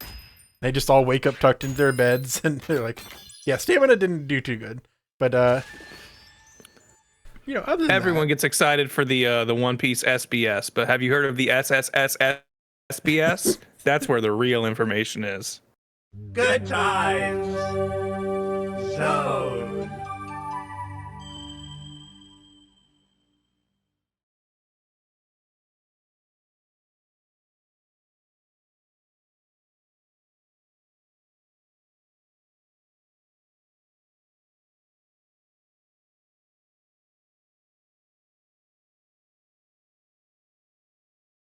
They just all wake up tucked into their beds, and they're like, "Yeah, stamina didn't do too good." But you know, other than everyone gets excited for the One Piece SBS, but have you heard of the SSS SBS? That's where the real information is. Good times. Zone.